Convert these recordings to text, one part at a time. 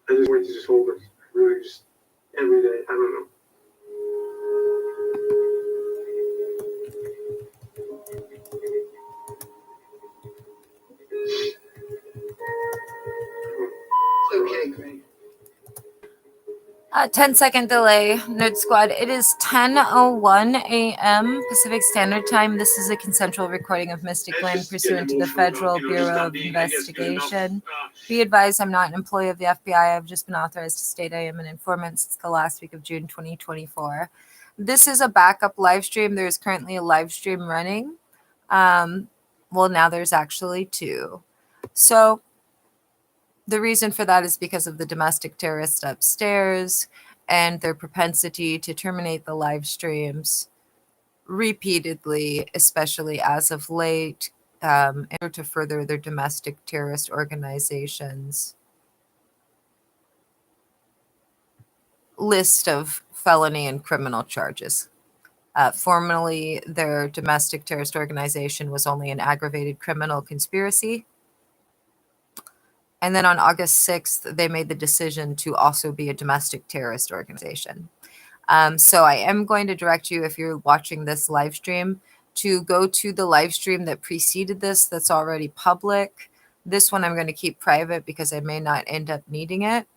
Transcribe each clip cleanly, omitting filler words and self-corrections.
I just wanted to just hold it. Really, just every day. I don't know. Okay, great. 10-second delay, Nerd Squad. It is 10:01 a.m. Pacific Standard Time. This is a consensual recording of Mystic Lane pursuant to the Federal Bureau of Investigation. Be advised, I'm not an employee of the FBI. I've just been authorized to state I am an informant since the last week of June 2024. This is a backup live stream. There is currently a live stream running. Well, now there's actually two. So the reason for that is because of the domestic terrorists upstairs and their propensity to terminate the live streams repeatedly, especially as of late, in order to further their domestic terrorist organizations' list of felony and criminal charges. Formerly, their domestic terrorist organization was only an aggravated criminal conspiracy. And then on August 6th, they made the decision to also be a domestic terrorist organization. So I am going to direct you, if you're watching this live stream, to go to the live stream that preceded this that's already public. This one I'm going to keep private because I may not end up needing it.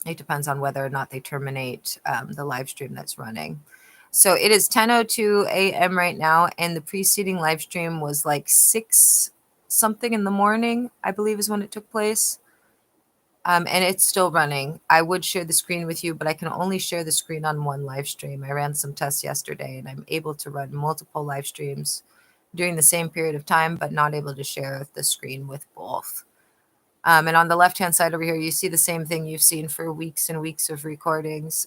It depends on whether or not they terminate the live stream that's running. So it is 10:02 a.m. right now, and the preceding live stream was like 6 something in the morning, I believe is when it took place. And it's still running. I would share the screen with you, but I can only share the screen on one live stream. I ran some tests yesterday, and I'm able to run multiple live streams during the same period of time, but not able to share the screen with both. And on the left-hand side over here, you see the same thing you've seen for weeks and weeks of recordings.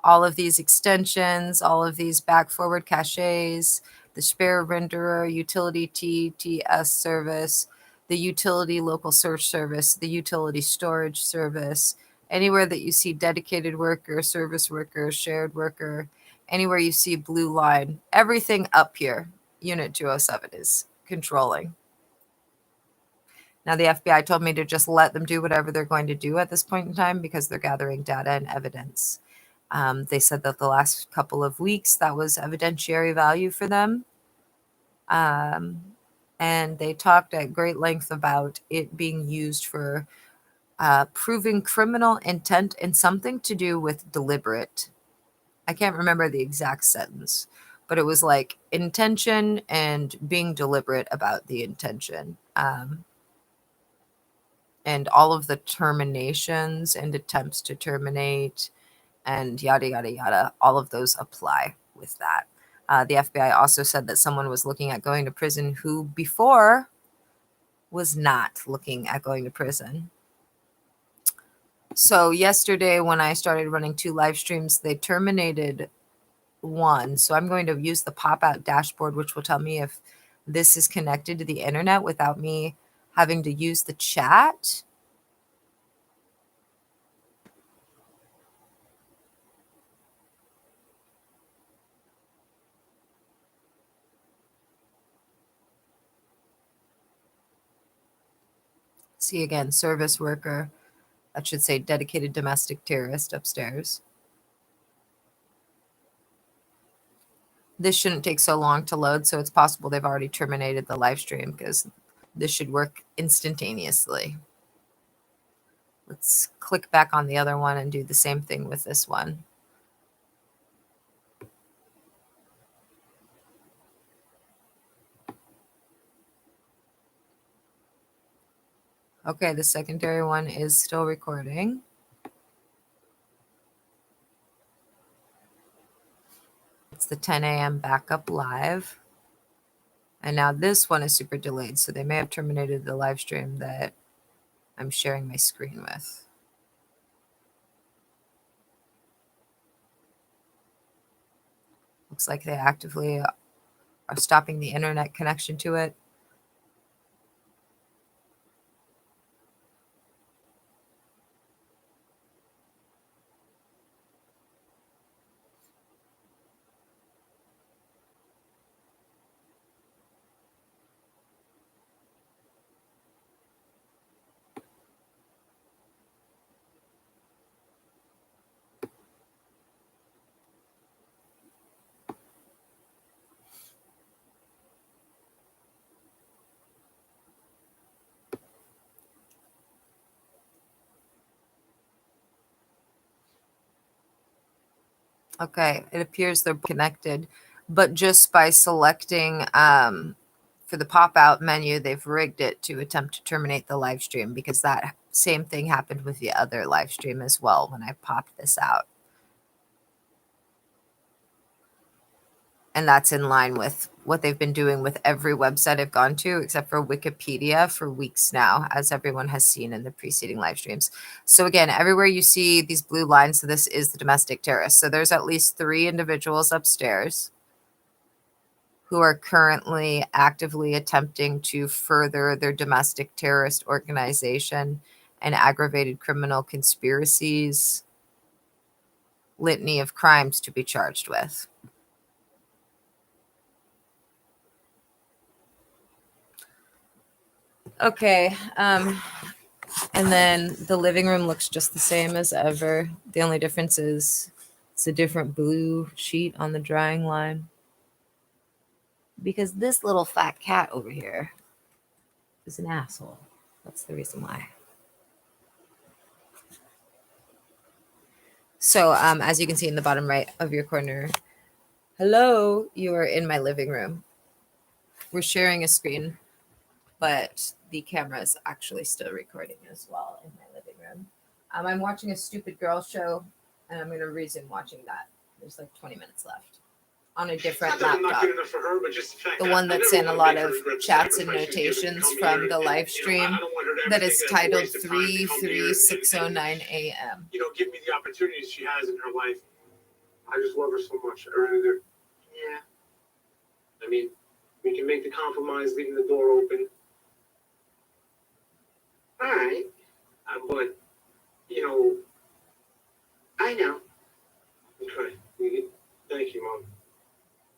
All of these extensions, all of these back-forward caches, the spare renderer, utility TTS service, the utility local search service, the utility storage service, anywhere that you see dedicated worker, service worker, shared worker, anywhere you see blue line, everything up here, Unit 207 is controlling. Now, the FBI told me to just let them do whatever they're going to do at this point in time because they're gathering data and evidence. They said that the last couple of weeks, that was evidentiary value for them. And they talked at great length about it being used for proving criminal intent and something to do with deliberate. I can't remember the exact sentence, but it was like intention and being deliberate about the intention. And all of the terminations and attempts to terminate and yada, yada, yada, all of those apply with that. The FBI also said that someone was looking at going to prison who before was not looking at going to prison. So yesterday when I started running 2 live streams, they terminated one. So I'm going to use the pop-out dashboard, which will tell me if this is connected to the internet without me having to use the chat. See again, service worker. That should say dedicated domestic terrorist upstairs. This shouldn't take so long to load, so it's possible they've already terminated the live stream because this should work instantaneously. Let's click back on the other one and do the same thing with this one. Okay, the secondary one is still recording. It's the 10 a.m. backup live. And now this one is super delayed, so they may have terminated the live stream that I'm sharing my screen with. Looks like they actively are stopping the internet connection to it. Okay, it appears they're connected, but just by selecting for the pop-out menu, they've rigged it to attempt to terminate the live stream because that same thing happened with the other live stream as well when I popped this out. And that's in line with what they've been doing with every website I've gone to, except for Wikipedia for weeks now, as everyone has seen in the preceding live streams. So again, everywhere you see these blue lines, so this is the domestic terrorist. So there's at least 3 individuals upstairs who are currently actively attempting to further their domestic terrorist organization and aggravated criminal conspiracies litany of crimes to be charged with. Okay, and then the living room looks just the same as ever. The only difference is it's a different blue sheet on the drying line. Because this little fat cat over here is an asshole. That's the reason why. So as you can see in the bottom right of your corner, hello, you are in my living room. We're sharing a screen, but the camera is actually still recording as well in my living room. I'm watching a stupid girl show, and I'm going to resume watching that. There's like 20 minutes left on a different Not that I'm not laptop. good enough for her, but just the fact The that one I that's never in a wanna lot make her of regret the chats and sacrifice she's given to notations come from here, the and, live you know, stream I don't want her to ever that think is it's a titled waste of time to come here and, 33609 a.m. you know, give me the opportunities she has in her life. I just love her so much. I really do. Yeah. I mean, we can make the compromise, leaving the door open. All right. But, you know, I know. okay. Thank you, Mom.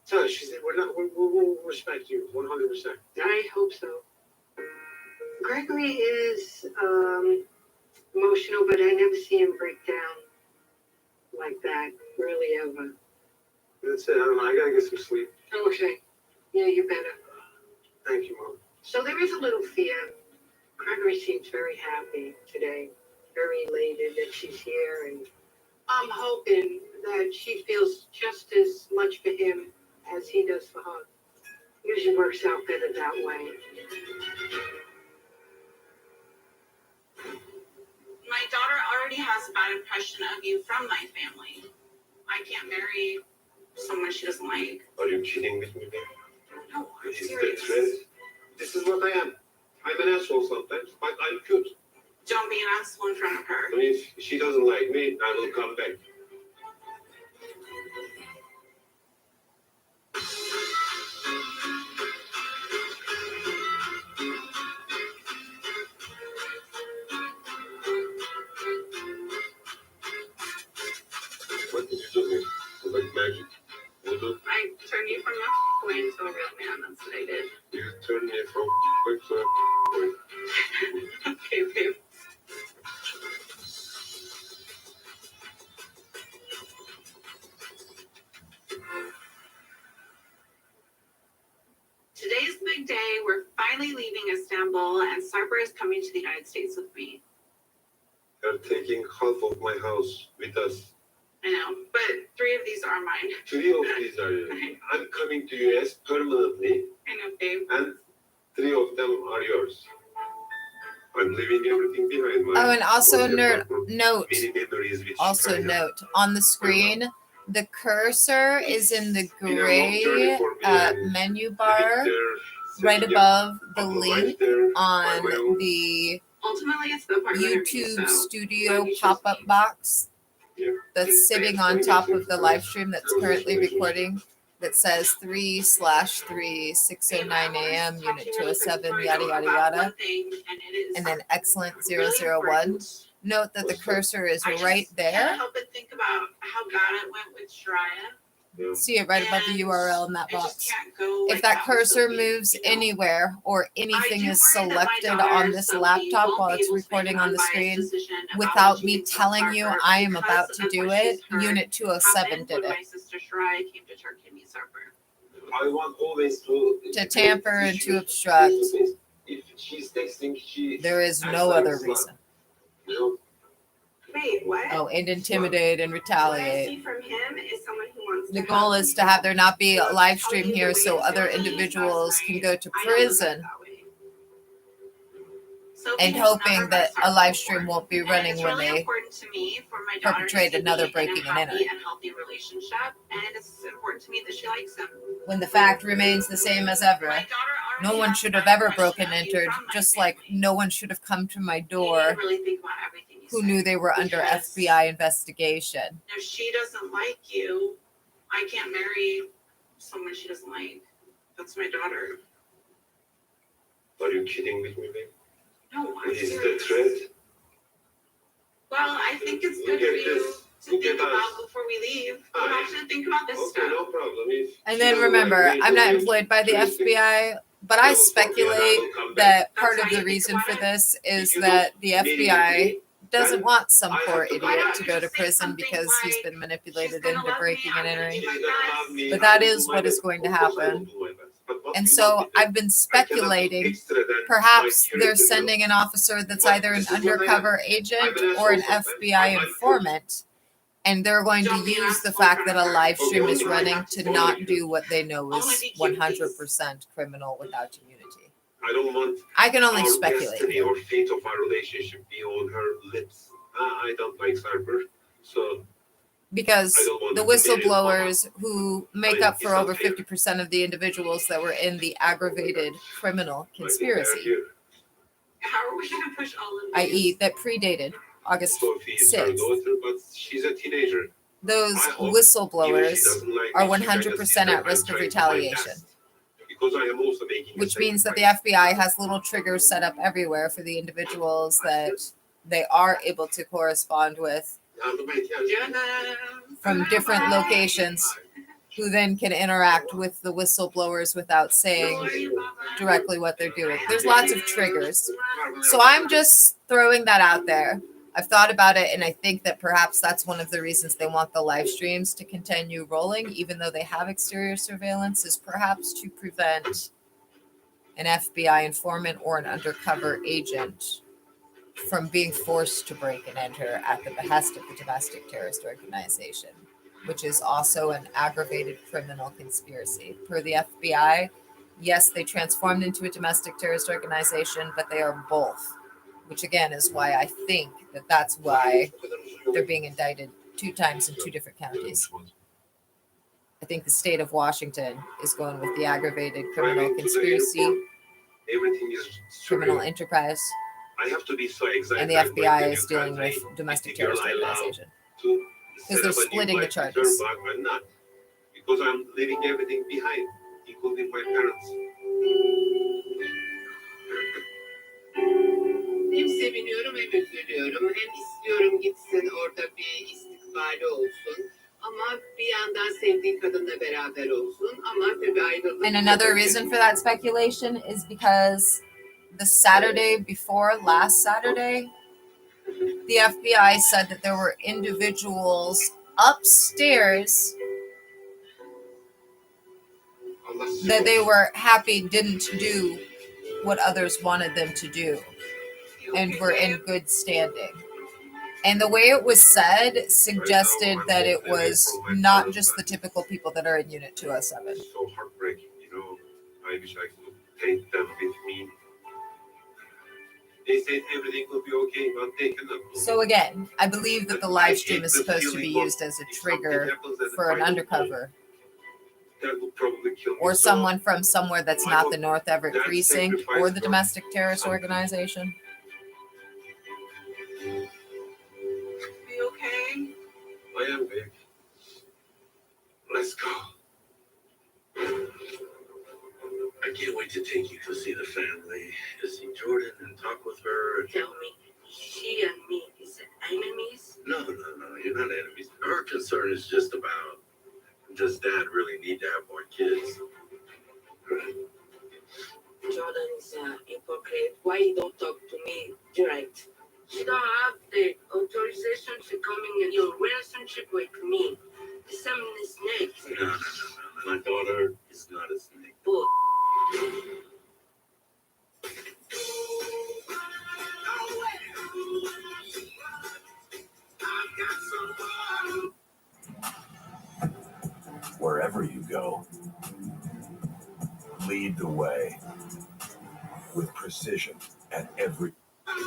Tell her, she said, we'll respect you 100%. I hope so. Gregory is emotional, but I never see him break down like that, really ever. That's it. I don't know. I gotta get some sleep. Okay. Yeah, you better. Thank you, Mom. So there is a little fear. Gregory seems very happy today, very elated that she's here, and I'm hoping that she feels just as much for him as he does for her. Usually works out better that way. My daughter already has a bad impression of you from my family. I can't marry someone she doesn't like. Are you kidding with me? No, I'm Is serious. that right? This is what I am. I'm an asshole sometimes, but I'm cute. Don't be an asshole in front of her. I mean, if she doesn't like me, I will come back. What did you do me? Like magic. Voodoo? I turned you from a boy into a real man. That's what I did. You turned me from quick to Okay, babe. Today's the big day. We're finally leaving Istanbul, and Sarper is coming to the United States with me. You're taking half of my house with us. I know, but 3 of these are mine. 3 of these are yours. I'm coming to US permanently, I know, babe. and 3 of them are yours. I'm leaving everything behind. Oh, and also Only note, many memories which also kind of- note on the screen, the cursor is in the been a long gray journey for me, and menu living bar there, right setting above the up a life link there on by my own. the Ultimately, it's the part of the interview, YouTube so studio you should- pop-up box Yeah. that's sitting on top of the live stream that's currently recording that says 3/3/609 a.m. unit 207 yada yada yada, and then excellent 001. Note that the cursor is right Can't there. help but think about how bad it went with Shreya. Yeah. See it right above the URL in that I just box. can't go If like that with cursor Sophie, moves you know? anywhere or I anything do is worry that my selected daughter, on this Sophie, laptop won't while be it's able to make recording an on the unbiased screen decision about without what she me thinks of telling you Sarper I am because about to of do what it, she's heard Unit 207 happened did when it. my sister Shreya came to Turkey to meet Sarper. I want always to tamper and to obstruct. If she's texting, she There is acts no like other a slut, reason. you know? Wait, what? Oh, and intimidate and What I retaliate. see from him is someone who wants The to goal help is to have there not be a Well, live tell stream you the here way so it's other going last individuals can night, go to I don't look at it prison that way. Sophie and has never hoping been that a started live before. stream won't be And running it's when really they important to me for my daughter perpetrate to another be breaking in and a entering. happy and healthy relationship, and it's important to me that she likes him. When the fact remains the same as ever. My daughter No already one has should a have bad ever impression broken of and you entered, from my just like family. no one should have come to my You need to door really think about everything you who say. knew they were under Because FBI investigation. if she doesn't like you, I can't marry someone she doesn't like. That's my daughter. Are you kidding with me, babe? No, I'm Is the serious. threat? Well, I think it's Look good for at you this. to Look think at us. about before we leave. You Fine. have to think about this Okay, stuff. no problem. If And she then doesn't remember, like me, I'm not then employed by the just FBI, but I tell Sophie and I speculate will come back. that part That's of how the you think reason about for it? this is If you that don't the meet with FBI me, doesn't then want some I poor have to go. idiot Why to don't go you to just say prison something because he's like, been she's manipulated gonna into love me, breaking I'm and gonna entering. do She's my gonna best. love me. But that I will is do what my is best. going to Of course I will happen. do my best. But what And you so want me to I've been do? I cannot do speculating extra than perhaps my they're character sending build. an officer that's What? either an This is what I am. undercover I'm agent an or an asshole sometimes. FBI I'm informant, and they're going to Don't be an use the asshole in fact front that of a her. live Okay, stream only is That's all I running have to to say. only not cute. do what they know Only is be cute, please. 100% criminal without immunity. I don't want I can only our speculate destiny here or fate of our relationship be on her lips. I don't like cyber, so I because don't want the it to be any drama. whistleblowers who make up It's for not over fair. 50% of the individuals that were in the aggravated criminal I think they are conspiracy, here. How are we gonna push all of i.e., these? that predated August Sophie is her 6th, daughter, but she's a teenager. those I hope even she whistleblowers doesn't like are me. She can 100% consider at I'm risk of trying to my retaliation, best. Because I am also making a which means that the sacrifice. FBI has little triggers set up everywhere for the individuals that they are able to correspond with Yardıma ihtiyacım var. Canım. from different Bye. locations, who then can interact with the whistleblowers without saying directly what they're doing. There's lots of triggers. So I'm just throwing that out there. I've thought about it, and I think that perhaps that's one of the reasons they want the live streams to continue rolling, even though they have exterior surveillance, is perhaps to prevent an FBI informant or an undercover agent from being forced to break and enter at the behest of the domestic terrorist organization, which is also an aggravated criminal conspiracy. Per the FBI, yes, they transformed into a domestic terrorist organization, but they are both, which again is why I think that that's why they're being indicted 2 times in 2 different counties. I think the state of Washington is going with the aggravated criminal conspiracy, Everything is criminal surreal. enterprise, I have to be so excited. and the when FBI the is new dealing country, with domestic the girl terrorist I love, organization. to Because they're set up a new splitting the life with her, charges. but I'm not. Because I'm leaving everything behind, including my parents. Hem seviniyorum hem üzülüyorum. Hem istiyorum gitsin orada bir istikbali olsun. Ama bir yandan sevdiği kadınla beraber olsun. Ama tabii ayrılık. And another reason for that speculation is because the Saturday before last Saturday, the FBI said that there were individuals upstairs Allah sizi that they korusun. were happy didn't do what others wanted them to do and were in good standing. And the way it was said suggested that it was not just the typical people that are in Unit 207. It's so heartbreaking, you know. I wish I could take them with me. They said everything will be okay, but they cannot. So again, I believe that the live stream is supposed to be used as a trigger for an undercover That would probably kill me. or So, someone from somewhere that's not the North Everett that Precinct or sacrifice the for domestic terrorist something. organization. Be okay? I am big. Let's go. I can't wait to take you to see the family, to see Jordan and talk with her. Tell me, she and me is enemies? No, you're not enemies. Her concern is just about, does Dad really need to have more kids? Jordan is a hypocrite. Why you don't talk to me direct? You don't have the authorization to come in your relationship with me. Some snakes. No. My daughter is not a snake. Bull. Wherever you go, lead the way with precision at every. Maria,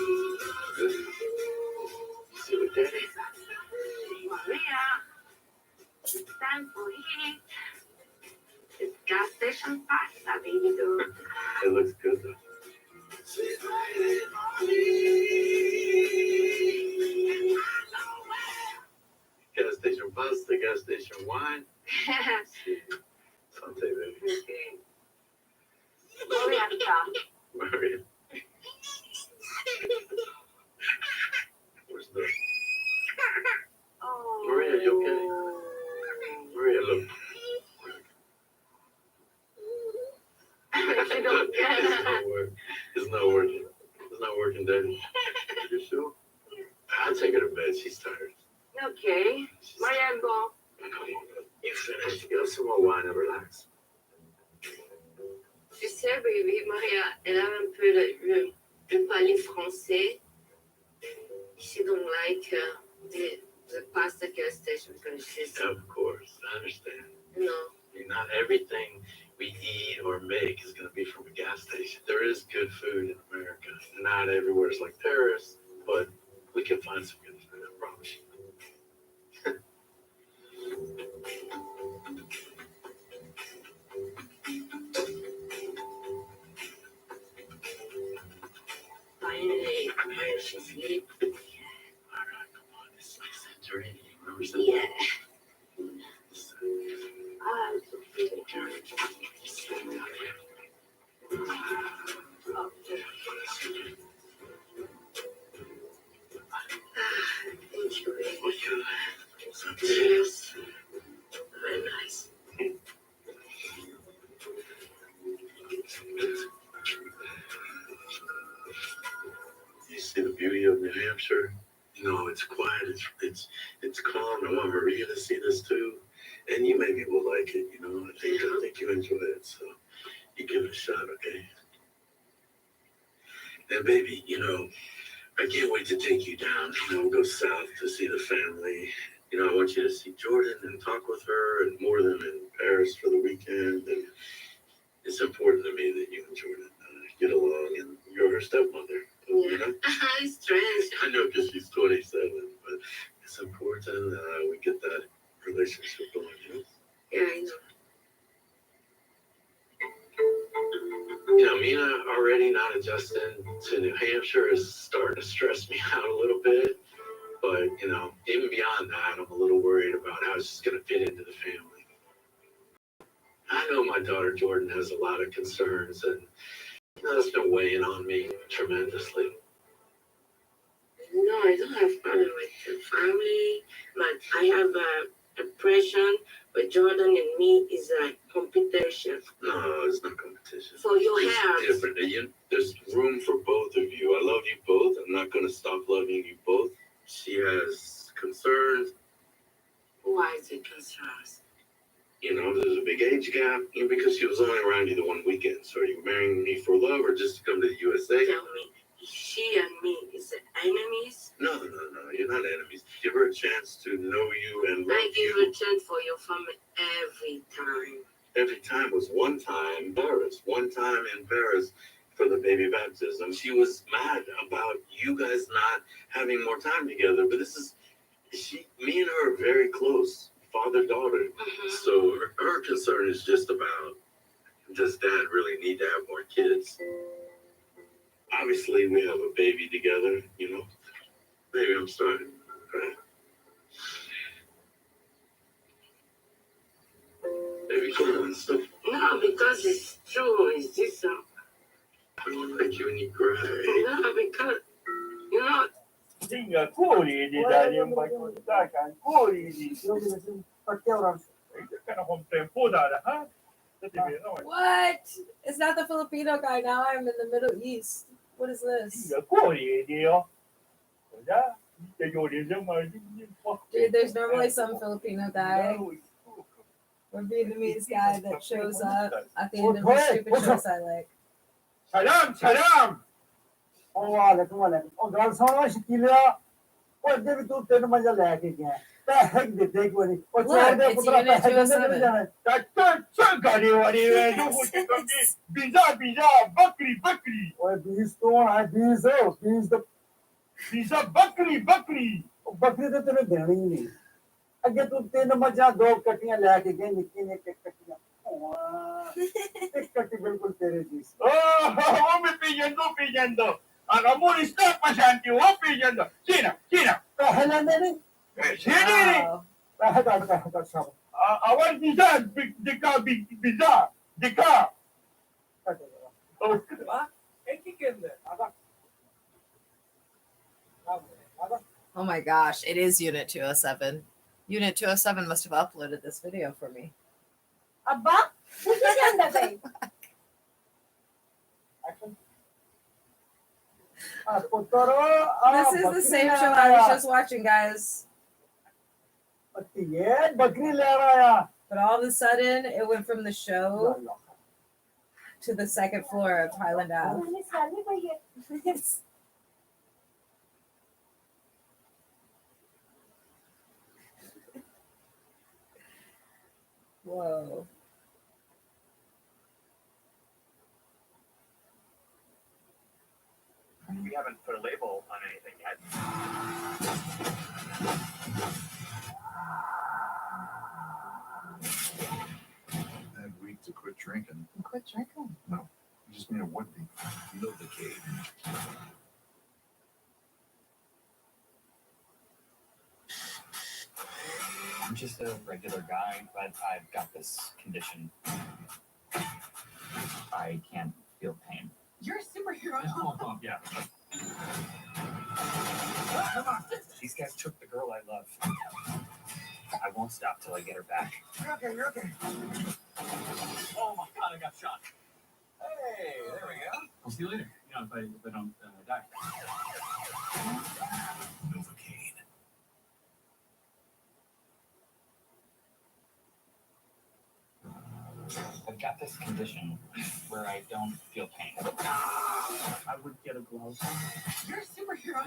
it's time for heat. It's gas station pasta, baby girl. It looks good though. Gas station pasta, gas station wine. Something, baby. Okay. Marietta. Maria. Where's the Oh. Maria, you okay? Maria, look. She don't care. It's not working. It's not working, Daddy. You sure? I'll take her to bed. She's tired. Okay. Maria, go. Come on, you finished. Get us some more wine and relax. Tu sais, baby, Maria, elle a un peu le palais français. She don't like the pasta gas station because she's, Of course, I understand. you know. Not everything we eat or make is going to be from a gas station. There is good food in America. Not everywhere is like Paris, but we can find some good food, I promise you. Finally, Maria, she sleep. All right, come on. It's like Santorini. Remember Santorini? Yeah. Ah, it's okay. Thank you, baby. Cheers. Very nice. You see the beauty of New Hampshire? You know, it's quiet, it's calm. I want Maria to see this too. And you maybe will like it, you know. I think you enjoy it, so you give it a shot, okay? And baby, you know, I can't wait to take you down. You know, we'll go south to see the family. You know, I want you to see Jordan and talk with her and more than in Paris for the weekend. And it's important to me that you and Jordan get along, and you're her stepmother. Yeah. You know? It's strange. I know because she's 27, but it's important that we get that relationship going, you know? Yeah, I know. You know, Mina already not adjusting to New Hampshire is starting to stress me out a little bit. But, you know, even beyond that, I'm a little worried about how she's going to fit into the family. I know my daughter Jordan has a lot of concerns, and you know, that's been weighing on me tremendously. No, I don't have problem with the family, but I have a impression with Jordan and me is like competition. No, it's not competition. So you It's have different. There's room for both of you. I love you both. I'm not going to stop loving you both. She has concerns. why is it concerns? You know, there's a big age gap. You know, because she was only around you the one weekend. So are you marrying me for love or just to come to the USA? Tell me, she and me is enemies. No. You're not enemies. Give her a chance to know you and love I give you. a chance for your family every time. Every time was one time in Paris. One time in Paris for the baby baptism. She was mad about you guys not having more time together. But me and her are very close, father-daughter. So her concern is just about, does dad really need to have more kids? Obviously, we have a baby together, you know. Baby, I'm starting to cry. Baby, come on, stop. No, because it's true. It's just I don't like you when you cry. no, because you know. Singapore di dare un po' di tacca ancora di tempo da ha What? It's not the Filipino guy. Now I'm in the Middle East. What is this? Singapore di io da che io di Dude, there's normally some Filipino guy or Vietnamese guy that shows up at the end of the stupid shows I like. Salam वालेकुम वालेकुम और गल सुनो शिकीला ओ इधर भी तू 3 मंजिल लेके गया Heck, they take money. Look, it's Unit 207. Oye, बीज तो है, बीज है, बीज the पिज्जा बकरी बकरी बकरी तो तेरे देनी ही नहीं। अगे तू 3 मजा 2 कटियां लेके गई निक्की ने एक कटियां एक कटी बिल्कुल तेरे जैसी। oh me pillando hagamos esta pasante o pillando China पहला नहीं China पहला सब our pizza big pizza the car Oh my gosh, it is Unit 207. Unit 207 must have uploaded this video for me. अब्बा मुझे क्या अंदर गई This is the same show I was just watching, guys. ये बकरी ले आया। But all of a sudden, it went from the show to the second floor of Highland Ave. मैंने साल में कोई है Whoa. We haven't put a label on anything yet. I agreed to quit drinking. Quit drinking. You just mean it would be. Novocaine. I'm just a regular guy, but I've got this condition. I can't feel pain. You're a superhero. Yeah. Come on. These guys took the girl I love. I won't stop till I get her back. You're okay. Oh my god, I got shot. Hey, there we go. I'll see you later. You know, if I don't die. Novocaine. I've got this condition where I don't feel pain. I would get a glove. You're a superhero.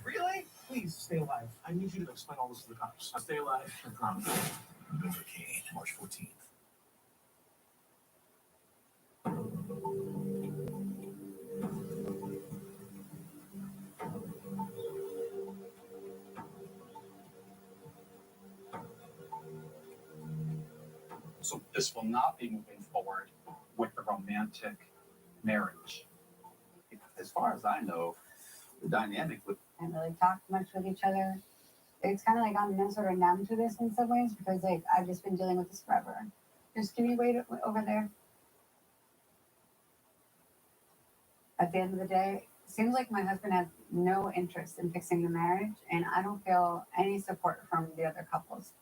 Really? Please stay alive. I need you to explain all this to the cops. I'll stay alive. I promise. Novocaine. March 14th. So this will not be moving forward with the romantic marriage. As far as I know, the dynamic with and really talk much with each other. It's kind of like I'm sort of numb to this in some ways because like I've just been dealing with this forever. Just can you wait over there? At the end of the day, it seems like my husband has no interest in fixing the marriage, and I don't feel any support from the other couples.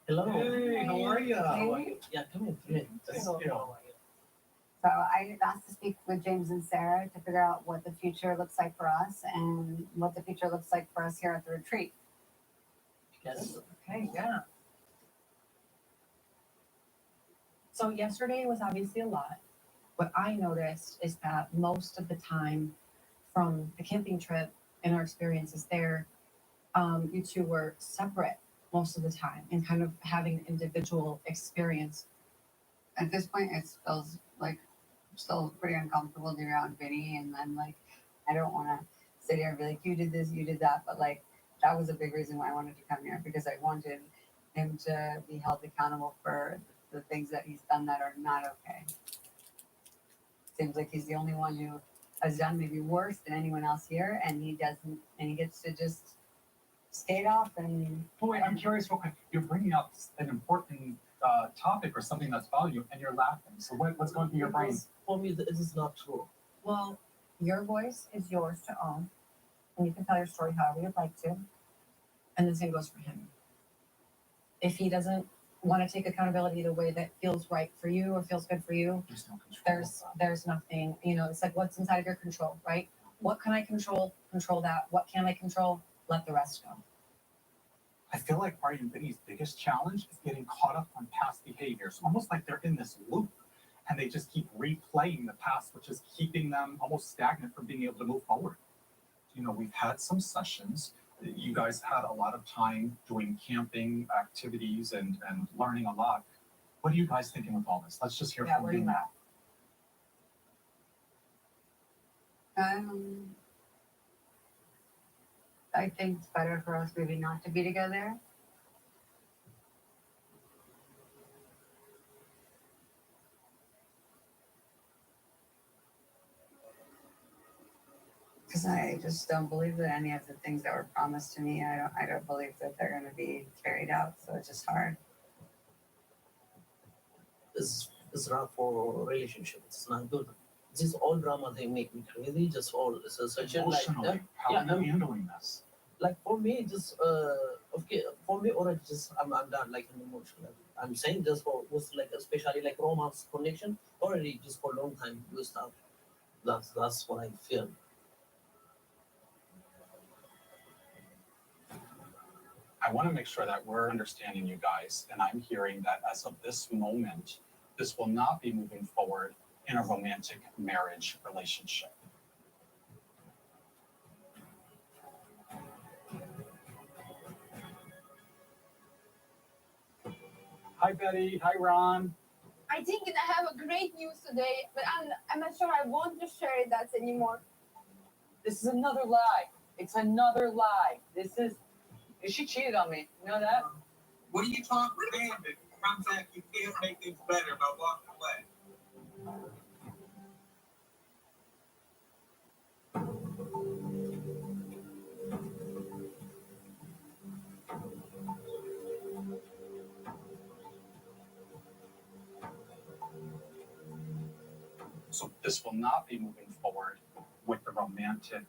Hello. Hey, how are you? Hey. Yeah, come in. Come in. Just, you know, So I asked to speak with James and Sarah to figure out what the future looks like for us and what the future looks like for us here at the retreat. Yes. Okay, yeah. So yesterday was obviously a lot. What I noticed is that most of the time from the camping trip and our experiences there, you two were separate most of the time and kind of having an individual experience. At this point, it feels like I'm still pretty uncomfortable to be around Vinny, and then like I don't want to sit here and be like, you did this, you did that, but like that was a big reason why I wanted to come here because I wanted him to be held accountable for the things that he's done that are not okay. Seems like he's the only one who has done maybe worse than anyone else here, and he doesn't, and he gets to just skate off and. Oh, wait, I'm curious real quick. You're bringing up an important topic or something that's bothering you, and you're laughing. So what's going through your brain? For me, this is not true. Well, your voice is yours to own, and you can tell your story however you'd like to. And the same goes for him. If he doesn't want to take accountability the way that feels right for you or feels good for you, There's no control. there's nothing, it's like what's inside of your control, right? What can I control? Control that. What can I control? Let the rest go. I feel like Marty and Vinny's biggest challenge is getting caught up on past behaviors, almost like they're in this loop. and they just keep replaying the past, which is keeping them almost stagnant from being able to move forward. You know, we've had some sessions. You guys had a lot of time doing camping activities and learning a lot. What are you guys thinking with all this? Let's just hear from you now. I think it's better for us maybe not to be together. Because I just don't believe that any of the things that were promised to me, I don't believe that they're going to be carried out. So it's just hard. It's not for relationship. It's not good. This all drama they make me crazy. Just all such a like. Emotionally, how are you handling this? Like for me, just okay. For me, already just I'm done. Like an emotional. I'm saying just for was like especially like romance connection. Already just for a long time we stop. That's what I feel. I want to make sure that we're understanding you guys, and I'm hearing that as of this moment, this will not be moving forward in a romantic marriage relationship. Hi, Betty. Hi, Ron. I think I have a great news today, but I'm not sure I want to share that anymore. This is another lie. It's another lie. She cheated on me. You know that? What are you talking about? It comes out you can't make things better by walking away. So this will not be moving forward with the romantic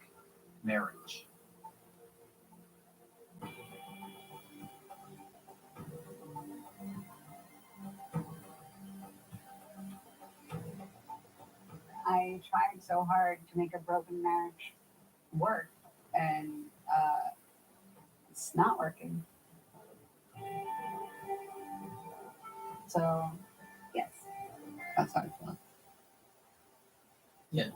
marriage. I tried so hard to make a broken marriage work, and it's not working. So, yes, that's how I feel. Yeah.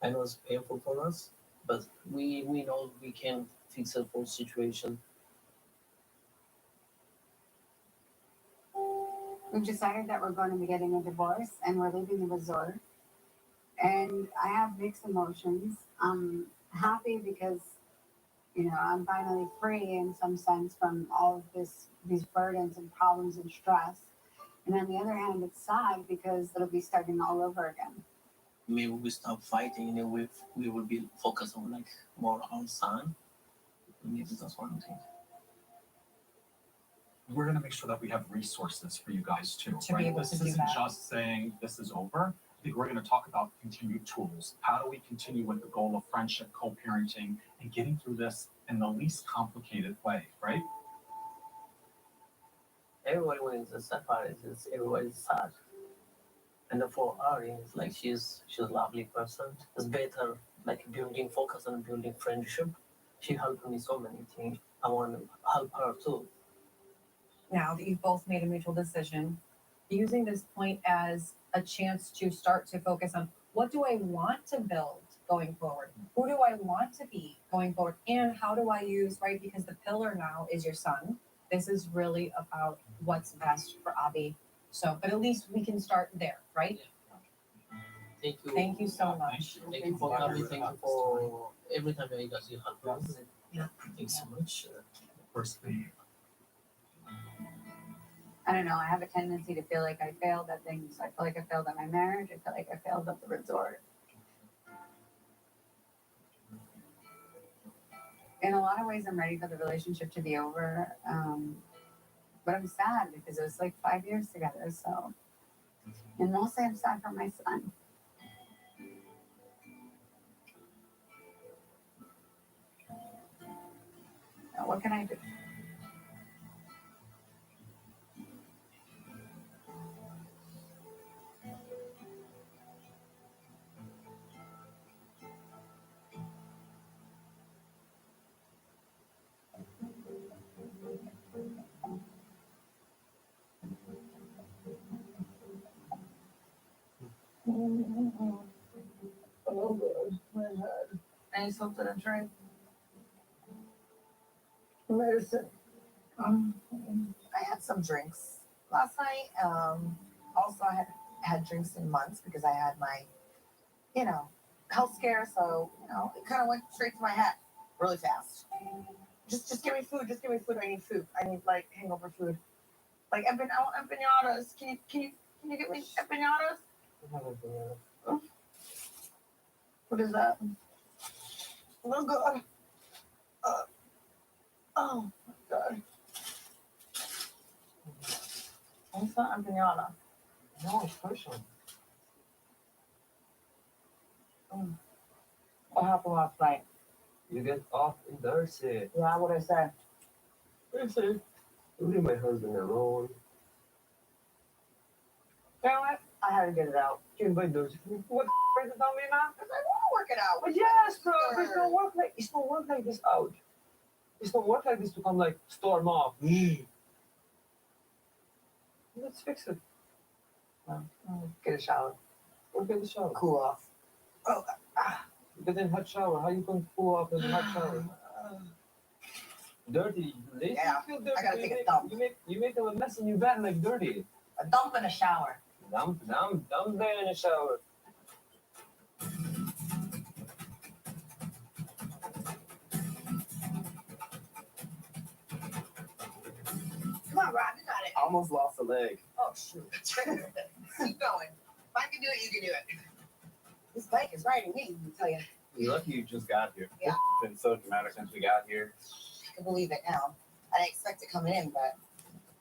I know it's painful for us, but we know we can fix a full situation. We've decided that we're going to be getting a divorce and we're leaving the resort. And I have mixed emotions. I'm happy because, you know, I'm finally free in some sense from all of these burdens and problems and stress. And on the other hand, it's sad because it'll be starting all over again. Maybe we stop fighting and we will be focused on like more on son. Maybe that's one thing. We're going to make sure that we have resources for you guys too, To be right? able This to do isn't that. just saying this is over. I think we're going to talk about continued tools. How do we continue with the goal of friendship, co-parenting, and getting through this in the least complicated way, right? Everybody when it's separate, everybody's sad. And for Ari, it's like she's a lovely person. It's better like building focus on building friendship. She helped me so many things. I want to help her too. Now that you've both made a mutual decision, using this point as a chance to start to focus on what do I want to build going forward? Who do I want to be going forward? And how do I use, right? Because the pillar now is your son. This is really about what's best for Abby. So, but at least we can start there, right? Thank you. Thank you so much. Thank you for coming. Thank you for every time you guys help us. Yeah. Thanks so much. Firstly, I don't know. I have a tendency to feel like I failed at things. I feel like I failed at my marriage. I feel like I failed at the resort. In a lot of ways, I'm ready for the relationship to be over. But I'm sad because it was like 5 years together. So, and mostly I'm sad for my son. Now, what can I do? Oh, God, my head. Any something to drink? Medicine. I had some drinks last night. Also, I had drinks in months because I had my, health scare. So, it kind of went straight to my head really fast. Just give me food. Just give me food. I need food. I need like hangover food. Like I want empanadas. Can you get me empanadas? What is that? Oh God. Oh my God. What's that empanada? No, it's personal. What happened last night? You get off in Thursday. Yeah, what I say? Thursday. You leave my husband alone. You know what? I had to get it out. You invite those. What is it on me, man? Because I want to work it out. But yes, bro. It's not work like this out. It's not work like this to come like storm off. Let's fix it. Get a shower. Or get a shower. Cool off. But then hot shower. How you gonna cool off in a hot shower? Dirty. Lazy. Yeah, You feel dirty. I gotta take a dump. You make a mess in your bed like dirty. A dump in a shower. Dump there in the shower. Come on, Rob, you got it. I almost lost a leg. Oh, shoot. Keep going. If I can do it, you can do it. This bike is riding me, I tell you. You're lucky you just got here. Yeah. It's been so dramatic since we got here. I can believe it now. I didn't expect it coming in, but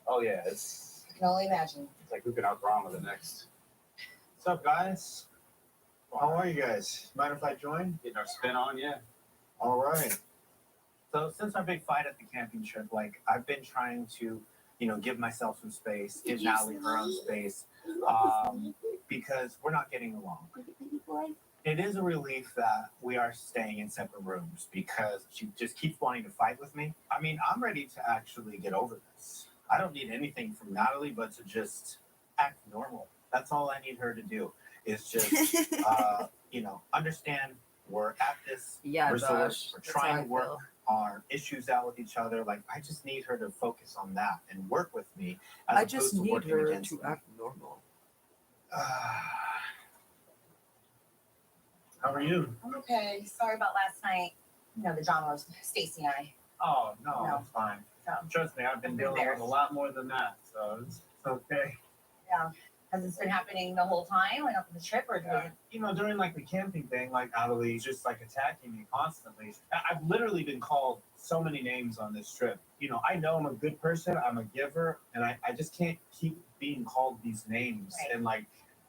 Oh yeah, it's I can only imagine. like who can outrun with the next. What's up, guys? How are you guys? Mind if I join? Getting our spin on, yeah. All right. So since our big fight at the camping trip, like I've been trying to, give myself some space, give Natalie her own space, because we're not getting along. It is a relief that we are staying in separate rooms because she just keeps wanting to fight with me. I mean, I'm ready to actually get over this. I don't need anything from Natalie but to just act normal. That's all I need her to do is just, understand we're at this resource. We're trying to work our issues out with each other. Like, I just need her to focus on that and work with me as I just opposed to need working her against to me. act normal. How are you? I'm okay. Sorry about last night. The drama was Stacy and I. Oh, no, No. it's fine. No. Trust me, I've been dealing with a lot more than that, so it's okay. Yeah. Has this been happening the whole time, like up on the trip, or During like the camping thing, like Natalie's just like attacking me constantly. I've literally been called so many names on this trip. I know I'm a good person, I'm a giver, and I just can't keep being called these names and like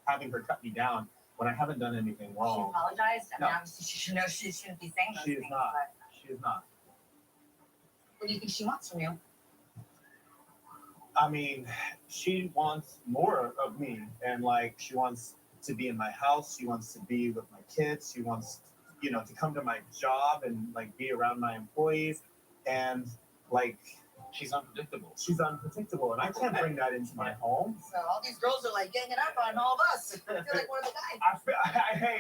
having her cut me down when I haven't done anything She wrong. apologized? I No. mean, obviously she should know she shouldn't be saying those She is things. not. But She is not. what do you think she wants from you? I mean, she wants more of me, and like she wants to be in my house. She wants to be with my kids. She wants, to come to my job and like be around my employees, and like She's unpredictable. she's unpredictable, and I can't bring that into my home. So all these girls are like ganging up on all of us. I feel like one of the guys. Hey,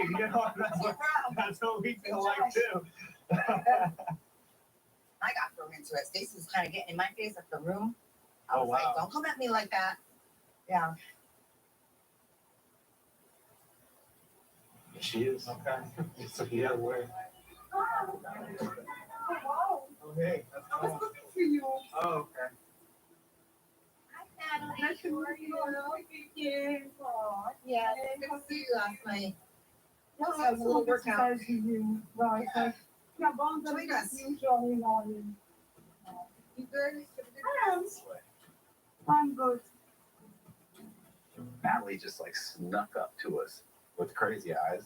that's what we feel like too. I got thrown into it. Stacy was kind of getting in my face at the room. I Oh, was like, wow. don't come at me like that. Yeah. She is. Okay. So yeah, where? Oh, wow. Okay. That's I was cool. looking for you. Oh, okay. Hi, Natalie. Nice to meet you. Oh, yeah. Good to see you last night. No, Just having a little workout. Right. Yeah, bonds Join us. usually on. You good? I'm good. Natalie just like snuck up to us with crazy eyes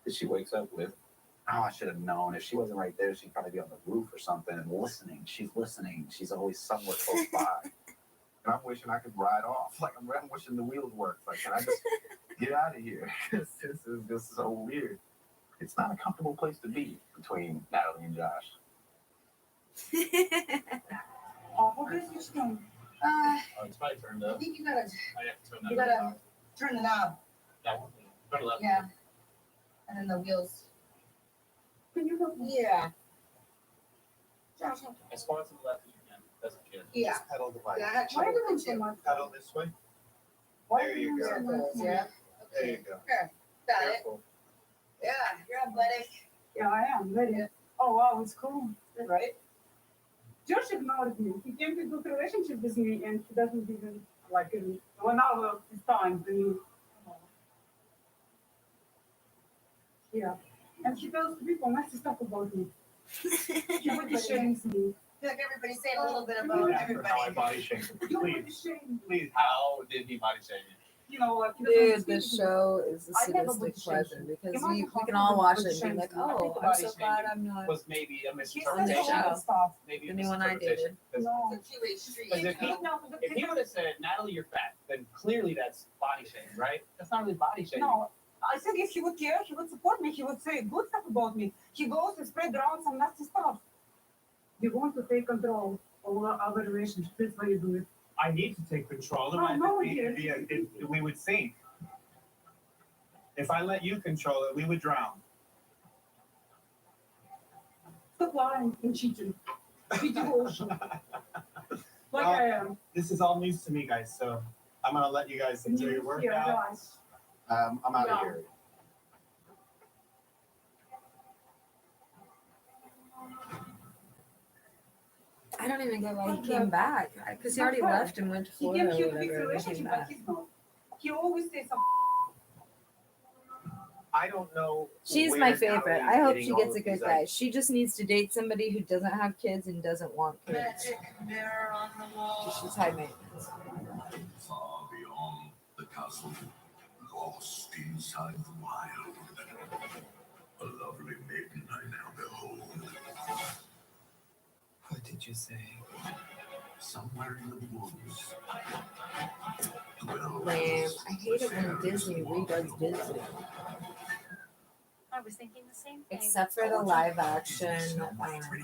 that she wakes up with. Oh, I should have known. If she wasn't right there, she'd probably be on the roof or something and listening. She's listening. She's always somewhat close by. And I'm wishing I could ride off. Like, I'm wishing the wheels worked. Like, can I just get out of here? This is just so weird. It's not a comfortable place to be between Natalie and Josh. Oh, what is this thing? Oh, it's my turn, I though. think you gotta I have to turn that turn the knob. That one. Yeah. And then the wheels. Can you help me? Yeah. Josh, As far to the left as you can. That's what you yeah. Just pedal the bike. Yeah, I had Why are trouble you with so you. much? Pedal this way. Why There are you so go. much? Yeah. There you go. Okay. Got it. Careful. Yeah, you're athletic. Yeah, I am. Ready. Oh, wow, it's cool. Right? Josh ignored me. He came to good relationship with me, and he doesn't even like it. 1 hour of his time to me. Yeah. And he tells people nasty stuff about me. He body shames me. I feel like everybody's saying a little bit about How I everybody. body shame. You Please, body shame. please, how did he body shame you? You know, like, he Dude, doesn't this speak to me. show is a I never sadistic would shame pleasure you. because You might we have can talked all about watch body it and be shaming. like, I think oh, the I'm body so shaming glad I'm not. Was maybe a He says misinterpretation. all that stuff. Maybe a Anyone I misinterpretation. dated. No. It's a two-way street. Because if he would have said, Natalie, you're fat, then clearly that's body shaming, right? That's not really body shaming. No, I think if he would care, he would support me. He would say good stuff about me. He goes to spread around some nasty stuff. You want to take control over our relationship. That's why you do it. I need to take control. No, no, We would sink. If I let you control it, we would drown. Stop lying and cheating. Be devotion. Like Well, I am. This is all news to me, guys, so I'm going to let you guys enjoy your workout. Yeah, guys. I'm out of Yeah. here. I don't even get why he came back because he already left and went to He Florida came or here to fix whatever. the And he came relationship, but back. he's not. He always says something. I don't know. She's where my favorite. Natalie's I hope getting she all gets of a good these guy. She just needs to date somebody who doesn't have kids and doesn't want kids. Magic mirror on the wall. She's high maintenance. Far beyond the castle, lost inside the wild. A lovely maiden I now behold. What did you say? Somewhere in the woods. dwells Lame. I hate it when fairest Disney woman. redoes Disney. I was thinking the same thing. Except for the live action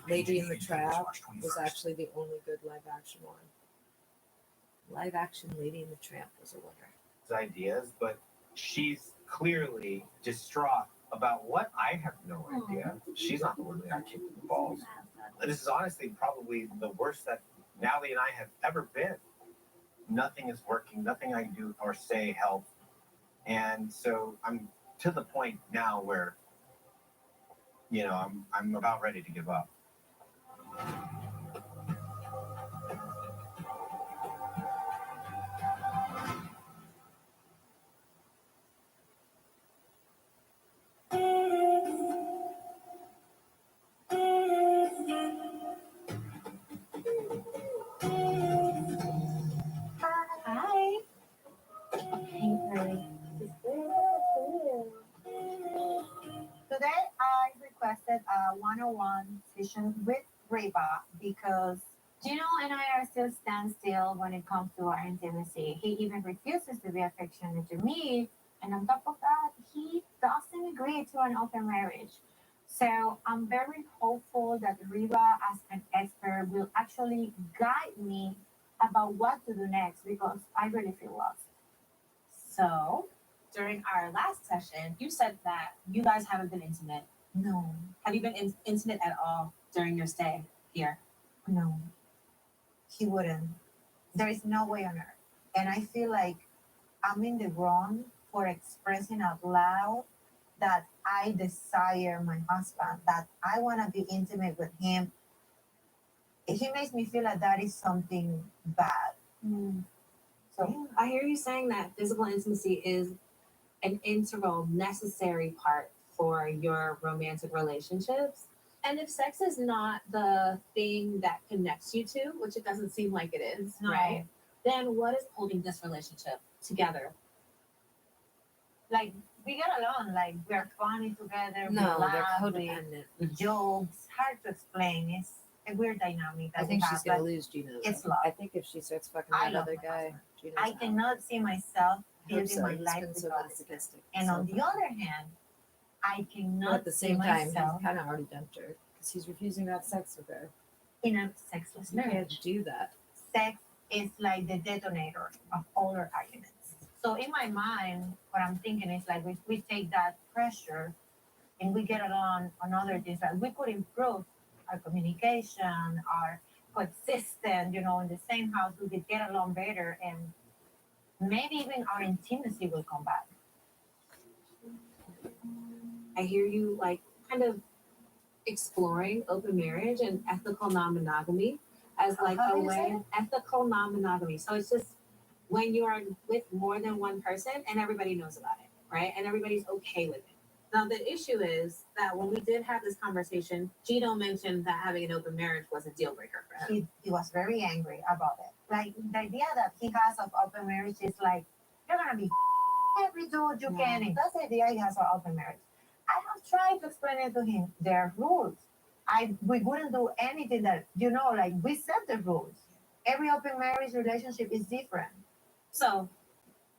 Lady in the Trap was actually the only good live action one. Live action Lady in the Tramp was a winner. Ideas, but she's clearly distraught about what I have no idea. She's not the one that got kicked in the balls. This is honestly probably the worst that Natalie and I have ever been. Nothing is working. Nothing I do or say helps. And so I'm to the point now where, you know, I'm about ready to give up. Hi. Hey, Pearly. Today I requested a one-on-one session with Reba because Gino and I are still standstill when it comes to our intimacy. He even refuses to be affectionate to me. And on top of that, he doesn't agree to an open marriage. So I'm very hopeful that Reba, as an expert, will actually guide me about what to do next because I really feel lost. So, during our last session, you said that you guys haven't been intimate. no, Have you been intimate at all during your stay here? no, he wouldn't. There is no way on earth. And I feel like I'm in the wrong for expressing out loud that I desire my husband, that I want to be intimate with him. He makes me feel like that is something bad. So I hear you saying that physical intimacy is an integral, necessary part for your romantic relationships. And if sex is not the thing that connects you two, which it doesn't seem like it is, No. right? Then what is holding this relationship together? like we get along, like we're funny together, we No, they're laugh, codependent. we jokes, hard to explain. It's a weird dynamic that I think we she's have, gonna but lose Gino. it's though. love. I think if she starts fucking I that love other my guy, husband. Gino's I out. cannot see myself I hope building so. my He's life been so without it. masochistic. And so on the bad. other hand, I But cannot at the see same time, myself he's kind of already dumped her because he's refusing to have sex with her. in a sexless You can't marriage. do that. Sex is like the detonator of all our arguments. So in my mind, what I'm thinking is like we take that pressure and we get it on other things. Like we could improve our communication, our coexistence, you know, in the same house, we could get along better, and maybe even our intimacy will come back. I hear you like kind of exploring open marriage and ethical non-monogamy as like How a do you say way ethical non-monogamy. So it's just when you are with more than one person and everybody knows about it, right? And everybody's okay with it. Now the issue is that when we did have this conversation, Gino mentioned that having an open marriage was a deal breaker for him. He was very angry about it. Like the idea that he has of open marriage is like you're gonna be every dude you can. And that's the idea he has of open marriage. I have tried to explain it to him. There are rules. We wouldn't do anything that like we set the rules. Every open marriage relationship is different. So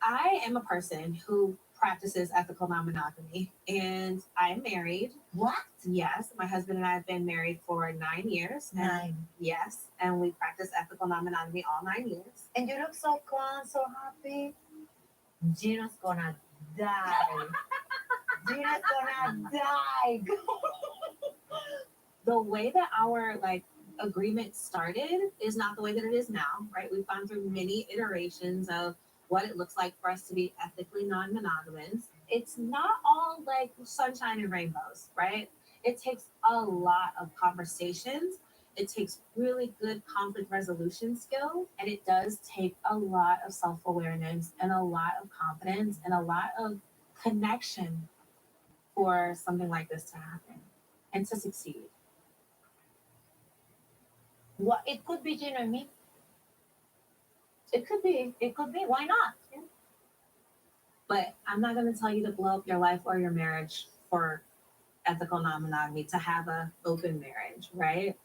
I am a person who practices ethical non-monogamy and I'm married. What? Yes, my husband and I have been married for 9 years. And 9. Yes, and we practice ethical non-monogamy all 9 years. And you look so calm, so happy. Gino's gonna die. Gina's gonna die. The way that our agreement started is not the way that it is now, right? We've gone through many iterations of what it looks like for us to be ethically non-monogamous. It's not all like sunshine and rainbows, right? It takes a lot of conversations. It takes really good conflict resolution skills, and it does take a lot of self-awareness and a lot of confidence and a lot of connection for something like this to happen and to succeed. What it could be Gino and me. It could be. Why not? But I'm not going to tell you to blow up your life or your marriage for ethical non-monogamy, to have an open marriage, right?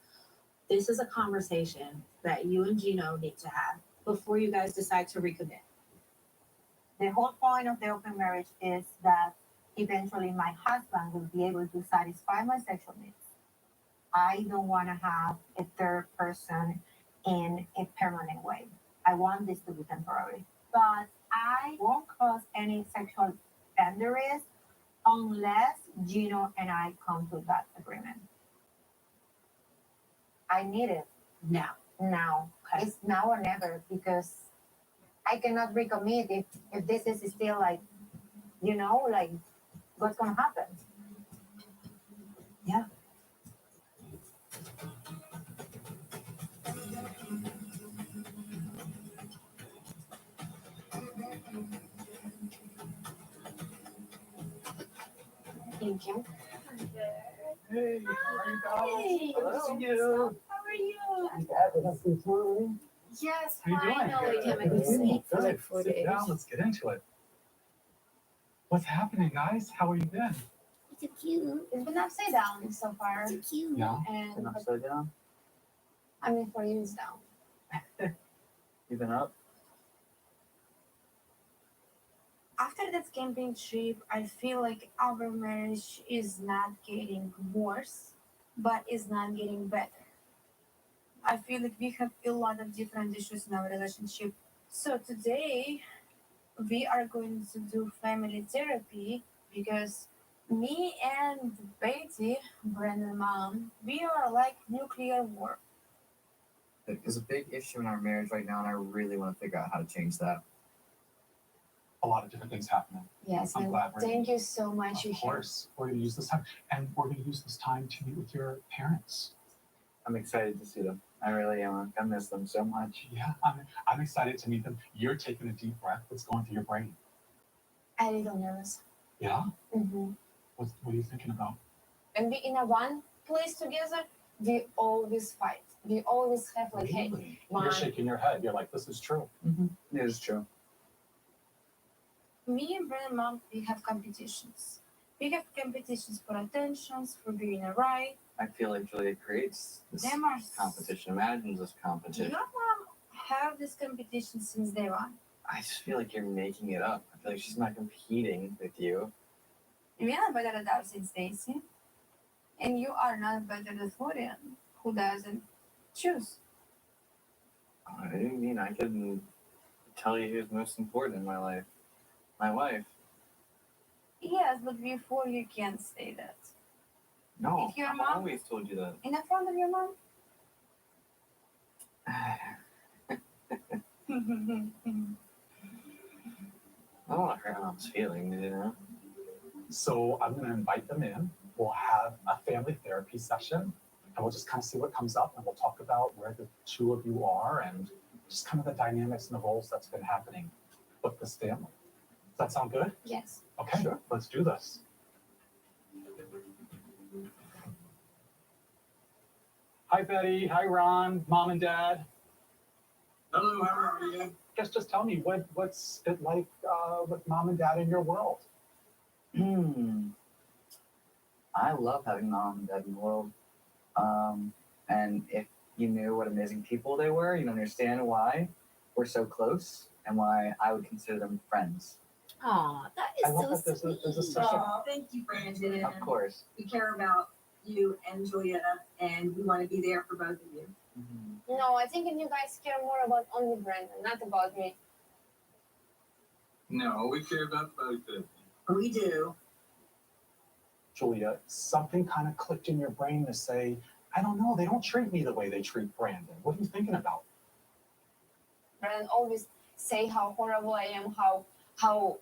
This is a conversation that you and Gino need to have before you guys decide to recommit. The whole point of the open marriage is that eventually my husband will be able to satisfy my sexual needs. I don't want to have a third person in a permanent way. I want this to be temporary. But I won't cross any sexual boundaries unless Gino and I come to that agreement. I need it now. Okay. It's now or never, because I cannot recommit if this is still like what's going to happen. Yeah. Thank you. Hey, how are you guys? Hello. Good to see you. How are you? Yes, How you doing? finally, Good. Timothy. Good. For like 4 Sit days. down. Let's get into it. What's happening, guys? How have you been? It's cute. It's been upside down so far. It's cute. Yeah. Been And upside down? I mean, for you, it's down. You been up? After that camping trip, I feel like our marriage is not getting worse, but is not getting better. I feel like we have a lot of different issues in our relationship. So today, we are going to do family therapy because me and Betty, Brandon's mom, we are like nuclear war. There's a big issue in our marriage right now, and I really want to figure out how to change that. A lot of different things happening. Yes, I'm and glad we're thank you so much. Of course, we're going to use this time, and we're going to use this time to meet with your parents. I'm excited to see them. I really am. I miss them so much. Yeah, I'm excited to meet them. You're taking a deep breath. What's going through your brain? I'm a little nervous. Yeah? Mm-hmm. What are you thinking about? When we in a one place together, we always fight. We always have like, hey, Really? mom. You're shaking your head. You're like, this is true. It is true. Me and Brandon mom, we have competitions. We have competitions for attentions, for being right. I feel like Julia creates this Them are competition, imagines this competition. Your mom have this competition since day one. I just feel like you're making it up. I feel like she's not competing with you. We are better at that since Daisy. And you are not better than Florian, who doesn't choose. I didn't mean I couldn't tell you who's most important in my life. My wife. Yes, but before you can't say that. No, If your I've mom- always told you that. In the front of your mom? I don't want to hurt mom's feelings, you know? So I'm going to invite them in. We'll have a family therapy session, and we'll just kind of see what comes up, and we'll talk about where the two of you are and just kind of the dynamics and the roles that's been happening with this family. Does that sound good? Yes. Okay, sure. Let's do this. Hi, Betty. Hi, Ron. Mom and Dad. Hello, how are you? Guess just tell me what's it like with Mom and Dad in your world? I love having mom and dad in the world. And if you knew what amazing people they were, you'd understand why we're so close and why I would consider them friends. Aw, that I is love so that there's a sweet. special. Oh, thank you, Brandon. Of course. We care about you and Julieta, and we want to be there for both of you. No, I think you guys care more about only Brandon, not about me. No, we care about both of you. We do. Julia, something kind of clicked in your brain to say, I don't know, they don't treat me the way they treat Brandon. What are you thinking about? Brandon always say how horrible I am, how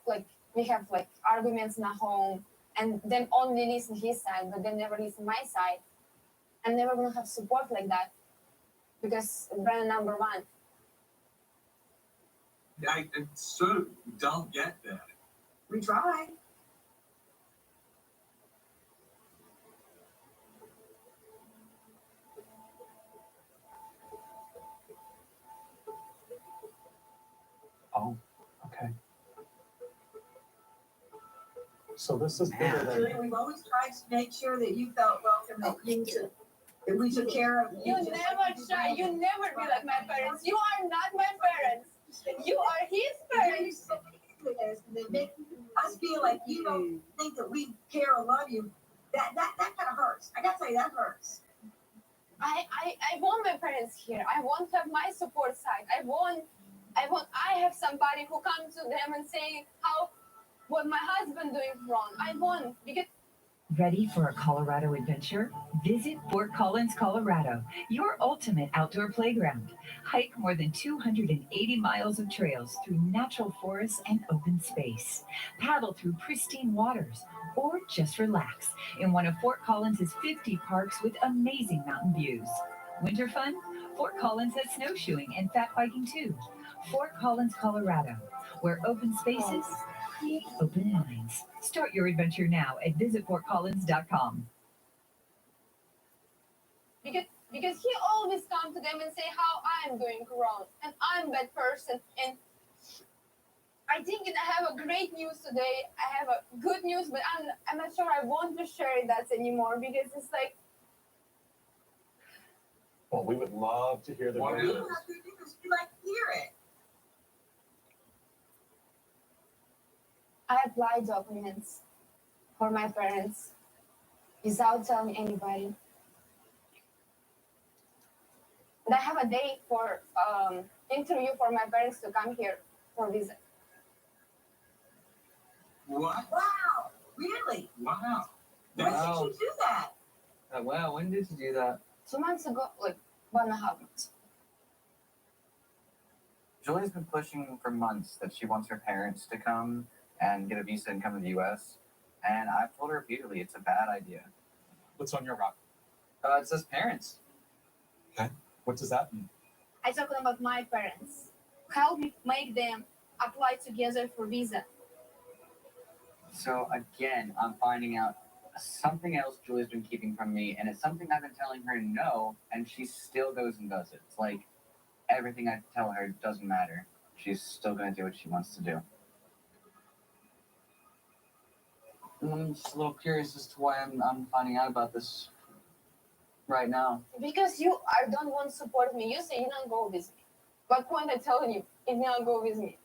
like we have like arguments in the home, and then only listen his side, but then never listen my side. I'm never gonna have support like that because Brandon number one. I sort of don't get that. We try. Oh, okay. So this is bigger than. Julia, we've always tried to make sure that you felt welcome, that we took care of you. You never try. You never be like my parents. You are not my parents. You are his parents. They make us feel like you don't think that we care or love you. That kind of hurts. I gotta tell you, that hurts. I want my parents here. I want to have my support side. I have somebody who comes to them and say what my husband doing wrong. I want because. Ready for a Colorado adventure? Visit Fort Collins, Colorado, your ultimate outdoor playground. Hike more than 280 miles of trails through natural forests and open space. Paddle through pristine waters, or just relax in one of Fort Collins' 50 parks with amazing mountain views. Winter fun? Fort Collins has snowshoeing and fat biking too. Fort Collins, Colorado, where open spaces create open minds. Start your adventure now at visitfortcollins.com. Because he always come to them and say how I'm doing wrong and I'm a bad person. And I think I have a great news today. I have a good news, but I'm not sure I want to share that anymore because it's like. Well, we would love to hear the What news. is? We like to hear it. I applied documents for my parents without telling anybody. And I have a date for interview for my parents to come here for visa. What? Wow, really? Wow. When did you do that? Wow, when did you do that? 2 months ago, like 1.5 months. Julie's been pushing for months that she wants her parents to come and get a visa and come to the U.S. And I've told her repeatedly it's a bad idea. What's on your rock? It says parents. Okay. What does that mean? I talked about my parents. Help me make them apply together for visa. So again, I'm finding out something else Julie's been keeping from me, and it's something I've been telling her no, and she still goes and does it. It's like everything I tell her doesn't matter. She's still going to do what she wants to do. I'm just a little curious as to why I'm finding out about this right now. Because don't want to support me. You say you don't go with me. What point I telling you if you don't go with me?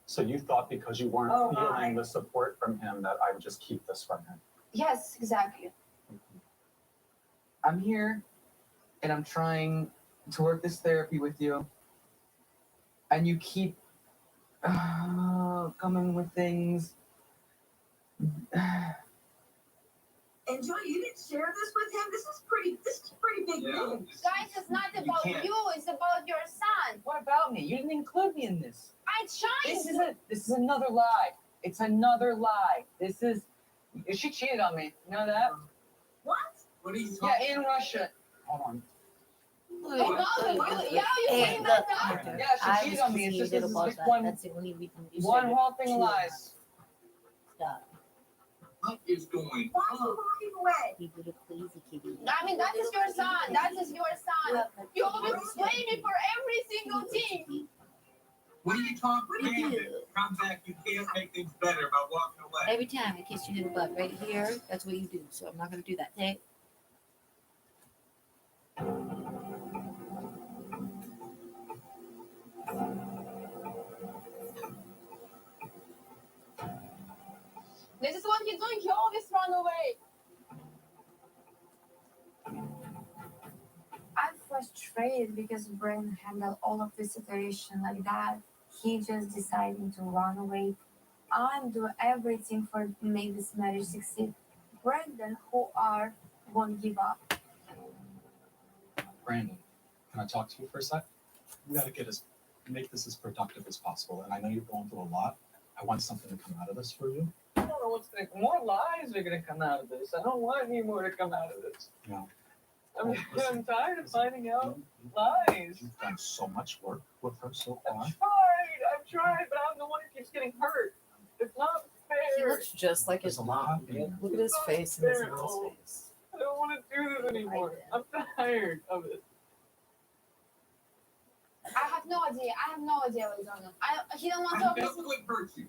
So you thought because you weren't Oh, feeling my. the support from him that I would just keep this from him. Yes, exactly. I'm here, and I'm trying to work this therapy with you, and you keep coming with things. And Joy, you didn't share this with him. This is pretty big news. Guys, it's not about you, it's about your son. What about me? You didn't include me in this. I tried. This is another lie. It's another lie. She cheated on me. You know that? What? What are you talking Yeah, in Russia. Hold on. Yeah, you saying that now? Yeah, she cheated on me. It's just this is just one whole thing of lies. What is going Why is he walking away? I mean, that is your son. That is your son. You always blame me for every single thing. What are you talking about? Come back, you can't make things better by walking away. Every time I kiss you in the butt right here, that's what you do. So I'm not going to do that. Okay? This is what he's doing. He always run away. I'm frustrated because Brandon handled all of the situation like that. He just deciding to run away. I'm doing everything for make this marriage succeed. Brandon, won't give up. Brandon, can I talk to you for a sec? We gotta make this as productive as possible. And I know you're going through a lot. I want something to come out of this for you. I don't know what's gonna. More lies are gonna come out of this. I don't want any more to come out of this. No. I'm tired of finding out lies. You've done so much work with her so far. I've tried, but I'm the one who keeps getting hurt. It's not fair. He looks just like his mom. Look at his face and his mom's face. I don't want to do this anymore. I'm tired of it. I have no idea. What's going on. He don't want I to. know it hurts you.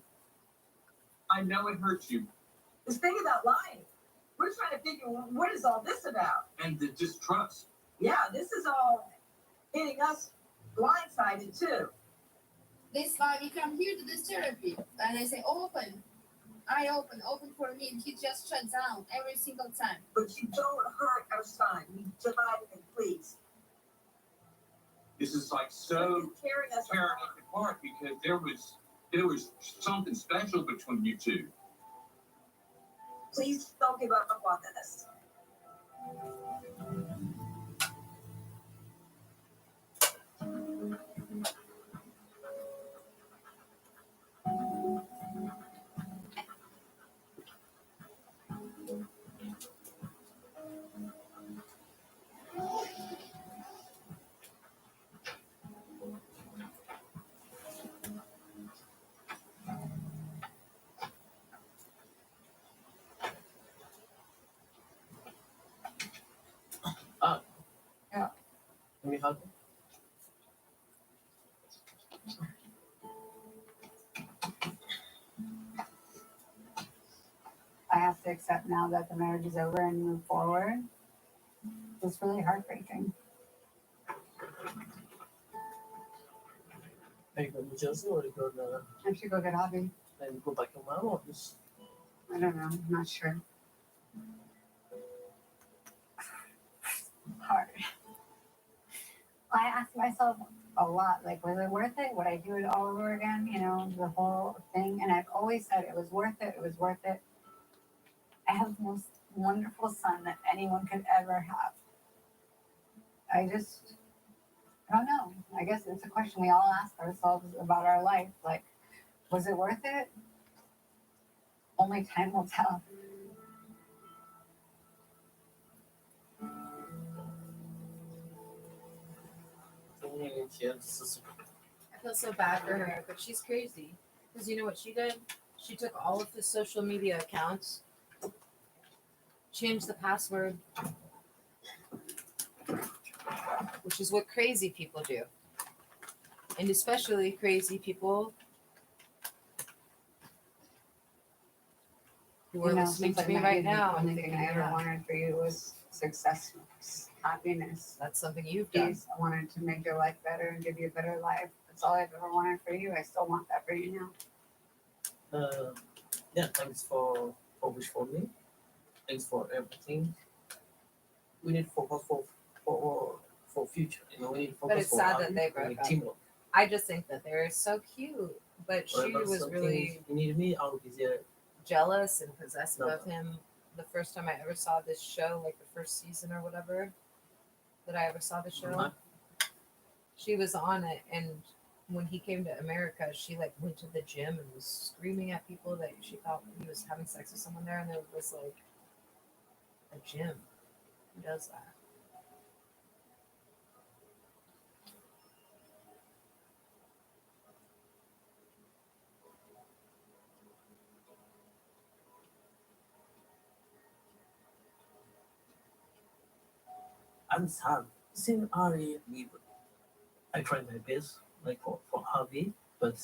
I know it hurts you. This thing about lying. We're trying to figure what is all this about. And the distrust. Yeah, this is all hitting us blindsided too. This time we come here to this therapy, and I say open. I open for me, and he just shuts down every single time. But you don't hurt our son. You divide him, please. This is like so tearing us apart because there was something special between you two. Please don't give up on this. Can we hug? I have to accept now that the marriage is over and move forward. It's really heartbreaking. Are you going to Jersey or are you going to? I should go get Avi. And go back to mom or just? I don't know. I'm not sure. Hard. I ask myself a lot, like, was it worth it? Would I do it all over again? You know, the whole thing. And I've always said it was worth it. It was worth it. I have the most wonderful son that anyone could ever have. I don't know. I guess it's a question we all ask ourselves about our life. Like, was it worth it? Only time will tell. I feel so bad for her, but she's crazy. Because you know what she did? She took all of his social media accounts, changed the password, which is what crazy people do. And especially crazy people who are listening to me right now. The only thing I ever wanted for you was success, happiness. That's something you've done. Peace. I wanted to make your life better and give you a better life. That's all I've ever wanted for you. I still want that for you now. Yeah, thanks for wish for me. Thanks for everything. We need to focus for future. You know, we need to focus But it's for sad our- that they we broke need up. teamwork. I just think that they're so cute. But What she about was something really you need me out is there? jealous and possessive No. of him the first time I ever saw this show, like the first season or whatever that I ever saw the show. Uh-huh. She was on it, and when he came to America, she like went to the gym and was screaming at people that she thought he was having sex with someone there, and there was like a gym. Who does that? I'm sad. Seeing Ari leave, I tried my best, like for Harvey, but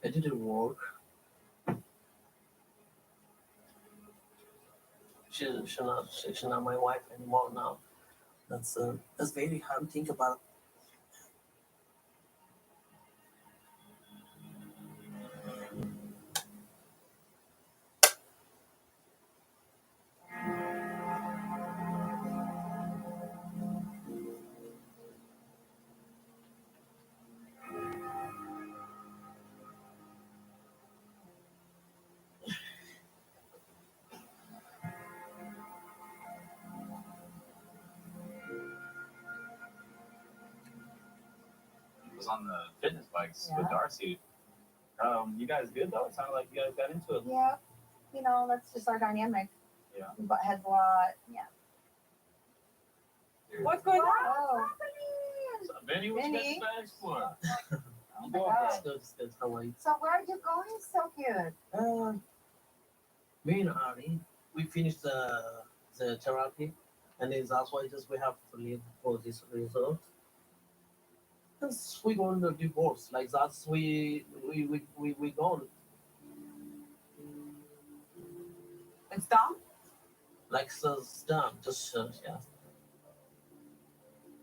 it didn't work. She's not my wife anymore now. That's very hard to think about. Was on the fitness bikes with Yeah. Darcy. You guys good though? It sounded like you guys got into it. Yeah, you know, that's just our dynamic. Yeah. We butt heads a lot. Yeah. What's going on? Oh, So, Benny, what you got Benny. the bags for? oh my God. It's good, it's good. How are you? So where are you going? So cute. Me and Ari, we finished the therapy, and then that's why just we have to leave for this result. Because we going to divorce, like that's we gone. It's done? Like so it's done. Just yeah.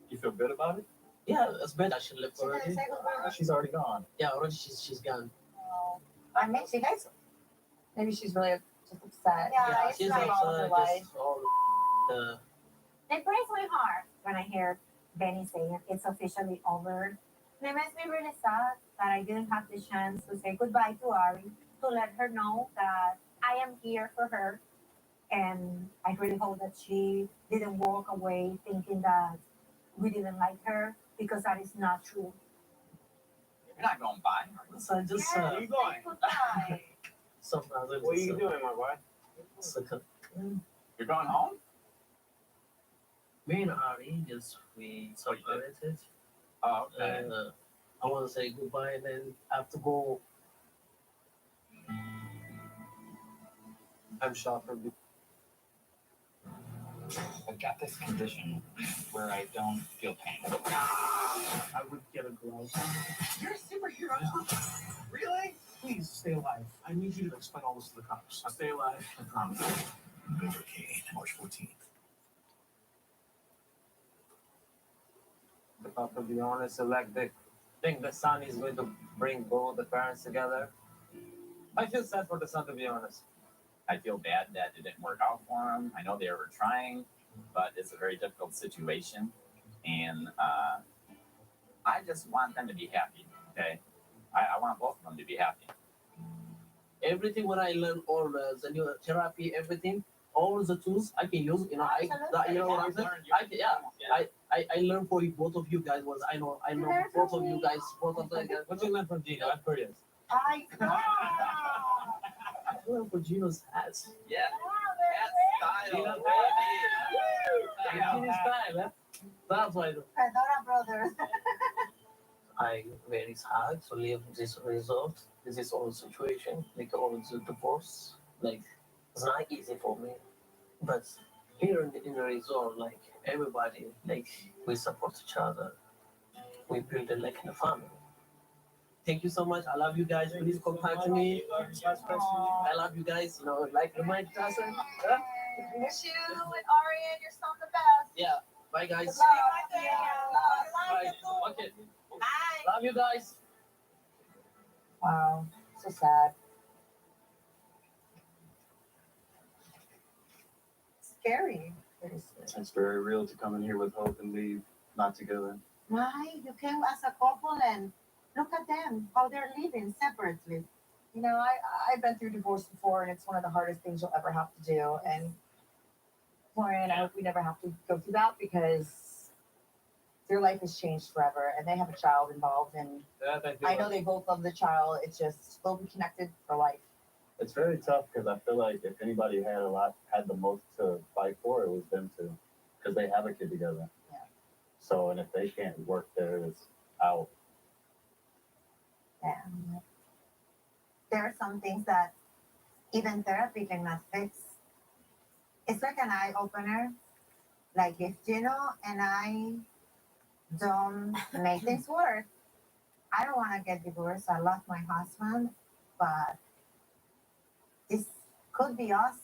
You feel good about it? Yeah, it's better. She left She didn't already. say goodbye. She's already gone. Yeah, already she's gone. Oh, I mean, she hates. Maybe she's really just upset. Yeah, it's she's not all of her upset. life. Just all the It breaks my heart when I hear Benny saying it's officially over. And it makes me really sad that I didn't have the chance to say goodbye to Ari, to let her know that I am here for her. And I really hope that she didn't walk away thinking that we didn't like her, because that is not true. You're not going by. so I just Where are you going? sometimes I What are just, you doing, my boy? You're going home? me and Ari just we separated. Oh, okay. I want to say goodbye, and then I have to go. I'm shocked for I've got this condition where I don't feel pain. I would get a glove. You're a superhero. Really? Please stay alive. I need you to explain all this to the cops. Stay alive. I promise. Novocaine, March 14th. If I could be honest, like the think the son is going to bring both the parents together. I feel sad for the son, to be honest. I feel bad that it didn't work out for them. I know they were trying, but it's a very difficult situation. And I just want them to be happy, okay? I want both of them to be happy. Everything what I learned, all the new therapy, everything, all the tools I can use. You know, you know what I'm saying? I learned for you, both of you guys. Was I know both of you guys. Both of them. What you learn from Gino? I'm curious. I I learned for Gino's hats. Yeah. Gino's style. That's why. Fedora Brothers. I very hard to leave this result. This is all situation, like all the divorce. Like it's not easy for me, but here in the resort, like everybody, like we support each other. We build it like in a family. Thank you so much. I love you guys. Please contact me. I love you guys. You know, like remind us. Miss you and Ari, and you're still the best. Yeah. Bye, guys. Bye. Bye. Okay. Love you guys. Wow, so sad. Scary. Very scary. It's very real to come in here with hope and leave not together. Right, you came as a couple and Look at them, how they're living separately. You know, I've been through divorce before, and it's one of the hardest things you'll ever have to do. And Florian, I hope we never have to go through that because their life has changed forever, and they have a child involved. And I know they both love the child. It's just they'll be connected for life. It's very tough because I feel like if anybody had the most to fight for, it was them two, because they have a kid together. Yeah. So, and if they can't work theirs out, Yeah. There are some things that even therapy cannot fix. It's like an eye opener. Like if Gino and I don't make things work, I don't want to get divorced. I love my husband, but this could be us.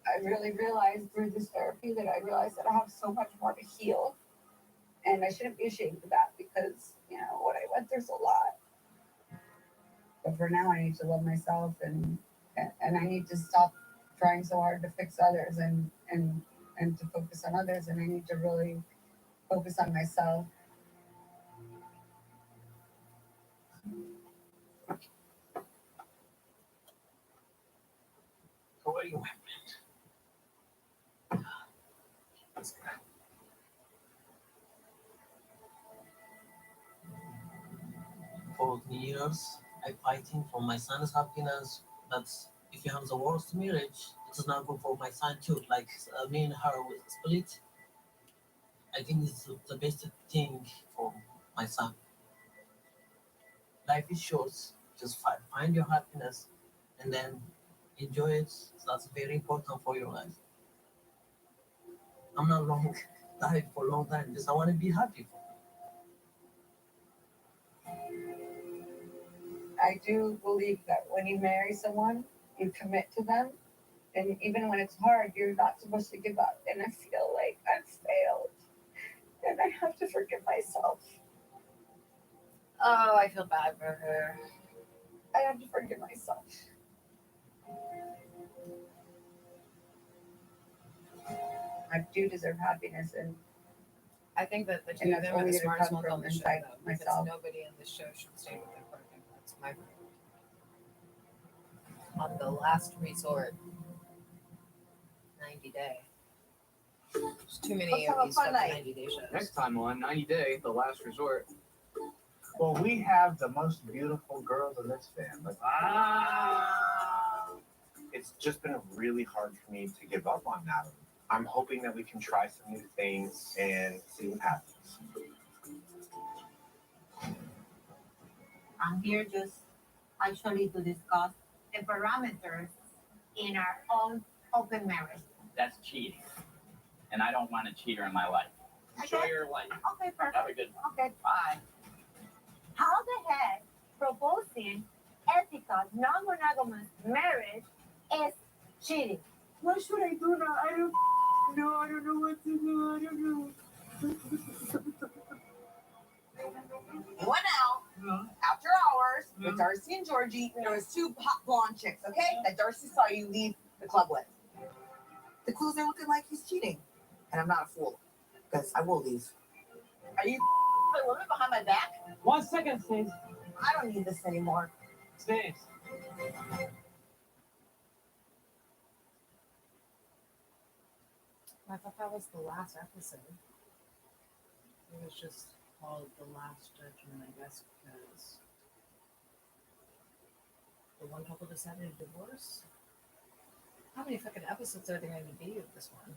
I really realized through this therapy that I realized that I have so much more to heal. And I shouldn't be ashamed of that because, you know, what I went through is a lot. But for now, I need to love myself and I need to stop trying so hard to fix others and to focus on others. And I need to really focus on myself. Where you went? For years, I fighting for my son's happiness. But if you have the worst marriage, it is not good for my son too. Like me and her will split. I think it's the best thing for my son. Life is short. Just find your happiness and then enjoy it. That's very important for your life. I'm not long died for a long time. Just I want to be happy. I do believe that when you marry someone, you commit to them. And even when it's hard, you're not supposed to give up. And I feel like I've failed. And I have to forgive myself. Oh, I feel bad for her. I have to forgive myself. I do deserve happiness, and I think that the two And of that's them are only the gonna smartest come ones from on the show, inside though, because myself. nobody in the show should stay with their partner. That's my verdict. On the last resort, 90 day. There's too many Let's of have a these fun fucking night. 90 day shows. Next time on 90 Day, The Last Resort. Well, we have the most beautiful girls in this family. It's just been really hard for me to give up on that. I'm hoping that we can try some new things and see what happens. I'm here just actually to discuss the parameters in our own open marriage. That's cheating. And I don't want a cheater in my life. Enjoy Okay. your life. Okay, perfect. Have a good one. Okay, bye. How the heck proposing ethical, non-monogamous marriage is cheating? What should I do now? I don't know. I don't know what to do. I don't know. You went out after hours with Darcy and Georgie, and there was two hot blonde chicks, okay? That Darcy saw you leave the club with. The clues are looking like he's cheating. And I'm not a fool, because I will leave. Are you a woman behind my back? 1 second, Stace. I don't need this anymore. Stace. I thought that was the last episode. It was just called The Last Judgment, I guess, because the one couple decided to divorce. How many fucking episodes are there going to be of this one?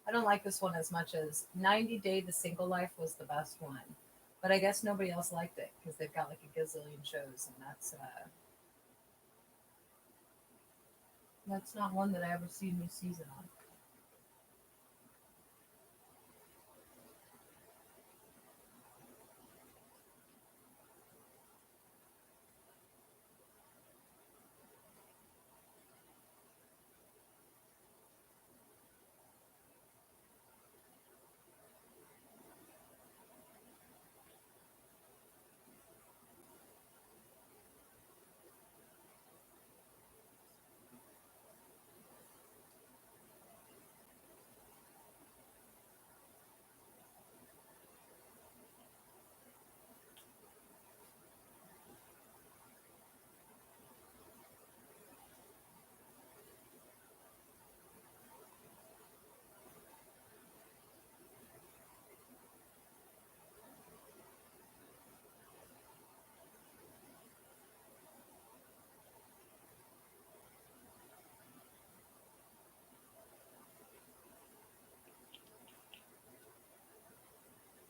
I don't like this one as much as 90 Day The Single Life was the best one. But I guess nobody else liked it because they've got like a gazillion shows, and that's not one that I ever see a new season on.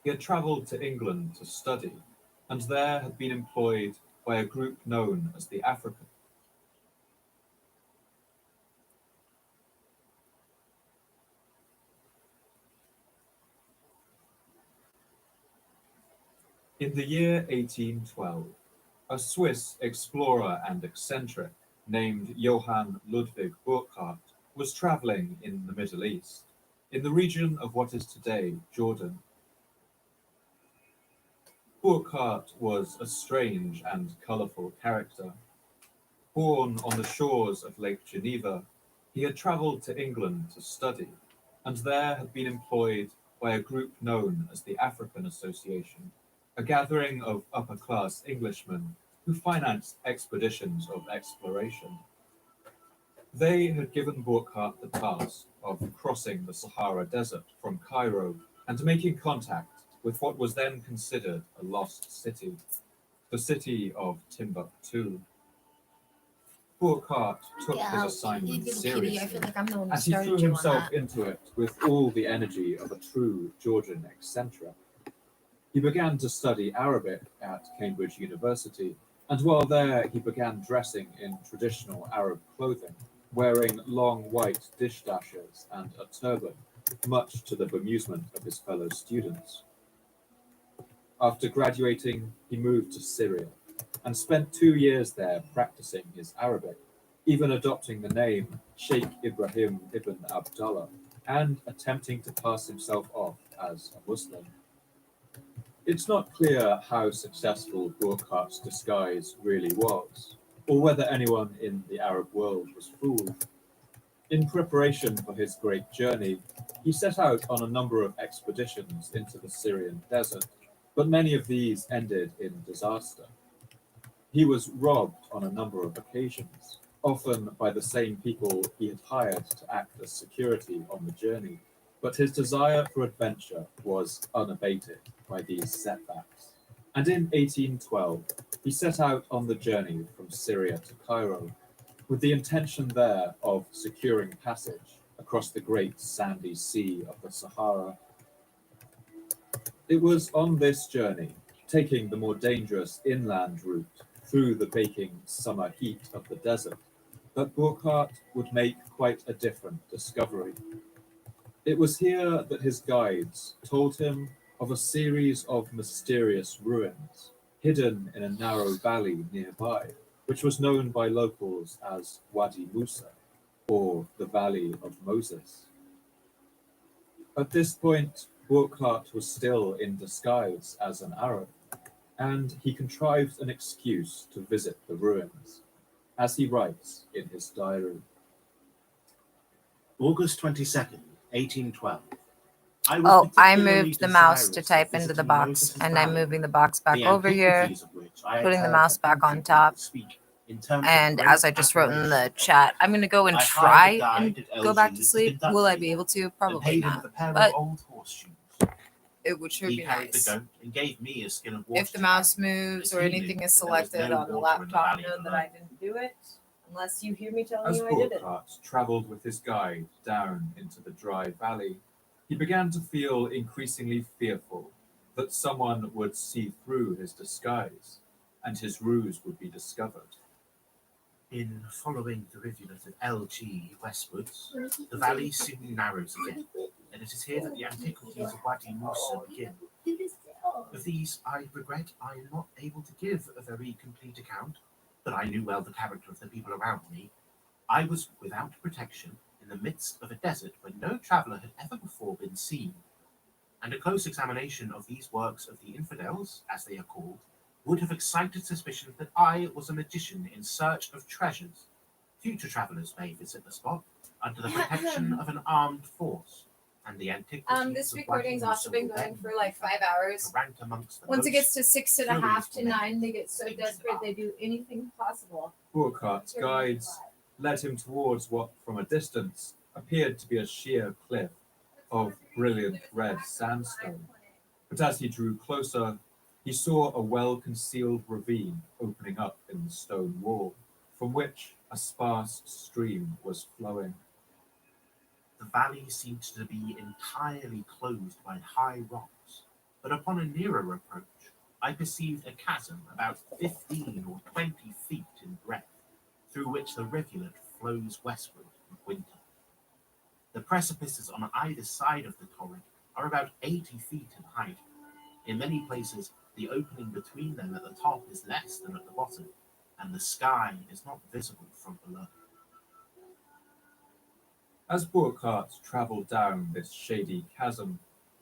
He had travelled to England to study, and there had been employed by a group known as the African. In the year 1812, a Swiss explorer and eccentric named Johann Ludwig Burckhardt was travelling in the Middle East, in the region of what is today Jordan. Burckhardt was a strange and colourful character. Born on the shores of Lake Geneva, he had travelled to England to study, and there had been employed by a group known as the African Association, a gathering of upper-class Englishmen who financed expeditions of exploration. They had given Burckhardt the task of crossing the Sahara Desert from Cairo and making contact with what was then considered a lost city, the city of Timbuktu. Burckhardt took his assignment seriously, and he threw himself into it with all the energy of a true Georgian eccentric. He began to study Arabic at Cambridge University, and while there he began dressing in traditional Arab clothing, wearing long white dish dashes and a turban, much to the bemusement of his fellow students. After graduating, he moved to Syria and spent 2 years there practicing his Arabic, even adopting the name Sheikh Ibrahim ibn Abdullah and attempting to pass himself off as a Muslim. It's not clear how successful Burckhardt's disguise really was, or whether anyone in the Arab world was fooled. In preparation for his great journey, he set out on a number of expeditions into the Syrian desert, but many of these ended in disaster. He was robbed on a number of occasions, often by the same people he had hired to act as security on the journey, but his desire for adventure was unabated by these setbacks. And in 1812, he set out on the journey from Syria to Cairo, with the intention there of securing passage across the great sandy sea of the Sahara. It was on this journey, taking the more dangerous inland route through the baking summer heat of the desert, that Burckhardt would make quite a different discovery. It was here that his guides told him of a series of mysterious ruins, hidden in a narrow valley nearby, which was known by locals as Wadi Musa, or the Valley of Moses. At this point, Burckhardt was still in disguise as an Arab, and he contrived an excuse to visit the ruins, as he writes in his diary. August 22nd, 1812. I moved the mouse to type into the box, and I'm moving the box back over here, putting the mouse back on top. And as I just wrote in the chat, I'm going to go and try and go back to sleep. Will I be able to? Probably not. But it would sure be nice. If the mouse moves or anything is selected on the laptop, know that I didn't do it. Unless you hear me telling you I did it. As Burckhardt travelled with his guide down into the dry valley, he began to feel increasingly fearful that someone would see through his disguise and his ruse would be discovered. In following the rivulet of LG westwards, the valley soon narrows again, and it is here that the antiquities of Wadi Musa begin. Of these, I regret I am not able to give a very complete account, but I knew well the character of the people around me. I was without protection in the midst of a desert where no traveller had ever before been seen, and a close examination of these works of the infidels, as they are called, would have excited suspicion that I was a magician in search of treasures. Future travellers may visit the spot under the protection of an armed force, and the antiquities This of recording's Wadi also been Musa going for like 5 hours. rank amongst the Once it gets most to 6.5 to 9, they get so desperate they do anything possible. Burckhardt's guides led him towards what, from a distance, appeared to be a sheer cliff of brilliant red sandstone. But as he drew closer, he saw a well-concealed ravine opening up in the stone wall, from which a sparse stream was flowing. The valley seemed to be entirely closed by high rocks, but upon a nearer approach, I perceived a chasm about 15 or 20 feet in breadth, through which the rivulet flows westward in winter. The precipices on either side of the torrent are about 80 feet in height. In many places, the opening between them at the top is less than at the bottom, and the sky is not visible from below. As Burkhardt travelled down this shady chasm,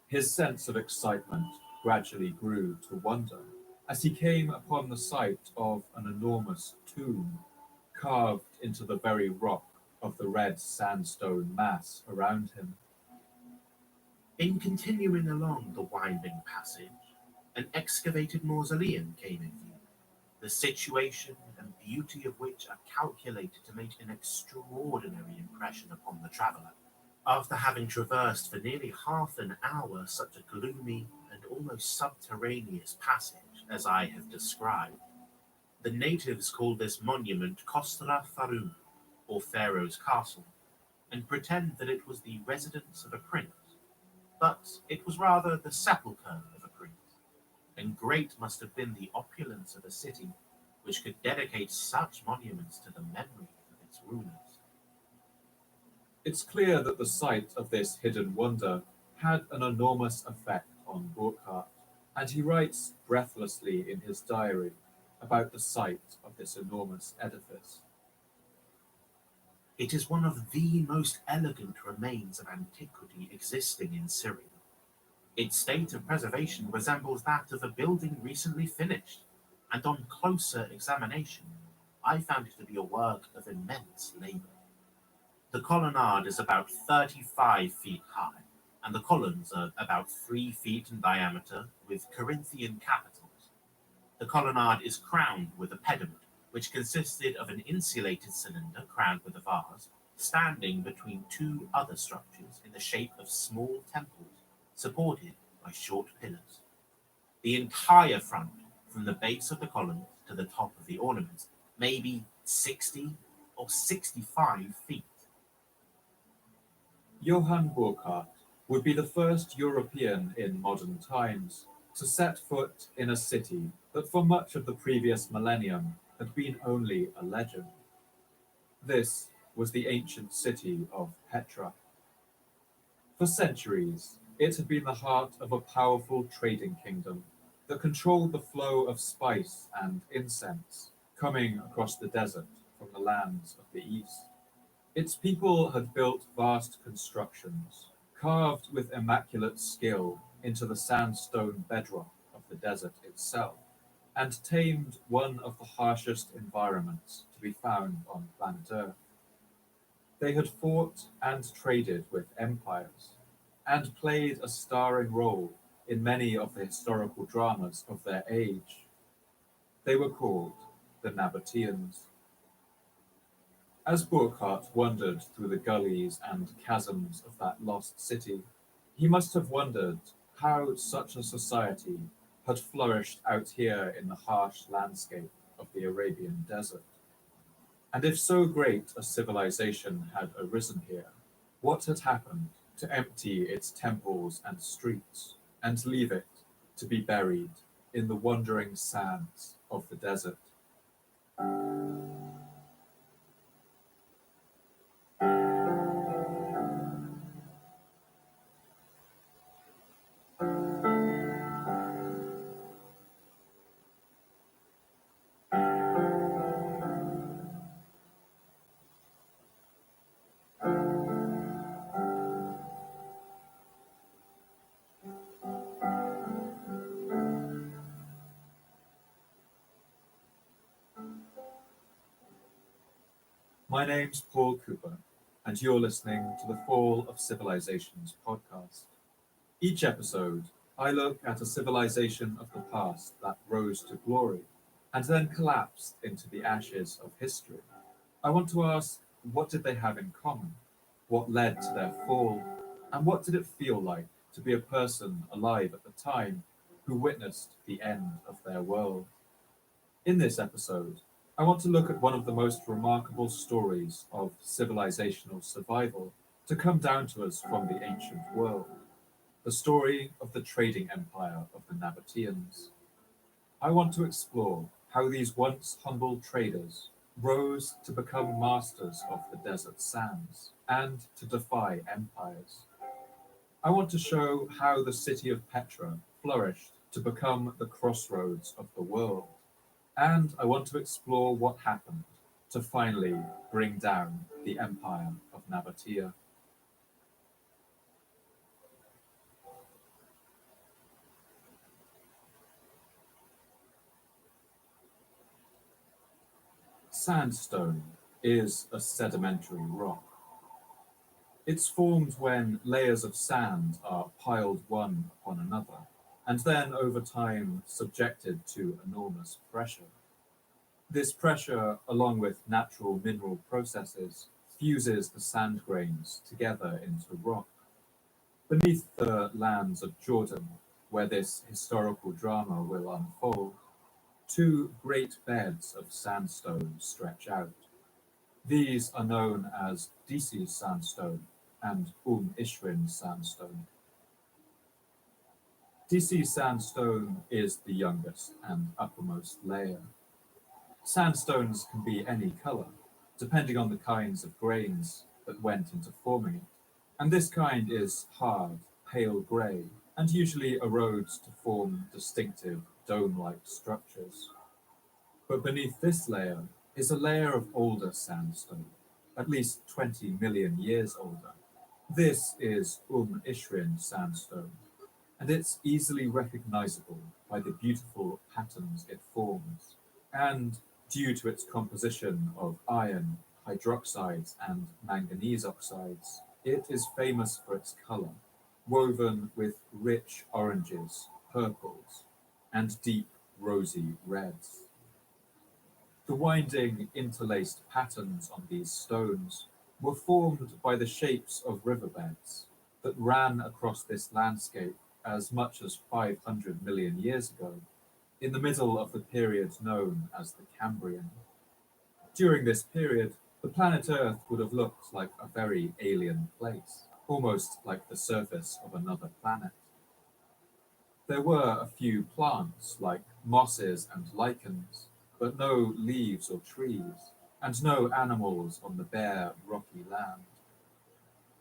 his sense of excitement gradually grew to wonder as he came upon the sight of an enormous tomb carved into the very rock of the red sandstone mass around him. In continuing along the winding passage, an excavated mausoleum came in view, the situation and beauty of which are calculated to make an extraordinary impression upon the traveller. After having traversed for nearly half an hour such a gloomy and almost subterraneous passage as I have described, the natives call this monument Kostra Farum, or Pharaoh's Castle, and pretend that it was the residence of a prince, but it was rather the sepulchre of a prince, and great must have been the opulence of a city which could dedicate such monuments to the memory of its rulers. It's clear that the sight of this hidden wonder had an enormous effect on Burkhardt, and he writes breathlessly in his diary about the sight of this enormous edifice. It is one of the most elegant remains of antiquity existing in Syria. Its state of preservation resembles that of a building recently finished, and on closer examination, I found it to be a work of immense labour. The colonnade is about 35 feet high, and the columns are about 3 feet in diameter with Corinthian capitals. The colonnade is crowned with a pediment, which consisted of an insulated cylinder crowned with a vase, standing between two other structures in the shape of small temples, supported by short pillars. The entire front, from the base of the columns to the top of the ornaments, may be 60 or 65 feet. Johann Burkhardt would be the first European in modern times to set foot in a city that for much of the previous millennium had been only a legend. This was the ancient city of Petra. For centuries, it had been the heart of a powerful trading kingdom that controlled the flow of spice and incense coming across the desert from the lands of the east. Its people had built vast constructions, carved with immaculate skill into the sandstone bedrock of the desert itself, and tamed one of the harshest environments to be found on planet Earth. They had fought and traded with empires, and played a starring role in many of the historical dramas of their age. They were called the Nabateans. As Burkhardt wandered through the gullies and chasms of that lost city, he must have wondered how such a society had flourished out here in the harsh landscape of the Arabian desert. And if so great a civilization had arisen here, what had happened to empty its temples and streets and leave it to be buried in the wandering sands of the desert? My name's Paul Cooper, and you're listening to the Fall of Civilizations podcast. Each episode, I look at a civilization of the past that rose to glory and then collapsed into the ashes of history. I want to ask, what did they have in common? What led to their fall? And what did it feel like to be a person alive at the time who witnessed the end of their world? In this episode, I want to look at one of the most remarkable stories of civilizational survival to come down to us from the ancient world. the story of the trading empire of the Nabateans. I want to explore how these once humble traders rose to become masters of the desert sands and to defy empires. I want to show how the city of Petra flourished to become the crossroads of the world. And I want to explore what happened to finally bring down the empire of Nabatea. Sandstone is a sedimentary rock. It's formed when layers of sand are piled one upon another, and then over time subjected to enormous pressure. This pressure, along with natural mineral processes, fuses the sand grains together into rock. Beneath the lands of Jordan, where this historical drama will unfold, two great beds of sandstone stretch out. These are known as Disi sandstone and Ishrin sandstone. Disi sandstone is the youngest and uppermost layer. Sandstones can be any color, depending on the kinds of grains that went into forming it. And this kind is hard, pale gray, and usually erodes to form distinctive dome-like structures. But beneath this layer is a layer of older sandstone, at least 20 million years older. This is Ishrin sandstone, and it's easily recognizable by the beautiful patterns it forms, and due to its composition of iron, hydroxides, and manganese oxides, it is famous for its color, woven with rich oranges, purples, and deep rosy reds. The winding, interlaced patterns on these stones were formed by the shapes of riverbeds that ran across this landscape as much as 500 million years ago, in the middle of the period known as the Cambrian. During this period, the planet Earth would have looked like a very alien place, almost like the surface of another planet. There were a few plants, like mosses and lichens, but no leaves or trees, and no animals on the bare, rocky land.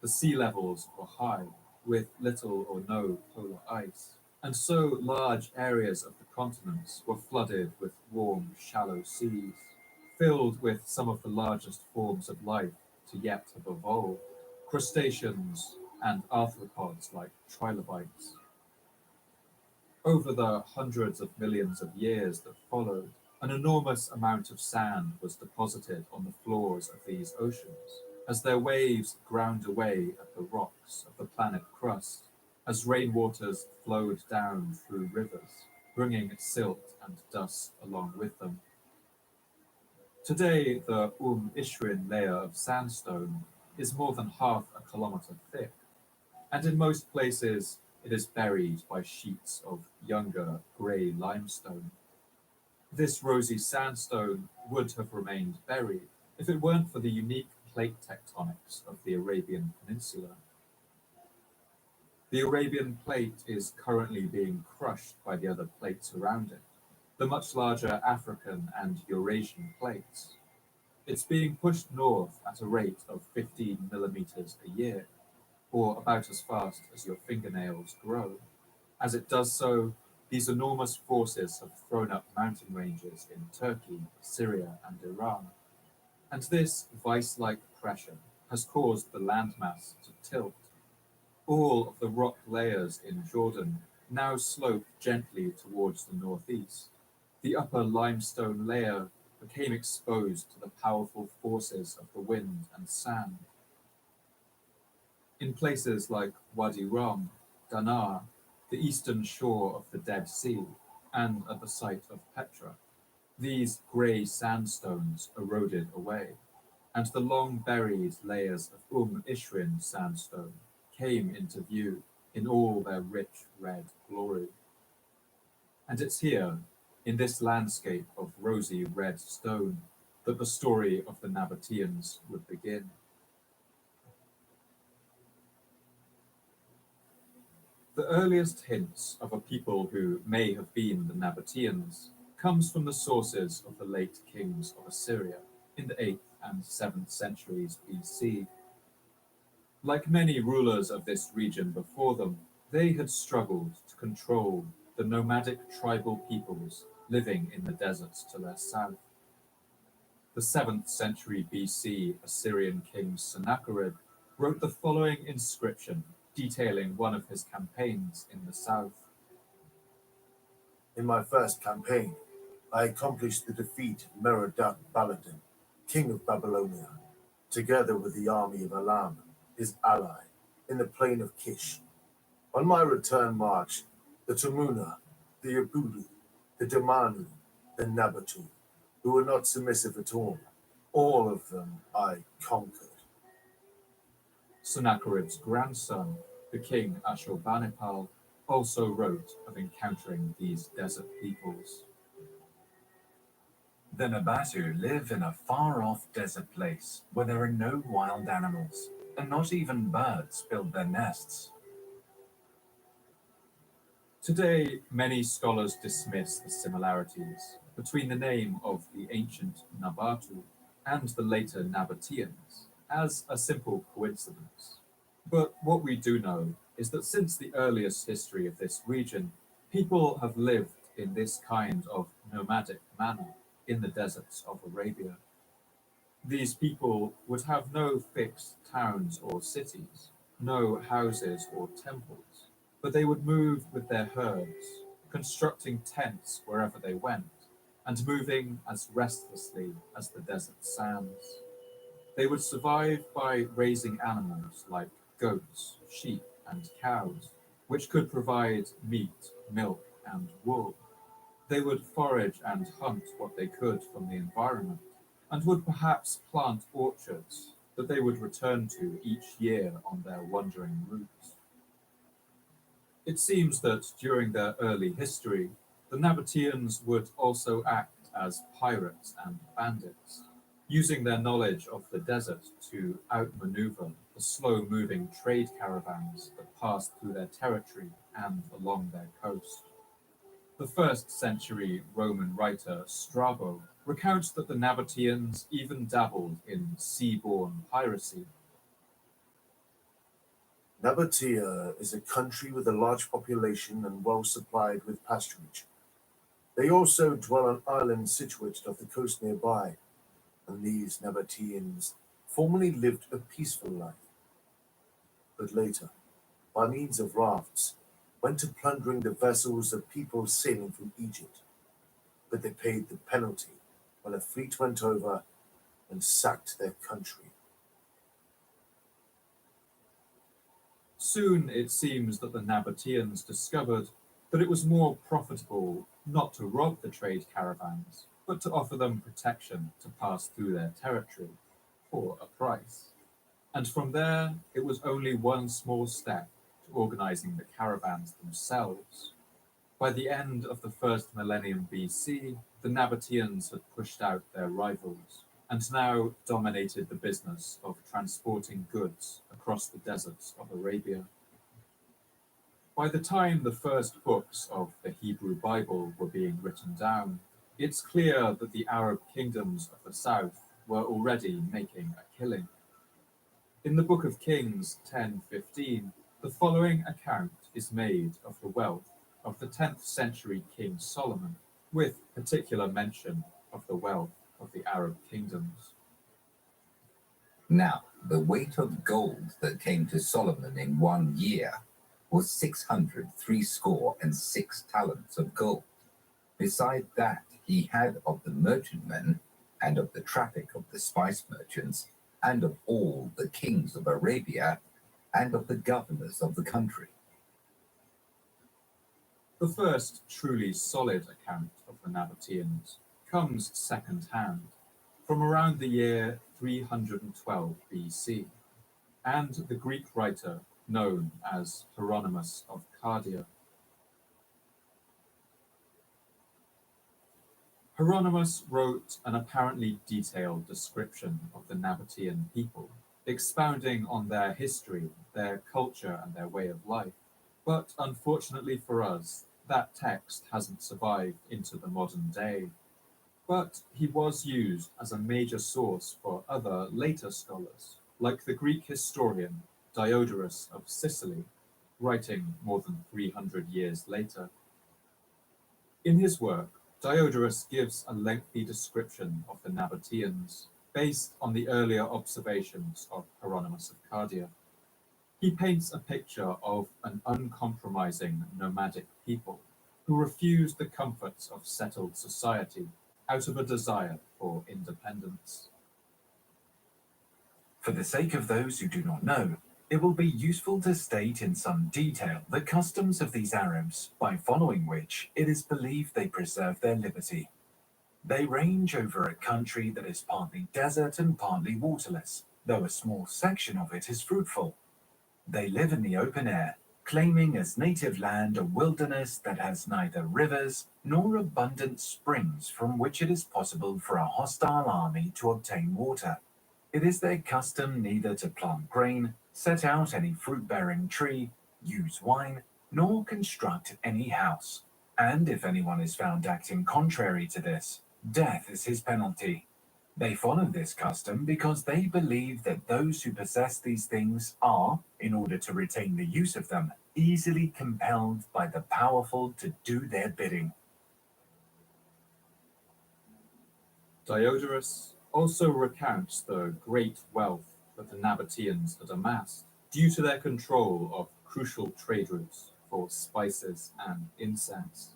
The sea levels were high, with little or no polar ice, and so large areas of the continents were flooded with warm, shallow seas, filled with some of the largest forms of life to yet have evolved, crustaceans and arthropods like trilobites. Over the hundreds of millions of years that followed, an enormous amount of sand was deposited on the floors of these oceans, as their waves ground away at the rocks of the planet crust, as rainwaters flowed down through rivers, bringing silt and dust along with them. Today, the Ishrin layer of sandstone is more than half a kilometer thick, and in most places it is buried by sheets of younger grey limestone. This rosy sandstone would have remained buried if it weren't for the unique plate tectonics of the Arabian Peninsula. The Arabian plate is currently being crushed by the other plates around it, the much larger African and Eurasian plates. It's being pushed north at a rate of 15 millimeters a year, or about as fast as your fingernails grow. As it does so, these enormous forces have thrown up mountain ranges in Turkey, Syria, and Iran. And this vice-like pressure has caused the landmass to tilt. All of the rock layers in Jordan now slope gently towards the northeast. The upper limestone layer became exposed to the powerful forces of the wind and sand. In places like Wadi Rum, Danar, the eastern shore of the Dead Sea, and at the site of Petra, these grey sandstones eroded away, and the long-buried layers of Ishrin sandstone came into view in all their rich red glory. And it's here, in this landscape of rosy red stone, that the story of the Nabateans would begin. The earliest hints of a people who may have been the Nabateans comes from the sources of the late kings of Assyria in the 8th and 7th centuries BC. Like many rulers of this region before them, they had struggled to control the nomadic tribal peoples living in the deserts to their south. The 7th century BC Assyrian king Sennacherib wrote the following inscription detailing one of his campaigns in the south. In my first campaign, I accomplished the defeat of Merodach Baladan, king of Babylonia, together with the army of Elam, his ally, in the plain of Kish. On my return march, the Tamuna, the Yabudu, the Damanu, the Nabatu, who were not submissive at all of them I conquered. Sennacherib's grandson, the king Ashurbanipal, also wrote of encountering these desert peoples. The Nabatu live in a far-off desert place where there are no wild animals, and not even birds build their nests. Today, many scholars dismiss the similarities between the name of the ancient Nabatu and the later Nabateans as a simple coincidence. But what we do know is that since the earliest history of this region, people have lived in this kind of nomadic manner in the deserts of Arabia. These people would have no fixed towns or cities, no houses or temples, but they would move with their herds, constructing tents wherever they went, and moving as restlessly as the desert sands. They would survive by raising animals like goats, sheep, and cows, which could provide meat, milk, and wool. They would forage and hunt what they could from the environment, and would perhaps plant orchards that they would return to each year on their wandering routes. It seems that during their early history, the Nabateans would also act as pirates and bandits, using their knowledge of the desert to outmaneuver the slow-moving trade caravans that passed through their territory and along their coast. The 1st century Roman writer Strabo recounts that the Nabateans even dabbled in sea-borne piracy. Nabatea is a country with a large population and well supplied with pasturage. They also dwell on islands situated off the coast nearby, and these Nabateans formerly lived a peaceful life, but later, by means of rafts, went to plundering the vessels of people sailing from Egypt. But they paid the penalty when a fleet went over and sacked their country. Soon it seems that the Nabateans discovered that it was more profitable not to rob the trade caravans, but to offer them protection to pass through their territory for a price. And from there, it was only one small step to organizing the caravans themselves. By the end of the 1st millennium BC, the Nabateans had pushed out their rivals and now dominated the business of transporting goods across the deserts of Arabia. By the time the first books of the Hebrew Bible were being written down, it's clear that the Arab kingdoms of the south were already making a killing. In the Book of Kings 10:15, the following account is made of the wealth of the 10th century King Solomon, with particular mention of the wealth of the Arab kingdoms. Now, the weight of gold that came to Solomon in 1 year was 636 talents of gold. Beside that, he had of the merchantmen, and of the traffic of the spice merchants, and of all the kings of Arabia, and of the governors of the country. The first truly solid account of the Nabateans comes second-hand, from around the year 312 BC, and the Greek writer known as Hieronymus of Cardia. Hieronymus wrote an apparently detailed description of the Nabatean people, expounding on their history, their culture, and their way of life, But unfortunately for us, that text hasn't survived into the modern day. But he was used as a major source for other later scholars, like the Greek historian Diodorus of Sicily, writing more than 300 years later. In his work, Diodorus gives a lengthy description of the Nabateans, based on the earlier observations of Hieronymus of Cardia. He paints a picture of an uncompromising nomadic people who refused the comforts of settled society out of a desire for independence. For the sake of those who do not know, it will be useful to state in some detail the customs of these Arabs, by following which it is believed they preserve their liberty. They range over a country that is partly desert and partly waterless, though a small section of it is fruitful. They live in the open air, claiming as native land a wilderness that has neither rivers nor abundant springs from which it is possible for a hostile army to obtain water. It is their custom neither to plant grain, set out any fruit-bearing tree, use wine, nor construct any house. And if anyone is found acting contrary to this, death is his penalty. They follow this custom because they believe that those who possess these things are, in order to retain the use of them, easily compelled by the powerful to do their bidding. Diodorus also recounts the great wealth that the Nabateans had amassed due to their control of crucial trade routes for spices and incense.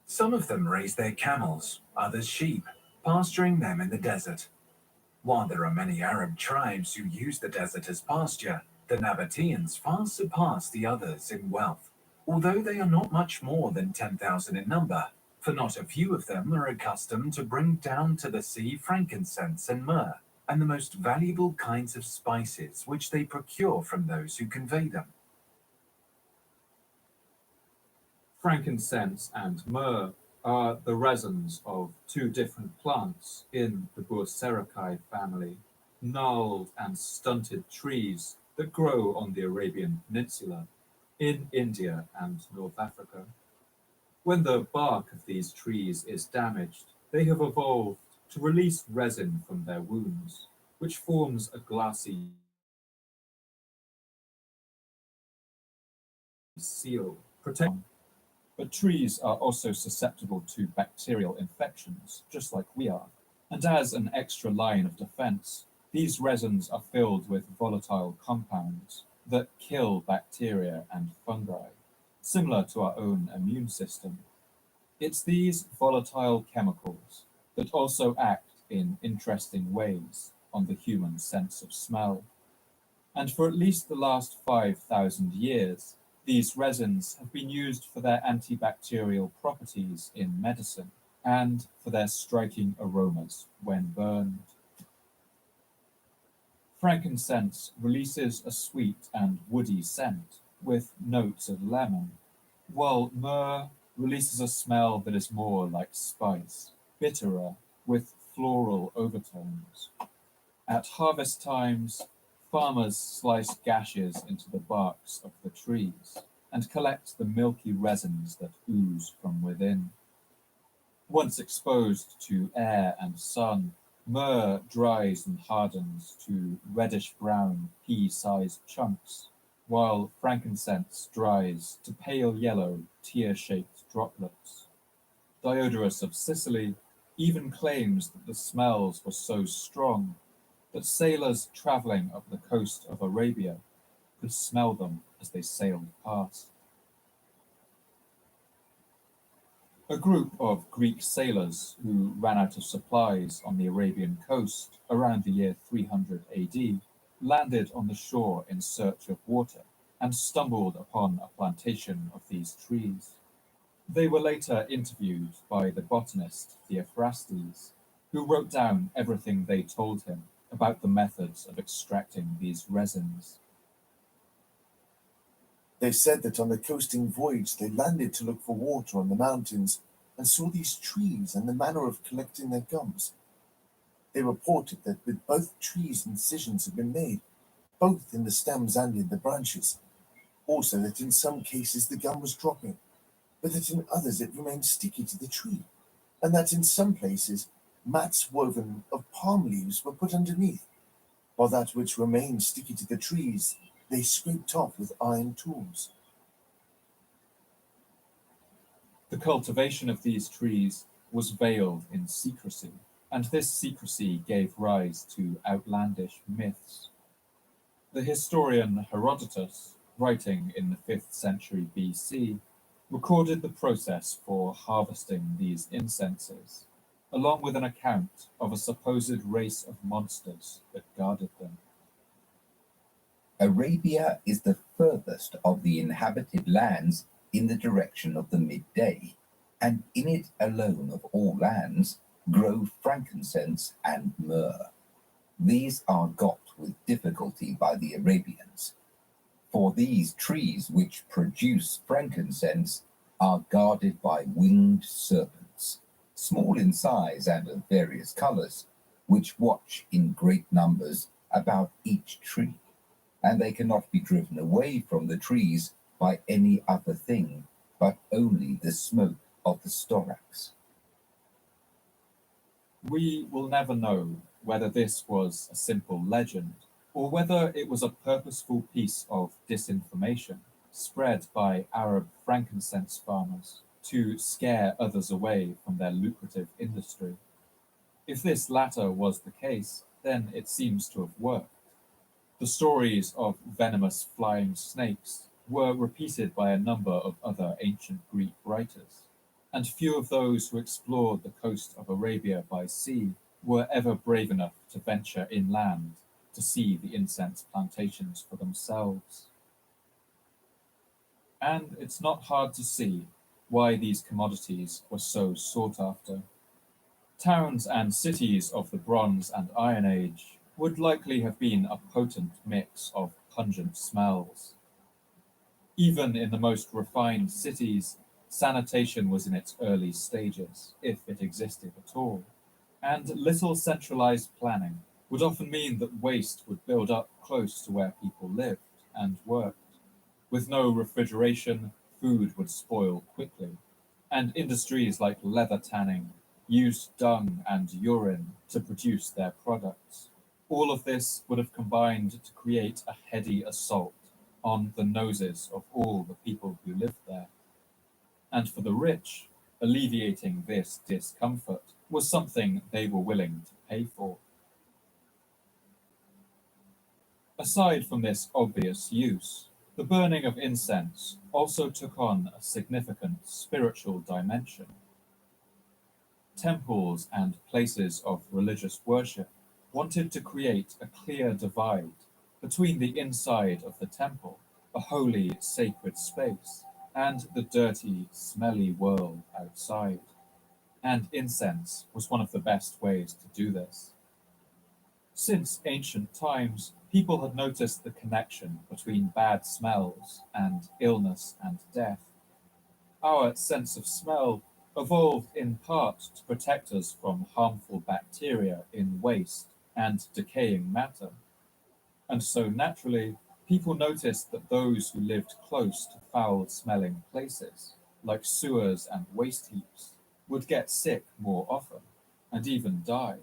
Some of them raise their camels, others sheep, pasturing them in the desert. While there are many Arab tribes who use the desert as pasture, the Nabateans far surpass the others in wealth, although they are not much more than 10,000 in number, for not a few of them are accustomed to bring down to the sea frankincense and myrrh, and the most valuable kinds of spices which they procure from those who convey them. Frankincense and myrrh are the resins of two different plants in the Burseraceae family, gnarled and stunted trees that grow on the Arabian Peninsula, in India and North Africa. When the bark of these trees is damaged, they have evolved to release resin from their wounds, which forms a glassy seal protecting. But trees are also susceptible to bacterial infections, just like we are. And as an extra line of defense, these resins are filled with volatile compounds that kill bacteria and fungi, similar to our own immune system. It's these volatile chemicals that also act in interesting ways on the human sense of smell. And for at least the last 5,000 years, these resins have been used for their antibacterial properties in medicine and for their striking aromas when burned. Frankincense releases a sweet and woody scent with notes of lemon, while myrrh releases a smell that is more like spice, bitterer, with floral overtones. At harvest times, farmers slice gashes into the barks of the trees and collect the milky resins that ooze from within. Once exposed to air and sun, myrrh dries and hardens to reddish-brown, pea-sized chunks, while frankincense dries to pale yellow, tear-shaped droplets. Diodorus of Sicily even claims that the smells were so strong that sailors traveling up the coast of Arabia could smell them as they sailed past. A group of Greek sailors who ran out of supplies on the Arabian coast around the year 300 AD landed on the shore in search of water and stumbled upon a plantation of these trees. They were later interviewed by the botanist Theophrastes, who wrote down everything they told him about the methods of extracting these resins. They said that on the coasting voyage they landed to look for water on the mountains and saw these trees and the manner of collecting their gums. They reported that with both trees incisions had been made, both in the stems and in the branches. Also that in some cases the gum was dropping, but that in others it remained sticky to the tree, and that in some places mats woven of palm leaves were put underneath, while that which remained sticky to the trees they scraped off with iron tools. The cultivation of these trees was veiled in secrecy, and this secrecy gave rise to outlandish myths. The historian Herodotus, writing in the 5th century BC, recorded the process for harvesting these incenses, along with an account of a supposed race of monsters that guarded them. Arabia is the furthest of the inhabited lands in the direction of the midday, and in it alone of all lands grow frankincense and myrrh. These are got with difficulty by the Arabians, for these trees which produce frankincense are guarded by winged serpents, small in size and of various colors, which watch in great numbers about each tree, and they cannot be driven away from the trees by any other thing but only the smoke of the storax. We will never know whether this was a simple legend or whether it was a purposeful piece of disinformation spread by Arab frankincense farmers to scare others away from their lucrative industry. If this latter was the case, then it seems to have worked. The stories of venomous flying snakes were repeated by a number of other ancient Greek writers, and few of those who explored the coast of Arabia by sea were ever brave enough to venture inland to see the incense plantations for themselves. And it's not hard to see why these commodities were so sought after. Towns and cities of the Bronze and Iron Age would likely have been a potent mix of pungent smells. Even in the most refined cities, sanitation was in its early stages, if it existed at all, and little centralized planning would often mean that waste would build up close to where people lived and worked. With no refrigeration, food would spoil quickly, and industries like leather tanning used dung and urine to produce their products. All of this would have combined to create a heady assault on the noses of all the people who lived there. And for the rich, alleviating this discomfort was something they were willing to pay for. Aside from this obvious use, the burning of incense also took on a significant spiritual dimension. Temples and places of religious worship wanted to create a clear divide between the inside of the temple, a holy, sacred space, and the dirty, smelly world outside. And incense was one of the best ways to do this. Since ancient times, people had noticed the connection between bad smells and illness and death. Our sense of smell evolved in part to protect us from harmful bacteria in waste and decaying matter. And so naturally, people noticed that those who lived close to foul-smelling places, like sewers and waste heaps, would get sick more often and even die.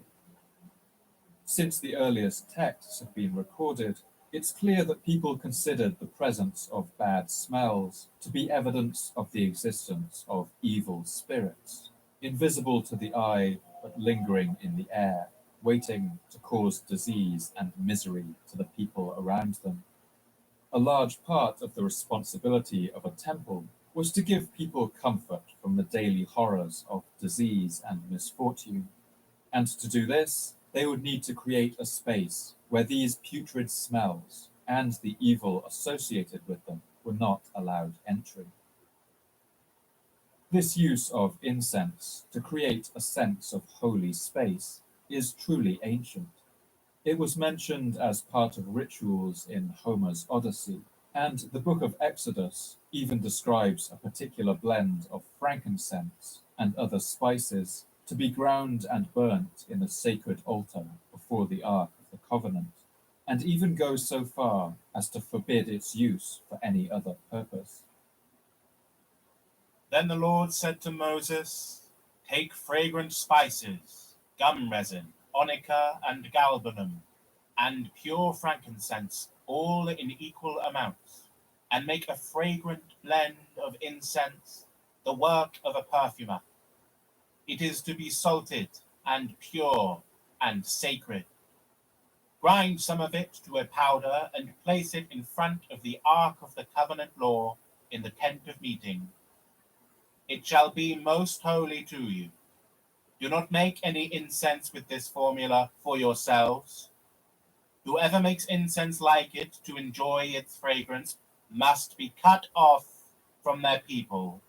Since the earliest texts have been recorded, it's clear that people considered the presence of bad smells to be evidence of the existence of evil spirits, invisible to the eye but lingering in the air, waiting to cause disease and misery to the people around them. A large part of the responsibility of a temple was to give people comfort from the daily horrors of disease and misfortune. And to do this, they would need to create a space where these putrid smells and the evil associated with them were not allowed entry. This use of incense to create a sense of holy space is truly ancient. It was mentioned as part of rituals in Homer's Odyssey, and the book of Exodus even describes a particular blend of frankincense and other spices to be ground and burnt in a sacred altar before the Ark of the Covenant, and even goes so far as to forbid its use for any other purpose. Then the Lord said to Moses, "Take fragrant spices, gum resin, onycha, and galbanum, and pure frankincense, all in equal amounts, and make a fragrant blend of incense, the work of a perfumer. It is to be salted and pure and sacred. Grind some of it to a powder and place it in front of the ark of the covenant law in the tent of meeting. It shall be most holy to you. Do not make any incense with this formula for yourselves. Whoever makes incense like it to enjoy its fragrance must be cut off from their people."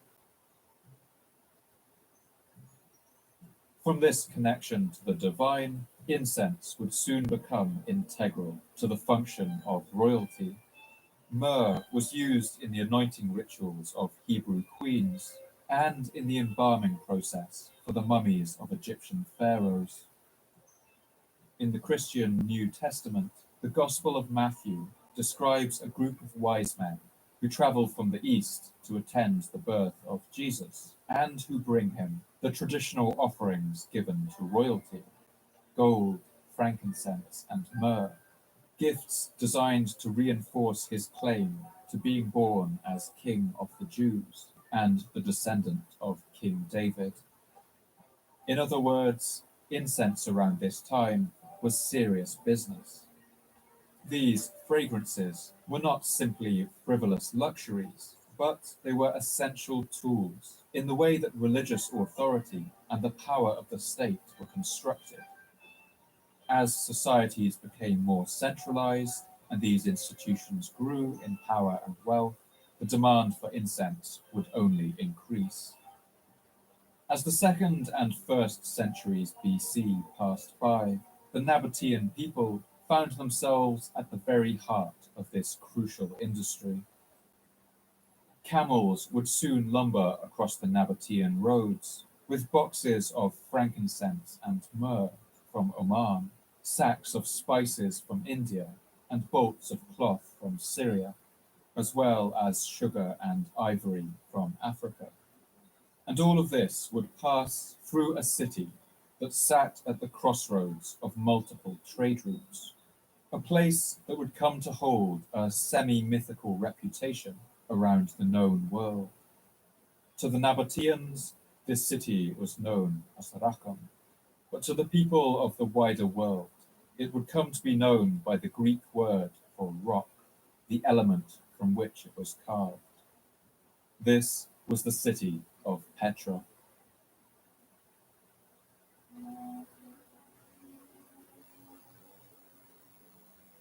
From this connection to the divine, incense would soon become integral to the function of royalty. Myrrh was used in the anointing rituals of Hebrew queens and in the embalming process for the mummies of Egyptian pharaohs. In the Christian New Testament, the Gospel of Matthew describes a group of wise men who travel from the east to attend the birth of Jesus and who bring him the traditional offerings given to royalty: gold, frankincense, and myrrh, gifts designed to reinforce his claim to being born as King of the Jews and the descendant of King David. In other words, incense around this time was serious business. These fragrances were not simply frivolous luxuries, but they were essential tools in the way that religious authority and the power of the state were constructed. As societies became more centralized and these institutions grew in power and wealth, the demand for incense would only increase. As the 2nd and 1st centuries BC passed by, the Nabatean people found themselves at the very heart of this crucial industry. Camels would soon lumber across the Nabatean roads with boxes of frankincense and myrrh from Oman, sacks of spices from India, and bolts of cloth from Syria, as well as sugar and ivory from Africa. And all of this would pass through a city that sat at the crossroads of multiple trade routes, a place that would come to hold a semi-mythical reputation around the known world. To the Nabateans, this city was known as Raqam, but to the people of the wider world, it would come to be known by the Greek word for rock, the element from which it was carved. This was the city of Petra.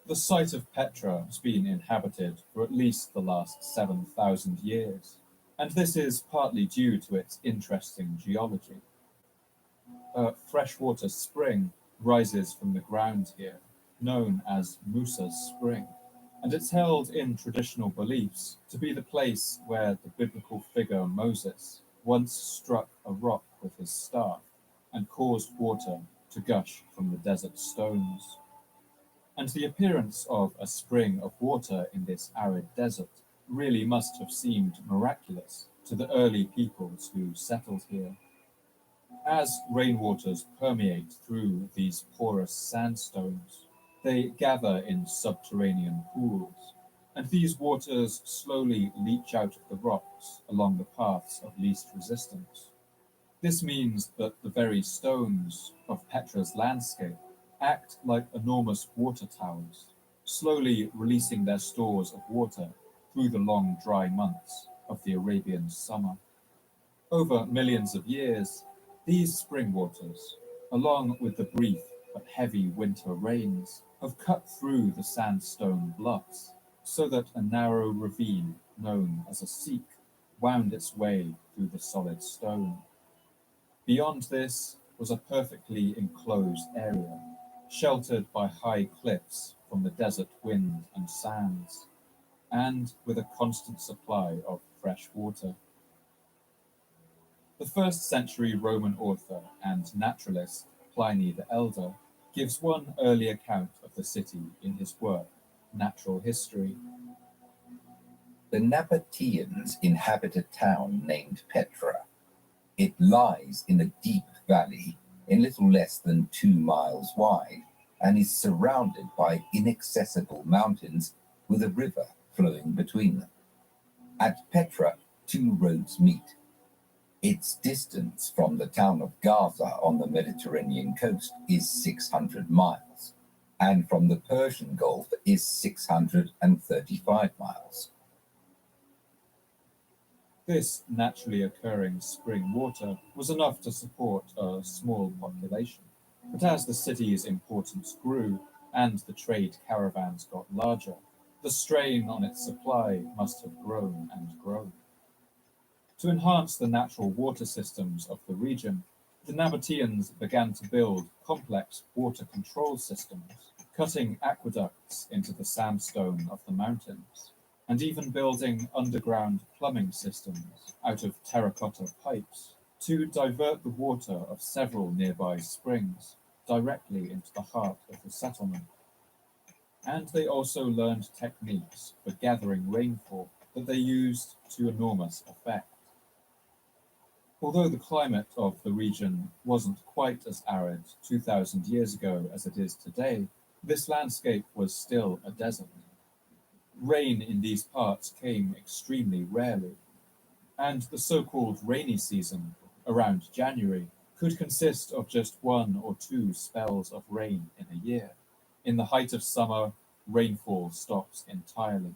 The site of Petra has been inhabited for at least the last 7,000 years, and this is partly due to its interesting geology. A freshwater spring rises from the ground here, known as Musa's Spring, and it's held in traditional beliefs to be the place where the biblical figure Moses once struck a rock with his staff and caused water to gush from the desert stones. And the appearance of a spring of water in this arid desert really must have seemed miraculous to the early peoples who settled here. As rainwaters permeate through these porous sandstones, they gather in subterranean pools, and these waters slowly leach out of the rocks along the paths of least resistance. This means that the very stones of Petra's landscape act like enormous water towers, slowly releasing their stores of water through the long dry months of the Arabian summer. Over millions of years, these spring waters, along with the brief but heavy winter rains, have cut through the sandstone bluffs so that a narrow ravine known as a seek wound its way through the solid stone. Beyond this was a perfectly enclosed area, sheltered by high cliffs from the desert wind and sands, and with a constant supply of fresh water. The 1st century Roman author and naturalist Pliny the Elder gives one early account of the city in his work, natural history. The Nabateans inhabit a town named Petra. It lies in a deep valley, a little less than 2 miles wide, and is surrounded by inaccessible mountains with a river flowing between them. At Petra, 2 roads meet. Its distance from the town of Gaza on the Mediterranean coast is 600 miles, and from the Persian Gulf is 635 miles. This naturally occurring spring water was enough to support a small population, but as the city's importance grew and the trade caravans got larger, the strain on its supply must have grown and grown. To enhance the natural water systems of the region, the Nabateans began to build complex water control systems, cutting aqueducts into the sandstone of the mountains, and even building underground plumbing systems out of terracotta pipes to divert the water of several nearby springs directly into the heart of the settlement. And they also learned techniques for gathering rainfall that they used to enormous effect. Although the climate of the region wasn't quite as arid 2,000 years ago as it is today, this landscape was still a desert. Rain in these parts came extremely rarely, and the so-called rainy season, around January, could consist of just 1 or 2 spells of rain in a year. In the height of summer, rainfall stops entirely.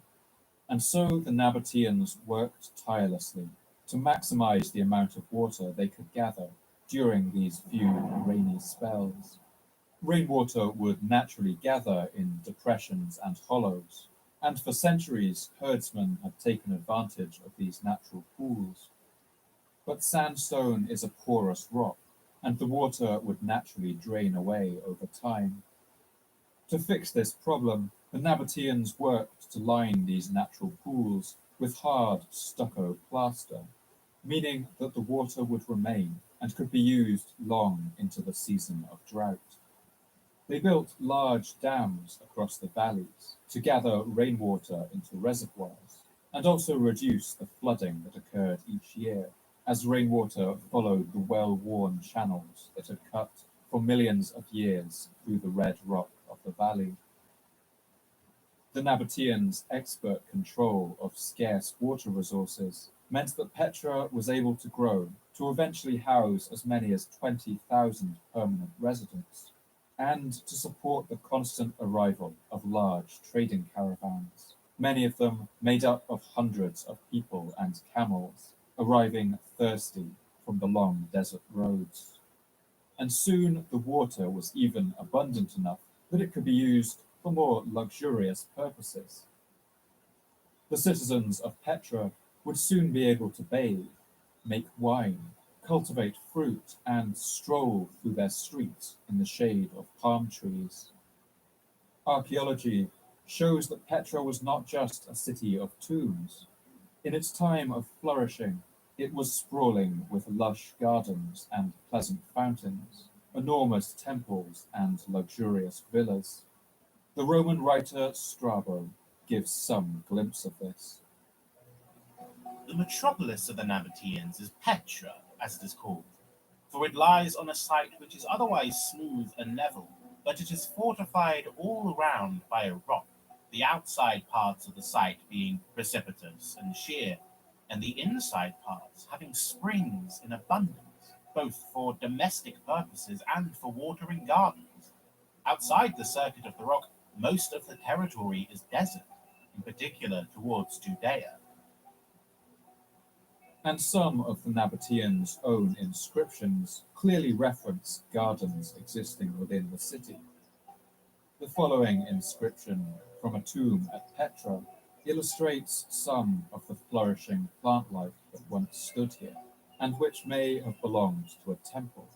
And so the Nabateans worked tirelessly to maximize the amount of water they could gather during these few rainy spells. Rainwater would naturally gather in depressions and hollows, and for centuries herdsmen had taken advantage of these natural pools. But sandstone is a porous rock, and the water would naturally drain away over time. To fix this problem, the Nabateans worked to line these natural pools with hard stucco plaster, meaning that the water would remain and could be used long into the season of drought. They built large dams across the valleys to gather rainwater into reservoirs and also reduce the flooding that occurred each year as rainwater followed the well-worn channels that had cut for millions of years through the red rock of the valley. The Nabateans' expert control of scarce water resources meant that Petra was able to grow to eventually house as many as 20,000 permanent residents, and to support the constant arrival of large trading caravans, many of them made up of hundreds of people and camels, arriving thirsty from the long desert roads. And soon the water was even abundant enough that it could be used for more luxurious purposes. The citizens of Petra would soon be able to bathe, make wine, cultivate fruit, and stroll through their streets in the shade of palm trees. Archaeology shows that Petra was not just a city of tombs. In its time of flourishing, it was sprawling with lush gardens and pleasant fountains, enormous temples and luxurious villas. The Roman writer Strabo gives some glimpse of this. The metropolis of the Nabateans is Petra, as it is called, for it lies on a site which is otherwise smooth and level, but it is fortified all around by a rock, the outside parts of the site being precipitous and sheer, and the inside parts having springs in abundance, both for domestic purposes and for watering gardens. Outside the circuit of the rock, most of the territory is desert, in particular towards Judea. And some of the Nabateans' own inscriptions clearly reference gardens existing within the city. The following inscription from a tomb at Petra illustrates some of the flourishing plant life that once stood here, and which may have belonged to a temple.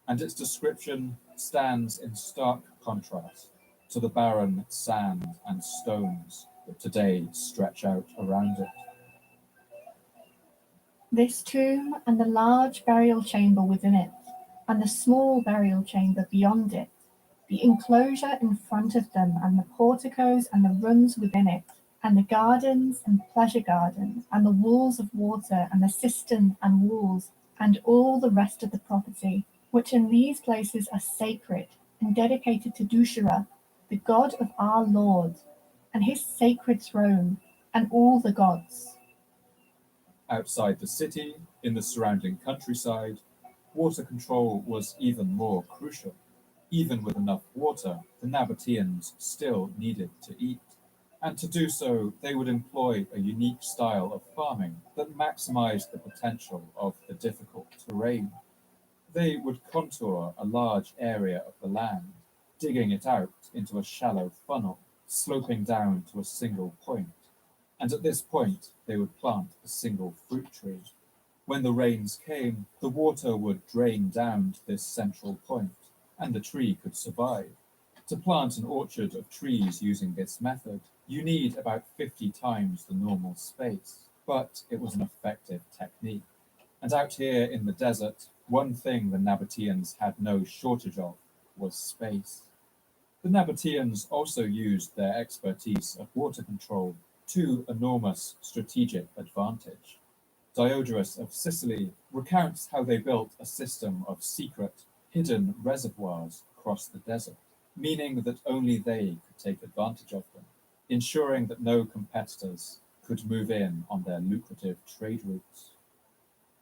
And its description stands in stark contrast to the barren sand and stones that today stretch out around it. This tomb and the large burial chamber within it, and the small burial chamber beyond it, the enclosure in front of them, and the porticos and the runs within it, and the gardens and pleasure gardens, and the walls of water, and the cistern and walls, and all the rest of the property, which in these places are sacred and dedicated to Dushara, the god of our Lord, and his sacred throne, and all the gods. Outside the city, in the surrounding countryside, water control was even more crucial. Even with enough water, the Nabateans still needed to eat. And to do so, they would employ a unique style of farming that maximized the potential of the difficult terrain. They would contour a large area of the land, digging it out into a shallow funnel, sloping down to a single point. And at this point, they would plant a single fruit tree. When the rains came, the water would drain down to this central point, and the tree could survive. To plant an orchard of trees using this method, you need about 50 times the normal space, but it was an effective technique. And out here in the desert, one thing the Nabateans had no shortage of was space. The Nabateans also used their expertise of water control to enormous strategic advantage. Diodorus of Sicily recounts how they built a system of secret, hidden reservoirs across the desert, meaning that only they could take advantage of them, ensuring that no competitors could move in on their lucrative trade routes.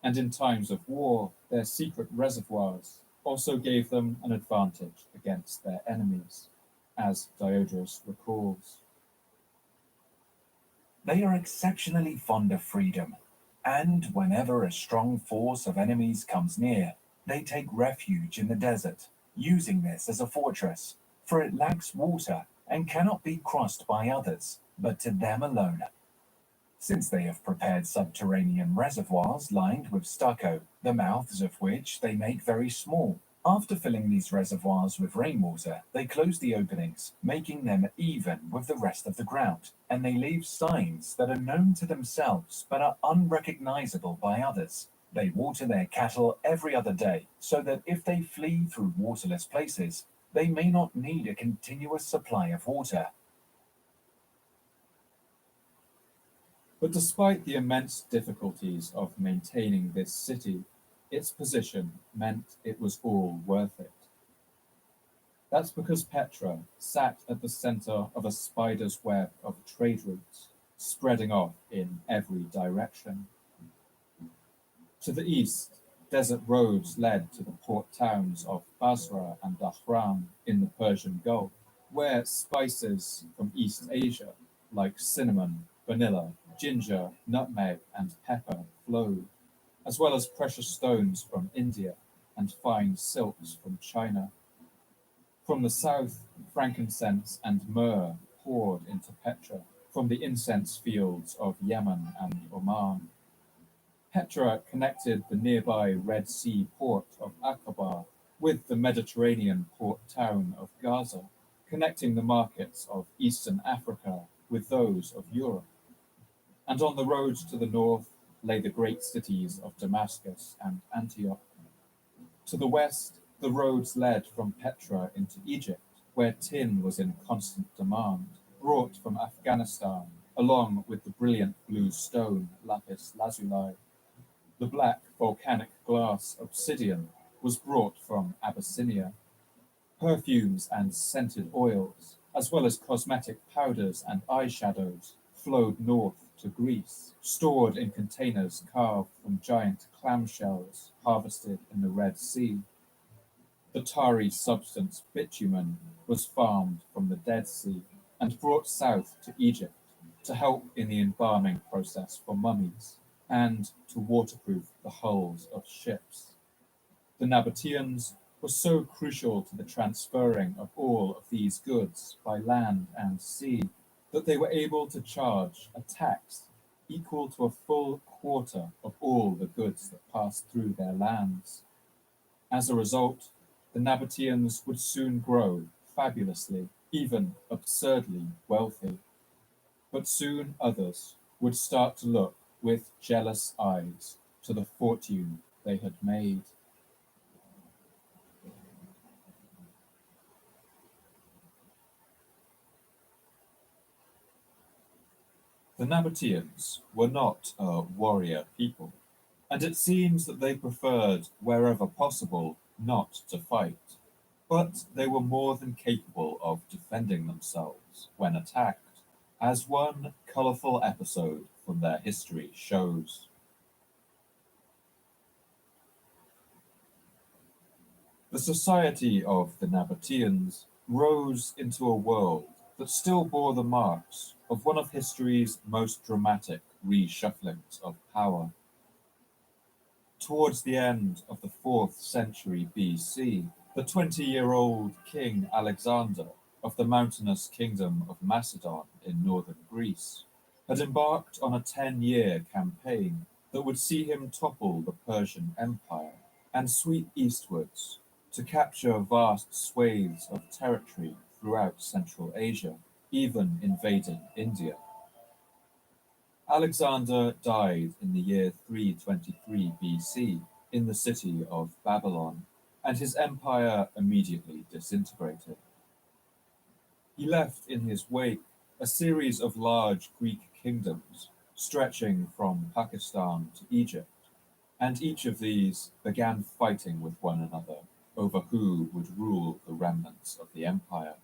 And in times of war, their secret reservoirs also gave them an advantage against their enemies, as Diodorus recalls. They are exceptionally fond of freedom, and whenever a strong force of enemies comes near, they take refuge in the desert, using this as a fortress, for it lacks water and cannot be crossed by others, but to them alone. Since they have prepared subterranean reservoirs lined with stucco, the mouths of which they make very small. After filling these reservoirs with rainwater, they close the openings, making them even with the rest of the ground, and they leave signs that are known to themselves but are unrecognizable by others. They water their cattle every other day, so that if they flee through waterless places, they may not need a continuous supply of water. But despite the immense difficulties of maintaining this city, its position meant it was all worth it. That's because Petra sat at the center of a spider's web of trade routes, spreading off in every direction. To the east, desert roads led to the port towns of Basra and Dhahran in the Persian Gulf, where spices from East Asia, like cinnamon, vanilla, ginger, nutmeg, and pepper flowed, as well as precious stones from India and fine silks from China. From the south, frankincense and myrrh poured into Petra from the incense fields of Yemen and Oman. Petra connected the nearby Red Sea port of Aqaba with the Mediterranean port town of Gaza, connecting the markets of Eastern Africa with those of Europe. And on the road to the north lay the great cities of Damascus and Antioch. To the west, the roads led from Petra into Egypt, where tin was in constant demand, brought from Afghanistan, along with the brilliant blue stone lapis lazuli. The black volcanic glass obsidian was brought from Abyssinia. Perfumes and scented oils, as well as cosmetic powders and eyeshadows, flowed north to Greece, stored in containers carved from giant clamshells harvested in the Red Sea. The tarry substance bitumen was farmed from the Dead Sea and brought south to Egypt to help in the embalming process for mummies and to waterproof the hulls of ships. The Nabateans were so crucial to the transferring of all of these goods by land and sea that they were able to charge a tax equal to a full quarter of all the goods that passed through their lands. As a result, the Nabateans would soon grow fabulously, even absurdly wealthy. But soon others would start to look with jealous eyes to the fortune they had made. The Nabateans were not a warrior people, and it seems that they preferred, wherever possible, not to fight. But they were more than capable of defending themselves when attacked, as one colourful episode from their history shows. The society of the Nabateans rose into a world that still bore the marks of one of history's most dramatic reshufflings of power. Towards the end of the 4th century BC, the 20-year-old King Alexander of the mountainous kingdom of Macedon in northern Greece had embarked on a 10-year campaign that would see him topple the Persian Empire and sweep eastwards to capture vast swathes of territory throughout Central Asia, even invading India. Alexander died in the year 323 BC in the city of Babylon, and his empire immediately disintegrated. He left in his wake a series of large Greek kingdoms stretching from Pakistan to Egypt, and each of these began fighting with one another over who would rule the remnants of the empire.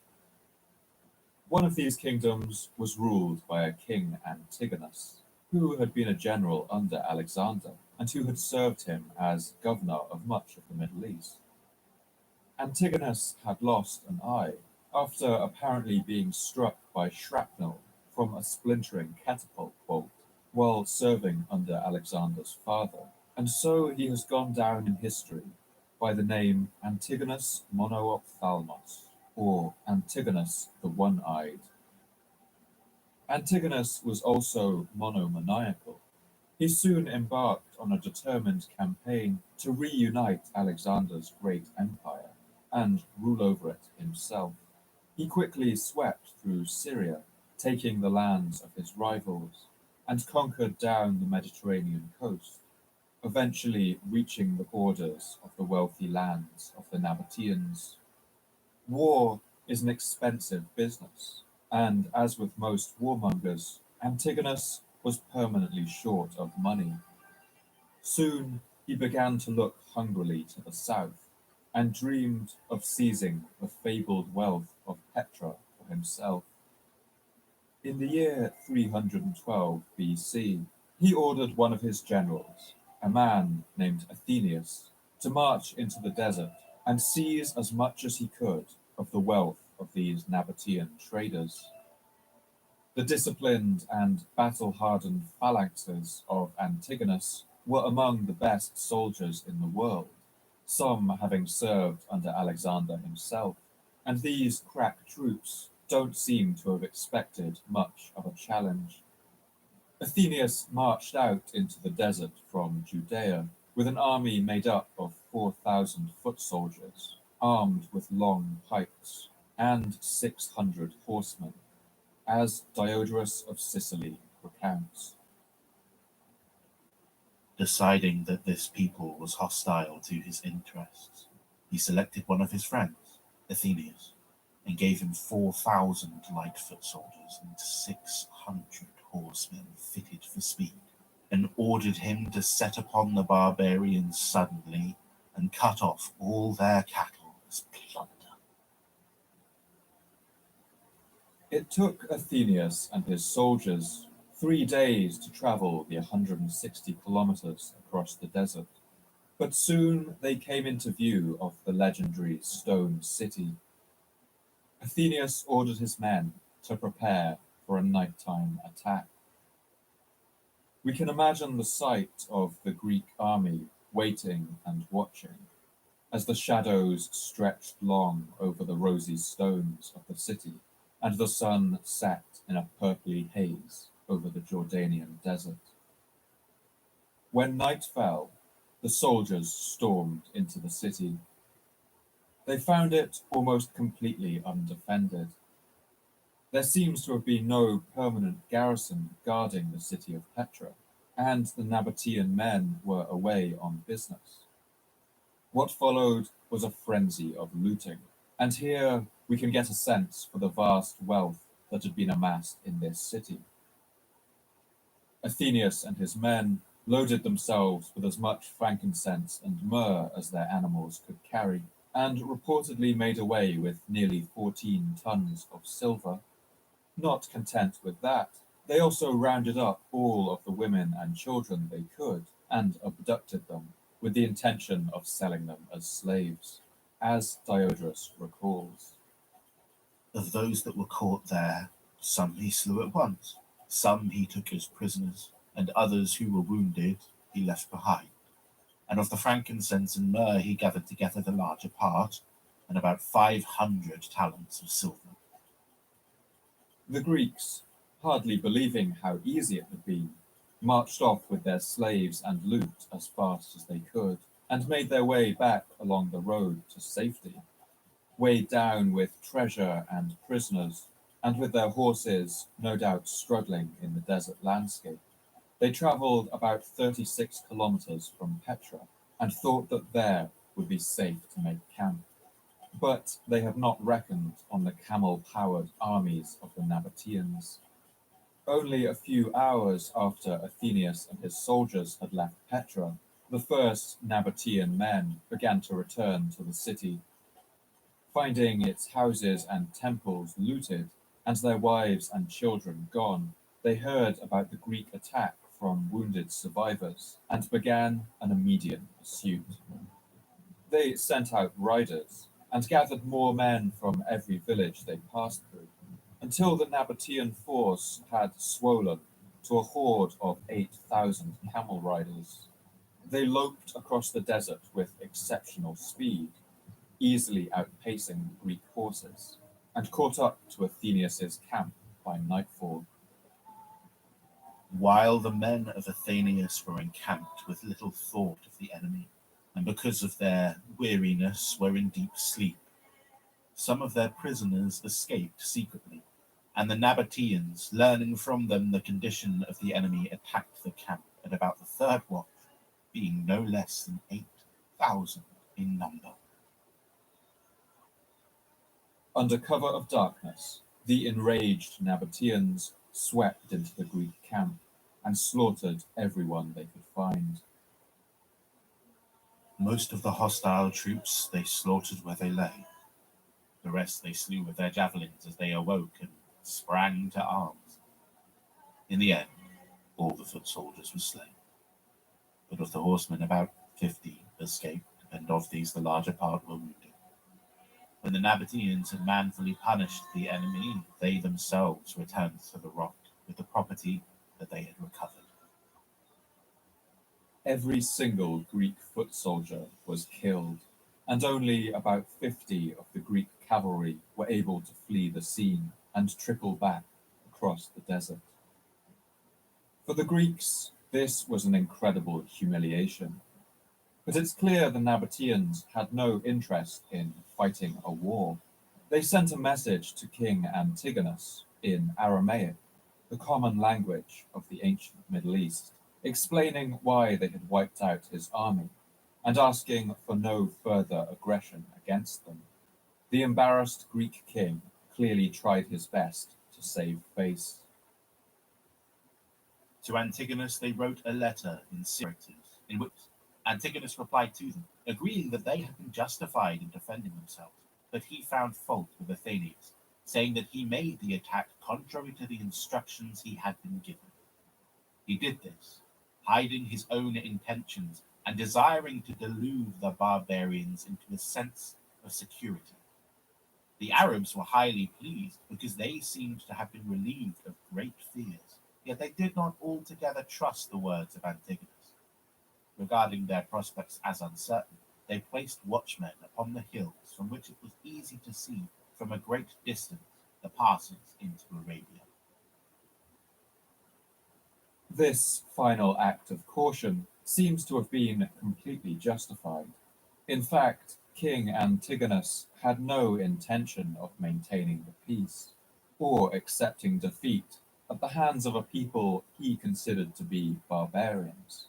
One of these kingdoms was ruled by a king Antigonus, who had been a general under Alexander and who had served him as governor of much of the Middle East. Antigonus had lost an eye after apparently being struck by shrapnel from a splintering catapult bolt while serving under Alexander's father, and so he has gone down in history by the name Antigonus Monoophthalmos, or Antigonus the One-Eyed. Antigonus was also monomaniacal. He soon embarked on a determined campaign to reunite Alexander's great empire and rule over it himself. He quickly swept through Syria, taking the lands of his rivals, and conquered down the Mediterranean coast, eventually reaching the borders of the wealthy lands of the Nabateans. War is an expensive business, and as with most warmongers, Antigonus was permanently short of money. Soon he began to look hungrily to the south, and dreamed of seizing the fabled wealth of Petra for himself. In the year 312 BC, he ordered one of his generals, a man named Athenius, to march into the desert and seize as much as he could of the wealth of these Nabatean traders. The disciplined and battle-hardened phalanxes of Antigonus were among the best soldiers in the world, some having served under Alexander himself, and these crack troops don't seem to have expected much of a challenge. Athenius marched out into the desert from Judea with an army made up of 4,000 foot soldiers, armed with long pikes, and 600 horsemen, as Diodorus of Sicily recounts. Deciding that this people was hostile to his interests, he selected one of his friends, Athenius, and gave him 4,000 light foot soldiers and 600 horsemen fitted for speed, and ordered him to set upon the barbarians suddenly and cut off all their cattle as plunder. It took Athenius and his soldiers 3 days to travel the 160 kilometers across the desert, but soon they came into view of the legendary stone city. Athenius ordered his men to prepare for a nighttime attack. We can imagine the sight of the Greek army waiting and watching as the shadows stretched long over the rosy stones of the city and the sun set in a purply haze over the Jordanian desert. When night fell, the soldiers stormed into the city. They found it almost completely undefended. There seems to have been no permanent garrison guarding the city of Petra, and the Nabatean men were away on business. What followed was a frenzy of looting, and here we can get a sense for the vast wealth that had been amassed in this city. Athenius and his men loaded themselves with as much frankincense and myrrh as their animals could carry, and reportedly made away with nearly 14 tons of silver. Not content with that, they also rounded up all of the women and children they could and abducted them, with the intention of selling them as slaves, as Diodorus recalls. Of those that were caught there, some he slew at once, some he took as prisoners, and others who were wounded he left behind. And of the frankincense and myrrh he gathered together the larger part, and about 500 talents of silver. The Greeks, hardly believing how easy it had been, marched off with their slaves and loot as fast as they could, and made their way back along the road to safety, weighed down with treasure and prisoners, and with their horses no doubt struggling in the desert landscape. They travelled about 36 kilometers from Petra, and thought that there would be safe to make camp. But they had not reckoned on the camel-powered armies of the Nabateans. Only a few hours after Athenius and his soldiers had left Petra, the first Nabatean men began to return to the city. Finding its houses and temples looted, and their wives and children gone, they heard about the Greek attack from wounded survivors, and began an immediate pursuit. They sent out riders, and gathered more men from every village they passed through, until the Nabatean force had swollen to a horde of 8,000 camel riders. They loped across the desert with exceptional speed, easily outpacing the Greek horses, and caught up to Athenius's camp by nightfall. While the men of Athenius were encamped with little thought of the enemy, and because of their weariness were in deep sleep, some of their prisoners escaped secretly, and the Nabateans, learning from them the condition of the enemy, attacked the camp at about the third watch, being no less than 8,000 in number. Under cover of darkness, the enraged Nabateans swept into the Greek camp and slaughtered everyone they could find. Most of the hostile troops they slaughtered where they lay. The rest they slew with their javelins as they awoke and sprang to arms. In the end, all the foot soldiers were slain. But of the horsemen, about 50 escaped, and of these the larger part were wounded. When the Nabateans had manfully punished the enemy, they themselves returned to the rock with the property that they had recovered. Every single Greek foot soldier was killed, and only about 50 of the Greek cavalry were able to flee the scene and trickle back across the desert. For the Greeks, this was an incredible humiliation. But it's clear the Nabateans had no interest in fighting a war. They sent a message to King Antigonus in Aramaic, the common language of the ancient Middle East, explaining why they had wiped out his army and asking for no further aggression against them. The embarrassed Greek king clearly tried his best to save face. To Antigonus they wrote a letter in Syracuse, in which Antigonus replied to them, agreeing that they had been justified in defending themselves, but he found fault with Athenius, saying that he made the attack contrary to the instructions he had been given. He did this, hiding his own intentions and desiring to delude the barbarians into a sense of security. The Arabs were highly pleased because they seemed to have been relieved of great fears, yet they did not altogether trust the words of Antigonus. Regarding their prospects as uncertain, they placed watchmen upon the hills from which it was easy to see from a great distance the passes into Arabia. This final act of caution seems to have been completely justified. In fact, King Antigonus had no intention of maintaining the peace or accepting defeat at the hands of a people he considered to be barbarians.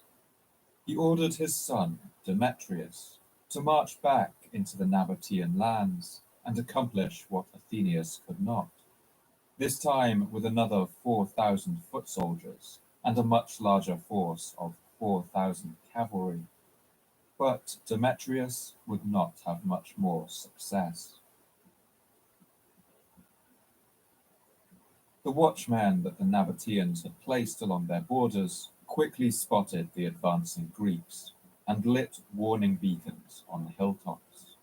He ordered his son, Demetrius, to march back into the Nabatean lands and accomplish what Athenius could not, this time with another 4,000 foot soldiers and a much larger force of 4,000 cavalry. But Demetrius would not have much more success. The watchmen that the Nabateans had placed along their borders quickly spotted the advancing Greeks and lit warning beacons on the hilltops.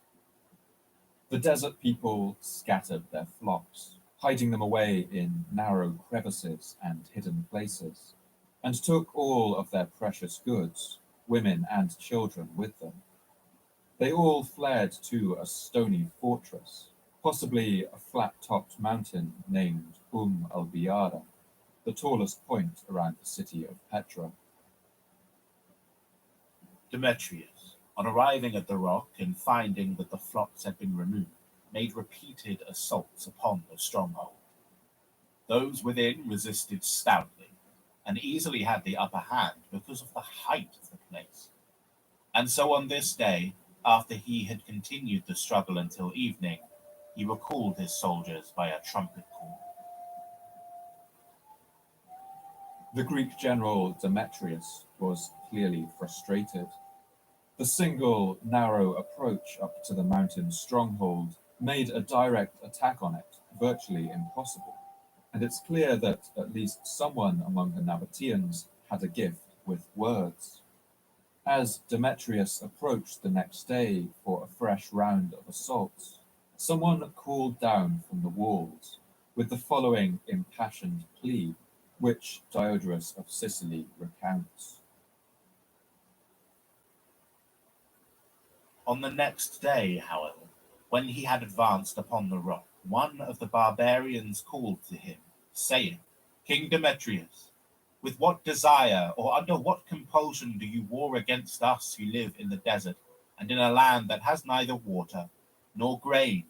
The desert people scattered their flocks, hiding them away in narrow crevices and hidden places, and took all of their precious goods, women and children, with them. They all fled to a stony fortress, possibly a flat-topped mountain named al-Biyada, the tallest point around the city of Petra. Demetrius, on arriving at the rock and finding that the flocks had been removed, made repeated assaults upon the stronghold. Those within resisted stoutly, and easily had the upper hand because of the height of the place. And so on this day, after he had continued the struggle until evening, he recalled his soldiers by a trumpet call. The Greek general Demetrius was clearly frustrated. The single, narrow approach up to the mountain stronghold made a direct attack on it virtually impossible, and it's clear that at least someone among the Nabateans had a gift with words. As Demetrius approached the next day for a fresh round of assaults, someone called down from the walls with the following impassioned plea, which Diodorus of Sicily recounts. On the next day, however, when he had advanced upon the rock, one of the barbarians called to him, saying, "King Demetrius, with what desire or under what compulsion do you war against us who live in the desert and in a land that has neither water, nor grain,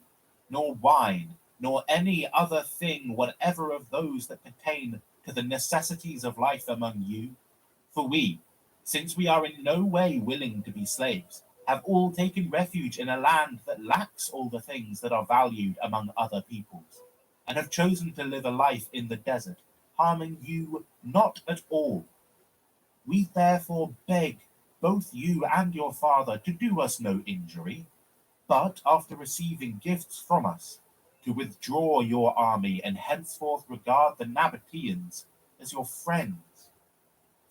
nor wine, nor any other thing whatever of those that pertain to the necessities of life among you? For we, since we are in no way willing to be slaves, have all taken refuge in a land that lacks all the things that are valued among other peoples, and have chosen to live a life in the desert, harming you not at all. We therefore beg both you and your father to do us no injury, but after receiving gifts from us, to withdraw your army and henceforth regard the Nabateans as your friends.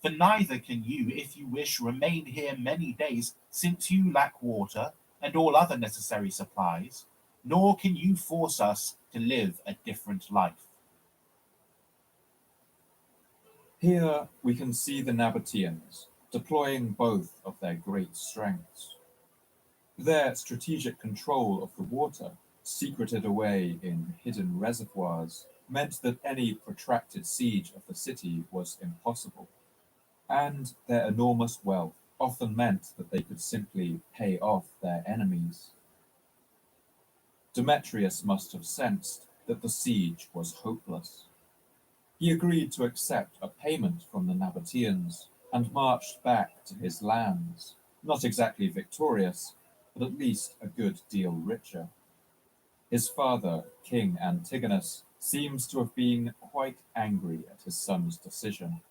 For neither can you, if you wish, remain here many days, since you lack water and all other necessary supplies, nor can you force us to live a different life." Here we can see the Nabateans deploying both of their great strengths. Their strategic control of the water, secreted away in hidden reservoirs, meant that any protracted siege of the city was impossible, and their enormous wealth often meant that they could simply pay off their enemies. Demetrius must have sensed that the siege was hopeless. He agreed to accept a payment from the Nabateans and marched back to his lands, not exactly victorious, but at least a good deal richer. His father, King Antigonus, seems to have been quite angry at his son's decision,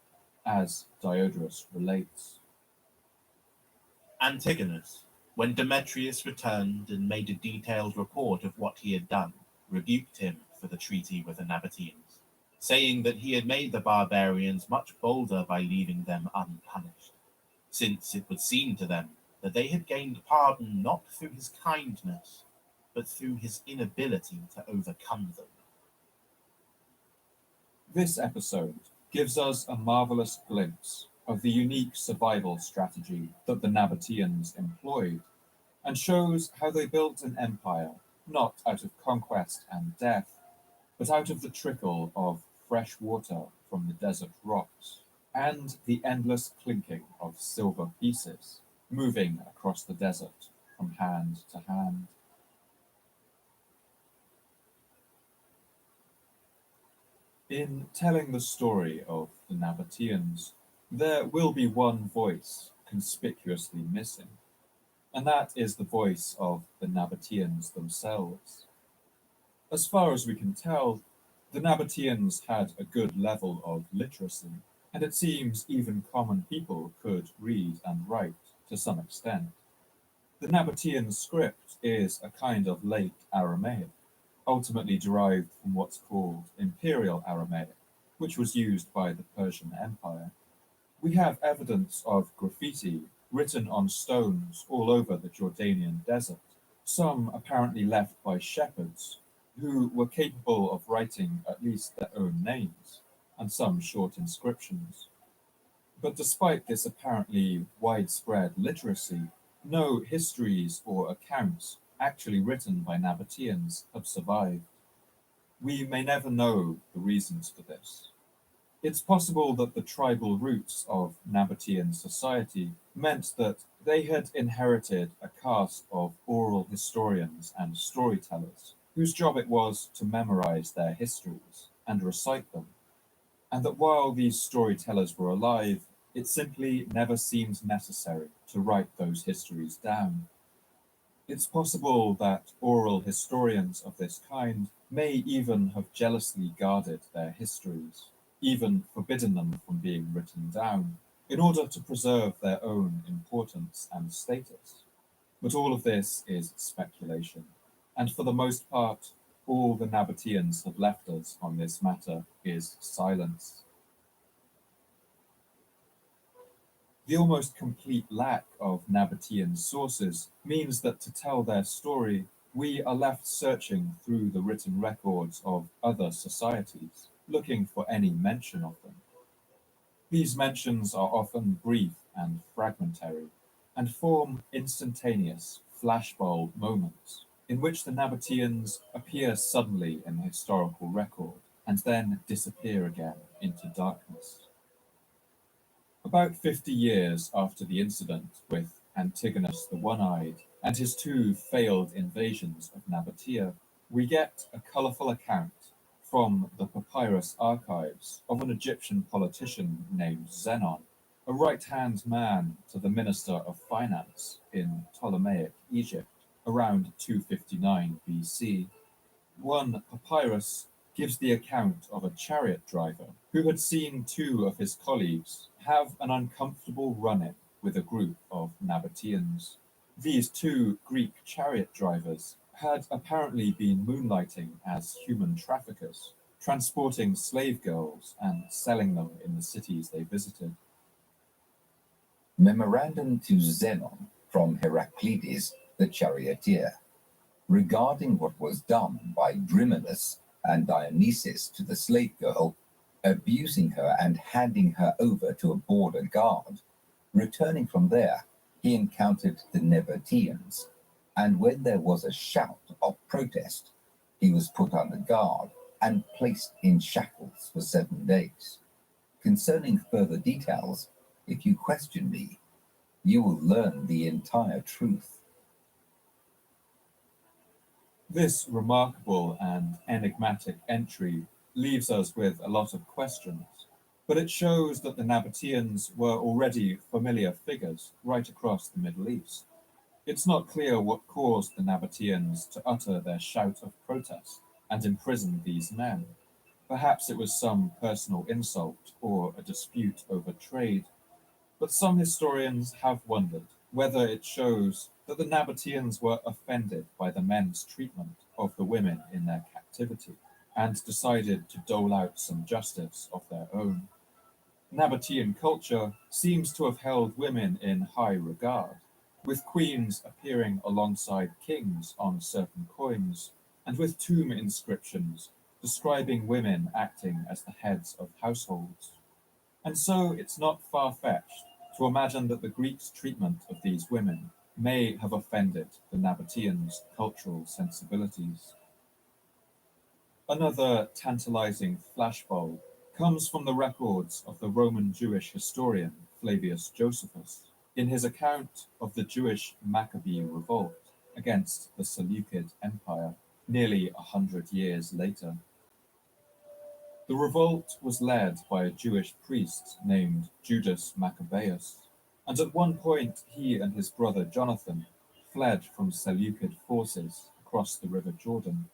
as Diodorus relates. Antigonus, when Demetrius returned and made a detailed report of what he had done, rebuked him for the treaty with the Nabateans, saying that he had made the barbarians much bolder by leaving them unpunished, since it would seem to them that they had gained pardon not through his kindness, but through his inability to overcome them. This episode gives us a marvelous glimpse of the unique survival strategy that the Nabateans employed, and shows how they built an empire not out of conquest and death, but out of the trickle of fresh water from the desert rocks, and the endless clinking of silver pieces moving across the desert from hand to hand. In telling the story of the Nabateans, there will be one voice conspicuously missing, and that is the voice of the Nabateans themselves. As far as we can tell, the Nabateans had a good level of literacy, and it seems even common people could read and write to some extent. The Nabatean script is a kind of late Aramaic, ultimately derived from what's called Imperial Aramaic, which was used by the Persian Empire. We have evidence of graffiti written on stones all over the Jordanian desert, some apparently left by shepherds who were capable of writing at least their own names, and some short inscriptions. But despite this apparently widespread literacy, no histories or accounts actually written by Nabateans have survived. We may never know the reasons for this. It's possible that the tribal roots of Nabatean society meant that they had inherited a caste of oral historians and storytellers, whose job it was to memorize their histories and recite them, and that while these storytellers were alive, it simply never seemed necessary to write those histories down. It's possible that oral historians of this kind may even have jealously guarded their histories, even forbidden them from being written down, in order to preserve their own importance and status. But all of this is speculation, and for the most part, all the Nabateans have left us on this matter is silence. The almost complete lack of Nabatean sources means that to tell their story, we are left searching through the written records of other societies, looking for any mention of them. These mentions are often brief and fragmentary, and form instantaneous, flashbulb moments in which the Nabateans appear suddenly in the historical record and then disappear again into darkness. About 50 years after the incident with Antigonus the One-Eyed and his two failed invasions of Nabatea, we get a colourful account from the papyrus archives of an Egyptian politician named Zenon, a right-hand man to the Minister of Finance in Ptolemaic Egypt around 259 BC. One papyrus gives the account of a chariot driver who had seen two of his colleagues have an uncomfortable run-in with a group of Nabateans. These two Greek chariot drivers had apparently been moonlighting as human traffickers, transporting slave girls and selling them in the cities they visited. Memorandum to Zenon from Heraclides the charioteer, regarding what was done by Driminus and Dionysius to the slave girl, abusing her and handing her over to a border guard. Returning from there, he encountered the Nabateans, and when there was a shout of protest, he was put under guard and placed in shackles for 7 days. Concerning further details, if you question me, you will learn the entire truth. This remarkable and enigmatic entry leaves us with a lot of questions, but it shows that the Nabateans were already familiar figures right across the Middle East. It's not clear what caused the Nabateans to utter their shout of protest and imprison these men. Perhaps it was some personal insult or a dispute over trade, but some historians have wondered whether it shows that the Nabateans were offended by the men's treatment of the women in their captivity and decided to dole out some justice of their own. Nabatean culture seems to have held women in high regard, with queens appearing alongside kings on certain coins, and with tomb inscriptions describing women acting as the heads of households. And so it's not far-fetched to imagine that the Greeks' treatment of these women may have offended the Nabateans' cultural sensibilities. Another tantalizing flashbulb comes from the records of the Roman Jewish historian Flavius Josephus in his account of the Jewish Maccabee revolt against the Seleucid Empire nearly 100 years later. The revolt was led by a Jewish priest named Judas Maccabeus, and at one point he and his brother Jonathan fled from Seleucid forces across the river Jordan.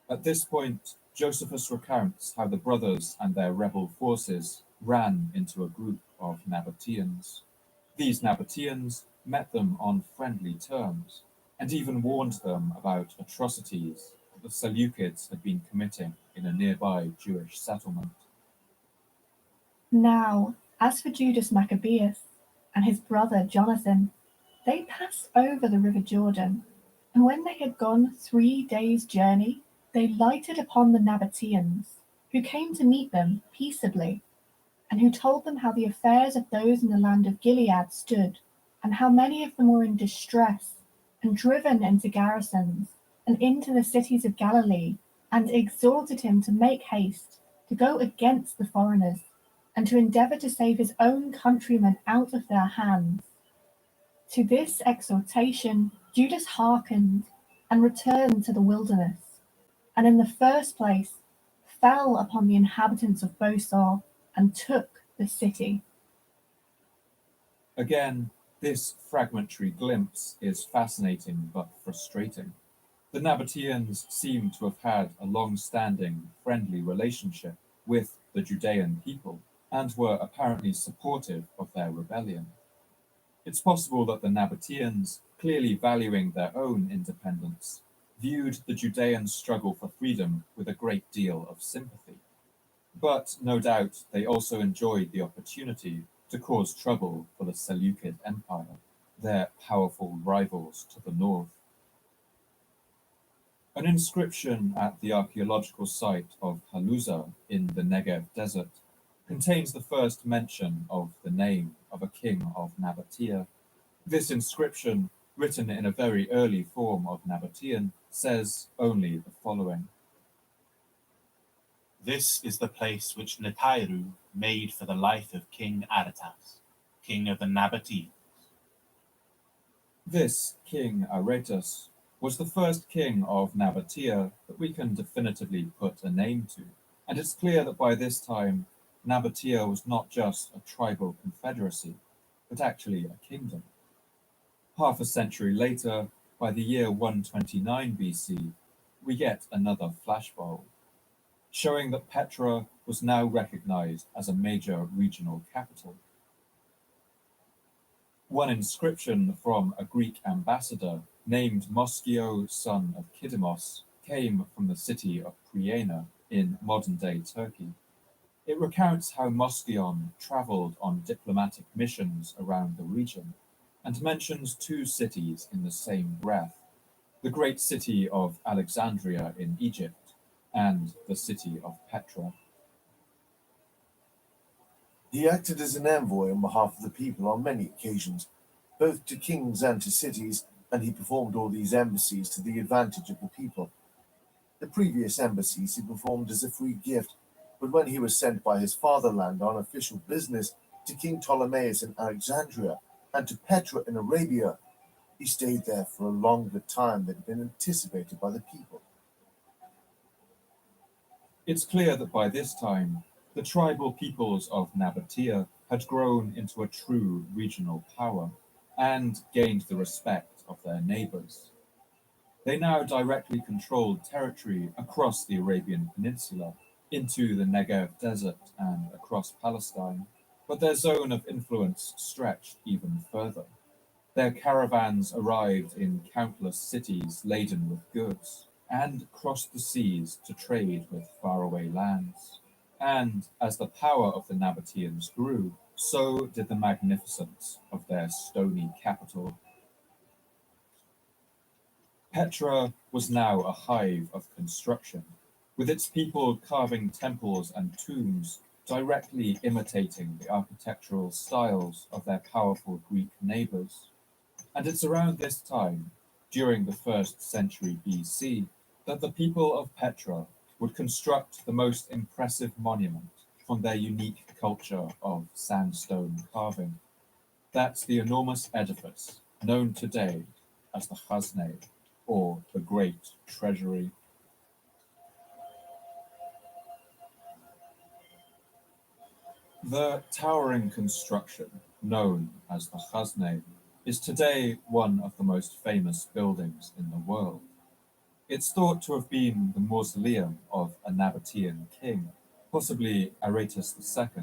At this point, Josephus recounts how the brothers and their rebel forces ran into a group of Nabateans. These Nabateans met them on friendly terms and even warned them about atrocities that the Seleucids had been committing in a nearby Jewish settlement. Now, as for Judas Maccabeus and his brother Jonathan, they passed over the river Jordan, and when they had gone 3 days' journey, they lighted upon the Nabateans, who came to meet them peaceably, and who told them how the affairs of those in the land of Gilead stood, and how many of them were in distress, and driven into garrisons, and into the cities of Galilee, and exhorted him to make haste, to go against the foreigners, and to endeavour to save his own countrymen out of their hands. To this exhortation Judas hearkened, and returned to the wilderness, and in the first place fell upon the inhabitants of Bosor, and took the city. Again, this fragmentary glimpse is fascinating but frustrating. The Nabateans seem to have had a long-standing friendly relationship with the Judean people and were apparently supportive of their rebellion. It's possible that the Nabateans, clearly valuing their own independence, viewed the Judean struggle for freedom with a great deal of sympathy. But no doubt they also enjoyed the opportunity to cause trouble for the Seleucid Empire, their powerful rivals to the north. An inscription at the archaeological site of Haluza in the Negev desert contains the first mention of the name of a king of Nabatea. This inscription, written in a very early form of Nabatean, says only the following. This is the place which Netairu made for the life of King Aretas, king of the Nabateans. This King Aretas was the first king of Nabatea that we can definitively put a name to, and it's clear that by this time Nabatea was not just a tribal confederacy, but actually a kingdom. Half a century later, by the year 129 BC, we get another flashbulb, showing that Petra was now recognized as a major regional capital. One inscription from a Greek ambassador named Moschio, son of Kidimos, came from the city of Priena in modern-day Turkey. It recounts how Moschyon traveled on diplomatic missions around the region and mentions two cities in the same breath, the great city of Alexandria in Egypt and the city of Petra. He acted as an envoy on behalf of the people on many occasions, both to kings and to cities, and he performed all these embassies to the advantage of the people. The previous embassies he performed as a free gift, but when he was sent by his fatherland on official business to King Ptolemaeus in Alexandria and to Petra in Arabia, he stayed there for a longer time than had been anticipated by the people. It's clear that by this time, the tribal peoples of Nabatea had grown into a true regional power and gained the respect of their neighbors. They now directly controlled territory across the Arabian Peninsula, into the Negev desert and across Palestine, but their zone of influence stretched even further. Their caravans arrived in countless cities laden with goods and crossed the seas to trade with faraway lands. And as the power of the Nabateans grew, so did the magnificence of their stony capital. Petra was now a hive of construction, with its people carving temples and tombs directly imitating the architectural styles of their powerful Greek neighbors. And it's around this time, during the 1st century BC, that the people of Petra would construct the most impressive monument from their unique culture of sandstone carving. That's the enormous edifice known today as the Chasneh, or the Great Treasury. The towering construction, known as the Chasneh, is today one of the most famous buildings in the world. It's thought to have been the mausoleum of a Nabatean king, possibly Aretas II,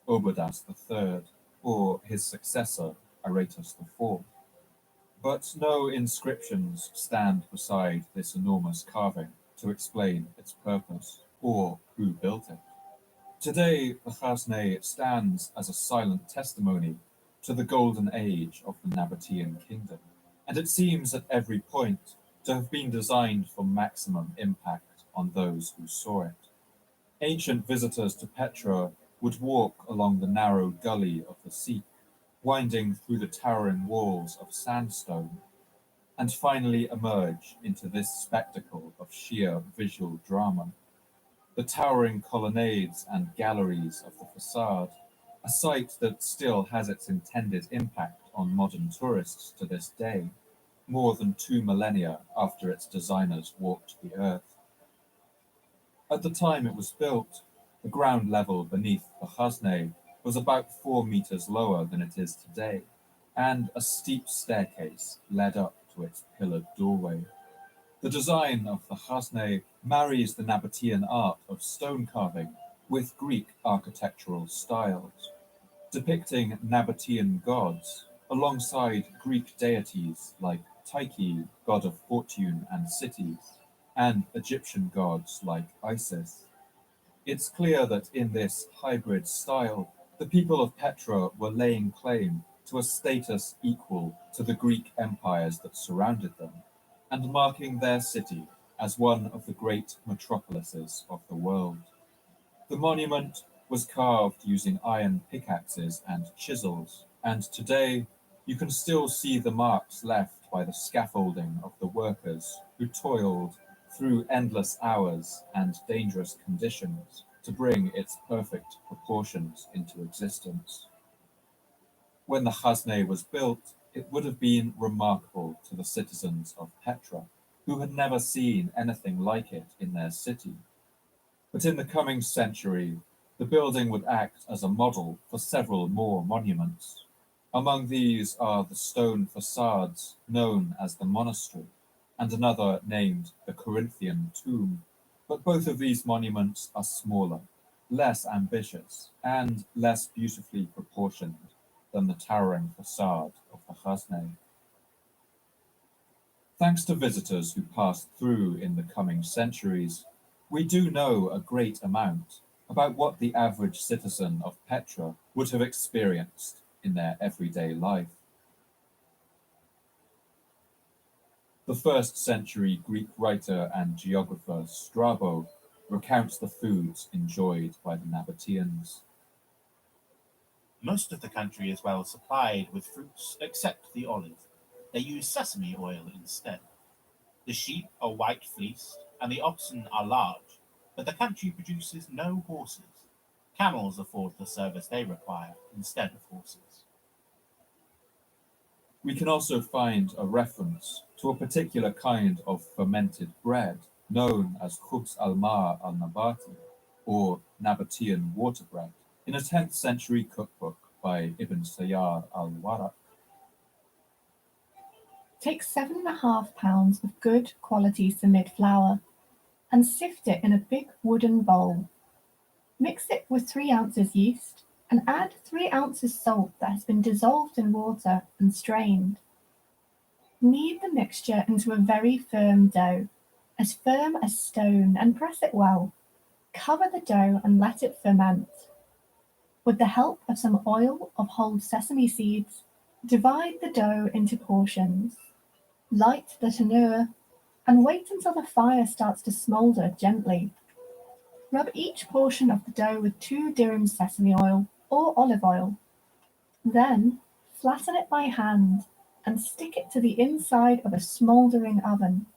Obodas III, or his successor, Aretas IV. But no inscriptions stand beside this enormous carving to explain its purpose or who built it. Today, the Chasneh stands as a silent testimony to the golden age of the Nabatean kingdom, and it seems at every point to have been designed for maximum impact on those who saw it. Ancient visitors to Petra would walk along the narrow gully of the Sikh, winding through the towering walls of sandstone, and finally emerge into this spectacle of sheer visual drama. The towering colonnades and galleries of the facade, a sight that still has its intended impact on modern tourists to this day, more than 2 millennia after its designers walked the earth. At the time it was built, the ground level beneath the Chasneh was about 4 meters lower than it is today, and a steep staircase led up to its pillared doorway. The design of the Chasneh marries the Nabatean art of stone carving with Greek architectural styles, depicting Nabatean gods alongside Greek deities like Tyche, god of fortune and cities, and Egyptian gods like Isis. It's clear that in this hybrid style, the people of Petra were laying claim to a status equal to the Greek empires that surrounded them, and marking their city as one of the great metropolises of the world. The monument was carved using iron pickaxes and chisels, and today you can still see the marks left by the scaffolding of the workers who toiled through endless hours and dangerous conditions to bring its perfect proportions into existence. When the Chasneh was built, it would have been remarkable to the citizens of Petra, who had never seen anything like it in their city. But in the coming century, the building would act as a model for several more monuments. Among these are the stone facades known as the monastery, and another named the Corinthian tomb. But both of these monuments are smaller, less ambitious, and less beautifully proportioned than the towering facade of the Chasneh. Thanks to visitors who passed through in the coming centuries, we do know a great amount about what the average citizen of Petra would have experienced in their everyday life. The 1st century Greek writer and geographer Strabo recounts the foods enjoyed by the Nabateans. Most of the country is well supplied with fruits except the olive. They use sesame oil instead. The sheep are white fleeced and the oxen are large, but the country produces no horses. Camels afford the service they require instead of horses. We can also find a reference to a particular kind of fermented bread known as khubz al-ma al-nabati, or Nabatean water bread, in a 10th century cookbook by Ibn Sayyar al-Waraq. Take 7.5 pounds of good quality samid flour and sift it in a big wooden bowl. Mix it with 3 ounces yeast and add 3 ounces salt that has been dissolved in water and strained. Knead the mixture into a very firm dough, as firm as stone, and press it well. Cover the dough and let it ferment. With the help of some oil of whole sesame seeds, divide the dough into portions. Light the tanur and wait until the fire starts to smolder gently. Rub each portion of the dough with 2 dirhams sesame oil or olive oil. Then flatten it by hand and stick it to the inside of a smouldering oven.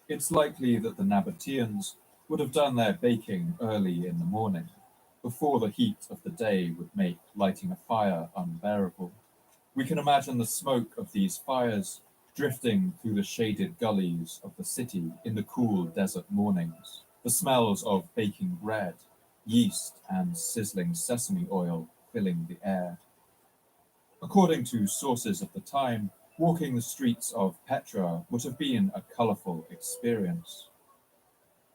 It's likely that the Nabateans would have done their baking early in the morning, before the heat of the day would make lighting a fire unbearable. We can imagine the smoke of these fires drifting through the shaded gullies of the city in the cool desert mornings, the smells of baking bread, yeast, and sizzling sesame oil filling the air. According to sources of the time, walking the streets of Petra would have been a colourful experience.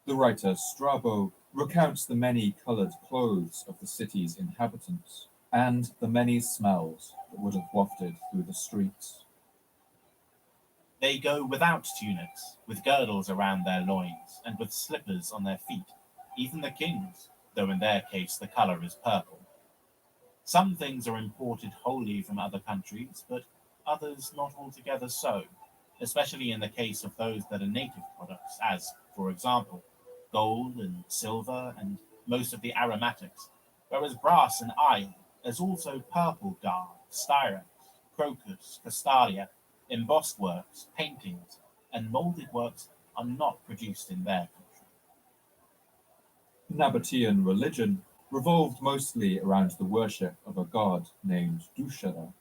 The writer Strabo recounts the many coloured clothes of the city's inhabitants and the many smells that would have wafted through the streets. They go without tunics, with girdles around their loins, and with slippers on their feet, even the kings, though in their case the colour is purple. Some things are imported wholly from other countries, but others not altogether so, especially in the case of those that are native products, as, for example, gold and silver and most of the aromatics, whereas brass and iron, as also purple dye, styrax, crocus, castalia, embossed works, paintings, and moulded works are not produced in their country. Nabatean religion revolved mostly around the worship of a god named Dushara,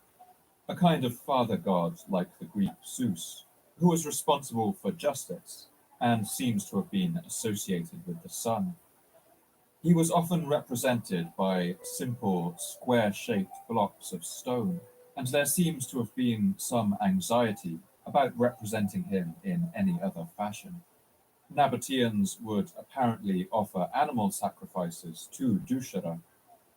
a kind of father god like the Greek Zeus, who was responsible for justice and seems to have been associated with the sun. He was often represented by simple, square-shaped blocks of stone, and there seems to have been some anxiety about representing him in any other fashion. Nabateans would apparently offer animal sacrifices to Dushara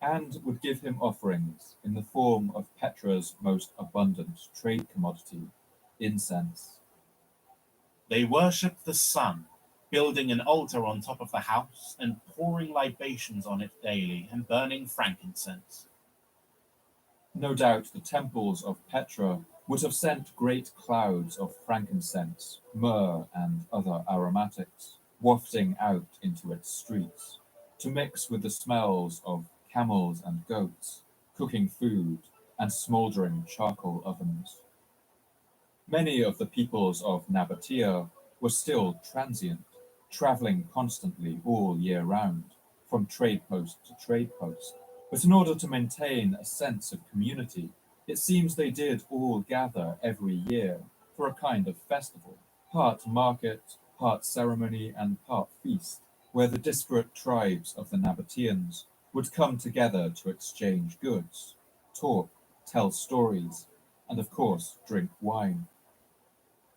and would give him offerings in the form of Petra's most abundant trade commodity, incense. They worship the sun, building an altar on top of the house and pouring libations on it daily and burning frankincense. No doubt the temples of Petra would have sent great clouds of frankincense, myrrh, and other aromatics, wafting out into its streets, to mix with the smells of camels and goats, cooking food, and smouldering charcoal ovens. Many of the peoples of Nabatea were still transient, travelling constantly all year round, from trade post to trade post. But in order to maintain a sense of community, it seems they did all gather every year for a kind of festival, part market, part ceremony, and part feast, where the disparate tribes of the Nabateans would come together to exchange goods, talk, tell stories, and of course drink wine.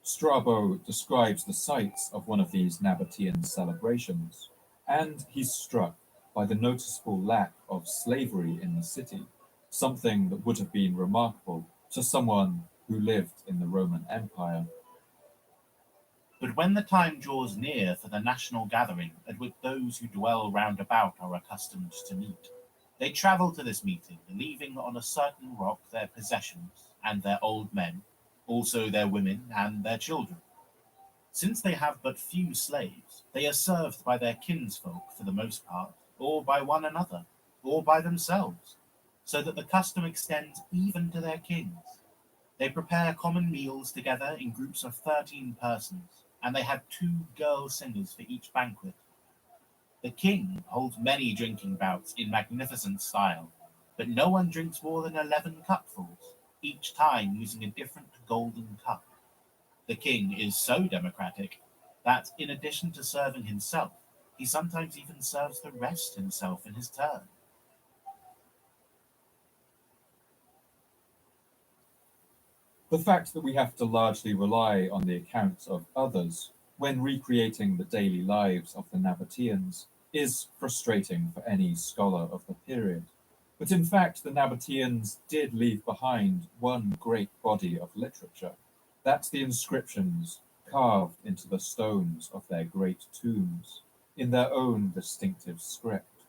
Strabo describes the sites of one of these Nabatean celebrations, and he's struck by the noticeable lack of slavery in the city, something that would have been remarkable to someone who lived in the Roman Empire. But when the time draws near for the national gathering at which those who dwell round about are accustomed to meet, they travel to this meeting, leaving on a certain rock their possessions and their old men, also their women and their children. Since they have but few slaves, they are served by their kinsfolk for the most part, or by one another, or by themselves, so that the custom extends even to their kings. They prepare common meals together in groups of 13 persons, and they have 2 girl singers for each banquet. The king holds many drinking bouts in magnificent style, but no one drinks more than 11 cupfuls, each time using a different golden cup. The king is so democratic that, in addition to serving himself, he sometimes even serves the rest himself in his turn. The fact that we have to largely rely on the accounts of others when recreating the daily lives of the Nabateans is frustrating for any scholar of the period. But in fact, the Nabateans did leave behind one great body of literature. That's the inscriptions carved into the stones of their great tombs, in their own distinctive script.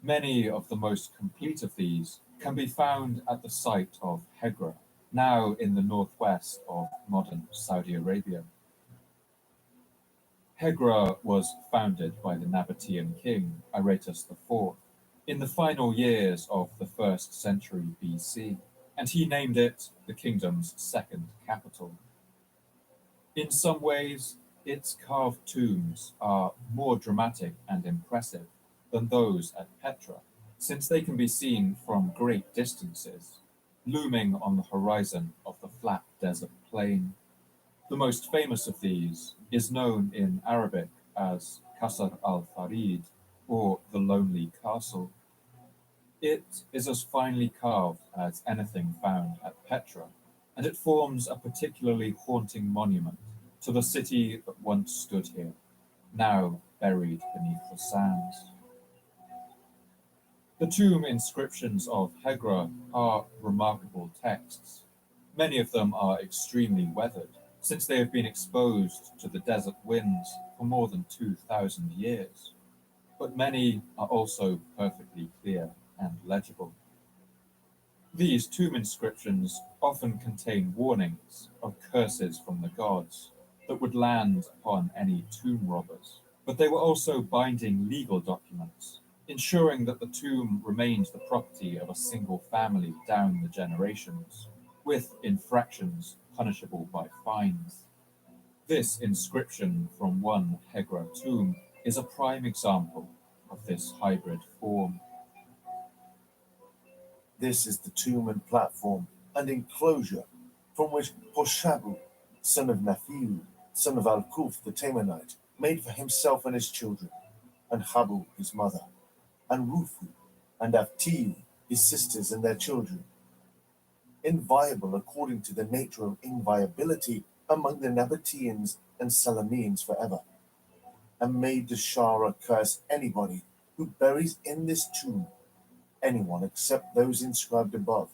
Many of the most complete of these can be found at the site of Hegra, now in the northwest of modern Saudi Arabia. Hegra was founded by the Nabatean king Aratus IV in the final years of the 1st century BC, and he named it the kingdom's second capital. In some ways, its carved tombs are more dramatic and impressive than those at Petra, since they can be seen from great distances, looming on the horizon of the flat desert plain. The most famous of these is known in Arabic as Qasr al-Farid, or the Lonely Castle. It is as finely carved as anything found at Petra, and it forms a particularly haunting monument to the city that once stood here, now buried beneath the sands. The tomb inscriptions of Hegra are remarkable texts. Many of them are extremely weathered, since they have been exposed to the desert winds for more than 2,000 years. But many are also perfectly clear and legible. These tomb inscriptions often contain warnings of curses from the gods that would land upon any tomb robbers. But they were also binding legal documents, ensuring that the tomb remained the property of a single family down the generations, with infractions punishable by fines. This inscription from one Hegra tomb is a prime example of this hybrid form. This is the tomb and platform and enclosure from which Hoshabu, son of Nafiu, son of Al-Kuf the Temanite, made for himself and his children, and Habu his mother, and Rufu and Aftiu his sisters and their children. Inviolable according to the nature of inviolability among the Nabateans and Salameans forever, and made the Shara curse anybody who buries in this tomb anyone except those inscribed above,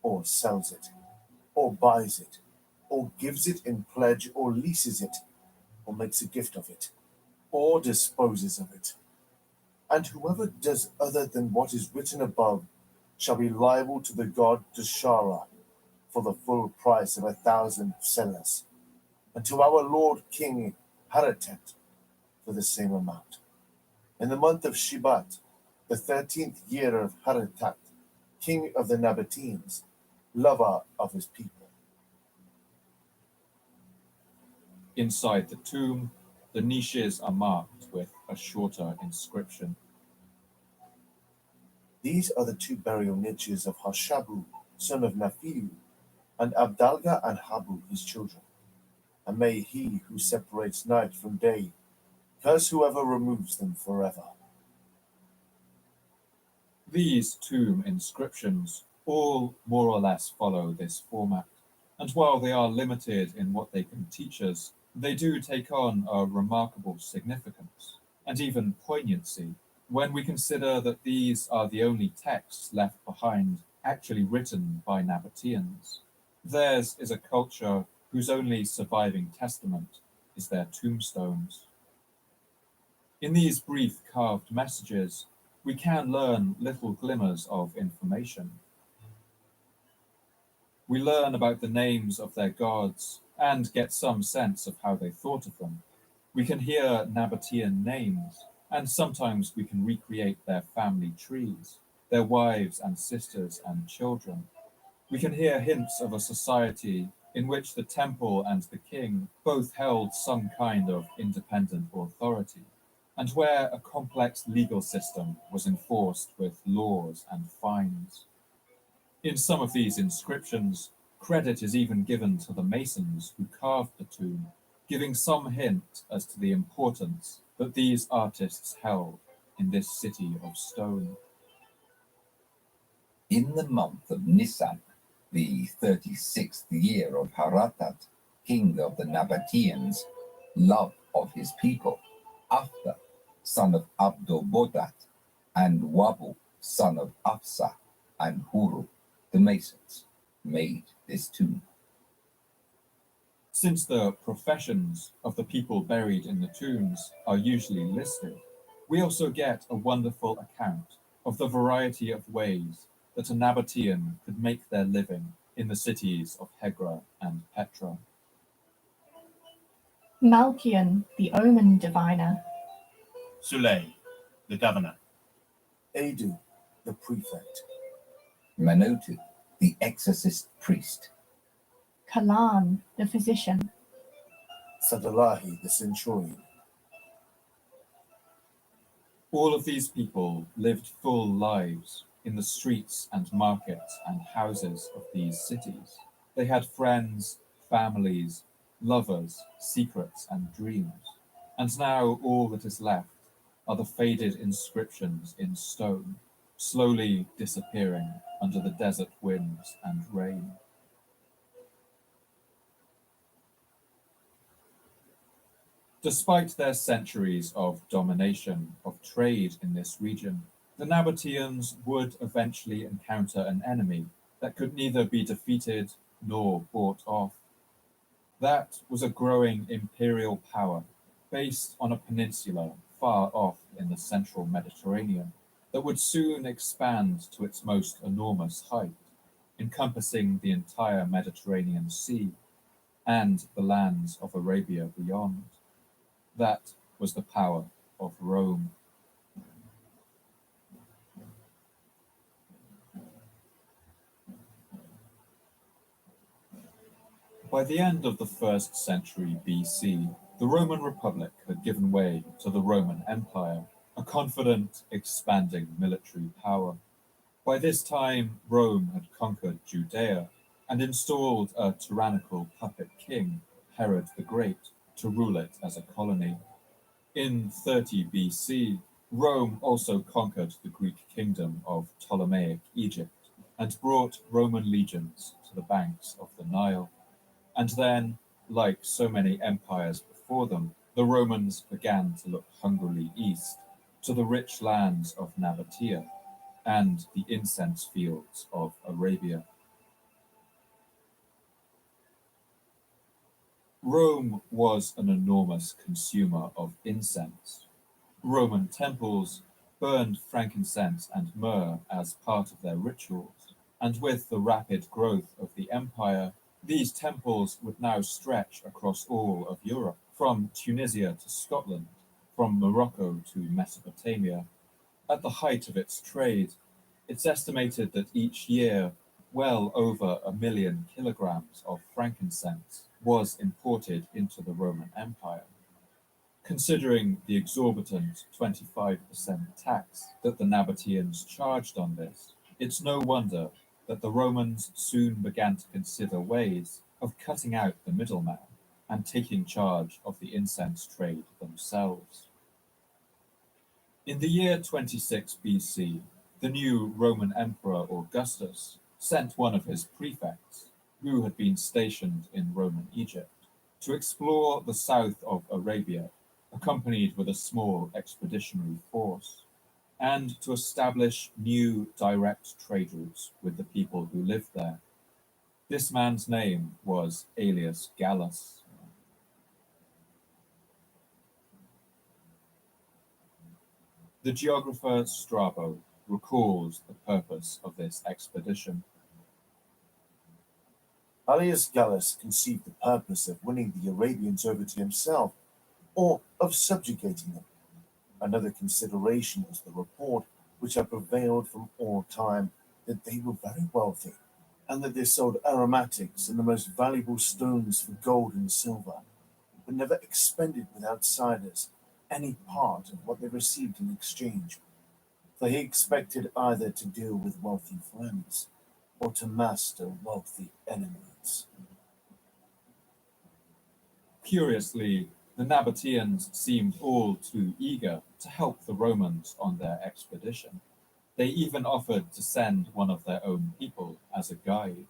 or sells it, or buys it, or gives it in pledge, or leases it, or makes a gift of it, or disposes of it. And whoever does other than what is written above shall be liable to the god Dashara for the full price of 1,000 sellers, and to our Lord King Haratet for the same amount. In the month of Shibat, the 13th year of Haratat, king of the Nabateans, lover of his people. Inside the tomb, the niches are marked with a shorter inscription. These are the two burial niches of Hashabu, son of Nafiu, and Abdalga and Habu, his children. And may he who separates night from day curse whoever removes them forever. These tomb inscriptions all more or less follow this format, and while they are limited in what they can teach us, they do take on a remarkable significance and even poignancy when we consider that these are the only texts left behind actually written by Nabateans. Theirs is a culture whose only surviving testament is their tombstones. In these brief carved messages, we can learn little glimmers of information. We learn about the names of their gods and get some sense of how they thought of them. We can hear Nabatean names, and sometimes we can recreate their family trees, their wives and sisters and children. We can hear hints of a society in which the temple and the king both held some kind of independent authority, and where a complex legal system was enforced with laws and fines. In some of these inscriptions, credit is even given to the masons who carved the tomb, giving some hint as to the importance that these artists held in this city of stone. In the month of Nisan, the 36th year of Haratat, king of the Nabateans, love of his people, After, son of Abdobodat, and Wabu, son of Afsa, and Huru, the masons, made this tomb. Since the professions of the people buried in the tombs are usually listed, we also get a wonderful account of the variety of ways that a Nabatean could make their living in the cities of Hegra and Petra. Malkian, the omen diviner. Sule, the governor. Adu, the prefect. Manotu, the exorcist priest. Kalan, the physician. Sadalahi, the centurion. All of these people lived full lives in the streets and markets and houses of these cities. They had friends, families, lovers, secrets, and dreams. And now all that is left are the faded inscriptions in stone, slowly disappearing under the desert winds and rain. Despite their centuries of domination of trade in this region, the Nabateans would eventually encounter an enemy that could neither be defeated nor bought off. That was a growing imperial power based on a peninsula far off in the central Mediterranean that would soon expand to its most enormous height, encompassing the entire Mediterranean Sea and the lands of Arabia beyond. That was the power of Rome. By the end of the 1st century BC, the Roman Republic had given way to the Roman Empire, a confident, expanding military power. By this time, Rome had conquered Judea and installed a tyrannical puppet king, Herod the Great, to rule it as a colony. In 30 BC, Rome also conquered the Greek kingdom of Ptolemaic Egypt and brought Roman legions to the banks of the Nile. And then, like so many empires before them, the Romans began to look hungrily east to the rich lands of Nabatea and the incense fields of Arabia. Rome was an enormous consumer of incense. Roman temples burned frankincense and myrrh as part of their rituals, and with the rapid growth of the empire, these temples would now stretch across all of Europe, from Tunisia to Scotland, from Morocco to Mesopotamia. At the height of its trade, it's estimated that each year well over 1 million kilograms of frankincense was imported into the Roman Empire. Considering the exorbitant 25% tax that the Nabateans charged on this, it's no wonder that the Romans soon began to consider ways of cutting out the middleman and taking charge of the incense trade themselves. In the year 26 BC, the new Roman Emperor Augustus sent one of his prefects, who had been stationed in Roman Egypt, to explore the south of Arabia, accompanied with a small expeditionary force, and to establish new direct trade routes with the people who lived there. This man's name was Aelius Gallus. The geographer Strabo recalls the purpose of this expedition. Aelius Gallus conceived the purpose of winning the Arabians over to himself, or of subjugating them. Another consideration was the report which had prevailed from all time that they were very wealthy, and that they sold aromatics and the most valuable stones for gold and silver, but never expended with outsiders any part of what they received in exchange, for he expected either to deal with wealthy friends or to master wealthy enemies. Curiously, the Nabateans seemed all too eager to help the Romans on their expedition. They even offered to send one of their own people as a guide.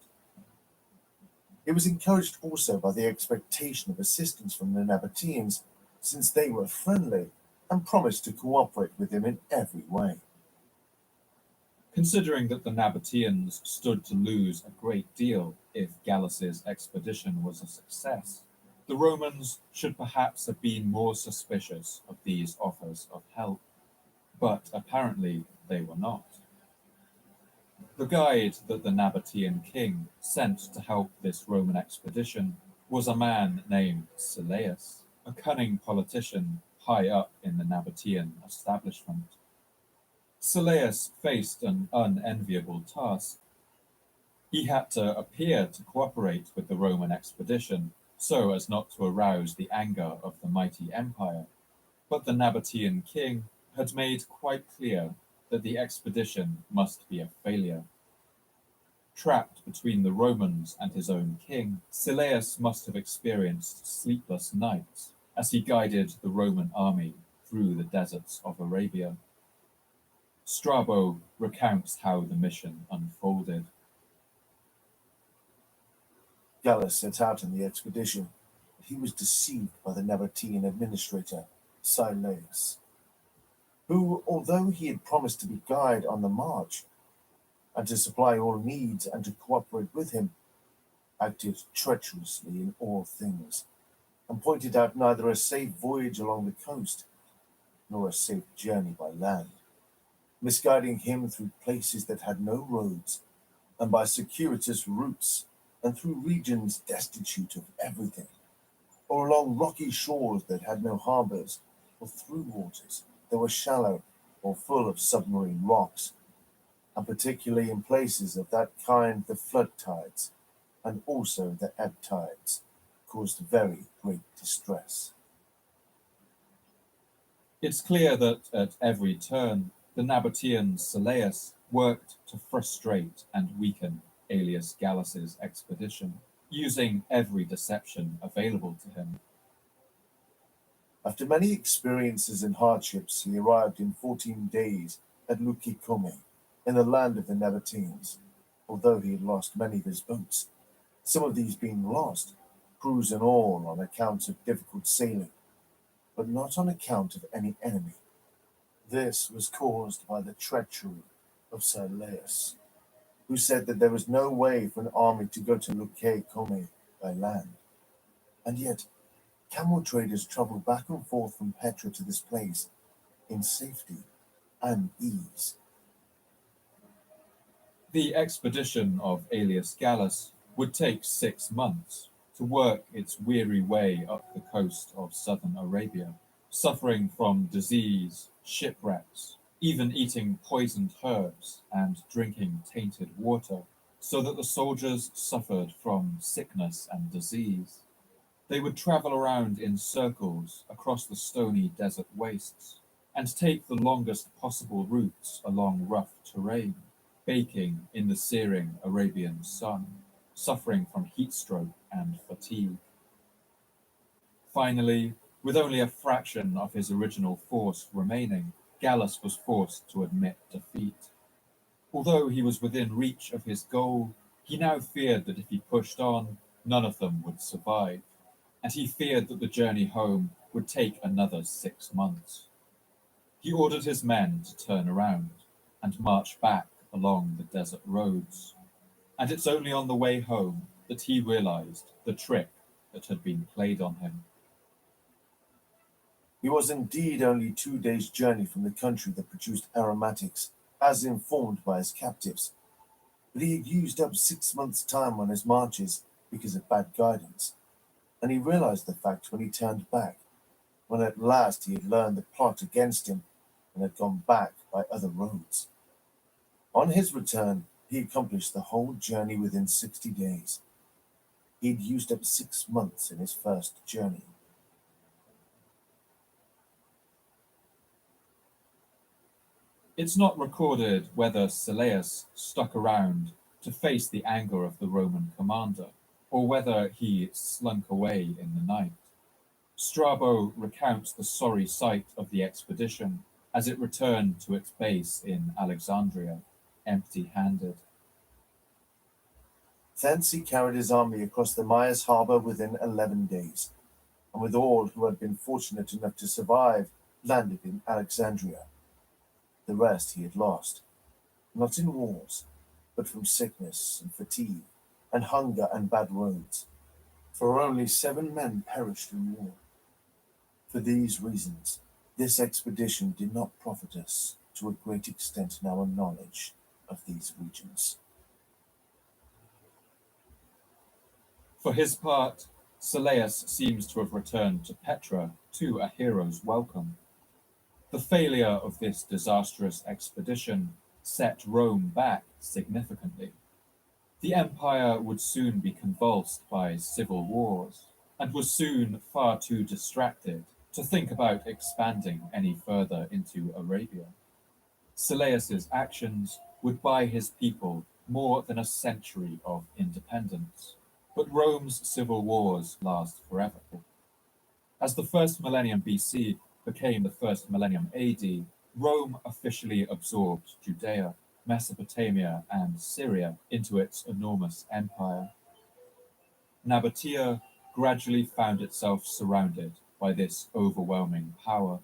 It was encouraged also by the expectation of assistance from the Nabateans, since they were friendly and promised to cooperate with him in every way. Considering that the Nabateans stood to lose a great deal if Gallus's expedition was a success, the Romans should perhaps have been more suspicious of these offers of help, but apparently they were not. The guide that the Nabatean king sent to help this Roman expedition was a man named Sylleus, a cunning politician high up in the Nabatean establishment. Sylleus faced an unenviable task. He had to appear to cooperate with the Roman expedition so as not to arouse the anger of the mighty empire, but the Nabatean king had made quite clear that the expedition must be a failure. Trapped between the Romans and his own king, Sylleus must have experienced sleepless nights as he guided the Roman army through the deserts of Arabia. Strabo recounts how the mission unfolded. Gallus set out on the expedition. he was deceived by the Nabatean administrator, Silas, who, although he had promised to be guide on the march and to supply all needs and to cooperate with him, acted treacherously in all things, and pointed out neither a safe voyage along the coast nor a safe journey by land, misguiding him through places that had no roads, and by circuitous routes, and through regions destitute of everything, or along rocky shores that had no harbors, or through waters that were shallow or full of submarine rocks, and particularly in places of that kind the flood tides, and also the ebb tides, caused very great distress. It's clear that at every turn, the Nabatean Silas worked to frustrate and weaken Aelius Gallus's expedition, using every deception available to him. After many experiences and hardships, he arrived in 14 days at Lukikome, in the land of the Nabateans, although he had lost many of his boats, some of these being lost, crews and all, on account of difficult sailing, but not on account of any enemy. This was caused by the treachery of Silas, who said that there was no way for an army to go to Lukikome by land. And yet, camel traders traveled back and forth from Petra to this place in safety and ease. The expedition of Aelius Gallus would take 6 months to work its weary way up the coast of southern Arabia, suffering from disease, shipwrecks, even eating poisoned herbs and drinking tainted water, so that the soldiers suffered from sickness and disease. They would travel around in circles across the stony desert wastes and take the longest possible routes along rough terrain, baking in the searing Arabian sun, suffering from heat stroke and fatigue. Finally, with only a fraction of his original force remaining, Gallus was forced to admit defeat. Although he was within reach of his goal, he now feared that if he pushed on, none of them would survive, and he feared that the journey home would take another 6 months. He ordered his men to turn around and march back along the desert roads, and it's only on the way home that he realized the trick that had been played on him. He was indeed only 2 days' journey from the country that produced aromatics, as informed by his captives, but he had used up 6 months' time on his marches because of bad guidance, and he realized the fact when he turned back, when at last he had learned the plot against him and had gone back by other roads. On his return, he accomplished the whole journey within 60 days. He had used up 6 months in his first journey. It's not recorded whether Silas stuck around to face the anger of the Roman commander, or whether he slunk away in the night. Strabo recounts the sorry sight of the expedition as it returned to its base in Alexandria, empty-handed. Thence he carried his army across the Myus harbour within 11 days, and with all who had been fortunate enough to survive, landed in Alexandria. The rest he had lost, not in wars, but from sickness and fatigue, and hunger and bad roads, for only 7 men perished in war. For these reasons, this expedition did not profit us to a great extent in our knowledge of these regions. For his part, Silas seems to have returned to Petra to a hero's welcome. The failure of this disastrous expedition set Rome back significantly. The empire would soon be convulsed by civil wars, and was soon far too distracted to think about expanding any further into Arabia. Silas's actions would buy his people more than a century of independence, but Rome's civil wars last forever. As the first millennium BC became the first millennium AD, Rome officially absorbed Judea, Mesopotamia, and Syria into its enormous empire. Nabatea gradually found itself surrounded by this overwhelming power,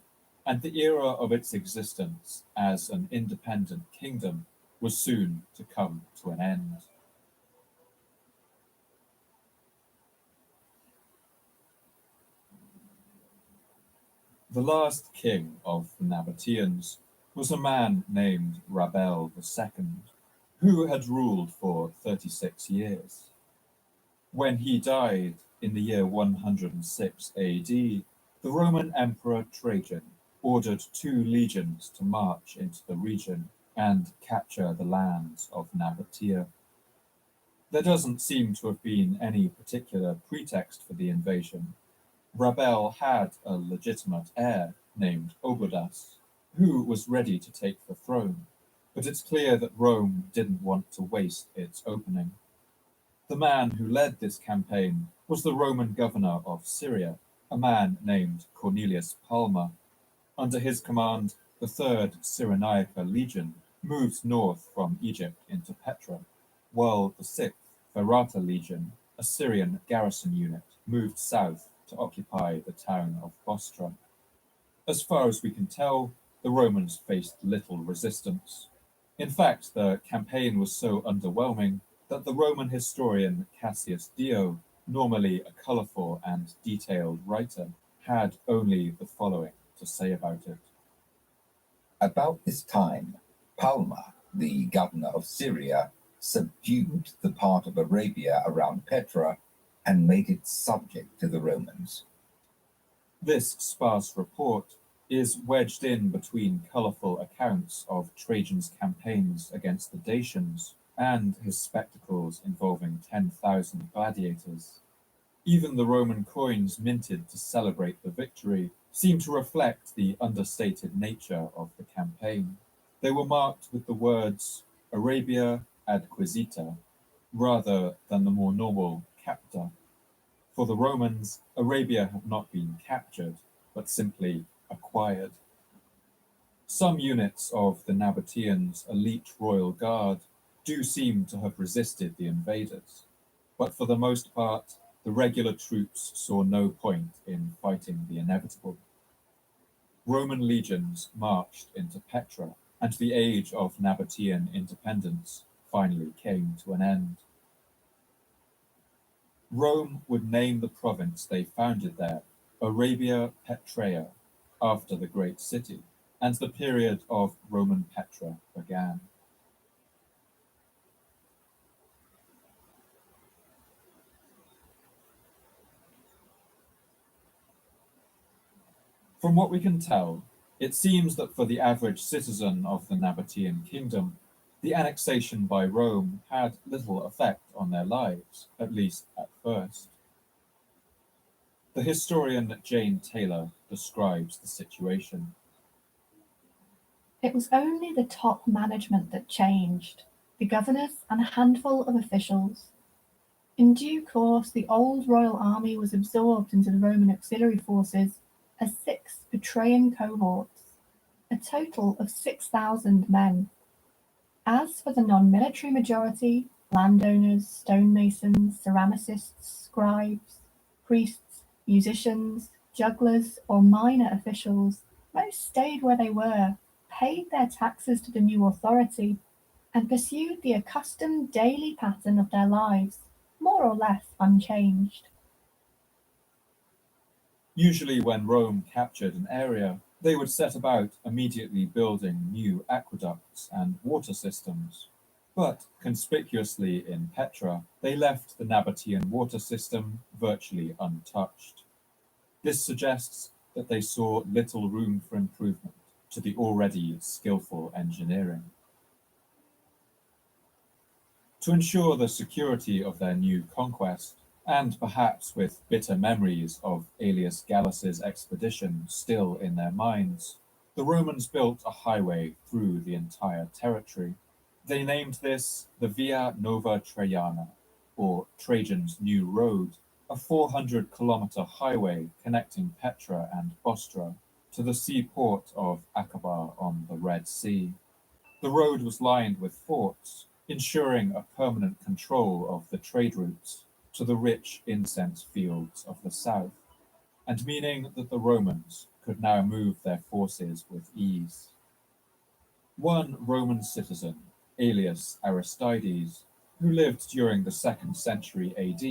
and the era of its existence as an independent kingdom was soon to come to an end. The last king of the Nabateans was a man named Rabel II, who had ruled for 36 years. When he died in the year 106 AD, the Roman Emperor Trajan ordered 2 legions to march into the region and capture the lands of Nabatea. There doesn't seem to have been any particular pretext for the invasion. Rabel had a legitimate heir named Obodas, who was ready to take the throne, but it's clear that Rome didn't want to waste its opening. The man who led this campaign was the Roman governor of Syria, a man named Cornelius Palma. Under his command, the 3rd Cyrenaica Legion moved north from Egypt into Petra, while the 6th Ferrata Legion, a Syrian garrison unit, moved south to occupy the town of Bostra. As far as we can tell, the Romans faced little resistance. In fact, the campaign was so underwhelming that the Roman historian Cassius Dio, normally a colourful and detailed writer, had only the following to say about it. About this time, Palma, the governor of Syria, subdued the part of Arabia around Petra and made it subject to the Romans. This sparse report is wedged in between colourful accounts of Trajan's campaigns against the Dacians and his spectacles involving 10,000 gladiators. Even the Roman coins minted to celebrate the victory seem to reflect the understated nature of the campaign. They were marked with the words Arabia adquisita, rather than the more normal capta. For the Romans, Arabia had not been captured, but simply acquired. Some units of the Nabateans' elite royal guard do seem to have resisted the invaders, but for the most part, the regular troops saw no point in fighting the inevitable. Roman legions marched into Petra, and the age of Nabatean independence finally came to an end. Rome would name the province they founded there Arabia Petraea, after the great city, and the period of Roman Petra began. From what we can tell, it seems that for the average citizen of the Nabatean kingdom, the annexation by Rome had little effect on their lives, at least at first. The historian Jane Taylor describes the situation. It was only the top management that changed, the governors and a handful of officials. In due course, the old royal army was absorbed into the Roman auxiliary forces as 6 Petreian cohorts, a total of 6,000 men. As for the non-military majority, landowners, stonemasons, ceramicists, scribes, priests, musicians, jugglers, or minor officials, most stayed where they were, paid their taxes to the new authority, and pursued the accustomed daily pattern of their lives, more or less unchanged. Usually when Rome captured an area, they would set about immediately building new aqueducts and water systems. But conspicuously in Petra, they left the Nabatean water system virtually untouched. This suggests that they saw little room for improvement to the already skillful engineering. To ensure the security of their new conquest, and perhaps with bitter memories of Aelius Gallus's expedition still in their minds, the Romans built a highway through the entire territory. They named this the Via Nova Traiana, or Trajan's New Road, a 400-kilometer highway connecting Petra and Bostra to the seaport of Aqaba on the Red Sea. The road was lined with forts, ensuring a permanent control of the trade routes, to the rich incense fields of the south, and meaning that the Romans could now move their forces with ease. One Roman citizen, alias Aristides, who lived during the 2nd century AD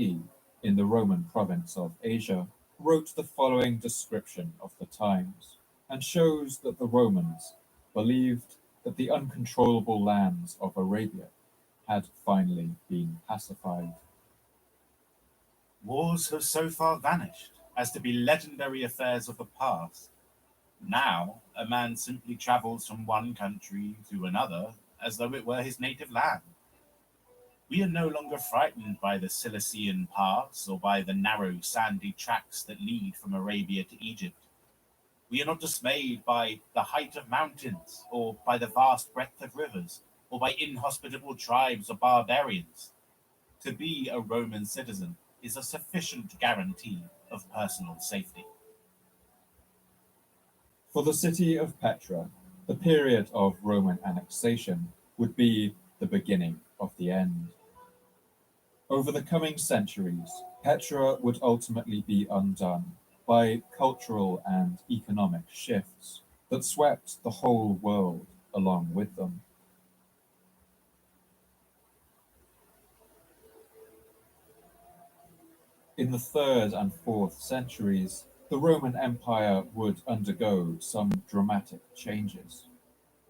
in the Roman province of Asia, wrote the following description of the times, and shows that the Romans believed that the uncontrollable lands of Arabia had finally been pacified. Wars have so far vanished as to be legendary affairs of the past. Now, a man simply travels from one country to another as though it were his native land. We are no longer frightened by the Cilician pass or by the narrow sandy tracks that lead from Arabia to Egypt. We are not dismayed by the height of mountains or by the vast breadth of rivers or by inhospitable tribes or barbarians. To be a Roman citizen is a sufficient guarantee of personal safety. For the city of Petra, the period of Roman annexation would be the beginning of the end. Over the coming centuries, Petra would ultimately be undone by cultural and economic shifts that swept the whole world along with them. In the 3rd and 4th centuries, the Roman Empire would undergo some dramatic changes.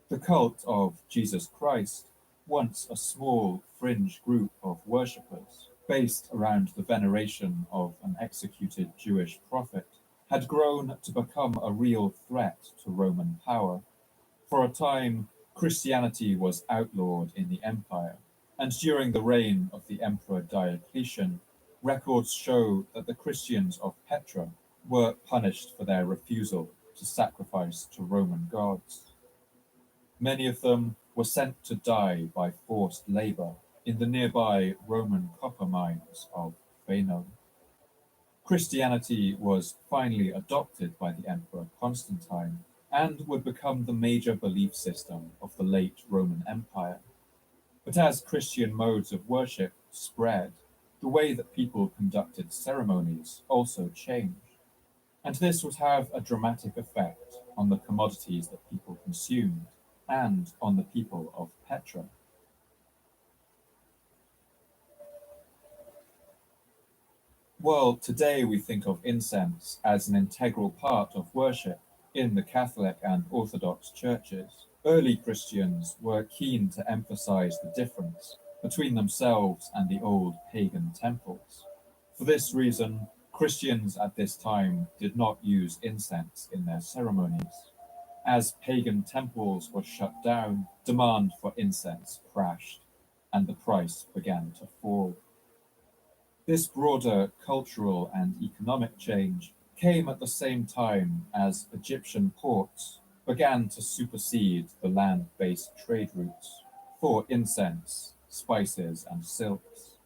The cult of Jesus Christ, once a small fringe group of worshippers based around the veneration of an executed Jewish prophet, had grown to become a real threat to Roman power. For a time, Christianity was outlawed in the empire, and during the reign of the Emperor Diocletian, records show that the Christians of Petra were punished for their refusal to sacrifice to Roman gods. Many of them were sent to die by forced labor in the nearby Roman copper mines of Pheno. Christianity was finally adopted by the Emperor Constantine and would become the major belief system of the late Roman Empire. But as Christian modes of worship spread, the way that people conducted ceremonies also changed. And this would have a dramatic effect on the commodities that people consumed and on the people of Petra. While today we think of incense as an integral part of worship in the Catholic and Orthodox churches, early Christians were keen to emphasize the difference between themselves and the old pagan temples. For this reason, Christians at this time did not use incense in their ceremonies. As pagan temples were shut down, demand for incense crashed, and the price began to fall. This broader cultural and economic change came at the same time as Egyptian ports began to supersede the land-based trade routes for incense, spices, and silks.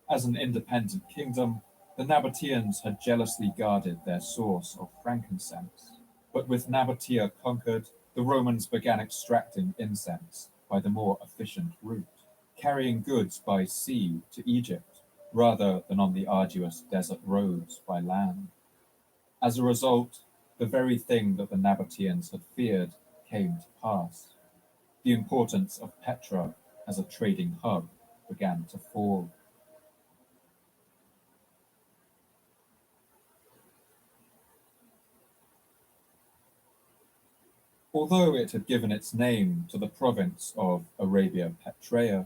As an independent kingdom, the Nabateans had jealously guarded their source of frankincense. But with Nabatea conquered, the Romans began extracting incense by the more efficient route, carrying goods by sea to Egypt rather than on the arduous desert roads by land. As a result, the very thing that the Nabateans had feared came to pass. The importance of Petra as a trading hub began to fall. Although it had given its name to the province of Arabia Petraea,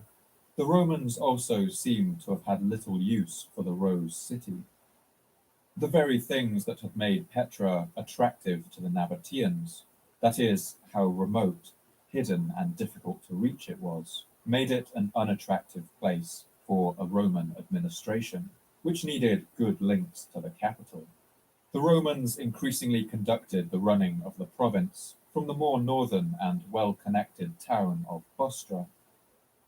the Romans also seem to have had little use for the Rose City. The very things that had made Petra attractive to the Nabateans, that is, how remote, hidden, and difficult to reach it was, made it an unattractive place for a Roman administration, which needed good links to the capital. The Romans increasingly conducted the running of the province from the more northern and well-connected town of Bostra,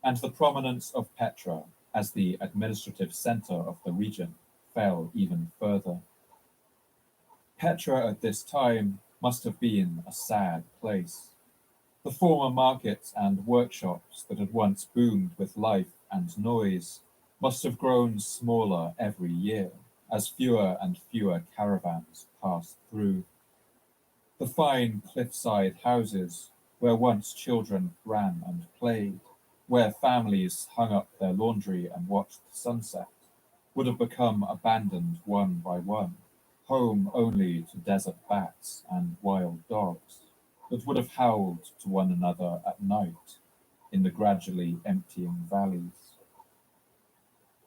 and the prominence of Petra as the administrative center of the region fell even further. Petra at this time must have been a sad place. The former markets and workshops that had once boomed with life and noise must have grown smaller every year as fewer and fewer caravans passed through. The fine cliffside houses where once children ran and played, where families hung up their laundry and watched the sunset, would have become abandoned one by one, home only to desert bats and wild dogs that would have howled to one another at night in the gradually emptying valleys.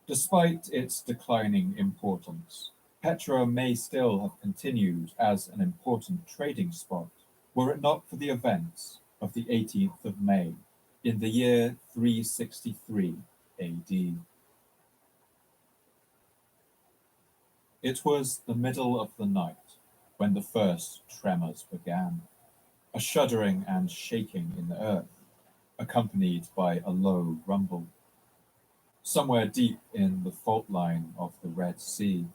Despite its declining importance, Petra may still have continued as an important trading spot were it not for the events of the 18th of May in the year 363 AD. It was the middle of the night when the first tremors began, a shuddering and shaking in the earth, accompanied by a low rumble. Somewhere deep in the fault line of the Red Sea,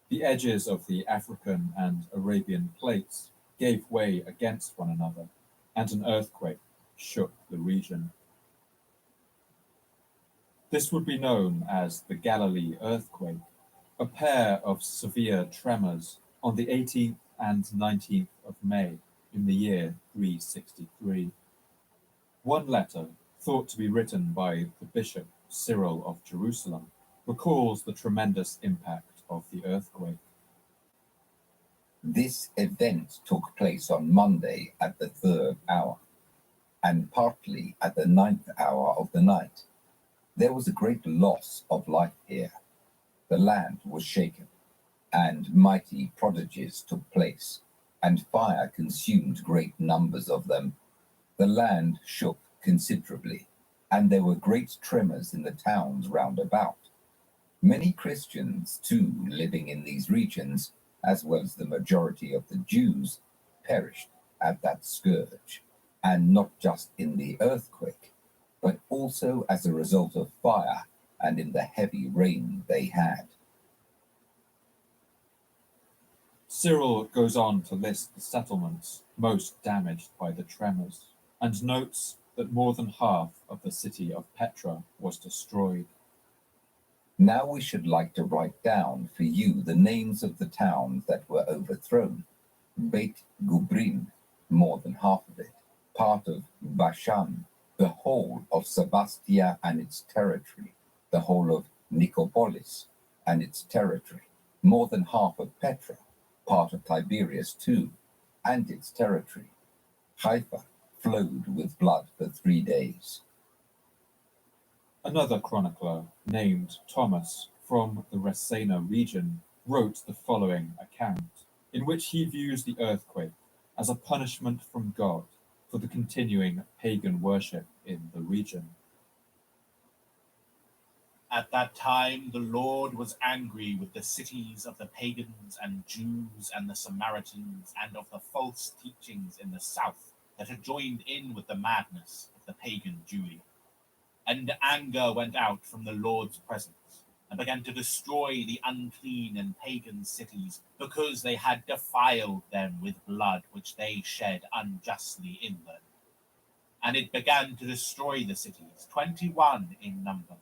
the edges of the African and Arabian plates gave way against one another, and an earthquake shook the region. This would be known as the Galilee earthquake, a pair of severe tremors on the 18th and 19th of May in the year 363. One letter, thought to be written by the Bishop Cyril of Jerusalem, recalls the tremendous impact of the earthquake. This event took place on Monday at the 3rd hour, and partly at the 9th hour of the night. There was a great loss of life here. The land was shaken, and mighty prodigies took place, and fire consumed great numbers of them. The land shook considerably, and there were great tremors in the towns round about. Many Christians, too, living in these regions, as well as the majority of the Jews, perished at that scourge, and not just in the earthquake, but also as a result of fire and in the heavy rain they had. Cyril goes on to list the settlements most damaged by the tremors, and notes that more than half of the city of Petra was destroyed. Now we should like to write down for you the names of the towns that were overthrown. Beit Gubrin, more than half of it, part of Bashan, the whole of Sebastia and its territory, the whole of Nicopolis and its territory, more than half of Petra, part of Tiberias too, and its territory. Haifa flowed with blood for 3 days. Another chronicler, named Thomas, from the Resena region, wrote the following account, in which he views the earthquake as a punishment from God for the continuing pagan worship in the region. At that time, the Lord was angry with the cities of the pagans and Jews and the Samaritans and of the false teachings in the south that had joined in with the madness of the pagan Jewry. And anger went out from the Lord's presence and began to destroy the unclean and pagan cities because they had defiled them with blood which they shed unjustly in them. And it began to destroy the cities, 21 in number,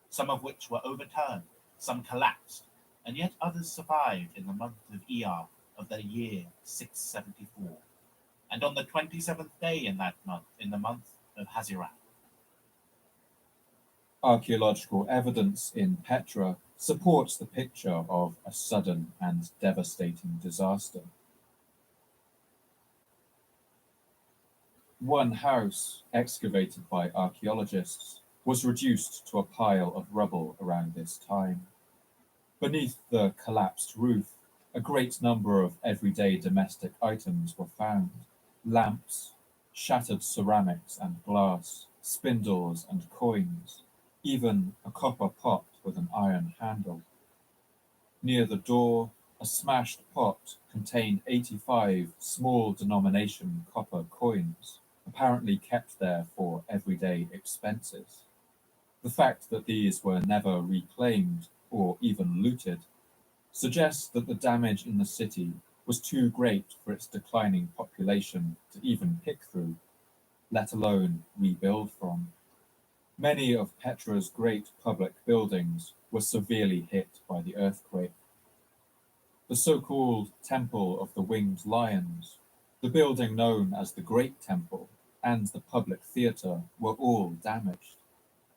some of which were overturned, some collapsed, and yet others survived in the month of Iyar of the year 674, and on the 27th day in that month, in the month of Haziran. Archaeological evidence in Petra supports the picture of a sudden and devastating disaster. One house, excavated by archaeologists, was reduced to a pile of rubble around this time. Beneath the collapsed roof, a great number of everyday domestic items were found: lamps, shattered ceramics and glass, spindles and coins, even a copper pot with an iron handle. Near the door, a smashed pot contained 85 small denomination copper coins, apparently kept there for everyday expenses. The fact that these were never reclaimed or even looted suggests that the damage in the city was too great for its declining population to even pick through, let alone rebuild from. Many of Petra's great public buildings were severely hit by the earthquake. The so-called Temple of the Winged Lions, the building known as the Great Temple, and the public theatre were all damaged,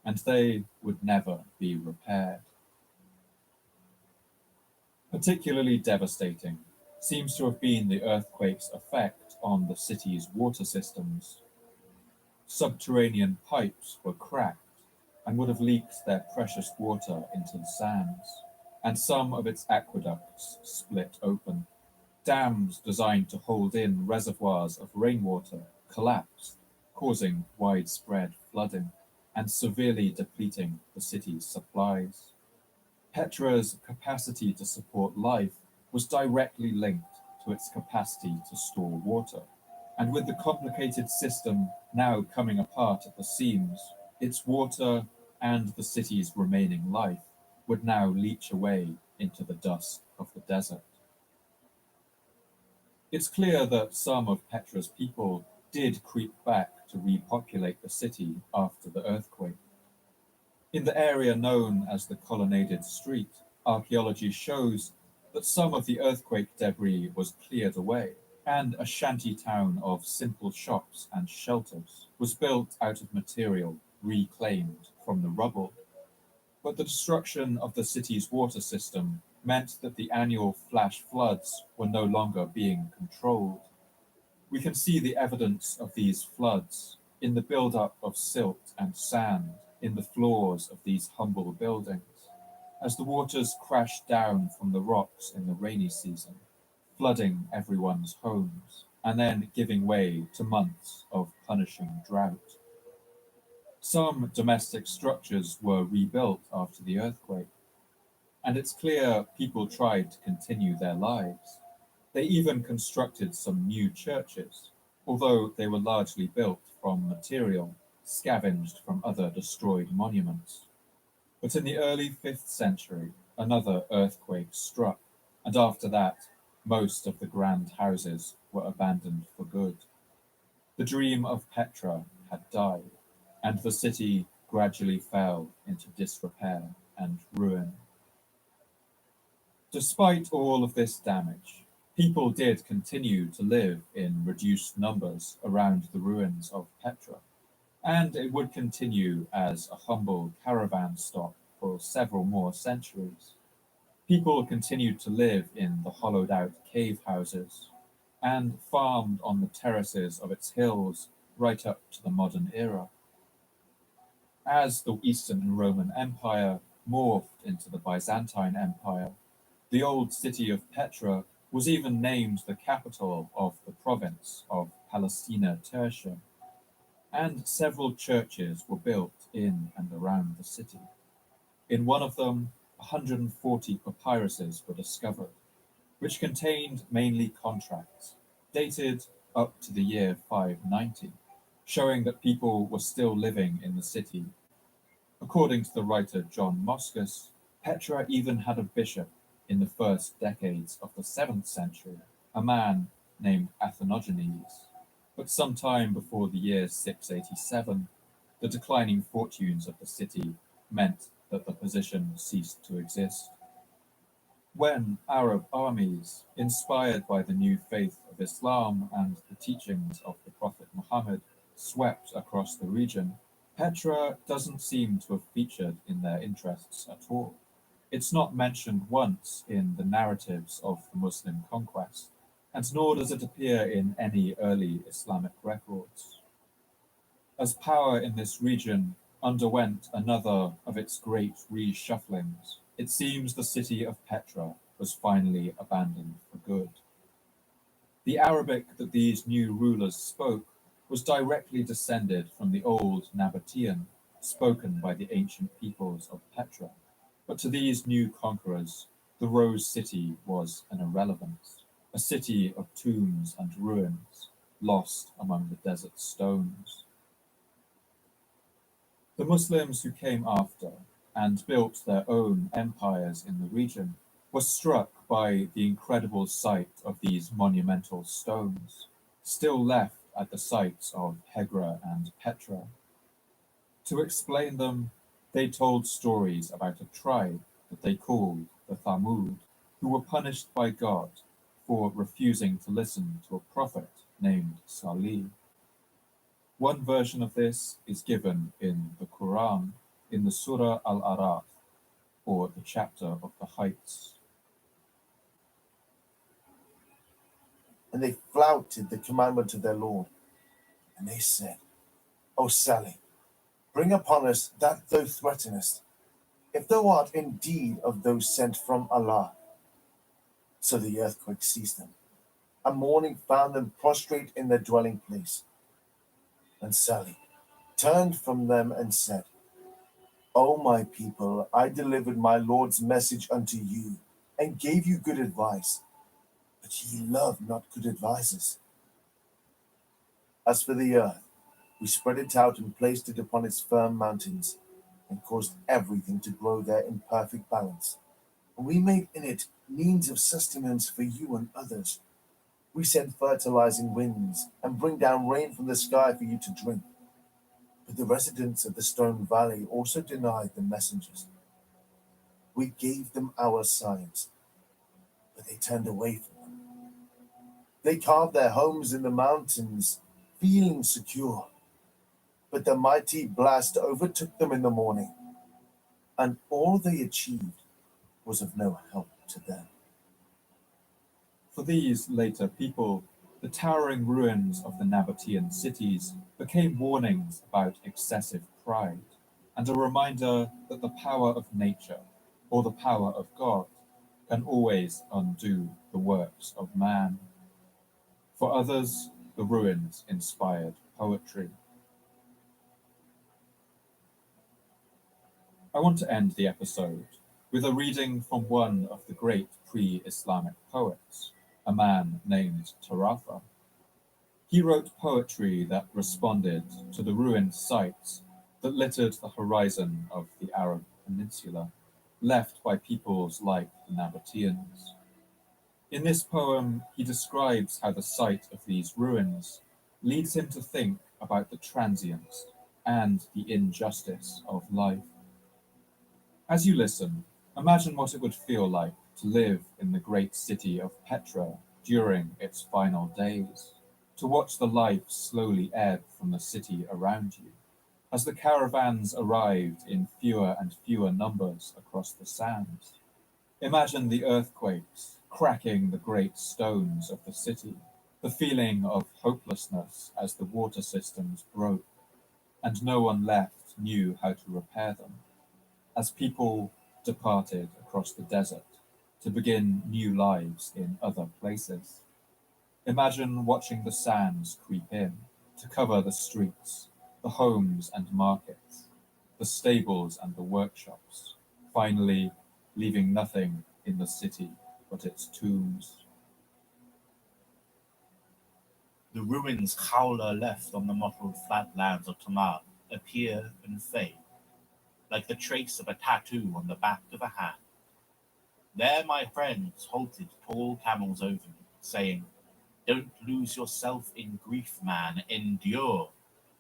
and they would never be repaired. Particularly devastating seems to have been the earthquake's effect on the city's water systems. Subterranean pipes were cracked and would have leaked their precious water into the sands, and some of its aqueducts split open. Dams designed to hold in reservoirs of rainwater collapsed, causing widespread flooding and severely depleting the city's supplies. Petra's capacity to support life was directly linked to its capacity to store water, and with the complicated system now coming apart at the seams, its water and the city's remaining life would now leach away into the dust of the desert. It's clear that some of Petra's people did creep back to repopulate the city after the earthquake. In the area known as the Colonnaded Street, archaeology shows that some of the earthquake debris was cleared away, and a shanty town of simple shops and shelters was built out of material reclaimed from the rubble. But the destruction of the city's water system meant that the annual flash floods were no longer being controlled. We can see the evidence of these floods in the build-up of silt and sand in the floors of these humble buildings, as the waters crashed down from the rocks in the rainy season, flooding everyone's homes, and then giving way to months of punishing drought. Some domestic structures were rebuilt after the earthquake, and it's clear people tried to continue their lives. They even constructed some new churches, although they were largely built from material scavenged from other destroyed monuments. But in the early 5th century, another earthquake struck, and after that, most of the grand houses were abandoned for good. The dream of Petra had died, and the city gradually fell into disrepair and ruin. Despite all of this damage, people did continue to live in reduced numbers around the ruins of Petra, and it would continue as a humble caravan stop for several more centuries. People continued to live in the hollowed-out cave houses and farmed on the terraces of its hills right up to the modern era. As the Eastern Roman Empire morphed into the Byzantine Empire, the old city of Petra was even named the capital of the province of Palestina Tertia, and several churches were built in and around the city. In one of them, 140 papyruses were discovered, which contained mainly contracts, dated up to the year 590, showing that people were still living in the city. According to the writer John Moschus, Petra even had a bishop in the first decades of the 7th century, a man named Athenogenes. But sometime before the year 687, the declining fortunes of the city meant that the position ceased to exist. When Arab armies, inspired by the new faith of Islam and the teachings of the Prophet Muhammad, swept across the region, Petra doesn't seem to have featured in their interests at all. It's not mentioned once in the narratives of the Muslim conquest, and nor does it appear in any early Islamic records. As power in this region underwent another of its great reshufflings, it seems the city of Petra was finally abandoned for good. The Arabic that these new rulers spoke was directly descended from the old Nabatean spoken by the ancient peoples of Petra. But to these new conquerors, the Rose City was an irrelevance, a city of tombs and ruins, lost among the desert stones. The Muslims who came after and built their own empires in the region were struck by the incredible sight of these monumental stones, still left at the sites of Hegra and Petra. To explain them, they told stories about a tribe that they called the Thamud, who were punished by God for refusing to listen to a prophet named Salih. One version of this is given in the Quran in the Surah Al-Araf, or the chapter of the heights. And they flouted the commandment of their Lord. And they said, O Salih, bring upon us that thou threatenest, if thou art indeed of those sent from Allah. So the earthquake seized them, and morning found them prostrate in their dwelling place. And Salih turned from them and said, O my people, I delivered my Lord's message unto you, and gave you good advice, but ye love not good advisers. As for the earth, we spread it out and placed it upon its firm mountains, and caused everything to grow there in perfect balance. And we made in it means of sustenance for you and others. We send fertilizing winds, and bring down rain from the sky for you to drink. But the residents of the Stone Valley also denied the messengers. We gave them our signs, but they turned away from them. They carved their homes in the mountains, feeling secure. But the mighty blast overtook them in the morning, and all they achieved was of no help to them. For these later people, the towering ruins of the Nabatean cities became warnings about excessive pride, and a reminder that the power of nature, or the power of God, can always undo the works of man. For others, the ruins inspired poetry. I want to end the episode with a reading from one of the great pre-Islamic poets, a man named Taratha. He wrote poetry that responded to the ruined sites that littered the horizon of the Arab Peninsula, left by peoples like the Nabateans. In this poem, he describes how the sight of these ruins leads him to think about the transience and the injustice of life. As you listen, imagine what it would feel like to live in the great city of Petra during its final days, to watch the life slowly ebb from the city around you, as the caravans arrived in fewer and fewer numbers across the sands. Imagine the earthquakes cracking the great stones of the city, the feeling of hopelessness as the water systems broke, and no one left knew how to repair them, as people departed across the desert to begin new lives in other places. Imagine watching the sands creep in to cover the streets, the homes and markets, the stables and the workshops, finally leaving nothing in the city but its tombs. The ruins Khawla left on the mottled flatlands of Tamar appear and fade, like the trace of a tattoo on the back of a hand. There my friends halted tall camels over me, saying, "Don't lose yourself in grief, man, endure."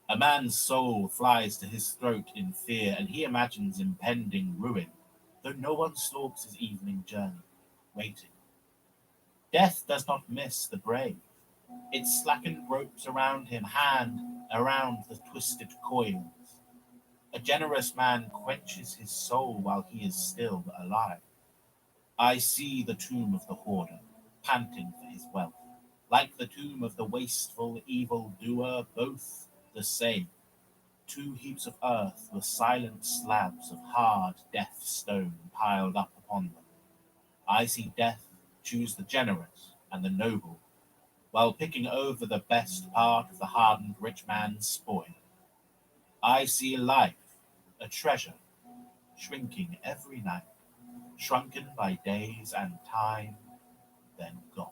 A man's soul flies to his throat in fear, and he imagines impending ruin, though no one stalks his evening journey, waiting. Death does not miss the brave. Its slackened ropes around him, hand around the twisted coils. A generous man quenches his soul while he is still alive. I see the tomb of the hoarder, panting for his wealth, like the tomb of the wasteful evil-doer, both the same. Two heaps of earth with silent slabs of hard death stone piled up upon them. I see death choose the generous and the noble, while picking over the best part of the hardened rich man's spoil. I see life, a treasure, shrinking every night, shrunken by days and time, then gone.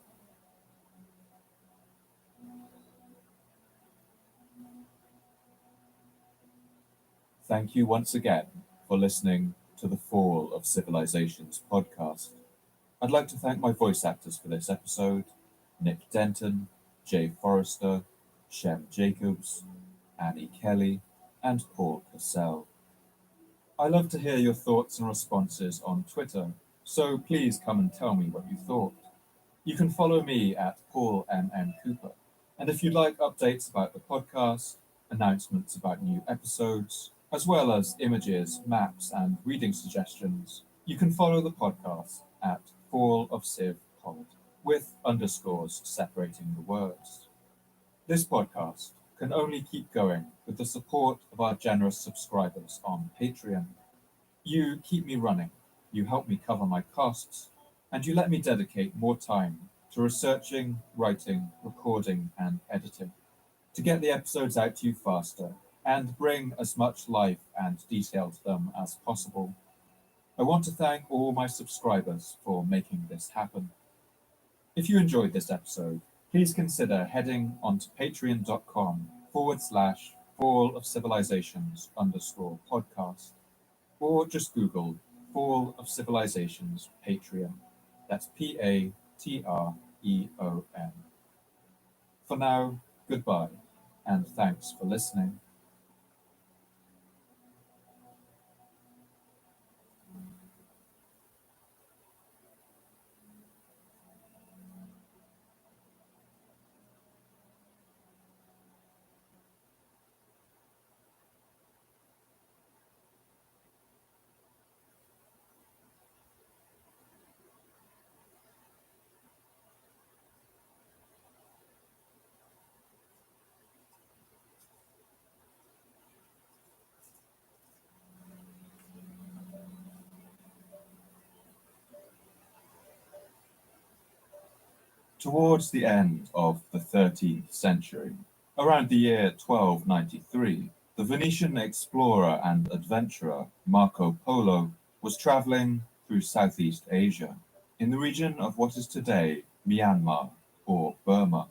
Thank you once again for listening to the Fall of Civilizations podcast. I'd like to thank my voice actors for this episode, Nick Denton, Jay Forrester, Shem Jacobs, Annie Kelly, and Paul Cassell. I love to hear your thoughts and responses on Twitter, so please come and tell me what you thought. You can follow me at Paul M.M. Cooper, and if you'd like updates about the podcast, announcements about new episodes, as well as images, maps, and reading suggestions, you can follow the podcast at Fall of Civ Pod, with underscores separating the words. This podcast can only keep going with the support of our generous subscribers on Patreon. You keep me running, you help me cover my costs, and you let me dedicate more time to researching, writing, recording, and editing to get the episodes out to you faster and bring as much life and detail to them as possible. I want to thank all my subscribers for making this happen. If you enjoyed this episode, please consider heading onto patreon.com/Fall of Civilizations _podcast, or just Google Fall of Civilizations Patreon. That's Patreon. For now, goodbye, and thanks for listening. Towards the end of the 13th century, around the year 1293, the Venetian explorer and adventurer Marco Polo was traveling through Southeast Asia, in the region of what is today Myanmar or Burma.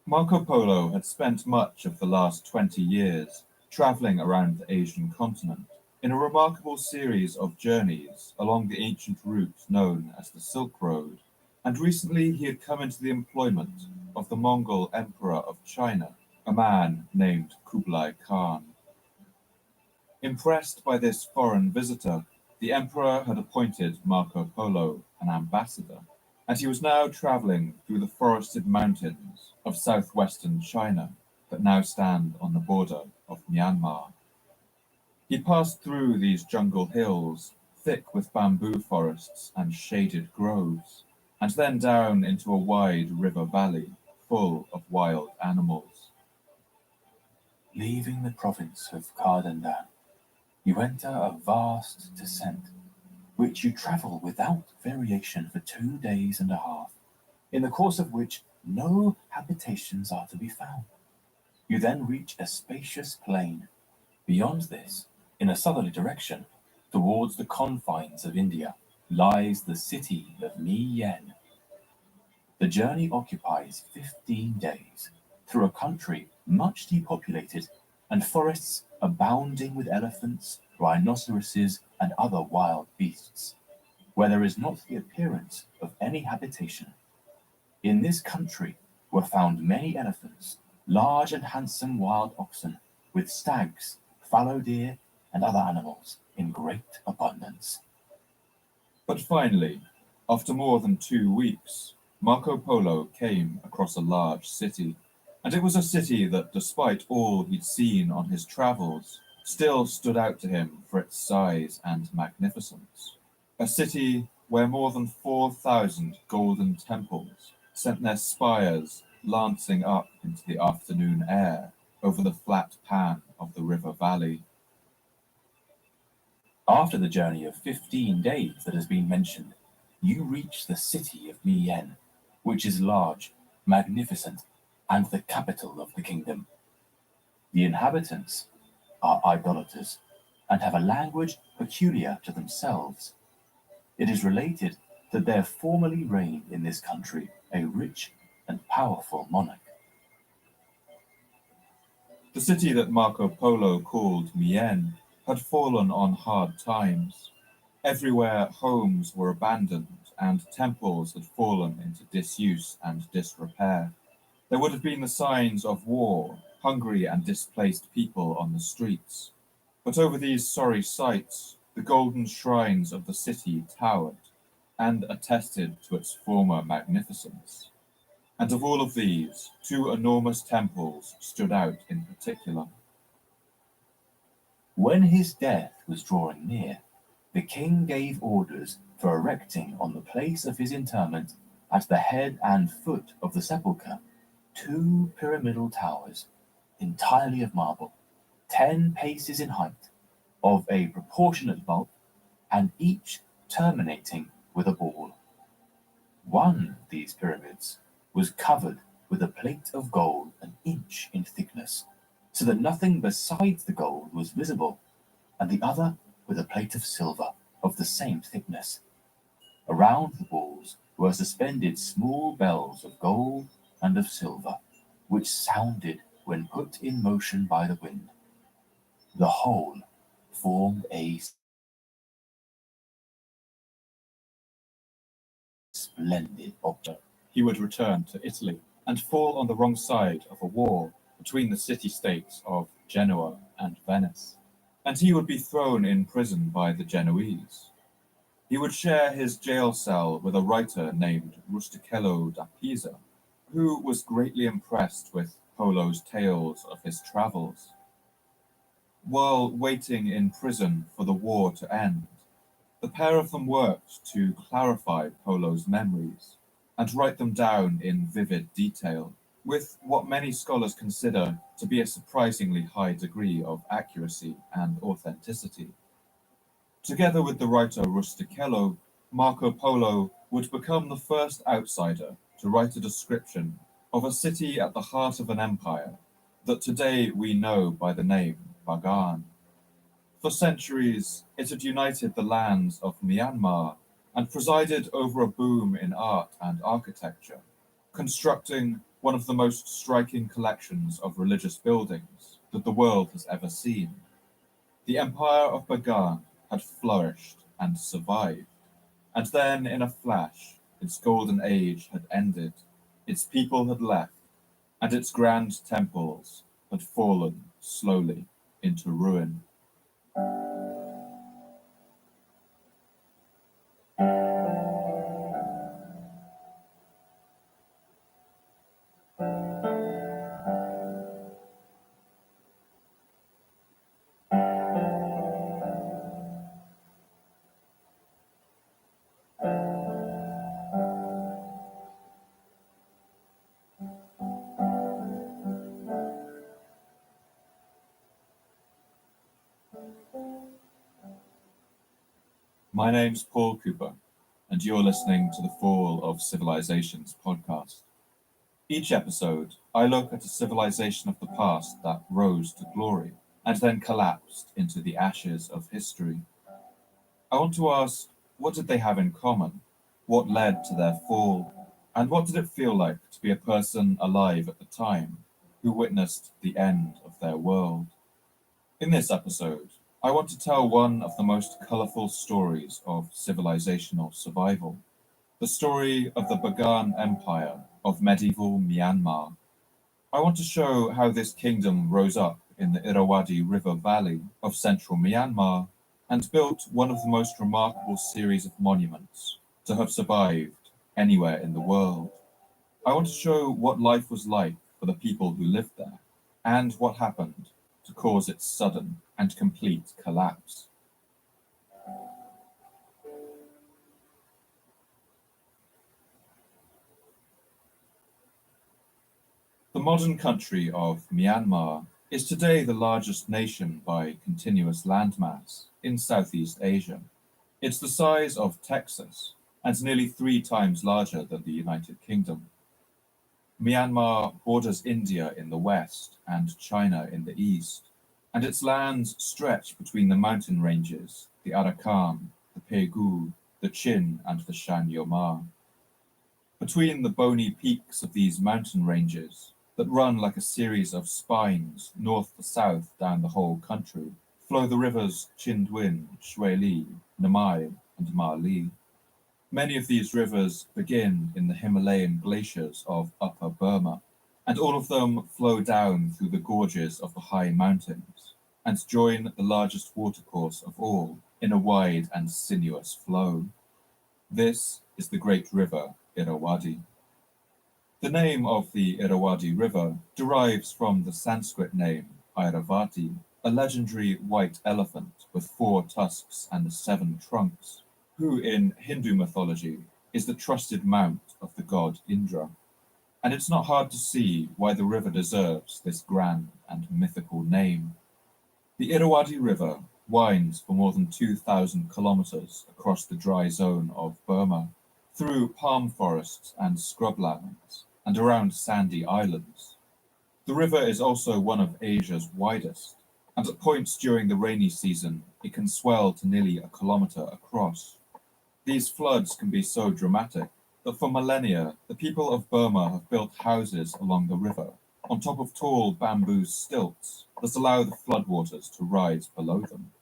Marco Polo had spent much of the last 20 years traveling around the Asian continent in a remarkable series of journeys along the ancient route known as the Silk Road, and recently he had come into the employment of the Mongol Emperor of China, a man named Kublai Khan. Impressed by this foreign visitor, the emperor had appointed Marco Polo an ambassador, and he was now traveling through the forested mountains of southwestern China that now stand on the border of Myanmar. He passed through these jungle hills, thick with bamboo forests and shaded groves, and then down into a wide river valley full of wild animals. Leaving the province of Cardandan, you enter a vast descent, which you travel without variation for 2 days and a half, in the course of which no habitations are to be found. You then reach a spacious plain. Beyond this, in a southerly direction, towards the confines of India, lies the city of Yen. The journey occupies 15 days, through a country much depopulated and forests abounding with elephants, rhinoceroses, and other wild beasts, where there is not the appearance of any habitation. In this country were found many elephants, large and handsome wild oxen, with stags, fallow deer, and other animals in great abundance. But finally, after more than 2 weeks, Marco Polo came across a large city, and it was a city that, despite all he'd seen on his travels, still stood out to him for its size and magnificence. A city where more than 4,000 golden temples sent their spires lancing up into the afternoon air over the flat pan of the river valley. After the journey of 15 days that has been mentioned, you reach the city of Yen, which is large, magnificent, and the capital of the kingdom. The inhabitants are idolaters and have a language peculiar to themselves. It is related that there formerly reigned in this country a rich and powerful monarch. The city that Marco Polo called Yen had fallen on hard times. Everywhere homes were abandoned and temples had fallen into disuse and disrepair. There would have been the signs of war hungry and displaced people on the streets. But over these sorry sights, the golden shrines of the city towered and attested to its former magnificence. And of all of these, two enormous temples stood out in particular. When his death was drawing near, the king gave orders for erecting on the place of his interment, at the head and foot of the sepulchre, 2 pyramidal towers, entirely of marble, 10 paces in height, of a proportionate bulk, and each terminating with a ball. One of these pyramids was covered with a plate of gold an inch in thickness, so that nothing besides the gold was visible, and the other with a plate of silver of the same thickness. Around the walls were suspended small bells of gold and of silver, which sounded when put in motion by the wind. The whole formed a splendid object. He would return to Italy and fall on the wrong side of a war between the city-states of Genoa and Venice, and he would be thrown in prison by the Genoese. He would share his jail cell with a writer named Rustichello da Pisa, who was greatly impressed with Polo's tales of his travels. While waiting in prison for the war to end, the pair of them worked to clarify Polo's memories and write them down in vivid detail, with what many scholars consider to be a surprisingly high degree of accuracy and authenticity. Together with the writer Rustichello, Marco Polo would become the first outsider to write a description of a city at the heart of an empire that today we know by the name Bagan. For centuries, it had united the lands of Myanmar and presided over a boom in art and architecture, constructing one of the most striking collections of religious buildings that the world has ever seen. The empire of Bagan had flourished and survived, and then in a flash, its golden age had ended, its people had left, and its grand temples had fallen slowly into ruin. My name's Paul Cooper, and you're listening to the Fall of Civilizations podcast. Each episode, I look at a civilization of the past that rose to glory and then collapsed into the ashes of history. I want to ask, what did they have in common? What led to their fall? And what did it feel like to be a person alive at the time who witnessed the end of their world? In this episode, I want to tell one of the most colourful stories of civilizational survival, the story of the Bagan Empire of medieval Myanmar. I want to show how this kingdom rose up in the Irrawaddy River Valley of central Myanmar and built one of the most remarkable series of monuments to have survived anywhere in the world. I want to show what life was like for the people who lived there and what happened to cause its sudden and complete collapse. The modern country of Myanmar is today the largest nation by continuous landmass in Southeast Asia. It's the size of Texas and nearly 3 times larger than the United Kingdom. Myanmar borders India in the west and China in the east, and its lands stretch between the mountain ranges, the Arakan, the Pegu, the Chin, and the Shan Yomar. Between the bony peaks of these mountain ranges, that run like a series of spines north to south down the whole country, flow the rivers Chindwin, Shuili, Namai, and Ma Li. Many of these rivers begin in the Himalayan glaciers of Upper Burma and all of them flow down through the gorges of the high mountains and join the largest watercourse of all in a wide and sinuous flow. This is the great river Irrawaddy. The name of the Irrawaddy River derives from the Sanskrit name Airavati, a legendary white elephant with 4 tusks and 7 trunks, who in Hindu mythology is the trusted mount of the god Indra. And it's not hard to see why the river deserves this grand and mythical name. The Irrawaddy River winds for more than 2,000 kilometers across the dry zone of Burma, through palm forests and scrublands, and around sandy islands. The river is also one of Asia's widest, and at points during the rainy season, it can swell to nearly a kilometer across. These floods can be so dramatic that for millennia, the people of Burma have built houses along the river, on top of tall bamboo stilts that allow the floodwaters to rise below them.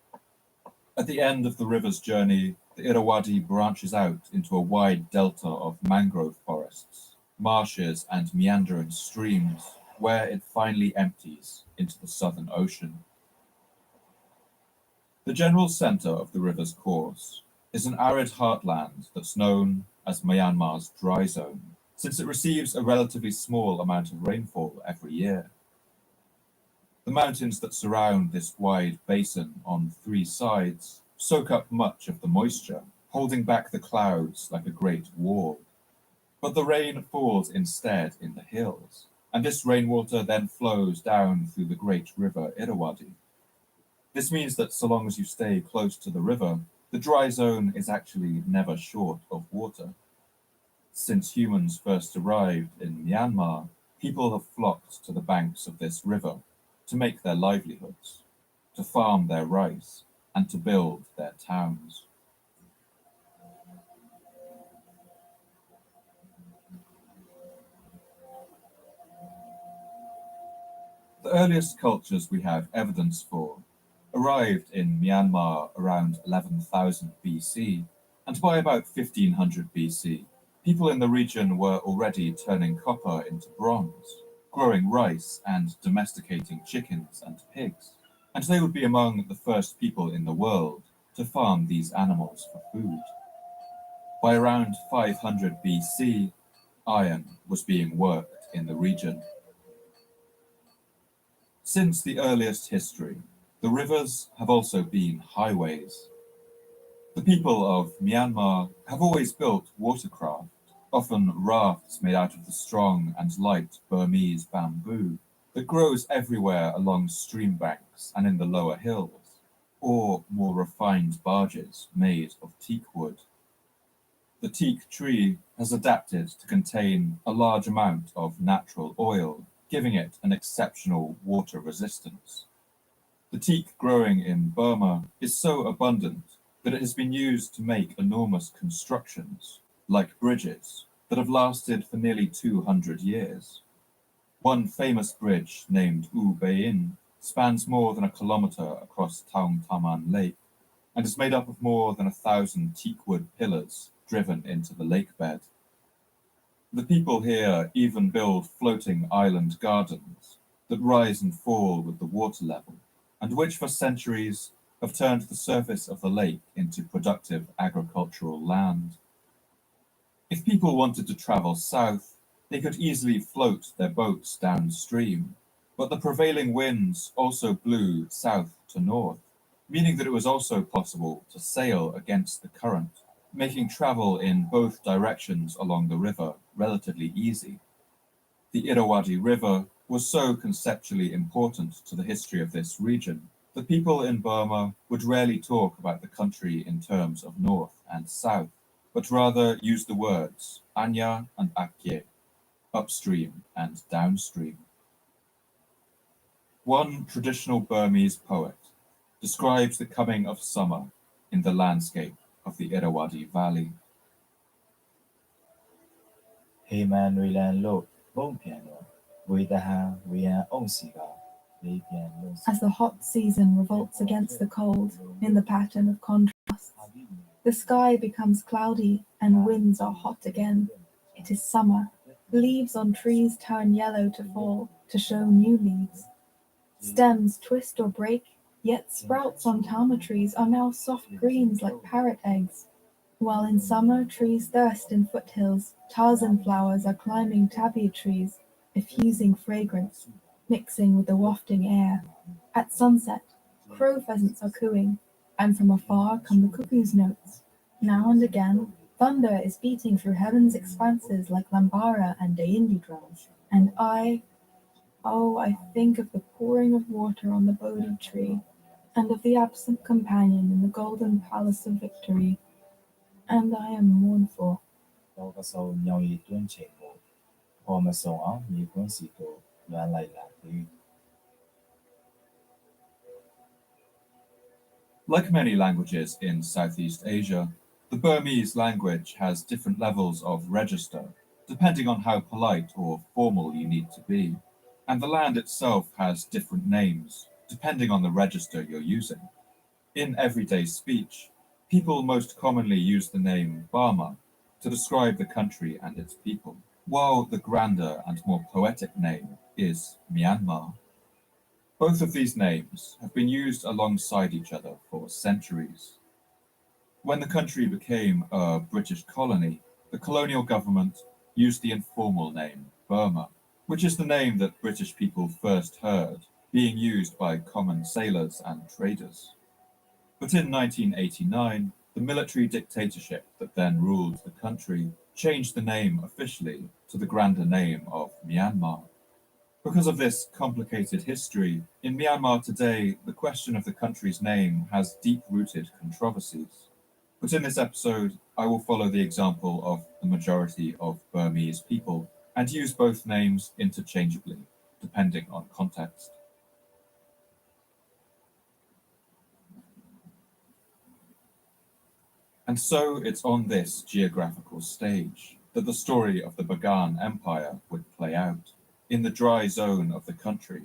At the end of the river's journey, the Irrawaddy branches out into a wide delta of mangrove forests, marshes, and meandering streams, where it finally empties into the Southern Ocean. The general center of the river's course is an arid heartland that's known as Myanmar's dry zone, since it receives a relatively small amount of rainfall every year. The mountains that surround this wide basin on 3 sides soak up much of the moisture, holding back the clouds like a great wall. But the rain falls instead in the hills, and this rainwater then flows down through the great river Irrawaddy. This means that so long as you stay close to the river, the dry zone is actually never short of water. Since humans first arrived in Myanmar, people have flocked to the banks of this river to make their livelihoods, to farm their rice, and to build their towns. The earliest cultures we have evidence for arrived in Myanmar around 11,000 BC, and by about 1500 BC, people in the region were already turning copper into bronze, growing rice and domesticating chickens and pigs, and they would be among the first people in the world to farm these animals for food. By around 500 BC, iron was being worked in the region. Since the earliest history, the rivers have also been highways. The people of Myanmar have always built watercraft, often rafts made out of the strong and light Burmese bamboo that grows everywhere along stream banks and in the lower hills, or more refined barges made of teak wood. The teak tree has adapted to contain a large amount of natural oil, giving it an exceptional water resistance. The teak growing in Burma is so abundant that it has been used to make enormous constructions, like bridges, that have lasted for nearly 200 years. One famous bridge, named U Bayin, spans more than a kilometer across Taung Taman Lake and is made up of more than 1,000 teakwood pillars driven into the lake bed. The people here even build floating island gardens that rise and fall with the water level, and which for centuries have turned the surface of the lake into productive agricultural land. If people wanted to travel south, they could easily float their boats downstream, but the prevailing winds also blew south to north, meaning that it was also possible to sail against the current, making travel in both directions along the river relatively easy. The Irrawaddy River was so conceptually important to the history of this region that people in Burma would rarely talk about the country in terms of north and south, but rather use the words Anya and Akye, upstream and downstream. One traditional Burmese poet describes the coming of summer in the landscape of the Irrawaddy Valley. As the hot season revolts against the cold in the pattern of contrasts, the sky becomes cloudy and winds are hot again. It is summer. Leaves on trees turn yellow to fall, to show new leaves. Stems twist or break, yet sprouts on tama trees are now soft greens like parrot eggs. While in summer trees thirst in foothills, Tarzan flowers are climbing tabby trees, effusing fragrance, mixing with the wafting air. At sunset, crow pheasants are cooing, and from afar come the cuckoo's notes. Now and again, thunder is beating through heaven's expanses like lambara and deindi drums. And I think of the pouring of water on the Bodhi tree, and of the absent companion in the golden palace of victory, and I am mournful. Like many languages in Southeast Asia, the Burmese language has different levels of register, depending on how polite or formal you need to be. And the land itself has different names, depending on the register you're using. In everyday speech, people most commonly use the name Burma to describe the country and its people, while the grander and more poetic name is Myanmar. Both of these names have been used alongside each other for centuries. When the country became a British colony, the colonial government used the informal name Burma, which is the name that British people first heard being used by common sailors and traders. But in 1989, the military dictatorship that then ruled the country changed the name officially to the grander name of Myanmar. Because of this complicated history, in Myanmar today, the question of the country's name has deep-rooted controversies. But in this episode, I will follow the example of the majority of Burmese people and use both names interchangeably, depending on context. And so it's on this geographical stage that the story of the Bagan Empire would play out, in the dry zone of the country,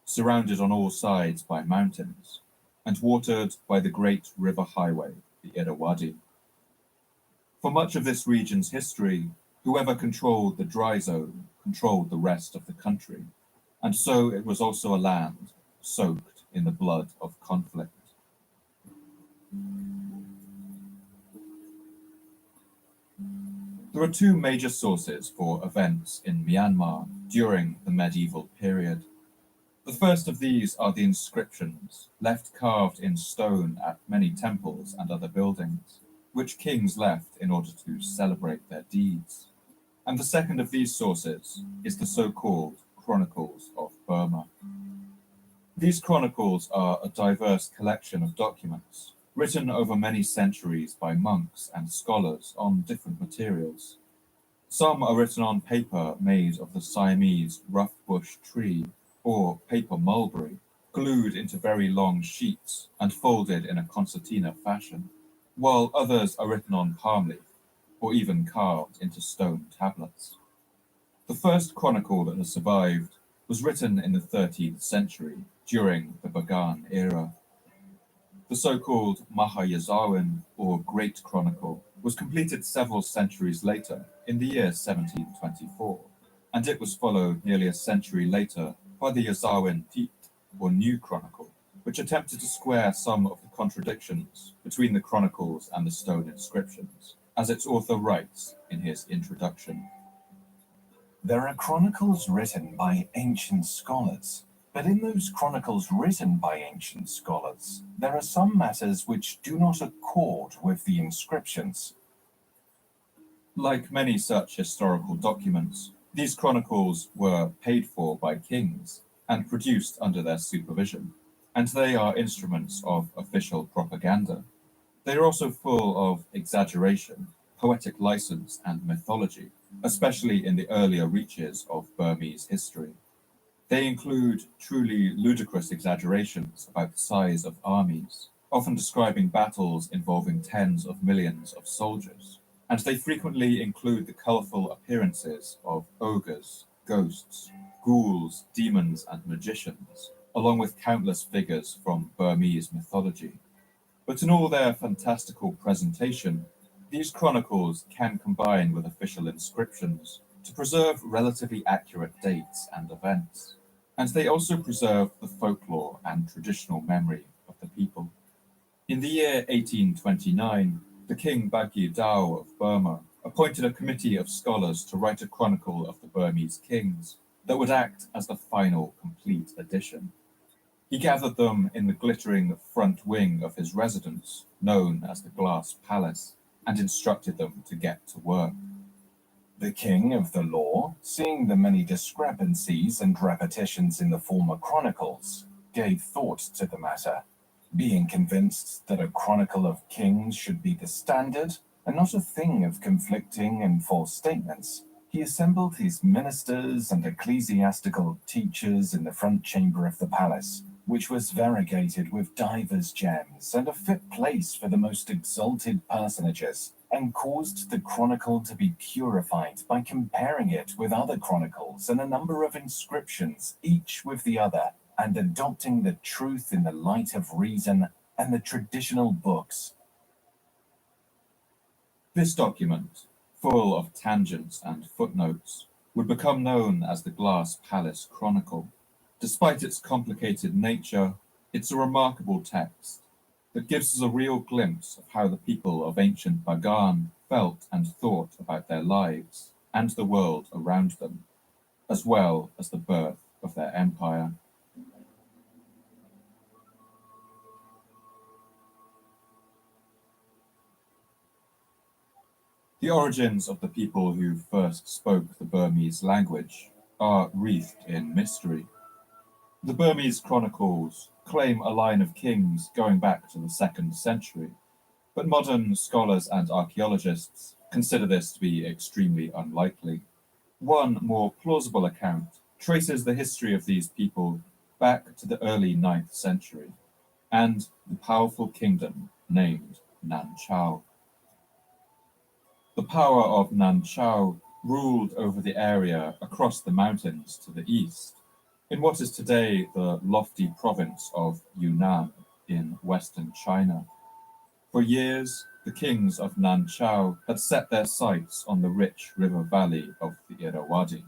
surrounded on all sides by mountains, and watered by the great river highway, the Irrawaddy. For much of this region's history, whoever controlled the dry zone controlled the rest of the country, and so it was also a land soaked in the blood of conflict. There are two major sources for events in Myanmar during the medieval period. The first of these are the inscriptions left carved in stone at many temples and other buildings, which kings left in order to celebrate their deeds. And the second of these sources is the so-called Chronicles of Burma. These chronicles are a diverse collection of documents written over many centuries by monks and scholars on different materials. Some are written on paper made of the Siamese rough bush tree or paper mulberry, glued into very long sheets and folded in a concertina fashion, while others are written on palm leaf or even carved into stone tablets. The first chronicle that has survived was written in the 13th century during the Bagan era. The so-called Mahayazawin, or Great Chronicle, was completed several centuries later, in the year 1724, and it was followed nearly a century later by the Yazawin Tit, or New Chronicle, which attempted to square some of the contradictions between the chronicles and the stone inscriptions, as its author writes in his introduction. There are chronicles written by ancient scholars, but in those chronicles written by ancient scholars, there are some matters which do not accord with the inscriptions. Like many such historical documents, these chronicles were paid for by kings and produced under their supervision, and they are instruments of official propaganda. They are also full of exaggeration, poetic license, and mythology, especially in the earlier reaches of Burmese history. They include truly ludicrous exaggerations about the size of armies, often describing battles involving tens of millions of soldiers, and they frequently include the colourful appearances of ogres, ghosts, ghouls, demons, and magicians, along with countless figures from Burmese mythology. But in all their fantastical presentation, these chronicles can combine with official inscriptions to preserve relatively accurate dates and events, and they also preserve the folklore and traditional memory of the people. In the year 1829, the King Bagyi Dao of Burma appointed a committee of scholars to write a chronicle of the Burmese kings that would act as the final complete edition. He gathered them in the glittering front wing of his residence, known as the Glass Palace, and instructed them to get to work. The king of the law, seeing the many discrepancies and repetitions in the former chronicles, gave thought to the matter. Being convinced that a chronicle of kings should be the standard and not a thing of conflicting and false statements, he assembled his ministers and ecclesiastical teachers in the front chamber of the palace, which was variegated with divers gems and a fit place for the most exalted personages, and caused the chronicle to be purified by comparing it with other chronicles and a number of inscriptions, each with the other, and adopting the truth in the light of reason and the traditional books. This document, full of tangents and footnotes, would become known as the Glass Palace Chronicle. Despite its complicated nature, it's a remarkable text that gives us a real glimpse of how the people of ancient Bagan felt and thought about their lives and the world around them, as well as the birth of their empire. The origins of the people who first spoke the Burmese language are wreathed in mystery. The Burmese chronicles claim a line of kings going back to the 2nd century, but modern scholars and archaeologists consider this to be extremely unlikely. One more plausible account traces the history of these people back to the early 9th century and the powerful kingdom named Nan Chao. The power of Nan Chao ruled over the area across the mountains to the east, in what is today the lofty province of Yunnan in western China. For years, the kings of Nan Chao had set their sights on the rich river valley of the Irrawaddy.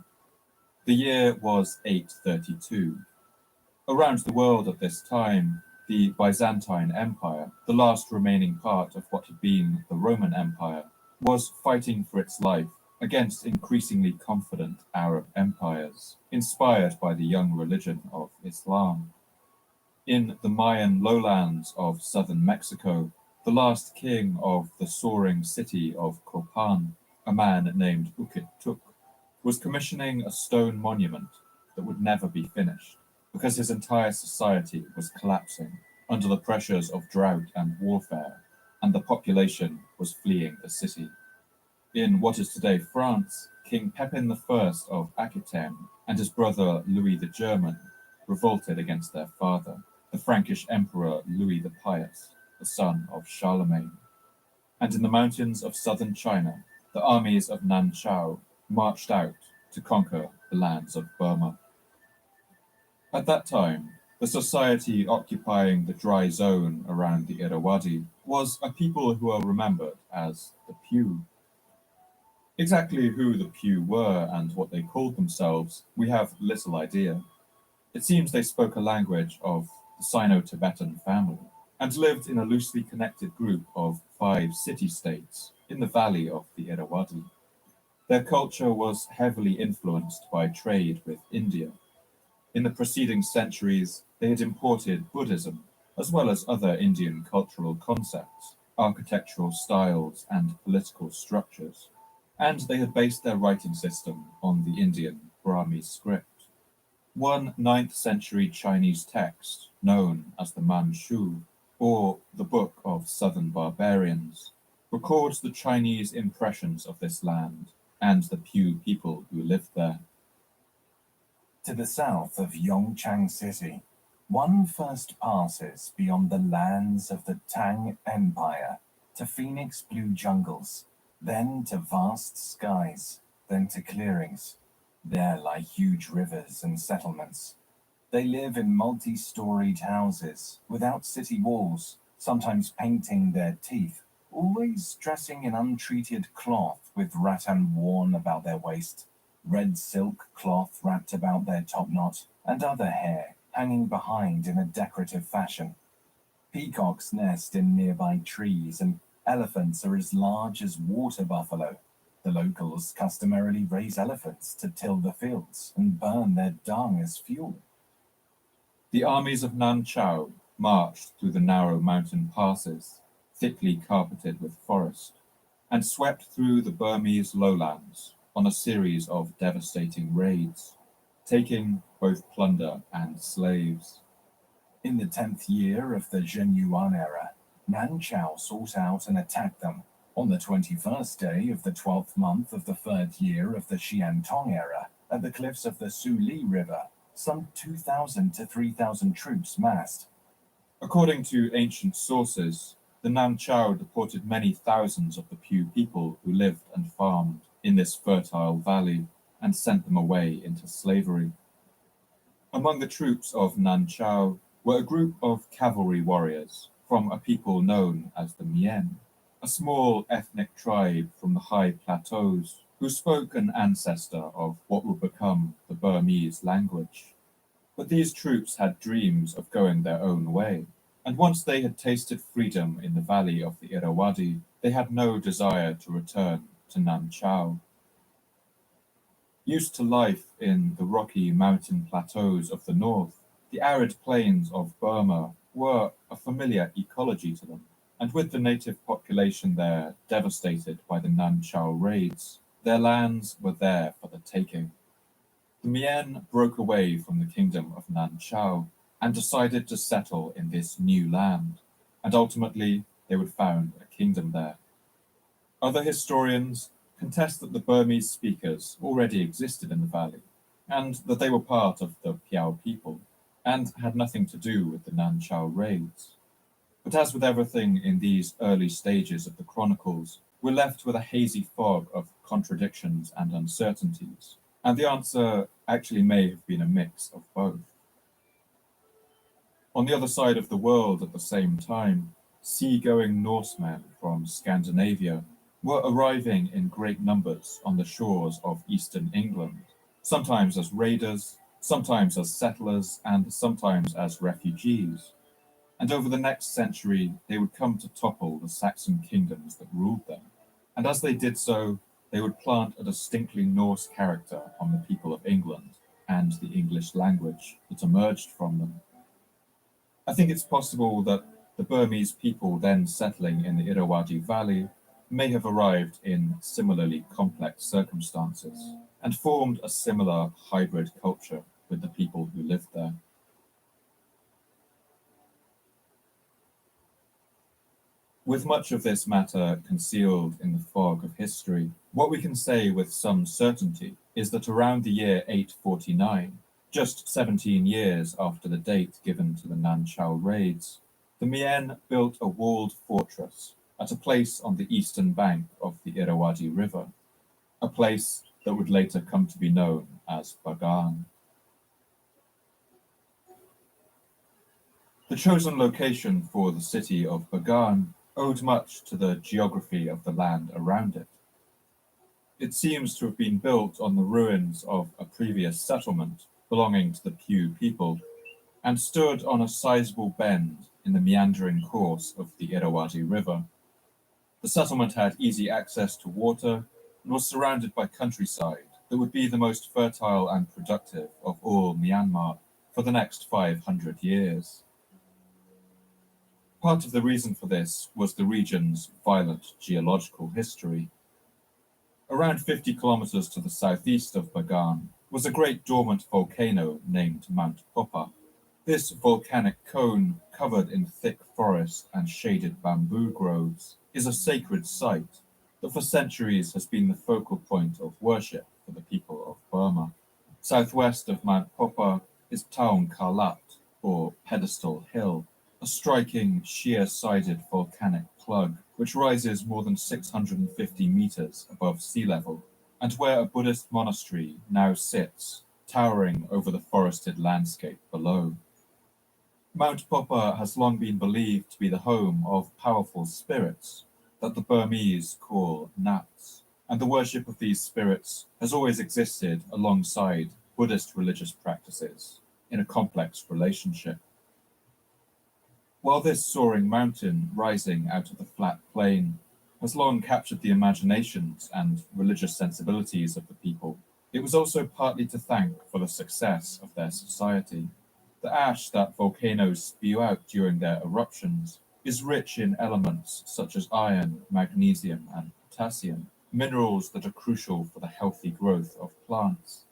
The year was 832. Around the world at this time, the Byzantine Empire, the last remaining part of what had been the Roman Empire, was fighting for its life against increasingly confident Arab empires, inspired by the young religion of Islam. In the Mayan lowlands of southern Mexico, the last king of the soaring city of Copan, a man named Ukit-Tuk, was commissioning a stone monument that would never be finished because his entire society was collapsing under the pressures of drought and warfare, and the population was fleeing the city. In what is today France, King Pepin I of Aquitaine and his brother Louis the German revolted against their father, the Frankish Emperor Louis the Pious, the son of Charlemagne. And in the mountains of southern China, the armies of Nan Chao marched out to conquer the lands of Burma. At that time, the society occupying the dry zone around the Irrawaddy was a people who are remembered as the Pew. Exactly who the Pew were and what they called themselves, we have little idea. It seems they spoke a language of the Sino-Tibetan family and lived in a loosely connected group of 5 city-states in the valley of the Irrawaddy. Their culture was heavily influenced by trade with India. In the preceding centuries, they had imported Buddhism, as well as other Indian cultural concepts, architectural styles, and political structures, and they had based their writing system on the Indian Brahmi script. One 9th century Chinese text, known as the Manchu, or the Book of Southern Barbarians, records the Chinese impressions of this land and the Pew people who lived there. To the south of Yongchang City, one first passes beyond the lands of the Tang Empire to Phoenix blue jungles, then to vast skies, then to clearings. There lie huge rivers and settlements. They live in multi-storied houses, without city walls, sometimes painting their teeth, always dressing in untreated cloth with rattan worn about their waist. red silk cloth wrapped about their topknot, and other hair hanging behind in a decorative fashion. Peacocks nest in nearby trees, and elephants are as large as water buffalo. The locals customarily raise elephants to till the fields and burn their dung as fuel. The armies of Nan Chao marched through the narrow mountain passes, thickly carpeted with forest, and swept through the Burmese lowlands on a series of devastating raids, taking both plunder and slaves. In the 10th year of the Zhen Yuan era, Nan Chao sought out and attacked them. On the 21st day of the 12th month of the 3rd year of the Xian Tong era, at the cliffs of the Su Li River, some 2,000 to 3,000 troops massed. According to ancient sources, the Nan Chao deported many thousands of the Pew people who lived and farmed in this fertile valley and sent them away into slavery. Among the troops of Nan Chao were a group of cavalry warriors from a people known as the Mien, a small ethnic tribe from the high plateaus who spoke an ancestor of what would become the Burmese language. But these troops had dreams of going their own way, and once they had tasted freedom in the valley of the Irrawaddy, they had no desire to return to Nan Chao. Used to life in the rocky mountain plateaus of the north, the arid plains of Burma were a familiar ecology to them, and with the native population there devastated by the Nan Chao raids, their lands were there for the taking. The Mien broke away from the kingdom of Nan Chao and decided to settle in this new land, and ultimately they would found a kingdom there. Other historians contest that the Burmese speakers already existed in the valley, and that they were part of the Piao people, and had nothing to do with the Nan Chao raids. But as with everything in these early stages of the chronicles, we're left with a hazy fog of contradictions and uncertainties, and the answer actually may have been a mix of both. On the other side of the world at the same time, sea-going Norsemen from Scandinavia were arriving in great numbers on the shores of eastern England, sometimes as raiders, sometimes as settlers, and sometimes as refugees. And over the next century, they would come to topple the Saxon kingdoms that ruled them. And as they did so, they would plant a distinctly Norse character on the people of England and the English language that emerged from them. I think it's possible that the Burmese people then settling in the Irrawaddy Valley may have arrived in similarly complex circumstances and formed a similar hybrid culture with the people who lived there. With much of this matter concealed in the fog of history, what we can say with some certainty is that around the year 849, just 17 years after the date given to the Nan Chao raids, the Mien built a walled fortress at a place on the eastern bank of the Irrawaddy River, a place that would later come to be known as Bagan. The chosen location for the city of Bagan owed much to the geography of the land around it. It seems to have been built on the ruins of a previous settlement belonging to the Pew people, and stood on a sizable bend in the meandering course of the Irrawaddy River. The settlement had easy access to water and was surrounded by countryside that would be the most fertile and productive of all Myanmar for the next 500 years. Part of the reason for this was the region's violent geological history. Around 50 kilometers to the southeast of Bagan was a great dormant volcano named Mount Popa. This volcanic cone, covered in thick forest and shaded bamboo groves, is a sacred site that for centuries has been the focal point of worship for the people of Burma. Southwest of Mount Popa is Taung Kalat, or Pedestal Hill, a striking sheer-sided volcanic plug which rises more than 650 meters above sea level, and where a Buddhist monastery now sits, towering over the forested landscape below. Mount Popa has long been believed to be the home of powerful spirits that the Burmese call nats, and the worship of these spirits has always existed alongside Buddhist religious practices in a complex relationship. While this soaring mountain rising out of the flat plain has long captured the imaginations and religious sensibilities of the people, it was also partly to thank for the success of their society. The ash that volcanoes spew out during their eruptions is rich in elements such as iron, magnesium, and potassium, minerals that are crucial for the healthy growth of plants.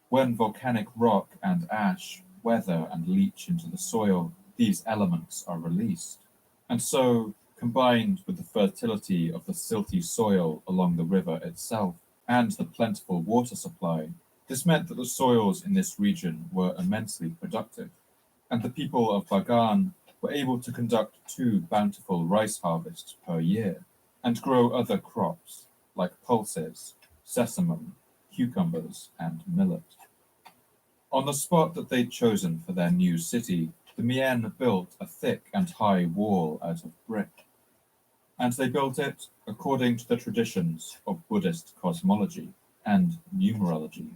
When volcanic rock and ash weather and leach into the soil, these elements are released. And so, combined with the fertility of the silty soil along the river itself and the plentiful water supply, this meant that the soils in this region were immensely productive, and the people of Bagan were able to conduct 2 bountiful rice harvests per year and grow other crops like pulses, sesamum, cucumbers, and millet. On the spot that they'd chosen for their new city, the Mien built a thick and high wall out of brick, and they built it according to the traditions of Buddhist cosmology and numerology.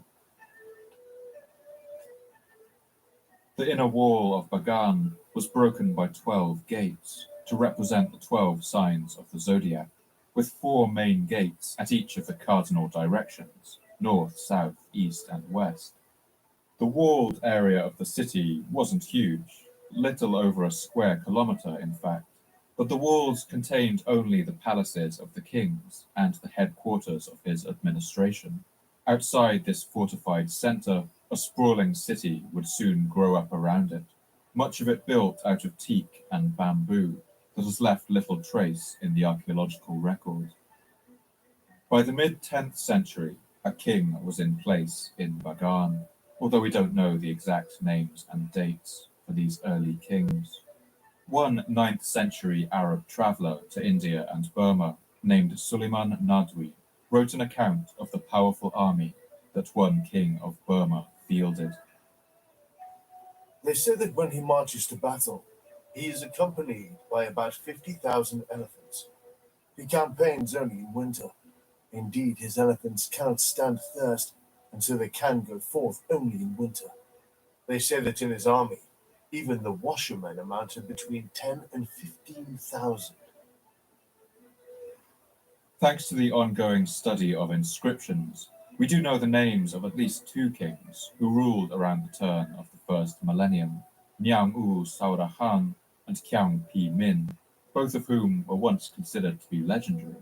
The inner wall of Bagan was broken by 12 gates to represent the 12 signs of the zodiac, with 4 main gates at each of the cardinal directions, north, south, east, and west. The walled area of the city wasn't huge, little over a square kilometre in fact, but the walls contained only the palaces of the kings and the headquarters of his administration. Outside this fortified centre, a sprawling city would soon grow up around it, much of it built out of teak and bamboo that has left little trace in the archaeological record. By the mid-10th century, a king was in place in Bagan, although we don't know the exact names and dates for these early kings. One 9th century Arab traveller to India and Burma, named Suleiman Nadwi, wrote an account of the powerful army that one king of Burma fielded. They say that when he marches to battle, he is accompanied by about 50,000 elephants. He campaigns only in winter. Indeed, his elephants cannot stand thirst, and so they can go forth only in winter. They say that in his army, even the washermen amount to between 10 and 15,000. Thanks to the ongoing study of inscriptions, we do know the names of at least 2 kings who ruled around the turn of the first millennium, Niang U Saurahan and Kiang Pi Min, both of whom were once considered to be legendary.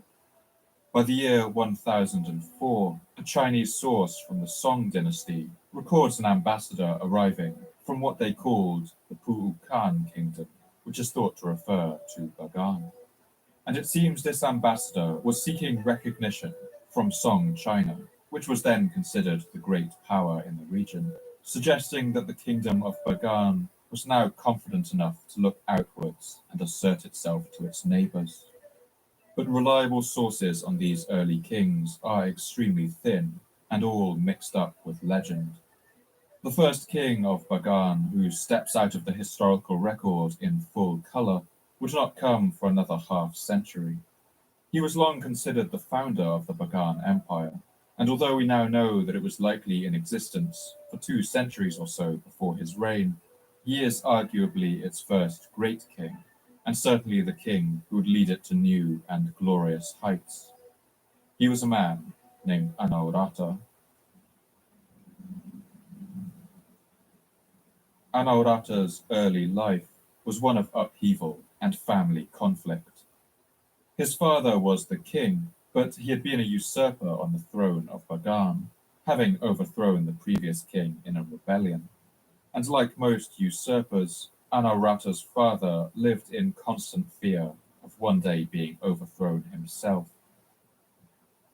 By the year 1004, a Chinese source from the Song dynasty records an ambassador arriving from what they called the Pu'ukan kingdom, which is thought to refer to Bagan. And it seems this ambassador was seeking recognition from Song China, which was then considered the great power in the region, suggesting that the kingdom of Bagan was now confident enough to look outwards and assert itself to its neighbours. But reliable sources on these early kings are extremely thin and all mixed up with legend. The first king of Bagan who steps out of the historical record in full colour would not come for another half-century. He was long considered the founder of the Bagan Empire, and although we now know that it was likely in existence for 2 centuries or so before his reign, he is arguably its first great king, and certainly the king who would lead it to new and glorious heights. He was a man named Anaurata. Anaurata's early life was one of upheaval and family conflict. His father was the king, but he had been a usurper on the throne of Bagan, having overthrown the previous king in a rebellion. And like most usurpers, Anaurata's father lived in constant fear of one day being overthrown himself.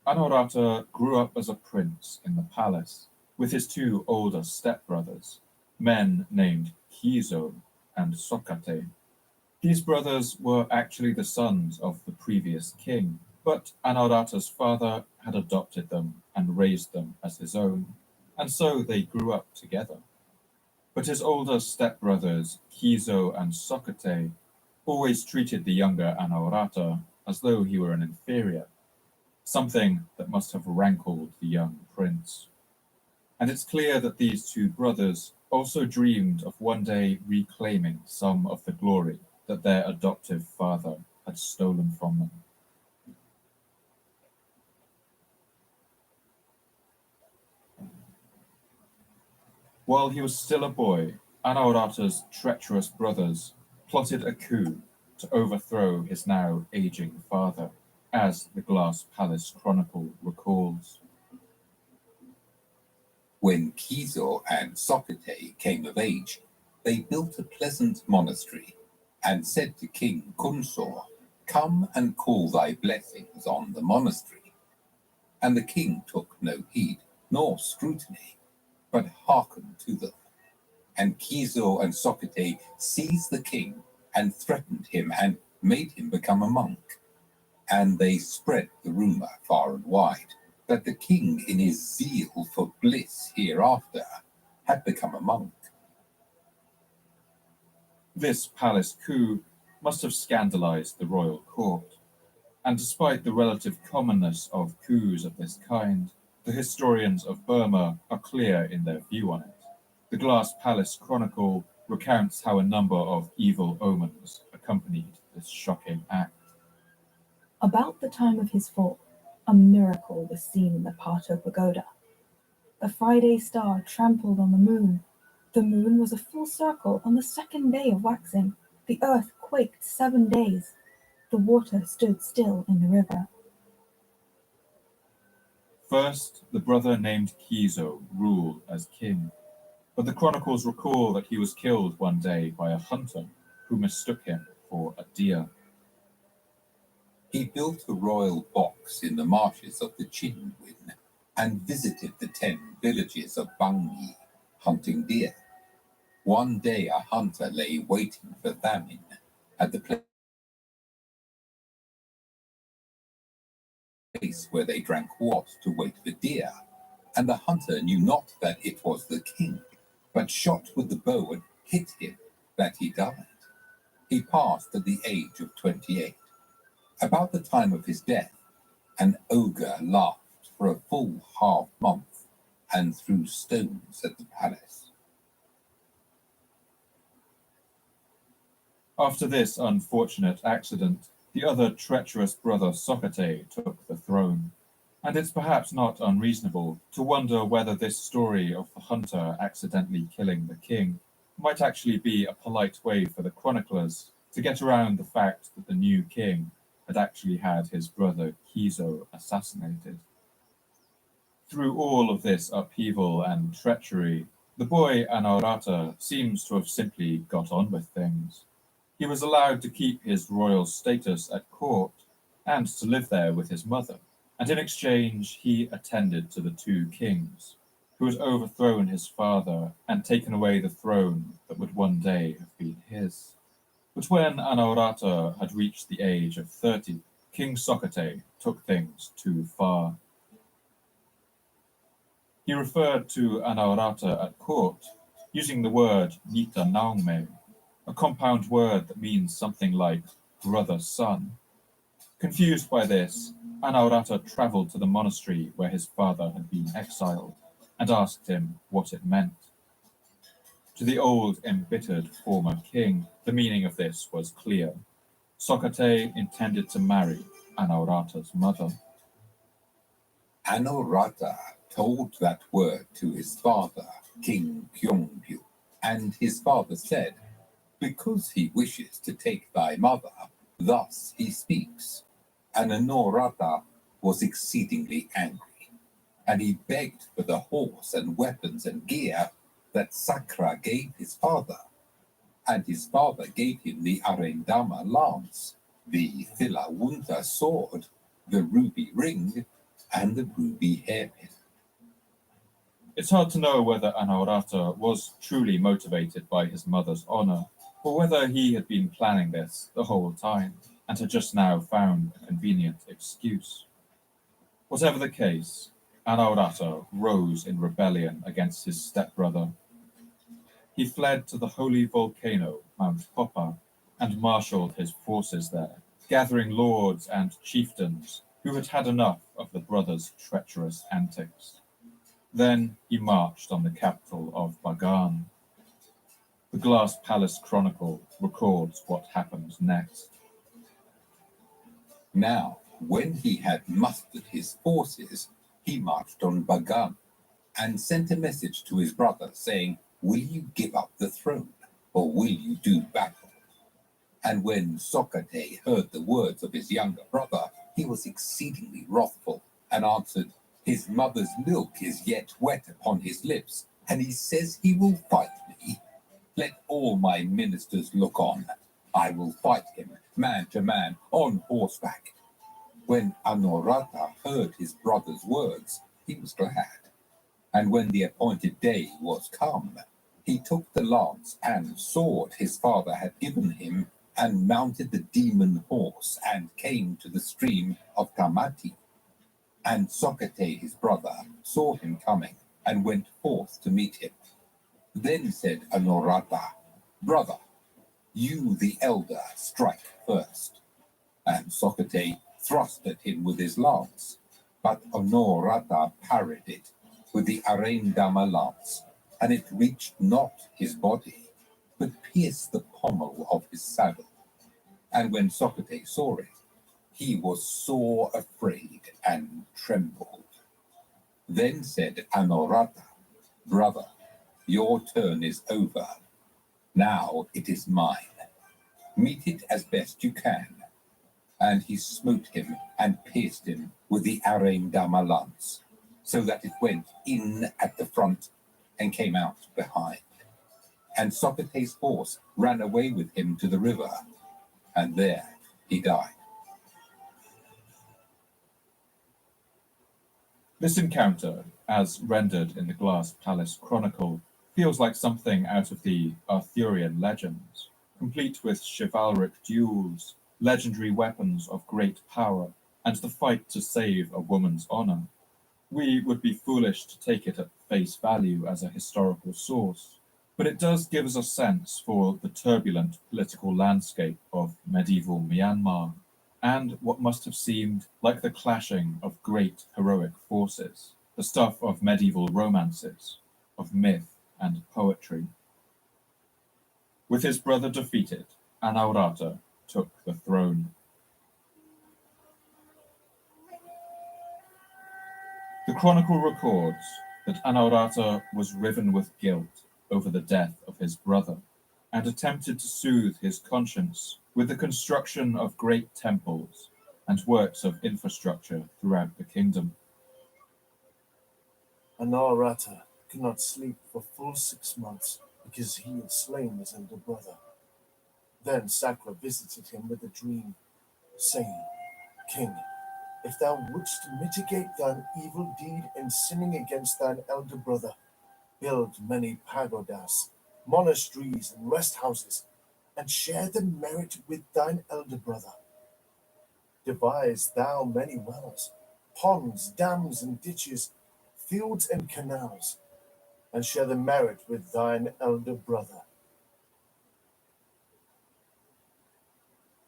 Anaurata grew up as a prince in the palace with his 2 older stepbrothers, men named Kizo and Sokate. These brothers were actually the sons of the previous king, but Anaurata's father had adopted them and raised them as his own, and so they grew up together. But his older stepbrothers, Kizo and Sokate, always treated the younger Anaurata as though he were an inferior. something that must have rankled the young prince. And it's clear that these two brothers also dreamed of one day reclaiming some of the glory that their adoptive father had stolen from them. While he was still a boy, Anaurata's treacherous brothers plotted a coup to overthrow his now aging father, as the Glass Palace Chronicle recalls. When Kizo and Socrates came of age, they built a pleasant monastery and said to King Kunsor, "Come and call thy blessings on the monastery." And the king took no heed, nor scrutiny, but hearkened to them. And Kizo and Socrates seized the king and threatened him and made him become a monk. And they spread the rumor far and wide that the king, in his zeal for bliss hereafter, had become a monk. This palace coup must have scandalized the royal court, and despite the relative commonness of coups of this kind, the historians of Burma are clear in their view on it. The Glass Palace Chronicle recounts how a number of evil omens accompanied this shocking act. About the time of his fall, a miracle was seen in the Pato Pagoda. The Friday star trampled on the moon. The moon was a full circle on the second day of waxing. The earth quaked 7 days. The water stood still in the river. First, the brother named Kizo ruled as king, but the chronicles recall that he was killed one day by a hunter who mistook him for a deer. He built a royal box in the marshes of the Chinwin and visited the 10 villages of Bangi, hunting deer. One day a hunter lay waiting for famine at the place where they drank water to wait for deer, and the hunter knew not that it was the king, but shot with the bow and hit him that he died. He passed at the age of 28. About the time of his death, an ogre laughed for a full half-month and threw stones at the palace. After this unfortunate accident, the other treacherous brother Socrates took the throne, and it's perhaps not unreasonable to wonder whether this story of the hunter accidentally killing the king might actually be a polite way for the chroniclers to get around the fact that the new king had actually had his brother Kizo assassinated. Through all of this upheaval and treachery, the boy Anaurata seems to have simply got on with things. He was allowed to keep his royal status at court and to live there with his mother, and in exchange he attended to the two kings, who had overthrown his father and taken away the throne that would one day have been his. But when Anaurata had reached the age of 30, King Socrates took things too far. He referred to Anaurata at court using the word Nita Naungme, a compound word that means something like brother-son. Confused by this, Anaurata travelled to the monastery where his father had been exiled and asked him what it meant. To the old, embittered former king, the meaning of this was clear. Socrates intended to marry Anaurata's mother. Anaurata told that word to his father, King Kyongbyu, and his father said, "Because he wishes to take thy mother, thus he speaks." And Anaurata was exceedingly angry, and he begged for the horse and weapons and gear that Sakra gave his father. And his father gave him the Arendama lance, the Thilawunta sword, the ruby ring, and the ruby hairpin. It's hard to know whether Anaurata was truly motivated by his mother's honor, or whether he had been planning this the whole time and had just now found a convenient excuse. Whatever the case, Anaurata rose in rebellion against his stepbrother. He fled to the holy volcano, Mount Popa, and marshaled his forces there, gathering lords and chieftains who had had enough of the brother's treacherous antics. Then he marched on the capital of Bagan. The Glass Palace Chronicle records what happened next. Now, when he had mustered his forces, he marched on Bagan and sent a message to his brother saying, "Will you give up the throne, or will you do battle?" And when Socrates heard the words of his younger brother, he was exceedingly wrathful and answered, "His mother's milk is yet wet upon his lips, and he says he will fight me. Let all my ministers look on. I will fight him, man to man, on horseback." When Anorata heard his brother's words, he was glad. And when the appointed day was come, he took the lance and sword his father had given him, and mounted the demon horse, and came to the stream of Tamati. And Socrates his brother saw him coming, and went forth to meet him. Then said Anorata, "Brother, you the elder strike first." And Socrates thrust at him with his lance, but Anorata parried it with the Arendama lance, and it reached not his body, but pierced the pommel of his saddle. And when Socrates saw it, he was sore afraid and trembled. Then said Anorata, "Brother, your turn is over. Now it is mine. Meet it as best you can." And he smote him and pierced him with the Arendama lance, so that it went in at the front and came out behind. And Socrates' horse ran away with him to the river, and there he died. This encounter, as rendered in the Glass Palace Chronicle, feels like something out of the Arthurian legends, complete with chivalric duels, legendary weapons of great power, and the fight to save a woman's honor. We would be foolish to take it at face value as a historical source, but it does give us a sense for the turbulent political landscape of medieval Myanmar, and what must have seemed like the clashing of great heroic forces, the stuff of medieval romances, of myth and poetry. With his brother defeated, Anaurata took the throne. The chronicle records that Anaurata was riven with guilt over the death of his brother, and attempted to soothe his conscience with the construction of great temples and works of infrastructure throughout the kingdom. Anaurata could not sleep for full 6 months because he had slain his elder brother. Then Sakra visited him with a dream, saying, "King, if thou wouldst mitigate thine evil deed in sinning against thine elder brother, build many pagodas, monasteries, and rest houses, and share the merit with thine elder brother. Devise thou many wells, ponds, dams, and ditches, fields and canals, and share the merit with thine elder brother."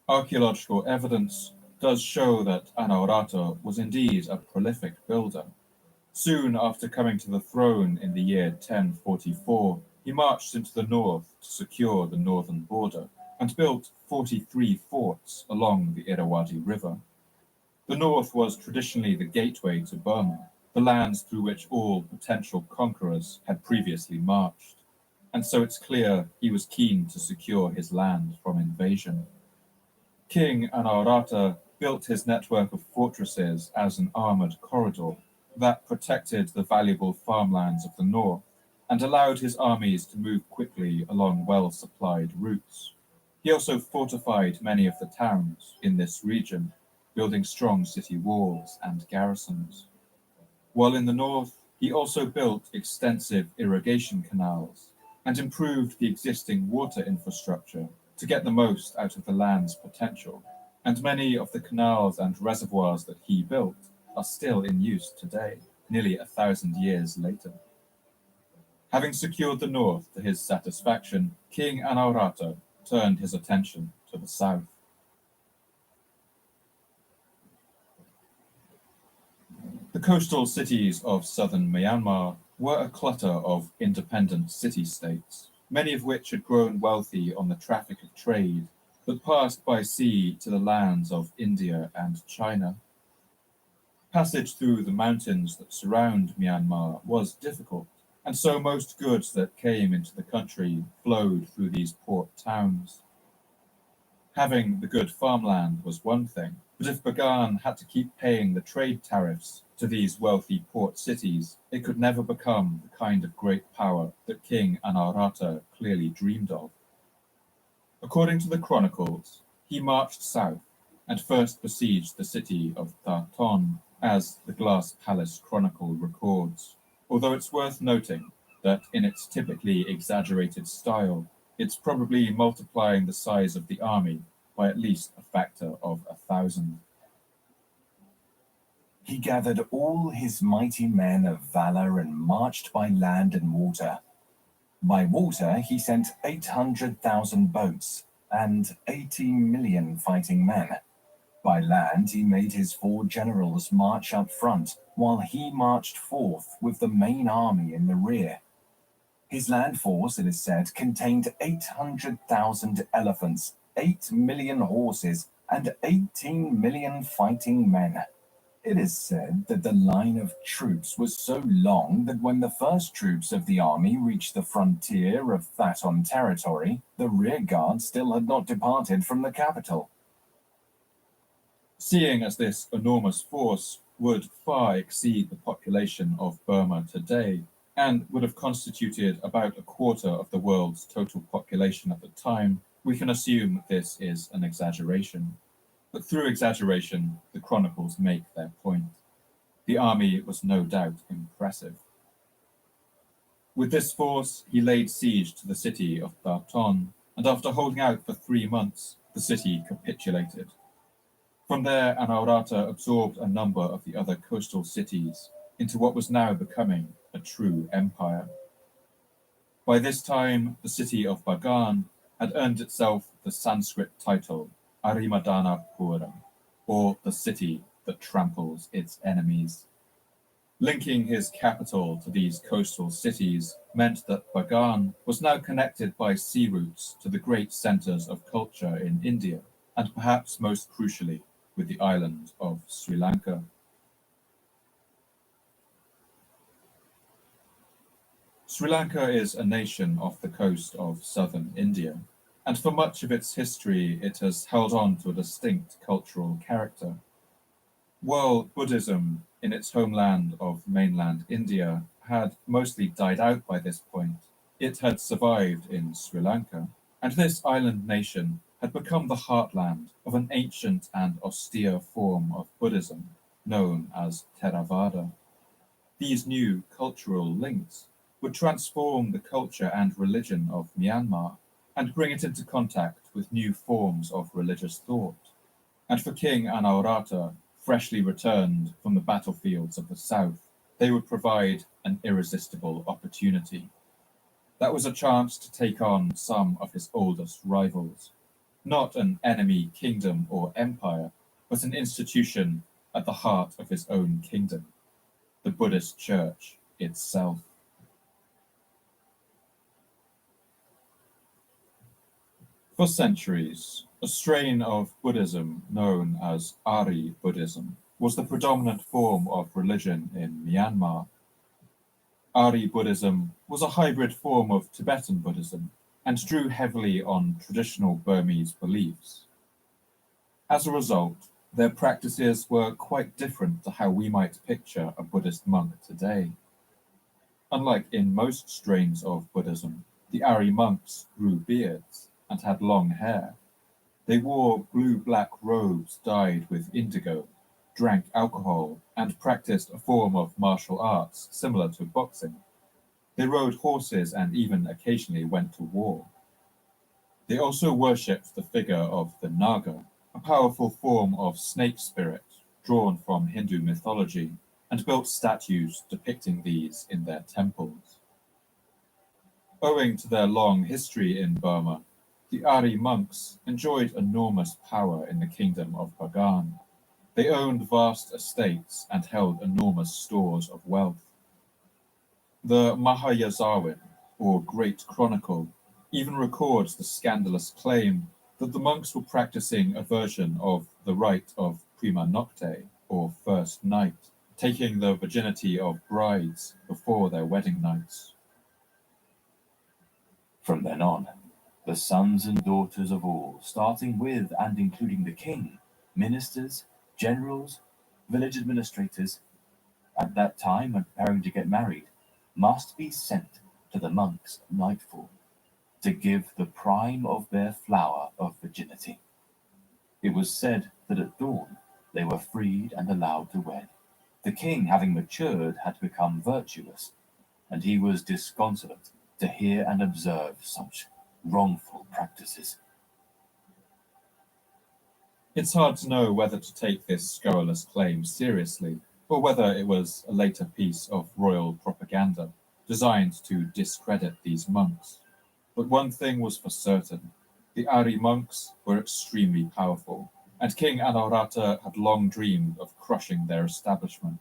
Archaeological evidence does show that Anaurata was indeed a prolific builder. Soon after coming to the throne in the year 1044, he marched into the north to secure the northern border and built 43 forts along the Irrawaddy River. The north was traditionally the gateway to Burma, the lands through which all potential conquerors had previously marched, and so it's clear he was keen to secure his land from invasion. King Anaurata built his network of fortresses as an armored corridor that protected the valuable farmlands of the north and allowed his armies to move quickly along well-supplied routes. He also fortified many of the towns in this region, building strong city walls and garrisons. While in the north, he also built extensive irrigation canals and improved the existing water infrastructure to get the most out of the land's potential, and many of the canals and reservoirs that he built are still in use today, nearly 1,000 years later. Having secured the north to his satisfaction, King Anaurata turned his attention to the south. coastal cities of southern Myanmar were a clutter of independent city-states, many of which had grown wealthy on the traffic of trade that passed by sea to the lands of India and China. Passage through the mountains that surround Myanmar was difficult, and so most goods that came into the country flowed through these port towns. Having the good farmland was one thing, but if Bagan had to keep paying the trade tariffs to these wealthy port cities, it could never become the kind of great power that King Anawrahta clearly dreamed of. According to the chronicles, he marched south and first besieged the city of Tha-Ton, as the Glass Palace Chronicle records, although it's worth noting that in its typically exaggerated style, it's probably multiplying the size of the army by at least a factor of 1,000. He gathered all his mighty men of valor and marched by land and water. By water he sent 800,000 boats and 18 million fighting men. By land he made his 4 generals march up front, while he marched forth with the main army in the rear. His land force, it is said, contained 800,000 elephants, 8 million horses, and 18 million fighting men. It is said that the line of troops was so long that when the first troops of the army reached the frontier of Tha-Ton territory, the rear guard still had not departed from the capital. Seeing as this enormous force would far exceed the population of Burma today, and would have constituted about a quarter of the world's total population at the time, we can assume this is an exaggeration. But through exaggeration, the chronicles make their point. The army was no doubt impressive. With this force, he laid siege to the city of Tha-Ton, and after holding out for 3 months, the city capitulated. From there, Anawrahta absorbed a number of the other coastal cities into what was now becoming a true empire. By this time, the city of Bagan had earned itself the Sanskrit title Arimadhanapura, or the city that tramples its enemies. Linking his capital to these coastal cities meant that Bagan was now connected by sea routes to the great centers of culture in India, and perhaps most crucially, with the island of Sri Lanka. Sri Lanka is a nation off the coast of southern India, and for much of its history it has held on to a distinct cultural character. While Buddhism in its homeland of mainland India had mostly died out by this point, it had survived in Sri Lanka, and this island nation had become the heartland of an ancient and austere form of Buddhism known as Theravada. These new cultural links would transform the culture and religion of Myanmar and bring it into contact with new forms of religious thought. And for King Anawrahta, freshly returned from the battlefields of the south, they would provide an irresistible opportunity. That was a chance to take on some of his oldest rivals. Not an enemy kingdom or empire, but an institution at the heart of his own kingdom, the Buddhist Church itself. For centuries, a strain of Buddhism known as Ari Buddhism was the predominant form of religion in Myanmar. Ari Buddhism was a hybrid form of Tibetan Buddhism and drew heavily on traditional Burmese beliefs. As a result, their practices were quite different to how we might picture a Buddhist monk today. Unlike in most strains of Buddhism, the Ari monks grew beards and had long hair. They wore blue-black robes dyed with indigo, drank alcohol, and practiced a form of martial arts similar to boxing. They rode horses and even occasionally went to war. They also worshipped the figure of the Naga, a powerful form of snake spirit drawn from Hindu mythology, and built statues depicting these in their temples. Owing to their long history in Burma, the Ari monks enjoyed enormous power in the kingdom of Bagan. They owned vast estates and held enormous stores of wealth. The Mahayazawin, or Great Chronicle, even records the scandalous claim that the monks were practicing a version of the rite of prima nocte, or first night, taking the virginity of brides before their wedding nights. From then on, the sons and daughters of all, starting with and including the king, ministers, generals, village administrators, at that time and preparing to get married, must be sent to the monks at nightfall to give the prime of their flower of virginity. It was said that at dawn they were freed and allowed to wed. The king, having matured, had become virtuous, and he was disconsolate to hear and observe such wrongful practices. It's hard to know whether to take this scurrilous claim seriously, or whether it was a later piece of royal propaganda designed to discredit these monks. But one thing was for certain: the Ari monks were extremely powerful, and King Anawrahta had long dreamed of crushing their establishment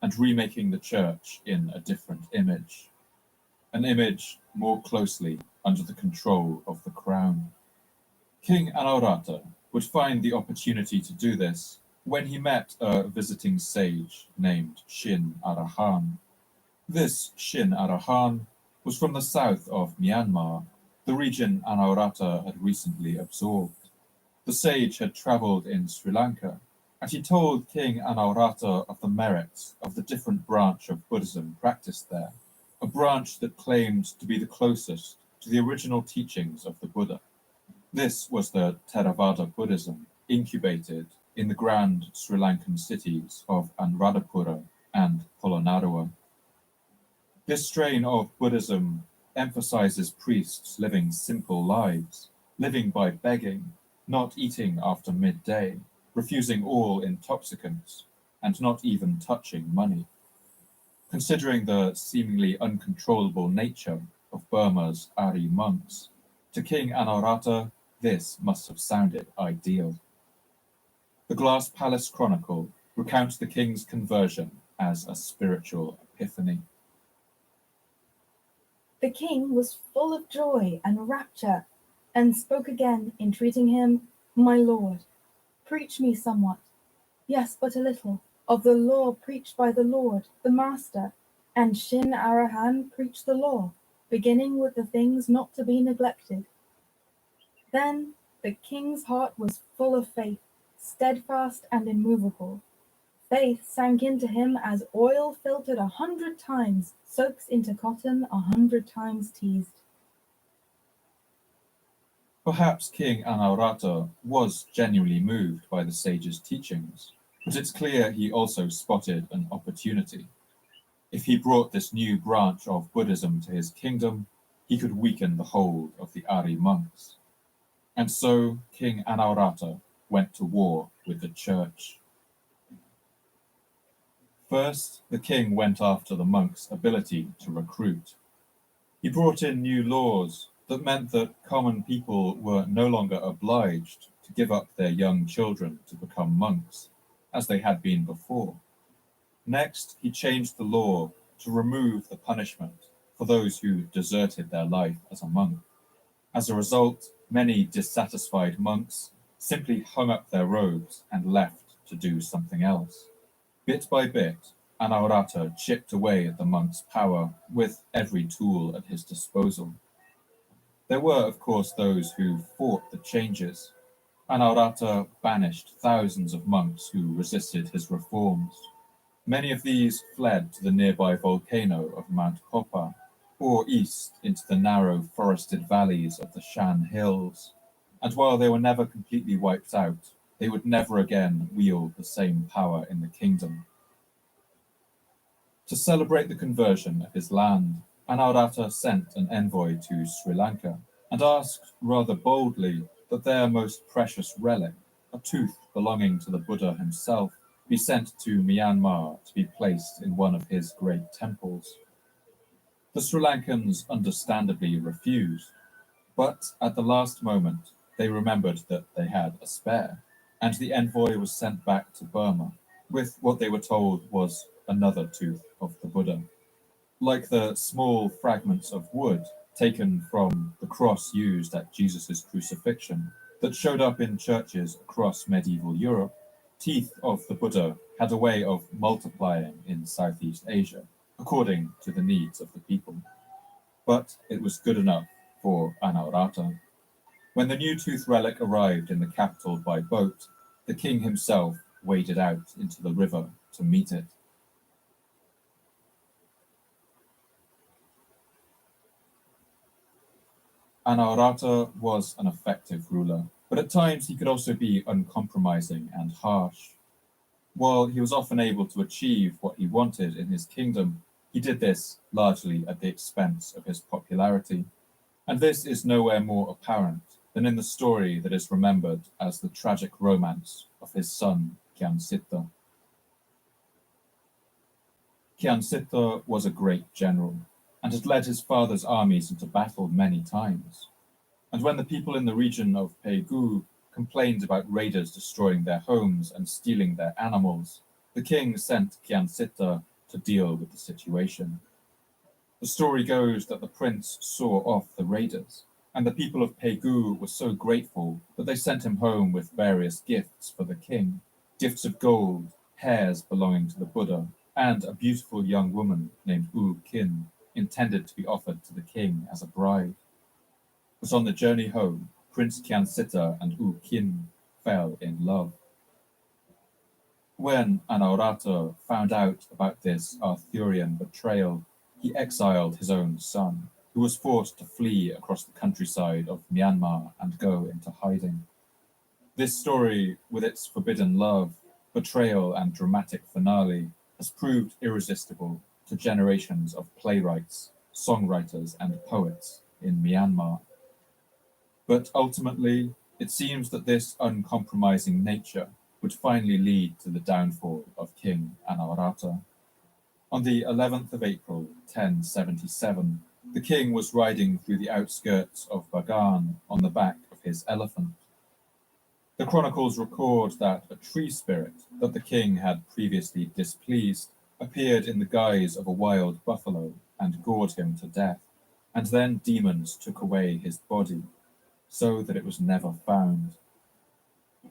and remaking the church in a different image, an image more closely under the control of the crown. King Anawrahta would find the opportunity to do this when he met a visiting sage named Shin Arahan. This Shin Arahan was from the south of Myanmar, the region Anawrahta had recently absorbed. The sage had travelled in Sri Lanka, and he told King Anawrahta of the merits of the different branch of Buddhism practiced there, a branch that claimed to be the closest to the original teachings of the Buddha. This was the Theravada Buddhism, incubated in the grand Sri Lankan cities of Anuradhapura and Polonnaruwa. This strain of Buddhism emphasizes priests living simple lives, living by begging, not eating after midday, refusing all intoxicants, and not even touching money. Considering the seemingly uncontrollable nature of Burma's Ari monks, to King Anawrahta, this must have sounded ideal. The Glass Palace Chronicle recounts the king's conversion as a spiritual epiphany. The king was full of joy and rapture, and spoke again, entreating him, "My lord, preach me somewhat, yes, but a little, of the law preached by the Lord, the Master." And Shin Arahan preached the law, beginning with the things not to be neglected. Then the king's heart was full of faith, steadfast and immovable. Faith sank into him as oil filtered 100 times soaks into cotton 100 times teased. Perhaps King Anawrahta was genuinely moved by the sage's teachings, but it's clear he also spotted an opportunity. If he brought this new branch of Buddhism to his kingdom, he could weaken the hold of the Ari monks. And so King Anawrahta went to war with the church. First, the king went after the monks' ability to recruit. He brought in new laws that meant that common people were no longer obliged to give up their young children to become monks, as they had been before. Next, he changed the law to remove the punishment for those who deserted their life as a monk. As a result, many dissatisfied monks simply hung up their robes and left to do something else. Bit by bit, Anawrahta chipped away at the monks' power with every tool at his disposal. There were, of course, those who fought the changes. Anawrahta banished thousands of monks who resisted his reforms. Many of these fled to the nearby volcano of Mount Kopa, or east into the narrow forested valleys of the Shan Hills. And while they were never completely wiped out, they would never again wield the same power in the kingdom. To celebrate the conversion of his land, Anawrahta sent an envoy to Sri Lanka and asked rather boldly that their most precious relic, a tooth belonging to the Buddha himself, be sent to Myanmar to be placed in one of his great temples. The Sri Lankans understandably refused, but at the last moment they remembered that they had a spare, and the envoy was sent back to Burma with what they were told was another tooth of the Buddha. Like the small fragments of wood taken from the cross used at Jesus' crucifixion that showed up in churches across medieval Europe, teeth of the Buddha had a way of multiplying in Southeast Asia, according to the needs of the people. But it was good enough for Anaurata. When the new tooth relic arrived in the capital by boat, the king himself waded out into the river to meet it. Anaurata was an effective ruler, but at times he could also be uncompromising and harsh. While he was often able to achieve what he wanted in his kingdom, he did this largely at the expense of his popularity. And this is nowhere more apparent than in the story that is remembered as the tragic romance of his son, Kyansita. Kyansita was a great general and had led his father's armies into battle many times. And when the people in the region of Pegu complained about raiders destroying their homes and stealing their animals, the king sent Kyansita to deal with the situation. The story goes that the prince saw off the raiders, and the people of Pegu were so grateful that they sent him home with various gifts for the king, gifts of gold, hairs belonging to the Buddha, and a beautiful young woman named U Kin, intended to be offered to the king as a bride. But on the journey home, Prince Kyansita and U Kin fell in love. When Anaurata found out about this Arthurian betrayal, he exiled his own son, who was forced to flee across the countryside of Myanmar and go into hiding. This story, with its forbidden love, betrayal, and dramatic finale, has proved irresistible to generations of playwrights, songwriters, and poets in Myanmar. But ultimately, it seems that this uncompromising nature would finally lead to the downfall of King Anaurata. On the 11th of April, 1077, the king was riding through the outskirts of Bagan on the back of his elephant. The chronicles record that a tree spirit that the king had previously displeased appeared in the guise of a wild buffalo and gored him to death, and then demons took away his body, so that it was never found.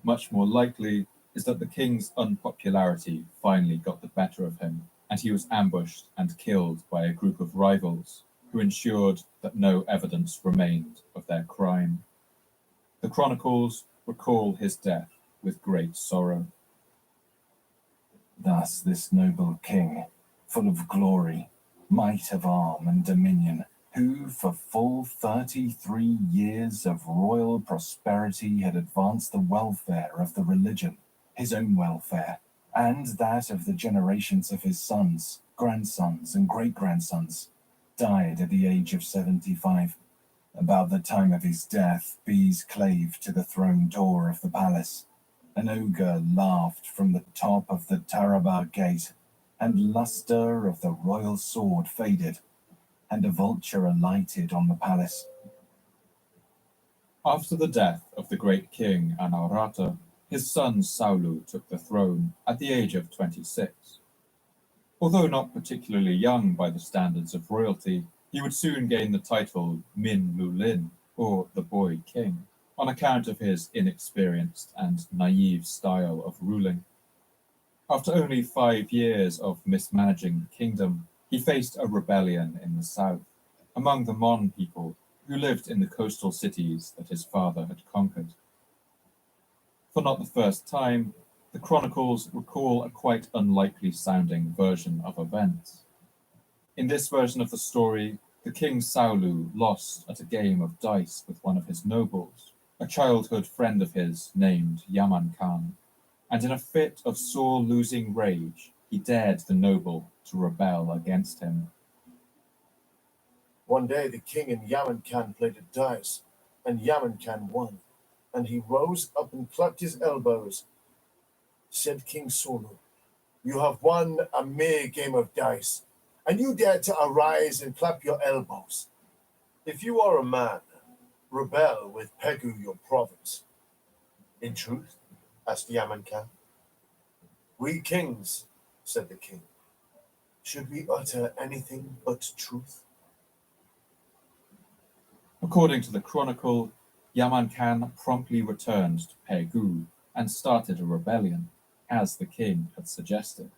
Much more likely is that the king's unpopularity finally got the better of him, and he was ambushed and killed by a group of rivals who ensured that no evidence remained of their crime. The chronicles recall his death with great sorrow. Thus this noble king, full of glory, might of arm and dominion, who for full 33 years of royal prosperity had advanced the welfare of the religion, his own welfare, and that of the generations of his sons, grandsons, and great-grandsons, died at the age of 75. About the time of his death, bees clave to the throne door of the palace. An ogre laughed from the top of the Tarabar gate, and luster of the royal sword faded, and a vulture alighted on the palace. After the death of the great king Anaurata, his son Saulu took the throne at the age of 26. Although not particularly young by the standards of royalty, he would soon gain the title Min Lulin, or the Boy King, on account of his inexperienced and naive style of ruling. After only 5 years of mismanaging the kingdom, he faced a rebellion in the south, among the Mon people who lived in the coastal cities that his father had conquered. For not the first time, the chronicles recall a quite unlikely sounding version of events. In this version of the story, the king Saulu lost at a game of dice with one of his nobles, a childhood friend of his named Yaman Khan, and in a fit of sore losing rage, he dared the noble to rebel against him. One day the king and Yaman Khan played at dice, and Yaman Khan won, and he rose up and clapped his elbows. Said King Sulu, "You have won a mere game of dice, and you dare to arise and clap your elbows. If you are a man, rebel with Pegu your province." In truth, asked Yaman Khan. We kings, said the king, should we utter anything but truth? According to the chronicle, Yaman Khan promptly returned to Pegu and started a rebellion, as the king had suggested.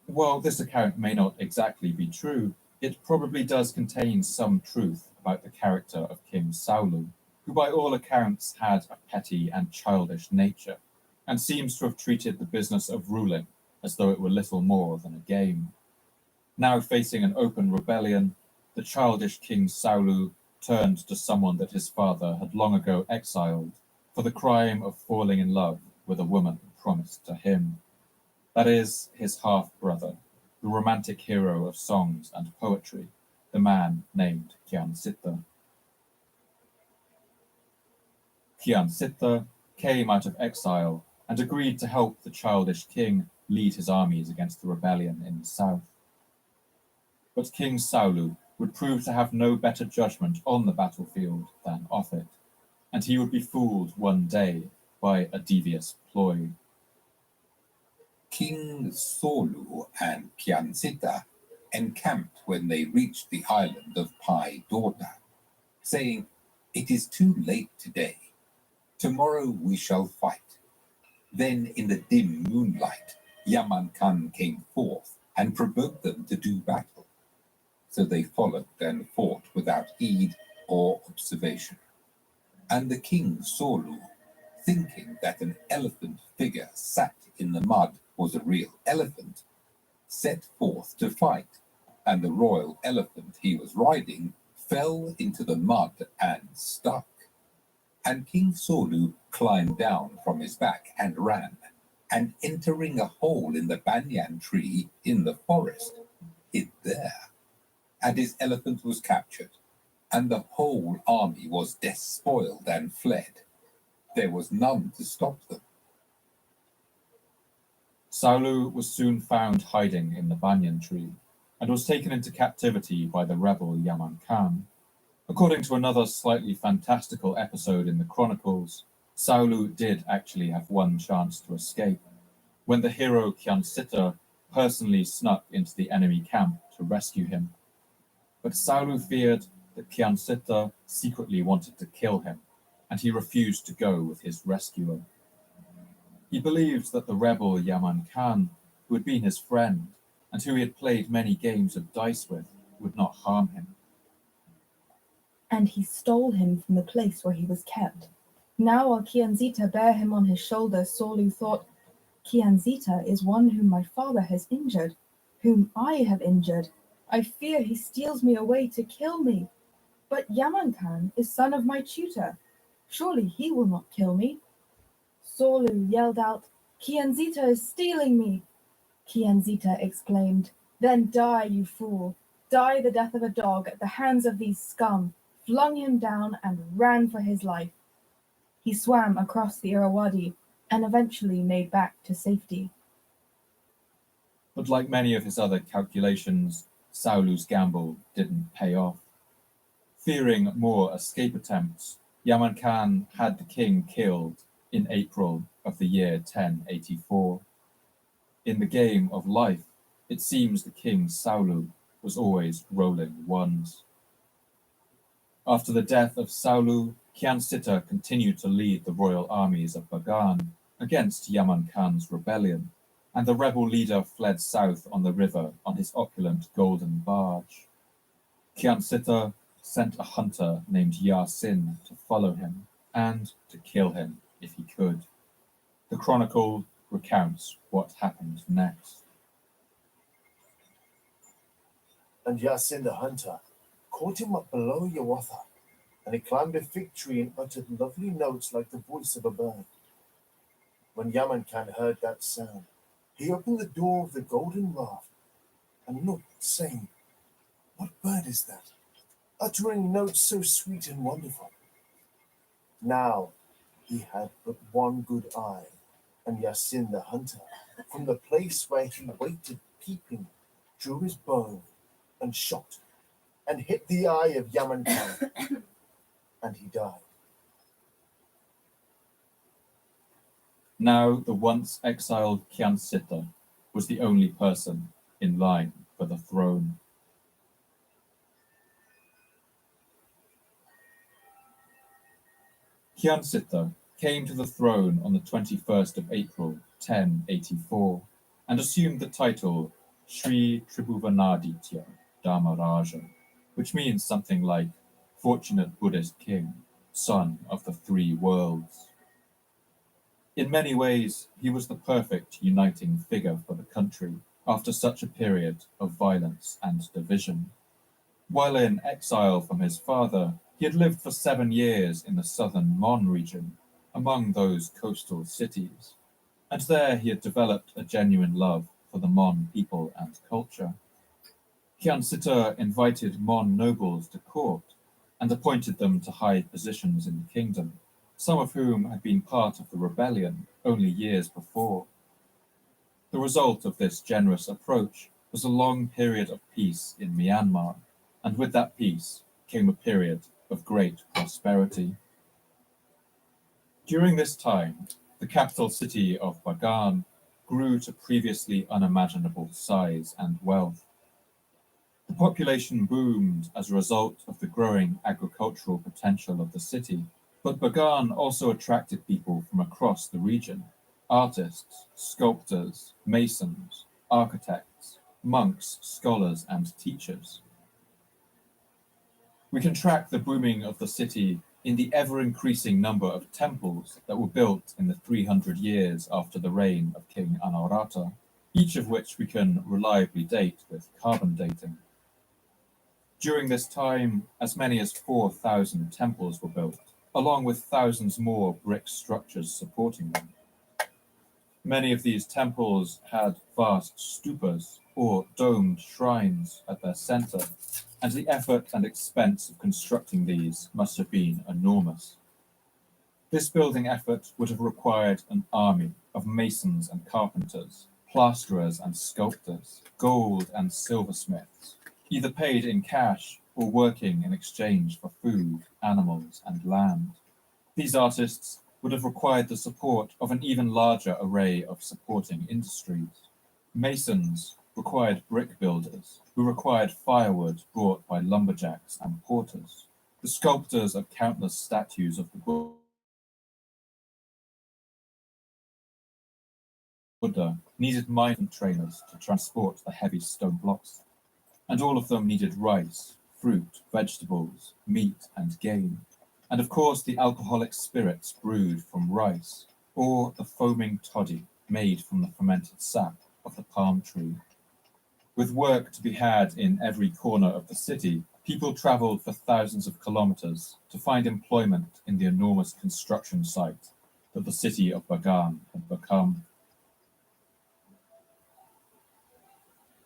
While this account may not exactly be true, it probably does contain some truth about the character of King Saulu, who by all accounts had a petty and childish nature, and seems to have treated the business of ruling as though it were little more than a game. Now facing an open rebellion, the childish King Saulu turned to someone that his father had long ago exiled for the crime of falling in love with a woman promised to him. That is, his half-brother, the romantic hero of songs and poetry, the man named Kiansita. Kiansita came out of exile and agreed to help the childish king lead his armies against the rebellion in the south. But King Saulu would prove to have no better judgment on the battlefield than off it, and he would be fooled one day by a devious ploy. King Solu and Kiansita encamped when they reached the island of Pai Dorda, saying, "It is too late today. Tomorrow we shall fight." Then in the dim moonlight, Yaman Khan came forth and provoked them to do battle. So they followed and fought without heed or observation. And the king Solu, thinking that an elephant figure sat in the mud was a real elephant, set forth to fight, and the royal elephant he was riding fell into the mud and stuck. And King Solu climbed down from his back and ran, and entering a hole in the banyan tree in the forest, hid there. And his elephant was captured, and the whole army was despoiled and fled. There was none to stop them. Saulu was soon found hiding in the banyan tree and was taken into captivity by the rebel Yaman Khan. According to another slightly fantastical episode in the Chronicles, Saulu did actually have one chance to escape, when the hero Kiansita personally snuck into the enemy camp to rescue him. But Saulu feared that Kiansita secretly wanted to kill him, and he refused to go with his rescuer. He believed that the rebel Yaman Khan, who had been his friend and who he had played many games of dice with, would not harm him. And he stole him from the place where he was kept. Now while Kianzita bare him on his shoulder, Solu thought, Kianzita is one whom my father has injured, whom I have injured. I fear he steals me away to kill me. But Yaman Khan is son of my tutor. Surely he will not kill me. Solu yelled out, Kianzita is stealing me. Kianzita exclaimed, Then die, you fool. Die the death of a dog at the hands of these scum, flung him down and ran for his life. He swam across the Irrawaddy and eventually made back to safety. But like many of his other calculations, Saulu's gamble didn't pay off. Fearing more escape attempts, Yaman Khan had the king killed in April of the year 1084. In the game of life, it seems the king Saulu was always rolling ones. After the death of Saulu, Kiansita continued to lead the royal armies of Bagan against Yaman Khan's rebellion, and the rebel leader fled south on the river on his opulent golden barge. Kiansita sent a hunter named Yasin to follow him and to kill him if he could. The chronicle recounts what happened next. And Yasin the hunter caught him up below Yawatha, and he climbed a fig tree and uttered lovely notes like the voice of a bird. When Yaman Khan heard that sound, he opened the door of the golden raft and looked, saying, What bird is that, uttering notes so sweet and wonderful? Now he had but one good eye, and Yasin the hunter, from the place where he waited peeping, drew his bow and shot, and hit the eye of Yaman Khan, and he died. Now the once exiled Kyansita was the only person in line for the throne. Kyansita came to the throne on the 21st of April, 1084, and assumed the title Sri Tribhuvanaditya Dharmaraja, which means something like Fortunate Buddhist King, Son of the Three Worlds. In many ways, he was the perfect uniting figure for the country after such a period of violence and division. While in exile from his father, he had lived for 7 years in the southern Mon region, among those coastal cities, and there he had developed a genuine love for the Mon people and culture. Kyansita invited Mon nobles to court and appointed them to high positions in the kingdom, some of whom had been part of the rebellion only years before. The result of this generous approach was a long period of peace in Myanmar, and with that peace came a period of great prosperity. During this time, the capital city of Bagan grew to previously unimaginable size and wealth. The population boomed as a result of the growing agricultural potential of the city, but Bagan also attracted people from across the region: artists, sculptors, masons, architects, monks, scholars, and teachers. We can track the booming of the city in the ever-increasing number of temples that were built in the 300 years after the reign of King Anawrahta, each of which we can reliably date with carbon dating. During this time, as many as 4,000 temples were built, along with thousands more brick structures supporting them. Many of these temples had vast stupas, or domed shrines, at their center, and the effort and expense of constructing these must have been enormous. This building effort would have required an army of masons and carpenters, plasterers and sculptors, gold and silversmiths, either paid in cash or working in exchange for food, animals, and land. These artists would have required the support of an even larger array of supporting industries. Masons required brick builders, who required firewood brought by lumberjacks and porters. The sculptors of countless statues of the Buddha needed migrant trainers to transport the heavy stone blocks, and all of them needed rice, fruit, vegetables, meat, and game, and of course the alcoholic spirits brewed from rice, or the foaming toddy made from the fermented sap of the palm tree. With work to be had in every corner of the city, people traveled for thousands of kilometers to find employment in the enormous construction site that the city of Bagan had become.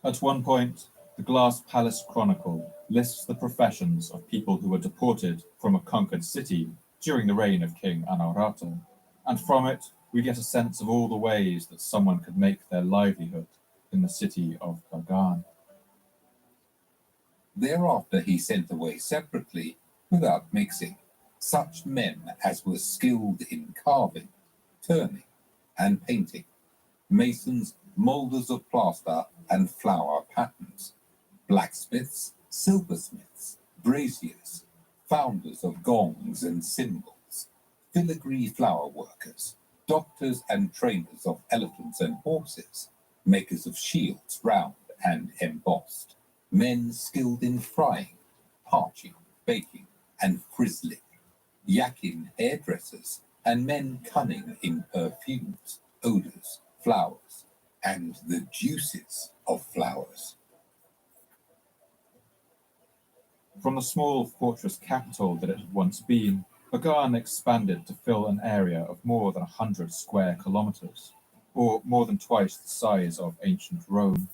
At one point, the Glass Palace Chronicle lists the professions of people who were deported from a conquered city during the reign of King Anawrahta, and from it we get a sense of all the ways that someone could make their livelihood in the city of Bagan. Thereafter he sent away separately, without mixing, such men as were skilled in carving, turning, and painting, masons, moulders of plaster and flower patterns, blacksmiths, silversmiths, braziers, founders of gongs and cymbals, filigree flower workers, doctors and trainers of elephants and horses, makers of shields round and embossed, men skilled in frying, parching, baking, and frizzling, yakin hairdressers, and men cunning in perfumes, odors, flowers, and the juices of flowers. From the small fortress capital that it had once been, Bagan expanded to fill an area of more than 100 square kilometers, or more than twice the size of ancient Rome.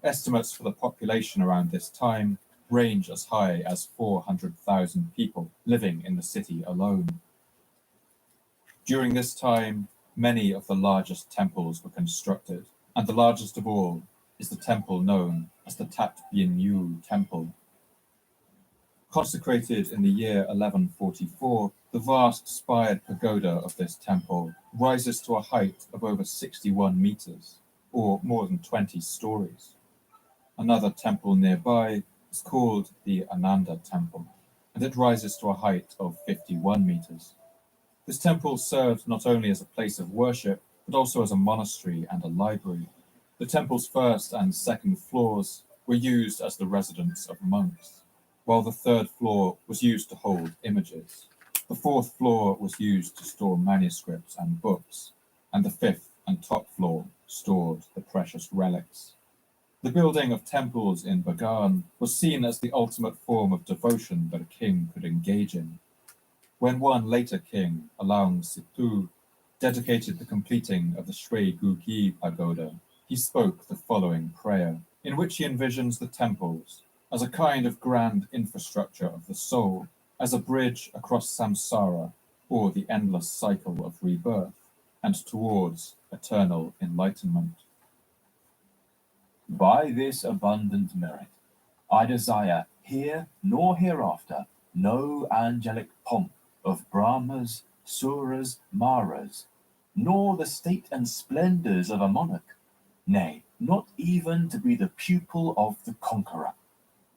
Estimates for the population around this time range as high as 400,000 people living in the city alone. During this time, many of the largest temples were constructed, and the largest of all is the temple known as the Tat Bien Yu Temple. Consecrated in the year 1144, The vast spired pagoda of this temple rises to a height of over 61 meters, or more than 20 stories. Another temple nearby is called the Ananda Temple, and it rises to a height of 51 meters. This temple served not only as a place of worship, but also as a monastery and a library. The temple's first and second floors were used as the residence of monks, while the third floor was used to hold images. The fourth floor was used to store manuscripts and books, and the fifth and top floor stored the precious relics. The building of temples in Bagan was seen as the ultimate form of devotion that a king could engage in. When one later king, Alang Situ, dedicated the completing of the Sri Gugi Pagoda, he spoke the following prayer, in which he envisions the temples as a kind of grand infrastructure of the soul, as a bridge across samsara, or the endless cycle of rebirth, and towards eternal enlightenment. By this abundant merit, I desire here nor hereafter no angelic pomp of Brahmas, Suras, Maras, nor the state and splendors of a monarch, nay, not even to be the pupil of the conqueror.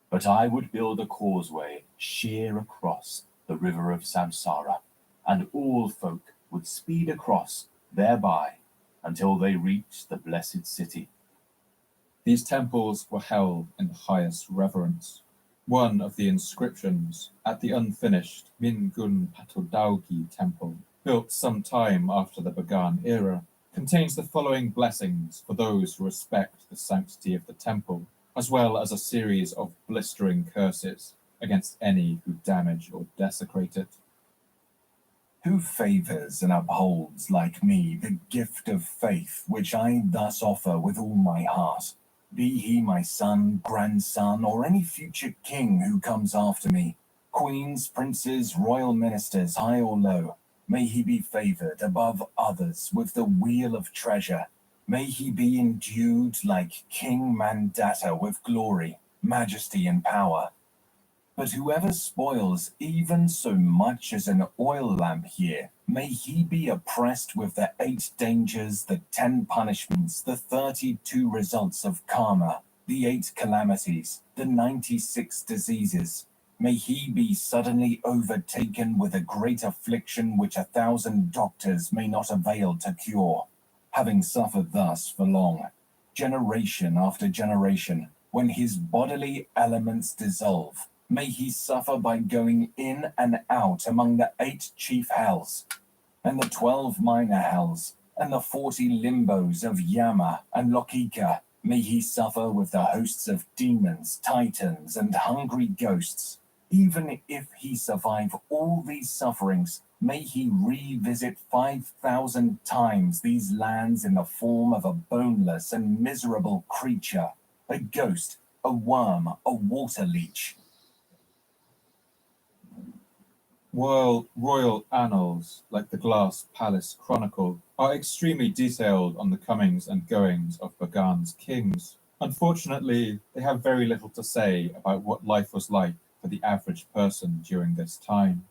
But I would build a causeway sheer across the river of samsara, and all folk would speed across thereby until they reach the blessed city. These temples were held in the highest reverence. One of the inscriptions at the unfinished Mingun Patodaugi temple, built some time after the Bagan era, contains the following blessings for those who respect the sanctity of the temple, as well as a series of blistering curses against any who damage or desecrate it. Who favours and upholds like me the gift of faith which I thus offer with all my heart, be he my son, grandson, or any future king who comes after me, queens, princes, royal ministers, high or low, may he be favoured above others with the wheel of treasure. May he be endued like King Mandata with glory, majesty, and power. But whoever spoils even so much as an oil lamp here, may he be oppressed with the 8 dangers, the 10 punishments, the 32 results of karma, the 8 calamities, the 96 diseases. May he be suddenly overtaken with a great affliction which 1,000 doctors may not avail to cure. Having suffered thus for long, generation after generation, when his bodily elements dissolve, may he suffer by going in and out among the 8 chief hells, and the 12 minor hells, and the 40 limbos of Yama and Lokika. May he suffer with the hosts of demons, titans, and hungry ghosts. Even if he survive all these sufferings, may he revisit 5,000 times these lands in the form of a boneless and miserable creature, a ghost, a worm, a water leech. While royal annals, like the Glass Palace Chronicle, are extremely detailed on the comings and goings of Bagan's kings, unfortunately, they have very little to say about what life was like for the average person during this time.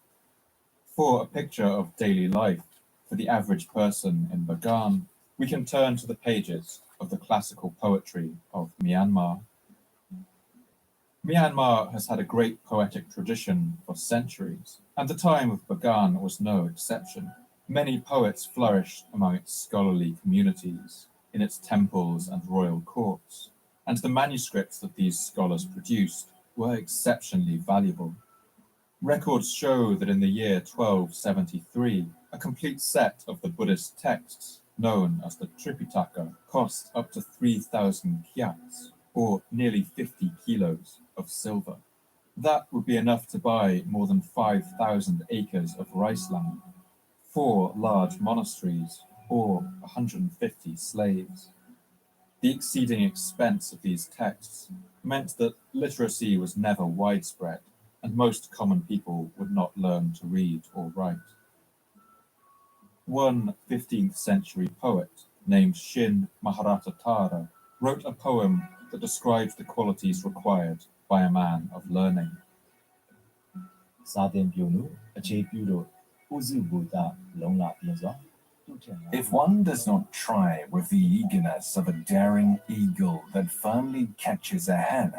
For a picture of daily life for the average person in Bagan, we can turn to the pages of the classical poetry of Myanmar. Myanmar has had a great poetic tradition for centuries, and the time of Bagan was no exception. Many poets flourished among its scholarly communities, in its temples and royal courts, and the manuscripts that these scholars produced were exceptionally valuable. Records show that in the year 1273, a complete set of the Buddhist texts, known as the Tripitaka, cost up to 3,000 kyats, or nearly 50 kilos of silver. That would be enough to buy more than 5,000 acres of rice land, 4 large monasteries, or 150 slaves. The exceeding expense of these texts meant that literacy was never widespread, and most common people would not learn to read or write. One 15th century poet named Shin Maharatatara wrote a poem that describes the qualities required by a man of learning. စာသင်ပြုလို့အခြေပြုလို့ If one does not try with the eagerness of a daring eagle that firmly catches a hen,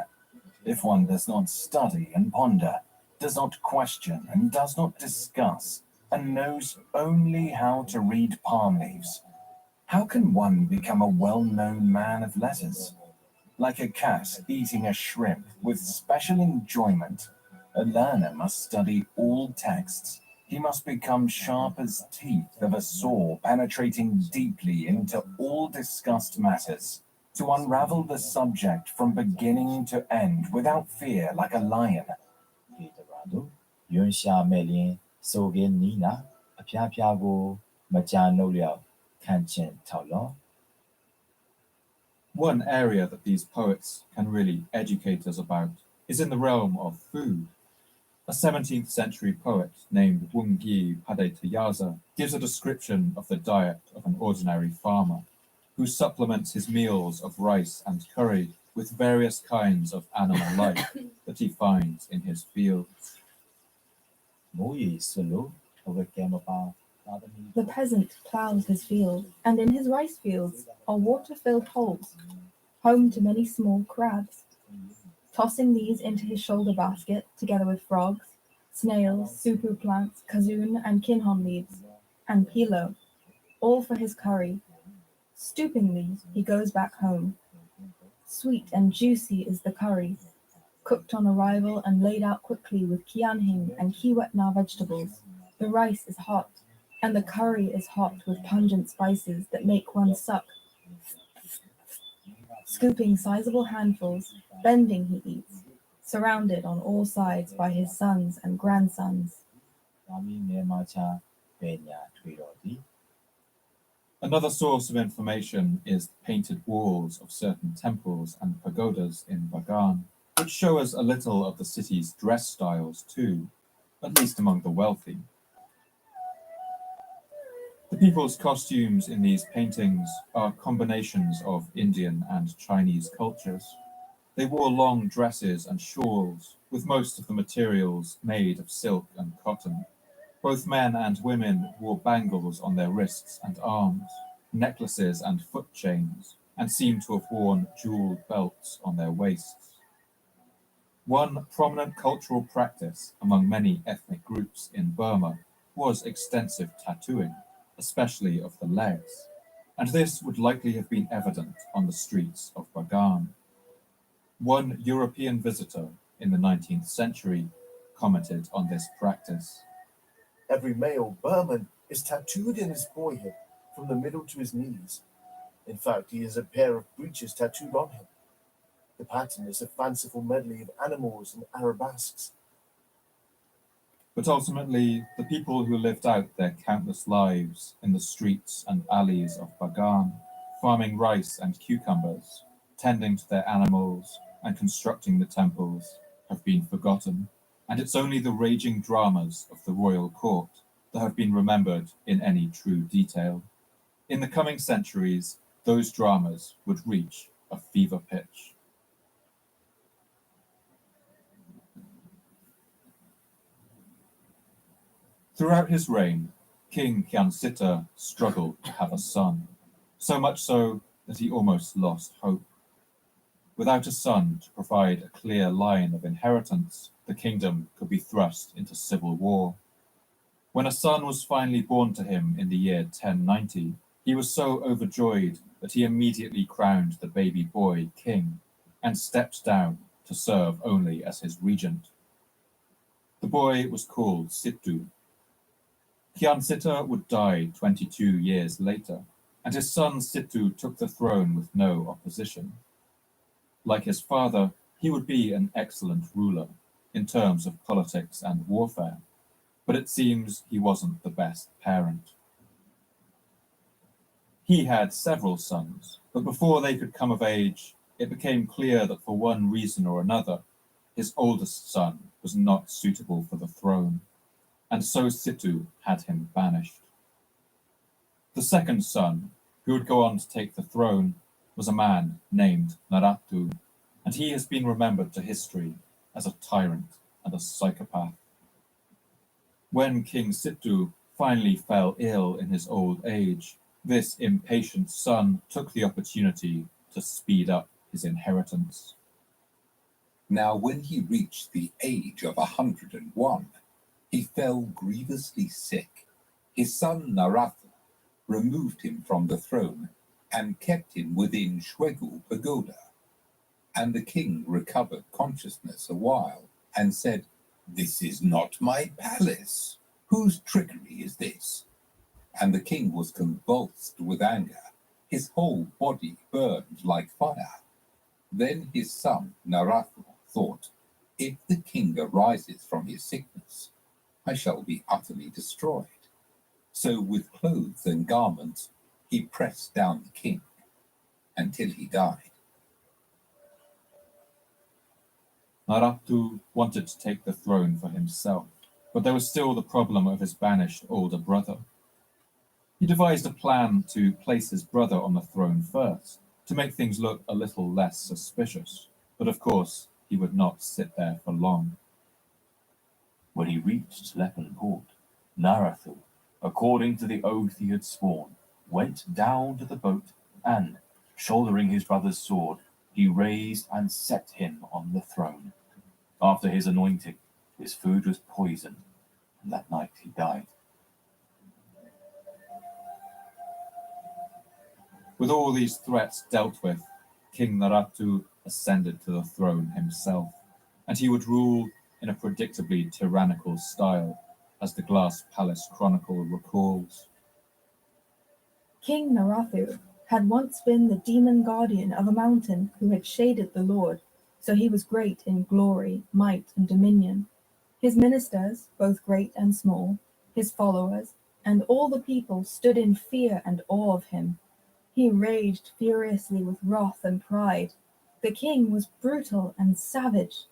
if one does not study and ponder, does not question and does not discuss, and knows only how to read palm leaves, how can one become a well-known man of letters? Like a cat eating a shrimp with special enjoyment, a learner must study all texts. He must become sharp as teeth of a saw, penetrating deeply into all discussed matters, to unravel the subject from beginning to end without fear, like a lion. One area that these poets can really educate us about is in the realm of food. A 17th century poet named Wungi Padetayaza gives a description of the diet of an ordinary farmer, who supplements his meals of rice and curry with various kinds of animal life that he finds in his fields. The peasant ploughs his field, and in his rice fields are water-filled holes, home to many small crabs. Tossing these into his shoulder basket, together with frogs, snails, supu plants, kazoon and kinhon leaves, and pilo, all for his curry. Stoopingly, he goes back home. Sweet and juicy is the curry, cooked on arrival and laid out quickly with kianhing and kiwetna vegetables. The rice is hot, and the curry is hot with pungent spices that make one suck. Scooping sizable handfuls, bending he eats, surrounded on all sides by his sons and grandsons. Another source of information is the painted walls of certain temples and pagodas in Bagan, which show us a little of the city's dress styles too, at least among the wealthy. The people's costumes in these paintings are combinations of Indian and Chinese cultures. They wore long dresses and shawls, with most of the materials made of silk and cotton. Both men and women wore bangles on their wrists and arms, necklaces and foot chains, and seemed to have worn jeweled belts on their waists. One prominent cultural practice among many ethnic groups in Burma was extensive tattooing, especially of the legs, and this would likely have been evident on the streets of Bagan. One European visitor in the 19th century commented on this practice. Every male Burman is tattooed in his boyhood from the middle to his knees. In fact, he has a pair of breeches tattooed on him. The pattern is a fanciful medley of animals and arabesques. But ultimately, the people who lived out their countless lives in the streets and alleys of Bagan, farming rice and cucumbers, tending to their animals, and constructing the temples, have been forgotten, and it's only the raging dramas of the royal court that have been remembered in any true detail. In the coming centuries, those dramas would reach a fever pitch. Throughout his reign, King Kyansita struggled to have a son, so much so that he almost lost hope. Without a son to provide a clear line of inheritance, the kingdom could be thrust into civil war. When a son was finally born to him in the year 1090, he was so overjoyed that he immediately crowned the baby boy king and stepped down to serve only as his regent. The boy was called Sittu. Kyansita would die 22 years later, and his son Sittu took the throne with no opposition. Like his father, he would be an excellent ruler in terms of politics and warfare, but it seems he wasn't the best parent. He had several sons, but before they could come of age, it became clear that for one reason or another, his oldest son was not suitable for the throne, and so Sittu had him banished. The second son, who would go on to take the throne, was a man named Naratu, and he has been remembered to history as a tyrant and a psychopath. When King Sittu finally fell ill in his old age, this impatient son took the opportunity to speed up his inheritance. Now when he reached the age of 101, he fell grievously sick. His son Naratha removed him from the throne and kept him within Shwegu Pagoda. And the king recovered consciousness a while and said, "This is not my palace. Whose trickery is this?" And the king was convulsed with anger. His whole body burned like fire. Then his son Naratha thought, "If the king arises from his sickness, I shall be utterly destroyed." So with clothes and garments, he pressed down the king until he died. Narattu wanted to take the throne for himself, but there was still the problem of his banished older brother. He devised a plan to place his brother on the throne first, to make things look a little less suspicious, but of course he would not sit there for long. When he reached Lepen Port, Narathu, according to the oath he had sworn, went down to the boat and, shouldering his brother's sword, he raised and set him on the throne. After his anointing, his food was poisoned, and that night he died. With all these threats dealt with, King Narattu ascended to the throne himself, and he would rule in a predictably tyrannical style, as the Glass Palace Chronicle recalls. King Narathu had once been the demon guardian of a mountain who had shaded the Lord, so he was great in glory, might, and dominion. His ministers, both great and small, his followers, and all the people stood in fear and awe of him. He raged furiously with wrath and pride. The king was brutal and savage.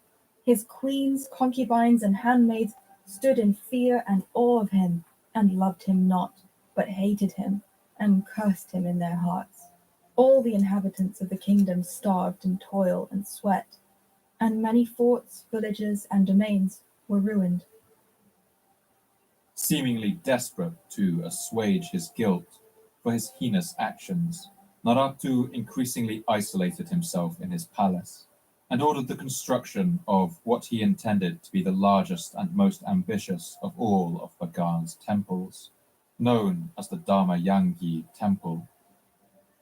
His queens, concubines, and handmaids stood in fear and awe of him, and loved him not, but hated him, and cursed him in their hearts. All the inhabitants of the kingdom starved in toil and sweat, and many forts, villages, and domains were ruined. Seemingly desperate to assuage his guilt for his heinous actions, Narattu increasingly isolated himself in his palace and ordered the construction of what he intended to be the largest and most ambitious of all of Bagan's temples, known as the Dharmayangi Temple.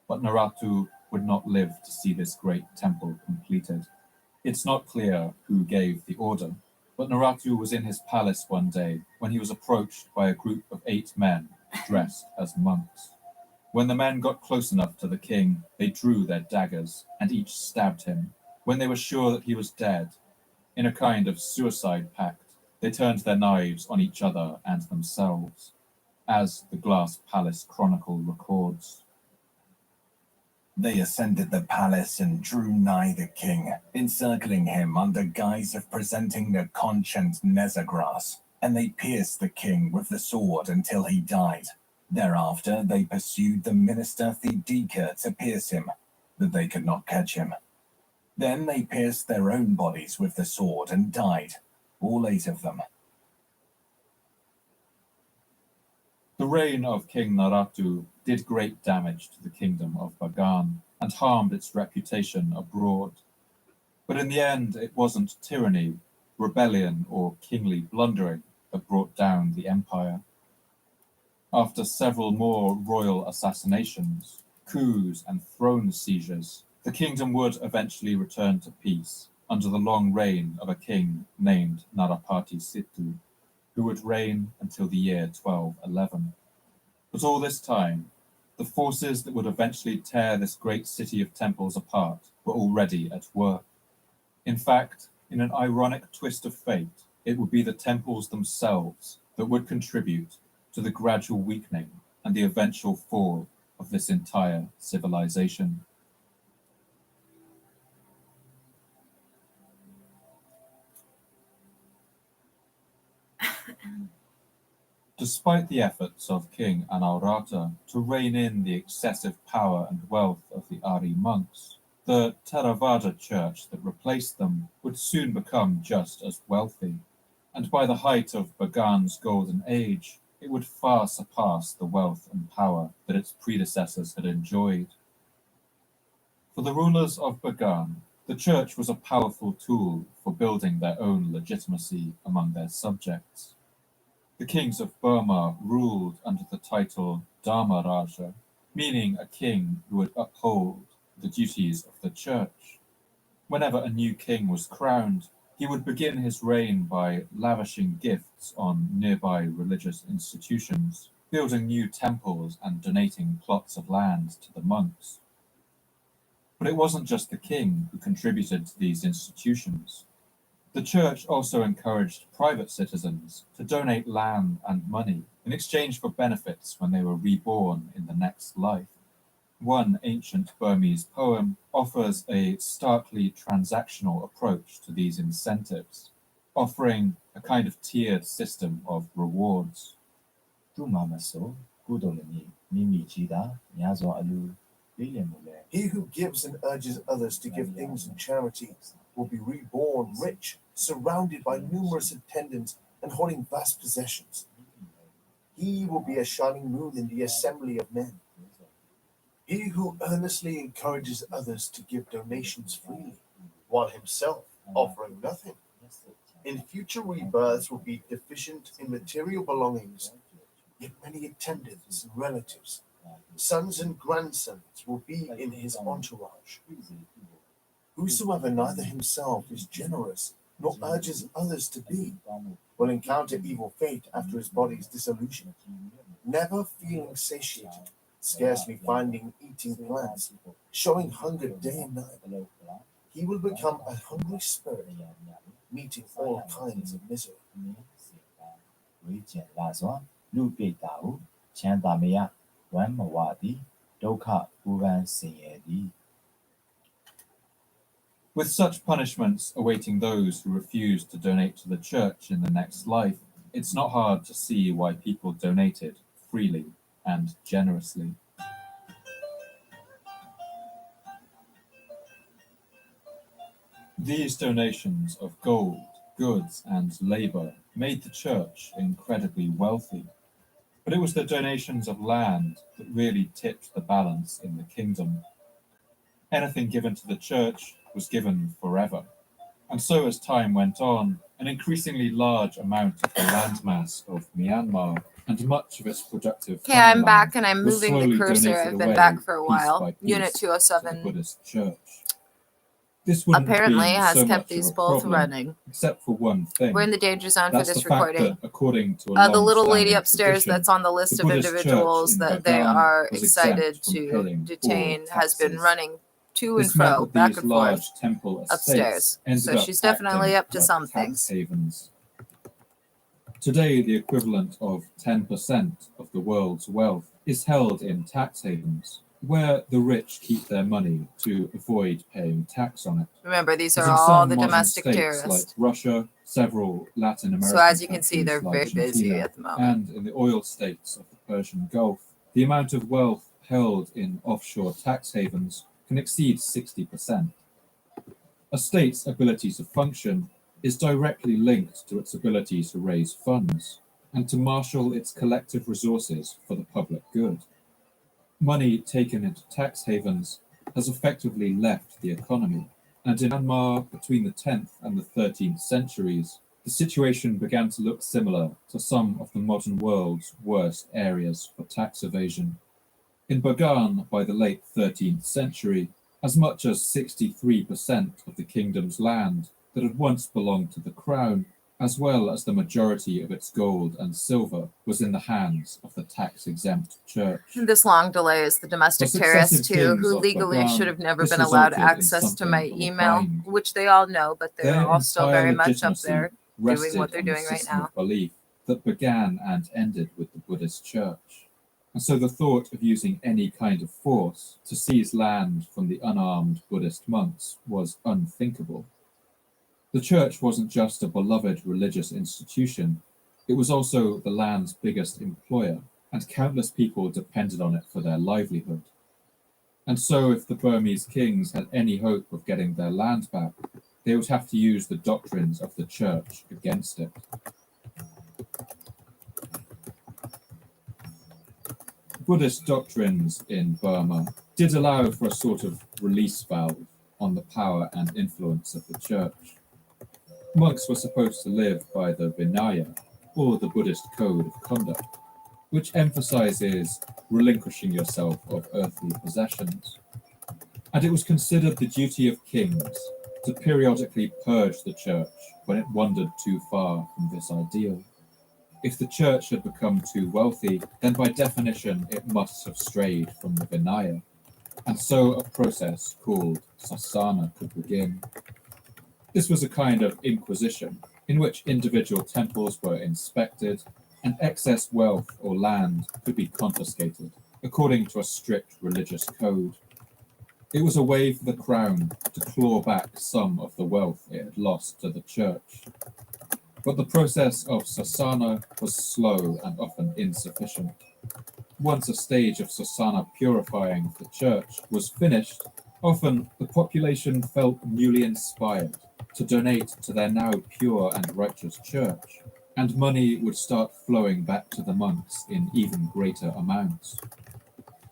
But Narattu would not live to see this great temple completed. It's not clear who gave the order, but Narattu was in his palace one day when he was approached by a group of 8 men dressed as monks. When the men got close enough to the king, they drew their daggers and each stabbed him. When they were sure that he was dead, in a kind of suicide pact, they turned their knives on each other and themselves, as the Glass Palace Chronicle records. They ascended the palace and drew nigh the king, encircling him under guise of presenting the conch and neza grass, and they pierced the king with the sword until he died. Thereafter they pursued the minister Thedeka to pierce him, but they could not catch him. Then they pierced their own bodies with the sword and died, all 8 of them. The reign of King Narattu did great damage to the kingdom of Bagan and harmed its reputation abroad. But in the end, it wasn't tyranny, rebellion, or kingly blundering that brought down the empire. After several more royal assassinations, coups, and throne seizures, the kingdom would eventually return to peace under the long reign of a king named Narapati Sittu, who would reign until the year 1211. But all this time, the forces that would eventually tear this great city of temples apart were already at work. In fact, in an ironic twist of fate, it would be the temples themselves that would contribute to the gradual weakening and the eventual fall of this entire civilization. Despite the efforts of King Anaurata to rein in the excessive power and wealth of the Ari monks, the Theravada church that replaced them would soon become just as wealthy, and by the height of Bagan's golden age, it would far surpass the wealth and power that its predecessors had enjoyed. For the rulers of Bagan, the church was a powerful tool for building their own legitimacy among their subjects. The kings of Burma ruled under the title Dharma Raja, meaning a king who would uphold the duties of the church. Whenever a new king was crowned, he would begin his reign by lavishing gifts on nearby religious institutions, building new temples and donating plots of land to the monks. But it wasn't just the king who contributed to these institutions. The church also encouraged private citizens to donate land and money in exchange for benefits when they were reborn in the next life. One ancient Burmese poem offers a starkly transactional approach to these incentives, offering a kind of tiered system of rewards. He who gives and urges others to give things in charity will be reborn rich, surrounded by numerous attendants and holding vast possessions. He will be a shining moon in the assembly of men. He who earnestly encourages others to give donations freely, while himself offering nothing, in future rebirths will be deficient in material belongings, yet many attendants and relatives, sons and grandsons will be in his entourage. Whosoever neither himself is generous nor urges others to be, will encounter evil fate after his body's dissolution. Never feeling satiated, scarcely finding eating plants, showing hunger day and night, he will become a hungry spirit, meeting all kinds of misery. With such punishments awaiting those who refuse to donate to the church in the next life, it's not hard to see why people donated freely and generously. These donations of gold, goods, and labor made the church incredibly wealthy. But it was the donations of land that really tipped the balance in the kingdom. Anything given to the church was given forever. And so as time went on, an increasingly large amount of the landmass of Myanmar and much of its productive Okay, I'm farmland back and I'm was moving the slowly cursor. donated I've been away back for a piece while. by piece Unit to the 207 Buddhist church. This wouldn't apparently have been has so kept much these of a both problem, running. except for one thing. We're in the danger zone for That's this the fact recording. that, according to a The little lady long-standing upstairs tradition, that's on the list the of Buddhist church individuals in that they Bagan are was excited exempt from to paying detain all has been taxes. running to and This meant fro, that back these and large forth temple estates upstairs. ended So up she's definitely acting up to like some tax things. havens. Today, the equivalent of 10% of the world's wealth is held in tax havens, where the rich keep their money to avoid paying tax on it. Remember, these But are in all some the modern domestic states terrorists. like Russia, several Latin American So as you can see, countries they're like very busy Argentina, at the moment. and in the oil states of the Persian Gulf, the amount of wealth held in offshore tax havens can exceed 60%. A state's ability to function is directly linked to its ability to raise funds and to marshal its collective resources for the public good. Money taken into tax havens has effectively left the economy, and in Myanmar between the 10th and the 13th centuries, the situation began to look similar to some of the modern world's worst areas for tax evasion. In Bagan, by the late 13th century, as much as 63% of the kingdom's land that had once belonged to the crown, as well as the majority of its gold and silver, was in the hands of the tax-exempt church. This long delay is the domestic For terrorist successive too, kings who of legally Bagan, should have never this been allowed resulted in access to my something of a email, bind. which they all know, but they're Their all still entire very much up legitimacy there doing rested what they're on the doing right system now. of belief that began and ended with the Buddhist church. And so the thought of using any kind of force to seize land from the unarmed Buddhist monks was unthinkable. The church wasn't just a beloved religious institution, it was also the land's biggest employer, and countless people depended on it for their livelihood. And so if the Burmese kings had any hope of getting their land back, they would have to use the doctrines of the church against it. Buddhist doctrines in Burma did allow for a sort of release valve on the power and influence of the church. Monks were supposed to live by the Vinaya, or the Buddhist code of conduct, which emphasizes relinquishing yourself of earthly possessions. And it was considered the duty of kings to periodically purge the church when it wandered too far from this ideal. If the church had become too wealthy, then by definition it must have strayed from the Vinaya, and so a process called sasana could begin. This was a kind of inquisition in which individual temples were inspected and excess wealth or land could be confiscated according to a strict religious code. It was a way for the crown to claw back some of the wealth it had lost to the church. But the process of sasana was slow and often insufficient. Once a stage of sasana purifying the church was finished, often the population felt newly inspired to donate to their now pure and righteous church, and money would start flowing back to the monks in even greater amounts.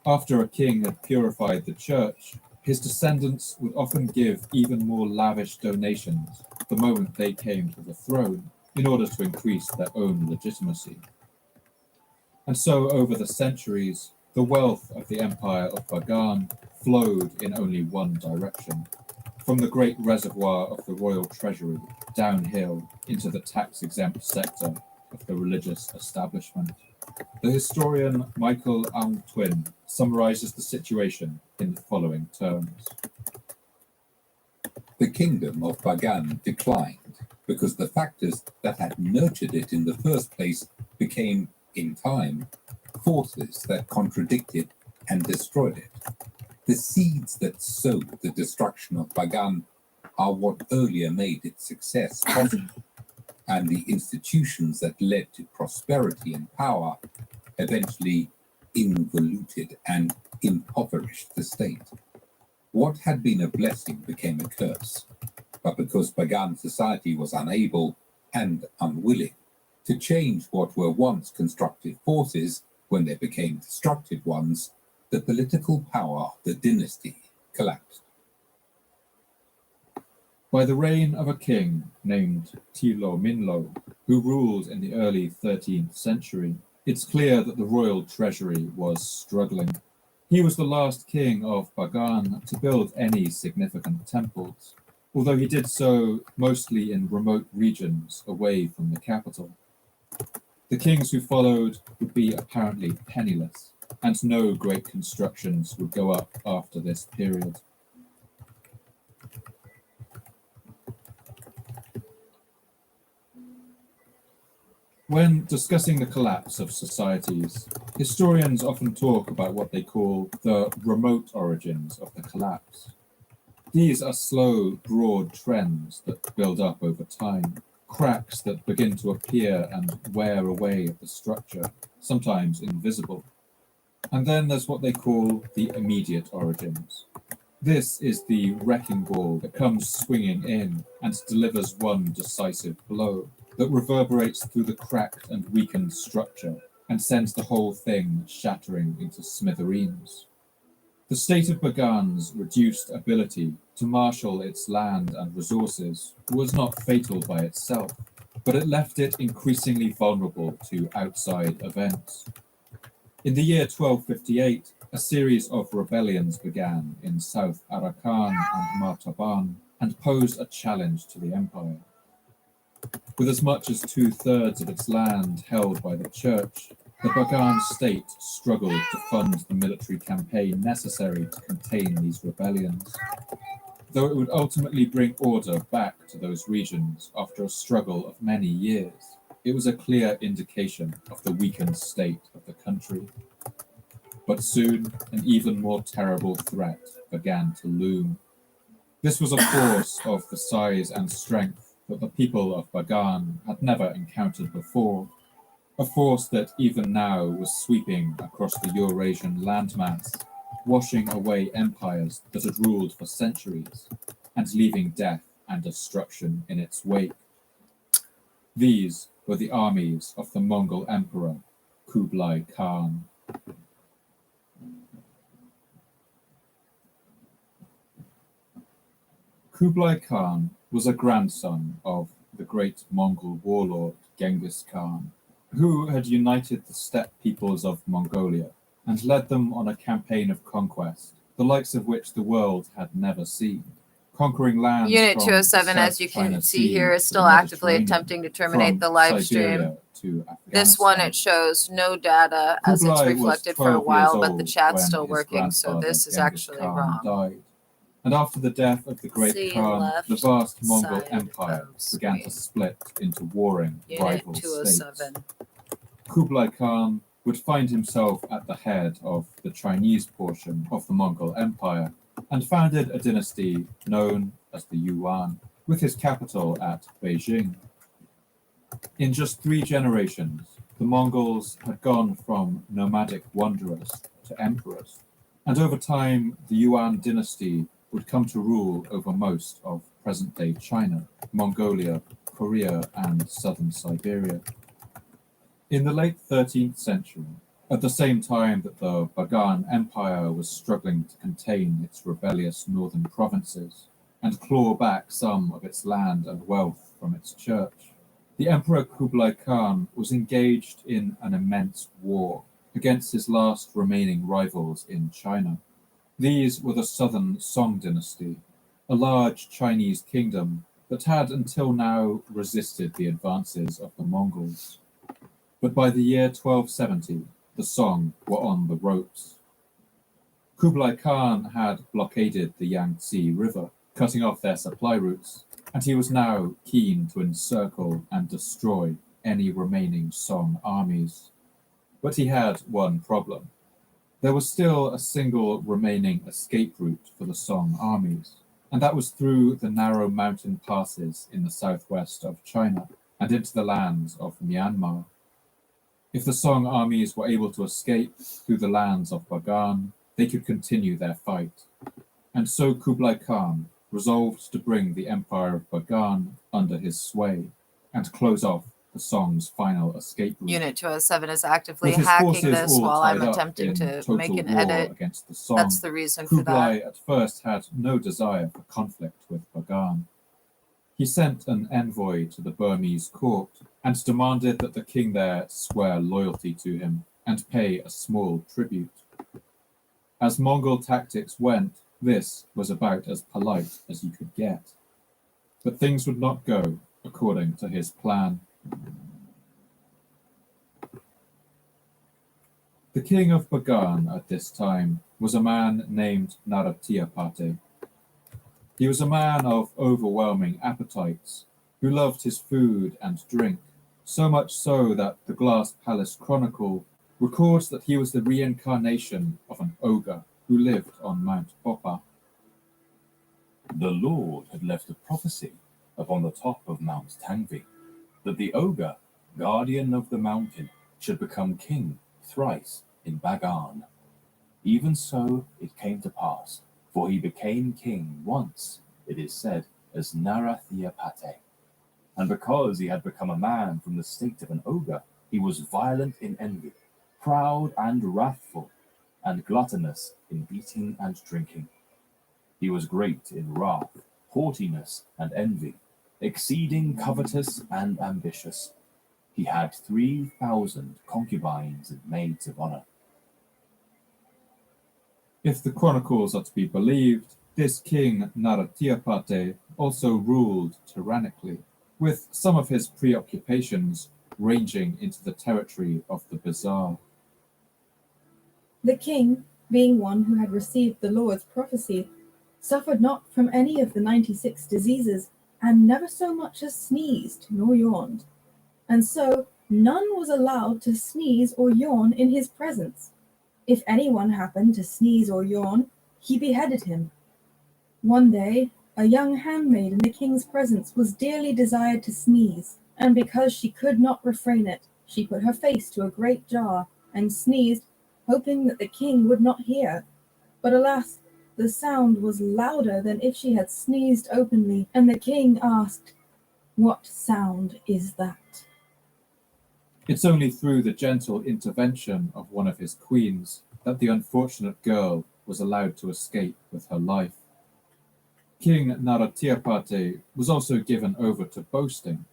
After a king had purified the church, his descendants would often give even more lavish donations the moment they came to the throne in order to increase their own legitimacy. And so over the centuries, the wealth of the empire of Bagan flowed in only one direction, from the great reservoir of the royal treasury downhill into the tax-exempt sector of the religious establishment. The historian Michael Ang Twin summarizes the situation in the following terms. The kingdom of Bagan declined because the factors that had nurtured it in the first place became, in time, forces that contradicted and destroyed it. The seeds that sowed the destruction of Bagan are what earlier made its success possible, and the institutions that led to prosperity and power eventually involuted and impoverished the state. What had been a blessing became a curse, but because Bagan society was unable and unwilling to change what were once constructive forces when they became destructive ones, the political power of the dynasty collapsed. By the reign of a king named Tilo Minlo, who ruled in the early 13th century, it's clear that the royal treasury was struggling. He was the last king of Bagan to build any significant temples, although he did so mostly in remote regions away from the capital. The kings who followed would be apparently penniless, and no great constructions would go up after this period. When discussing the collapse of societies, historians often talk about what they call the remote origins of the collapse. These are slow, broad trends that build up over time, cracks that begin to appear and wear away at the structure, sometimes invisible. And then there's what they call the immediate origins. This is the wrecking ball that comes swinging in and delivers one decisive blow that reverberates through the cracked and weakened structure and sends the whole thing shattering into smithereens. The state of Bagan's reduced ability to marshal its land and resources was not fatal by itself, but it left it increasingly vulnerable to outside events. In the year 1258, a series of rebellions began in South Arakan and Martaban and posed a challenge to the empire. With as much as 2/3 of its land held by the church, the Bagan state struggled to fund the military campaign necessary to contain these rebellions. Though it would ultimately bring order back to those regions after a struggle of many years, it was a clear indication of the weakened state of the country. But soon, an even more terrible threat began to loom. This was a force of the size and strength that the people of Bagan had never encountered before, a force that even now was sweeping across the Eurasian landmass, washing away empires that had ruled for centuries, and leaving death and destruction in its wake. These were the armies of the Mongol emperor, Kublai Khan. Kublai Khan was a grandson of the great Mongol warlord Genghis Khan, who had united the steppe peoples of Mongolia and led them on a campaign of conquest, the likes of which the world had never seen. Conquering lands Unit from 207, the as you South can China see Sea here, is to still the actively Mediterranean, attempting to terminate from the live Siberia stream. to This one, Afghanistan. it shows no data as it's Kublai was reflected for a 12 years while, but the old chat's when still his working, so grandfather, this is Genghis actually Khan, wrong. died. And after the death of the great See Khan, left the vast Mongol side Empire of began to split into warring Unit rival 207. states. Kublai Khan would find himself at the head of the Chinese portion of the Mongol Empire and founded a dynasty known as the Yuan, with his capital at Beijing. In just 3 generations, the Mongols had gone from nomadic wanderers to emperors, and over time the Yuan dynasty would come to rule over most of present-day China, Mongolia, Korea, and southern Siberia. In the late 13th century, at the same time that the Bagan Empire was struggling to contain its rebellious northern provinces and claw back some of its land and wealth from its church, the Emperor Kublai Khan was engaged in an immense war against his last remaining rivals in China. These were the southern Song dynasty, a large Chinese kingdom that had until now resisted the advances of the Mongols. But by the year 1270, the Song were on the ropes. Kublai Khan had blockaded the Yangtze River, cutting off their supply routes, and he was now keen to encircle and destroy any remaining Song armies. But he had one problem. There was still a single remaining escape route for the Song armies, and that was through the narrow mountain passes in the southwest of China and into the lands of Myanmar. If the Song armies were able to escape through the lands of Bagan, they could continue their fight. And so Kublai Khan resolved to bring the Empire of Bagan under his sway and close off the Song's final escape route. Unit 207 is actively With his hacking forces this all while I'm tied up attempting in to total make an war edit. against the Song, That's the reason for Kublai that. at first had no desire for conflict with Bagan. He sent an envoy to the Burmese court and demanded that the king there swear loyalty to him and pay a small tribute. As Mongol tactics went, this was about as polite as you could get. But things would not go according to his plan. The king of Bagan at this time was a man named Narathiapate. He was a man of overwhelming appetites, who loved his food and drink, so much so that the Glass Palace Chronicle records that he was the reincarnation of an ogre who lived on Mount Popa. The Lord had left a prophecy upon the top of Mount Tangvi, that the ogre, guardian of the mountain, should become king thrice in Bagan. Even so it came to pass, for he became king once, it is said, as Narathiapate. And because he had become a man from the state of an ogre, he was violent in envy, proud and wrathful, and gluttonous in eating and drinking. He was great in wrath, haughtiness, and envy, exceeding covetous and ambitious. He had 3,000 concubines and maids of honor. If the chronicles are to be believed, this king Narathiapate also ruled tyrannically, with some of his preoccupations ranging into the territory of the bizarre. The king, being one who had received the Lord's prophecy, suffered not from any of the 96 diseases, and never so much as sneezed nor yawned. And so none was allowed to sneeze or yawn in his presence. If anyone happened to sneeze or yawn, he beheaded him. One day, a young handmaid in the king's presence was dearly desired to sneeze, and because she could not refrain it, she put her face to a great jar and sneezed, hoping that the king would not hear. But alas, the sound was louder than if she had sneezed openly, and the king asked, "What sound is that?" It's only through the gentle intervention of one of his queens that the unfortunate girl was allowed to escape with her life. King Naratiapate was also given over to boasting,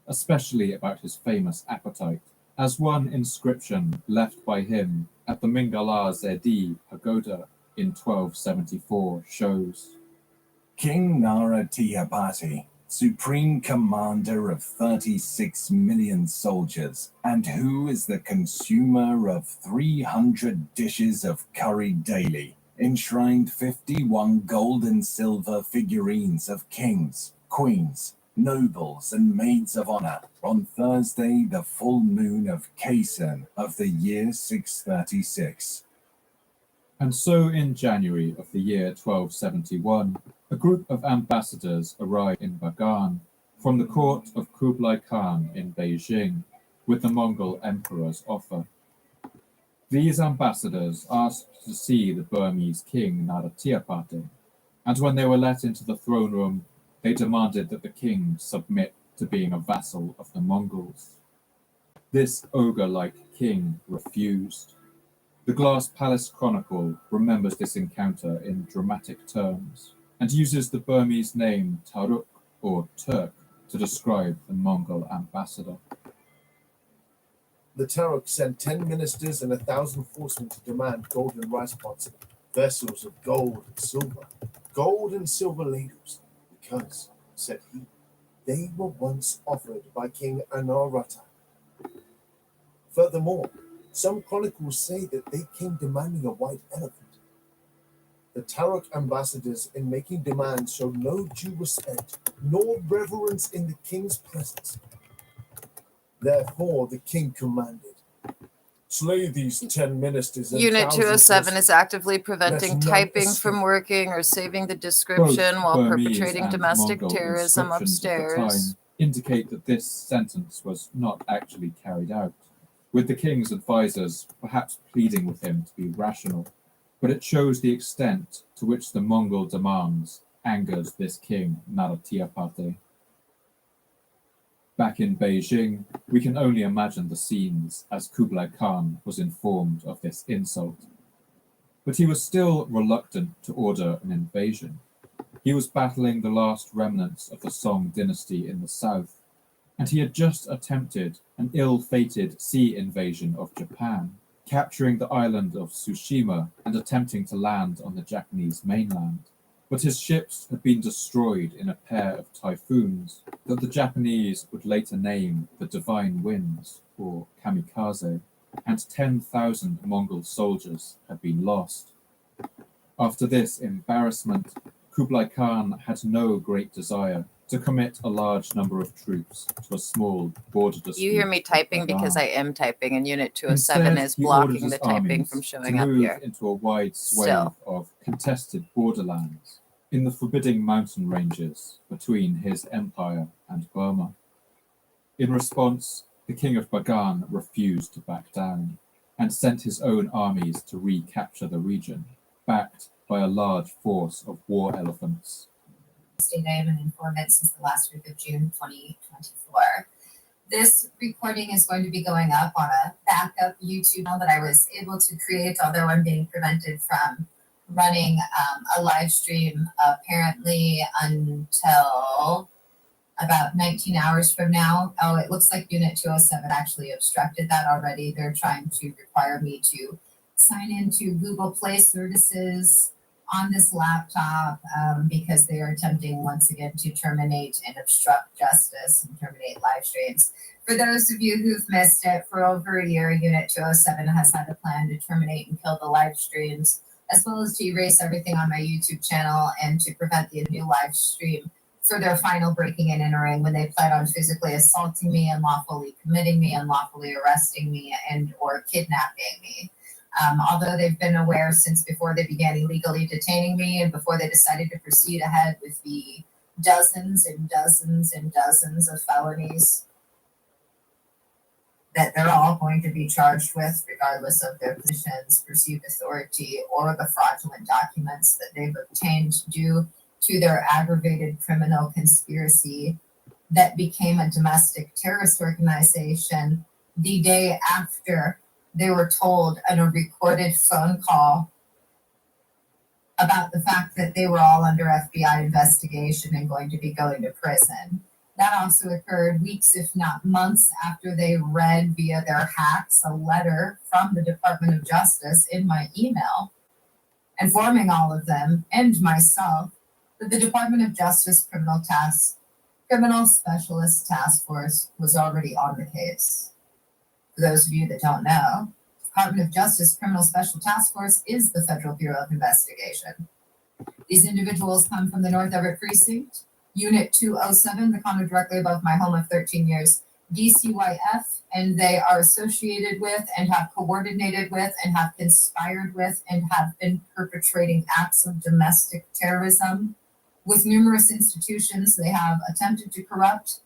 especially about his famous appetite, as one inscription left by him at the Mingala Zedi pagoda in 1274 shows. King Naratiapati, supreme commander of 36 million soldiers, and who is the consumer of 300 dishes of curry daily, enshrined 51 gold and silver figurines of kings, queens, nobles, and maids of honor on Thursday, the full moon of Kaysen of the year 636. And so in January of the year 1271, a group of ambassadors arrived in Bagan from the court of Kublai Khan in Beijing with the Mongol emperor's offer. These ambassadors asked to see the Burmese king Naratiapate, and when they were let into the throne room, they demanded that the king submit to being a vassal of the Mongols. This ogre-like king refused. The Glass Palace Chronicle remembers this encounter in dramatic terms and uses the Burmese name Taruk or Turk to describe the Mongol ambassador. The Taruk sent 10 ministers and 1,000 horsemen to demand golden rice pots, vessels of gold and silver ladles, because, said he, they were once offered by King Anarata. Furthermore, some chronicles say that they came demanding a white elephant. The Taruk ambassadors, in making demands, showed no due respect nor reverence in the king's presence. Therefore, the king commanded, slay these 10 ministers and Unit 1,000 207 horsemen. is actively preventing Let none typing escape. from working or saving the description Both while Burmese perpetrating and domestic Mongol terrorism inscriptions at the upstairs. time indicate that this sentence was not actually carried out, with the king's advisors perhaps pleading with him to be rational, but it shows the extent to which the Mongol demands angered this king Naratiapate. Back in Beijing, we can only imagine the scenes as Kublai Khan was informed of this insult. But he was still reluctant to order an invasion. He was battling the last remnants of the Song dynasty in the south, and he had just attempted an ill-fated sea invasion of Japan, capturing the island of Tsushima and attempting to land on the Japanese mainland. But his ships had been destroyed in a pair of typhoons that the Japanese would later name the Divine Winds, or kamikaze, and 10,000 Mongol soldiers had been lost. After this embarrassment, Kublai Khan had no great desire to commit a large number of troops to a small border dispute. You hear me typing with because Bagan. I am typing, and Unit 207 Instead, is he ordered blocking his the typing armies from to showing up move here. into a wide swathe Still. of contested borderlands in the forbidding mountain ranges between his empire and Burma. In response, the king of Bagan refused to back down and sent his own armies to recapture the region, backed by a large force of war elephants. State I am an informant since the last week of June 2024. This recording is going to be going up on a backup YouTube channel that I was able to create, although I'm being prevented from running a live stream apparently until about 19 hours from now. Oh, it looks like Unit 207 actually obstructed that already. They're trying to require me to sign into Google Play services on this laptop because they are attempting once again to terminate and obstruct justice and terminate live streams. For those of you who've missed it, for over a year, Unit 207 has had a plan to terminate and kill the live streams, as well as to erase everything on my YouTube channel and to prevent the new live stream for their final breaking and entering when they plan on physically assaulting me, unlawfully committing me, unlawfully arresting me, and or kidnapping me. Although they've been aware since before they began illegally detaining me and before they decided to proceed ahead with the dozens and dozens and dozens of felonies that they're all going to be charged with, regardless of their positions, perceived authority, or the fraudulent documents that they've obtained due to their aggravated criminal conspiracy that became a domestic terrorist organization the day after they were told in a recorded phone call about the fact that they were all under FBI investigation and going to be going to prison. That also occurred weeks, if not months, after they read via their hacks a letter from the Department of Justice in my email, informing all of them and myself that the Department of Justice Criminal Specialist Task Force was already on the case. For those of you that don't know, Department of Justice Criminal Special Task Force is the Federal Bureau of Investigation. These individuals come from the North Everett Precinct, Unit 207, the condo directly above my home of 13 years, DCYF, and they are associated with and have coordinated with and have conspired with and have been perpetrating acts of domestic terrorism with numerous institutions they have attempted to corrupt,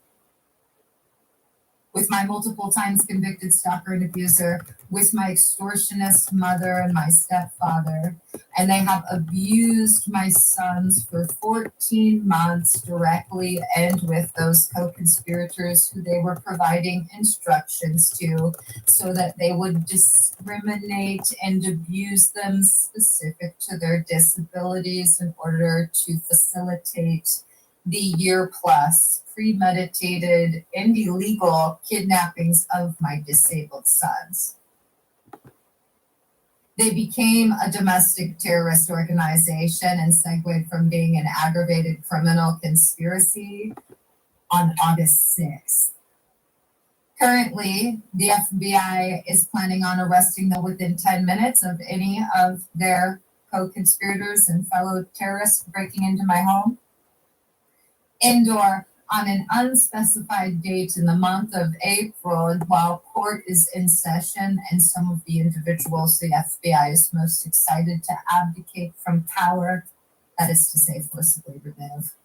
with my multiple times convicted stalker and abuser, with my extortionist mother and my stepfather, and they have abused my sons for 14 months directly and with those co-conspirators who they were providing instructions to so that they would discriminate and abuse them specific to their disabilities in order to facilitate the year-plus premeditated and illegal kidnappings of my disabled sons. They became a domestic terrorist organization and segued from being an aggravated criminal conspiracy on August 6th. Currently, the FBI is planning on arresting them within 10 minutes of any of their co-conspirators and fellow terrorists breaking into my home, and/or on an unspecified date in the month of April while court is in session and some of the individuals the FBI is most excited to abdicate from power, that is to say forcibly remove,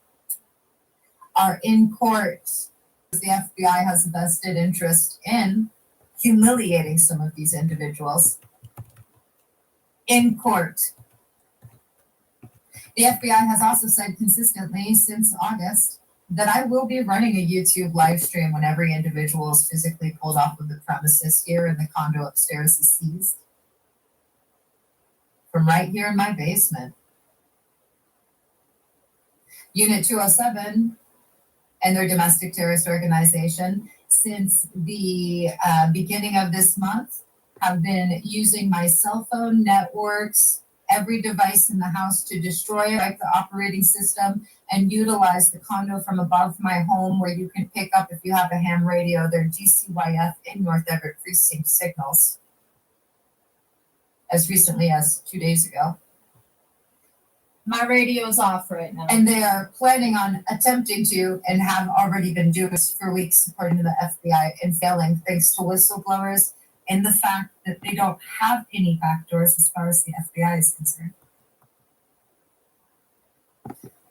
are in court. The FBI has a vested interest in humiliating some of these individuals in court. The FBI has also said consistently since August that I will be running a YouTube live stream when every individual is physically pulled off of the premises here and the condo upstairs is seized. From right here in my basement. Unit 207 and their domestic terrorist organization, since the beginning of this month, have been using my cell phone networks, every device in the house to destroy it, like the operating system, and utilize the condo from above my home where you can pick up, if you have a ham radio, their DCYF in North Everett Precinct signals as recently as 2 days ago. My radio's off right now. And they are planning on attempting to, and have already been doing this for weeks, according to the FBI, and failing thanks to whistleblowers and the fact that they don't have any backdoors as far as the FBI is concerned.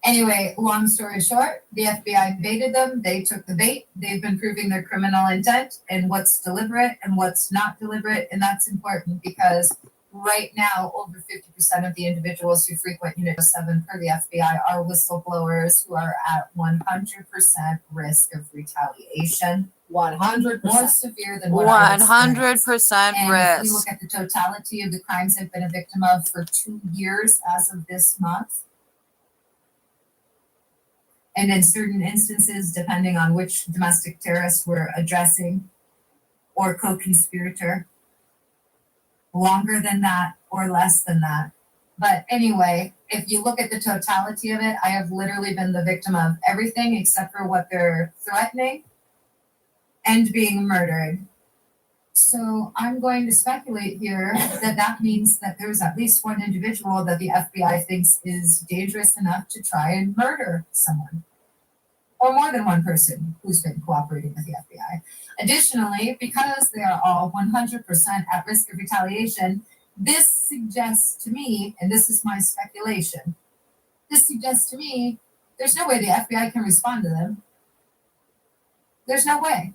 Anyway, long story short, the FBI baited them. They took the bait. They've been proving their criminal intent and what's deliberate and what's not deliberate. And that's important because right now, over 50% of the individuals who frequent Unit 7 per the FBI are whistleblowers who are at 100% risk of retaliation. 100%. More severe than what I experienced. 100% And risk. if we look at the totality of the crimes I've been a victim of for 2 years as of this month, and in certain instances, depending on which domestic terrorist we're addressing or co-conspirator, longer than that or less than that. But anyway, if you look at the totality of it, I have literally been the victim of everything except for what they're threatening and being murdered. So I'm going to speculate here that that means that there's at least one individual that the FBI thinks is dangerous enough to try and murder someone, or more than one person who's been cooperating with the FBI. Additionally, because they are all 100% at risk of retaliation, this suggests to me, and this is my speculation, this suggests to me there's no way the FBI can respond to them. There's no way.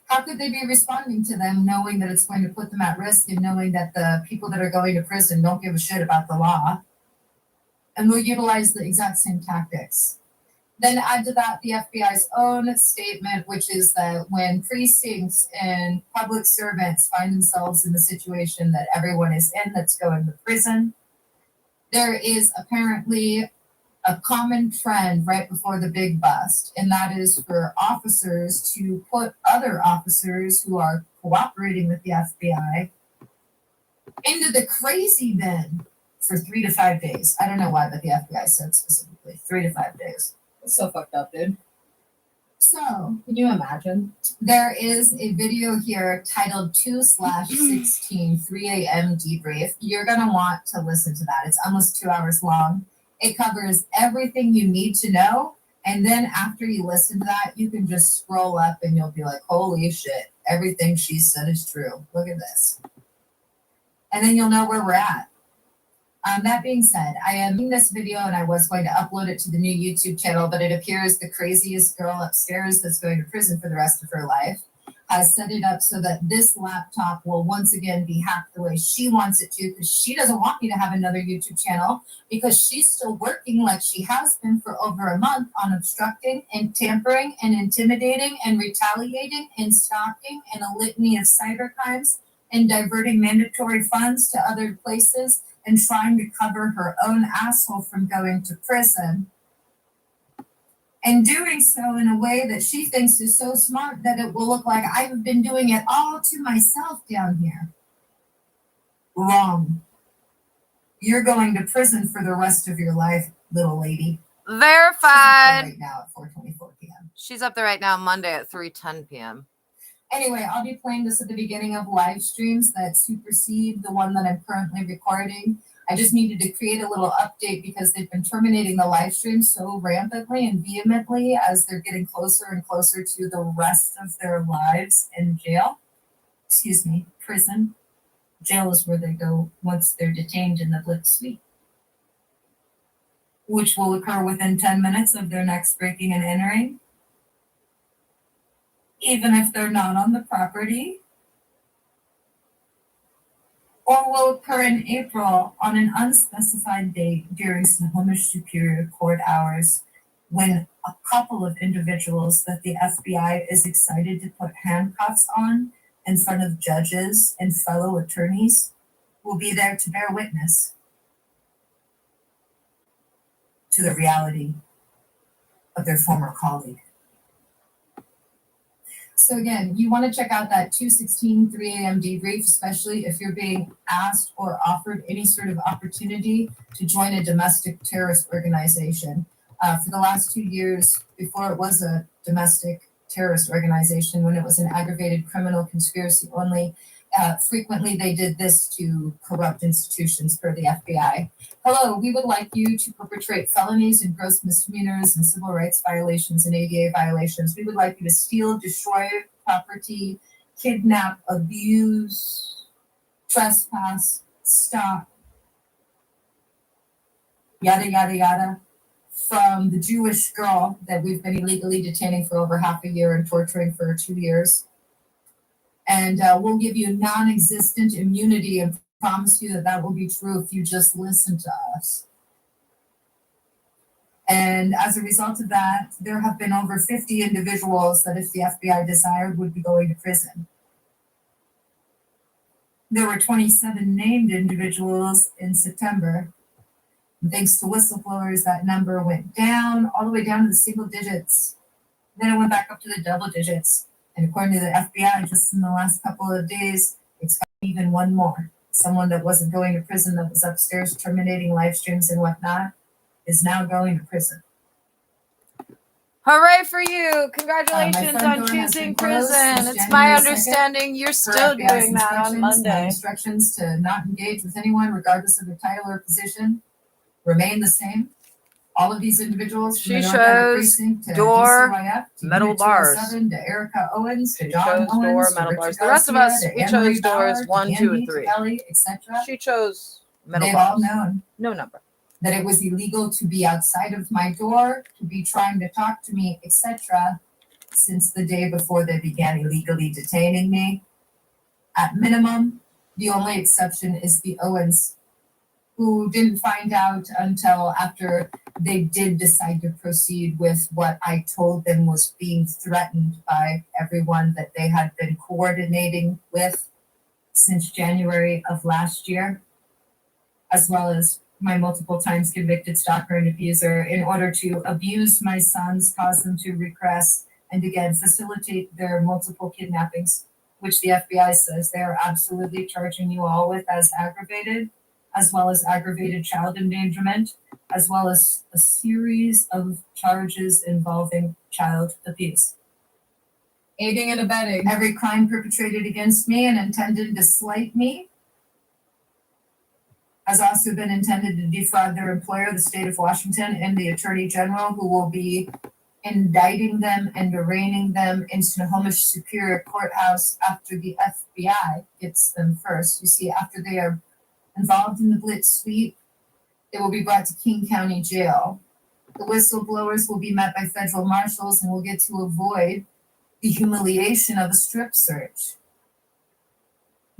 How could they be responding to them knowing that it's going to put them at risk and knowing that the people that are going to prison don't give a shit about the law and will utilize the exact same tactics? Then add to that the FBI's own statement, which is that when precincts and public servants find themselves in the situation that everyone is in that's going to prison, there is apparently a common trend right before the big bust, and that is for officers to put other officers who are cooperating with the FBI into the crazy bin for 3 to 5 days. I don't know why, but the FBI said specifically 3 to 5 days. It's so fucked up, dude. So, can you imagine? There is a video here titled 2/16 3 a.m. debrief. You're going to want to listen to that. It's almost 2 hours long. It covers everything you need to know. And then after you listen to that, you can just scroll up and you'll be like, holy shit, everything she said is true. Look at this. And then you'll know where we're at. That being said, I am making this video and I was going to upload it to the new YouTube channel, but it appears the craziest girl upstairs that's going to prison for the rest of her life has set it up so that this laptop will once again be hacked the way she wants it to, because she doesn't want me to have another YouTube channel, because she's still working like she has been for over a month on obstructing and tampering and intimidating and retaliating and stalking and a litany of cyber crimes and diverting mandatory funds to other places and trying to cover her own asshole from going to prison. And doing so in a way that she thinks is so smart that it will look like I've been doing it all to myself down here. Wrong. You're going to prison for the rest of your life, little lady. Verified. Right now at 4:24 p.m. She's up there right now, Monday at 3:10 p.m. Anyway, I'll be playing this at the beginning of live streams that supersede the one that I'm currently recording. I just needed to create a little update because they've been terminating the live stream so rampantly and vehemently as they're getting closer and closer to the rest of their lives in jail. Excuse me, prison. Jail is where they go once they're detained in the Blitz Suite, which will occur within 10 minutes of their next breaking and entering, even if they're not on the property, or will occur in April on an unspecified date during Snohomish Superior Court hours, when a couple of individuals that the FBI is excited to put handcuffs on in front of judges and fellow attorneys will be there to bear witness to the reality of their former colleague. So again, you want to check out that 2:16 3 a.m. debrief, especially if you're being asked or offered any sort of opportunity to join a domestic terrorist organization. For the last 2 years, before it was a domestic terrorist organization, when it was an aggravated criminal conspiracy only, frequently they did this to corrupt institutions per the FBI. Hello, we would like you to perpetrate felonies and gross misdemeanors and civil rights violations and ADA violations. We would like you to steal, destroy property, kidnap, abuse, trespass, stalk, yada, yada, yada, from the Jewish girl that we've been illegally detaining for over half a year and torturing for 2 years. And we'll give you non-existent immunity and promise you that that will be true if you just listen to us. And as a result of that, there have been over 50 individuals that if the FBI desired would be going to prison. There were 27 named individuals in September. And thanks to whistleblowers, that number went down all the way down to the single digits. Then it went back up to the double digits. And according to the FBI, just in the last couple of days, it's got even one more. Someone that wasn't going to prison, that was upstairs terminating live streams and whatnot, is now going to prison. Hooray for you! Congratulations on choosing prison. It's my understanding you're still doing that on Monday. Instructions to not engage with anyone, regardless of their title or position, remain the same. All of these individuals, from She the North Everett shows Precinct to door, DCYF, to metal Unit bars. 207, to Erica Owens, to She John chose Owens, door, to metal Richard bars. The rest of Garcia, us, to we Anne-Marie chose doors Bauer, to 1, 2, Andy, and to 3. Ellie, etc. She chose metal They've bars. all known No number. that it was illegal to be outside of my door, to be trying to talk to me, etc., since the day before they began illegally detaining me. At minimum, the only exception is the Owens, who didn't find out until after they did decide to proceed with what I told them was being threatened by everyone that they had been coordinating with since January of last year, as well as my multiple times convicted stalker and abuser, in order to abuse my sons, cause them to regress, and again facilitate their multiple kidnappings, which the FBI says they are absolutely charging you all with as aggravated, as well as aggravated child endangerment, as well as a series of charges involving child abuse. Aiding and abetting every crime perpetrated against me and intended to slight me has also been intended to defraud their employer, the state of Washington, and the Attorney General, who will be indicting them and arraigning them in Snohomish Superior Courthouse after the FBI gets them first. You see, after they are involved in the Blitz sweep, they will be brought to King County Jail. The whistleblowers will be met by federal marshals and will get to avoid the humiliation of a strip search.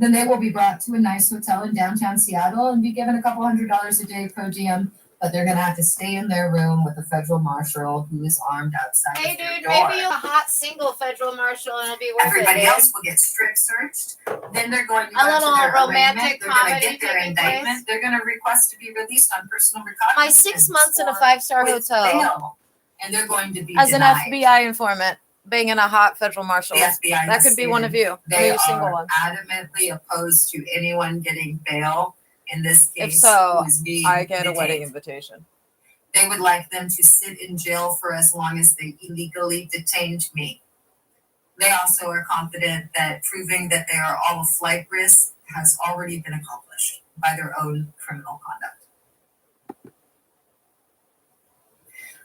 Then they will be brought to a nice hotel in downtown Seattle and be given a couple $100 a day per diem, but they're gonna have to stay in their room with a federal marshal who is armed outside Hey, of their dude, door. maybe a hot single federal marshal and it'll be worth Everybody it. else will get strip searched. Then they're going to A go little to their romantic arraignment. They're going to comedy get their taking indictment. place. They're going to request to be released on personal recognizance. My 6 months in a 5-star with hotel bail. And they're going to be As an denied. FBI informant, banging a hot federal marshal. The FBI That has could be one of stated you. They Maybe a single are one. adamantly opposed to anyone getting bail. In this case, If so, who is being I get a wedding detained. invitation. They would like them to sit in jail for as long as they illegally detained me. They also are confident that proving that they are all a flight risk has already been accomplished by their own criminal conduct.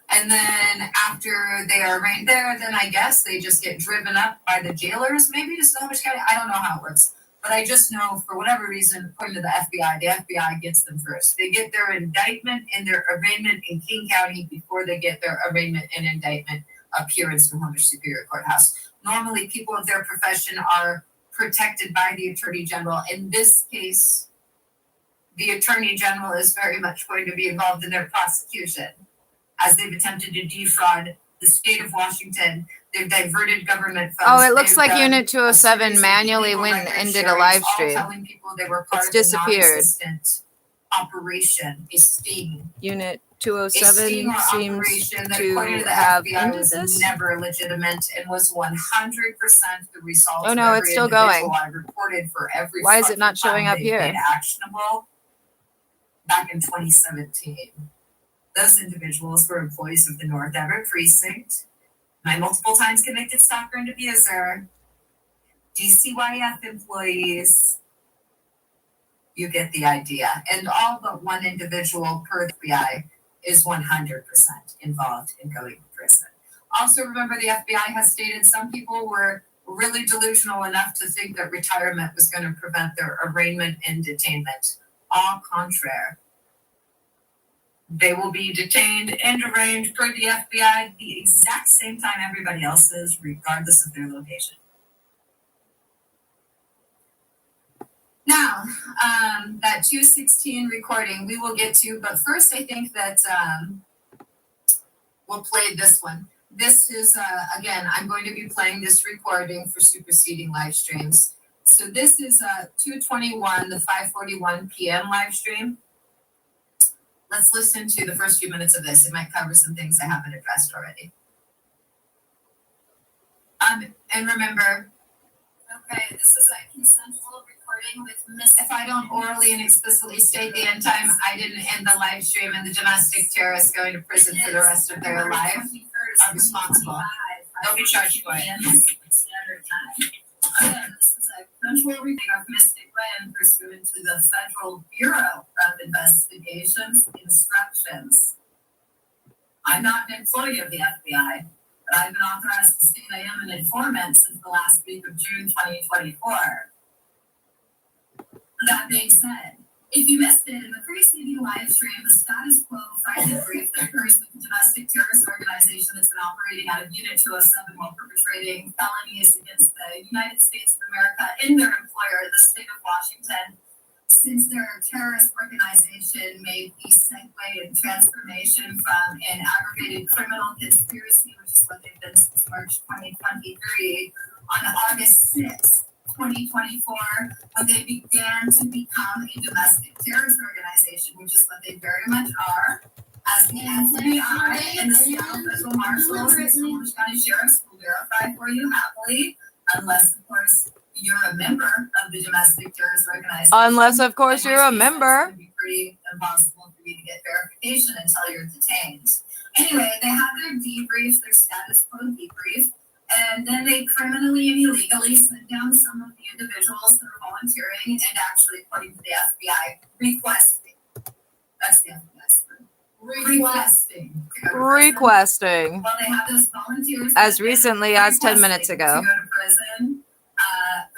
And then after they are right there, then I guess they just get driven up by the jailers, maybe to Snohomish County. I don't know how it works. But I just know, for whatever reason, according to the FBI gets them first. They get their indictment and their arraignment in King County before they get their arraignment and indictment up here in Snohomish Superior Courthouse. Normally, people of their profession are protected by the Attorney General. In this case, the Attorney General is very much going to be involved in their prosecution, as they've attempted to defraud the state of Washington. They've diverted government funds. Oh, it looks They've like done Unit a 207 series of manually illegal went record and did a sharings, live all stream. telling people they were part It's of the disappeared. non-existent operation, a sting. Unit A 207 sting or seems operation that, according to to the have FBI, ended was this. never legitimate and was 100% the result Oh, no, of it's every still individual going. I reported for every Why is it fucking not showing time up they here? made actionable back in 2017. Those individuals were employees of the North Everett Precinct, my multiple times convicted stalker and abuser, DCYF employees. You get the idea. And all but one individual per FBI is 100% involved in going to prison. Also, remember, the FBI has stated some people were really delusional enough to think that retirement was going to prevent their arraignment and detainment. Au contraire. They will be detained and arraigned per the FBI the exact same time everybody else is, regardless of their location. Now, that 216 recording we will get to, but first I think that we'll play this one. This is, again, I'm going to be playing this recording for superseding live streams. So this is 221, the 5:41 p.m. live stream. Let's listen to the first few minutes of this. It might cover some things I haven't addressed already. And remember, okay, this is a consensual recording with if I don't orally and explicitly state the end time, I didn't end the live stream, and the domestic terrorists going to prison for the rest of their life are responsible. They'll be charged for it. Standard time. Again, this is a consensual reading of Mystic Land pursuant to the Federal Bureau of Investigation's instructions. I'm not an employee of the FBI, but I've been authorized to state I am an informant since the last week of June 2024. That being said, if you missed it in the preceding live stream, the status quo fighting brief that occurs with the domestic terrorist organization that's been operating out of Unit 207 while perpetrating felonies against the United States of America in their employer, the state of Washington, since their terrorist organization made the segue and transformation from an aggravated criminal conspiracy, which is what they've been since March 2023, on August 6th. 2024 when they began to become a domestic terrorist organization, which is what they very much are. As the FBI and the Seattle Federal Marshals and the Orange County Sheriffs will verify for you happily, unless, of course, you're a member of the domestic terrorist organization. Unless, of course, you're a member. It's going to be pretty impossible for you to get verification until you're detained. Anyway, they had their debrief, their status quo debrief, and then they criminally and illegally sent down some of the individuals that are volunteering and actually, according to the FBI, requesting. That's the FBI's word. Requesting. Well, they have those volunteers As recently as 10 minutes ago. to go to prison,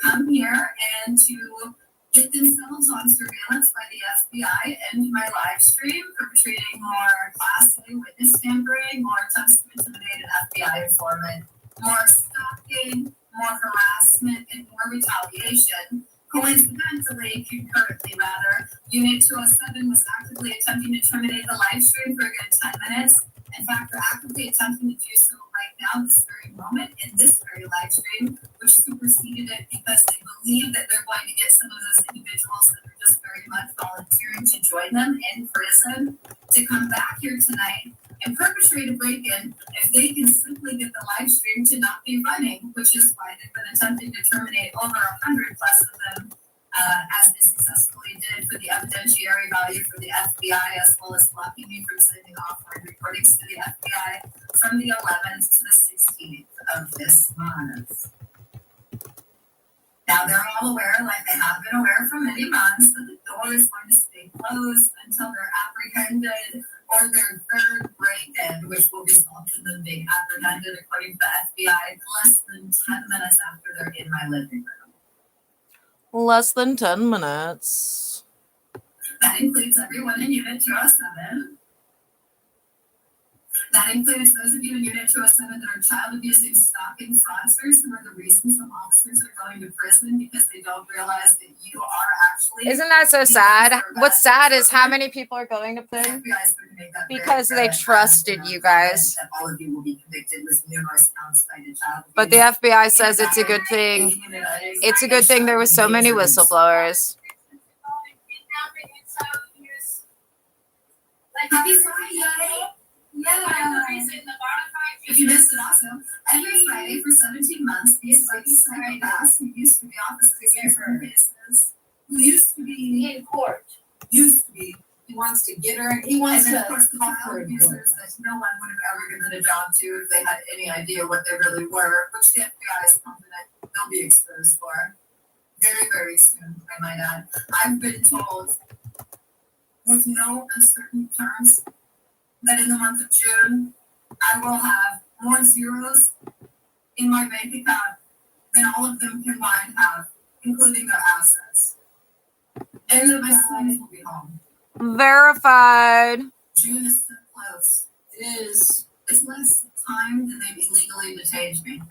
come here and to get themselves on surveillance by the FBI and my live stream, perpetrating more Class A witness tampering, more attempts to intimidate an FBI informant, more stalking, more harassment, and more retaliation. Coincidentally, concurrently rather, Unit 207 was actively attempting to terminate the live stream for a good 10 minutes. In fact, they're actively attempting to do so right now, this very moment, in this very live stream, which superseded it because they believe that they're going to get some of those individuals that are just very much volunteering to join them in prison to come back here tonight and perpetrate a break-in if they can simply get the live stream to not be running, which is why they've been attempting to terminate over 100 plus of them, as they successfully did for the evidentiary value for the FBI, as well as blocking me from sending offline recordings to the FBI from the 11th to the 16th of this month. Now they're all aware, like they have been aware for many months, that the door is going to stay closed until they're apprehended or their third break-in, which will result in them being apprehended, according to the FBI, less than 10 minutes after they're in my living room. Less than 10 minutes. That includes everyone in Unit 207. That includes those of you in Unit 207 that are child abusing, stalking fraudsters, who are the reason some officers are going to prison because they don't realize that you are actually. Isn't that so sad? What's sad is how many people are going to prison because they trusted you guys. That all of you will be convicted with numerous counts cited child abuse. But the FBI says it's a good thing. It's a good thing there were so many whistleblowers. Happy Friday! Yeah. If you missed it also, every Friday for 17 months, these psychopaths who used to be officers in services, who used to be in court, he wants to get her, he wants to, of course, the child abusers that no one would have ever given a job to if they had any idea what they really were, which the FBI is confident they'll be exposed for very, very soon, I might add. I've been told, with no uncertain terms, that in the month of June, I will have more zeros in my bank account than all of them combined have, including their assets. And that my sons will be home. Verified. June is so close. It's less time than they've illegally detained me.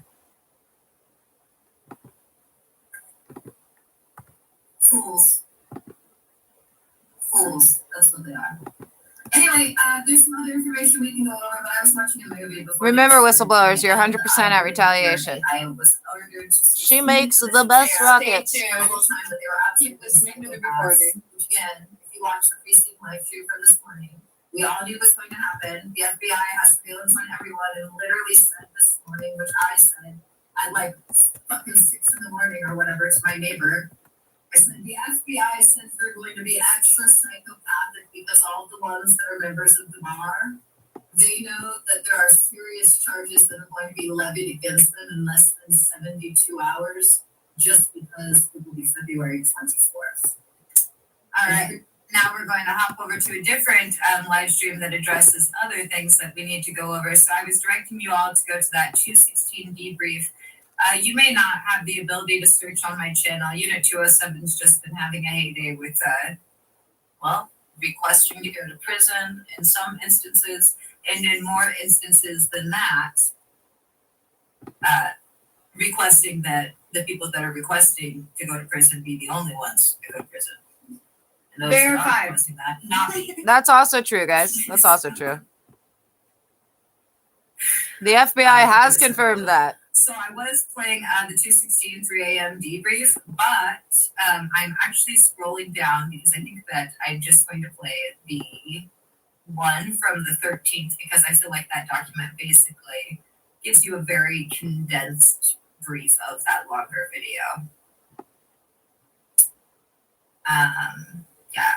Fools. That's what they are. Anyway, there's some other information we can go over, but I was watching a movie before. Remember, whistleblowers, you're 100% at retaliation. I was ordered to She makes the best rockets. Which again, if you watch the precinct live stream from this morning, we all knew was going to happen. The FBI has surveillance on everyone and literally said this morning, which I said at like fucking 6 in the morning or whatever to my neighbor. I said, the FBI says they're going to be extra psychopathic because all the ones that are members of the bar, they know that there are serious charges that are going to be levied against them in less than 72 hours just because it will be February 24th. All right. Now we're going to hop over to a different live stream that addresses other things that we need to go over. So I was directing you all to go to that 216 debrief. You may not have the ability to search on my channel. Unit 207's just been having a heyday with, requesting to go to prison in some instances, and in more instances than that, requesting that the people that are requesting to go to prison be the only ones to go to prison. And those that aren't requesting that, not me. That's also true, guys. That's also true. The FBI has confirmed that. So I was playing the 2:16 3 a.m. debrief, but I'm actually scrolling down because I think that I'm just going to play the one from the 13th because I feel like that document basically gives you a very condensed brief of that longer video. Yeah,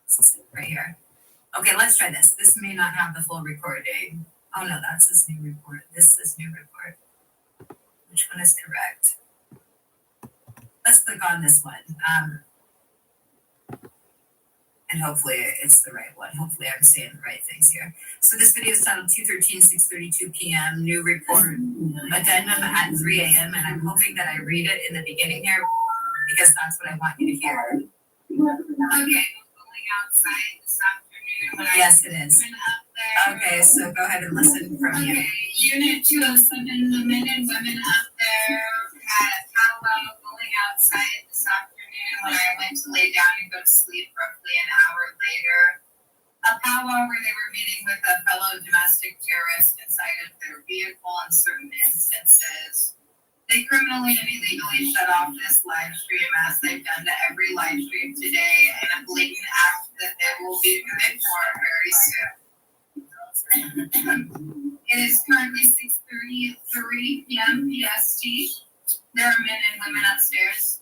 this is it right here. Okay, let's try this. This may not have the full recording. Oh no, that's this new report. This is new report. Which one is correct? Let's click on this one. And hopefully it's the right one. Hopefully I'm saying the right things here. So this video is titled 2:13, 6:32 p.m. New report addendum at 3 a.m. And I'm hoping that I read it in the beginning here because that's what I want you to hear. Okay. Outside this afternoon. Yes, it is. Okay, so go ahead and listen from you. Unit 207, the men and women up there had a powwow going outside this afternoon when I went to lay down and go to sleep roughly an hour later. A powwow where they were meeting with a fellow domestic terrorist inside of their vehicle in certain instances. They criminally and illegally shut off this live stream as they've done to every live stream today in a blatant act that they will be committed for very soon. It is currently 6:33 p.m. PST. There are men and women upstairs.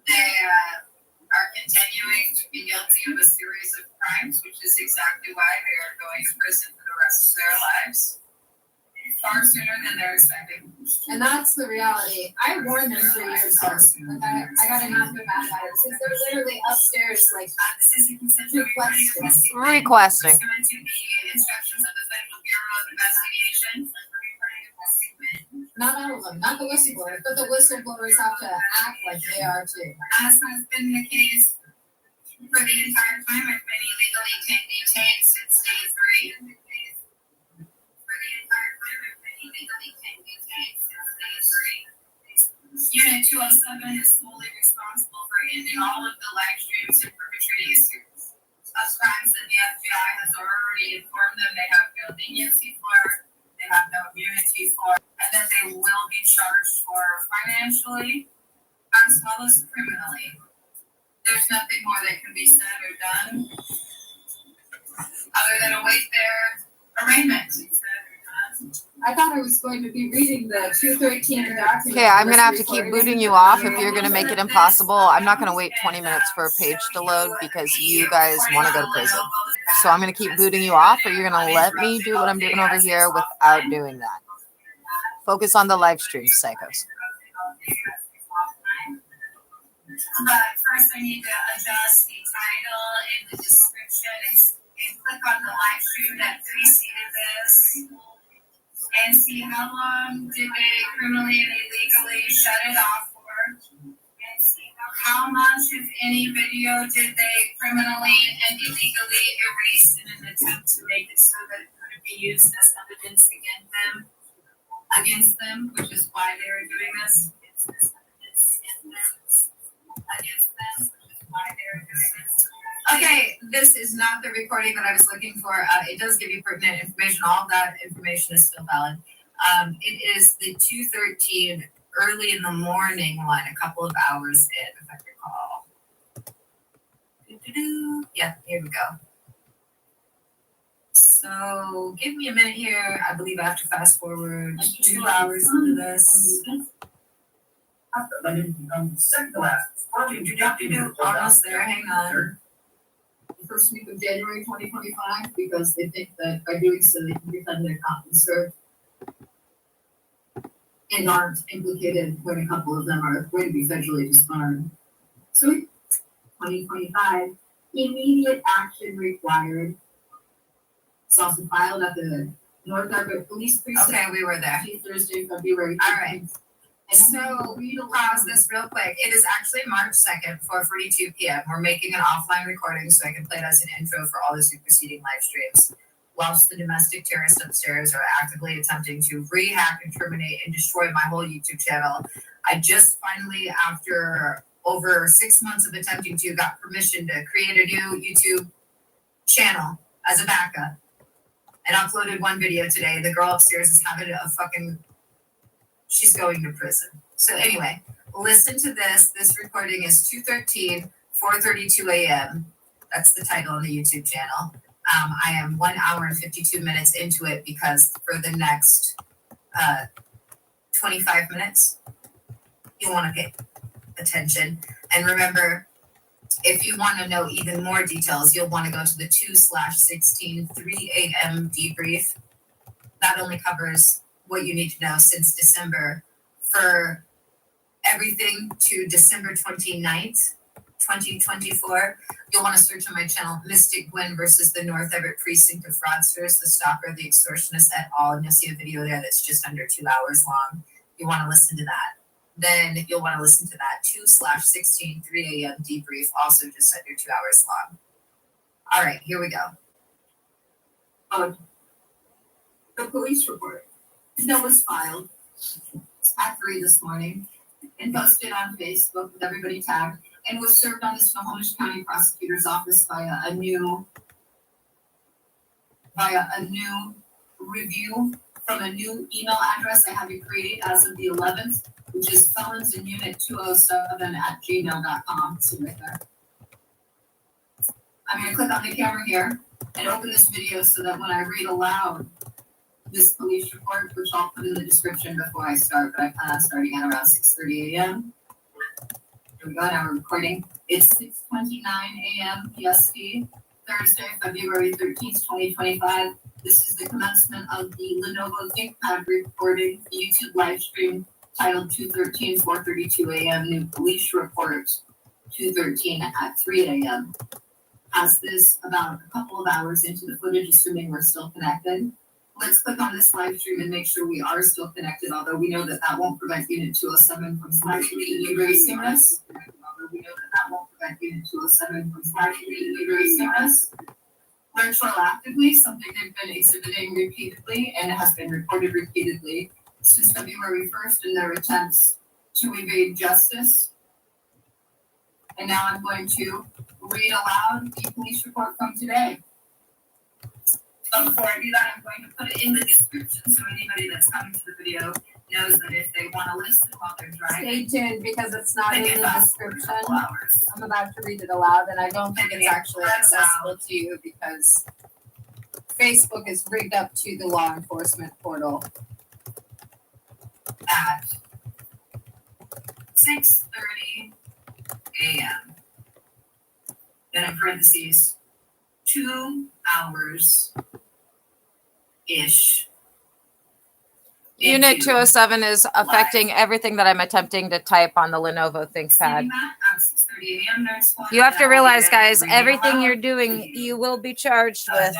They are continuing to be guilty of a series of crimes, which is exactly why they are going to prison for the rest of their lives. Far sooner than they're expecting. And that's the reality. I warned them 3 years ago. Like I got enough of mad about it since they're literally upstairs, like this is a consensual Requesting. Pursuant to the instructions of the Federal Bureau of Investigation. not all of them, not the whistleblowers, but the whistleblowers have to act like they are too. As has been the case for the entire time I've been illegally detained since day 3. Unit 207 is fully responsible for ending all of the live streams and perpetrating a series of crimes that the FBI has already informed them they have no leniency for, they have no immunity for, and that they will be charged for financially as well as criminally. There's nothing more that can be said or done other than await their arraignment. I thought I was going to be reading the 213 document. Okay, I'm gonna have to keep booting you off if you're gonna make it impossible. I'm not gonna wait 20 minutes for a page to load because you guys want to go to prison. So I'm gonna keep booting you off, or you're gonna let me do what I'm doing over here without doing that. Focus on the live stream, psychos. But first I need to adjust the title and the description and click on the live stream that preceded this and see how long did they criminally and illegally shut it off for, and see how much, if any, video did they criminally and illegally erase in an attempt to make it so that it couldn't be used as evidence against them, which is why they were doing this. It's evidence against them, which is why they were doing this. Okay, this is not the recording that I was looking for. It does give you pertinent information. All of that information is still valid. It is the 2:13 early in the morning one, a couple of hours in, if I recall. Yeah, here we go. So give me a minute here. I believe I have to fast forward 2 hours into this. Almost there, hang on. First week of January 2025 because they think that by doing so they can defend their conference and aren't implicated when a couple of them are going to be federally disbarred. So 2025, immediate action required. It's also filed at the North Everett Precinct. Okay, we were there. Thursday, February. All right. So pause this real quick. It is actually March 2nd, 4:42 p.m. We're making an offline recording so I can play it as an intro for all the superseding live streams. Whilst the domestic terrorists upstairs are actively attempting to rehack and terminate and destroy my whole YouTube channel, I just finally, after over 6 months of attempting to, got permission to create a new YouTube channel as a backup. And uploaded one video today. The girl upstairs is having a fucking she's going to prison. So anyway, listen to this. This recording is 2:13, 4:32 a.m. That's the title on the YouTube channel. I am 1 hour and 52 minutes into it because for the next 25 minutes, you'll want to pay attention. And remember, if you want to know even more details, you'll want to go to the 2/16 3 a.m. debrief. That only covers what you need to know since December. For everything to December 29th, 2024, you'll want to search on my channel, Mystic Gwen versus the North Everett Precinct of Fraudsters, the Stalker, the Extortionist et al. And you'll see a video there that's just under 2 hours long. You want to listen to that. Then you'll want to listen to that 2/16 3 a.m. debrief, also just under 2 hours long. All right, here we go. The police report that was filed at 3 this morning and posted on Facebook with everybody tagged and was served on the Snohomish County Prosecutor's Office via a new review from a new email address I have it created as of the 11th, which is felonsinunit207@gmail.com. See right there. I'm going to click on the camera here and open this video so that when I read aloud this police report, which I'll put in the description before I start, but I plan on starting at around 6:30 a.m. Here we go, now we're recording. It's 6:29 a.m. PST, Thursday, February 13th, 2025. This is the commencement of the Lenovo ThinkPad recording, the YouTube live stream titled 2:13, 4:32 a.m. New Police Report, 2:13 at 3 a.m. Has this about a couple of hours into the footage, assuming we're still connected. Let's click on this live stream and make sure we are still connected, although we know that that won't prevent Unit 207 from slightly erasing us. Learn proactively, something they've been exhibiting repeatedly and has been reported repeatedly since February 1st in their attempts to evade justice. And now I'm going to read aloud the police report from today. But before I do that, I'm going to put it in the description so anybody that's coming to the video knows that if they want to listen while they're driving. Stay tuned because it's not they in get the back description. for a couple hours. I'm about to read it aloud, and I don't think it's actually accessible to you because Facebook is rigged up to the law enforcement portal. At 6:30 a.m. Then in parentheses, 2 hours-ish. Unit 207 is affecting everything that I'm attempting to type on the Lenovo ThinkPad. You have to realize, guys, everything you're doing, you will be charged with.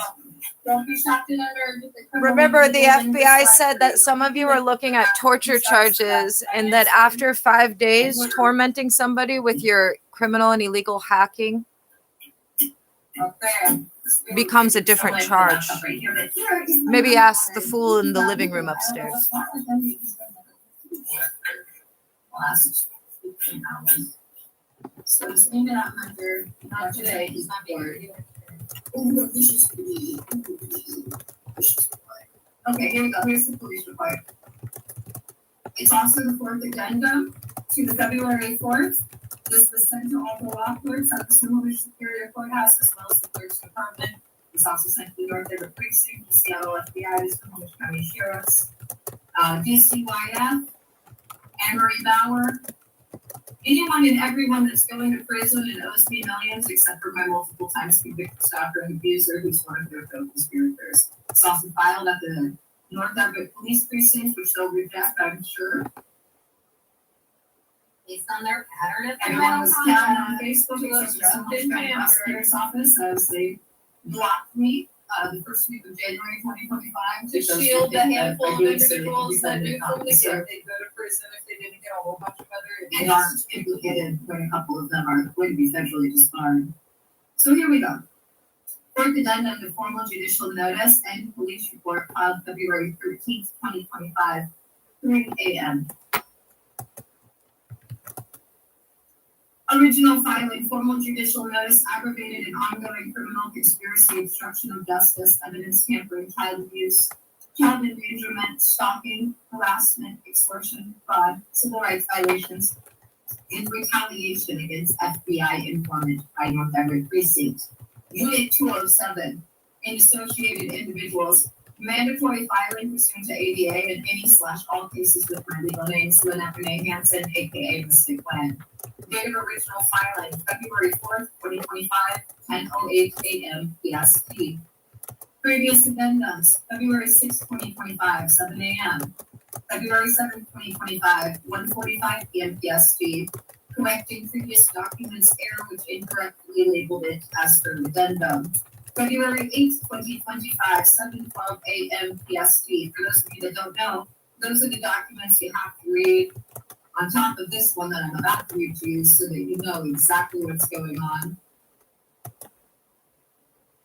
Don't be shocked and unnerved. Remember, the FBI said that some of you are looking at torture charges and that after 5 days, tormenting somebody with your criminal and illegal hacking becomes a different charge. Maybe ask the fool in the living room upstairs. So it's aimed at Hunter, not today, he's not here. Okay, here we go, here's the police report. It's also the fourth addendum to the February 4th. This was sent to all the law clerks at the Snohomish Superior Courthouse as well as the clerk's department. It's also sent to the North Everett Precinct, the Seattle FBI, the Snohomish County Sheriff's, DCYF, Anne-Marie Bauer, anyone and everyone that's going to prison and owes me millions, except for my multiple times convicted stalker and abuser who's one of their co-conspirators. It's also filed at the North Everett Police Precinct, which they'll reject, I'm sure. Based on their pattern of Everyone was down on Facebook, except for the Snohomish County Prosecutor's Office, as they blocked me the first week of January 2025 To shield the handful of individuals that knew from the start they'd go to prison if they didn't get a whole bunch of other and aren't implicated when a couple of them are going to be federally disbarred. So here we go. Fourth addendum to formal judicial notice and police report filed February 13th, 2025, 3 a.m. Original filing, formal judicial notice, aggravated and ongoing criminal conspiracy, obstruction of justice, evidence tampering, child abuse, child endangerment, stalking, harassment, extortion, fraud, civil rights violations, and retaliation against FBI informant by North Everett Precinct. Unit 207 and associated individuals, mandatory filing pursuant to ADA in any/all cases with my legal names, Lynette Renee Hansen, aka Mystic Gwen. Date of original filing, February 4th, 2025, 10:08 a.m. PST. Previous addendums, February 6th, 2025, 7 a.m. February 7th, 2025, 1:45 p.m. PST. Correcting previous documents error which incorrectly labeled it as per addendum. February 8th, 2025, 7:12 a.m. PST. For those of you that don't know, those are the documents you have to read on top of this one that I'm about to read to you so that you know exactly what's going on.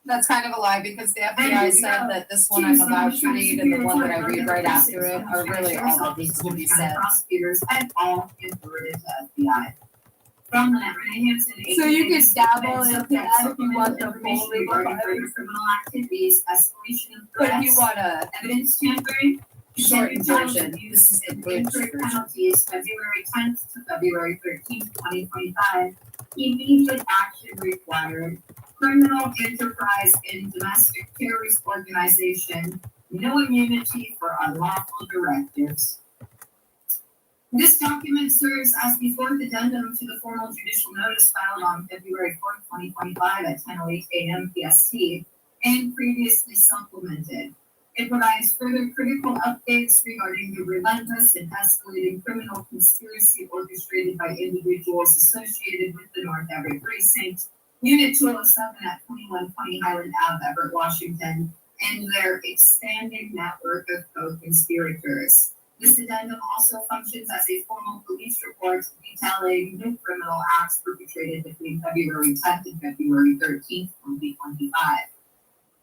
That's kind of a lie because the FBI said that this one I'm about to read and the one that I read right after it are really all that needs to be said. Prosecutors and all imported to FBI. From Lynette Renee Hansen. So you can dabble into that if you want the full legal regarding further filings. criminal activities, escalation of But if you threats, want a evidence tampering, shortened version, use this is the and bridge incurred version. penalties February 10th to February 13th, 2025. Immediate action required. Criminal enterprise in domestic terrorist organization. No immunity for unlawful directives. This document serves as the fourth addendum to the formal judicial notice filed on February 4th, 2025 at 10:08 a.m. PST and previously supplemented. It provides further critical updates regarding the relentless and escalating criminal conspiracy orchestrated by individuals associated with the North Everett Precinct, Unit 207 at 2120 Highland Ave, Everett, Washington, and their expanding network of co-conspirators. This addendum also functions as a formal police report detailing new criminal acts perpetrated between February 10th and February 13th, 2025.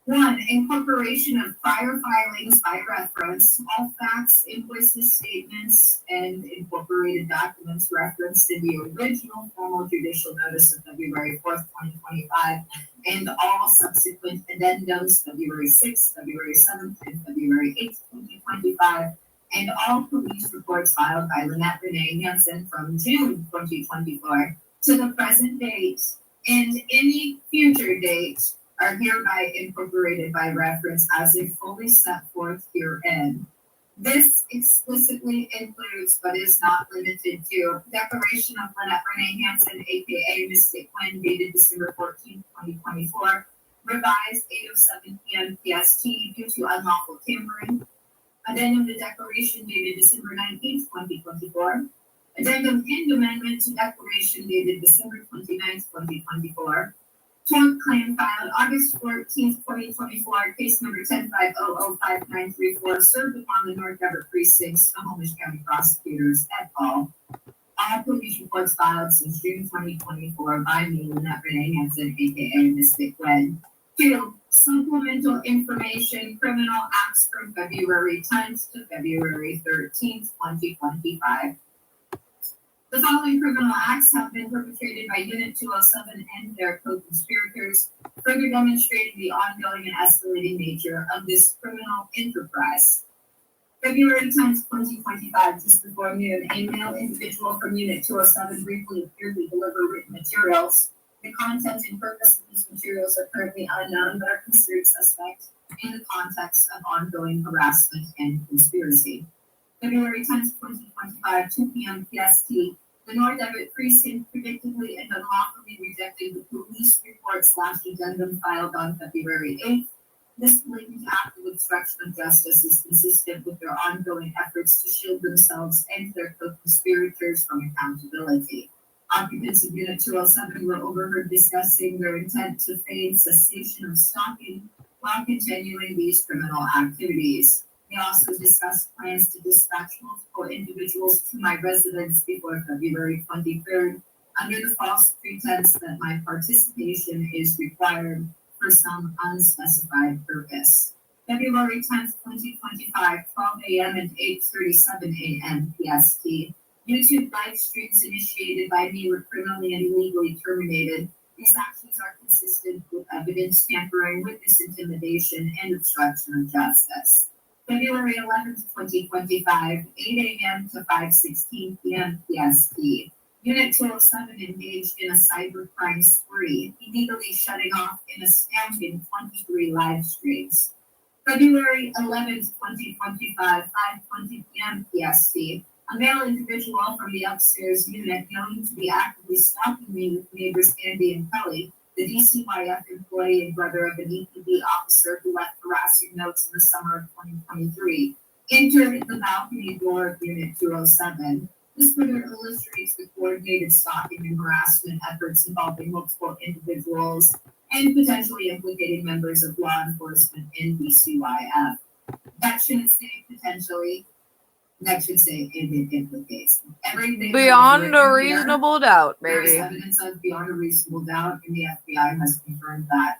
1. Incorporation of prior filings by reference. All facts, invoices, statements, and incorporated documents referenced in the original formal judicial notice of February 4th, 2025, and all subsequent addendums February 6th, February 7th, and February 8th, 2025, and all police reports filed by Lynette Renee Hansen from June 2024 to the present date, and any future date are hereby incorporated by reference as if fully set forth herein. This explicitly includes, but is not limited to, declaration of Lynette Renee Hansen, aka Mystic Gwen, dated December 14th, 2024, revised 8:07 p.m. PST due to unlawful tampering. Addendum to declaration dated December 19th, 2024. Addendum and amendment to declaration dated December 29th, 2024. Tort claim filed August 14th, 2024, case number 10500594, served upon the North Everett Precinct, Snohomish County prosecutors et al. All police reports filed since June 2024 by me, Lynette Renee Hansen, aka Mystic Gwen. 2. Supplemental information, criminal acts from February 10th to February 13th, 2025. The following criminal acts have been perpetrated by Unit 207 and their co-conspirators, further demonstrating the ongoing and escalating nature of this criminal enterprise. February 10th, 2025, just before noon, a male individual from Unit 207 briefly appeared to deliver written materials. The content and purpose of these materials are currently unknown, but are considered suspect in the context of ongoing harassment and conspiracy. February 10th, 2025, 2 p.m. PST, the North Everett Precinct predictably and unlawfully rejected the police report/addendum filed on February 8th. This blatant act of obstruction of justice is consistent with their ongoing efforts to shield themselves and their co-conspirators from accountability. Occupants of Unit 207 were overheard discussing their intent to feign cessation of stalking while continuing these criminal activities. They also discussed plans to dispatch multiple individuals to my residence before February 23rd under the false pretense that my participation is required for some unspecified purpose. February 10th, 2025, 12 a.m. and 8:37 a.m. PST. YouTube live streams initiated by me were criminally and illegally terminated. These actions are consistent with evidence tampering, witness intimidation, and obstruction of justice. February 11th, 2025, 8 a.m. to 5:16 p.m. PST. Unit 207 engaged in a cybercrime spree, illegally shutting off in a stamping 23 live streams. February 11th, 2025, 5:20 p.m. PST. A male individual from the upstairs unit known to be actively stalking me with neighbors Andy and Kelly, the DCYF employee and brother of an EPD officer who left harassing notes in the summer of 2023, entered the balcony door of Unit 207. This further illustrates the coordinated stalking and harassment efforts involving multiple individuals and potentially implicating members of law enforcement in DCYF. That shouldn't say potentially. That should say it implicates. Everything Beyond a here, reasonable doubt, there is baby. evidence of beyond a reasonable doubt, and the FBI has confirmed that.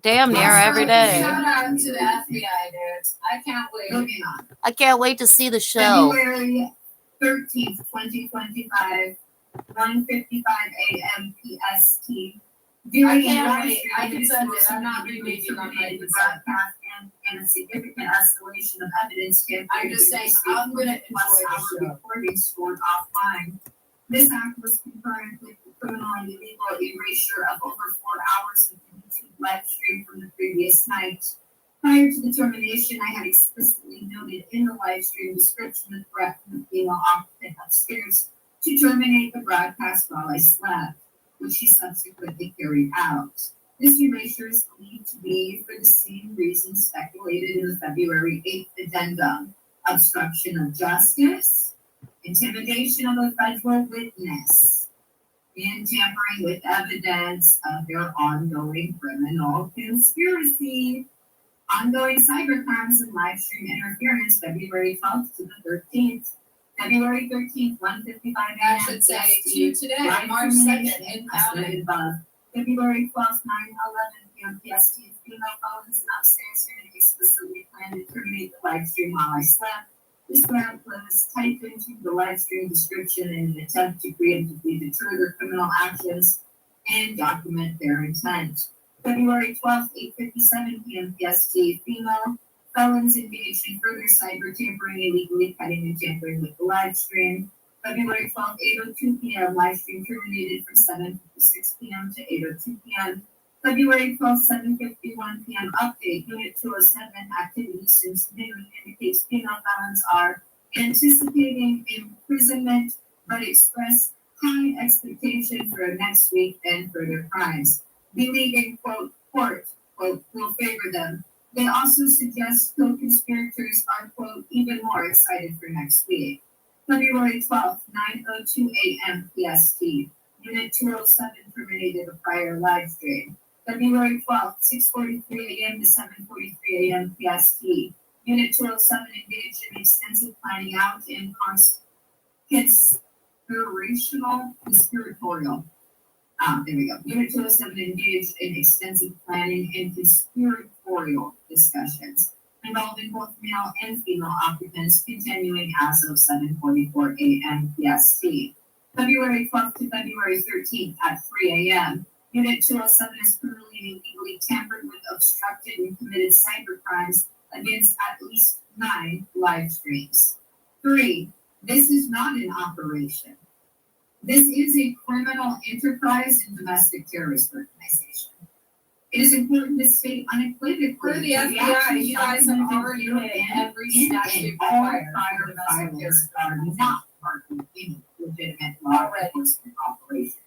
Damn near every day. Shout out to the FBI, dudes. I can't wait. Moving on. I can't wait to see the show. February 13th, 2025, 1:55 a.m. PST. I can't wait. I can send this. I'm not remaking on my broadcast and a significant escalation of evidence. I'm just saying, I'm going to enjoy the show. Recordings stored offline. This act was concurrent with the criminal and illegal erasure of over 4 hours of the YouTube live stream from the previous night. Prior to the termination, I had explicitly noted in the live stream description the threat from the female occupant upstairs to terminate the broadcast while I slept, which she subsequently carried out. This erasure is believed to be for the same reason speculated in the February 8th addendum: obstruction of justice, intimidation of a federal witness, and tampering with evidence of their ongoing criminal conspiracy. Ongoing cybercrimes and live stream interference, February 12th to the 13th. February 13th, 1:55 a.m. That should say to today, March 2nd, in counting. above. February 12th, 9:11 p.m. PST. Female phones and upstairs unit explicitly planned to terminate the live stream while I slept. This threat was typed into the live stream description in an attempt to preemptively deter their criminal actions and document their intent. February 12th, 8:57 p.m. PST. Female felons engaged in further cyber tampering, illegally cutting and tampering with the live stream. February 12th, 8:02 p.m. Live stream terminated from 7:56 p.m. to 8:02 p.m. February 12th, 7:51 p.m. Update. Unit 207 activity since noon indicates female felons are anticipating imprisonment but express high expectation for next week and further crimes. Believing, quote, court, quote, will favor them. They also suggest co-conspirators are, quote, even more excited for next week. February 12th, 9:02 a.m. PST. Unit 207 terminated a prior live stream. February 12th, 6:43 a.m. to 7:43 a.m. PST. Unit 207 engaged in extensive planning out in conspiratorial. There we go. Unit 207 engaged in extensive planning and conspiratorial discussions involving both male and female occupants, continuing as of 7:44 a.m. PST. February 12th to February 13th at 3 a.m. Unit 207 is criminally and illegally tampered with, obstructed, and committed cyber crimes against at least 9 live streams. 3. This is not an operation. This is a criminal enterprise and domestic terrorist organization. It is important to state unequivocally For the FBI, you guys have already hit every statute required for domestic terrorist are not part of any legitimate law enforcement operation,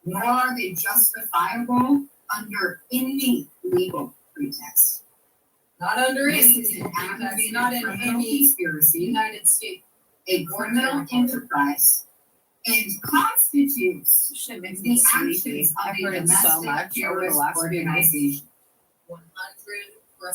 nor are they justifiable under any legal pretext. Not under This any is an pretext, not in criminal any conspiracy, United States. a criminal enterprise, and constitutes Shit makes the me sleepy. actions of I've a heard it so domestic much over the terrorist last few days. organization. 100%.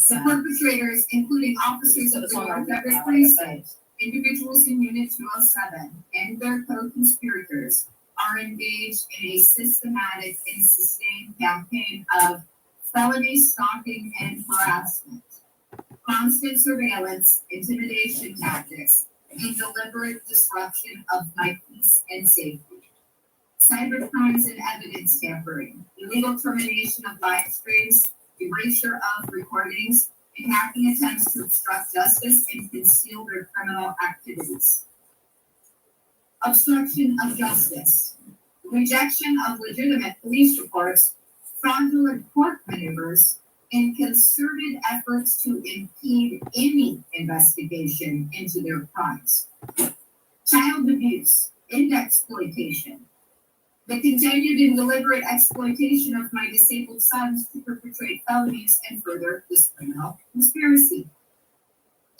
The perpetrators, including officers of the North Everett Precinct, individuals in Unit 207, and their co-conspirators, are engaged in a systematic and sustained campaign of felony stalking and harassment, constant surveillance, intimidation tactics, and deliberate disruption of my peace and safety. Cybercrimes and evidence tampering, illegal termination of live streams, erasure of recordings, enacting attempts to obstruct justice and conceal their criminal activities. Obstruction of justice, rejection of legitimate police reports, fraudulent court maneuvers, and concerted efforts to impede any investigation into their crimes. Child abuse and exploitation, the continued and deliberate exploitation of my disabled sons to perpetrate felonies and further this criminal conspiracy.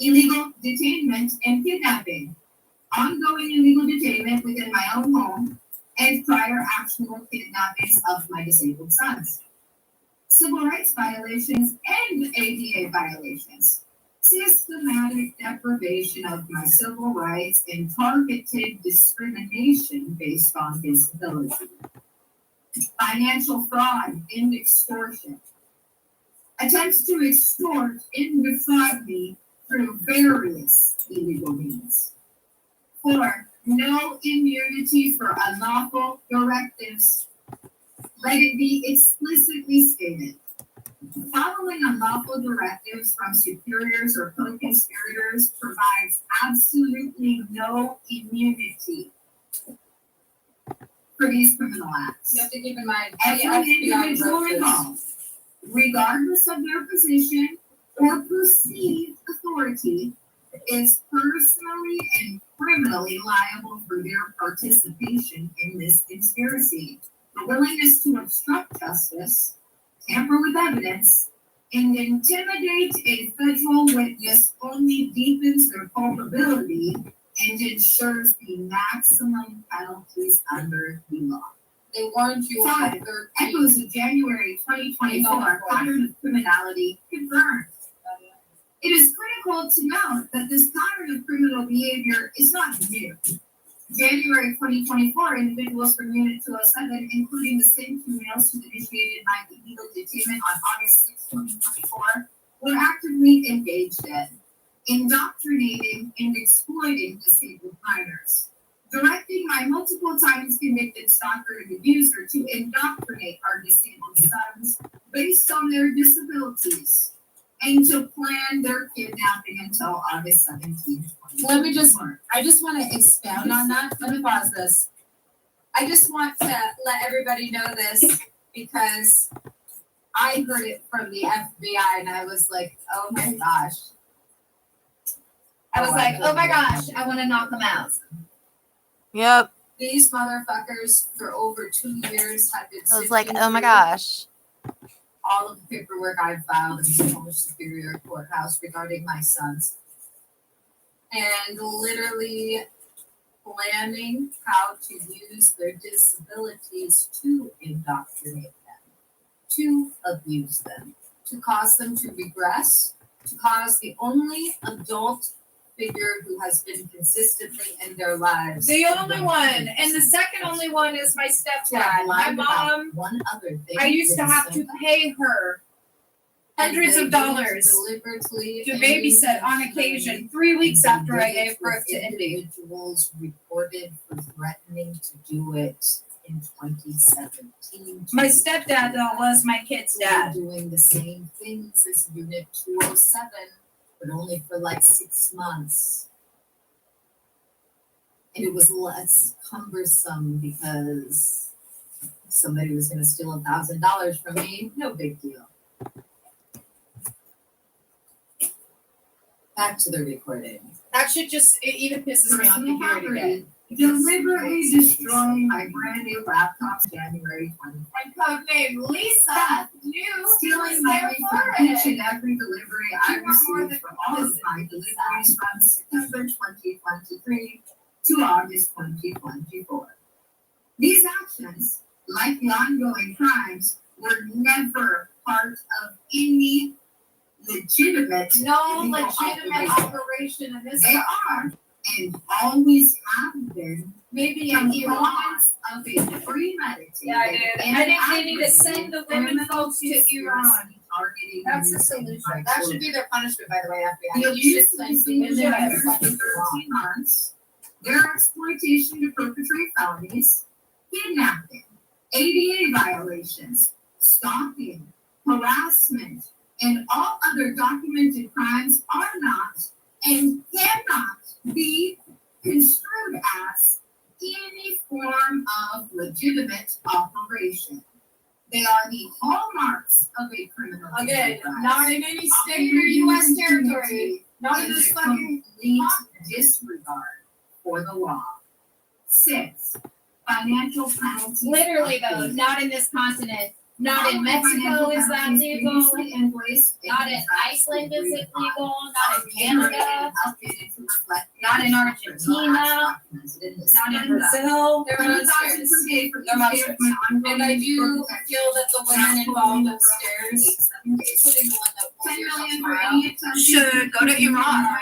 Illegal detainment and kidnapping, ongoing illegal detainment within my own home, and prior actionable kidnappings of my disabled sons. Civil rights violations and ADA violations, systematic deprivation of my civil rights and targeted discrimination based on disability, financial fraud and extortion, attempts to extort and defraud me through various illegal means. 4, no immunity for unlawful directives. Let it be explicitly stated. Following unlawful directives from superiors or co-conspirators provides absolutely no immunity for these criminal acts. You have to keep in mind, Every individual involved, regardless of their position or perceived authority, is personally and criminally liable for their participation in this conspiracy. The willingness to obstruct justice, tamper with evidence, and intimidate a federal witness only deepens their culpability and ensures the maximum penalties under the law. They warned you. 5. Echoes of January 2024 pattern of criminality confirmed. It is critical to note that this pattern of criminal behavior is not new. January 2024, individuals from Unit 207, including the same 2 males who initiated my illegal detainment on August 6, 2024, were actively engaged in indoctrinating and exploiting disabled minors, directing my multiple times convicted stalker and abuser to indoctrinate our disabled sons based on their disabilities, and to plan their kidnapping until August 17, 2024. I just want to expound on that. Let me pause this. I just want to let everybody know this because I heard it from the FBI and I was like, oh my gosh. I was like, oh my gosh, I want to knock them out. Yep. These motherfuckers for over 2 years have been. I was like, oh my gosh. All of the paperwork I filed in the Polish Superior Courthouse regarding my sons. And literally planning how to use their disabilities to indoctrinate them, to abuse them, to cause them to regress, to cause the only adult figure who has been consistently in their lives. The only one, and the second only one is my stepdad. My mom, one other thing. I used to have to pay her hundreds of dollars to babysit on occasion 3 weeks after I gave birth to Indy. Individuals reported for threatening to do it in 2017. My stepdad, though, was my kid's dad. Doing the same things as Unit 207, but only for like 6 months. And it was less cumbersome because somebody was going to steal $1,000 from me. No big deal. Back to the recording. That should just, it even pisses me off to hear it again. Deliberately destroying my brand new laptop January 2020. My code name Lisa knew Stealing money from each and every delivery I received from all of my deliveries from September 2023 to August 2024. These actions, like the ongoing crimes, were never part of any legitimate operation in this. They are and always have been maybe from a cause of a premeditated. Yeah, I did. I think they need to send the women folks to Iran. That's the solution. That should be their punishment, by the way, FBI. The abuse of disabled minors for 13 months, their exploitation to perpetrate felonies, kidnapping, ADA violations, stalking, harassment, and all other documented crimes are not and cannot be construed as any form of legitimate operation. They are the hallmarks of a criminal Again, enterprise. not in any state or U.S. territory. Not in this fucking complete disregard for the law. 6. Financial penalties. Literally though, not in this continent. Not in Mexico is that legal. Not in Iceland is it legal. Not in Canada. Not in Argentina. Not in Brazil. They're monsters. They're monsters. And I do feel that the women involved upstairs, including the one that pulled yourself around, should go to Iran.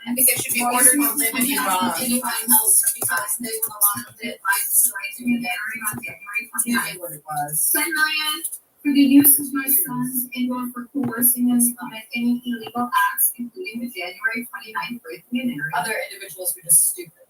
I think they should be ordered to live in Iran. Anyone else because they were along with it. Knew what it was. 10 million for the use of my sons and or for coercing them to commit any illegal acts, including the January 29th breaking and entering. Other individuals were just stupid.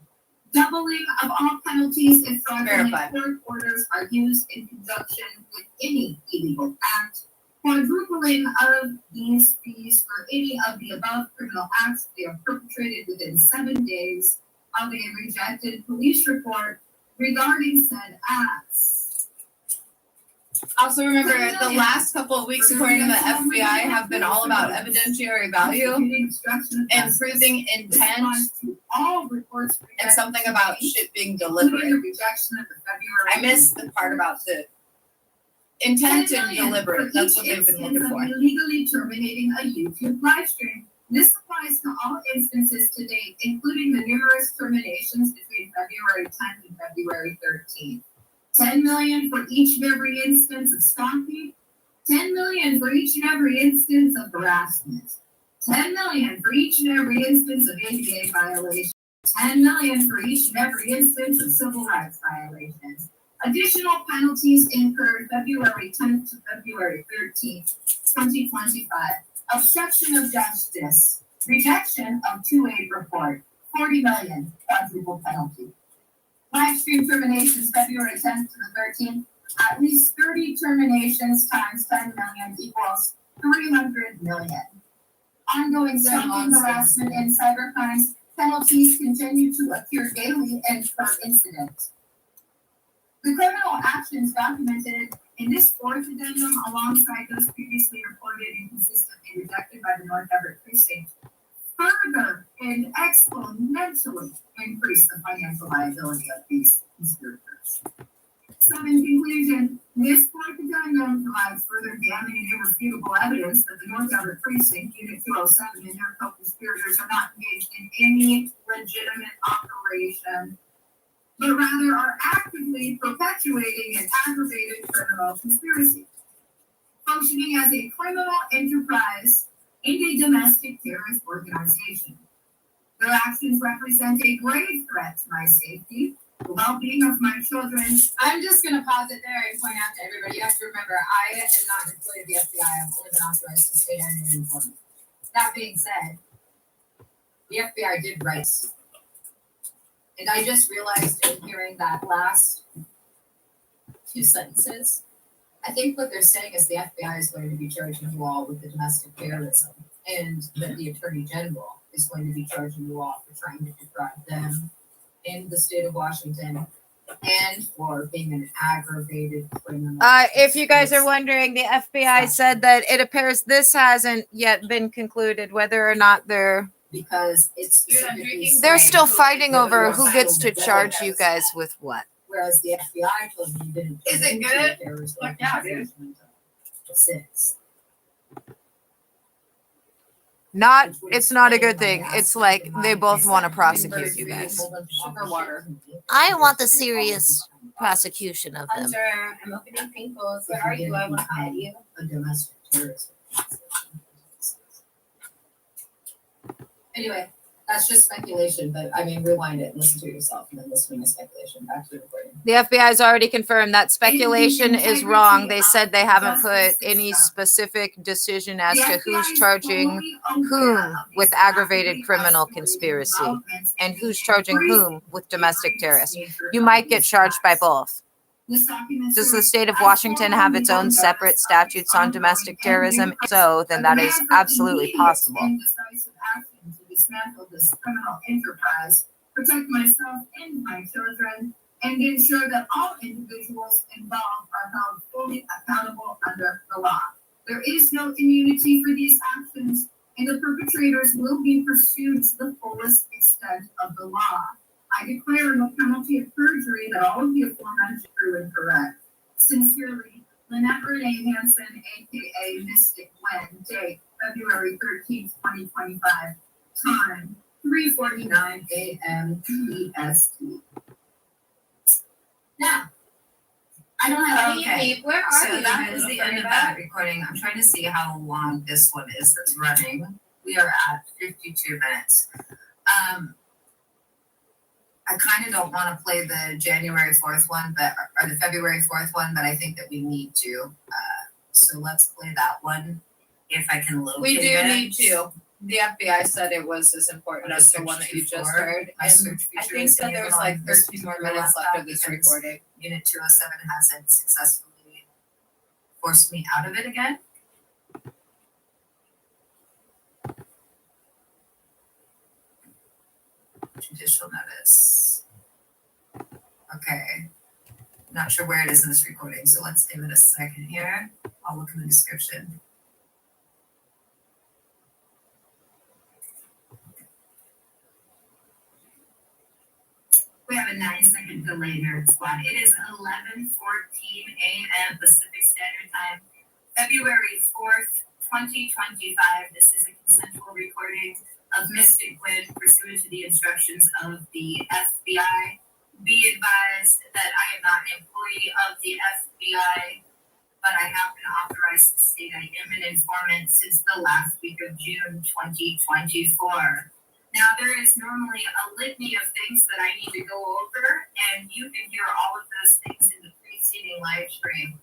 Doubling of all penalties if fraudulent court orders are used in conjunction with any illegal act. Quadrupling of these fees for any of the above criminal acts they are perpetrated within 7 days of a rejected police report regarding said acts. Also remember, the last couple of weeks, according to the FBI, have been all about evidentiary value and proving intent and something about shit being deliberate. I missed the part about the intent and deliberate. That's what they've been looking for. Illegally terminating a YouTube live stream. This applies to all instances to date, including the numerous terminations between February 10th and February 13th. 10 million for each and every instance of stalking. 10 million for each and every instance of harassment. 10 million for each and every instance of ADA violations. 10 million for each and every instance of civil rights violations. Additional penalties incurred February 10th to February 13th, 2025. Obstruction of justice, rejection of 2A report, 40 million, quadruple penalty. Live stream terminations February 10th to the 13th, at least 30 terminations times 10 million equals 300 million. Ongoing stalking, harassment, and cybercrimes penalties continue to appear daily and per incident. The criminal actions documented in this fourth addendum, alongside those previously reported and consistently rejected by the North Everett Precinct, further and exponentially increase the financial liability of these conspirators. So in conclusion, this fourth addendum provides further damning and irrefutable evidence that the North Everett Precinct, Unit 207, and their co-conspirators are not engaged in any legitimate operation, but rather are actively perpetuating an aggravated criminal conspiracy, functioning as a criminal enterprise and a domestic terrorist organization. Their actions represent a grave threat to my safety, the well-being of my children. I'm just going to pause it there and point out to everybody, you have to remember, I am not an employee of the FBI. I've only been authorized to stay on and inform. That being said, the FBI did write. And I just realized in hearing that last two sentences, I think what they're saying is the FBI is going to be charging you all with the domestic terrorism, and that the Attorney General is going to be charging you all for trying to defraud them in the state of Washington and for being an aggravated criminal. If you guys are wondering, the FBI said that it appears this hasn't yet been concluded, whether or not they're because it's they're still fighting over who gets to charge you guys with what. Whereas the FBI told me you didn't. Is it good? Look out, dude. 6. It's not a good thing. It's like they both want to prosecute you guys. Sugar water. I want the serious prosecution of them. Hunter, I'm opening pinkles. Where are you? I want to pet you. A domestic terrorist. Anyway, that's just speculation, but I mean, rewind it and listen to it yourself and then listen to speculation. Back to the recording. The FBI has already confirmed that speculation is wrong. They said they haven't put any specific decision as to who's charging whom with aggravated criminal conspiracy and who's charging whom with domestic terrorist. You might get charged by both. This document Does the state of Washington have its own separate statutes on domestic terrorism? If so, then that is absolutely possible. And decisive action to dismantle this criminal enterprise, protect myself and my children, and ensure that all individuals involved are held fully accountable under the law. There is no immunity for these actions, and the perpetrators will be pursued to the fullest extent of the law. I declare no penalty of perjury that all of the aforementioned are true and correct. Sincerely, Lynette Renee Hansen, aka Mystic Gwen, date February 13th, 2025, time 3:49 a.m. PST. Now, I don't have any Okay. beep. Where are So you? that is the end of that recording. I'm trying to see how long this one is that's running. We are at 52 minutes. I kind of don't want to play the January 4th one, or the February 4th one, but I think that we need to. So let's play that one if I can locate We do it. need to. The FBI said it was as important But I as the searched one that you just before. heard. My And search I feature think is that there's enabled like on this 13 more particular minutes left laptop of this because recording. Unit 207 hasn't successfully forced me out of it again. Judicial notice. Okay. Not sure where it is in this recording, so let's give it a second here. I'll look in the description. We have a 9-second delay here, squad. It is 11:14 a.m. Pacific Standard Time, February 4th, 2025. This is a consensual recording of Mystic Gwen pursuant to the instructions of the FBI. Be advised that I am not an employee of the FBI, but I have been authorized to state I am an informant since the last week of June 2024. Now, there is normally a litany of things that I need to go over, and you can hear all of those things in the preceding live stream.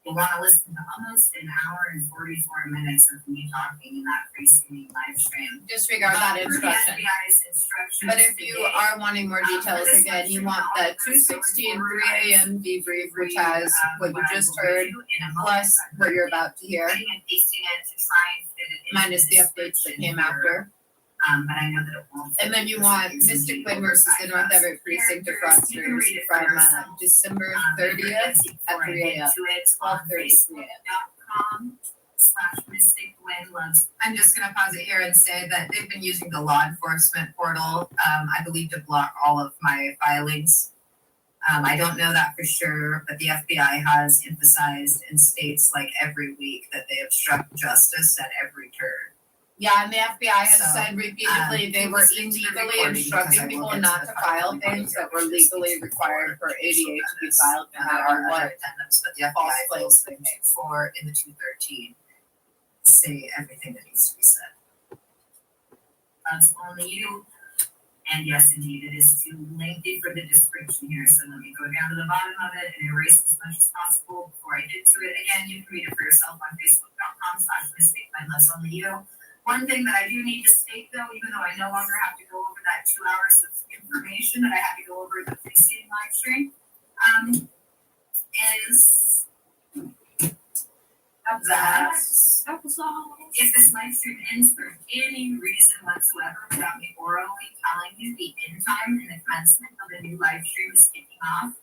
You'll want to listen to almost an hour and 44 minutes of me talking in that preceding live stream. Disregard that Per the instruction. FBI's instructions But if you today, are wanting more details, again, you want the 2:16 3 a.m. debrief, which has what you just heard, plus what you're about to hear, cutting and pasting it to try and fit it into minus the updates that came after. But I know that it won't. And then you want Mystic Gwen versus the North Everett Precinct of Fraudsters from December 30th at 3 a.m. 12:33 a.m. I'm just going to pause it here and say that they've been using the law enforcement portal, I believe, to block all of my filings. I don't know that for sure, but the FBI has emphasized and states like every week that they obstruct justice at every turn. Yeah, and the FBI has So, said repeatedly they were listening to the illegally recording instructing because I will people get not to to the file part things that were which is legally required for ADA to be filed no And there matter are other what addendums, but the false FBI claims feels they make. for in the 213 say everything that needs to be said. That's only you. And yes, indeed, it is too lengthy for the description here. So let me go down to the bottom of it and erase as much as possible before I get to it. Again, you can read it for yourself on facebook.com/mystic. That's only you. One thing that I do need to state though, even though I no longer have to go over that 2 hours of information that I had to go over in the preceding live stream, is that if this live stream ends for any reason whatsoever without me orally telling you the end time and the commencement of a new live stream is kicking off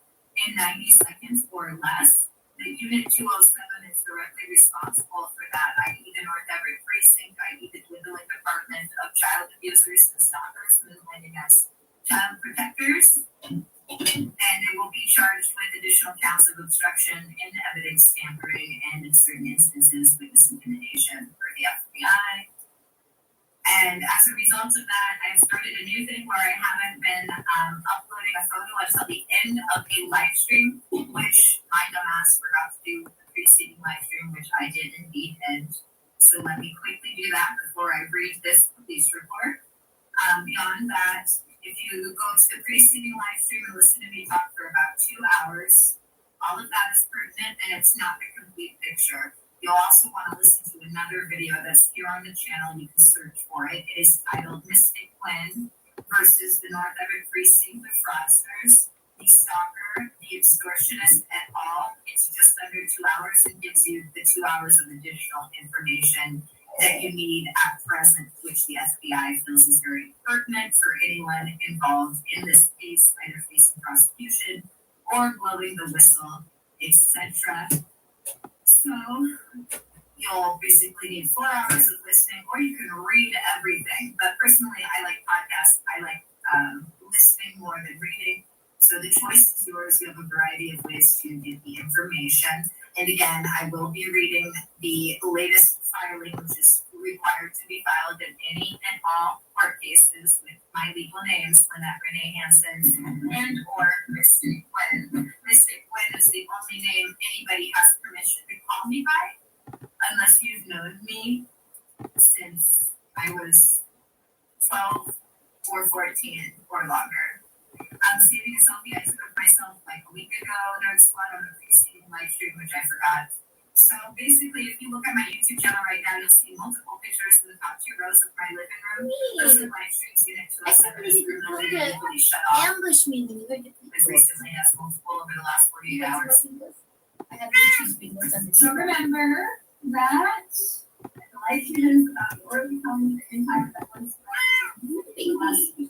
in 90 seconds or less, the Unit 207 is directly responsible for that, i.e. the North Everett Precinct, i.e. the dwindling Department of Child Abusers and Stalkers movement against child protectors. And they will be charged with additional counts of obstruction in evidence tampering and in certain instances witness intimidation for the FBI. And as a result of that, I've started a new thing where I haven't been uploading a photo until the end of a live stream, which my dumbass forgot to do the preceding live stream, which I did indeed end. So let me quickly do that before I read this police report. Beyond that, if you go to the preceding live stream and listen to me talk for about 2 hours, all of that is pertinent and it's not the complete picture. You'll also want to listen to another video that's here on the channel. You can search for it. It is titled Mystic Gwen versus the North Everett Precinct of Fraudsters, the Stalker, the extortionist at all. It's just under 2 hours and gives you the 2 hours of additional information that you need at present, which the FBI feels is very pertinent for anyone involved in this case, either facing prosecution or blowing the whistle, etc. So you'll basically need 4 hours of listening, or you can read everything. But personally, I like podcasts. I like listening more than reading. So the choice is yours. You have a variety of ways to get the information. And again, I will be reading the latest filing, which is required to be filed in any and all court cases with my legal names, Lynette Renee Hansen and or Mystic Gwen. Mystic Gwen is the only name anybody has permission to call me by, unless you've known me since I was 12 or 14 or longer. I'm saving a selfie I took of myself like a week ago, Nerd Squad on the preceding live stream, which I forgot. So basically, if you look at my YouTube channel right now, you'll see multiple pictures in the top 2 rows of my living room. Those are live streams unit 207 is permanently legally shut off. Ambush me. As recently as multiple over the last 48 hours. I have so remember that the live streams about your becoming the impact that once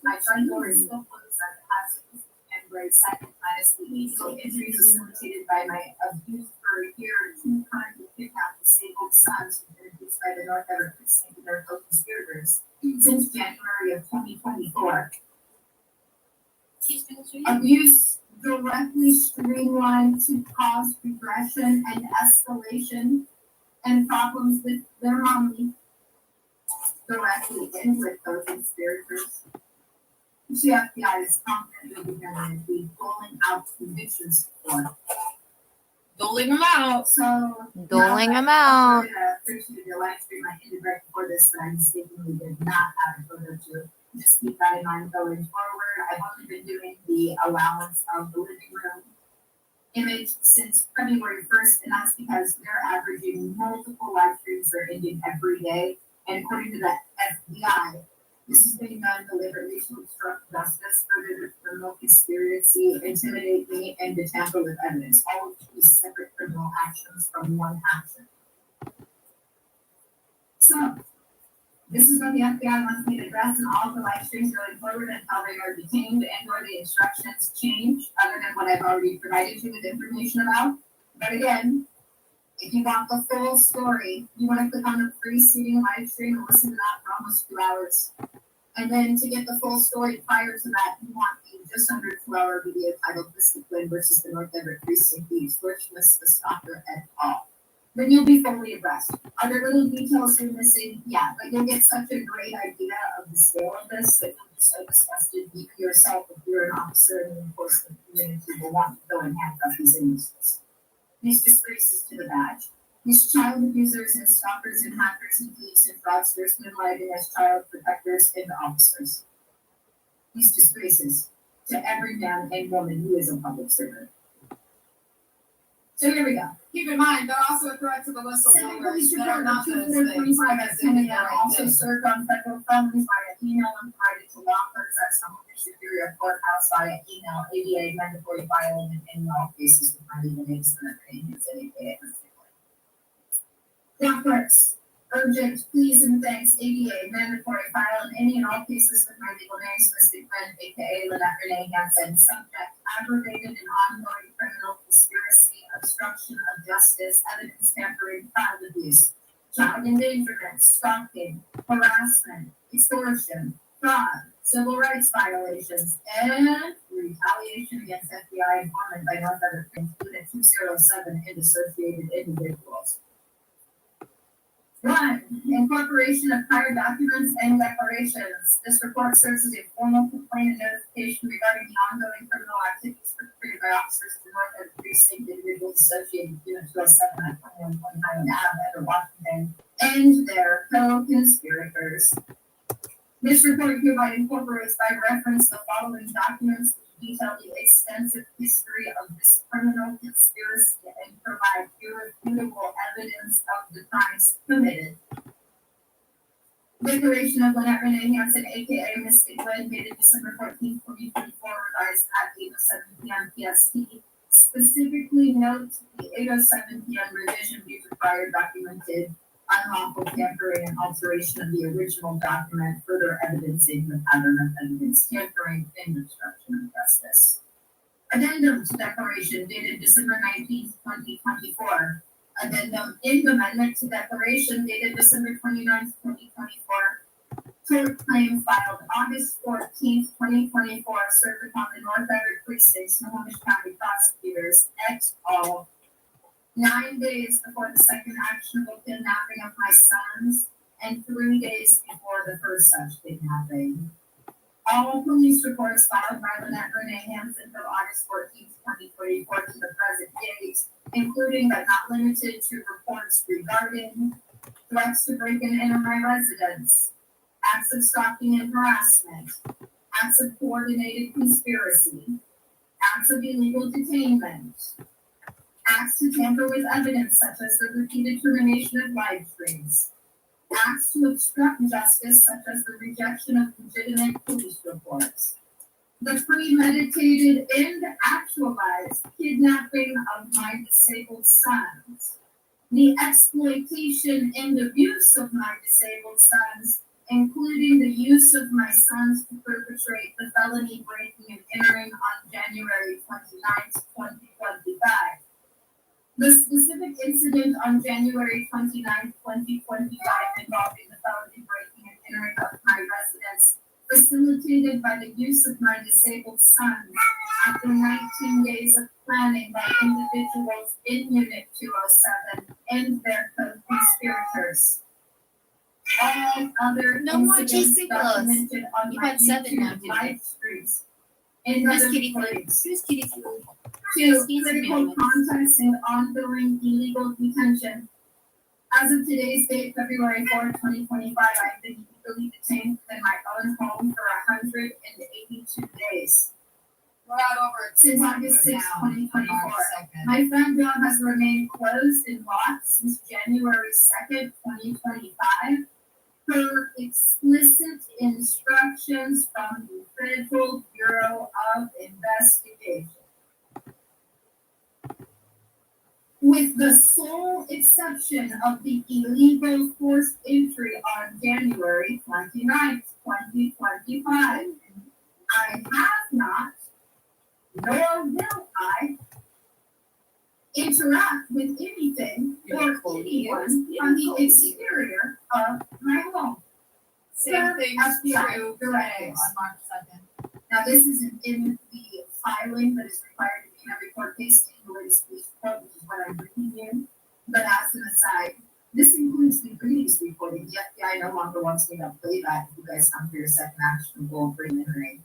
my front door is still closed at the house and grade second minus the lethal injuries facilitated by my abuse for a year, 2 currently kidnapped disabled sons who were abused by the North Everett Precinct and their co-conspirators since January of 2024. Abuse directly streamlined to cause regression and escalation and problems with their mommy directly in with those conspirators. The FBI is confident that we're be doling out convictions for. Doling them out. So Doling them out. I appreciate the live stream I ended right before this, but I mistakenly did not add a photo to. Just keep that in mind going forward. I've only been doing the allowance of the living room image since February 1st, and that's because they're averaging multiple live streams that are ending every day. And according to the FBI, this is being done deliberately to obstruct justice, further the criminal conspiracy, intimidate me, and to tamper with evidence. All of these separate criminal actions from one action. So, this is what the FBI wants me to address in all of the live streams going forward until they are detained and or the instructions change, other than what I've already provided you with information about. But again, if you want the full story, you want to click on the preceding live stream and listen to that for almost 2 hours. And then to get the full story prior to that, you want the just under 2 hour video titled Mystic Gwen versus the North Everett Precinct, the extortionist, the stalker, et al. Then you'll be fully abreast. Are there little details you're missing? Yeah, but you'll get such a great idea of the scale of this that you'll be so disgusted deep yourself if you're an officer in the enforcement community will want to go and handcuff these individuals. These disgraces to the badge. These child abusers and stalkers and hackers and thieves and fraudsters moonlighting as child protectors and officers. These disgraces to every man and woman who is a public servant. So here we go. Keep in mind, they're also a threat to the whistleblowers that are not those things. And also served on federal felonies via email and provided to law clerks at some of the Superior Courthouse via email, ADA mandatory filing, and in all cases with my legal names and opinions and ADA. Law clerks, urgent pleas and thanks, ADA mandatory file in any and all cases with my legal names, Mystic Gwen, aka Lynette Renee Hansen, subject aggravated and ongoing criminal conspiracy, obstruction of justice, evidence tampering, child abuse, child endangerment, stalking, harassment, extortion, fraud, civil rights violations, and retaliation against FBI informant by North Everett Precinct 207 and associated individuals. 1. Incorporation of prior documents and declarations. This report serves as a formal complaint and notification regarding the ongoing criminal activities perpetrated by officers of the North Everett Precinct, individuals associated with Unit 207 at 2129 Ave, Everett, Washington, and their co-conspirators. This report hereby incorporates by reference the following documents which detail the extensive history of this criminal conspiracy and provide irrefutable evidence of the crimes committed. Declaration of Lynette Renee Hansen, aka Mystic Gwen, dated December 14, 2024, revised at 8:07 p.m. PST. Specifically note the 8:07 p.m. revision due to prior documented unlawful tampering and alteration of the original document, further evidencing the pattern of evidence tampering and obstruction of justice. Addendum to declaration dated December 19th, 2024. Addendum in amendment to declaration dated December 29th, 2024. Court claim filed August 14th, 2024, served upon the North Everett Precinct, Snohomish County prosecutors, et al. 9 days before the second actionable kidnapping of my sons, and 3 days before the first such kidnapping. All police reports filed by Lynette Renee Hansen from August 14th, 2024 to the present date, including but not limited to reports regarding threats to break and enter my residence, acts of stalking and harassment, acts of coordinated conspiracy, acts of illegal detainment, acts to tamper with evidence such as the repeated termination of live streams, acts to obstruct justice such as the rejection of legitimate police reports, the premeditated and actualized kidnapping of my disabled sons, the exploitation and abuse of my disabled sons, including the use of my sons to perpetrate the felony breaking and entering on January 29th, 2025. The specific incident on January 29th, 2025 involving the felony breaking and entering of my residence, facilitated by the use of my disabled sons after 19 days of planning by individuals in Unit 207 and their co-conspirators. All other incidents documented on my YouTube live streams and other recordings. Two, critical context and ongoing illegal detention. As of today's date, February 4th, 2025, I have been illegally detained in my own home for 182 days. We're out over Since August 6th, 2024. My front door has remained closed and locked since January 2nd, 2025, per explicit instructions from the Federal Bureau of Investigation. With the sole exception of the illegal forced entry on January 29th, 2025, I have not, nor will I, interact with anything or anyone on the exterior of my home. Same thing FBI directives. on March 2nd. Now, this isn't in the filing that is required to be in every court case in the latest police report, which is what I'm reading you. But as an aside, this includes the police reporting. The FBI no longer wants me to play that if you guys come for your second actionable preliminary.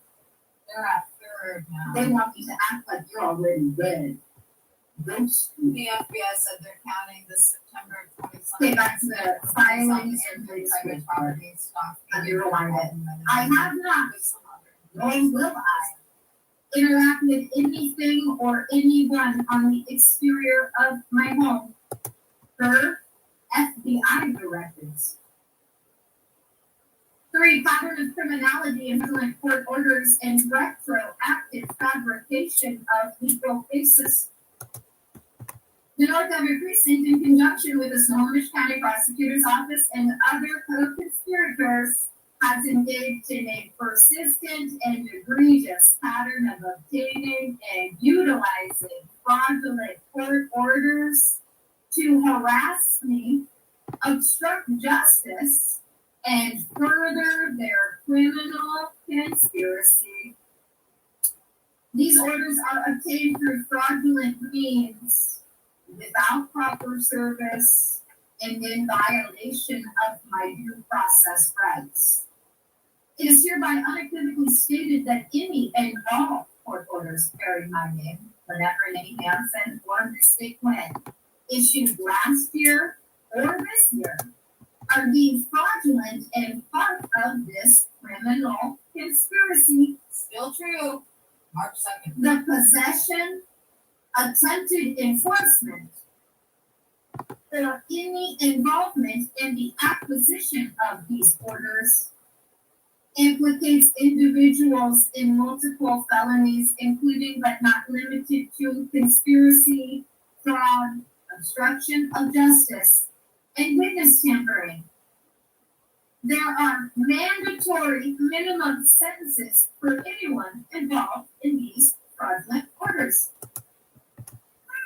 They're at third now. They want me to act like you're already dead. Ghost. The FBI said they're counting the September 27th. Okay, back to the filings and private property stock. Underline it. I have not, nor will I, interact with anything or anyone on the exterior of my home per FBI directives. 3, pattern of criminality and violent court orders and retroactive fabrication of legal cases. The North Everett Precinct, in conjunction with the Snohomish County Prosecutor's Office and other co-conspirators, has engaged in a persistent and egregious pattern of obtaining and utilizing fraudulent court orders to harass me, obstruct justice, and further their criminal conspiracy. These orders are obtained through fraudulent means, without proper service, and in violation of my due process rights. It is hereby unequivocally stated that any and all court orders bearing my name, Lynette Renee Hansen or Mystic Wynn, issued last year or this year, are deemed fraudulent and part of this criminal conspiracy. Still true. March 2nd. The possession, attempted enforcement, or any involvement in the acquisition of these orders implicates individuals in multiple felonies, including but not limited to conspiracy, fraud, obstruction of justice, and witness tampering. There are mandatory minimum sentences for anyone involved in these fraudulent orders.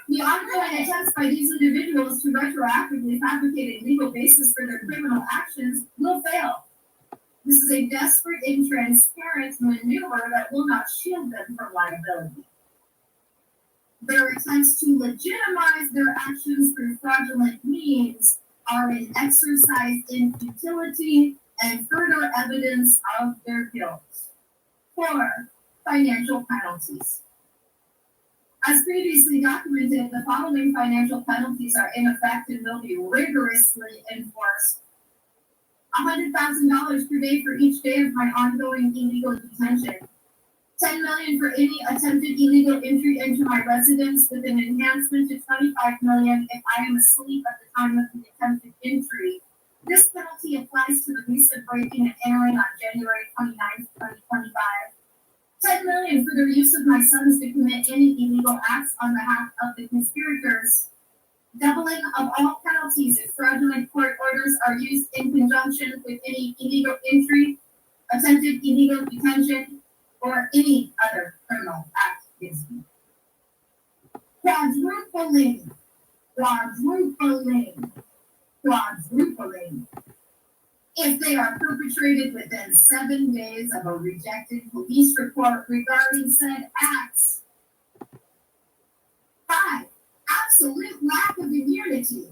The ongoing attempts by these individuals to retroactively fabricate a legal basis for their criminal actions will fail. This is a desperate and transparent maneuver that will not shield them from liability. Their attempts to legitimize their actions through fraudulent means are an exercise in futility and further evidence of their guilt. 4. Financial penalties. As previously documented, the following financial penalties are in effect and will be rigorously enforced. $100,000 per day for each day of my ongoing illegal detention. $10 million for any attempted illegal entry into my residence, with an enhancement to $25 million if I am asleep at the time of the attempted entry. This penalty applies to the recent breaking and entering on January 29, 2025. $10 million for the use of my sons to commit any illegal acts on behalf of the conspirators. Doubling of all penalties if fraudulent court orders are used in conjunction with any illegal entry, attempted illegal detention, or any other criminal act against me. Quadrupling. If they are perpetrated within 7 days of a rejected police report regarding said acts. 5. Absolute lack of immunity.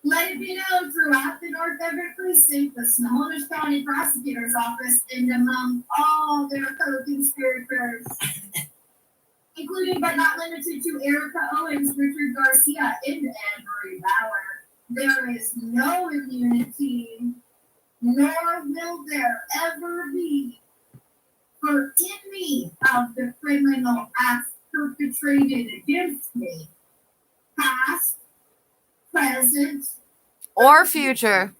Let it be known throughout the North Everett Precinct, the Snohomish County Prosecutor's Office, and among all their co-conspirators, including but not limited to Erica Owens, Richard Garcia, and Anne-Marie Bauer, there is no immunity, nor will there ever be, for any of the criminal acts perpetrated against me, past, present, or future.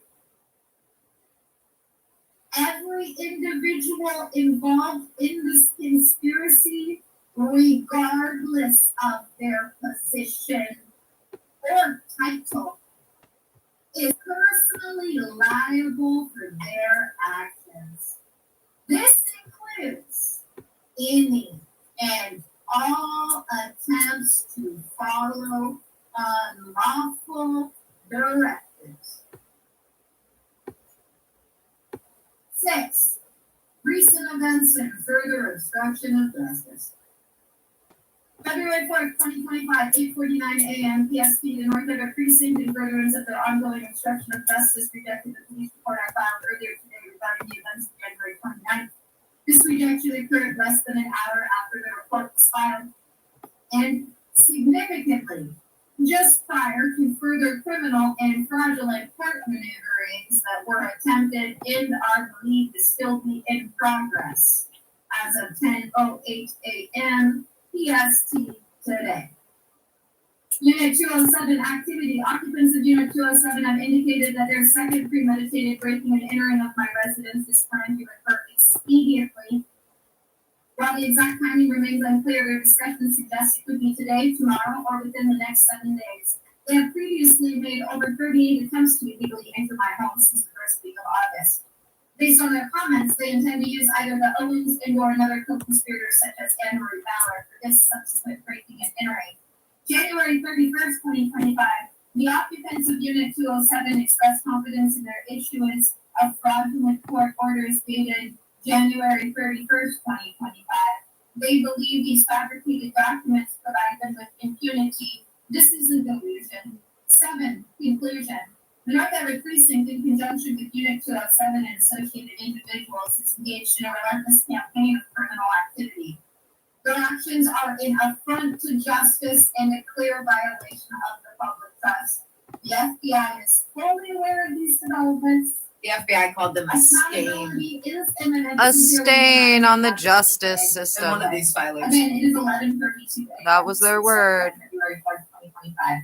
Every individual involved in this conspiracy, regardless of their position or title, is personally liable for their actions. This includes any and all attempts to follow unlawful directives. 6. Recent events and further obstruction of justice. February 4th, 2025, 8:49 a.m. PST, the North Everett Precinct, in furtherance of their ongoing obstruction of justice, rejected the police report I filed earlier today regarding the events of January 29th. This rejection occurred less than an hour after the report was filed, and significantly, just prior to further criminal and fraudulent court maneuverings that were attempted and are believed to still be in progress as of 10:08 a.m. PST today. Unit 207 activity. Occupants of Unit 207 have indicated that their second premeditated breaking and entering of my residence is planned to occur expediently. While the exact timing remains unclear, their discussion suggests it could be today, tomorrow, or within the next 7 days. They have previously made over 38 attempts to illegally enter my home since the first week of August. Based on their comments, they intend to use either the Owens and or another co-conspirator such as Anne-Marie Bauer for this subsequent breaking and entering. January 31st, 2025, the occupants of Unit 207 expressed confidence in their issuance of fraudulent court orders dated January 31st, 2025. They believe these fabricated documents provide them with impunity. This is a delusion. 7. Conclusion. The North Everett Precinct, in conjunction with Unit 207 and associated individuals, is engaged in a relentless campaign of criminal activity. Their actions are an affront to justice and a clear violation of the public trust. The FBI is fully aware of these developments. The FBI called them a stain. Accountability is imminent. A stain on the justice system. In one of these filings. Again, it is 11:32 a.m. That was their word. February 4th, 2025.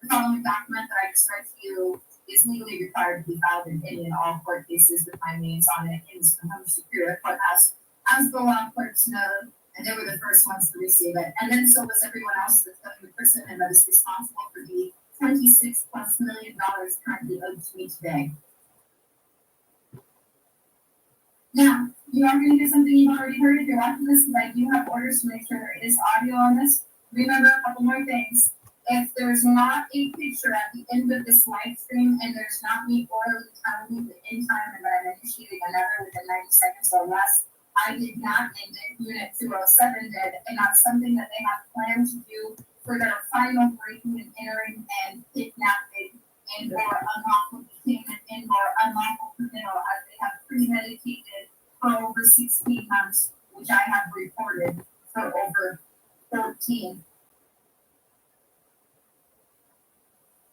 The following document that I described to you is legally required to be filed in any and all court cases with my names on it in the Superior Courthouse, as the law clerks know, and they were the first ones to receive it. And then so was everyone else that's going to prison and that is responsible for the $26+ million currently owed to me today. Now, you are going to do something you've already heard if you're watching this, because I do have orders to make sure there is audio on this. Remember a couple more things. If there's not a picture at the end of this live stream and there's not me orally telling you the end time and that I'm initiating another within 90 seconds or less, I did not end it. Unit 207 did, and that's something that they have planned to do for their final breaking and entering and kidnapping and or unlawful detainment and or unlawful committal, as they have premeditated for over 16 months, which I have reported for over 13.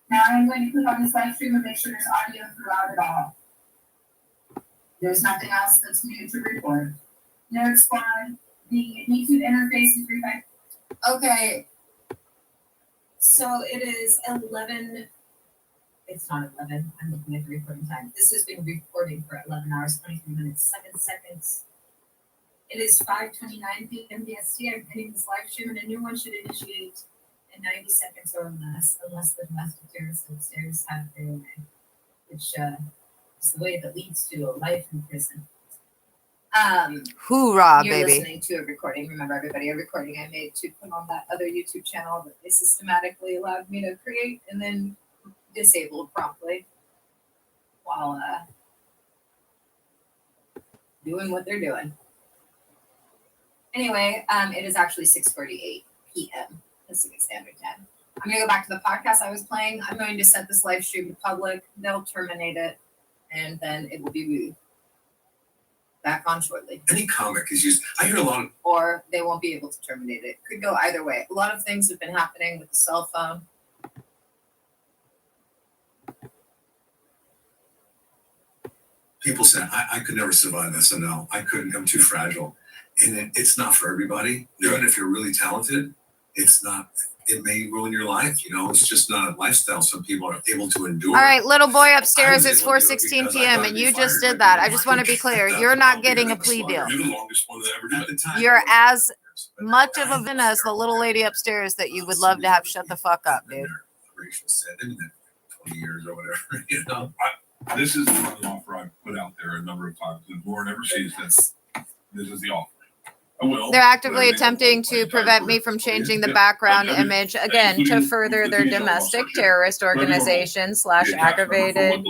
Now I'm going to click on this live stream and make sure there's audio throughout it all. There's nothing else that's new to report. Nerd Squad, the YouTube interface is reflected. Okay. So it is 11. It's not 11. I'm looking at the recording time. This has been recording for 11 hours, 23 minutes, 7 seconds. It is 5:29 p.m. BST. I'm ending this live stream, and a new one should initiate in 90 seconds or less, unless the domestic terrorists upstairs have their way, which is the way that leads to a life in prison. Hoorah, You're baby. listening to a recording. Remember, everybody, a recording I made to put on that other YouTube channel that they systematically allowed me to create and then disabled promptly while doing what they're doing. Anyway, it is actually 6:48 p.m. Pacific Standard Time. I'm going to go back to the podcast I was playing. I'm going to set this live stream to public. They'll terminate it, and then it will be back on shortly. Any comic is used. I hear a lot of. Or they won't be able to terminate it. Could go either way. A lot of things have been happening with the cell phone. People say, I could never survive SNL. I couldn't. I'm too fragile. And it's not for everybody. Even if you're really talented, it's not. It may ruin your life. You know, it's just not a lifestyle some people are able to endure. All right, little boy upstairs, it's 4:16 p.m. and you just did that. I just want to be clear. You're not getting a plea deal. You're the longest one that ever did it. You're as much of a villain as the little lady upstairs that you would love to have shut the fuck up, dude. Rachel said, in 20 years or whatever. You know, This is one offer I've put out there a number of times. If Lauren ever sees this, this is the offer. I will. They're actively attempting to prevent me from changing the background image, again, to further their domestic terrorist organization / aggravated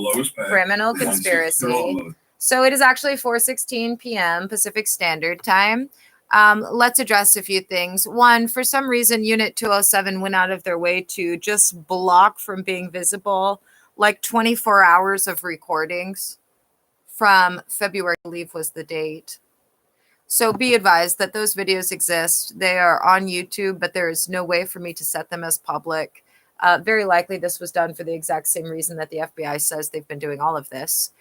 criminal conspiracy. So it is actually 4:16 p.m. Pacific Standard Time. Let's address a few things. One, for some reason, Unit 207 went out of their way to just block from being visible like 24 hours of recordings from February, I believe was the date. So be advised that those videos exist. They are on YouTube, but there is no way for me to set them as public. Very likely this was done for the exact same reason that the FBI says they've been doing all of this,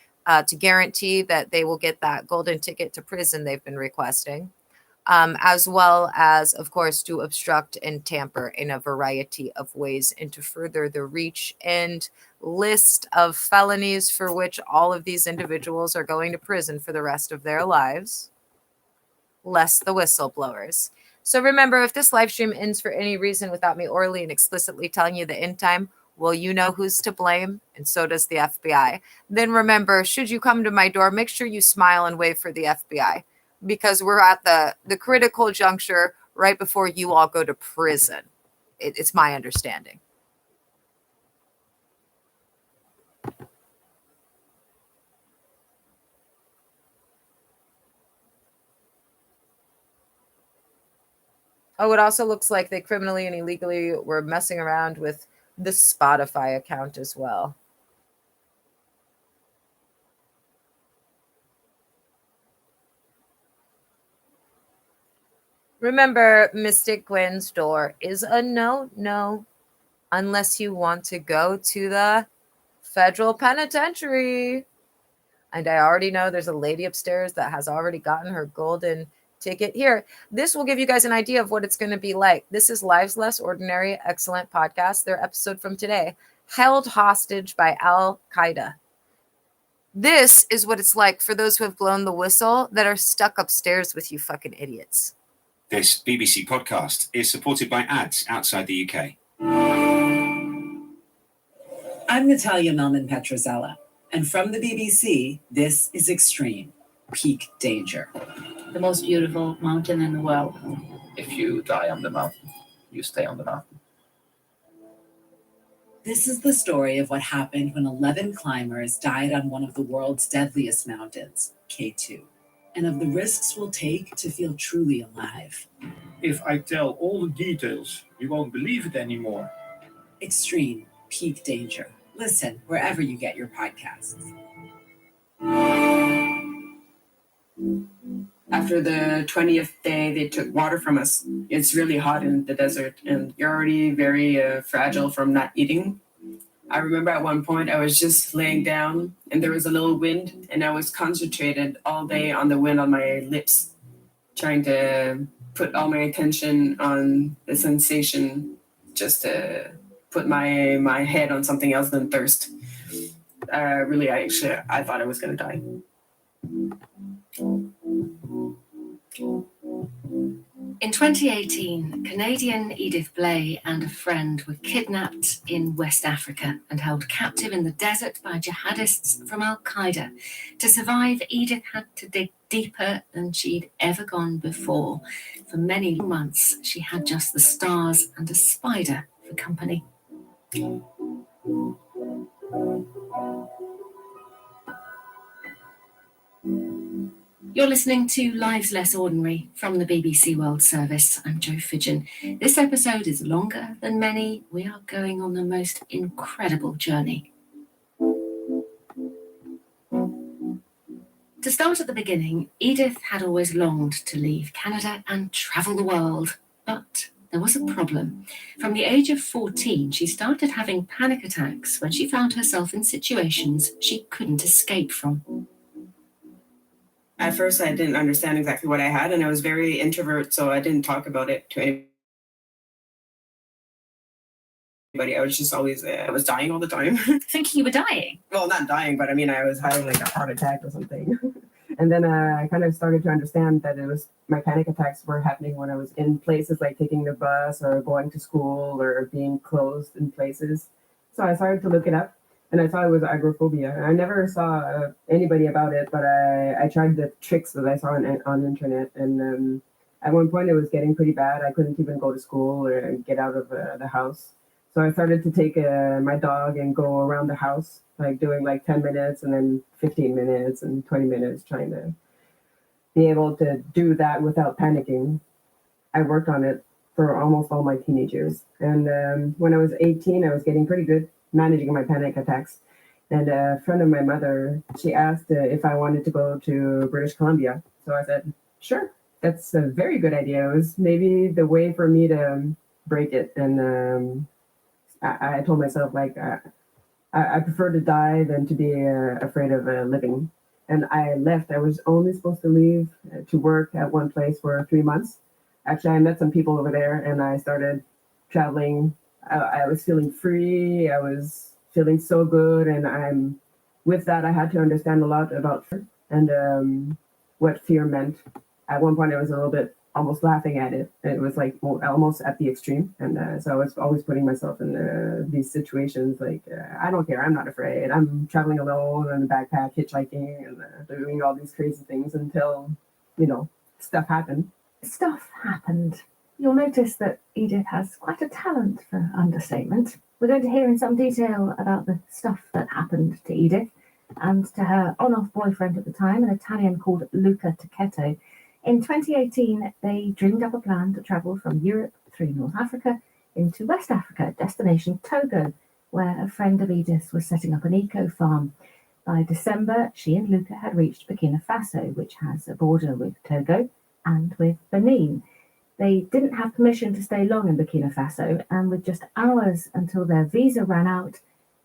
to guarantee that they will get that golden ticket to prison they've been requesting, as well as, of course, to obstruct and tamper in a variety of ways and to further the reach and list of felonies for which all of these individuals are going to prison for the rest of their lives, less the whistleblowers. So remember, if this live stream ends for any reason without me orally and explicitly telling you the end time, well, you know who's to blame, and so does the FBI. Then remember, should you come to my door, make sure you smile and wave for the FBI, because we're at the critical juncture right before you all go to prison. It's my understanding. Oh, it also looks like they criminally and illegally were messing around with the Spotify account as well. Remember, Mystic Gwen's door is a no, unless you want to go to the federal penitentiary. And I already know there's a lady upstairs that has already gotten her golden ticket. Here, this will give you guys an idea of what it's going to be like. This is Lives Less Ordinary, excellent podcast, their episode from today. held hostage by Al Qaeda. This is what it's like for those who have blown the whistle that are stuck upstairs with you fucking idiots. This BBC podcast is supported by ads outside the UK. I'm Natalia Melman-Petrozella, and from the BBC, this is Extreme, Peak Danger. The most beautiful mountain in the world. If you die on the mountain, you stay on the mountain. This is the story of what happened when 11 climbers died on one of the world's deadliest mountains, K2, and of the risks we'll take to feel truly alive. If I tell all the details, you won't believe it anymore. Extreme, Peak Danger. Listen wherever you get your podcasts. After the 20th day, they took water from us. It's really hot in the desert, and you're already very fragile from not eating. I remember at one point I was just laying down, and there was a little wind, and I was concentrated all day on the wind on my lips, trying to put all my attention on the sensation, just to put my head on something else than thirst. I thought I was going to die. In 2018, Canadian Edith Blay and a friend were kidnapped in West Africa and held captive in the desert by jihadists from Al Qaeda. To survive, Edith had to dig deeper than she'd ever gone before. For many months, she had just the stars and a spider for company. You're listening to Lives Less Ordinary from the BBC World Service. I'm Jo Fidgen. This episode is longer than many. We are going on the most incredible journey. To start at the beginning, Edith had always longed to leave Canada and travel the world, but there was a problem. From the age of 14, she started having panic attacks when she found herself in situations she couldn't escape from. At first, I didn't understand exactly what I had, and I was very introvert, so I didn't talk about it to anybody. I was just always, I was dying all the time. Thinking you were dying? Well, not dying, but I mean, I was having like a heart attack or something. And then I kind of started to understand that it was, my panic attacks were happening when I was in places like taking the bus or going to school or being closed in places. So I started to look it up. And I thought it was agoraphobia. I never saw anybody about it, but I tried the tricks that I saw on the internet. And at one point, it was getting pretty bad. I couldn't even go to school or get out of the house. So I started to take my dog and go around the house, like doing like 10 minutes and then 15 minutes and 20 minutes, trying to be able to do that without panicking. I worked on it for almost all my teenage years. And when I was 18, I was getting pretty good managing my panic attacks. And a friend of my mother, she asked if I wanted to go to British Columbia. So I said, sure, that's a very good idea. It was maybe the way for me to break it. And I told myself, like, I prefer to die than to be afraid of living. And I left. I was only supposed to leave to work at one place for 3 months. Actually, I met some people over there, and I started traveling. I was feeling free. I was feeling so good. And with that, I had to understand a lot about fear and what fear meant. At one point, I was a little bit almost laughing at it. It was like almost at the extreme. And so I was always putting myself in these situations like, I don't care. I'm not afraid. I'm traveling alone in a backpack, hitchhiking, and doing all these crazy things until, stuff happened. Stuff happened. You'll notice that Edith has quite a talent for understatement. We're going to hear in some detail about the stuff that happened to Edith and to her on-off boyfriend at the time, an Italian called Luca Tacchetto. In 2018, they dreamed up a plan to travel from Europe through North Africa into West Africa, destination Togo, where a friend of Edith's was setting up an eco-farm. By December, she and Luca had reached Burkina Faso, which has a border with Togo and with Benin. They didn't have permission to stay long in Burkina Faso, and with just hours until their visa ran out,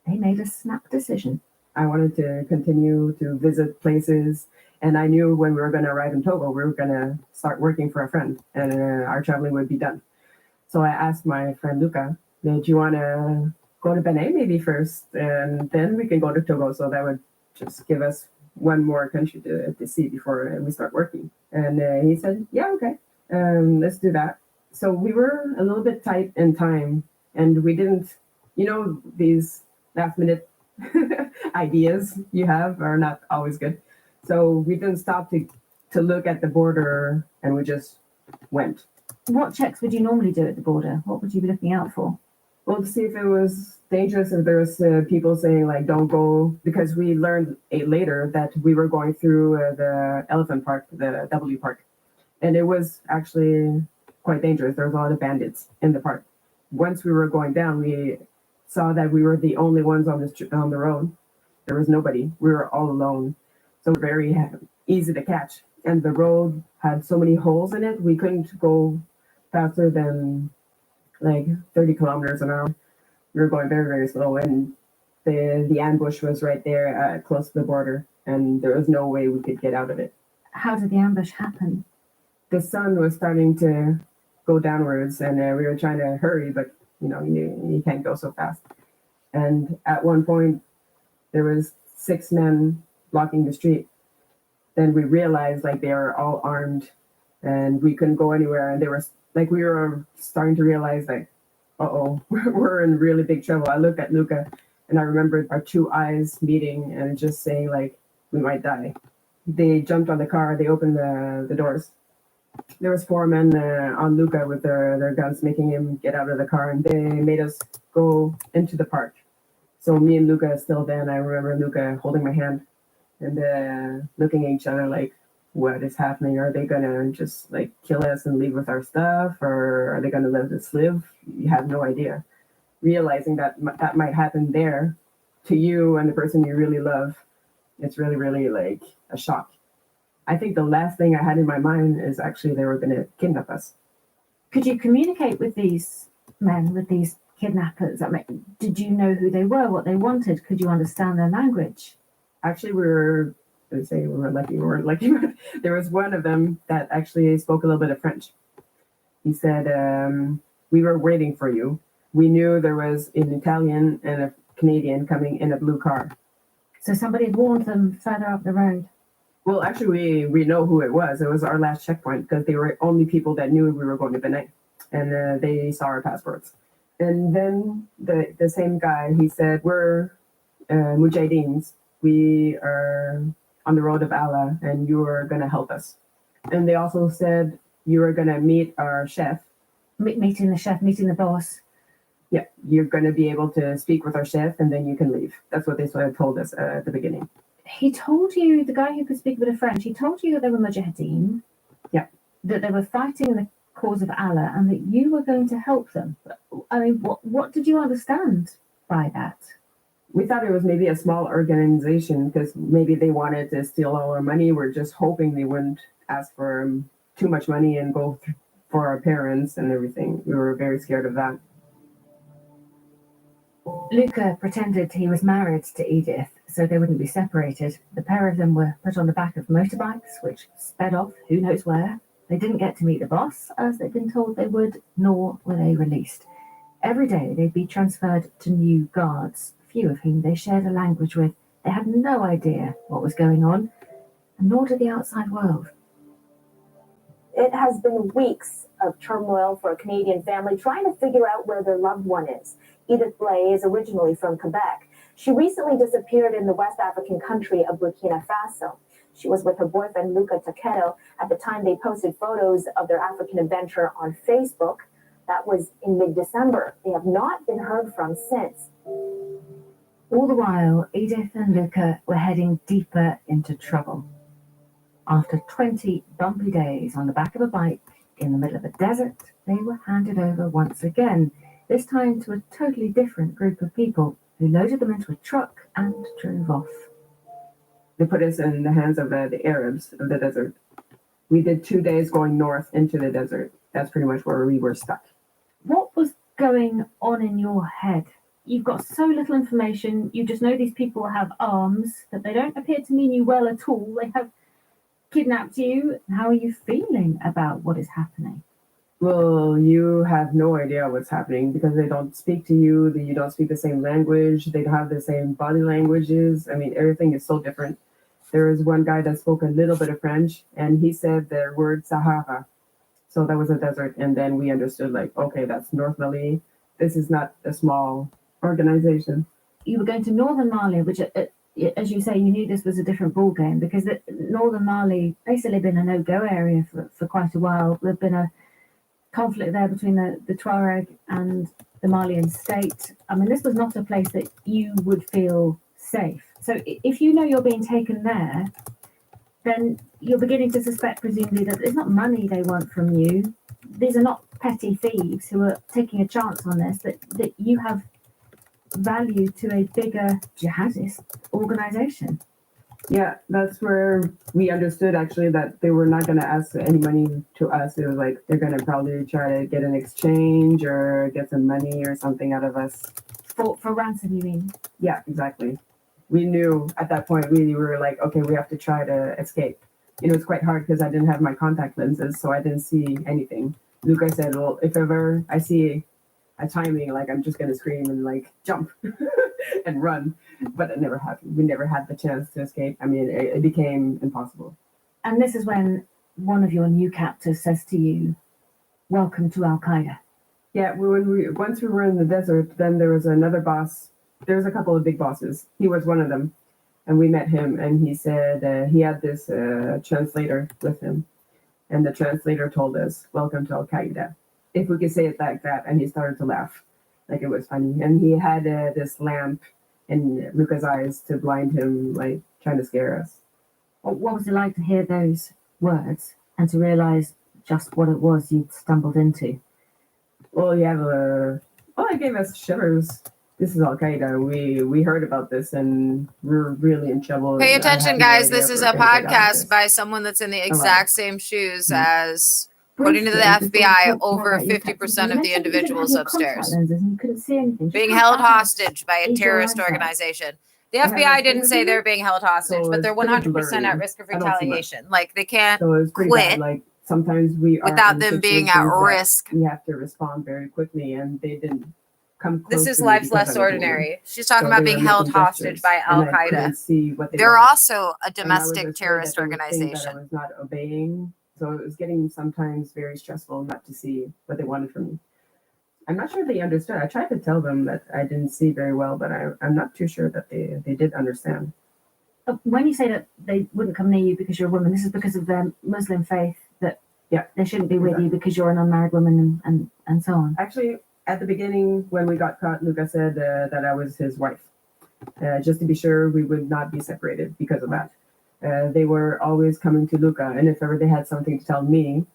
they made a snap decision. I wanted to continue to visit places, and I knew when we were going to arrive in Togo, we were going to start working for a friend, and our traveling would be done. So I asked my friend Luca, do you want to go to Benin maybe first, and then we can go to Togo. So that would just give us one more country to see before we start working. And he said, yeah, okay, let's do that. So we were a little bit tight in time, and we didn't, these last minute ideas you have are not always good. So we didn't stop to look at the border, and we just went. What checks would you normally do at the border? What would you be looking out for? Well, to see if it was dangerous, if there was people saying like, don't go, because we learned later that we were going through the elephant park, the W park. And it was actually quite dangerous. There was a lot of bandits in the park. Once we were going down, we saw that we were the only ones on the road. There was nobody. We were all alone. So very easy to catch. And the road had so many holes in it, we couldn't go faster than like 30 kilometers an hour. We were going very, very slow. And the ambush was right there close to the border. And there was no way we could get out of it. How did the ambush happen? The sun was starting to go downwards, and we were trying to hurry, but you can't go so fast. And at one point, there was 6 men blocking the street. Then we realized like they were all armed, and we couldn't go anywhere. And they were like, we were starting to realize like, we're in really big trouble. I looked at Luca, and I remembered our 2 eyes meeting and just saying like, we might die. They jumped on the car. They opened the doors. There was 4 men on Luca with their guns, making him get out of the car, and they made us go into the park. So me and Luca still then, I remember Luca holding my hand and looking at each other like, what is happening? Are they gonna just like kill us and leave with our stuff, or are they gonna let us live? You have no idea. Realizing that that might happen there to you and the person you really love, it's really, really like a shock. I think the last thing I had in my mind is actually they were going to kidnap us. Could you communicate with these men, with these kidnappers? I mean, did you know who they were, what they wanted? Could you understand their language? Actually, we were lucky, we weren't lucky, but there was one of them that actually spoke a little bit of French. He said, we were waiting for you. We knew there was an Italian and a Canadian coming in a blue car. So somebody had warned them further up the road. Well, actually, we know who it was. It was our last checkpoint because they were only people that knew we were going to Benin, and they saw our passports. And then the same guy, he said, we're Mujahideens. We are on the road of Allah, and you are going to help us. And they also said you are going to meet our chef. Meeting the chef, meeting the boss. Yeah, you're going to be able to speak with our chef, and then you can leave. That's what they sort of told us at the beginning. He told you, the guy who could speak a bit of French, he told you that they were Mujahideen. Yeah. That they were fighting the cause of Allah and that you were going to help them. I mean, what did you understand by that? We thought it was maybe a small organization because maybe they wanted to steal all our money. We're just hoping they wouldn't ask for too much money and go for our parents and everything. We were very scared of that. Luca pretended he was married to Edith so they wouldn't be separated. The pair of them were put on the back of motorbikes, which sped off who knows where. They didn't get to meet the boss, as they'd been told they would, nor were they released. Every day they'd be transferred to new guards, few of whom they shared a language with. They had no idea what was going on, and nor did the outside world. It has been weeks of turmoil for a Canadian family trying to figure out where their loved one is. Edith Blay is originally from Quebec. She recently disappeared in the West African country of Burkina Faso. She was with her boyfriend, Luca Takedo. At the time, they posted photos of their African adventure on Facebook. That was in mid-December. They have not been heard from since. All the while, Edith and Luca were heading deeper into trouble. After 20 bumpy days on the back of a bike in the middle of a desert, they were handed over once again, this time to a totally different group of people who loaded them into a truck and drove off. They put us in the hands of the Arabs of the desert. We did 2 days going north into the desert. That's pretty much where we were stuck. What was going on in your head? You've got so little information. You just know these people have arms, that they don't appear to mean you well at all. They have kidnapped you. How are you feeling about what is happening? well, you have no idea what's happening because they don't speak to you, you don't speak the same language, they don't have the same body languages. I mean, everything is so different. There was one guy that spoke a little bit of French, and he said the word Sahara. So that was a desert, and then we understood, like, okay, that's North Mali. This is not a small organization. You were going to northern Mali, which, as you say, you knew this was a different ball game because northern Mali basically been a no-go area for quite a while. There'd been a conflict there between the Tuareg and the Malian state. I mean, this was not a place that you would feel safe. So if you know you're being taken there, then you're beginning to suspect, presumably, that it's not money they want from you. These are not petty thieves who are taking a chance on this, that you have value to a bigger jihadist organization. Yeah, that's where we understood actually that they were not going to ask any money to us. It was like they're going to probably try to get an exchange or get some money or something out of us. For ransom, you mean? Yeah, exactly. We knew at that point, we were like, okay, we have to try to escape. You know, it's quite hard because I didn't have my contact lenses, so I didn't see anything. Luca said, well, if ever I see a timing, like I'm just going to scream and like jump and run. But it never happened. We never had the chance to escape. I mean, it became impossible. And this is when one of your new captors says to you, welcome to Al-Qaeda. Yeah, once we were in the desert, then there was another boss. There was a couple of big bosses. He was one of them. And we met him, and he said he had this translator with him. And the translator told us, welcome to Al-Qaeda. If we could say it like that. And he started to laugh, like it was funny. And he had this lamp in Luca's eyes to blind him, like trying to scare us. What was it like to hear those words and to realize just what it was you'd stumbled into? Well, it gave us shivers. This is Al-Qaeda. We heard about this and we're really in trouble. Pay attention, guys. This is a podcast by someone that's in the exact same shoes as, according to the FBI, over 50% of the individuals upstairs being held hostage by a terrorist organization. The FBI didn't say they're being held hostage, but they're 100% at risk of retaliation. Like, they can't quit like sometimes we are without them being at risk. We have to respond very quickly, and they didn't come close. This is Life's Less Ordinary. She's talking about being held hostage by Al-Qaeda. They're also a domestic terrorist organization. I was not obeying, so it was getting sometimes very stressful not to see what they wanted from me. I'm not sure they understood. I tried to tell them that I didn't see very well, but I'm not too sure that they did understand. When you say that they wouldn't come near you because you're a woman, this is because of their Muslim faith, that they shouldn't be with you because you're an unmarried woman and so on. Actually, at the beginning, when we got caught, Luca said that I was his wife, just to be sure we would not be separated because of that. They were always coming to Luca, and if ever they had something to tell me,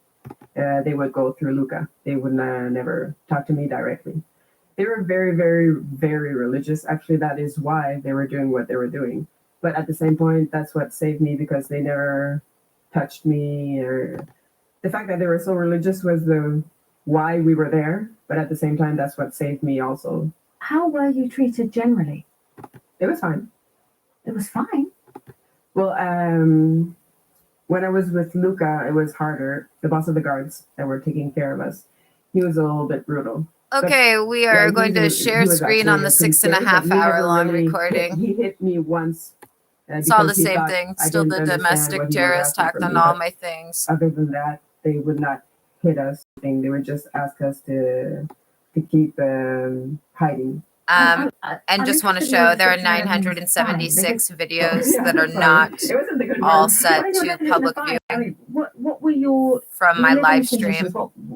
they would go through Luca. They would never talk to me directly. They were very, very, very religious. Actually, that is why they were doing what they were doing. But at the same point, that's what saved me, because they never touched me. Or the fact that they were so religious was the why we were there. But at the same time, that's what saved me also. How were you treated generally? It was fine. It was fine? Well, when I was with Luca, it was harder. The boss of the guards that were taking care of us, he was a little bit brutal. Okay, we are going to share screen on the 6.5 hour long recording. He hit me once. It's all the same thing. Still the domestic terrorist hacked on all my things. Other than that, they would not hit us. They would just ask us to keep hiding. And just want to show there are 976 videos that are not all set to public viewing what were your from my live stream,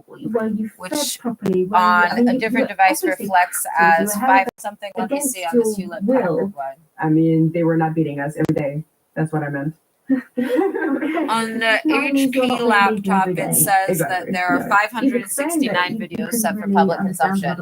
were you which properly? on a different device reflects as 5 something. Let me see on this Hewlett Packard one. I mean, they were not beating us every day. That's what I meant. On the HP laptop, it says that there are 569 videos set for public consumption.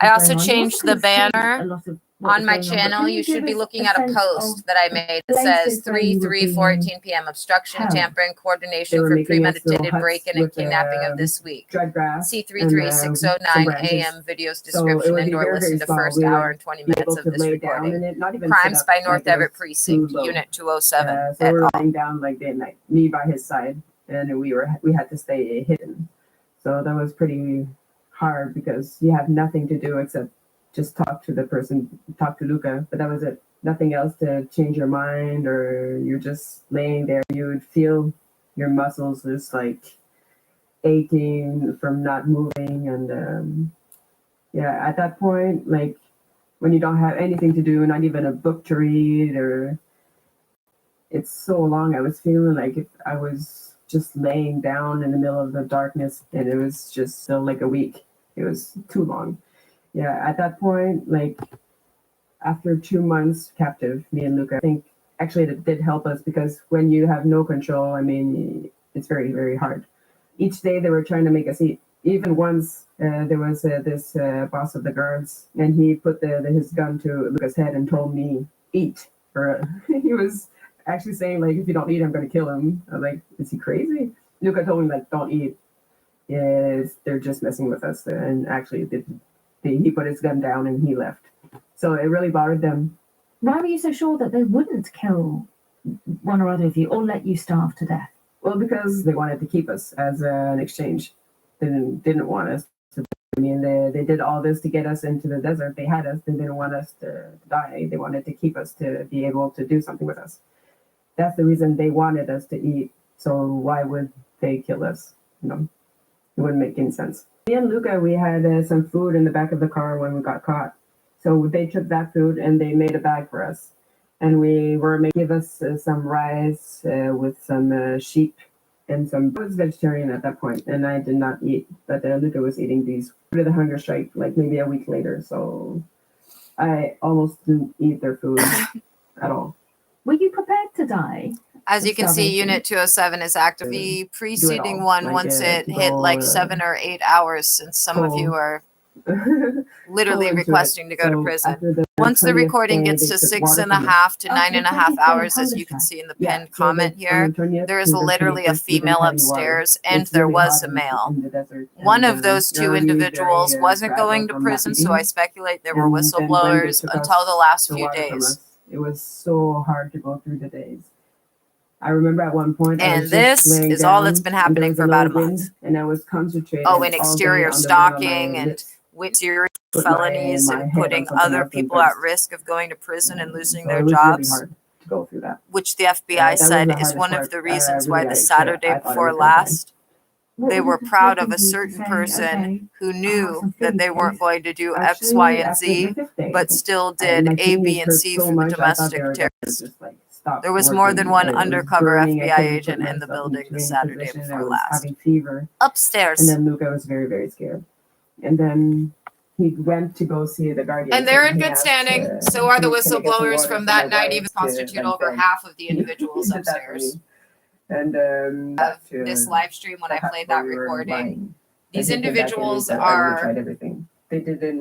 I also changed the banner on my channel. You should be looking at a post that I made that says 3/3/14 p.m. obstruction, tampering, coordination for premeditated break-in and kidnapping of this week. C33609 AM videos description and/or listen to first hour and 20 minutes of this recording. Crimes by North Everett Precinct, Unit 207. So we were lying down like day and night, me by his side, and we had to stay hidden. So that was pretty hard because you have nothing to do except just talk to the person, talk to Luca, but that was it. Nothing else to change your mind, or you're just laying there. You would feel your muscles just like aching from not moving. And yeah, at that point, like when you don't have anything to do, not even a book to read, or it's so long, I was feeling like if I was just laying down in the middle of the darkness, and it was just still like a week. It was too long. Yeah, at that point, like after 2 months captive, me and Luca, I think actually it did help us, because when you have no control, I mean, it's very, very hard. Each day they were trying to make us eat. Even once there was this boss of the guards, and he put his gun to Luca's head and told me, eat. He was actually saying, like, if you don't eat, I'm going to kill him. I was like, is he crazy? Luca told me, like, don't eat. They're just messing with us. And actually, he put his gun down and he left. So it really bothered them. Why were you so sure that they wouldn't kill one or other of you or let you starve to death? Well, because they wanted to keep us as an exchange. They didn't want us to. I mean, they did all this to get us into the desert. They had us. They didn't want us to die. They wanted to keep us to be able to do something with us. That's the reason they wanted us to eat. So why would they kill us? You know, it wouldn't make any sense. Me and Luca, we had some food in the back of the car when we got caught. So they took that food and they made a bag for us. And we were making give us some rice with some sheep and some. I was vegetarian at that point, and I did not eat. But Luca was eating these. After the hunger strike, like maybe a week later. So I almost didn't eat their food at all. Were you prepared to die? As you can see, Unit 207 is active. The preceding one, once it hit like 7 or 8 hours, since some of you are literally requesting to go to prison. Once the recording gets to 6.5 to 9.5 hours, as you can see in the pinned comment here, there is literally a female upstairs, and there was a male. One of those two individuals wasn't going to prison, so I speculate there were whistleblowers until the last few days. It was so hard to go through the days. I remember at one point, and this is all that's been happening for about a month. And I was concentrating. Oh, and exterior stalking and with serious felonies and putting other people at risk of going to prison and losing their jobs. Really hard to go through that. Which the FBI said is one of the reasons why the Saturday before last, they were proud of a certain person who knew that they weren't going to do X, Y, and Z, but still did A, B, and C for the domestic terrorists. There was more than one undercover FBI agent in the building the Saturday before last. Upstairs. And then Luca was very, very scared. And then he went to go see the guardian. And they're in good standing. So are the whistleblowers from that night, even constitute over half of the individuals upstairs. And this live stream, when I played that recording, these individuals are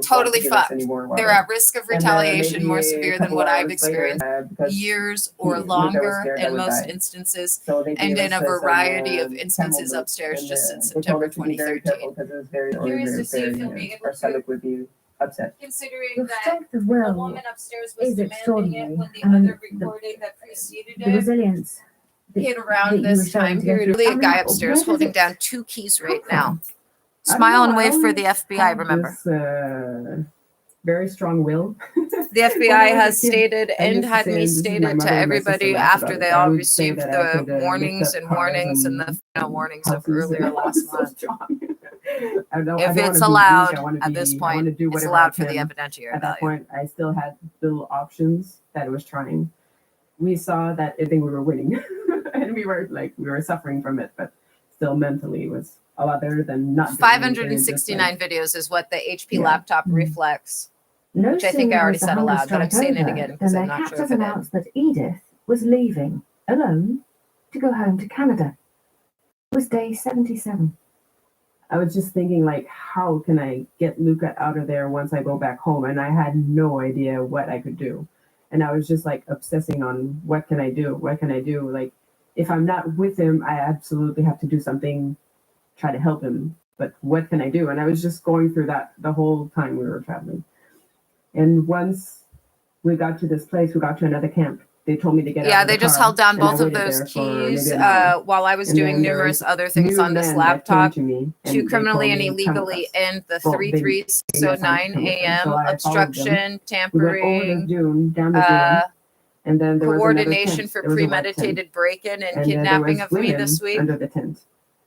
totally fucked. They're at risk of retaliation more severe than what I've experienced, years or longer in most instances, and in a variety of instances upstairs just since September 2013. Curious to see if you'll be able to, considering that the woman upstairs was demanding it when the other recording that preceded the resilience hit around this time period. Really, a guy upstairs holding down 2 keys right now. Smile and wave for the FBI, remember. Very strong will. The FBI has stated and had me state it to everybody after they all received the warnings and the final warnings of earlier last month. If it's allowed at this point, it's allowed for the evidentiary At that value. point, I still had little options that I was trying. We saw that I think we were winning, and we were suffering from it, but still mentally it was a lot better than not. 569 videos is what the HP laptop reflects, which I think I already said aloud, but I'm saying it again because I'm not sure if it announced that Edith was leaving alone to go home to Canada. It was day 77. I was just thinking, like, how can I get Luca out of there once I go back home? And I had no idea what I could do. And I was just like obsessing on what can I do? What can I do? Like, if I'm not with him, I absolutely have to do something, try to help him. But what can I do? And I was just going through that the whole time we were traveling. And once we got to this place, we got to another camp. they told me to get out Yeah, of the they just car, held down and I both of waited those there for keys maybe an hour. while I was And doing then there numerous was other things new on this men that came laptop to me, and to they criminally told and me, "Come with illegally us." end the Well, they gave me a sign to 339 come with them. So a.m. I followed them. obstruction, We went over the tampering, dune, down the dune, and then there was another coordination tent. for There was a white tent, premeditated break-in and and there kidnapping was of me women this week. under the tent.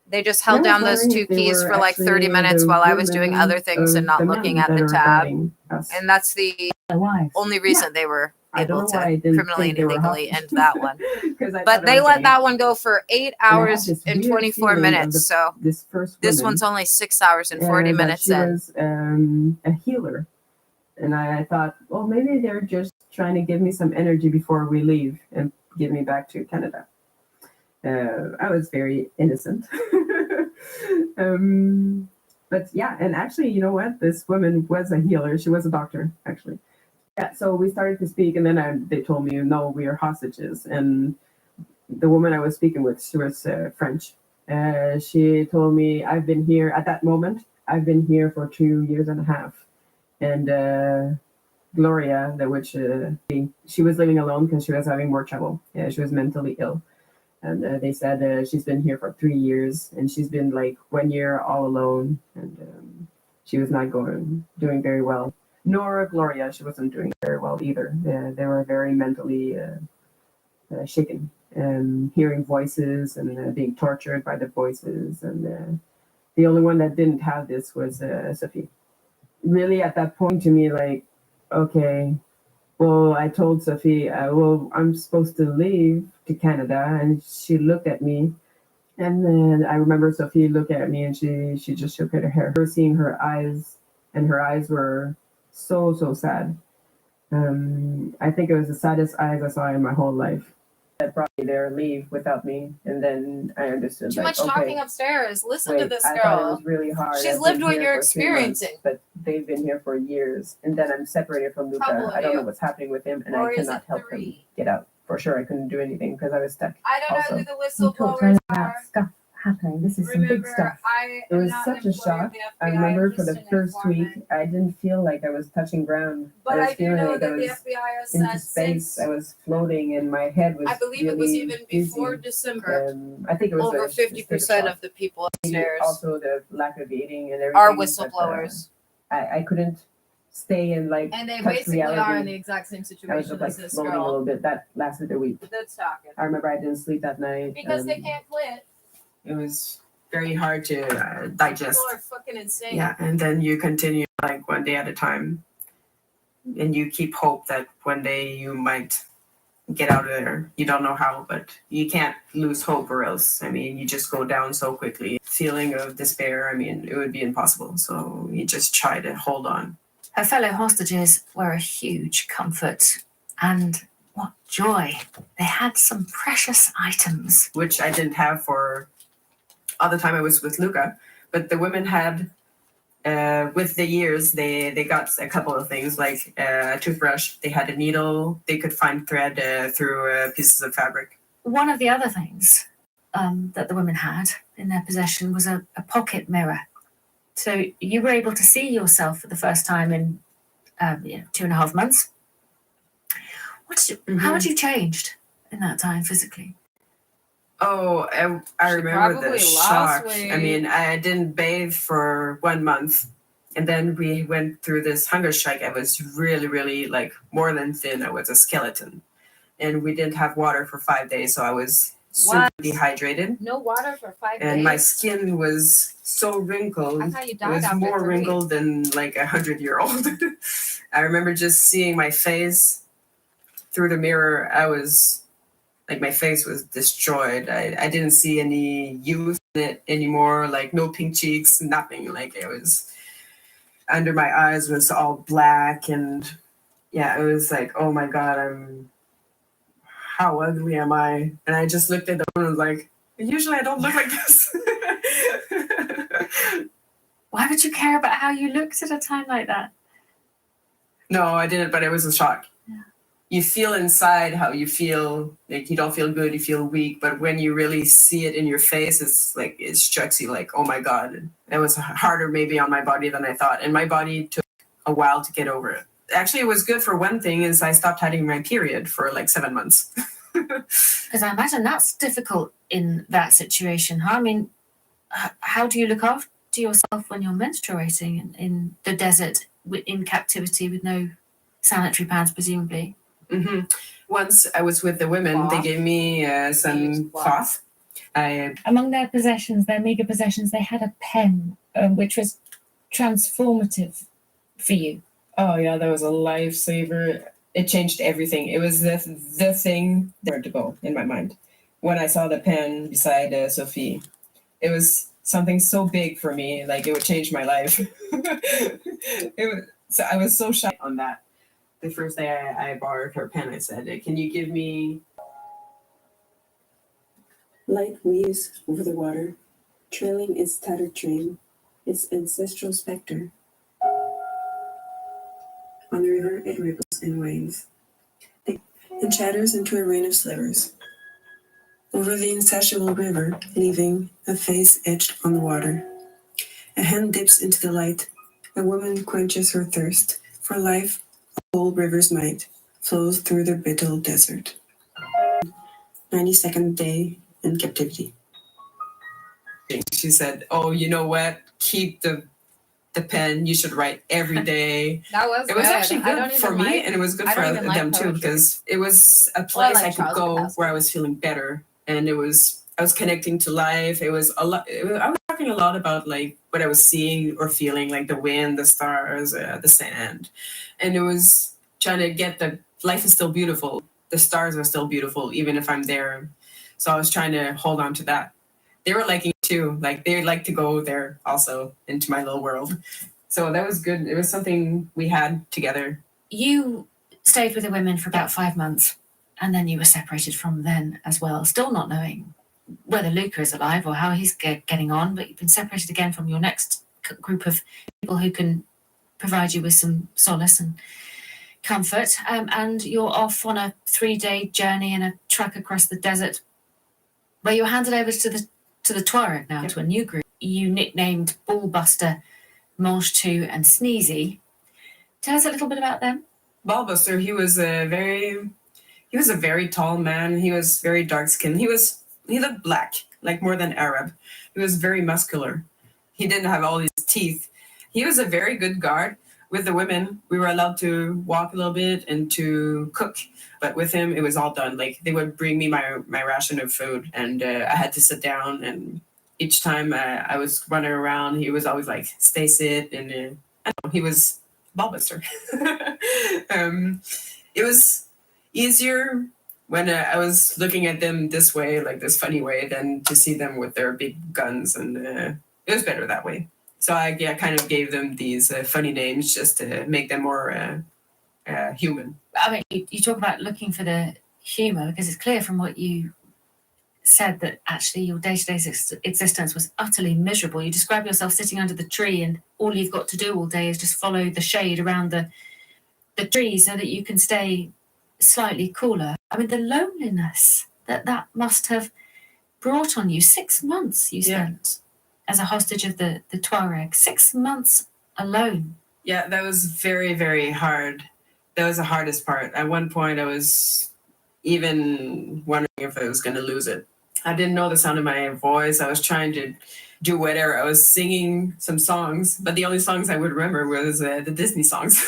They just And I held was down those wondering 2 if they keys were for like 30 actually minutes the while I was doing other women things and of not the looking men at that the are tab. guarding us. And that's the Their wives. only reason they were I don't able know why I to didn't criminally think and they were illegally hostage. end that one. 'Cause I But thought I they was let getting that out. one go for 8 And I had hours this and weird 24 feeling of minutes. So this first this woman, one's only 6 hours and 40 that minutes she in. was a healer. And I thought, well, maybe they're just trying to give me some energy before we leave and get me back to Canada. I was very innocent. But yeah, and actually, you know what? This woman was a healer. She was a doctor, actually. Yeah, so we started to speak, and then they told me, no, we are hostages. And the woman I was speaking with, she was French. She told me, I've been here at that moment. I've been here for 2 years and a half. And Gloria, she was living alone because she was having more trouble. Yeah, she was mentally ill. And they said she's been here for 3 years, and she's been like 1 year all alone, and she was not doing very well. Nor Gloria, she wasn't doing very well either. They were very mentally shaken, hearing voices and being tortured by the voices. And the only one that didn't have this was Sophie. Really, at that point, to me, like, okay, well, I told Sophie, well, I'm supposed to leave to Canada, and she looked at me, and then I remember Sophie looked at me, and she just shook her hair. Her seeing her eyes, and her eyes were so sad. I think it was the saddest eyes I saw in my whole life. That brought me there, leave without me, and then I understood. Too much talking upstairs. Listen to this I thought it girl. was really hard. She's I've lived been what here you're for 3 months, experiencing. but they've been here for years, and then I'm separated from Luca. Couple of I don't know you. what's happening with him, and Or I is cannot it help him 3? get out. For sure, I couldn't do anything because I was stuck. I don't Also, know who the You talked whistleblowers earlier about are. stuff happening. This is some big Remember, stuff. I It am was not such an a employee of shock. the I FBI, remember I'm for the just an first week, informant. I didn't feel like I was touching ground. But I was I do feeling know like I that the was FBI has into said space. since, I was floating, and my head was I believe it was really even before dizzy. December, I think it was over a state 50% shock. of the people upstairs Also, the lack of eating and everything. are but, whistleblowers. I couldn't stay and like And they touch basically reality. are in the exact same I was situation just like as this floating a girl. little bit. That lasted a week. That's talking. I remember I didn't sleep that night. Because they can't quit. It was very hard to digest. People are fucking insane. Yeah, and then you continue like one day at a time, and you keep hope that one day you might get out of there. You don't know how, but you can't lose hope, or else, I mean, you just go down so quickly. Feeling of despair, I mean, it would be impossible. So you just try to hold on. Her fellow hostages were a huge comfort, and what joy. They had some precious items. Which I didn't have for all the time I was with Luca, but the women had, with the years, they got a couple of things, like a toothbrush. They had a needle. They could find thread through pieces of fabric. One of the other things that the women had in their possession was a pocket mirror. So you were able to see yourself for the first time in 2.5 months. How had you changed in that time physically? Oh, I remember the probably lost shock. weight. I mean, I didn't bathe for 1 month. And then we went through this hunger strike. I was really, really like more than thin. I was a skeleton. And we didn't have water for 5 days. So I was super What? dehydrated. No water for 5 days. And my skin was so wrinkled. I thought you It died was after more 3. wrinkled than like 100-year-old. I remember just seeing my face through the mirror. I was like, my face was destroyed. I didn't see any youth in it anymore, like no pink cheeks, nothing. Like it was under my eyes was all black, and yeah, it was like, oh my God, how ugly am I? And I just looked at the woman and was like, usually I don't look like this. Why would you care about how you looked at a time like that? No, I didn't, but it was a shock. Yeah. You feel inside how you feel, like you don't feel good, you feel weak, but when you really see it in your face, it's like, it strikes you like, oh my God. It was harder maybe on my body than I thought. And my body took a while to get over it. actually, it was good for one thing is I stopped having my period for like 7 months. Because I imagine that's difficult in that situation. Huh? I mean, how do you look after yourself when you're menstruating in the desert, in captivity with no sanitary pads, presumably? Mm-hmm. Once I was with the women, they gave me some cloth. Among their possessions, their meager possessions, they had a pen, which was transformative for you. Oh yeah, that was a lifesaver. It changed everything. It was the thing there to go in my mind. When I saw the pen beside Sophie, it was something so big for me, like it would change my life. So I was so shy on that. The first day I borrowed her pen, I said, "Can you give me?" Light weaves over the water, trailing its tattered train, its ancestral spectre. On the river it ripples and waves, and shatters into a rain of slivers. Over the insatiable river, leaving a face etched on the water. A hand dips into the light. A woman quenches her thirst. For life, a whole river's might flows through the brittle desert. 92nd day in captivity. She said, "Oh, you know what? Keep the pen. You should write every day." That was It was good. actually good for me, and it was good for them too, because it was a place I could go where I was feeling better, and I was connecting to life. It was a lot. I was talking a lot about like what I was seeing or feeling, like the wind, the stars, the sand, and it was trying to get the life is still beautiful. The stars are still beautiful, even if I'm there. So I was trying to hold on to that. They were liking it too. Like they like to go there also into my little world. So that was good. It was something we had together. You stayed with the women for about 5 months, and then you were separated from them as well, still not knowing whether Luca is alive or how he's getting on, but you've been separated again from your next group of people who can provide you with some solace and comfort, and you're off on a 3-day journey in a truck across the desert, where you're handed over to the Tuareg now, to a new group you nicknamed Ballbuster, Mange 2 and Sneezy. Tell us a little bit about them. Ballbuster, he was a very tall man. He was very dark skinned. He looked black, like more than Arab. He was very muscular. He didn't have all these teeth. He was a very good guard. With the women, we were allowed to walk a little bit and to cook, but with him, it was all done. Like they would bring me my ration of food, and I had to sit down. And each time I was running around, he was always like, "Stay sit," and I don't know, he was Ballbuster. It was easier when I was looking at them this way, like this funny way, than to see them with their big guns, and it was better that way. So I kind of gave them these funny names just to make them more human. I mean, you talk about looking for the humour, because it's clear from what you said that actually your day-to-day existence was utterly miserable. You describe yourself sitting under the tree, and all you've got to do all day is just follow the shade around the tree so that you can stay slightly cooler. I mean, the loneliness that must have brought on you. 6 months you spent as a hostage of the Tuareg. 6 months alone. Yeah, that was very, very hard. That was the hardest part. At one point, I was even wondering if I was going to lose it. I didn't know the sound of my voice. I was trying to do whatever. I was singing some songs, but the only songs I would remember was the Disney songs.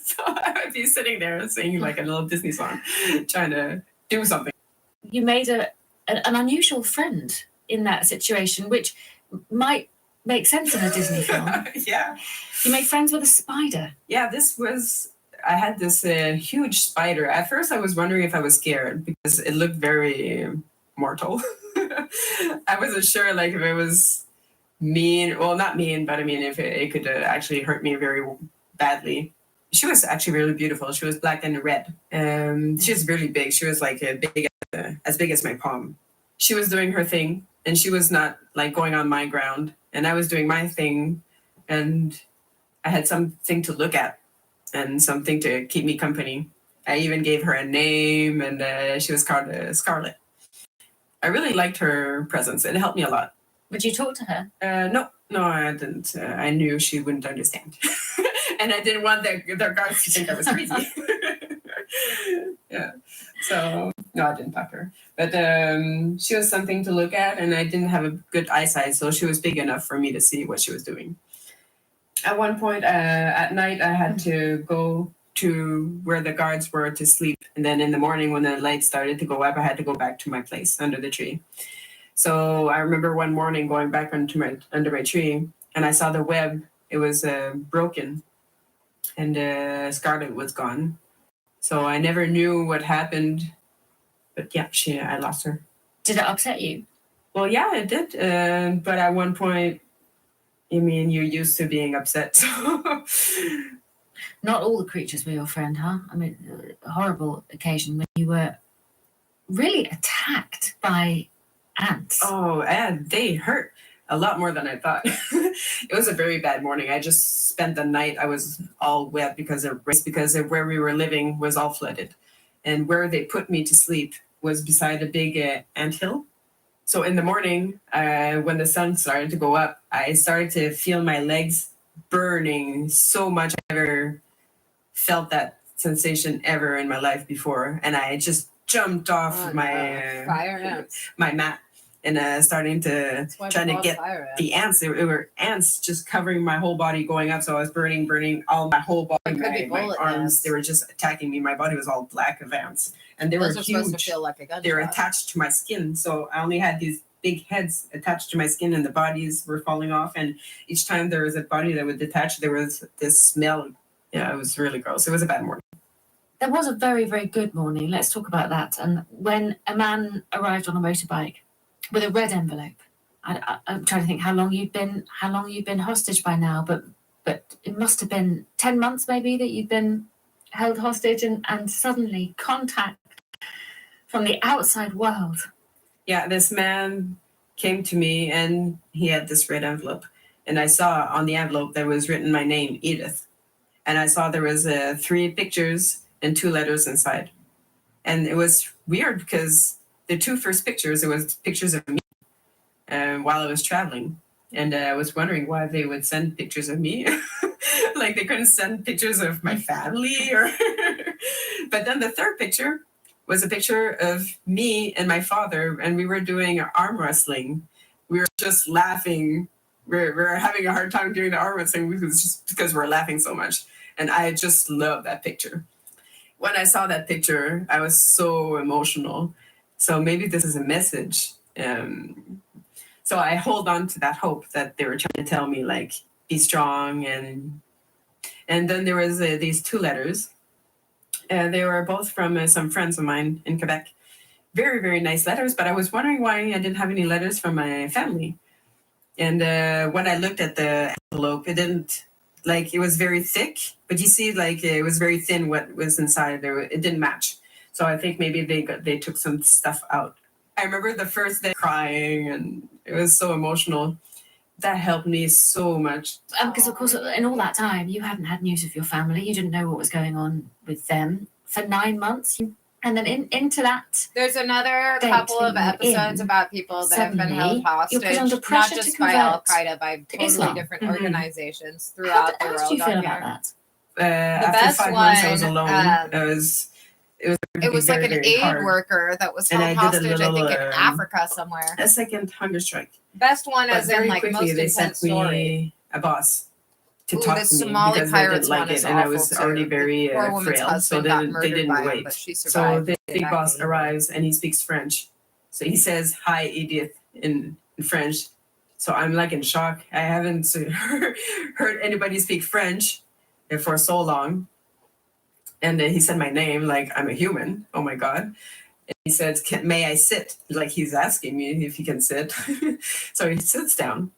So I would be sitting there singing like a little Disney song, trying to do something. You made an unusual friend in that situation, which might make sense in a Disney film. Yeah. You made friends with a spider. Yeah, I had this huge spider. At first, I was wondering if I was scared because it looked very mortal. I wasn't sure, like, if it was mean. Well, not mean, but I mean, if it could actually hurt me very badly. She was actually really beautiful. She was black and red. She was really big. She was like as big as my palm. She was doing her thing, and she was not like going on my ground. And I was doing my thing, and I had something to look at and something to keep me company. I even gave her a name, and she was called Scarlet. I really liked her presence. It helped me a lot. Would you talk to her? No, I didn't. I knew she wouldn't understand. and I didn't want their guards to think I was crazy. Yeah. So no, I didn't fuck her, but she was something to look at, and I didn't have a good eyesight, so she was big enough for me to see what she was doing. At one point at night, I had to go to where the guards were to sleep, and then in the morning when the lights started to go up, I had to go back to my place under the tree. So I remember one morning going back under my tree, and I saw the web. It was broken, and Scarlett was gone. So I never knew what happened, but yeah, I lost her. Did it upset you? Well, yeah, it did. But at one point, I mean, you're used to being upset. So. Not all the creatures were your friend, huh? I mean, a horrible occasion when you were really attacked by ants. Oh, and they hurt a lot more than I thought. It was a very bad morning. I just spent the night. I was all wet because of where we were living was all flooded. And where they put me to sleep was beside a big anthill. So in the morning, when the sun started to go up, I started to feel my legs burning so much. I never felt that sensation ever in my life before. And I just jumped off my mat and starting to trying to get the ants. There were ants just covering my whole body going up. So I was burning all my whole body. My arms, they were just attacking me. My body was all black of ants. And they were huge. Supposed to feel like a gunshot. They were attached to my skin. So I only had these big heads attached to my skin, and the bodies were falling off. And each time there was a body that would detach, there was this smell. Yeah, it was really gross. It was a bad morning. There was a very, very good morning. Let's talk about that. And when a man arrived on a motorbike with a red envelope, I'm trying to think how long you'd been hostage by now, but it must have been 10 months maybe that you'd been held hostage, and suddenly contact from the outside world. Yeah, this man came to me and he had this red envelope, and I saw on the envelope there was written my name, Edith, and I saw there was 3 pictures and 2 letters inside. And it was weird because the 2 first pictures, it was pictures of me while I was traveling. And I was wondering why they would send pictures of me. Like they couldn't send pictures of my family or but then the 3rd picture was a picture of me and my father, and we were doing arm wrestling. We were just laughing. We're having a hard time doing the arm wrestling because we're laughing so much. And I just love that picture. When I saw that picture, I was so emotional. So maybe this is a message. So I hold on to that hope that they were trying to tell me, like, be strong. And then there was these 2 letters. They were both from some friends of mine in Quebec. Very, very nice letters, but I was wondering why I didn't have any letters from my family. And when I looked at the envelope, it didn't, like, it was very thick, but you see, like, it was very thin what was inside there. It didn't match. So I think maybe they took some stuff out. I remember the first day crying, and it was so emotional. That helped me so much. Because, of course, in all that time, you hadn't had news of your family. You didn't know what was going on with them for 9 months. And then into that... There's another couple of episodes about people that have been held hostage, not just by Al-Qaeda, by totally different organizations throughout the world. How did you feel about that? After 5 months, I was alone. It was like very, an very aid hard. worker that was held hostage, I think, in Africa somewhere. A second hunger strike. Best one But is in very like quickly, most they intense sent story. me a boss to Ooh, talk the to me Somali because they pirates didn't like one it, is and I awful was too. already very The poor woman's frail, so husband got they murdered didn't by him, wait. but she So survived. the big Back boss to England. arrives and he speaks French. So he says, "Hi, Edith," in French. So I'm like in shock. I haven't heard anybody speak French for so long. And then he said my name, like I'm a human. Oh my God. And he said, "May I sit?" Like he's asking me if he can sit. So he sits down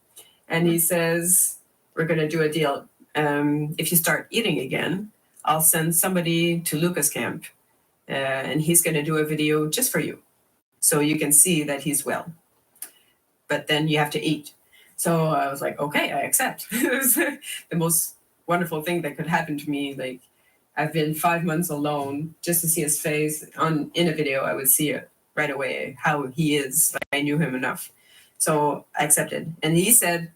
and he says, "We're going to do a deal. If you start eating again, I'll send somebody to Lucas Camp and he's going to do a video just for you. So you can see that he's well. But then you have to eat." So I was like, okay, I accept. It was the most wonderful thing that could happen to me. Like, I've been 5 months alone just to see his face in a video. I would see it right away, how he is. Like, I knew him enough. So I accepted. And he said,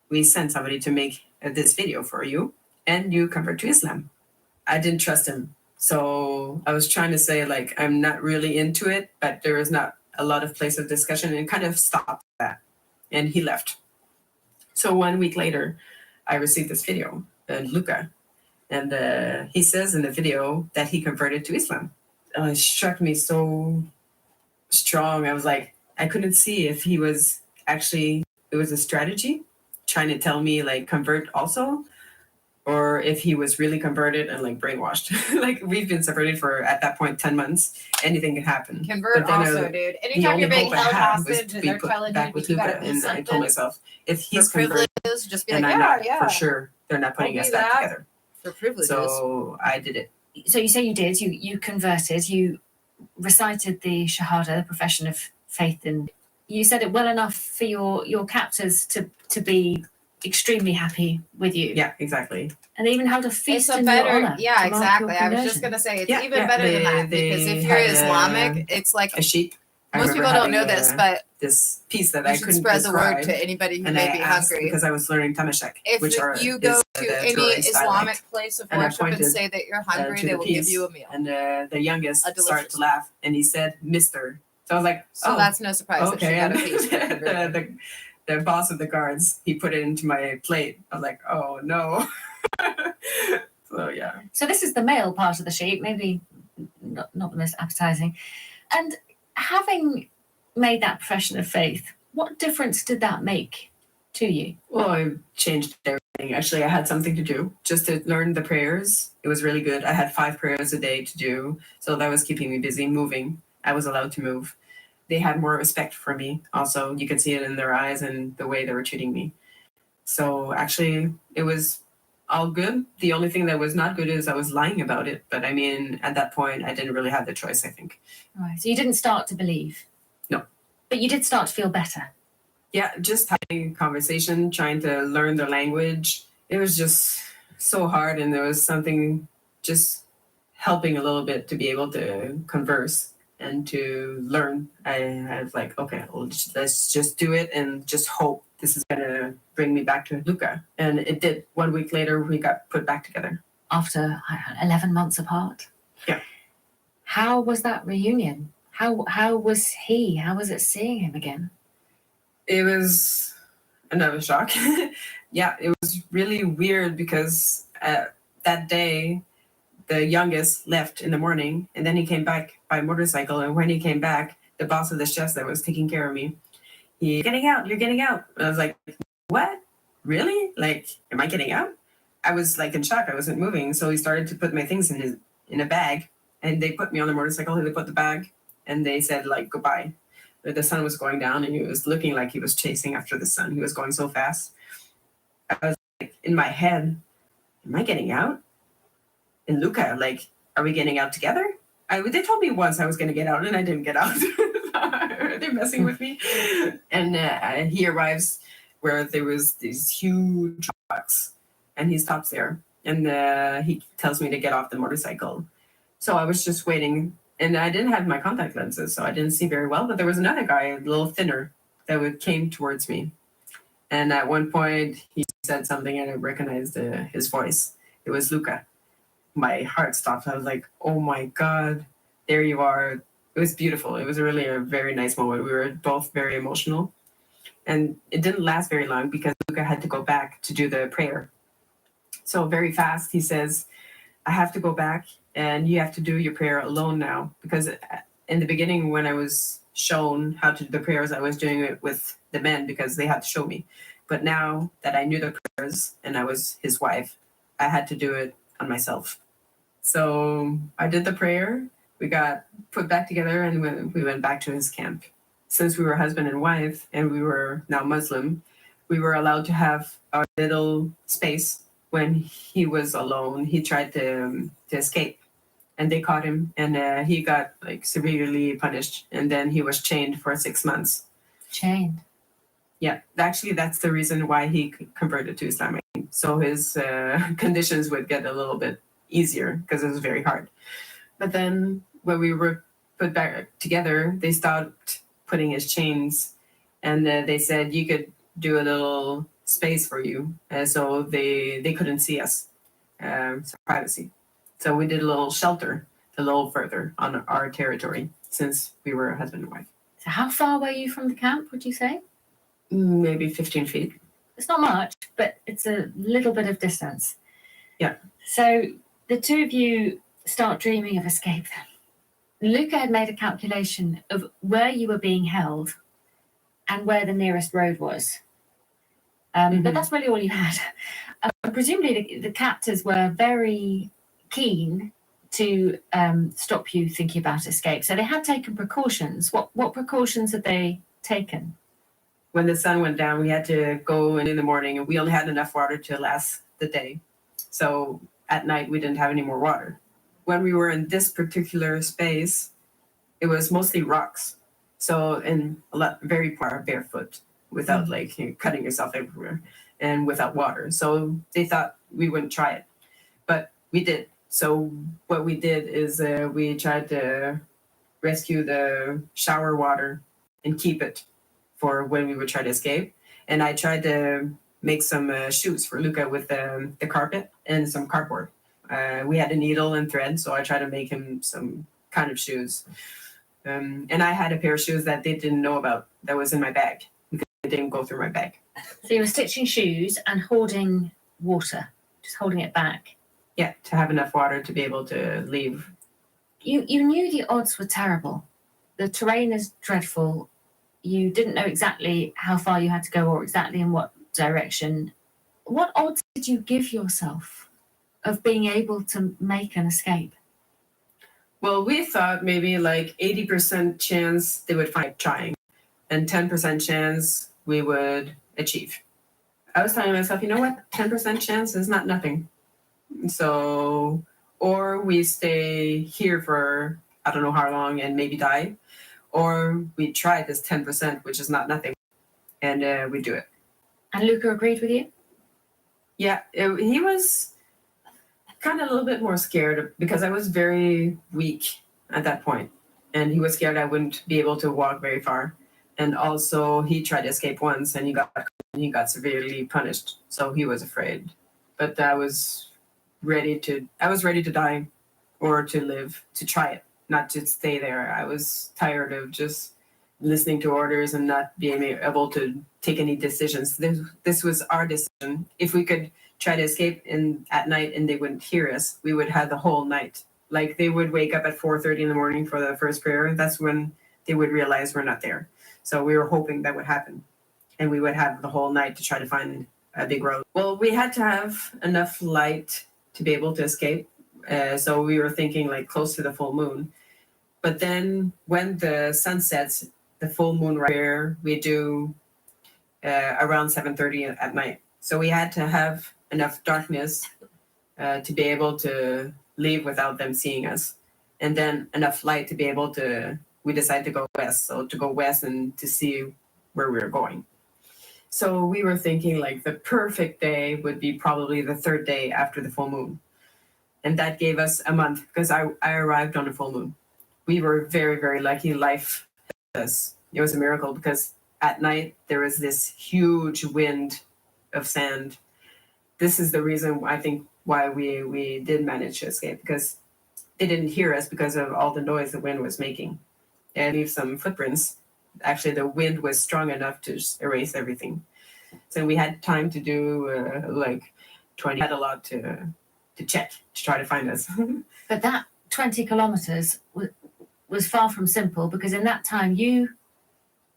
"We sent somebody to make this video for you. and you convert to Islam. I didn't trust him. So I was trying to say, like, I'm not really into it, but there was not a lot of place of discussion, and kind of stopped that. And he left. So 1 week later, I received this video, Luca, and he says in the video that he converted to Islam. It struck me so strong. I was like, I couldn't see if he was actually, it was a strategy trying to tell me, like, convert also, or if he was really converted and, like, brainwashed. Like, we've been separated for, at that point, 10 months. Anything could happen. Convert But then also, dude. Anytime you're being held hostage and they're telling you back with you gotta Luca, be and I something told myself, if he's for converted, privileges, just be then like, I'm yeah, not, yeah. for sure, they're not putting I'll us do back that together. for privileges. So I did it. So you say you did, you converted, you recited the Shahada, the profession of faith, and you said it well enough for your captors to be extremely happy with you. Yeah, exactly. And they even held a It's feast a in your better, honor. yeah, to mark your exactly. I was just conversion. gonna say it's Yeah, even yeah, better than they- that, because they if you're had, Islamic, it's like a sheep. I most remember people don't know having, this, but this piece that you I should couldn't spread the word describe, to anybody who and may I be asked hungry. because I was learning Tamashek, If which are you go is to the any Tuareg Islamic dialect. place of And I worship and pointed, say that you're hungry, to they the will give piece, you a meal. and the youngest A delicious started to laugh, and he said, "Mister." So I was like, So "Oh, that's no surprise that she okay." got a And piece for converting. the boss of the guards, he put it into my plate. I was like, "Oh no." So yeah. So this is the male part of the sheep, maybe not the most appetizing. And having made that profession of faith, what difference did that make to you? Well, I changed everything. Actually, I had something to do just to learn the prayers. It was really good. I had 5 prayers a day to do. So that was keeping me busy moving. I was allowed to move. They had more respect for me. Also, you could see it in their eyes and the way they were treating me. So actually, it was all good. The only thing that was not good is I was lying about it. But I mean, at that point, I didn't really have the choice, I think. Right. So you didn't start to believe? No. But you did start to feel better? Yeah, just having a conversation, trying to learn the language. It was just so hard, and there was something just helping a little bit to be able to converse and to learn. I was like, okay, well, let's just do it and just hope this is going to bring me back to Luca. And it did. 1 week later, we got put back together. After 11 months apart? Yeah. How was that reunion? How was he? How was it seeing him again? It was another shock. Yeah, it was really weird because that day, the youngest left in the morning, and then he came back by motorcycle. And when he came back, the boss of the chefs that was taking care of me, you're getting out. And I was like, what? Really? Like, am I getting out? I was like in shock. I wasn't moving. So he started to put my things in a bag, and they put me on the motorcycle, and they put the bag, and they said, like, goodbye. The sun was going down, and he was looking like he was chasing after the sun. He was going so fast. I was like, in my head, am I getting out? And Luca, like, are we getting out together? They told me once I was going to get out, and I didn't get out. They're messing with me. And he arrives where there was these huge trucks, and he stops there, and he tells me to get off the motorcycle. So I was just waiting. And I didn't have my contact lenses, so I didn't see very well. But there was another guy, a little thinner, that came towards me. And at one point, he said something, and I recognized his voice. It was Luca. My heart stopped. I was like, oh my God, there you are. It was beautiful. It was really a very nice moment. We were both very emotional. And it didn't last very long because Luca had to go back to do the prayer. So very fast, he says, I have to go back, and you have to do your prayer alone now. Because in the beginning, when I was shown how to do the prayers, I was doing it with the men because they had to show me. But now that I knew the prayers and I was his wife, I had to do it on myself. So I did the prayer. We got put back together, and we went back to his camp. Since we were husband and wife, and we were now Muslim, we were allowed to have our little space. When he was alone, he tried to escape, and they caught him, and he got like severely punished, and then he was chained for 6 months. Chained? Yeah, actually, that's the reason why he converted to Islam. So his conditions would get a little bit easier because it was very hard. But then when we were put back together, they stopped putting his chains, and they said you could do a little space for you, so they couldn't see us. privacy. So we did a little shelter a little further on our territory since we were a husband and wife. So how far were you from the camp, would you say? Maybe 15 feet. It's not much, but it's a little bit of distance. Yeah. So the two of you start dreaming of escape then. Luca had made a calculation of where you were being held and where the nearest road was. But that's really all you had. Presumably the captors were very keen to stop you thinking about escape. So they had taken precautions. What precautions had they taken? When the sun went down, we had to go in the morning, and we only had enough water to last the day. So at night, we didn't have any more water. When we were in this particular space, it was mostly rocks. So, and very far barefoot, without cutting yourself everywhere, and without water. So they thought we wouldn't try it, but we did. So what we did is we tried to rescue the shower water and keep it for when we would try to escape. And I tried to make some shoes for Luca with the carpet and some cardboard. We had a needle and thread, so I tried to make him some kind of shoes. And I had a pair of shoes that they didn't know about that was in my bag because it didn't go through my bag. So you were stitching shoes and hoarding water, just holding it back. Yeah, to have enough water to be able to leave. You knew the odds were terrible. The terrain is dreadful. You didn't know exactly how far you had to go or exactly in what direction. What odds did you give yourself of being able to make an escape? Well, we thought maybe 80% chance they would find trying and 10% chance we would achieve. I was telling myself, you know what? 10% chance is not nothing. So, or we stay here for I don't know how long and maybe die, or we try this 10%, which is not nothing, and we do it. And Luca agreed with you? Yeah, he was kind of a little bit more scared because I was very weak at that point, and he was scared I wouldn't be able to walk very far. And also, he tried to escape once, and he got severely punished, so he was afraid. But I was ready to die or to live, to try it, not to stay there. I was tired of just listening to orders and not being able to take any decisions. This was our decision. If we could try to escape at night and they wouldn't hear us, we would have the whole night. Like they would wake up at 4:30 in the morning for the first prayer. That's when they would realize we're not there. So we were hoping that would happen. And we would have the whole night to try to find a big road. Well, we had to have enough light to be able to escape. So we were thinking close to the full moon. But then when the sun sets, the full moon right here, we do around 7:30 at night. So we had to have enough darkness to be able to leave without them seeing us. And then enough light to be able to, we decided to go west. So to go west and to see where we were going. So we were thinking the perfect day would be probably the third day after the full moon. And that gave us a month because I arrived on a full moon. We were very, very lucky. Life was a miracle because at night there was this huge wind of sand. This is the reason I think why we did manage to escape, because they didn't hear us because of all the noise the wind was making. And leave some footprints. Actually, the wind was strong enough to erase everything. So we had time to do 20, had a lot to check, to try to find us. But that 20 kilometers was far from simple, because in that time you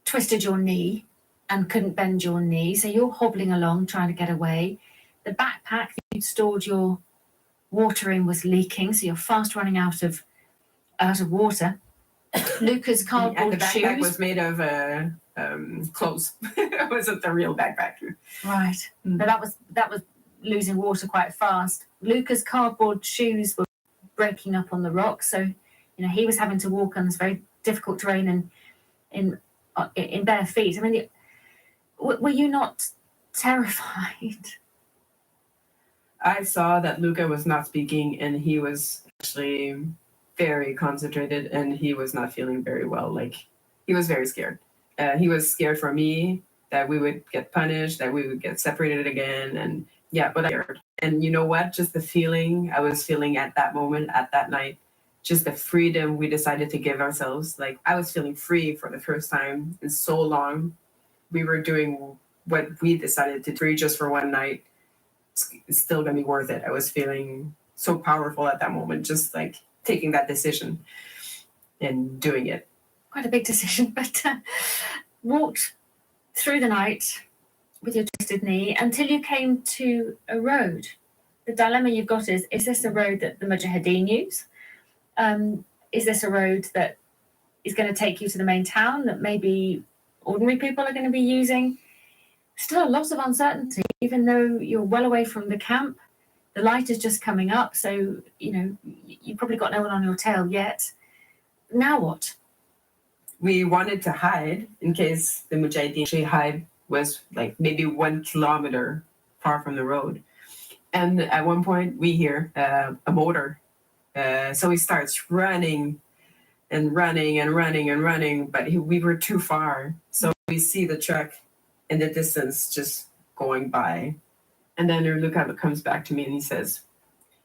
twisted your knee and couldn't bend your knee. So you're hobbling along trying to get away. The backpack that you'd stored your water in was leaking. So you're fast running out of water. Luca's cardboard and the backpack shoes was made of clothes. It wasn't the real backpack. Right. But that was losing water quite fast. Luca's cardboard shoes were breaking up on the rocks, so he was having to walk on this very difficult terrain and in bare feet. I mean, were you not terrified? I saw that Luca was not speaking, and he was actually very concentrated, and he was not feeling very well. He was very scared. He was scared for me that we would get punished, that we would get separated again, and Yeah, but I heard. And you know what? Just the feeling I was feeling at that moment, at that night, just the freedom we decided to give ourselves. Like I was feeling free for the first time in so long. We were doing what we decided to do just for one night. It's still gonna be worth it. I was feeling so powerful at that moment, just like taking that decision and doing it. Quite a big decision, but walked through the night with your twisted knee until you came to a road. The dilemma you've got is this a road that the Mujahideen use? Is this a road that is going to take you to the main town that maybe ordinary people are going to be using? Still a lot of uncertainty, even though you're well away from the camp. The light is just coming up, so, you know, you've probably got no one on your tail yet. Now what? We wanted to hide in case the Mujahideen actually hide was like maybe 1 kilometer far from the road. And at one point we hear a motor. So he starts running and running and running and running, but we were too far. So we see the truck in the distance just going by. And then Luca comes back to me and he says,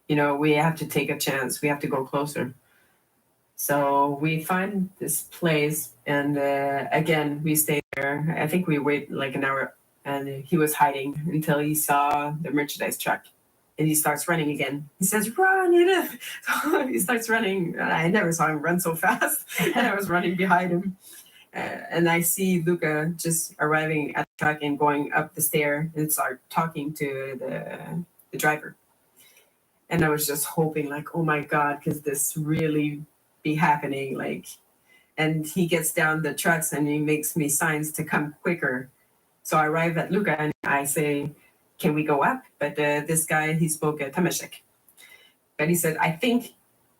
you know, we have to take a chance. We have to go closer. So we find this place, and again, we stay there. I think we wait like an hour, and he was hiding until he saw the merchandise truck, and he starts running again. He says, "Run, Edith!" So he starts running. I never saw him run so fast, and I was running behind him. And I see Luca just arriving at the truck and going up the stair and start talking to the driver. And I was just hoping, like, oh my God, because this really be happening, like, and he gets down the trucks and he makes me signs to come quicker. So I arrive at Luca and I say, can we go up? But this guy, he spoke Tamashek. But he said, I think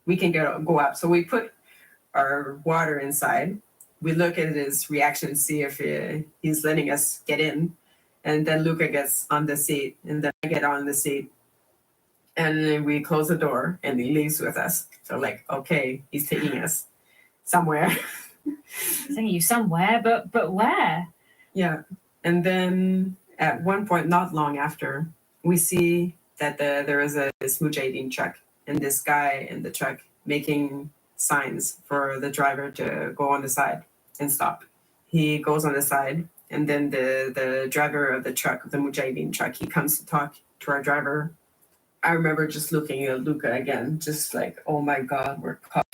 we can go up. So we put our water inside. We look at his reaction, see if he's letting us get in. And then Luca gets on the seat, and then I get on the seat. And then we close the door and he leaves with us. So like, okay, he's taking us somewhere. Taking you somewhere, but where? Yeah. And then at one point, not long after, we see that there is this Mujahideen truck, and this guy in the truck making signs for the driver to go on the side and stop. He goes on the side, and then the driver of the truck, the Mujahideen truck, he comes to talk to our driver. I remember just looking at Luca again, just like, oh my God, we're caught.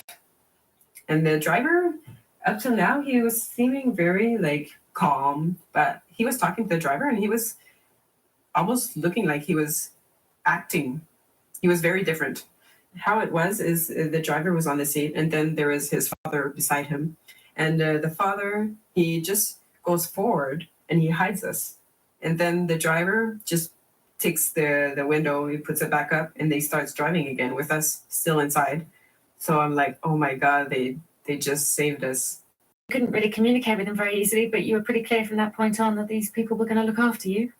And the driver, up till now, he was seeming very like calm, but he was talking to the driver and he was almost looking like he was acting. He was very different. How it was is the driver was on the seat, and then there is his father beside him. And the father, he just goes forward and he hides us. And then the driver just takes the window, he puts it back up, and they starts driving again with us still inside. So I'm like, oh my God, they just saved us. You couldn't really communicate with them very easily, but you were pretty clear from that point on that these people were going to look after you.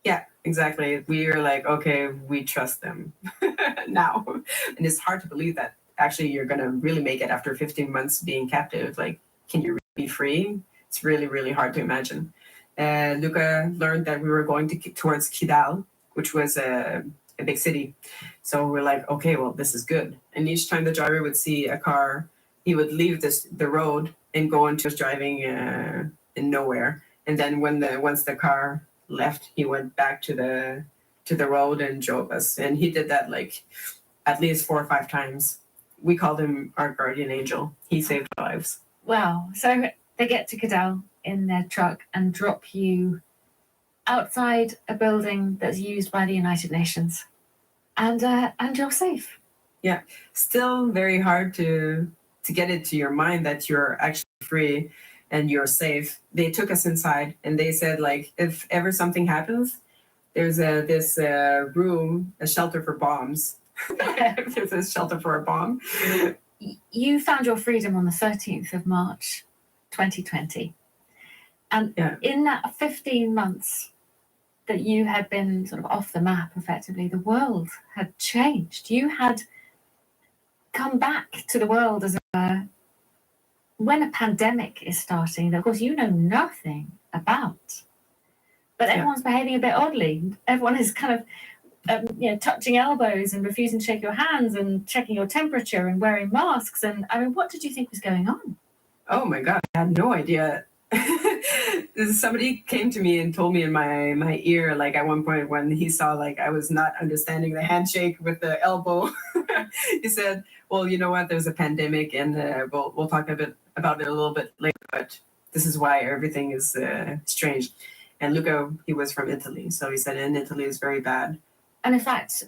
Yeah, exactly. We were like, okay, we trust them now. And it's hard to believe that actually you're going to really make it after 15 months being captive. Like, can you really be free? It's really, really hard to imagine. Luca learned that we were going towards Kidal, which was a big city. So we're like, okay, well, this is good. And each time the driver would see a car, he would leave the road and go into driving in nowhere. And then once the car left, he went back to the road and drove us. And he did that like at least 4 or 5 times. We called him our guardian angel. He saved our lives. Wow. So they get to Kidal in their truck and drop you outside a building that's used by the United Nations, and you're safe. Yeah, still very hard to get it to your mind that you're actually free and you're safe. They took us inside and they said, like, if ever something happens, there's this room, a shelter for bombs. There's a shelter for a bomb. You found your freedom on the 13th of March, 2020. And in that 15 months that you had been sort of off the map, effectively, the world had changed. You had come back to the world as when a pandemic is starting that, of course, you know nothing about. but everyone's behaving a bit oddly. Everyone is kind of touching elbows and refusing to shake your hands and checking your temperature and wearing masks. And I mean, what did you think was going on? Oh my God, I had no idea. Somebody came to me and told me in my ear, like at one point when he saw like I was not understanding the handshake with the elbow, he said, well, you know what, there's a pandemic and we'll talk a bit about it a little bit later, but this is why everything is strange. And Luca, he was from Italy, so he said in Italy is very bad. And in fact,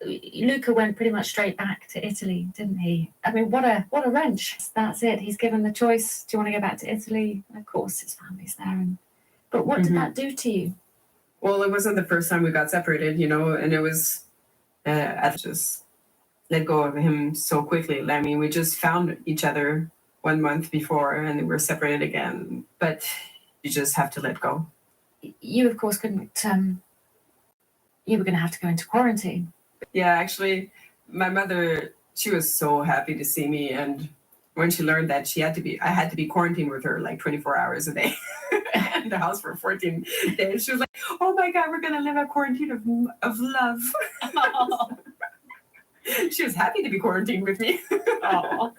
Luca went pretty much straight back to Italy, didn't he? I mean, what a wrench. That's it. He's given the choice. Do you want to go back to Italy? Of course, his family's there. But what did that do to you? Well, it wasn't the first time we got separated, and it was, I just let go of him so quickly. I mean, we just found each other 1 month before and we were separated again. But you just have to let go. You, of course, couldn't... you were going to have to go into quarantine. Yeah, actually, my mother, she was so happy to see me. And when she learned that I had to be quarantined with her like 24 hours a day in the house for 14 days, she was like, oh my God, we're going to live a quarantine of love. She was happy to be quarantined with me. Oh,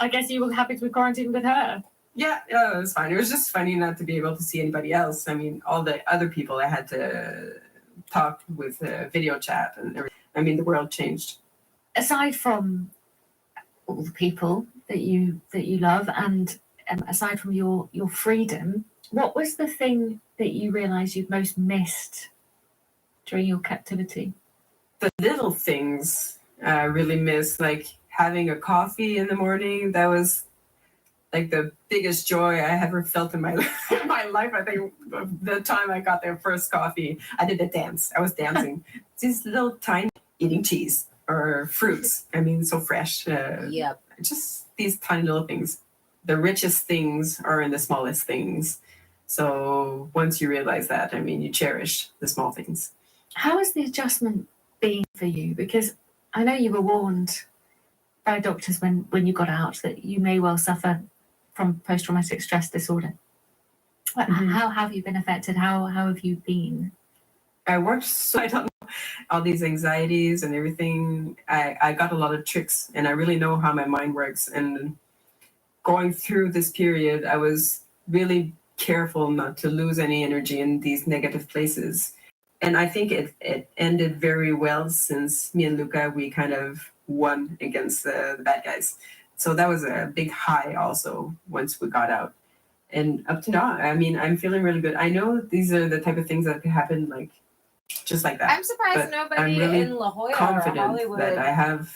I guess you were happy to be quarantined with her. Yeah, it was fine. It was just funny not to be able to see anybody else. I mean, all the other people I had to talk with video chat and everything. I mean, the world changed. Aside from all the people that you love, and aside from your freedom, what was the thing that you realized you'd most missed during your captivity? The little things I really missed, like having a coffee in the morning. That was like the biggest joy I ever felt in my life. I think the time I got their first coffee, I did a dance. I was dancing. These little tiny eating cheese or fruits. I mean, so fresh. Yep. Just these tiny little things. The richest things are in the smallest things. So once you realize that, I mean, you cherish the small things. How has the adjustment been for you? Because I know you were warned by doctors when you got out that you may well suffer from post-traumatic stress disorder. How have you been affected? How have you been? I worked, so I don't know, all these anxieties and everything. I got a lot of tricks and I really know how my mind works. And going through this period, I was really careful not to lose any energy in these negative places. And I think it ended very well since me and Luca, we kind of won against the bad guys. So that was a big high also once we got out. And up to now, I mean, I'm feeling really good. I know these are the type of things that could happen like just like that. I'm surprised nobody I'm really in La Jolla or confident Hollywood that I have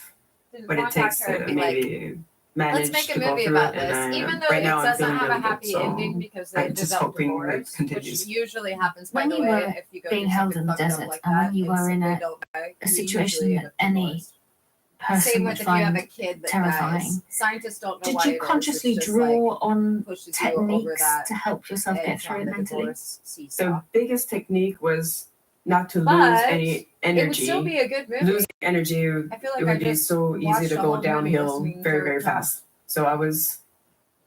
what it takes to maybe manage let's make to a go movie through about it. this, And even though right it now I'm doesn't feeling have a really good. happy So ending because they I'm just develop hoping divorce, it continues. which usually happens by When the you way were if you go being do held in something the fucked up desert, like and that, when you and were in they a don't die, a you situation usually that end up any divorced. person Same would with if you have find a kid that terrifying. dies. Scientists don't know Did why you it is. consciously It's just draw like on pushes you over techniques that to help yourself get edge through on it the mentally? divorce The seesaw. biggest technique was not to lose But any energy. it would still be a good movie. Losing energy, I feel like it I would be just so easy watched to a go whole movie downhill listening very, to very drama. fast. So I was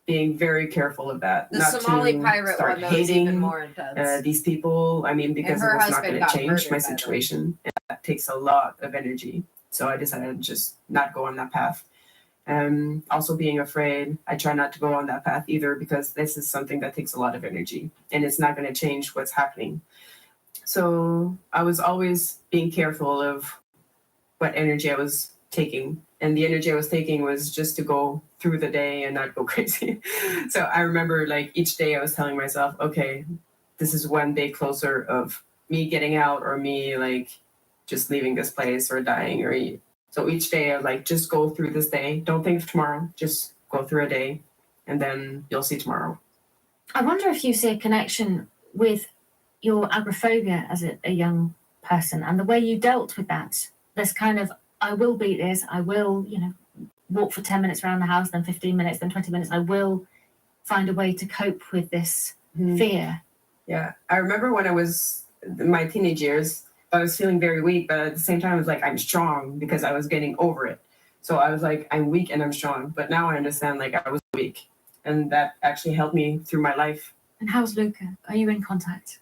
being very careful of that. The not Somali to pirate start one though is even hating more intense. these people. I mean, because And her it was not husband going to got change murdered, my by the way. situation. And that takes a lot of energy. So I decided to just not go on that path. Also being afraid, I try not to go on that path either because this is something that takes a lot of energy and it's not going to change what's happening. So I was always being careful of what energy I was taking. And the energy I was taking was just to go through the day and not go crazy. So I remember like each day I was telling myself, okay, this is one day closer of me getting out or me like just leaving this place or dying or so each day I like just go through this day. Don't think of tomorrow. Just go through a day and then you'll see tomorrow. I wonder if you see a connection with your agoraphobia as a young person and the way you dealt with that. This kind of, I will beat this, I will, walk for 10 minutes around the house, then 15 minutes, then 20 minutes. I will find a way to cope with this fear. Yeah. I remember when I was in my teenage years, I was feeling very weak, but at the same time, I was like, I'm strong because I was getting over it. So I was like, I'm weak and I'm strong. But now I understand like I was weak. And that actually helped me through my life. And how's Luca? Are you in contact?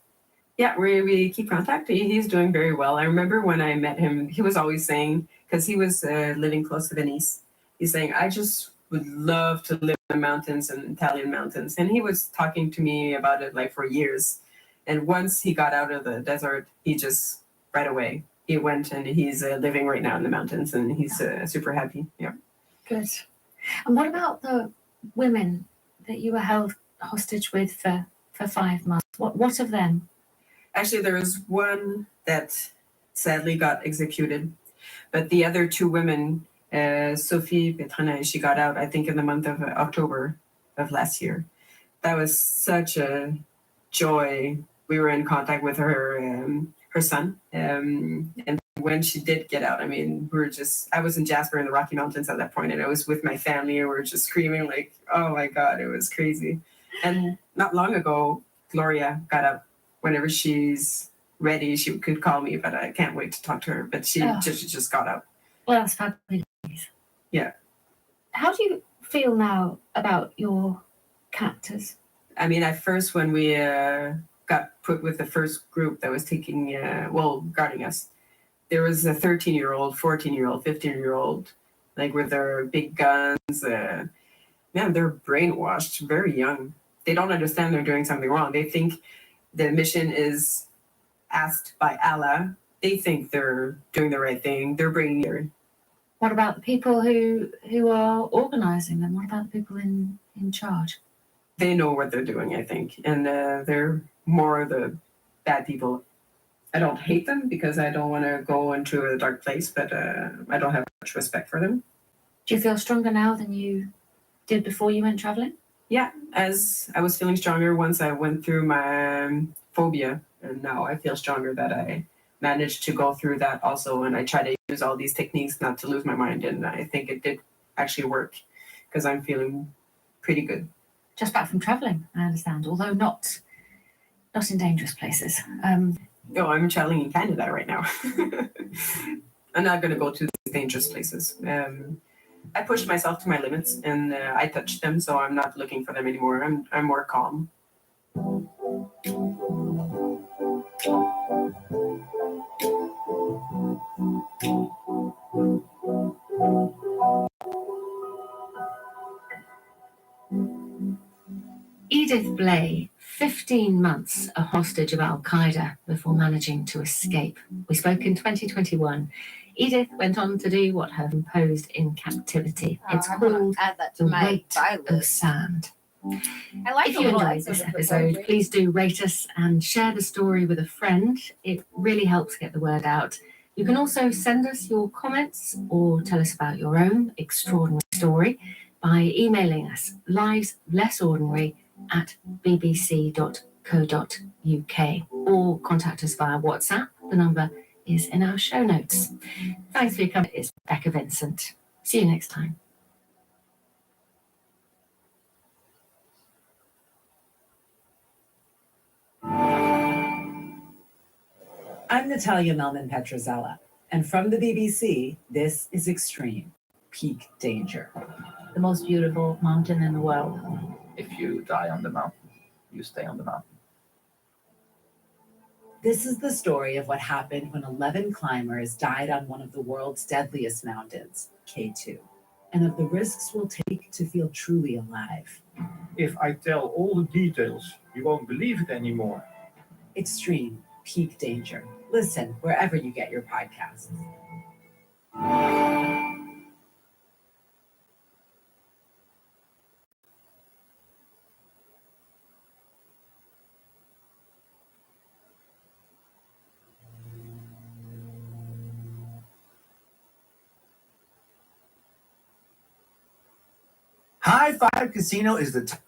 Yeah, we keep contact. He's doing very well. I remember when I met him, he was always saying, because he was living close to Venice, he's saying, I just would love to live in the mountains and Italian mountains. And he was talking to me about it like for years. And once he got out of the desert, he just right away, he went and he's living right now in the mountains and he's super happy. Yeah. Good. And what about the women that you were held hostage with for 5 months? What of them? Actually, there was one that sadly got executed, but the other two women, Sophie Petrana, she got out, I think, in the month of October of last year. That was such a joy. We were in contact with her son, and when she did get out, I mean, I was in Jasper in the Rocky Mountains at that point, and I was with my family, and we were just screaming like, oh my God, it was crazy. And not long ago, Gloria got out. Whenever she's ready, she could call me, but I can't wait to talk to her. But she just got out. Well, that's fabulous. Yeah. How do you feel now about your captors? I mean, at first when we got put with the first group that was guarding us, there was a 13-year-old, 14-year-old, 15-year-old, like with their big guns. Man, they're brainwashed, very young. They don't understand they're doing something wrong. They think the mission is asked by Allah. They think they're doing the right thing. They're bringing here. What about the people who are organizing them? What about the people in charge? They know what they're doing, I think, and they're more the bad people. I don't hate them because I don't want to go into a dark place, but I don't have much respect for them. Do you feel stronger now than you did before you went traveling? Yeah, as I was feeling stronger once I went through my phobia, and now I feel stronger that I managed to go through that also, and I try to use all these techniques not to lose my mind, and I think it did actually work because I'm feeling pretty good. Just back from traveling, I understand, although not in dangerous places. No, I'm traveling in Canada right now. I'm not going to go to these dangerous places. I pushed myself to my limits and I touched them, so I'm not looking for them anymore. I'm more calm. Edith Blay, 15 months a hostage of Al-Qaeda before managing to escape. We spoke in 2021. Edith went on to do what her imposed in captivity. It's called add that to The my Weight buy of list. Sand. I like If the you little enjoyed this excerpt of the episode, poetry. please do rate us and share the story with a friend. It really helps get the word out. You can also send us your comments or tell us about your own extraordinary story by emailing us liveslessordinary@bbc.co.uk or contact us via WhatsApp. The number is in our show notes. Thanks for your company. It's Becca Vincent. See you next time. I'm Natalia Melman Petrozella, and from the BBC, this is Extreme Peak Danger. The most beautiful mountain in the world. If you die on the mountain, you stay on the mountain. This is the story of what happened when 11 climbers died on one of the world's deadliest mountains, K2, and of the risks we'll take to feel truly alive. If I tell all the details, you won't believe it anymore. Extreme Peak Danger. Listen wherever you get your podcasts. High Five Casino is the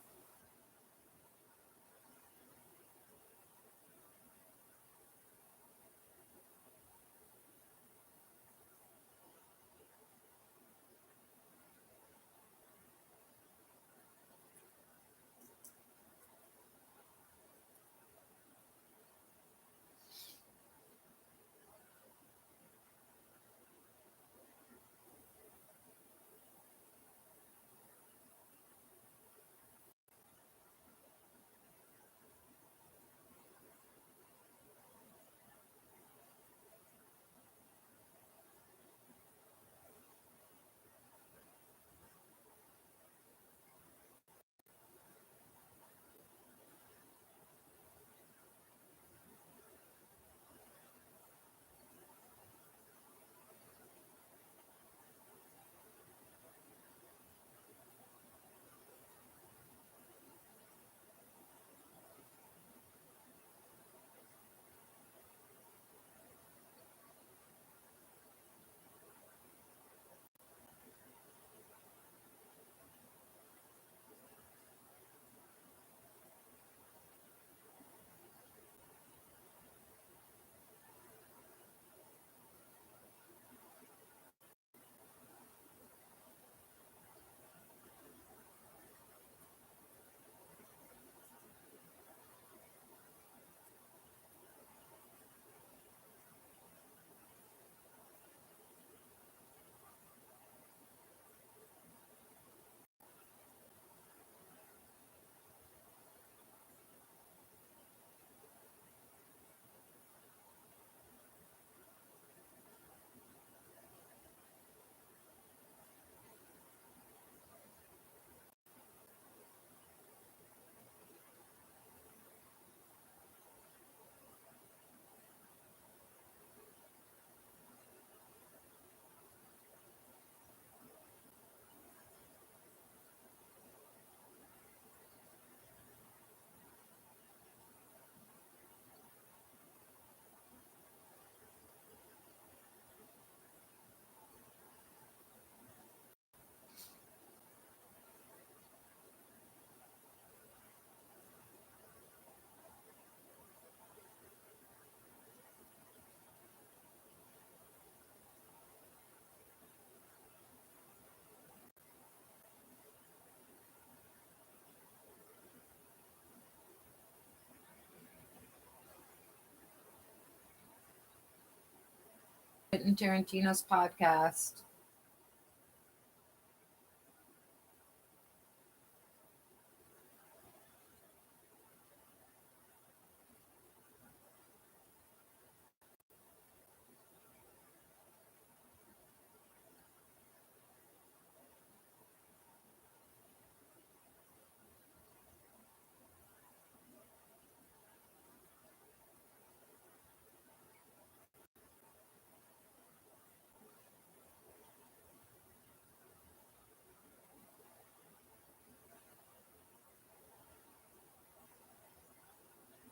Quentin Tarantino's podcast.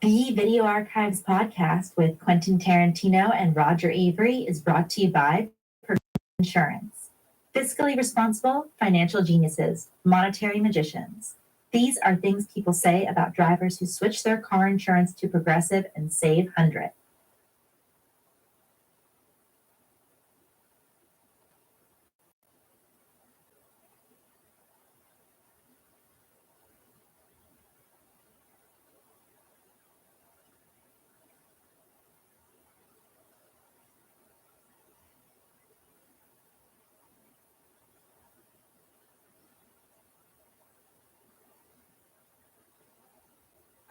The Video Archives podcast with Quentin Tarantino and Roger Avery is brought to you by Progressive Insurance. Fiscally responsible financial geniuses, monetary magicians. These are things people say about drivers who switch their car insurance to Progressive and save hundreds.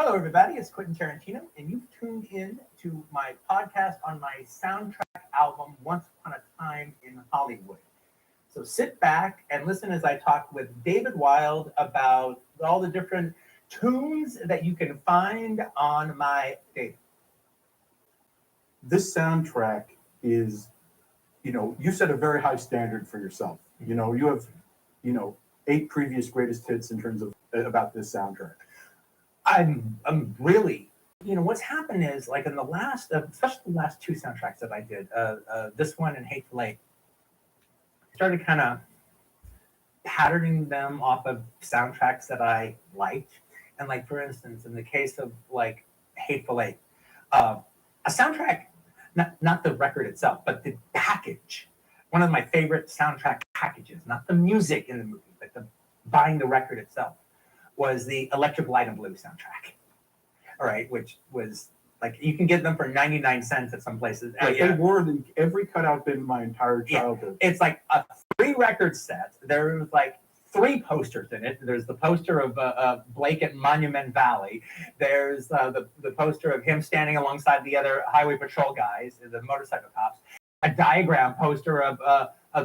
Hello, everybody. It's Quentin Tarantino, and you've tuned in to my podcast on my soundtrack album, Once Upon a Time in Hollywood. So sit back and listen as I talk with David Wild about all the different tunes that you can find on my data. This soundtrack is, you set a very high standard for yourself. You have, 8 previous greatest hits in terms of about this soundtrack. I'm really, what's happened is like in the last, especially the last 2 soundtracks that I did, this one and Hateful Eight, started kind of patterning them off of soundtracks that I liked. And like, for instance, in the case of like Hateful Eight, a soundtrack, not the record itself, but the package, one of my favorite soundtrack packages, not the music in the movie, but buying the record itself, was the Electric Light and Blue soundtrack. All right, which was like, you can get them for 99 cents at some places. Right, they were in every cutout bin my entire childhood. Yeah, it's like a 3-record set. There was like 3 posters in it. There's the poster of Blake at Monument Valley. There's the poster of him standing alongside the other highway patrol guys, the motorcycle cops. A diagram poster of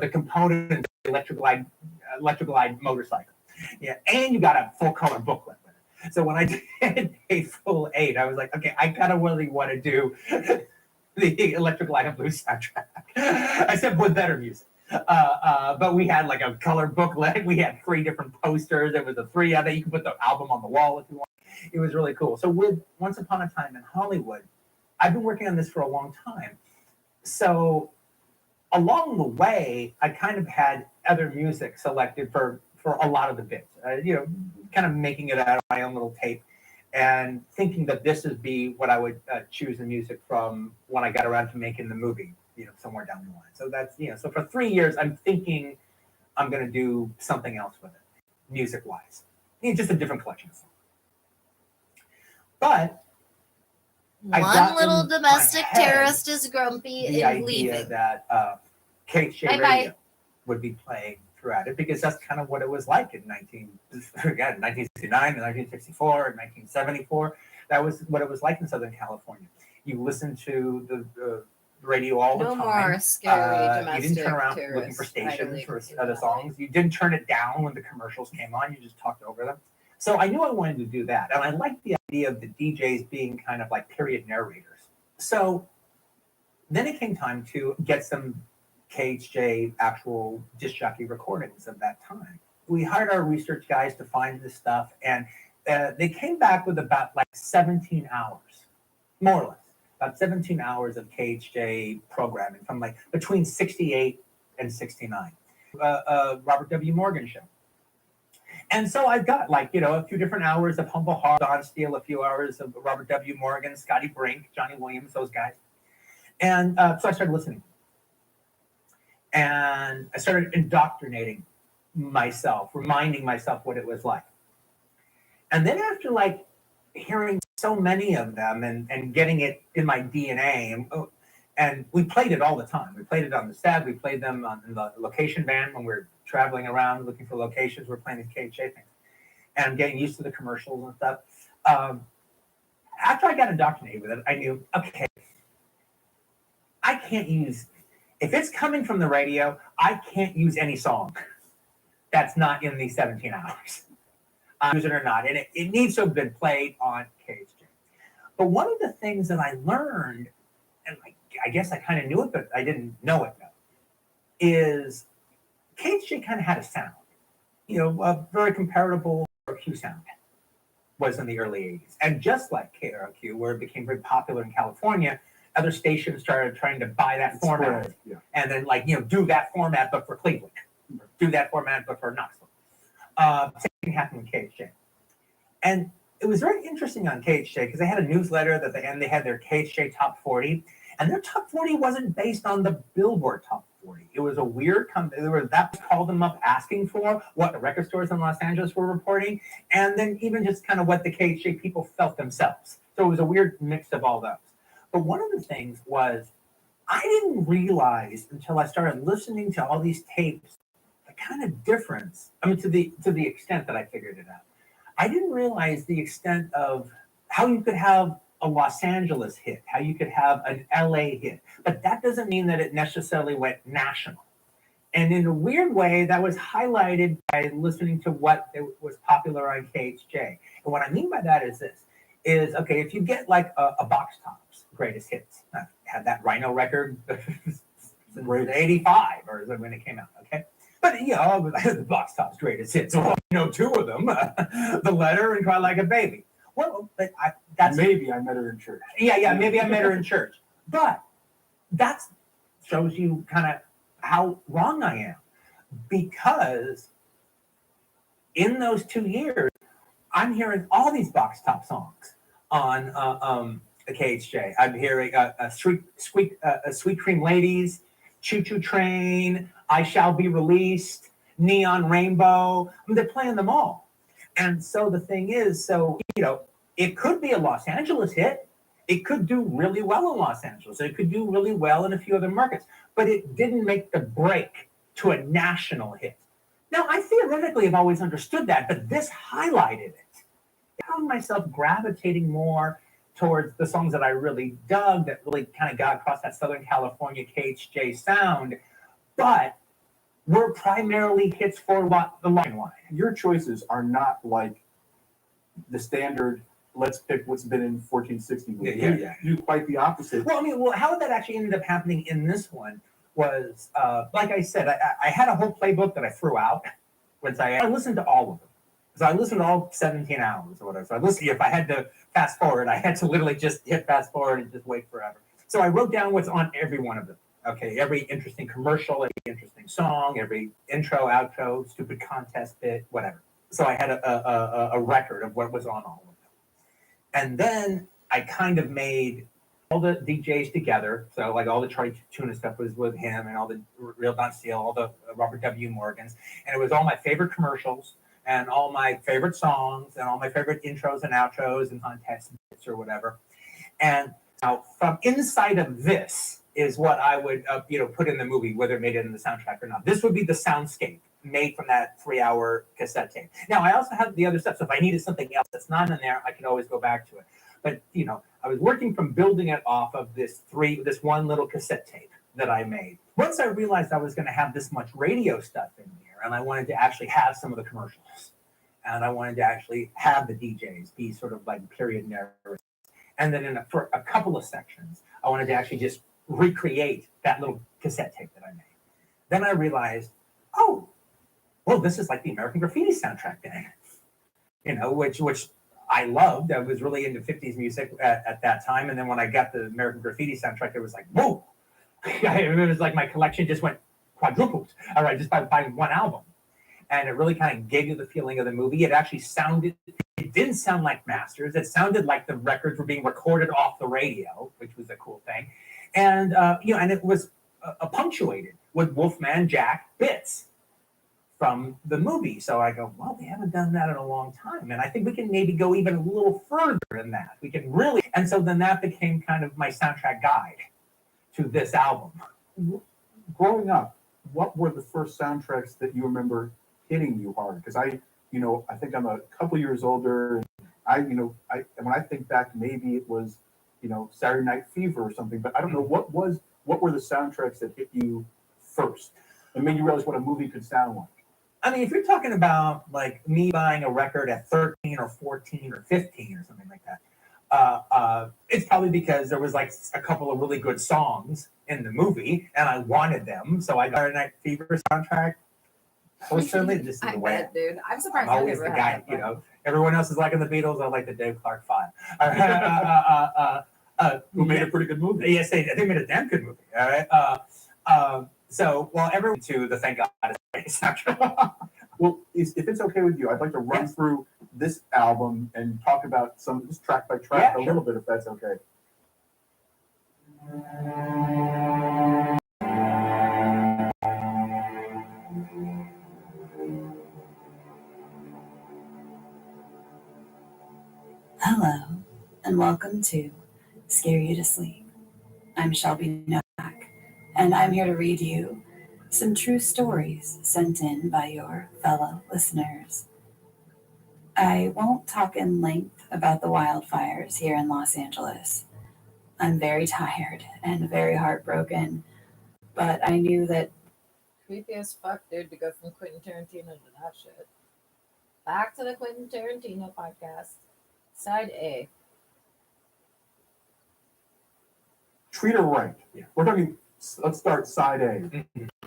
the components of the Electric Light motorcycle. Yeah, and you got a full-color booklet with it. So when I did Hateful Eight, I was like, okay, I kind of really want to do the Electric Light and Blue soundtrack. I said with better music. But we had like a color booklet. We had 3 different posters. There was a 3 other. You could put the album on the wall if you want. It was really cool. So with Once Upon a Time in Hollywood, I've been working on this for a long time. So along the way, I kind of had other music selected for a lot of the bits, kind of making it out of my own little tape and thinking that this would be what I would choose the music from when I got around to making the movie, somewhere down the line. So that's, so for 3 years, I'm thinking I'm going to do something else with it, music-wise. Just a different collection of songs. But one little domestic terrorist is grumpy the and idea leaving. That KHJ Bye-bye. Radio would be playing throughout it, because that's kind of what it was like in 1969 and 1964 and 1974. That was what it was like in Southern California. You listened to the radio all the time. No more scary domestic You didn't turn around terrorists. looking for stations I for really other songs. You didn't turn it down when the commercials came on. You just talked over them. So I knew I wanted to do that. And I liked the idea of the DJs being kind of like period narrators. So then it came time to get some KHJ actual disc jockey recordings of that time. We hired our research guys to find this stuff, and they came back with about like 17 hours, more or less, about 17 hours of KHJ programming from like between 68 and 69. Robert W. Morgan show. And so I've got like, a few different hours of Humble Heart, Don Steele, a few hours of Robert W. Morgan, Scotty Brink, Johnny Williams, those guys. And so I started listening. And I started indoctrinating myself, reminding myself what it was like. And then after like hearing so many of them and getting it in my DNA, And we played it all the time. We played it on the set. We played them in the location van when we were traveling around looking for locations. We're playing these KHA things. And I'm getting used to the commercials and stuff. After I got indoctrinated with it, I knew, okay, I can't use, if it's coming from the radio, I can't use any song that's not in these 17 hours. Use it or not. And it needs to have been played on KHJ. But one of the things that I learned, and I guess I kind of knew it, but I didn't know it though, is KHJ kind of had a sound. You know, a very comparable KROQ sound was in the early 80s. And just like KROQ, where it became very popular in California, other stations started trying to buy that format. Yeah. And then do that format, but for Cleveland. Do that format, but for Knoxville. Same thing happened with KHJ. And it was very interesting on KHJ because they had a newsletter that they had their KHJ Top 40. And their Top 40 wasn't based on the Billboard Top 40. It was a weird that called them up asking for what the record stores in Los Angeles were reporting, and then even just kind of what the KHJ people felt themselves. So it was a weird mix of all those. But one of the things was I didn't realize until I started listening to all these tapes the kind of difference. I mean, to the extent that I figured it out. I didn't realize the extent of how you could have a Los Angeles hit, how you could have an LA hit, but that doesn't mean that it necessarily went national. And in a weird way, that was highlighted by listening to what was popular on KHJ. And what I mean by that is this, okay, if you get like a Box Tops greatest hits, I had that Rhino record since 85 or when it came out, okay? But the Box Tops greatest hits, well, two of them, The Letter and Cry Like a Baby. Well, but that's maybe I met her in church. Yeah, maybe I met her in church. But that shows you kind of how wrong I am. Because in those 2 years, I'm hearing all these Box Top songs on KHJ. I'm hearing Sweet Cream Ladies, Choo Choo Train, I Shall Be Released, Neon Rainbow. I mean, they're playing them all. And so the thing is, it could be a Los Angeles hit. It could do really well in Los Angeles. It could do really well in a few other markets, but it didn't make the break to a national hit. Now, I theoretically have always understood that, but this highlighted it. I found myself gravitating more towards the songs that I really dug, that really kind of got across that Southern California KHJ sound, but were primarily hits for the line line. Your choices are not like the standard, let's pick what's been in 1460. Yeah. You quite the opposite. Well, how that actually ended up happening in this one was, like I said, I had a whole playbook that I threw out. I listened to all of them. So I listened to all 17 hours or whatever. So I listened, if I had to fast forward, I had to literally just hit fast forward and just wait forever. So I wrote down what's on every one of them. Okay, every interesting commercial, every interesting song, every intro, outro, stupid contest bit, whatever. So I had a record of what was on all of them. And then I kind of made all the DJs together. So like all the Charlie Tuna stuff was with him, and all the Real Don Steele, all the Robert W. Morgans. And it was all my favorite commercials and all my favorite songs and all my favorite intros and outros and contest bits or whatever. And now from inside of this is what I would put in the movie, whether it made it in the soundtrack or not. This would be the soundscape made from that 3-hour cassette tape. Now, I also have the other stuff, so if I needed something else that's not in there, I could always go back to it. But, I was working from building it off of this one little cassette tape that I made. Once I realized I was going to have this much radio stuff in there, and I wanted to actually have some of the commercials, and I wanted to actually have the DJs be sort of like period narrators, and then for a couple of sections, I wanted to actually just recreate that little cassette tape that I made. Then I realized, this is like the American Graffiti soundtrack thing, which I loved. I was really into 50s music at that time. And then when I got the American Graffiti soundtrack, it was like, whoa. It was like my collection just went quadrupled, all right, just by buying one album. And it really kind of gave you the feeling of the movie. It actually it didn't sound like masters. It sounded like the records were being recorded off the radio, which was a cool thing. And, and it was punctuated with Wolfman Jack bits from the movie. So I go, well, we haven't done that in a long time. And I think we can maybe go even a little further than that. We can really, and so then that became kind of my soundtrack guide to this album. Growing up, what were the first soundtracks that you remember hitting you hard? Because I think I'm a couple years older. And when I think back, maybe it was, Saturday Night Fever or something. But I don't know what were the soundtracks that hit you first and made you realize what a movie could sound like. I mean, if you're talking about like me buying a record at 13 or 14 or 15 or something like that, it's probably because there was like a couple of really good songs in the movie and I wanted them. So I got a Night Fever soundtrack. Personally, this is the way. Bet, dude. I'm surprised. I'm always the guy, Everyone else is liking the Beatles. I like the Dave Clark Five. Who made a pretty good movie. Yes, they made a damn good movie. All right. So while everyone to the Thank God is soundtrack. Well, if it's okay with you, I'd like to run through this album and talk about some of this track by track a little bit, if that's okay. Hello, and welcome to Scare You to Sleep. I'm Shelby Novak, and I'm here to read you some true stories sent in by your fellow listeners. I won't talk in length about the wildfires here in Los Angeles. I'm very tired and very heartbroken, but I knew that Creepy as fuck, dude, to go from Quentin Tarantino to that shit. Back to the Quentin Tarantino podcast. Side A. Treat Her Right. Yeah. We're talking, let's start side A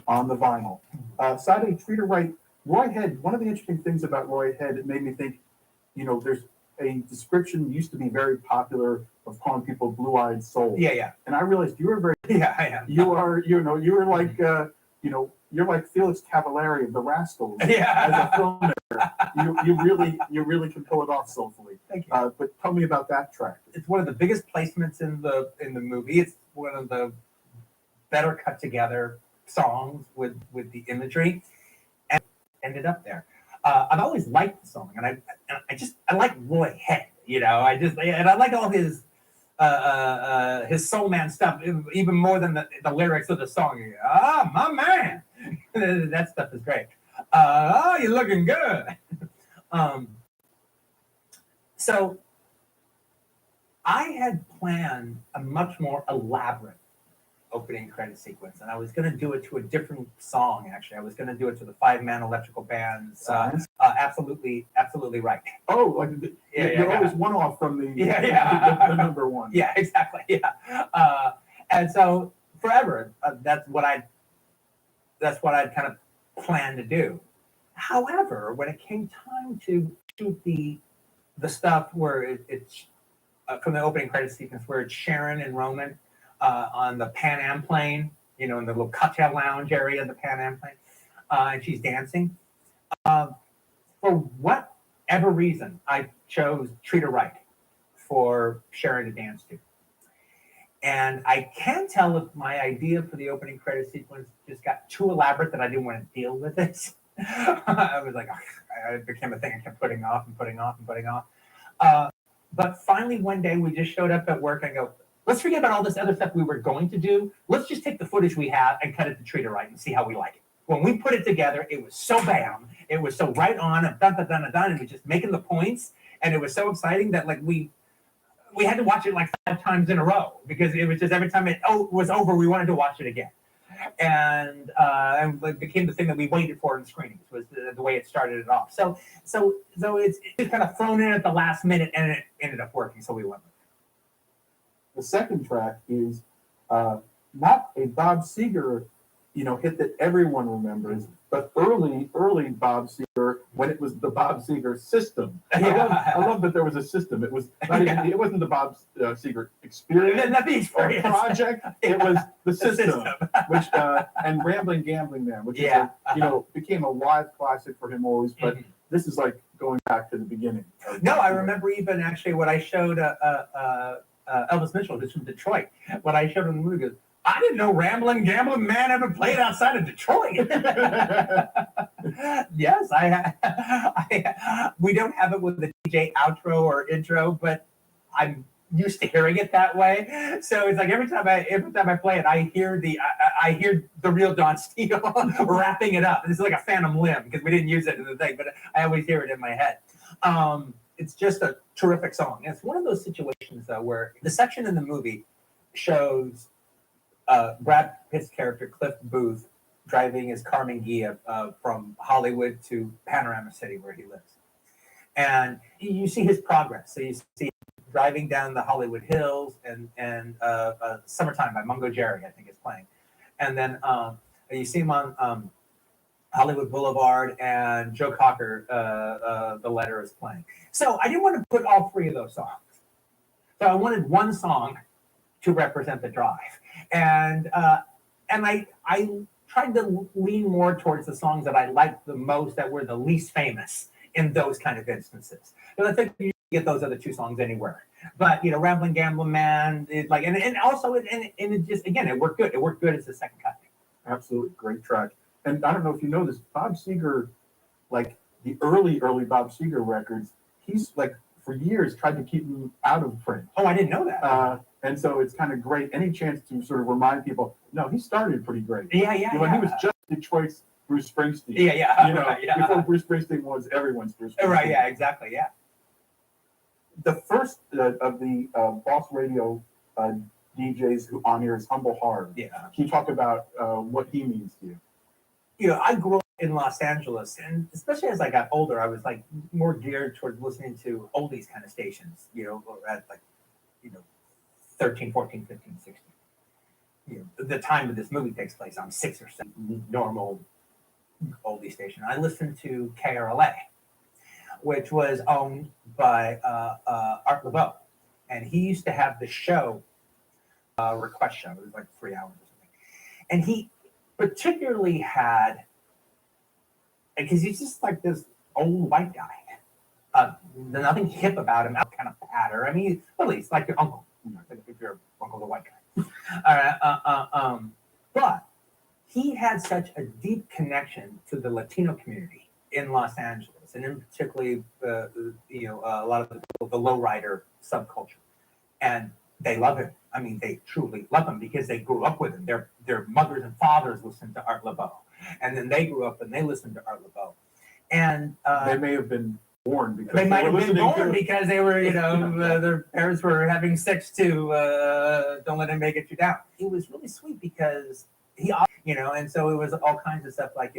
on the vinyl. Side A, Treat Her Right. Roy Head, one of the interesting things about Roy Head, it made me think, there's a description used to be very popular of calling people blue-eyed souls. Yeah. And I realized you were very, I am. you were like, you're like Felix Cavallari of the Rascals. Yeah. As a filmmaker, you really can pull it off soulfully. Thank you. But tell me about that track. It's one of the biggest placements in the movie. It's one of the better cut together songs with the imagery, and ended up there. I've always liked the song, and I like Roy Head. I like all his soul man stuff even more than the lyrics of the song. My man, that stuff is great. You're looking good. So I had planned a much more elaborate opening credit sequence, and I was going to do it to a different song. Actually, I was going to do it to the 5-man electrical band's "Absolutely Right." Oh, like you're always one off from the the number one. Yeah, exactly. Yeah, and so forever, that's what I'd kind of planned to do. However, when it came time to shoot the stuff where it's from the opening credit sequence, where it's Sharon and Roman on the Pan Am plane, in the little cocktail lounge area of the Pan Am plane, and she's dancing. For whatever reason, I chose Treat Her Right for Sharon to dance to. And I can't tell if my idea for the opening credit sequence just got too elaborate that I didn't want to deal with it. I was like, it became a thing I kept putting off. But finally one day we just showed up at work and I go, let's forget about all this other stuff we were going to do. Let's just take the footage we have and cut it to Treat Her Right and see how we like it. When we put it together, it was so bam. It was so right on and dun. And we're just making the points. And it was so exciting that we had to watch it like 5 times in a row because it was just every time it was over, we wanted to watch it again. And it became the thing that we waited for in screenings was the way it started it off. So it's just kind of thrown in at the last minute and it ended up working. So we went with it. The second track is not a Bob Seger, hit that everyone remembers, but early Bob Seger when it was the Bob Seger system. I love that there was a system. It was not even, it wasn't the Bob Seger experience or project. It was the system, which and Rambling Gambling Man, which is became a live classic for him always. But this is like going back to the beginning. No, I remember even actually what I showed Elvis Mitchell, who's from Detroit. What I showed him in the movie, goes, I didn't know Rambling Gambling Man ever played outside of Detroit. Yes, we don't have it with the DJ outro or intro, but I'm used to hearing it that way. So it's like every time I play it, I hear the real Don Steele wrapping it up. This is like a phantom limb because we didn't use it in the thing, but I always hear it in my head. It's just a terrific song. And it's one of those situations though where the section in the movie shows Brad Pitt's character Cliff Booth driving his Carmen Ghia from Hollywood to Panorama City where he lives. And you see his progress. So you see driving down the Hollywood Hills and Summertime by Mungo Jerry, I think is playing. And then you see him on Hollywood Boulevard and Joe Cocker, The Letter is playing. So I didn't want to put all three of those songs. So I wanted one song to represent the drive. And I tried to lean more towards the songs that I liked the most that were the least famous in those kind of instances. Because I think you get those other two songs anywhere. But Ramblin' Gamblin' Man, it just again it worked good. It worked good as the second cut. Absolutely great track. And I don't know if you know this, Bob Seger, like the early Bob Seger records, he's like for years tried to keep them out of print. Oh, I didn't know that. And so it's kind of great. Any chance to sort of remind people, no, he started pretty great. Yeah. When he was just Detroit's Bruce Springsteen. Yeah. Before Bruce Springsteen was everyone's Bruce Springsteen. Right, yeah, exactly, yeah. The first of the Boss Radio DJs who on here is Humble Harv. Yeah. Can you talk about what he means to you? I grew up in Los Angeles, and especially as I got older, I was like more geared towards listening to oldies kind of stations, at 13, 14, 15, 16. The time of this movie takes place on 6 or 7 normal oldie station. I listened to KRLA, which was owned by Art LeBeau, and he used to have the show, Request Show. It was like 3 hours or something, and he particularly had, because he's just like this old white guy. There's nothing hip about him, kind of patter. I mean, literally, it's like your uncle. If your uncle's a white guy. But he had such a deep connection to the Latino community in Los Angeles, and in particularly, a lot of the lowrider subculture, and they love him. I mean, they truly love him because they grew up with him. Their mothers and fathers listened to Art LeBeau, and then they grew up and they listened to Art LeBeau, and they may have been born because they might have been born because they were, their parents were having sex too. Don't let him make it you down. It was really sweet because he, and so it was all kinds of stuff like,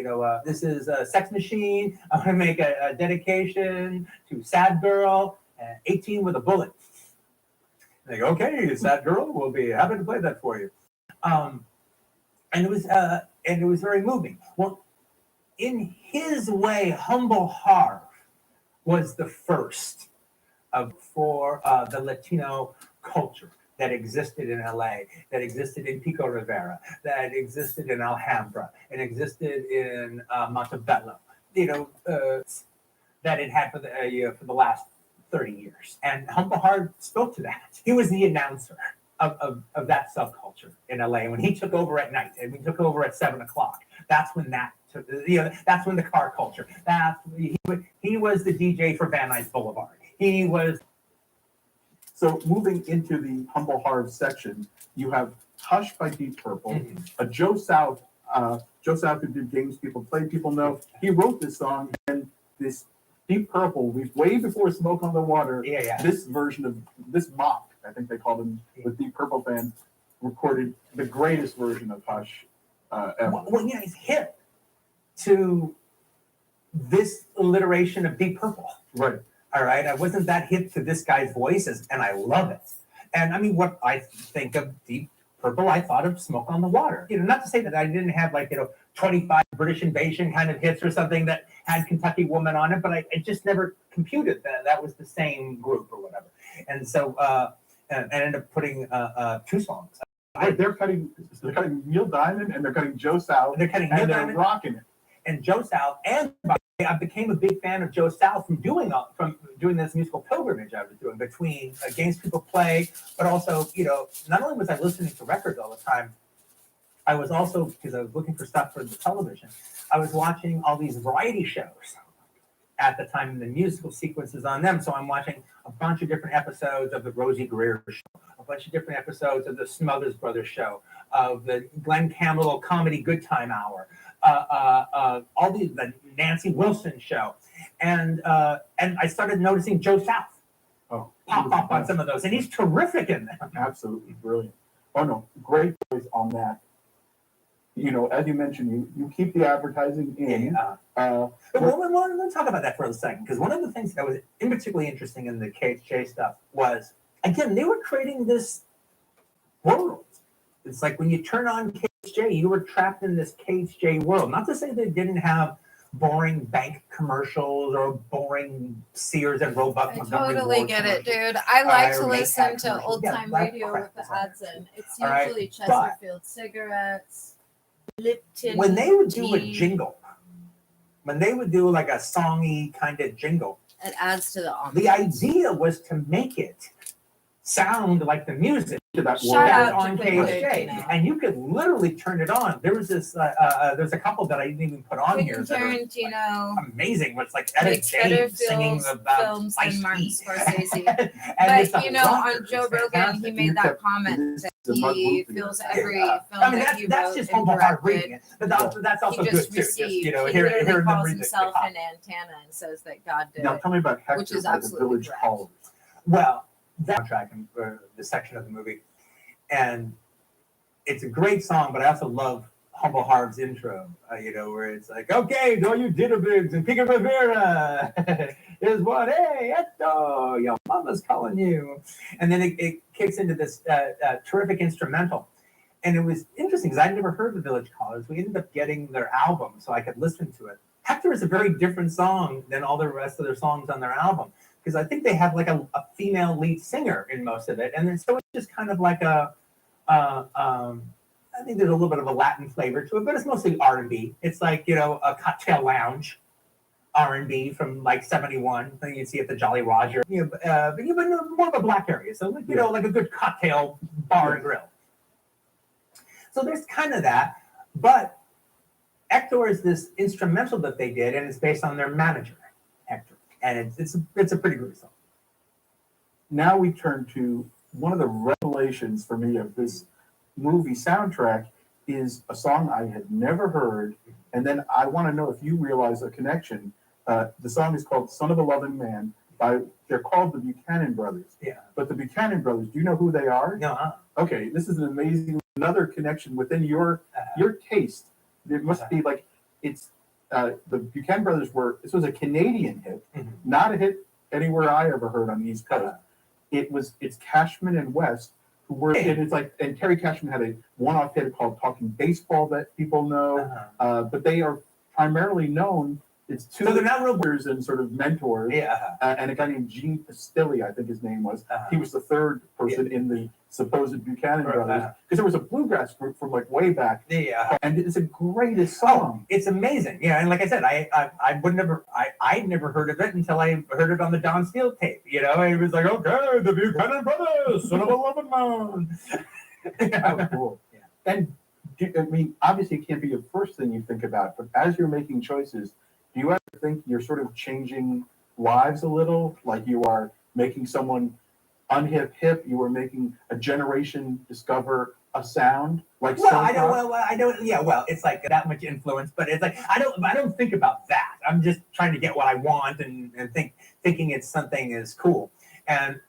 this is a Sex Machine. I'm gonna make a dedication to Sad Girl, 18 with a Bullet. They go, okay, Sad Girl, we'll be happy to play that for you. And it was very moving. Well, in his way, Humble Harv was the first for the Latino culture that existed in LA, that existed in Pico Rivera, that existed in Alhambra, and existed in Montebello, that it had for the last 30 years. And Humble Harv spoke to that. He was the announcer of that subculture in LA. And when he took over at night, and we took over at 7 o'clock, that's when that took, that's when the car culture, he was the DJ for Van Nuys Boulevard. He was. So moving into the Humble Harv section, you have Hush by Deep Purple, Joe South who did Games People Play, people know. He wrote this song, and this Deep Purple, way before Smoke on the Water, this version of this mock, I think they called him, with Deep Purple fans, recorded the greatest version of Hush ever. Well, he's hip to this alliteration of Deep Purple. Right. All right. I wasn't that hip to this guy's voices, and I love it. And I mean, what I think of Deep Purple, I thought of Smoke on the Water. Not to say that I didn't have 25 British Invasion kind of hits or something that had Kentucky Woman on it, but I just never computed that was the same group or whatever. And so and I ended up putting 2 songs. They're cutting Neil Diamond and they're cutting Joe South. They're cutting Neil Diamond, rocking it. And Joe South, and I became a big fan of Joe South from doing this musical pilgrimage I was doing between Games People Play, but also, not only was I listening to records all the time, I was also, because I was looking for stuff for the television, I was watching all these variety shows at the time in the musical sequences on them. So I'm watching a bunch of different episodes of the Rosie Greer show, a bunch of different episodes of the Smothers Brothers show, of the Glenn Campbell comedy Good Time Hour, all the Nancy Wilson show. And I started noticing Joe South pop up on some of those, and he's terrific in them. Absolutely brilliant. Oh no, great voice on that. You know, as you mentioned, you keep the advertising in. Let's talk about that for a second, because one of the things that was particularly interesting in the KHJ stuff was, again, they were creating this world. It's like when you turn on KHJ, you were trapped in this KHJ world. Not to say they didn't have boring bank commercials or boring Sears and Roebuck. I totally get it, dude. I like to listen to old time radio with the ads in. It's usually Chesterfield cigarettes, Lipton. When they would do a tea. jingle, when they would do like a songy kind of jingle, it adds to the ambiance. The idea was to make it sound like the music to that Shout out on to KHJ, and you could literally turn it on. There was this, there's a couple that I didn't even put on here. Tarantino. Amazing. What's like Etta Makes better James singing about films than Ice-T. Martin Scorsese. And But you know, on Joe Rogan, he made that comment that he feels every film I mean, that he that's wrote just and humble heart reading directed, it. But that's also he good just too. Just, received. you know, He here literally and calls read himself the an antenna and says that God did Now it. tell me about Hector Which is by the absolutely Village correct. Callers. Well, that track and the section of the movie, and it's a great song. But I also love Humble Heart's intro. You know, where it's like, "Okay, all you ditterbigs and Pica Rivera is what? Hey, Eto, your mama's calling you." And then it kicks into this terrific instrumental. And it was interesting because I'd never heard the Village Callers. We ended up getting their album so I could listen to it. Hector is a very different song than all the rest of their songs on their album, because I think they have like a female lead singer in most of it. And then so it's just kind of like I think there's a little bit of a Latin flavor to it, but it's mostly R&B. It's like, you know, a cocktail lounge R&B from like 71, thing you see at the Jolly Roger. You know, but more of a black area. So, like, you know, like a good cocktail bar and grill. So there's kind of that. But Hector is this instrumental that they did, and it's based on their manager, Hector. And it's a pretty good song. Now we turn to one of the revelations for me of this movie soundtrack is a song I had never heard, and then I want to know if you realize a connection. The song is called "Son of a Loving Man" they're called the Buchanan Brothers. Yeah. But the Buchanan Brothers, do you know who they are? No. Okay, this is an amazing another connection within your taste. It must be like it's the Buchanan Brothers this was a Canadian hit, not a hit anywhere I ever heard on the East Coast. It's Cashman and West who were, and it's like, and Terry Cashman had a one-off hit called "Talking Baseball" that people know, but they are primarily known. It's two So they're not real brothers and sort of mentors, and a guy named Gene Pastilli, I think his name was. He was the third person in the supposed Buchanan Brothers, because there was a bluegrass group from like way back. And it's the greatest song. It's amazing. Yeah, and like I said, I'd never heard of it until I heard it on the Don Steele tape. You know, and it was like, okay, the Buchanan Brothers, son of a loving man. Oh, cool. And I mean, obviously, it can't be the first thing you think about, but as you're making choices, do you ever think you're sort of changing lives a little? Like you are making someone unhip hip, you are making a generation discover a sound? Like I don't. Yeah, well, it's like that much influence, but it's like I don't think about that. I'm just trying to get what I want and thinking it's something is cool. And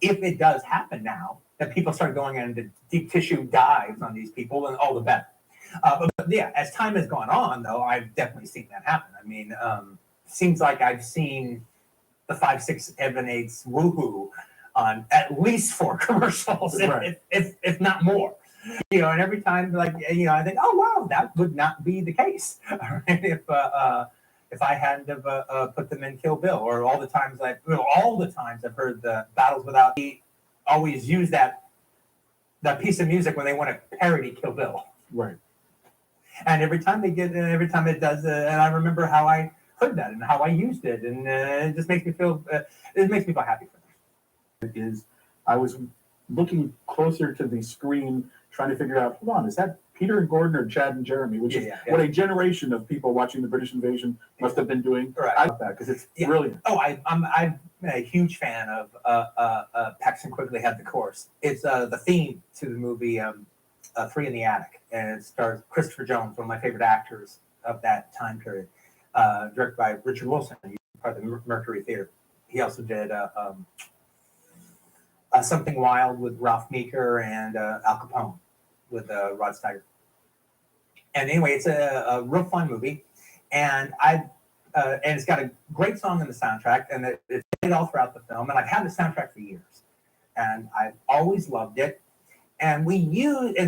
if it does happen now that people start going into deep tissue dives on these people, then all the better. But yeah, as time has gone on, though, I've definitely seen that happen. I mean, seems like I've seen the 5, 6, 7, 8s woohoo on at least 4 commercials, if not more. You know, and every time, like, you know, I think, oh wow, that would not be the case if I hadn't have put them in Kill Bill, or all the times I've heard the Battles Without Me always use that piece of music when they want to parody Kill Bill. Right. And every time it does, and I remember how I heard that and how I used it, and it just makes me feel happy for them. I was looking closer to the screen, trying to figure out, hold on, is that Peter and Gordon or Chad and Jeremy, which is what a generation of people watching the British invasion must have been doing. Right. I love that because it's brilliant. Oh, I'm a huge fan of Paxton Quigley Had the Course. It's the theme to the movie Three in the Attic, and it stars Christopher Jones, one of my favorite actors of that time period, directed by Richard Wilson, part of the Mercury Theater. He also did Something Wild with Ralph Meeker and Al Capone with Rod Steiger. And anyway, it's a real fun movie, and it's got a great song in the soundtrack, and it's played all throughout the film. And I've had the soundtrack for years, and I've always loved it. And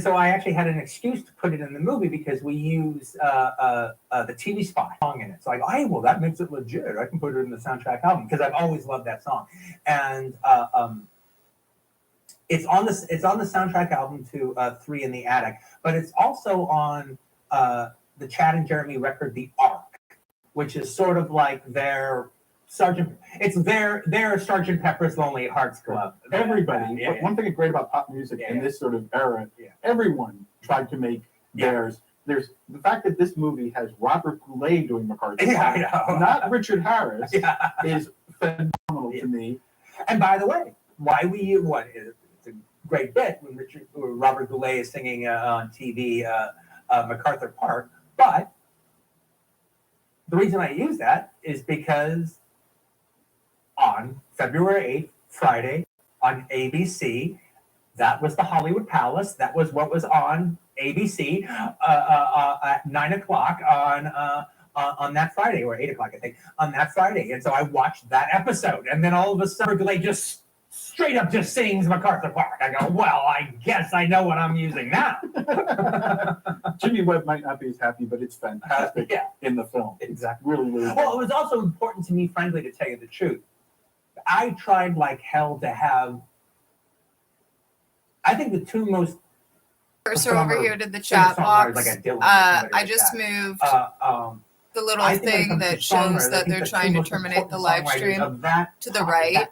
so I actually had an excuse to put it in the movie because we use the TV spot song in it. So I go, hey, well, that makes it legit. I can put it in the soundtrack album because I've always loved that song. And it's on the soundtrack album to Three in the Attic, but it's also on the Chad and Jeremy record, The Ark, which is sort of like their Sergeant Pepper's Lonely Hearts Club. Everybody. One thing that's great about pop music in this sort of era, everyone tried to make theirs. There's the fact that this movie has Robert Goulet doing McCarthy, not Richard Harris, is phenomenal to me. And by the way, it's a great bit when Robert Goulet is singing on TV MacArthur Park, but the reason I use that is because on February 8th, Friday, on ABC, that was the Hollywood Palace. That was what was on ABC at 9 o'clock on that Friday, or 8 o'clock, I think, on that Friday. And so I watched that episode, and then all of a sudden, Goulet just straight up just sings MacArthur Park. I go, well, I guess I know what I'm using now. Jimmy Webb might not be as happy, but it's fantastic in the film. Exactly. Really, really good. Well, it was also important to me, frankly, to tell you the truth. I tried like hell to have, I think the two most cursor over here to the chat box. I just moved the little thing that shows that they're trying to terminate the live stream to the right.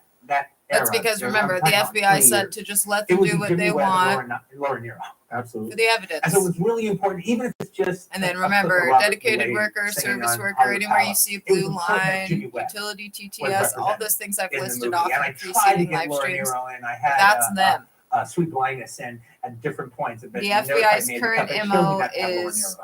That's because, remember, the FBI said to just let them do what they want Absolutely. for the evidence. And so it's really important, even if it's just. And then remember, dedicated worker, service worker, anywhere you see a blue line, utility, TTS, all those things I've listed off in preceding live streams. That's them. Sweet blindness and at different points. The FBI's current MO is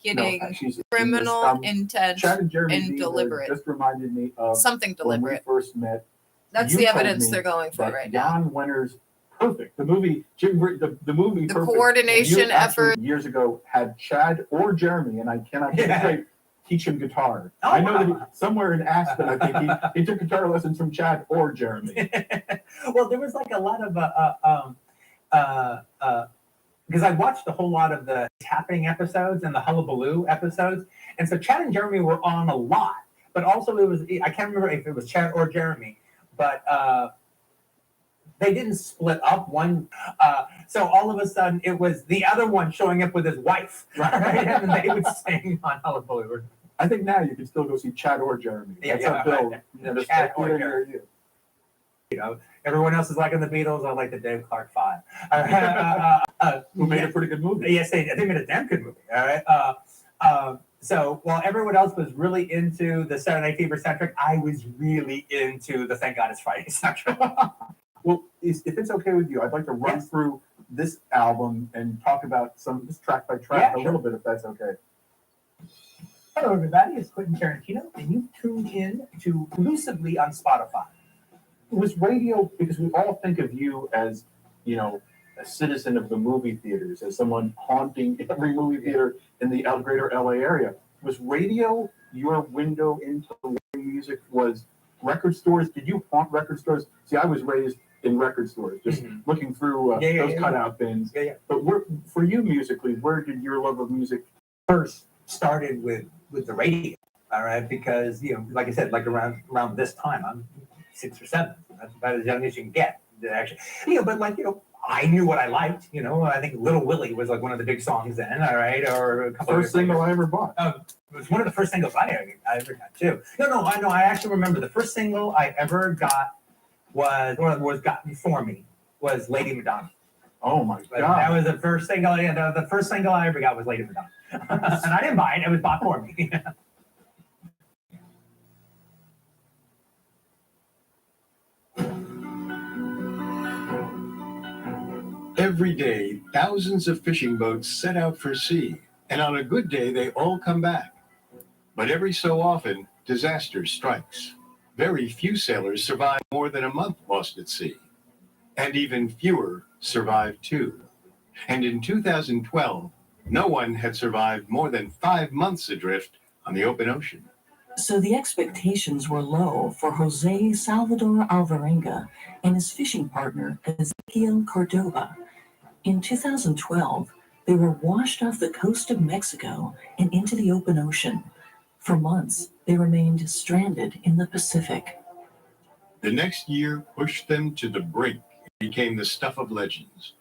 getting criminal intent and deliberate. Just reminded me of something deliberate. When we first met. That's the evidence they're going for right now. Jan Wenner's Perfect. The movie, the movie. The Perfect, coordination effort. Years ago had Chad or Jeremy, and I cannot get it straight, teach him guitar. Oh, I know that somewhere in Aspen, I think he took guitar lessons from Chad or Jeremy. Well, there was like a lot of because I watched a whole lot of the tapping episodes and the hullabaloo episodes, and so Chad and Jeremy were on a lot. But also it was, I can't remember if it was Chad or Jeremy, but they didn't split up one. So all of a sudden it was the other one showing up with his wife, right? And they would sing on hullabaloo. I think now you can still go see Chad or Jeremy. That's a bill. Chad or Jeremy. You know, everyone else is liking the Beatles. I like the Dave Clark Five. Who made a pretty good movie. Yes, they made a damn good movie. All right. So while everyone else was really into the Saturday Night Fever soundtrack, I was really into the Thank God It's Friday soundtrack. Well, if it's okay with you, I'd like to run through this album and talk about just track by track a little bit, if that's okay. Hello, everybody. It's Quentin Tarantino, and you've tuned in to Lucidly on Spotify. Was radio, because we all think of you as, you know, a citizen of the movie theaters, as someone haunting every movie theater in the greater LA area. Was radio your window into the way music was? Record stores? Did you haunt record stores? See, I was raised in record stores, just looking through those cutout bins. But for you musically, where did your love of music first started with the radio? All right, because like I said, like around this time, I'm 6 or 7. That's about as young as you can get. Actually, but I knew what I liked. I think Little Willie was like one of the big songs then. All right, or a couple first single I ever bought. It was one of the first singles I ever got too. I actually remember the first single I ever got was gotten for me was Lady Madonna. Oh my But God. that was the first single. The first single I ever got was Lady Madonna, and I didn't buy it. It was bought for me. Every day, thousands of fishing boats set out for sea, and on a good day, they all come back. But every so often, disaster strikes. Very few sailors survive more than a month lost at sea, and even fewer survive too. And in 2012, no one had survived more than 5 months adrift on the open ocean. So the expectations were low for Jose Salvador Alvarenga and his fishing partner, Ezequiel Cordoba. In 2012, they were washed off the coast of Mexico and into the open ocean. For months, they remained stranded in the Pacific. The next year pushed them to the brink and became the stuff of legends.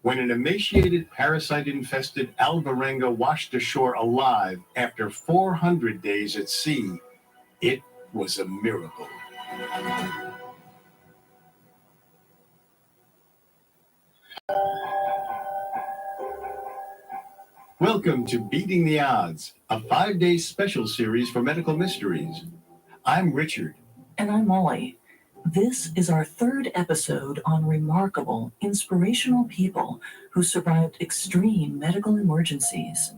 When an emaciated, parasite-infested Alvarenga washed ashore alive after 400 days at sea, it was a miracle. Welcome to Beating the Odds, a 5-day special series for medical mysteries. I'm Richard. And I'm Molly. This is our 3rd episode on remarkable, inspirational people who survived extreme medical emergencies.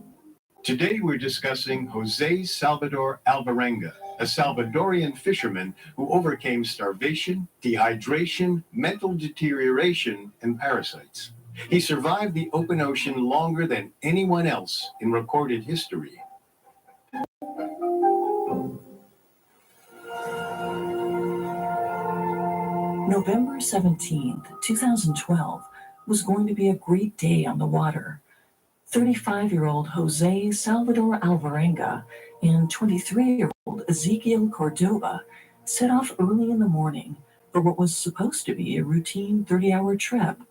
Today we're discussing Jose Salvador Alvarenga, a Salvadorian fisherman who overcame starvation, dehydration, mental deterioration, and parasites. He survived the open ocean longer than anyone else in recorded history. November 17th, 2012 was going to be a great day on the water. 35-year-old Jose Salvador Alvarenga and 23-year-old Ezequiel Cordoba set off early in the morning for what was supposed to be a routine 30-hour trip.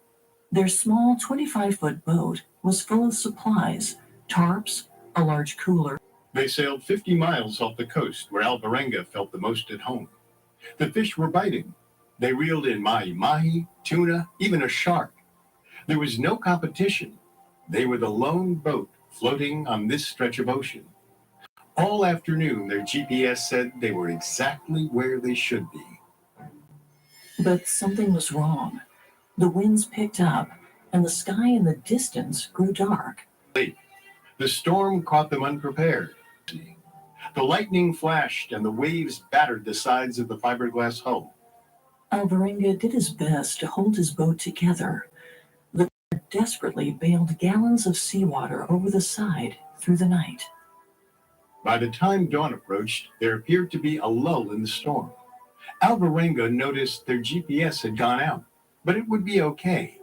Their small 25-foot boat was full of supplies, tarps, a large cooler. They sailed 50 miles off the coast where Alvarenga felt the most at home. The fish were biting. They reeled in mahi-mahi, tuna, even a shark. There was no competition. They were the lone boat floating on this stretch of ocean. All afternoon, their GPS said they were exactly where they should be. But something was wrong. The winds picked up, and the sky in the distance grew dark. The storm caught them unprepared. The lightning flashed, and the waves battered the sides of the fiberglass hull. Alvarenga did his best to hold his boat together. The guard desperately bailed gallons of seawater over the side through the night. By the time dawn approached, there appeared to be a lull in the storm. Alvarenga noticed their GPS had gone out, but it would be okay.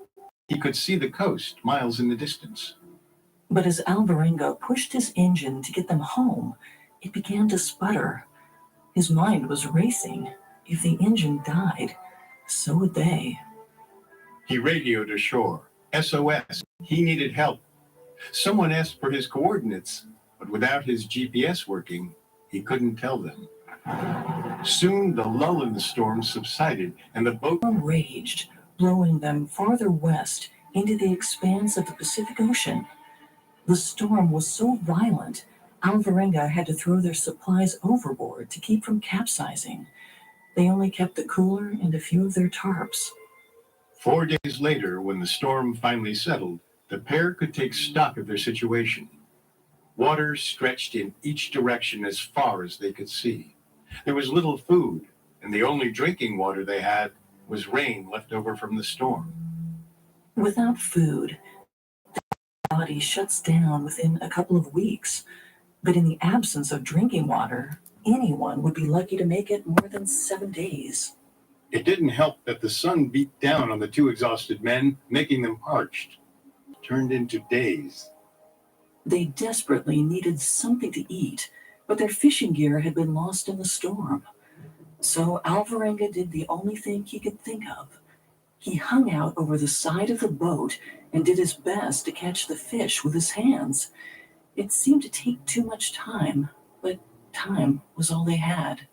He could see the coast miles in the distance. But as Alvarenga pushed his engine to get them home, it began to sputter. His mind was racing. If the engine died, so would they. He radioed ashore. SOS. He needed help. Someone asked for his coordinates, but without his GPS working, he couldn't tell them. Soon the lull in the storm subsided, and the boat raged, blowing them farther west into the expanse of the Pacific Ocean. The storm was so violent, Alvarenga had to throw their supplies overboard to keep from capsizing. They only kept the cooler and a few of their tarps. 4 days later, when the storm finally settled, the pair could take stock of their situation. Water stretched in each direction as far as they could see. There was little food, and the only drinking water they had was rain left over from the storm. Without food, the body shuts down within a couple of weeks. But in the absence of drinking water, anyone would be lucky to make it more than 7 days. It didn't help that the sun beat down on the 2 exhausted men, making them parched. It turned into days. They desperately needed something to eat, but their fishing gear had been lost in the storm. So Alvarenga did the only thing he could think of. He hung out over the side of the boat and did his best to catch the fish with his hands. It seemed to take too much time, but time was all they had.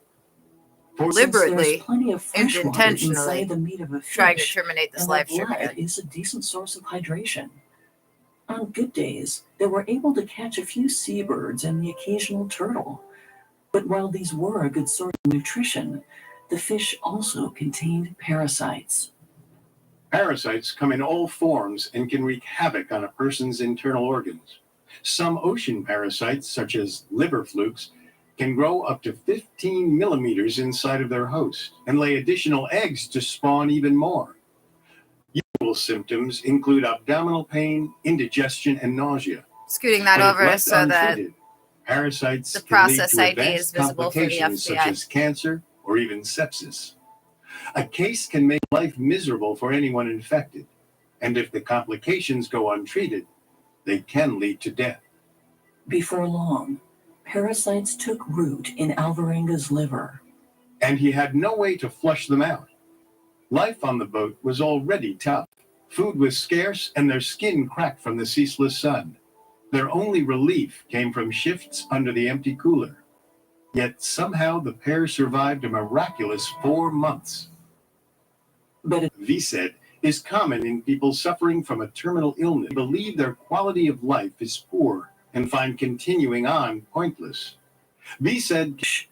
deliberately plenty of and fresh water intentionally inside the meat of a fish, trying to terminate this and live that stream blood again. is a decent source of hydration. On good days, they were able to catch a few seabirds and the occasional turtle. But while these were a good source of nutrition, the fish also contained parasites. Parasites come in all forms and can wreak havoc on a person's internal organs. Some ocean parasites, such as liver flukes, can grow up to 15 millimeters inside of their host and lay additional eggs to spawn even more. Usual symptoms include abdominal pain, indigestion, and nausea. Scooting that But if over left so that untreated, parasites the can lead process to ID advanced is visible for the complications such FBI. as cancer or even sepsis. A case can make life miserable for anyone infected, and if the complications go untreated, they can lead to death. Before long, parasites took root in Alvarenga's liver. And he had no way to flush them out. Life on the boat was already tough. Food was scarce and their skin cracked from the ceaseless sun. Their only relief came from shifts under the empty cooler. Yet somehow the pair survived a miraculous 4 months. But VSED is common in people suffering from a terminal illness. They believe their quality of life is poor and find continuing on pointless. VSED.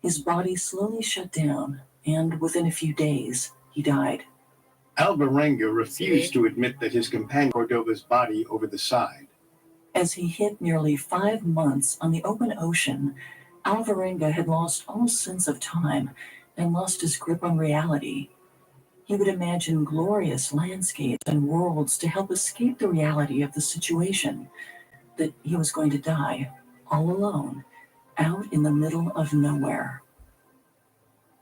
His body slowly shut down, and within a few days, he died. Alvarenga refused to admit that his companion Cordova's body over the side. As he hit nearly 5 months on the open ocean, Alvarenga had lost all sense of time and lost his grip on reality. He would imagine glorious landscapes and worlds to help escape the reality of the situation, that he was going to die, all alone, out in the middle of nowhere.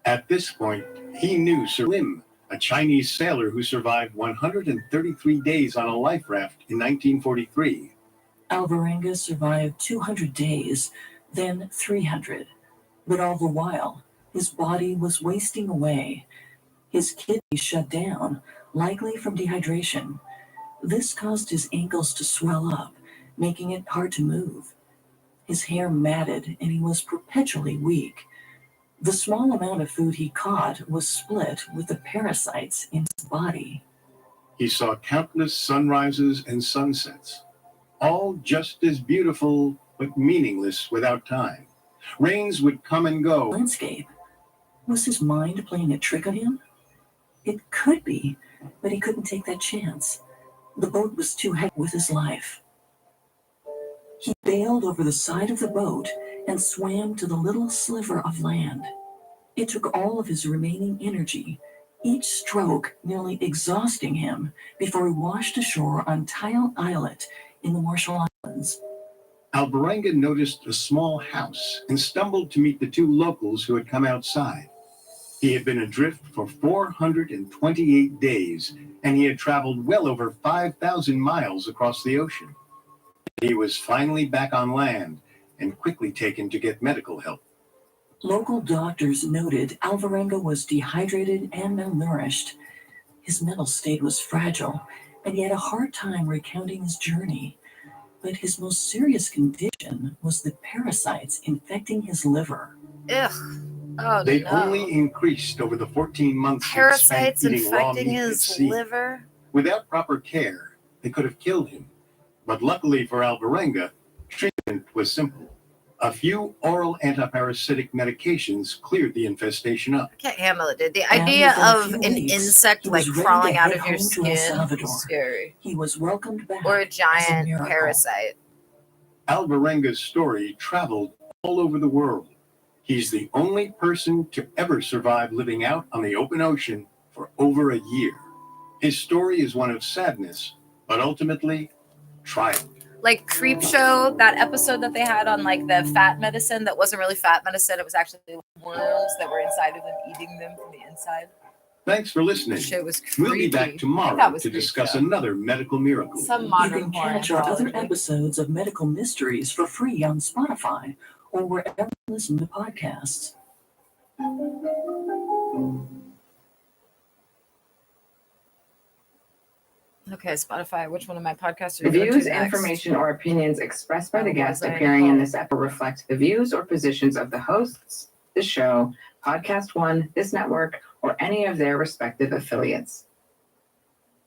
At this point, he knew Sir Lim, a Chinese sailor who survived 133 days on a life raft in 1943. Alvarenga survived 200 days, then 300. But all the while, his body was wasting away. His kidneys shut down, likely from dehydration. This caused his ankles to swell up, making it hard to move. His hair matted, and he was perpetually weak. The small amount of food he caught was split with the parasites in his body. He saw countless sunrises and sunsets, all just as beautiful but meaningless without time. Rains would come and go. Landscape. Was his mind playing a trick on him? It could be, but he couldn't take that chance. The boat was too heavy with his life. He bailed over the side of the boat and swam to the little sliver of land. It took all of his remaining energy, each stroke nearly exhausting him, before he washed ashore on Tile Islet in the Marshall Islands. Alvarenga noticed a small house and stumbled to meet the two locals who had come outside. He had been adrift for 428 days, and he had traveled well over 5,000 miles across the ocean. He was finally back on land and quickly taken to get medical help. Local doctors noted Alvarenga was dehydrated and malnourished. His mental state was fragile, and he had a hard time recounting his journey. But his most serious condition was the parasites infecting his liver. Ugh. Oh, They no. only increased over the 14 months Parasites he spent eating raw infecting meat at his sea. liver? Without proper care, they could have killed him. But luckily for Alvarenga, treatment was simple. A few oral antiparasitic medications cleared the infestation up. I can't handle it, dude. The And idea within a of few an weeks, insect he like was ready crawling to out head of your home to El skin Salvador. is scary. He was welcomed back Or a as giant miracle. parasite. Alvarenga's story traveled all over the world. He's the only person to ever survive living out on the open ocean for over a year. His story is one of sadness, but ultimately triumph. Like Creepshow, that episode that they had on like the fat medicine that wasn't really fat medicine. It was actually worms that were inside of them, eating them from the inside. Thanks for listening. Shit was We'll be creepy. back I thought tomorrow it was to discuss Creepshow. another medical miracle. Some You modern can catch our other episodes of Medical Mysteries for free on Spotify or wherever you listen to podcasts. Okay, Spotify, which one of my podcasts are The you going views, to next? information, or opinions expressed by the Oh, guest was I? appearing in this episode reflect the views or positions of the hosts, the show, Podcast One, this network, or any of their respective affiliates.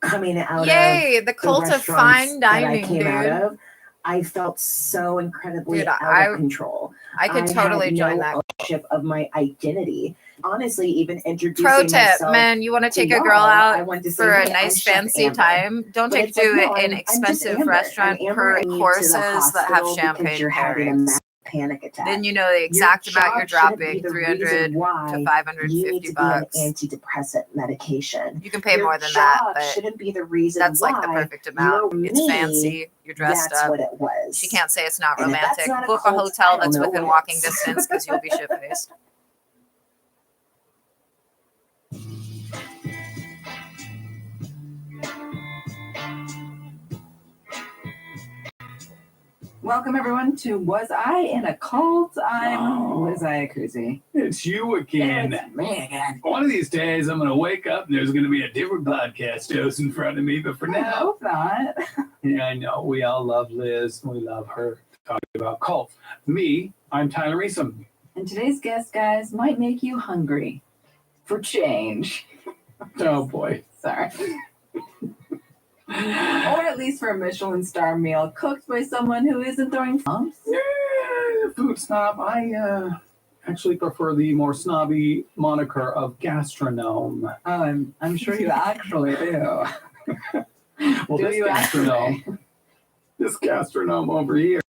Coming out Yay, of the cult of restaurants fine that dining, I came dude. out of, I felt so incredibly Dude, out of control. I could totally had join no that. ownership of my identity. Honestly, even introducing Pro tip, myself man, you want to to take a girl y'all, I out went to say, for a "Hey, I'm nice Chef fancy Amber." time? Don't But take it's like, to no, an I'm just expensive Amber. restaurant I'm Amber, per and you to the courses that have hospital because champagne you're having a pairings. massive panic attack. Then you know the exact amount you're job shouldn't be dropping, the 300 reason why to you need 550 to be on bucks. antidepressant medication. You can pay Your more than that, job but shouldn't be the reason that's like the why perfect amount. you're It's me. fancy. You're dressed That's up. what it was. She can't say it's not And if that's romantic. not a Book a cult, hotel I don't that's know within what walking is. distance because you'll be shit-faced. Welcome everyone to Was I in a Cult? I'm Liz Iacuzzi. It's you again. It's me again. One of these days, I'm going to wake up and there's going to be a different podcast host in front of me. But for I now, hope not. yeah, I know. We all love Liz. We love her talking about cults. Me, I'm Tyler Easom. And today's guest, guys, might make you hungry for change. Oh, boy. Sorry. Or at least for a Michelin star meal cooked by someone who isn't throwing bombs. Yeah, food snob. I actually prefer the more snobby moniker of gastronome. Oh, I'm sure you actually do. Well, Do this you gastronome, this gastronome over here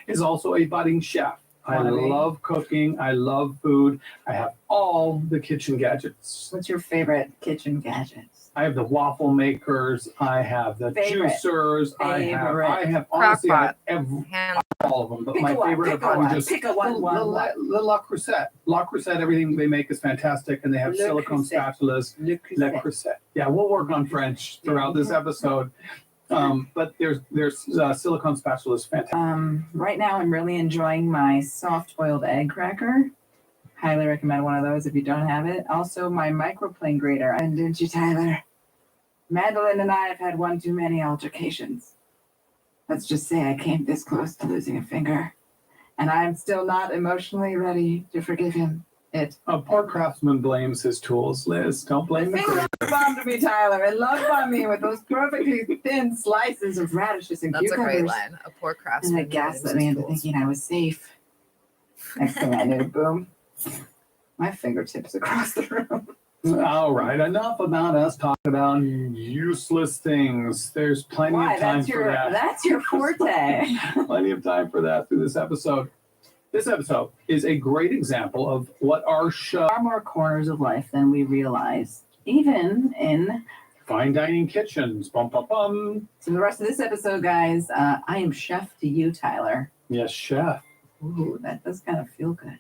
is also a budding chef. I Wannabe. love cooking. I love food. I have all the kitchen gadgets. What's your favorite kitchen gadgets? I have the waffle makers. I have the Favorite. juicers. I have Crock honestly, I have pot. all of them. But Pick my a one, favorite pick a are one, just pick a one, the one. La Creuset. La Creuset, everything they make is fantastic, and they have Le silicone Creuset. spatulas. Le La Creuset. Creuset. Yeah, we'll work on French throughout this episode. But there's silicone spatulas, fantastic. Right now, I'm really enjoying my soft boiled egg cracker. Highly recommend one of those if you don't have it. Also, my microplane grater. And didn't you, Tyler? Madeline and I have had one too many altercations. Let's just say I came this close to losing a finger, and I'm still not emotionally ready to forgive him. A poor craftsman blames his tools, Liz. Don't blame the Finger grater. bombed me, Tyler, and love bombed me with those perfectly thin slices of radishes and That's a cucumbers. great line. A poor craftsman. And I gaslit blames me his into tools. thinking I was safe. Next thing I knew, boom, my fingertips across the room. All right, enough about us talking about useless things. There's plenty Why? of time That's for that. That's your forte. Plenty of time for that through this episode. This episode is a great example of what our show, Far more corners of life than we realize, even in fine dining kitchens. Bum, bum, bum. So the rest of this episode, guys, I am chef to you, Tyler. Yes, chef. Ooh, that does kind of feel good.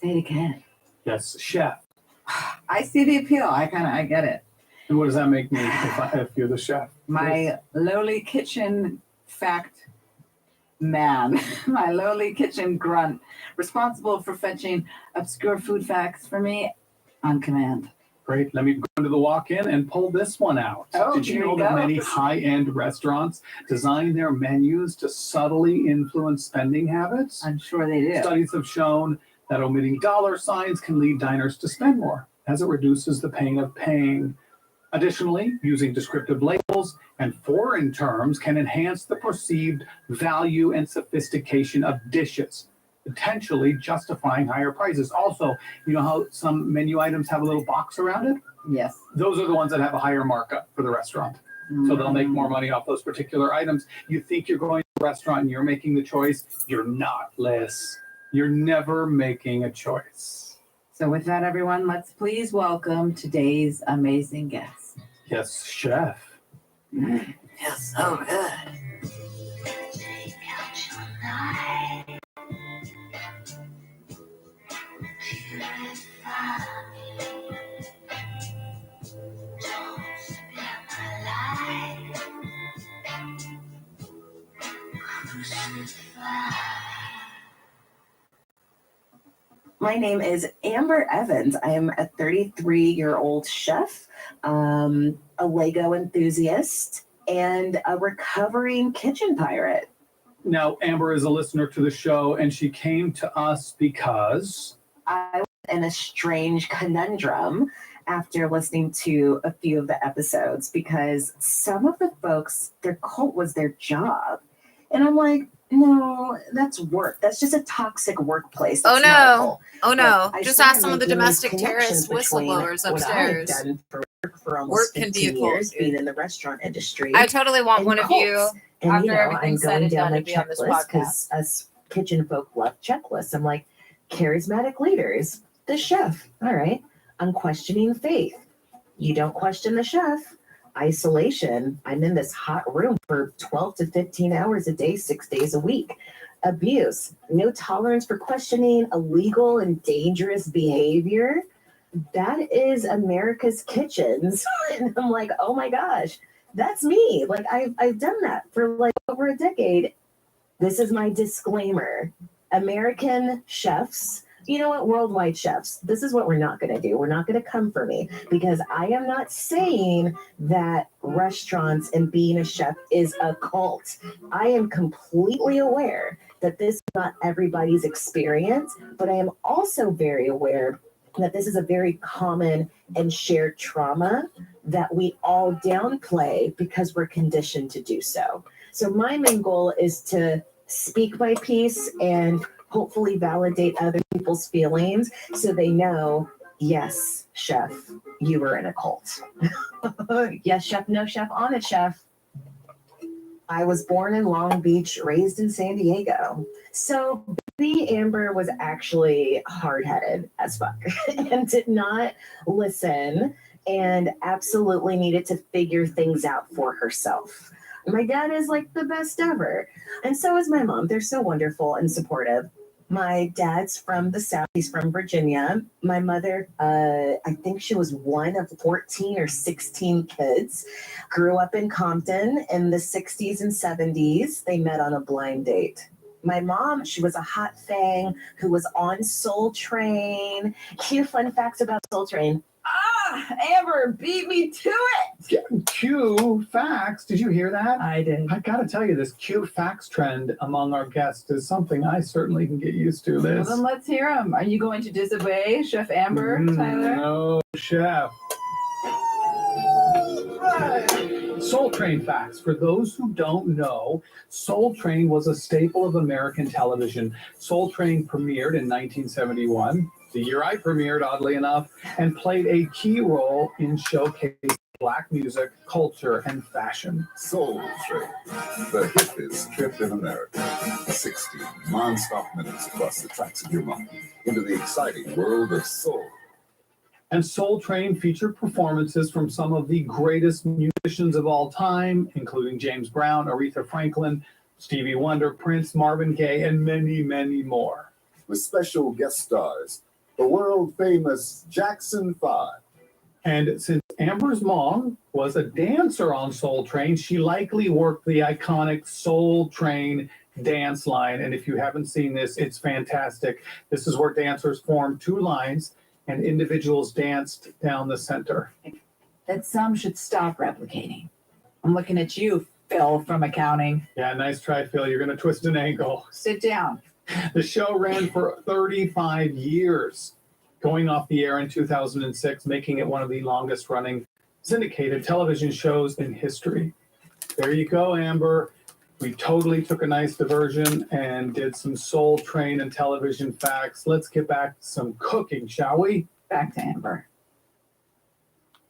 Say it again. Yes, chef. I see the appeal. I get it. And what does that make me if you're the chef? My lowly kitchen fact man, my lowly kitchen grunt, responsible for fetching obscure food facts for me on command. Great. Let me go into the walk-in and pull this one out. Oh, Did you here know you that go. many high-end restaurants design their menus to subtly influence spending habits? I'm sure they do. Studies have shown that omitting dollar signs can lead diners to spend more, as it reduces the pain of paying. Additionally, using descriptive labels and foreign terms can enhance the perceived value and sophistication of dishes, potentially justifying higher prices. Also, you know how some menu items have a little box around it? Yes. Those are the ones that have a higher markup for the restaurant. So they'll make more money off those particular items. You think you're going to a restaurant and you're making the choice. You're not, Liz. You're never making a choice. So with that, everyone, let's please welcome today's amazing guest. Yes, chef. Feels so good. My name is Amber Evans. I am a 33-year-old chef, a Lego enthusiast, and a recovering kitchen pirate. Now, Amber is a listener to the show, and she came to us because I was in a strange conundrum after listening to a few of the episodes, because some of the folks, their cult was their job. And I'm like, no, that's work. That's just a toxic workplace. Oh That's not a no. cult. Oh no. Like, I Just started ask some of the making these domestic connections terrorist between whistleblowers what I've upstairs. done for almost Work can be 15 a cult, years, dude. being in the restaurant industry. I totally want and one of you cults. And after you know, everything's I'm said going and down done my to be on this checklist podcast. because us kitchen folk love checklists. I'm like, charismatic leaders, the chef. All right. Unquestioning faith. You don't question the chef. Isolation. I'm in this hot room for 12 to 15 hours a day, 6 days a week. Abuse. No tolerance for questioning illegal and dangerous behavior. That is America's kitchens. And I'm like, oh my gosh, that's me. Like I've done that for like over a decade. This is my disclaimer. American chefs, you know what, worldwide chefs, this is what we're not going to do. We're not going to come for me, because I am not saying that restaurants and being a chef is a cult. I am completely aware that this is not everybody's experience, but I am also very aware that this is a very common and shared trauma that we all downplay because we're conditioned to do so. So my main goal is to speak my piece and hopefully validate other people's feelings so they know, yes, chef, you were in a cult. Yes, chef, no chef, on it, chef. I was born in Long Beach, raised in San Diego. So baby Amber was actually hard-headed as fuck and did not listen and absolutely needed to figure things out for herself. My dad is like the best ever. And so is my mom. They're so wonderful and supportive. My dad's from the South. He's from Virginia. My mother, I think she was one of 14 or 16 kids. Grew up in Compton in the 60s and 70s. They met on a blind date. My mom, she was a hot thing who was on Soul Train. Cute fun facts about Soul Train. Amber beat me to it. Q facts. Did you hear that? I did. I gotta tell you, this Q facts trend among our guests is something I certainly can get used to. Well, Liz. then let's hear them. Are you going to disobey Chef Amber, Tyler? No, chef. Soul Train facts. For those who don't know, Soul Train was a staple of American television. Soul Train premiered in 1971, the year I premiered, oddly enough, and played a key role in showcasing Black music, culture, and fashion. Soul Train, the hippest trip in America. 60 non-stop minutes across the tracks of your mind into the exciting world of soul. And Soul Train featured performances from some of the greatest musicians of all time, including James Brown, Aretha Franklin, Stevie Wonder, Prince, Marvin Gaye, and many, many more. With special guest stars, the world-famous Jackson 5. And since Amber's mom was a dancer on Soul Train, she likely worked the iconic Soul Train dance line. And if you haven't seen this, it's fantastic. This is where dancers formed two lines and individuals danced down the center. That some should stop replicating. I'm looking at you, Phil, from accounting. Yeah, nice try, Phil. You're going to twist an ankle. Sit down. The show ran for 35 years, going off the air in 2006, making it one of the longest running syndicated television shows in history. There you go, Amber. We totally took a nice diversion and did some Soul Train and television facts. Let's get back to some cooking, shall we? Back to Amber.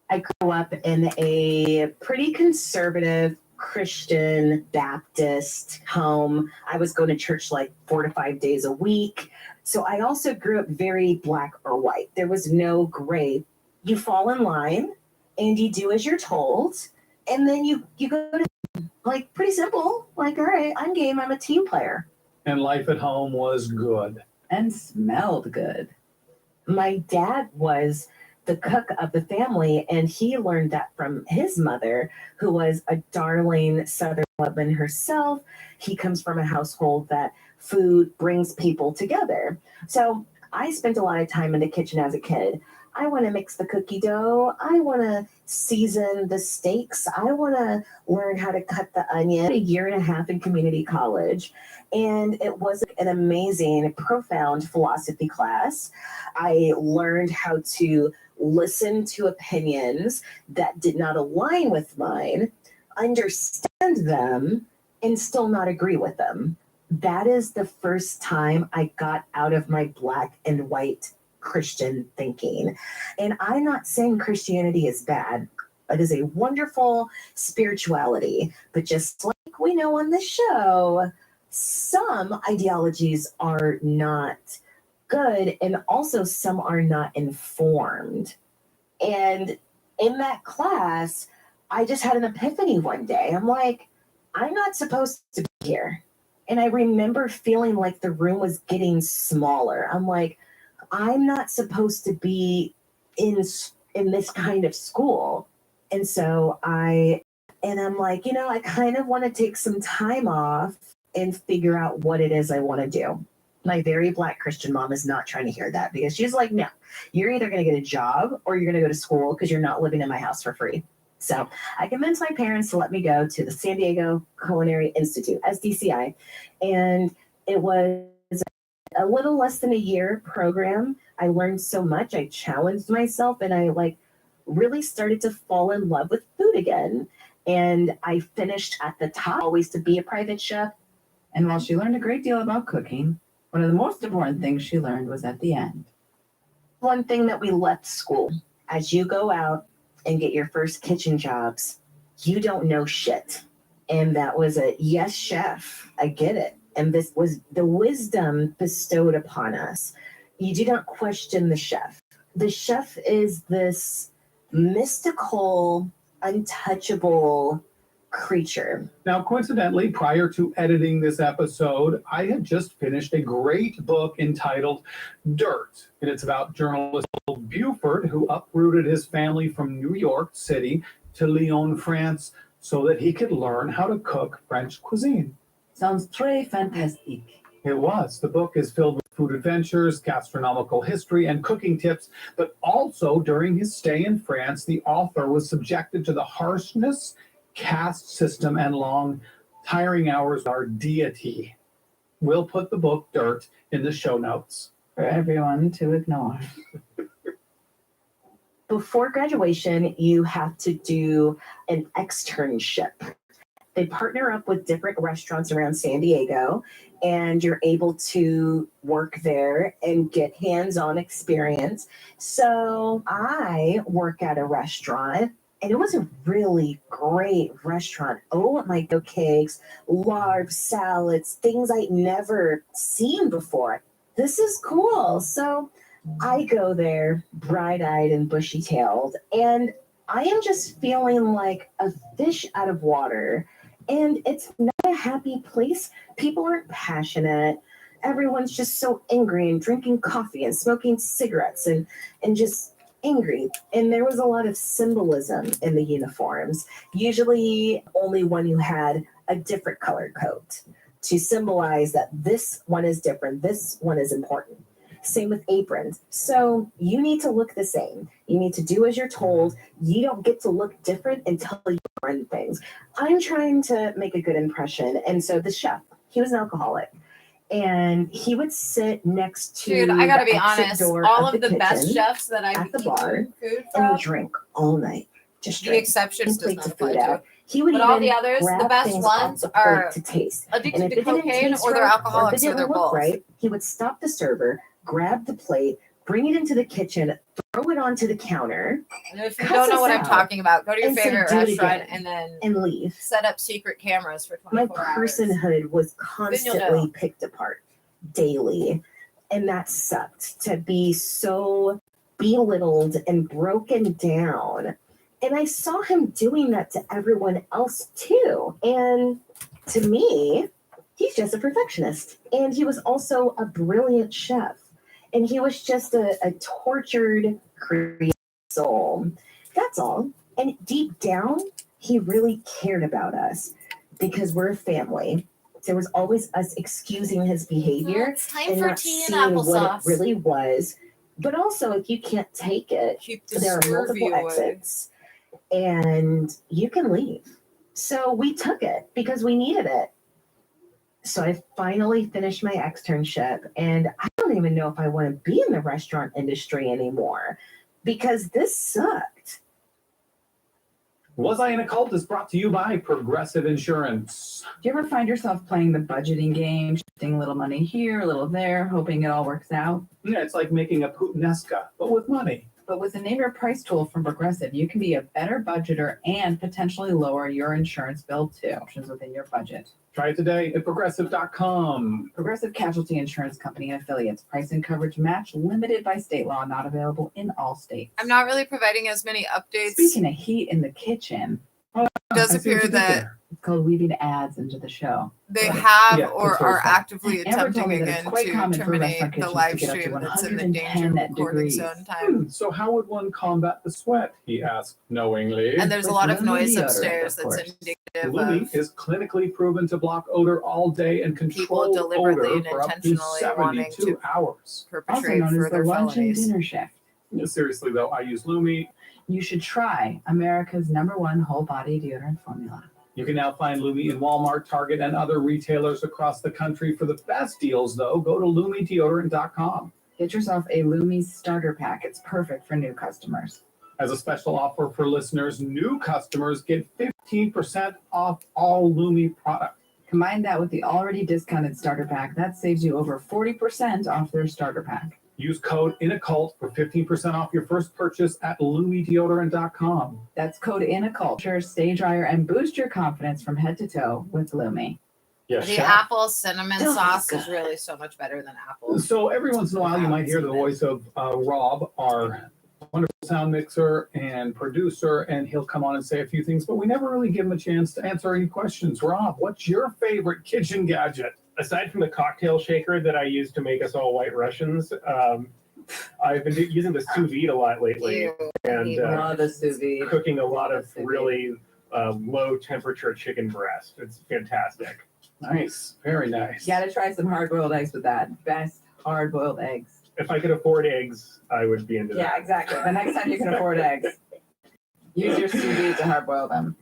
I grew up in a pretty conservative Christian Baptist home. I was going to church like 4 to 5 days a week. So I also grew up very black or white. There was no gray. You fall in line and you do as you're told. And then you go to, like, pretty simple. Like, all right, I'm game. I'm a team player. And life at home was good. And smelled good. My dad was the cook of the family, and he learned that from his mother, who was a darling Southern woman herself. He comes from a household that food brings people together. So I spent a lot of time in the kitchen as a kid. I want to mix the cookie dough. I want to season the steaks. I want to learn how to cut the onion. A year and a half in community college. And it was an amazing, profound philosophy class. I learned how to listen to opinions that did not align with mine, understand them, and still not agree with them. That is the first time I got out of my black and white Christian thinking. And I'm not saying Christianity is bad. It is a wonderful spirituality. But just like we know on this show, some ideologies are not good, and also some are not informed. And in that class, I just had an epiphany one day. I'm like, I'm not supposed to be here. And I remember feeling like the room was getting smaller. I'm like, I'm not supposed to be in this kind of school. And so I'm like, I kind of want to take some time off and figure out what it is I want to do. My very black Christian mom is not trying to hear that, because she's like, no, you're either going to get a job or you're going to go to school, because you're not living in my house for free. So I convinced my parents to let me go to the San Diego Culinary Institute, SDCI. And it was a little less than a year program. I learned so much. I challenged myself, and I really started to fall in love with food again. And I finished at the top, always to be a private chef. And while she learned a great deal about cooking, one of the most important things she learned was at the end. One thing that we left school, as you go out and get your first kitchen jobs, you don't know shit. And that was a yes, chef. I get it. And this was the wisdom bestowed upon us. You do not question the chef. The chef is this mystical, untouchable creature. Now, coincidentally, prior to editing this episode, I had just finished a great book entitled Dirt. And it's about journalist Buford, who uprooted his family from New York City to Lyon, France, so that he could learn how to cook French cuisine. Sounds très fantastique. It was. The book is filled with food adventures, gastronomical history, and cooking tips, but also during his stay in France, the author was subjected to the harshness, caste system, and long, tiring hours of our deity. We'll put the book Dirt in the show notes. For everyone to ignore. Before graduation, you have to do an externship. They partner up with different restaurants around San Diego, and you're able to work there and get hands-on experience. So I work at a restaurant, and it was a really great restaurant. Oh my God, cakes, large salads, things I'd never seen before. This is cool. So I go there bright-eyed and bushy-tailed, and I am just feeling like a fish out of water. And it's not a happy place. People aren't passionate. Everyone's just so angry and drinking coffee and smoking cigarettes and just angry. And there was a lot of symbolism in the uniforms, usually only one who had a different colored coat to symbolize that this one is different, this one is important. Same with aprons. So you need to look the same. You need to do as you're told. You don't get to look different until you run things. I'm trying to make a good impression. And so the chef, he was an alcoholic. And he would sit next to Dude, I gotta the be exit honest. door All of of the the best kitchen chefs that I've at the bar, food and from, would drink all night. Just the drink. exceptions And does plates not of apply food to. out. He would But even all the others, the grab best things off ones the plate are to taste. addicted And to if it didn't cocaine taste or they're right, alcoholics or or if it they're didn't look both. right, he would stop the server, grab the plate, bring it into the kitchen, throw it onto the counter. And if you cuss don't know us what I'm out, talking about, go to your and say, favorite "Do it restaurant again," and then and leave. set up secret cameras for My 24 hours. personhood was Then you'll constantly know. picked apart daily. And that sucked, to be so belittled and broken down. And I saw him doing that to everyone else too. And to me, he's just a perfectionist. And he was also a brilliant chef. And he was just a tortured, creative soul. That's all. And deep down, he really cared about us because we're a family. There was always us excusing his behavior Well, it's time and for not tea and seeing what it applesauce. really was. But also, if you can't take it, Keep the there are scurvy multiple away. exits and you can leave. So we took it because we needed it. So I finally finished my externship, and I don't even know if I want to be in the restaurant industry anymore because this sucked. Was I in a Cult is brought to you by Progressive Insurance. Do you ever find yourself playing the budgeting game, shifting a little money here, a little there, hoping it all works out? Yeah, it's like making a puttanesca, but with money. But with the Name Your Price tool from Progressive, you can be a better budgeter and potentially lower your insurance bill too. Options within your budget. Try it today at progressive.com. Progressive Casualty Insurance Company and affiliates. Price and coverage match limited by state law, not available in all states. I'm not really providing as many updates. Speaking of heat in the kitchen, it does appear that it's called weaving ads into the show. they have Yeah, or that's very are fun. actively Amber told attempting me that it's again quite to common for terminate restaurant the kitchens live to get up to stream that's in the 110 danger net recording degrees. zone time. So how would one combat the sweat? He asked knowingly. And there's a With lot of Lumi noise deodorant, upstairs of that's course. indicative Lumi of is clinically proven to block odor all day and people control deliberately odor and for up to intentionally wanting 72 to hours. Also perpetrate known as the further lunch and felonies. dinner shift. Yeah, seriously though, I use Lumi. You should try America's #1 whole body deodorant formula. You can now find Lumi in Walmart, Target, and other retailers across the country. For the best deals, though, go to LumiDeodorant.com. Get yourself a Lumi starter pack. It's perfect for new customers. As a special offer for listeners, new customers get 15% off all Lumi products. Combine that with the already discounted starter pack. That saves you over 40% off their starter pack. Use code INACULT for 15% off your first purchase at LumiDeodorant.com. That's code INACULT. Stay drier and boost your confidence from head to toe with Lumi. Yes, The chef. apple cinnamon Oh, sauce God. is really so much better than apple. So every once in a while, you might hear the voice of Rob, our wonderful sound mixer and producer, and he'll come on and say a few things, but we never really give him a chance to answer any questions. Rob, what's your favorite kitchen gadget? Aside from the cocktail shaker that I use to make us all white Russians, I've been using the sous vide a lot lately. Ew, and the sous vide. cooking a lot of Sous vide. really low temperature chicken breast. It's fantastic. Nice. Very nice. You gotta try some hard-boiled eggs with that. Best hard-boiled eggs. If I could afford eggs, I would be into Yeah, that. exactly. The next time you can afford eggs, use your sous vide to hard-boil them.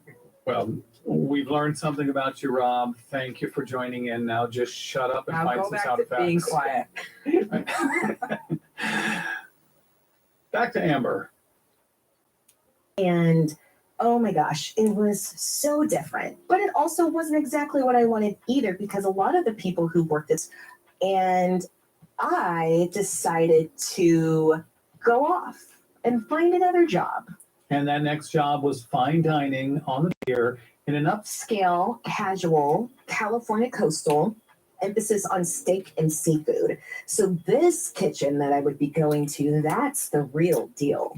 Well, we've learned something about you, Rob. Thank you for joining in. Now just shut up and Now find go some back sound to effects. being quiet. Back to Amber. And oh my gosh, it was so different. But it also wasn't exactly what I wanted either, because a lot of the people who worked this, and I decided to go off and find another job. And that next job was fine dining on the pier in an Upscale, casual, California coastal, emphasis on steak and seafood. So this kitchen that I would be going to, that's the real deal.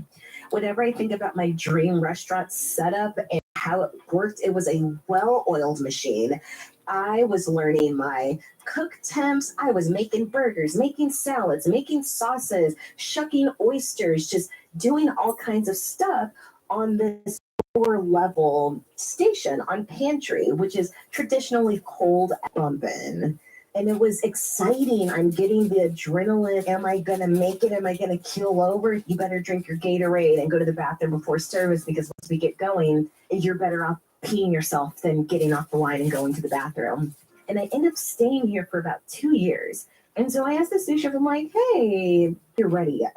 Whenever I think about my dream restaurant setup and how it worked, it was a well-oiled machine. I was learning my cook temps. I was making burgers, making salads, making sauces, shucking oysters, just doing all kinds of stuff on this lower level station on pantry, which is traditionally cold bumping. And it was exciting. I'm getting the adrenaline. Am I going to make it? Am I going to keel over? You better drink your Gatorade and go to the bathroom before service, because once we get going, you're better off peeing yourself than getting off the line and going to the bathroom. And I ended up staying here for about 2 years. And so I asked the sous chef, I'm like, hey, you're ready yet?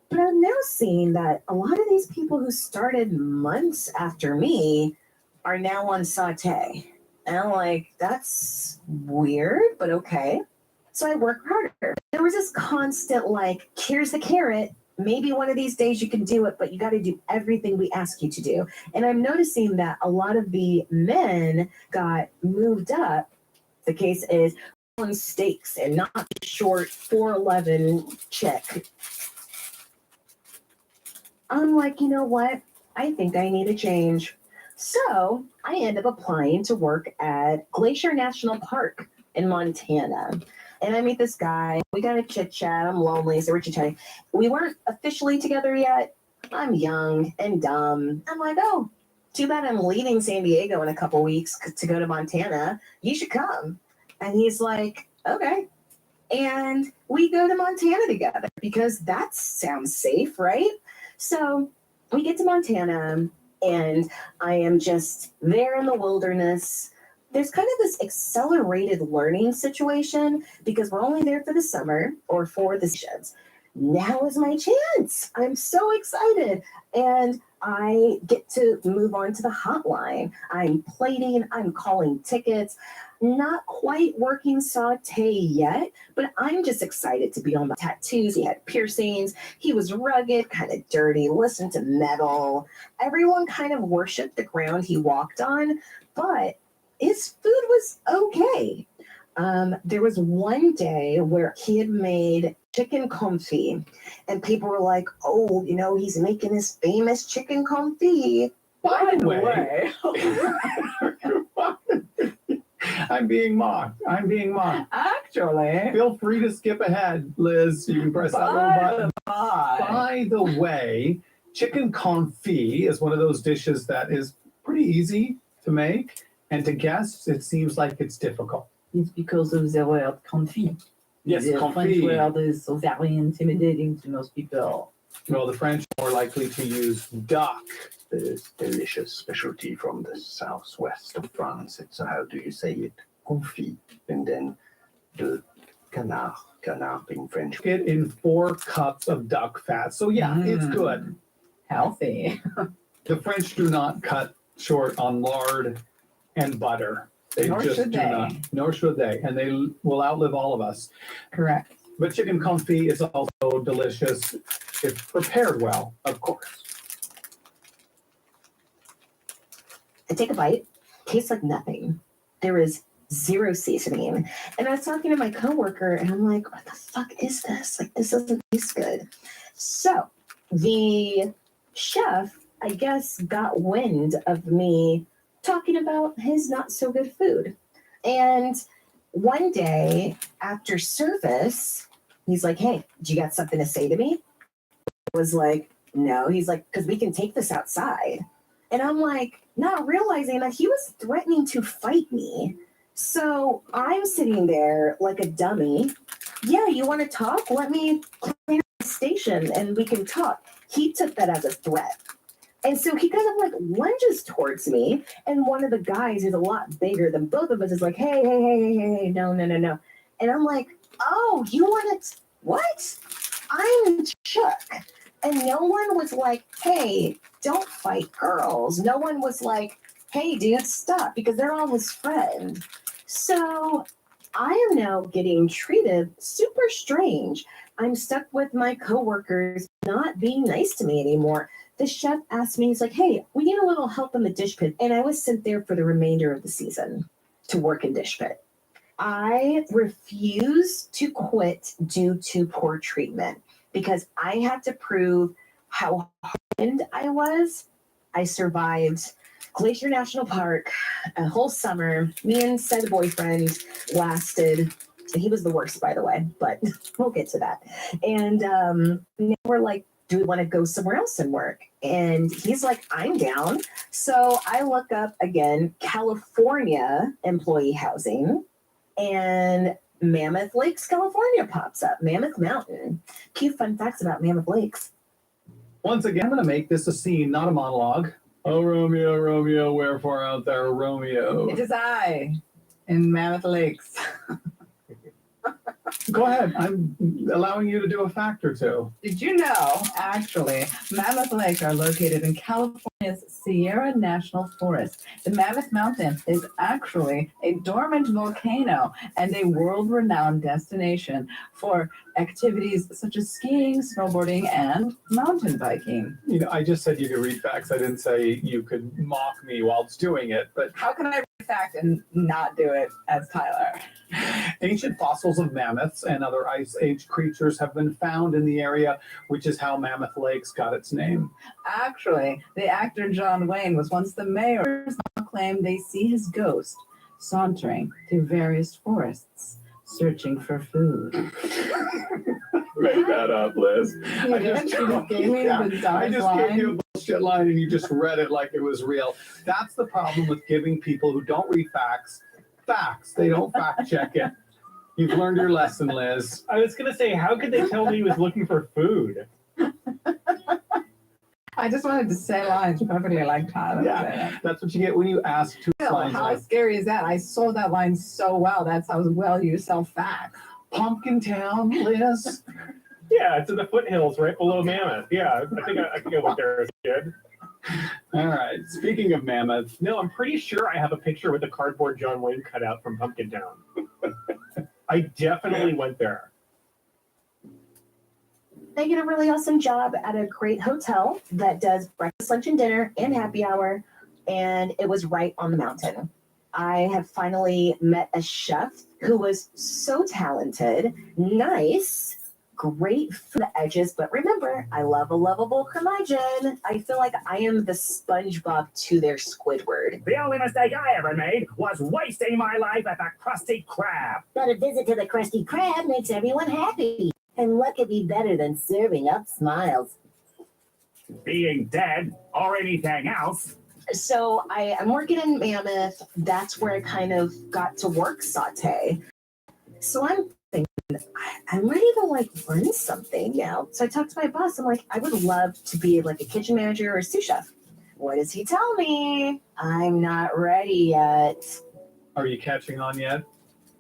But I'm now seeing that a lot of these people who started months after me are now on saute. And I'm like, that's weird, but okay. So I work harder. There was this constant, like, here's the carrot. Maybe one of these days you can do it, but you got to do everything we ask you to do. And I'm noticing that a lot of the men got moved up. The case is on stakes and not short 4'11" check. I'm like, you know what? I think I need a change. So I end up applying to work at Glacier National Park in Montana. And I meet this guy. We got a chit chat. I'm lonely, so we're chit chatting. We weren't officially together yet. I'm young and dumb. I'm like, oh, too bad I'm leaving San Diego in a couple weeks to go to Montana. You should come. And he's like, okay. and we go to Montana together because that sounds safe, right? So we get to Montana, and I am just there in the wilderness. There's kind of this accelerated learning situation because we're only there for the summer or for the sheds. Now is my chance. I'm so excited. And I get to move on to the hotline. I'm plating, I'm calling tickets, not quite working saute yet, but I'm just excited to be on the tattoos. He had piercings. He was rugged, kind of dirty, listened to metal. Everyone kind of worshiped the ground he walked on, but his food was okay. There was one day where he had made chicken confit, and people were like, oh, you know, he's making his famous chicken confit. By the way, I'm being mocked. Actually, feel free to skip ahead, Liz. You can press that little button. By the way, chicken confit is one of those dishes that is pretty easy to make, and to guests, it seems like it's difficult. It's because of the word confit. Yes, the confit. French word is so very intimidating to most people. Well, the French are more likely to use duck. This delicious specialty from the southwest of France. It's how do you say it? Confit. And then the canard in French. It in 4 cups of duck fat. So yeah, it's good. Healthy. The French do not cut short on lard and butter. They Nor just should do they. not. Nor should they. And they will outlive all of us. Correct. But chicken confit is also delicious if prepared well, of course. I take a bite, tastes like nothing. There is zero seasoning. And I was talking to my coworker, and I'm like, what the fuck is this? Like, this doesn't taste good. So the chef, I guess, got wind of me talking about his not so good food. And one day after service, he's like, hey, do you got something to say to me? I was like, no. He's like, because we can take this outside. And I'm like, not realizing that he was threatening to fight me. So I'm sitting there like a dummy. Yeah, you want to talk? Let me clear the station and we can talk. He took that as a threat. And so he kind of like lunges towards me. And one of the guys who's a lot bigger than both of us is like, hey, no. And I'm like, oh, you want to, what? I'm shook. And no one was like, hey, don't fight girls. No one was like, hey, dude, stop, because they're all his friend. So I am now getting treated super strange. I'm stuck with my coworkers not being nice to me anymore. The chef asked me, he's like, hey, we need a little help in the dish pit. And I was sent there for the remainder of the season to work in dish pit. I refuse to quit due to poor treatment because I had to prove how hardened I was. I survived Glacier National Park a whole summer. Me and said boyfriend lasted, he was the worst, by the way, but we'll get to that. And now we're like, do we want to go somewhere else and work? And he's like, I'm down. So I look up again, California employee housing, and Mammoth Lakes, California pops up. Mammoth Mountain. Few fun facts about Mammoth Lakes. Once again, I'm going to make this a scene, not a monologue. Oh, Romeo, Romeo, wherefore art thou, Romeo? It is I in Mammoth Lakes. Go ahead. I'm allowing you to do a fact or two. Did you know, actually, Mammoth Lakes are located in California's Sierra National Forest. The Mammoth Mountain is actually a dormant volcano and a world-renowned destination for activities such as skiing, snowboarding, and mountain biking. You know, I just said you could read facts. I didn't say you could mock me whilst doing it, but How can I read fact and not do it as Tyler? ancient fossils of mammoths and other ice age creatures have been found in the area, which is how Mammoth Lakes got its name. Actually, the actor John Wayne was once the mayor. Now claim they see his ghost sauntering through various forests, searching for food. Make that up, Liz. You just gave me the dumbest I just line. gave you a bullshit line and you just read it like it was real. That's the problem with giving people who don't read facts. They don't fact check it. You've learned your lesson, Liz. I was gonna say, how could they tell me he was looking for food? I just wanted to say lines perfectly like Tyler. Yeah, that's what you get when you ask two lines. How scary is that? I sold that line so well. That's how well you sell facts. Pumpkin Town, Liz. Yeah, it's in the foothills right below Mammoth. Yeah, I think I went there as a kid. All right. Speaking of Mammoth, No, I'm pretty sure I have a picture with a cardboard John Wayne cutout from Pumpkin Town. I definitely went there. They get a really awesome job at a great hotel that does breakfast, lunch, and dinner and happy hour, and it was right on the mountain. I have finally met a chef who was so talented, nice, great for the edges, but remember, I love a lovable curmudgeon. I feel like I am the SpongeBob to their Squidward. The only mistake I ever made was wasting my life at the Krusty Krab. But a visit to the Krusty Krab makes everyone happy. And what could be better than serving up smiles? Being dead or anything else. So I'm working in Mammoth. That's where I kind of got to work saute. So I'm thinking, I'm ready to learn something now. So I talked to my boss. I'm like, I would love to be like a kitchen manager or a sous chef. What does he tell me? I'm not ready yet. Are you catching on yet?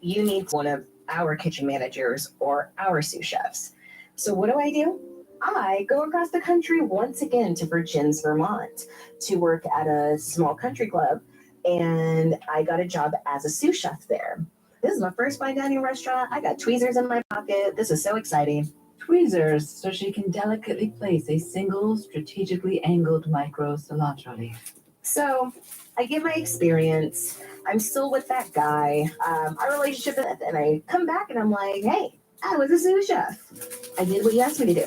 You need one of our kitchen managers or our sous chefs. So what do? I go across the country once again to Virgins, Vermont to work at a small country club, and I got a job as a sous chef there. This is my first fine dining restaurant. I got tweezers in my pocket. This is so exciting. Tweezers, so she can delicately place a single strategically angled micro cilantro leaf. So I get my experience. I'm still with that guy. Our relationship, and I come back and I'm like, hey, I was a sous chef. I did what you asked me to do.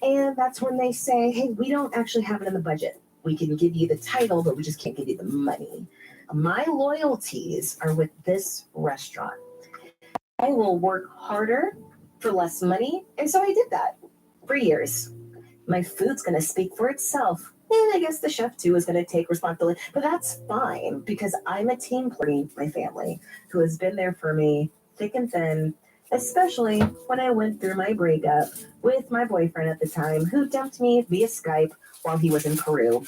And that's when they say, hey, we don't actually have it in the budget. We can give you the title, but we just can't give you the money. My loyalties are with this restaurant. I will work harder for less money. And so I did that for years. My food's going to speak for itself. And I guess the chef too is going to take responsibility, but that's fine because I'm a team player, my family, who has been there for me thick and thin, especially when I went through my breakup with my boyfriend at the time who dumped me via Skype while he was in Peru.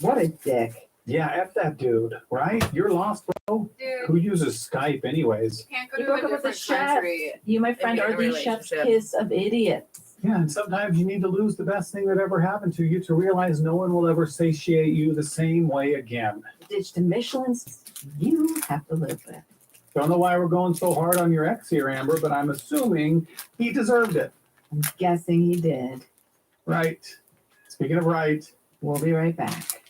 What a dick. Yeah, F that dude, right? You're lost, bro. Dude. Who uses Skype anyways? Can't go to a different country. You, my friend, are the chef's kiss of idiots. Yeah, and sometimes you need to lose the best thing that ever happened to you to realize no one will ever satiate you the same way again. Ditch the Michelin's you have to live with. Don't know why we're going so hard on your ex here, Amber, but I'm assuming he deserved it. I'm guessing he did. Right. Speaking of right. We'll be right back.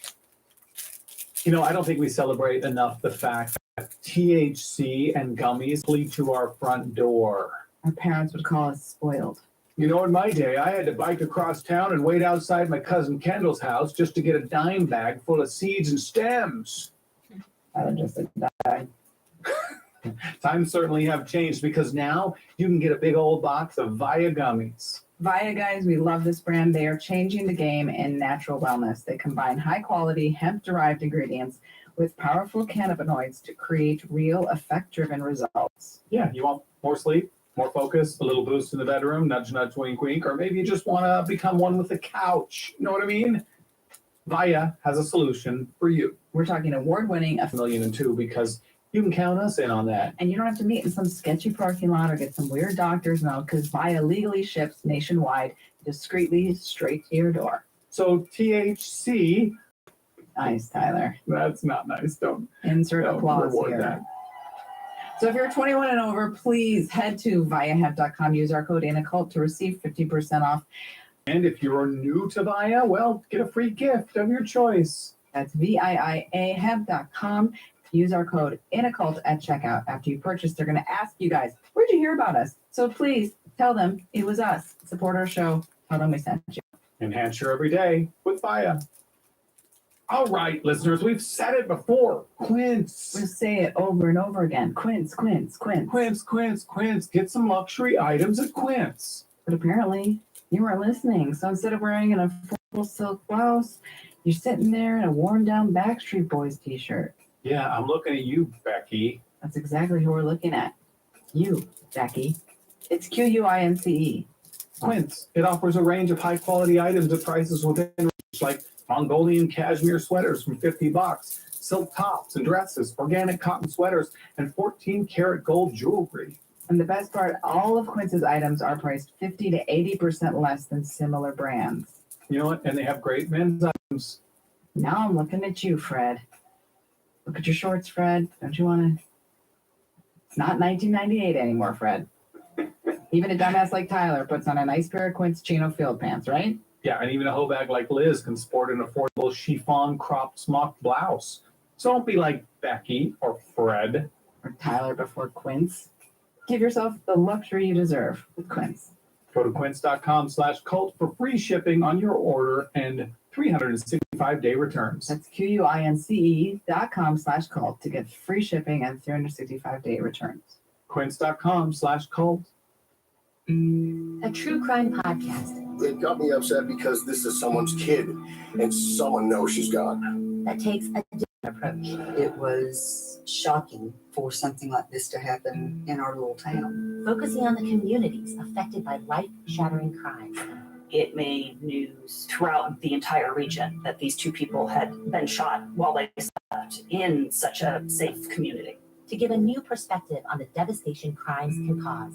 You know, I don't think we celebrate enough the fact that THC and gummies lead to our front door. Our parents would call us spoiled. You know, in my day, I had to bike across town and wait outside my cousin Kendall's house just to get a dime bag full of seeds and stems. I would just die. Times certainly have changed because now you can get a big old box of Via gummies. Via, guys, we love this brand. They are changing the game in natural wellness. They combine high-quality hemp-derived ingredients with powerful cannabinoids to create real effect-driven results. Yeah, you want more sleep, more focus, a little boost in the bedroom, nudge, nudge, wink, wink, or maybe you just want to become one with the couch. You know what I mean? Via has a solution for you. We're talking award-winning, $1.2 million because you can count us in on that. And you don't have to meet in some sketchy parking lot or get some weird doctor's note because Via legally ships nationwide discreetly straight to your door. So THC. Nice, Tyler. That's not nice. Don't applause reward here. That. So if you're 21 and over, please head to viahemp.com. Use our code ANACULT to receive 50% off. And if you're new to Via, well, get a free gift of your choice. That's viahemp.com. Use our code ANACULT at checkout. After you purchase, they're going to ask you guys, where'd you hear about us? So please tell them it was us. Support our show. Tell them we sent you. Enhance your everyday with Via. All right, listeners, we've said it before. Quince. We'll say it over and over again. Quince, Quince, Quince. Quince, Quince, Quince. Get some luxury items at Quince. But apparently, you weren't listening. So instead of wearing an affordable silk blouse, you're sitting there in a worn-down Backstreet Boys t-shirt. Yeah, I'm looking at you, Becky. That's exactly who we're looking at. You, Becky. It's QUINCE. Quince. It offers a range of high-quality items at prices within reach, like Mongolian cashmere sweaters from $50, silk tops and dresses, organic cotton sweaters, and 14-karat gold jewelry. And the best part, all of Quince's items are priced 50 to 80% less than similar brands. You know what? And they have great men's items. Now I'm looking at you, Fred. Look at your shorts, Fred. Don't you want to? It's not 1998 anymore, Fred. Even a dumbass like Tyler puts on a nice pair of Quince chino field pants, right? Yeah, and even a hoe bag like Liz can sport an affordable chiffon cropped smock blouse. So don't be like Becky or Fred. Or Tyler before Quince. Give yourself the luxury you deserve with Quince. Go to quince.com/cult for free shipping on your order and 365-day returns. That's QUINCE.com/cult to get free shipping and 365-day returns. Quince.com/cult. A true crime podcast. It got me upset because this is someone's kid and someone knows she's gone. That takes a different approach. It was shocking for something like this to happen in our little town. Focusing on the communities affected by life-shattering crime. It made news throughout the entire region that these two people had been shot while they slept in such a safe community. To give a new perspective on the devastation crimes can cause.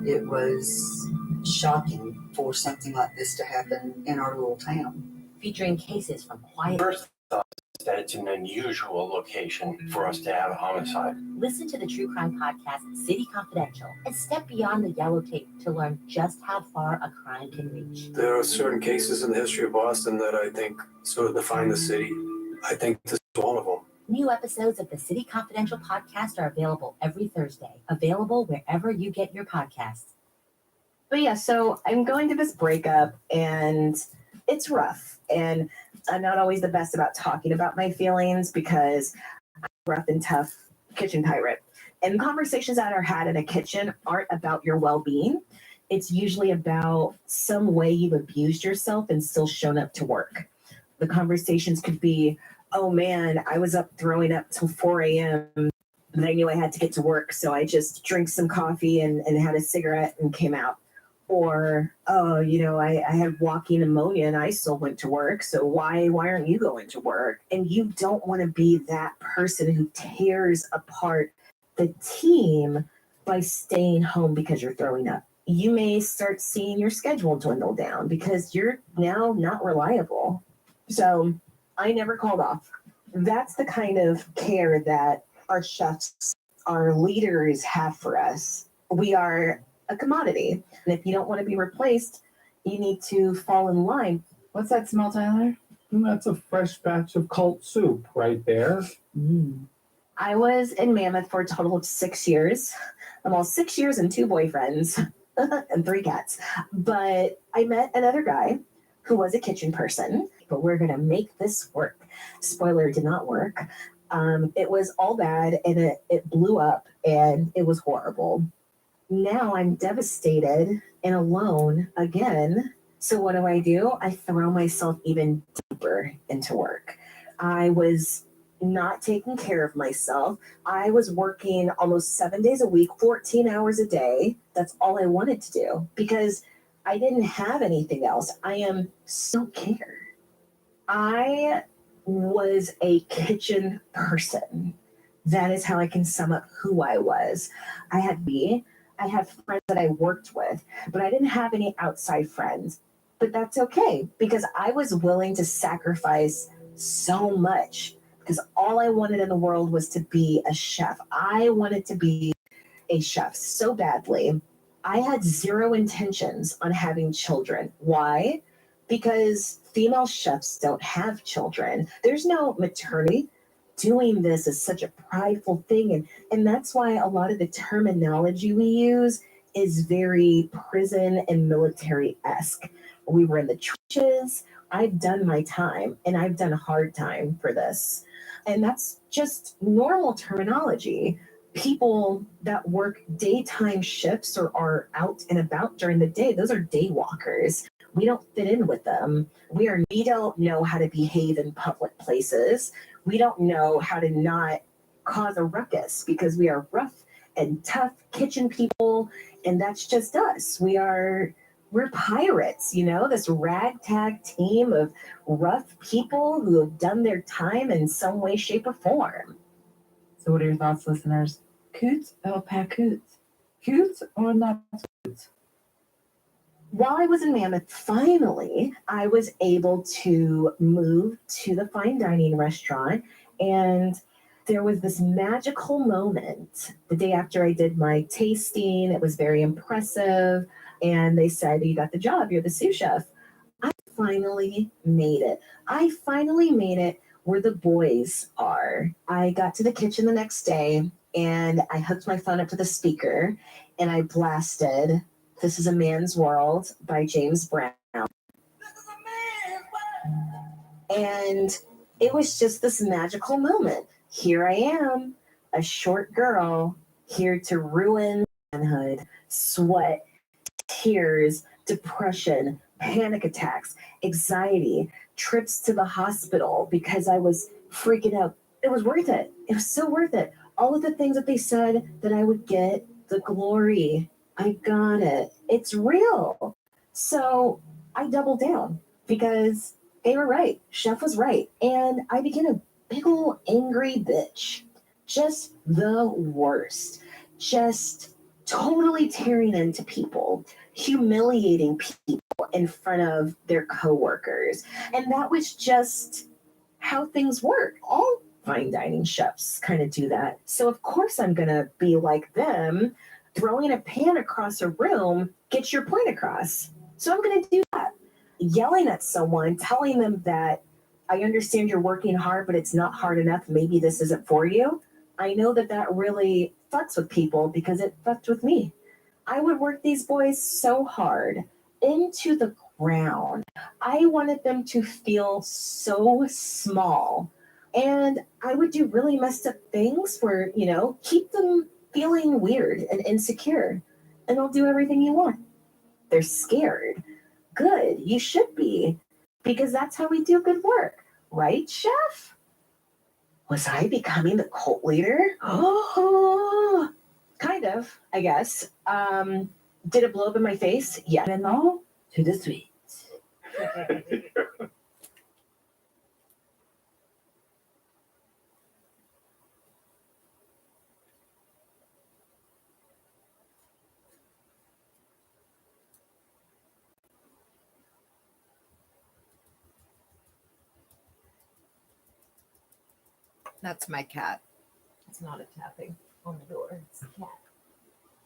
It was shocking for something like this to happen in our little town. Featuring cases from quiet. First thought is that it's an unusual location for us to have a homicide. Listen to the true crime podcast City Confidential and step beyond the yellow tape to learn just how far a crime can reach. There are certain cases in the history of Boston that I think sort of define the city. I think this is one of them. New episodes of the City Confidential podcast are available every Thursday. Available wherever you get your podcasts. But yeah, so I'm going to this breakup and it's rough. And I'm not always the best about talking about my feelings because I'm a rough and tough kitchen tyrant. And conversations that are had in a kitchen aren't about your well-being. It's usually about some way you've abused yourself and still shown up to work. The conversations could be, oh man, I was up throwing up till 4 a.m. and I knew I had to get to work. So I just drank some coffee and had a cigarette and came out. Or, oh, you know, I had walking pneumonia and I still went to work. So why aren't you going to work? And you don't want to be that person who tears apart the team by staying home because you're throwing up. You may start seeing your schedule dwindle down because you're now not reliable. So I never called off. That's the kind of care that our chefs, our leaders have for us. We are a commodity. And if you don't want to be replaced, you need to fall in line. What's that smell, Tyler? That's a fresh batch of cult soup right there. I was in Mammoth for a total of 6 years. Well, 6 years and 2 boyfriends and 3 cats. But I met another guy who was a kitchen person. But we're going to make this work. Spoiler, it did not work. It was all bad and it blew up and it was horrible. Now I'm devastated and alone again. So what do? I throw myself even deeper into work. I was not taking care of myself. I was working almost 7 days a week, 14 hours a day. That's all I wanted to do because I didn't have anything else. I am so scared. I was a kitchen person. That is how I can sum up who I was. I had friends that I worked with, but I didn't have any outside friends. But that's okay because I was willing to sacrifice so much because all I wanted in the world was to be a chef. I wanted to be a chef so badly. I had zero intentions on having children. Why? Because female chefs don't have children. There's no maternity. Doing this is such a prideful thing. And that's why a lot of the terminology we use is very prison and military-esque. We were in the trenches. I've done my time and I've done a hard time for this. And that's just normal terminology. People that work daytime shifts or are out and about during the day, those are day walkers. We don't fit in with them. We don't know how to behave in public places. We don't know how to not cause a ruckus because we are rough and tough kitchen people, and that's just us. We're pirates, you know, this ragtag team of rough people who have done their time in some way, shape, or form. So what are your thoughts, listeners? Coots or pas coots? Coots or not coots? While I was in Mammoth, finally, I was able to move to the fine dining restaurant, and there was this magical moment the day after I did my tasting. It was very impressive, and they said, "You got the job, you're the sous chef." I finally made it. I finally made it where the boys are. I got to the kitchen the next day, and I hooked my phone up to the speaker, and I blasted "This Is a Man's World" by James Brown. And it was just this magical moment. Here I am, a short girl, here to ruin manhood, sweat, tears, depression, panic attacks, anxiety, trips to the hospital because I was freaking out. It was worth it. It was so worth it. All of the things that they said that I would get, the glory, I got it. It's real. So I doubled down because they were right. Chef was right. And I became a big old angry bitch. Just the worst. Just totally tearing into people, humiliating people in front of their coworkers. And that was just how things work. All fine dining chefs kind of do that. So of course I'm going to be like them. Throwing a pan across a room gets your point across. So I'm going to do that. Yelling at someone, telling them that I understand you're working hard, but it's not hard enough. Maybe this isn't for you. I know that that really fucks with people because it fucked with me. I would work these boys so hard into the ground. I wanted them to feel so small. And I would do really messed up things for, you know, keep them feeling weird and insecure. And I'll do everything you want. They're scared. Good. You should be. Because that's how we do good work. Right, chef? Was I becoming the cult leader? Oh, kind of, I guess. Did it blow up in my face? Yeah. Maintenant, to the suite. That's my cat. It's not a tapping on the door. It's a cat.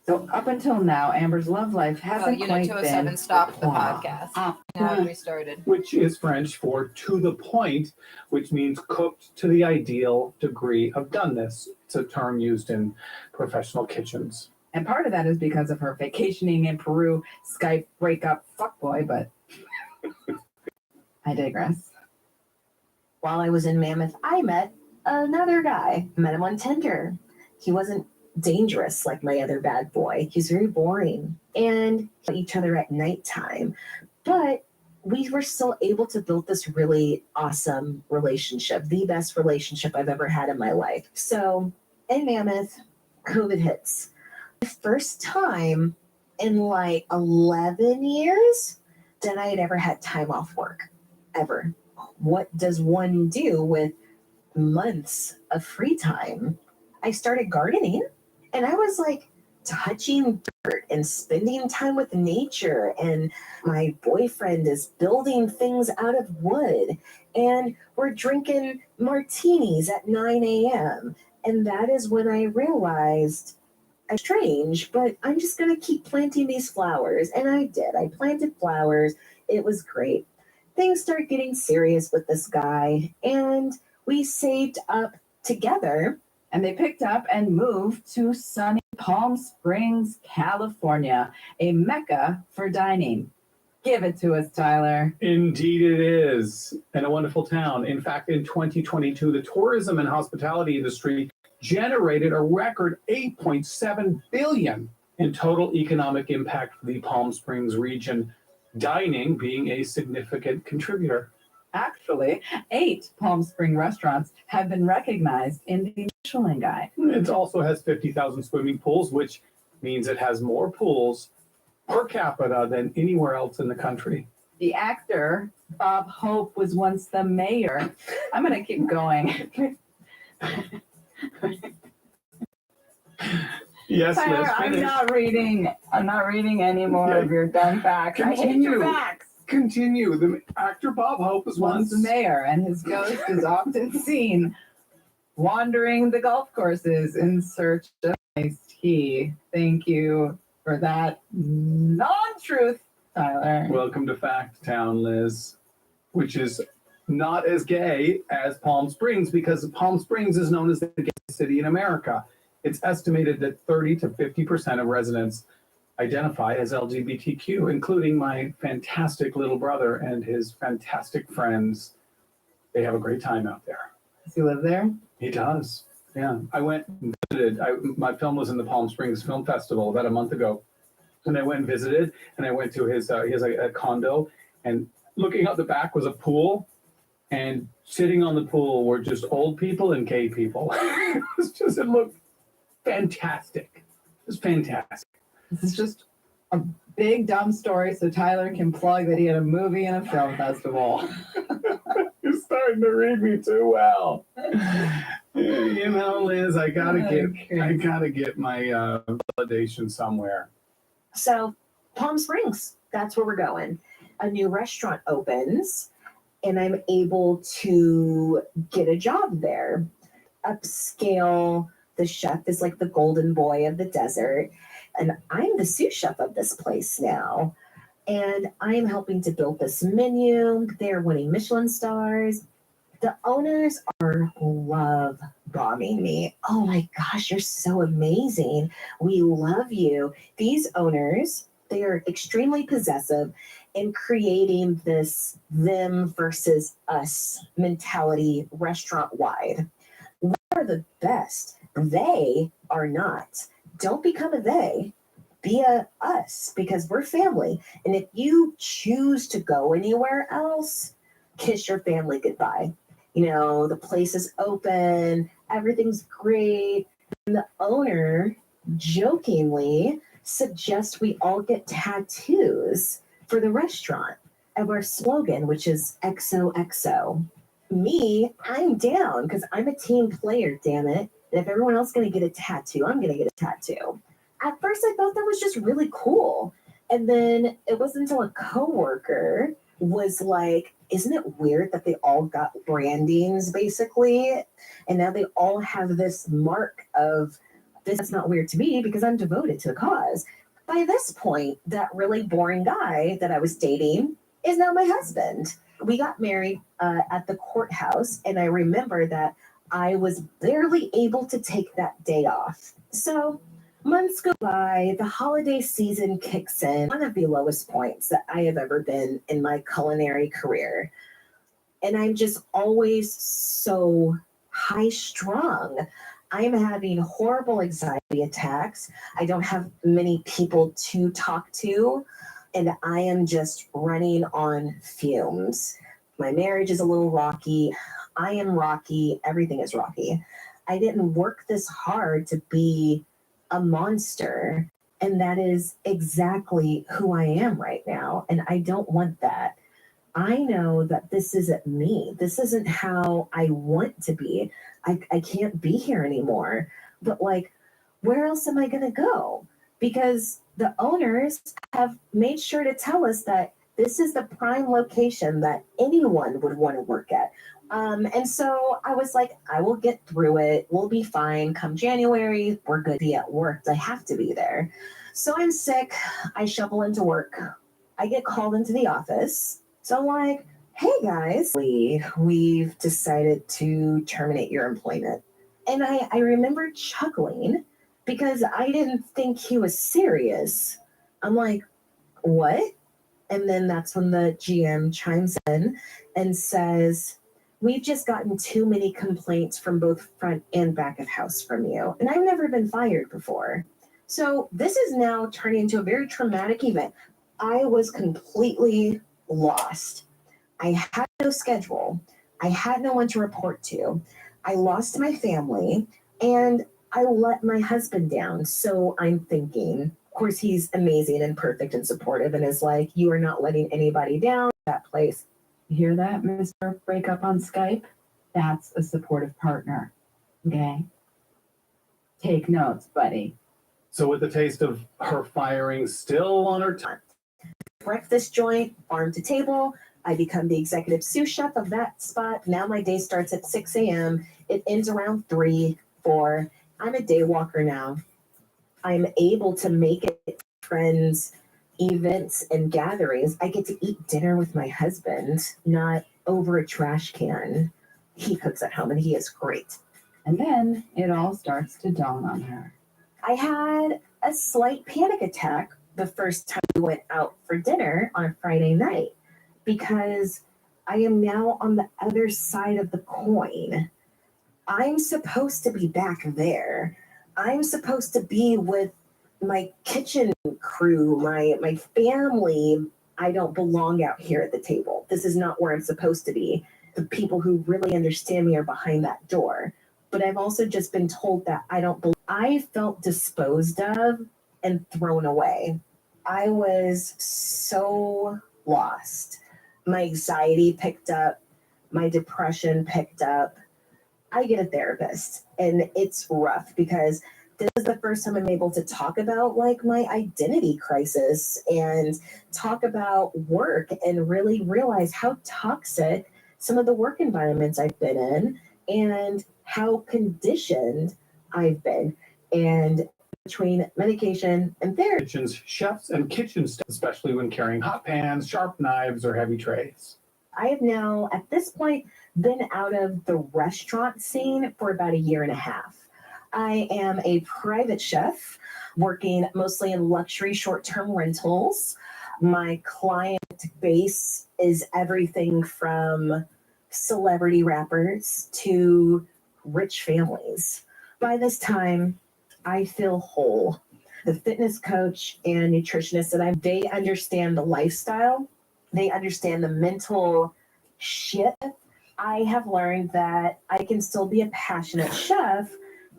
So up until now, Amber's love life Oh, hasn't Unit quite 207 been. stopped the podcast. Now it restarted. Which is French for to the point, which means cooked to the ideal degree of doneness. It's a term used in professional kitchens. And part of that is because of her vacationing in Peru, Skype breakup fuckboy, but I digress. While I was in Mammoth, I met another guy. Met him on Tinder. He wasn't dangerous like my other bad boy. He's very boring. And each other at nighttime. But we were still able to build this really awesome relationship, the best relationship I've ever had in my life. So in Mammoth, COVID hits. The first time in like 11 years that I had ever had time off work, ever. What does one do with months of free time? I started gardening, and I was like touching dirt and spending time with nature. And my boyfriend is building things out of wood, and we're drinking martinis at 9 a.m. And that is when I realized, I'm strange, but I'm just going to keep planting these flowers. And I did. I planted flowers. It was great. Things started getting serious with this guy, and we saved up together. And they picked up and moved to sunny Palm Springs, California, a mecca for dining. Give it to us, Tyler. Indeed it is. And a wonderful town. In fact, in 2022, the tourism and hospitality industry generated a record $8.7 billion in total economic impact for the Palm Springs region, dining being a significant contributor. Actually, 8 Palm Spring restaurants have been recognized in the Michelin Guide. It also has 50,000 swimming pools, which means it has more pools per capita than anywhere else in the country. The actor, Bob Hope, was once the mayor. I'm going to keep going. Yes, Tyler, Liz, I'm finish. not reading any more of your dumb facts. I hate your facts. Continue. The actor Bob Hope was Once the mayor, and his ghost is often seen wandering the golf courses in search of iced tea. Thank you for that non-truth, Tyler. Welcome to Fact Town, Liz, which is not as gay as Palm Springs because Palm Springs is known as the gay city in America. It's estimated that 30 to 50% of residents identify as LGBTQ, including my fantastic little brother and his fantastic friends. They have a great time out there. Does he live there? He does. Yeah. I went and visited. My film was in the Palm Springs Film Festival about a month ago. And I went and visited, and I went to his, he has a condo, and looking out the back was a pool, and sitting on the pool were just old people and gay people. It looked fantastic. It was fantastic. This is just a big dumb story so Tyler can plug that he had a movie and a film festival. You're starting to read me too well. You know, Liz, I gotta get my validation somewhere. So, Palm Springs, that's where we're going. A new restaurant opens, and I'm able to get a job there. Upscale, the chef is like the golden boy of the desert, and I'm the sous chef of this place now. And I am helping to build this menu. They're winning Michelin stars. The owners are love bombing me. Oh my gosh, you're so amazing. We love you. These owners, they are extremely possessive in creating this them versus us mentality restaurant wide. We are the best. They are not. Don't become a they. Be a us, because we're family. And if you choose to go anywhere else, kiss your family goodbye. You know, the place is open, everything's great. And the owner jokingly suggests we all get tattoos for the restaurant of our slogan, which is XOXO. Me, I'm down because I'm a team player, damn it. And if everyone else is going to get a tattoo, I'm going to get a tattoo. At first, I thought that was just really cool. And then it wasn't until a coworker was like, isn't it weird that they all got brandings basically? And now they all have this mark of this is not weird to me because I'm devoted to the cause. By this point, that really boring guy that I was dating is now my husband. We got married at the courthouse, and I remember that I was barely able to take that day off. So months go by, the holiday season kicks in, one of the lowest points that I have ever been in my culinary career. And I'm just always so high strung. I'm having horrible anxiety attacks. I don't have many people to talk to, and I am just running on fumes. My marriage is a little rocky. I am rocky. Everything is rocky. I didn't work this hard to be a monster, and that is exactly who I am right now, and I don't want that. I know that this isn't me. This isn't how I want to be. I can't be here anymore. But like, where else am I going to go? Because the owners have made sure to tell us that this is the prime location that anyone would want to work at. And so I was like, I will get through it. We'll be fine. Come January, we're going to be at work. I have to be there. So I'm sick. I shuffle into work. I get called into the office. So I'm like, hey guys, we've decided to terminate your employment. And I remember chuckling because I didn't think he was serious. I'm like, what? And then that's when the GM chimes in and says, we've just gotten too many complaints from both front and back of house from you. And I've never been fired before. So this is now turning into a very traumatic event. I was completely lost. I had no schedule. I had no one to report to. I lost my family and I let my husband down. So I'm thinking, of course, he's amazing and perfect and supportive and is like, you are not letting anybody down. That place. You hear that, Mr. Breakup on Skype? That's a supportive partner. Okay? Take notes, buddy. So with the taste of her firing still on her tongue. Breakfast joint, farm to table. I become the executive sous chef of that spot. Now my day starts at 6 a.m. It ends around 3, 4. I'm a day walker now. I'm able to make it friends, events, and gatherings. I get to eat dinner with my husband, not over a trash can. He cooks at home and he is great. And then it all starts to dawn on her. I had a slight panic attack the first time we went out for dinner on a Friday night because I am now on the other side of the coin. I'm supposed to be back there. I'm supposed to be with my kitchen crew, my family. I don't belong out here at the table. This is not where I'm supposed to be. The people who really understand me are behind that door. But I've also just been told that I don't belong. I felt disposed of and thrown away. I was so lost. My anxiety picked up. My depression picked up. I get a therapist and it's rough because this is the first time I'm able to talk about like my identity crisis and talk about work and really realize how toxic some of the work environments I've been in and how conditioned I've been. And between medication and therapy. Kitchens, chefs, and kitchen staff, especially when carrying hot pans, sharp knives, or heavy trays. I have now, at this point, been out of the restaurant scene for about 1.5 years. I am a private chef working mostly in luxury short-term rentals. My client base is everything from celebrity rappers to rich families. By this time, I feel whole. The fitness coach and nutritionist that they understand the lifestyle. They understand the mental shit. I have learned that I can still be a passionate chef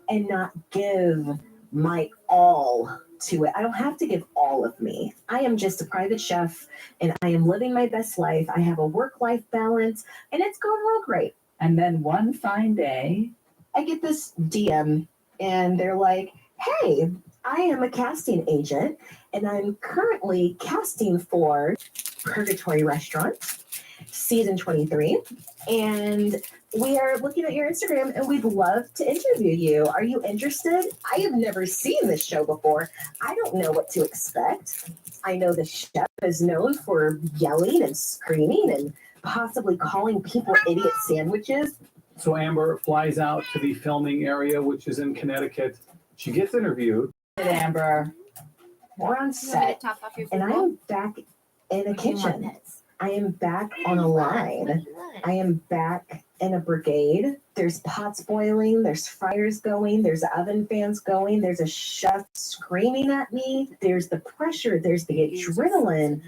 and not give my all to it. I don't have to give all of me. I am just a private chef and I am living my best life. I have a work-life balance and it's going real great. And then one fine day, I get this DM and they're like, hey, I am a casting agent and I'm currently casting for Purgatory Restaurant, season 23. And we are looking at your Instagram and we'd love to interview you. Are you interested? I have never seen this show before. I don't know what to expect. I know the chef is known for yelling and screaming and possibly calling people idiot sandwiches. So Amber flies out to the filming area, which is in Connecticut. She gets interviewed. Amber, we're on set, and I am back in a kitchen. I am back on a line. I am back in a brigade. There's pots boiling. There's fires going. There's oven fans going. There's a chef screaming at me. There's the pressure. There's the adrenaline.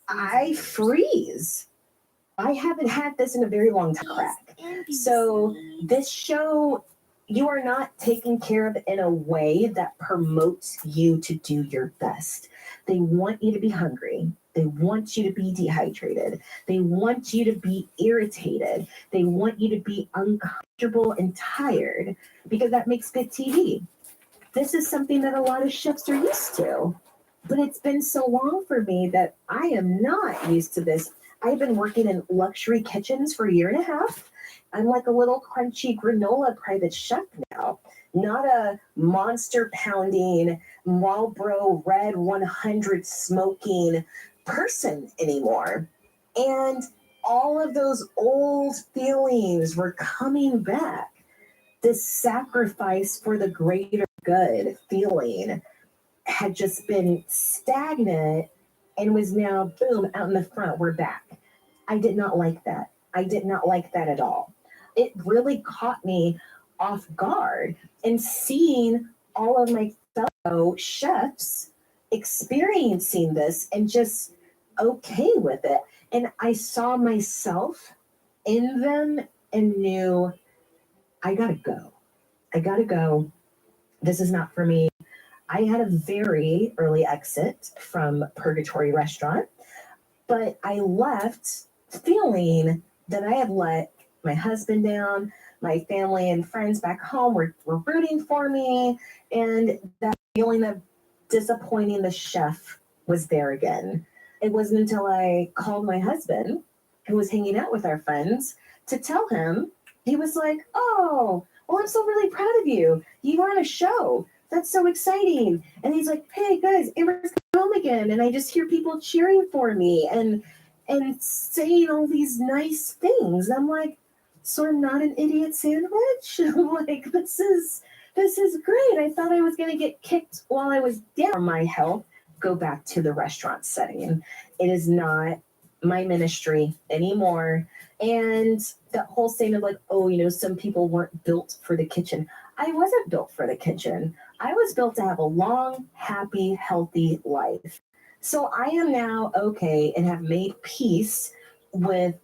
I freeze. I haven't had this in a very long time. Crack. So this show, you are not taken care of in a way that promotes you to do your best. They want you to be hungry. They want you to be dehydrated. They want you to be irritated. They want you to be uncomfortable and tired because that makes good TV. This is something that a lot of chefs are used to, but it's been so long for me that I am not used to this. I've been working in luxury kitchens for 1.5 years. I'm like a little crunchy granola private chef now, not a monster pounding Marlboro Red 100 smoking person anymore. And all of those old feelings were coming back. This sacrifice for the greater good feeling had just been stagnant and was now, boom, out in the front. We're back. I did not like that. I did not like that at all. It really caught me off guard, and seeing all of my fellow chefs experiencing this and just okay with it. And I saw myself in them and knew I gotta go. I gotta go. This is not for me. I had a very early exit from Purgatory Restaurant, but I left feeling that I had let my husband down. My family and friends back home were rooting for me, and that feeling of disappointing the chef was there again. It wasn't until I called my husband, who was hanging out with our friends, to tell him. He was like, "Oh, well, I'm so really proud of you. You were on a show. That's so exciting." And he's like, "Hey guys, Amber's coming home again," and I just hear people cheering for me and saying all these nice things. I'm like, "So I'm not an idiot sandwich?" I'm like, this is great. I thought I was gonna get kicked while I was down for my health. Go back to the restaurant setting. It is not my ministry anymore. And that whole saying of like, oh, you know, some people weren't built for the kitchen. I wasn't built for the kitchen. I was built to have a long, happy, healthy life. So I am now okay and have made peace with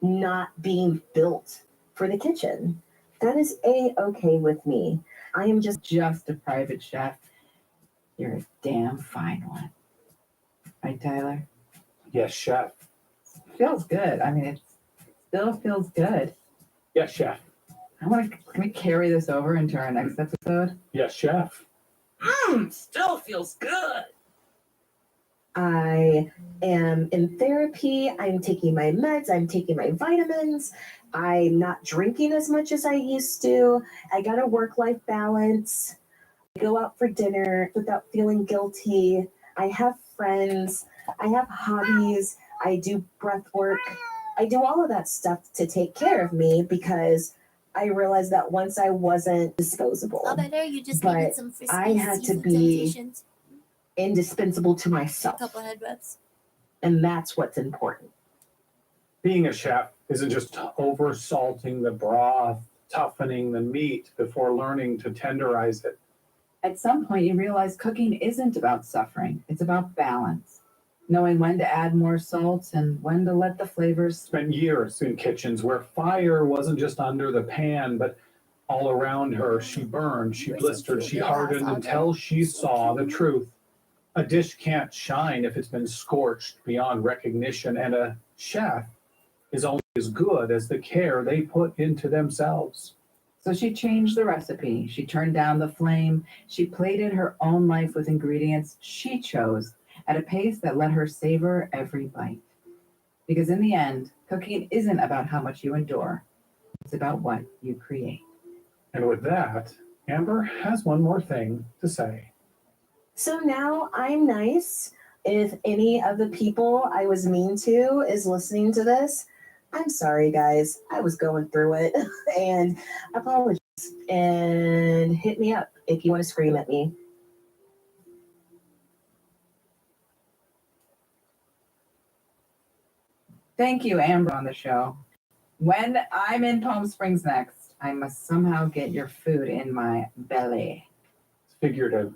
not being built for the kitchen. That is okay with me. I am just a private chef. You're a damn fine one. Right, Tyler? Yes, chef. Feels good. I mean, it still feels good. Yes, chef. Can we carry this over into our next episode? Yes, chef. Still feels good. I am in therapy. I'm taking my meds. I'm taking my vitamins. I'm not drinking as much as I used to. I got a work-life balance. I go out for dinner without feeling guilty. I have friends. I have hobbies. I do breath work. I do all of that stuff to take care of me because I realized that once I wasn't disposable, You just but needed some frisbees, I had to some be temptations, indispensable to a myself. couple head rubs. And that's what's important. Being a chef isn't just over salting the broth, toughening the meat before learning to tenderize it. At some point, you realize cooking isn't about suffering. It's about balance. Knowing when to add more salt and when to let the flavors. Spent years in kitchens where fire wasn't just under the pan, but all around her. She burned, she blistered, she hardened until she saw the truth. A dish can't shine if it's been scorched beyond recognition, and a chef is only as good as the care they put into themselves. So she changed the recipe. She turned down the flame. She plated her own life with ingredients she chose at a pace that let her savor every bite. Because in the end, cooking isn't about how much you endure. It's about what you create. And with that, Amber has one more thing to say. So now I'm nice. If any of the people I was mean to is listening to this, I'm sorry, guys. I was going through it and apologize. And hit me up if you want to scream at me. Thank you, Amber, on the show. When I'm in Palm Springs next, I must somehow get your food in my belly. It's figurative,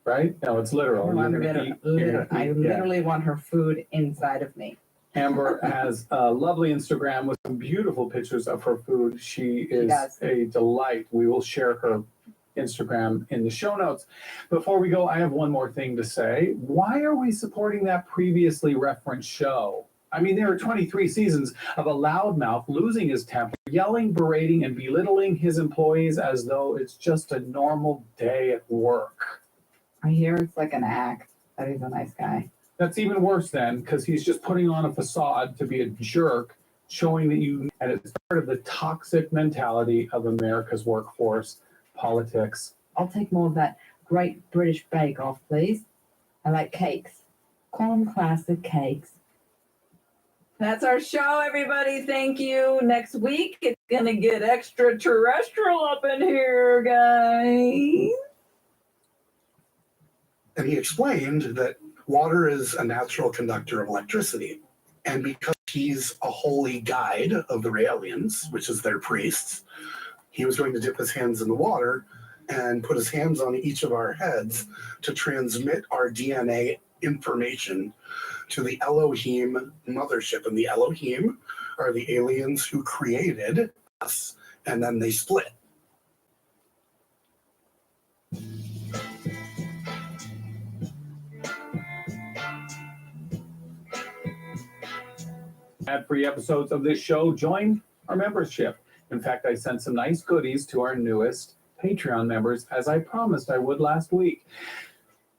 right? No, it's literal. I literally want her food inside of me. Amber has a lovely Instagram with some beautiful pictures of her food. She is a delight. We will share her Instagram in the show notes. Before we go, I have one more thing to say. Why are we supporting that previously referenced show? I mean, there are 23 seasons of a loudmouth losing his temper, yelling, berating, and belittling his employees as though it's just a normal day at work. I hear it's like an act, that he's a nice guy. That's even worse then, because he's just putting on a facade to be a jerk, showing that and it's part of the toxic mentality of America's workforce, politics. I'll take more of that great British bake-off, please. I like cakes. Call them classic cakes. That's our show, everybody. Thank you. Next week, it's going to get extraterrestrial up in here, guys. And he explained that water is a natural conductor of electricity. And because he's a holy guide of the Raelians, which is their priests, he was going to dip his hands in the water and put his hands on each of our heads to transmit our DNA information to the Elohim mothership. And the Elohim are the aliens who created us, and then they split. Ad-free episodes of this show, join our membership. In fact, I sent some nice goodies to our newest Patreon members, as I promised I would last week.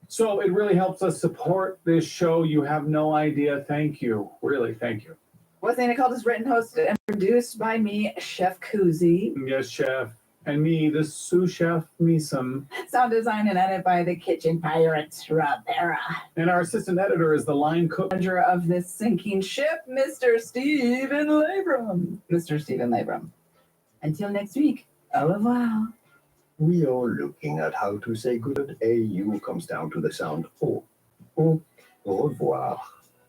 So it really helps us support this show. You have no idea. Thank you. Really, thank you. What's Ain't It Called is written, hosted, and produced by me, Chef Koozie. Yes, Chef. And me, the sous chef, Misum. Sound design and edit by the Kitchen Pirates, Rivera. And our assistant editor is the line cook. Manager of this sinking ship, Mr. Stephen Labram. Mr. Stephen Labram. Until next week, au revoir. We are looking at how to say good. AU comes down to the sound O. Au revoir.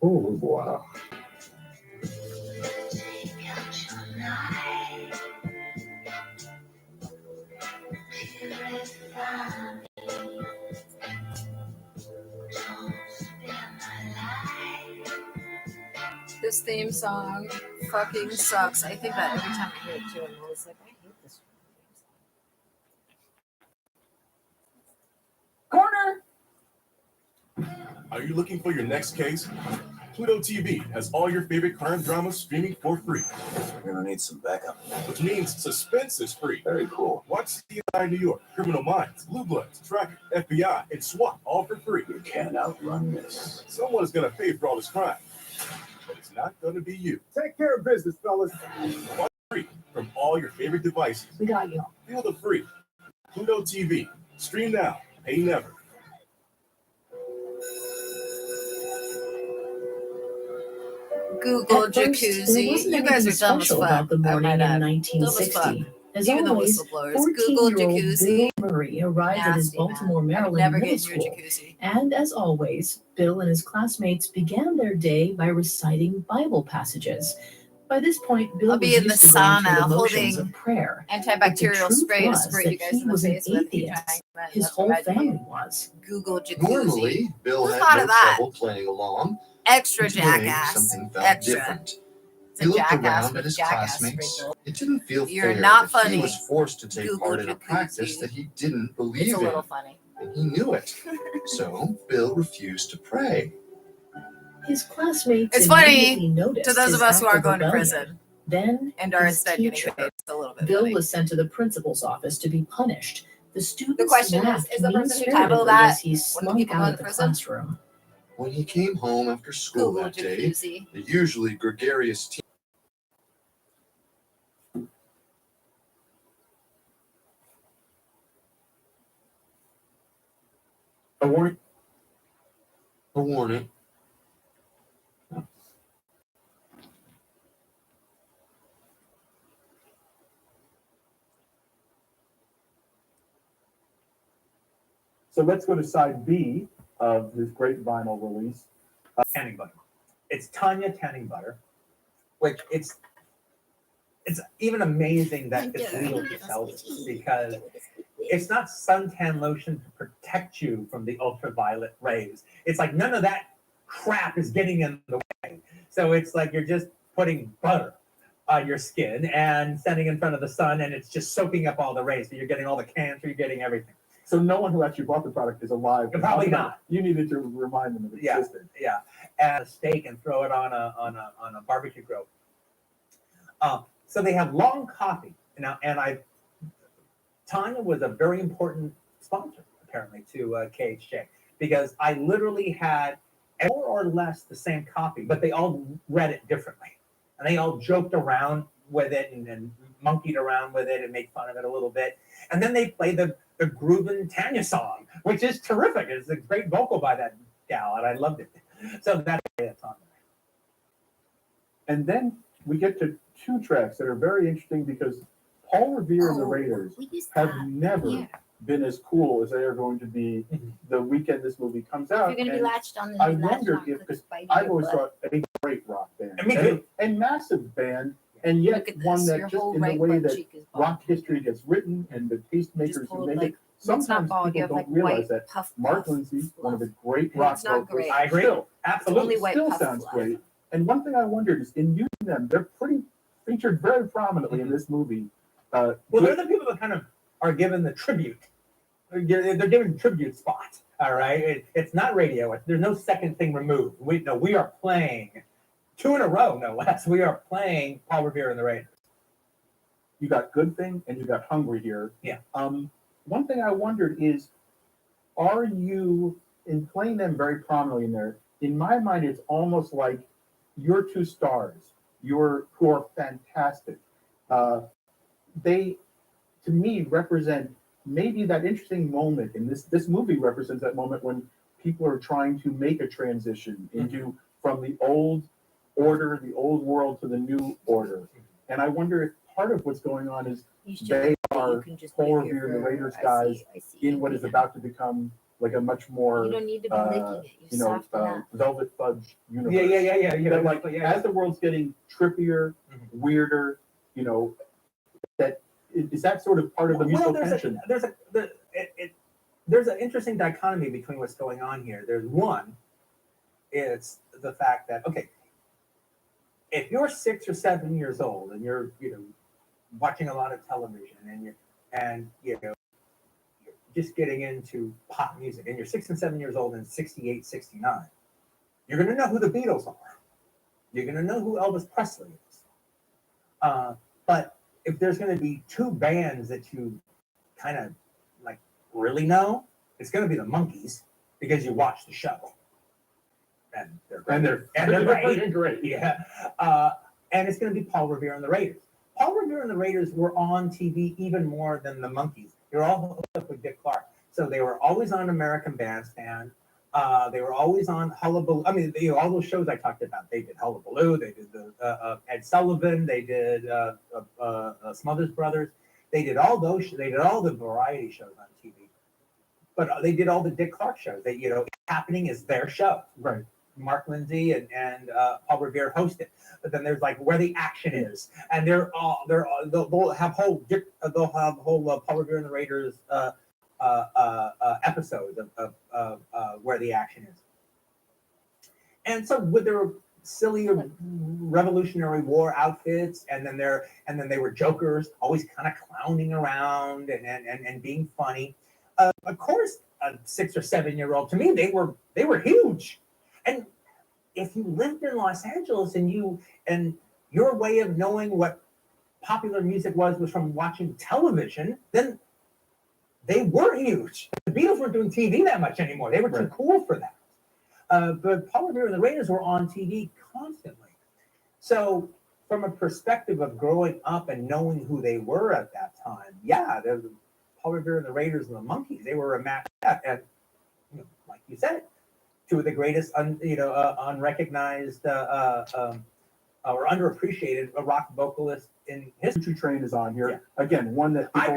Au revoir. This theme song fucking sucks. I think that every time I hear it too, I'm always like, I hate this. Corner! Are you looking for your next case? Pluto TV has all your favorite crime dramas streaming for free. We're gonna need some backup. Which means suspense is free. Very cool. Watch CSI New York, Criminal Minds, Blue Bloods, Tracker, FBI, and SWAT all for free. You can't outrun this. Someone's gonna pay for all this crime. But it's not gonna be you. Take care of business, fellas. Watch free from all your favorite devices. We got you. Feel the free. Pluto TV. Stream now. Pay never. Google At first, there jacuzzi. wasn't You guys anything are dumb as special fuck. about the morning in Dumb as 1960. As Even the always, whistleblowers. Google 14-year-old jacuzzi. Bill Murray arrived at his Nasty, man. Baltimore, I'd Maryland never middle get in your school. jacuzzi. And as always, Bill and his classmates began their day by reciting Bible passages. By this point, Bill I'll be was in the used to going through sauna the motions holding of prayer. antibacterial But the spray to truth spray was you guys that in he the was an face with. atheist. His whole family was. Google jacuzzi. Normally, Bill Who had thought no of that? trouble playing along. Extra Today, jackass. something felt Extra. different. It's He a looked jackass around with at his jackass classmates. sprinkle. It didn't feel You're fair not that funny. he was forced to take Google part in a jacuzzi. practice that he didn't believe It's a in. little funny. And he knew it. So Bill refused to pray. His classmates It's funny immediately noticed to those his of us who act aren't of going to rebellion. prison Then and are his instead getting teacher, paid. It's a little bit Bill funny. was sent to the principal's office to be punished. The students The question laughed is the person who mean-spiritedly titled that as he when slunk people go out to of the prison? classroom. When he came home after school Google that day, jacuzzi. the usually gregarious teen A warning. a warning. So let's go to side B of this great vinyl release. Tanning butter. It's Tanya tanning butter, which it's even amazing that it's legal to sell this because it's not suntan lotion to protect you from the ultraviolet rays. It's like none of that crap is getting in the way. So it's like you're just putting butter on your skin and standing in front of the sun, and it's just soaking up all the rays. So you're getting all the cancer, you're getting everything. So no one who actually bought the product is alive. Probably not. You needed to remind them of its existence. Yeah, and a steak and throw it on a barbecue grill. So they have long coffee now, and Tanya was a very important sponsor apparently to KHJ because I literally had more or less the same copy, but they all read it differently, and they all joked around with it and monkeyed around with it and made fun of it a little bit, and then they played the groovin' Tanya song, which is terrific. It's a great vocal by that gal, and I loved it. So that's on there. And then we get to two tracks that are very interesting because Paul Revere and the Raiders have never been as cool as they are going to be the weekend this movie comes out. If you're going to be And latched on, I wondered if, because I've always thought a great rock band, Me too. a massive band, and yet Look at one this. that Your just whole in the right way butt that cheek is bald. rock history gets written and the tastemakers who pulled, make like, it sometimes bald, you people have, don't like, realize white that puff Mark Lindsay, one of the great rock It's not vocalists, great. I agree. still, Absolutely. Only white still puff sounds fluff. great. And one thing I wondered is in using them, they're pretty featured very prominently in this movie. Well, they're the people that kind of are given the tribute. They're given tribute spot. All right, it's not radio. There's no second thing removed. We are playing 2 in a row, no less. We are playing Paul Revere and the Raiders. You got Good Thing and you got Hungry here. Yeah. One thing I wondered is, are you, in playing them very prominently in there, in my mind, it's almost like your 2 stars, who are fantastic. They, to me, represent maybe that interesting moment, and this movie represents that moment when people are trying to make a transition into from the old order, the old world to the new order. And I wonder if part of what's going on is they are Paul Revere and the Raiders guys in what is about to become like a much more You don't need to be licking it. You soften up. Velvet Fudge universe. Yeah. That, like, as the world's getting trippier, weirder, that is that sort of part of the musical tension. There's an interesting dichotomy between what's going on here. There's one, it's the fact that, okay, if you're 6 or 7 years old and you're watching a lot of television and you're just getting into pop music and you're 6 and 7 years old in 68, 69, you're going to know who the Beatles are. You're going to know who Elvis Presley is. But if there's going to be 2 bands that you kind of like really know, it's going to be the Monkees because you watch the show. And they're great. Yeah. And it's going to be Paul Revere and the Raiders. Paul Revere and the Raiders were on TV even more than the Monkees. They were all hooked up with Dick Clark. So they were always on American Bandstand. They were always on Hullabaloo. I mean, all those shows I talked about. They did Hullabaloo. They did the Ed Sullivan. They did Smothers Brothers. They did all those. They did all the variety shows on TV. But they did all the Dick Clark shows. They, Happening is their show. Right. Mark Lindsay and Paul Revere hosted. But then there's like Where the Action Is, and they'll have whole Paul Revere and the Raiders episodes of Where the Action Is. And so with their silly Revolutionary War outfits, and then they were jokers, always kind of clowning around and being funny. Of course, a 6 or 7 year old, to me, they were huge. And if you lived in Los Angeles and your way of knowing what popular music was from watching television, then they were huge. The Beatles weren't doing TV that much anymore. They were too cool for that. But Paul Revere and the Raiders were on TV constantly. So from a perspective of growing up and knowing who they were at that time, yeah, Paul Revere and the Raiders and the Monkees, they were a match. And like you said, 2 of the greatest, unrecognized or underappreciated rock vocalists in history. Train is on here. Yeah. Again, one that I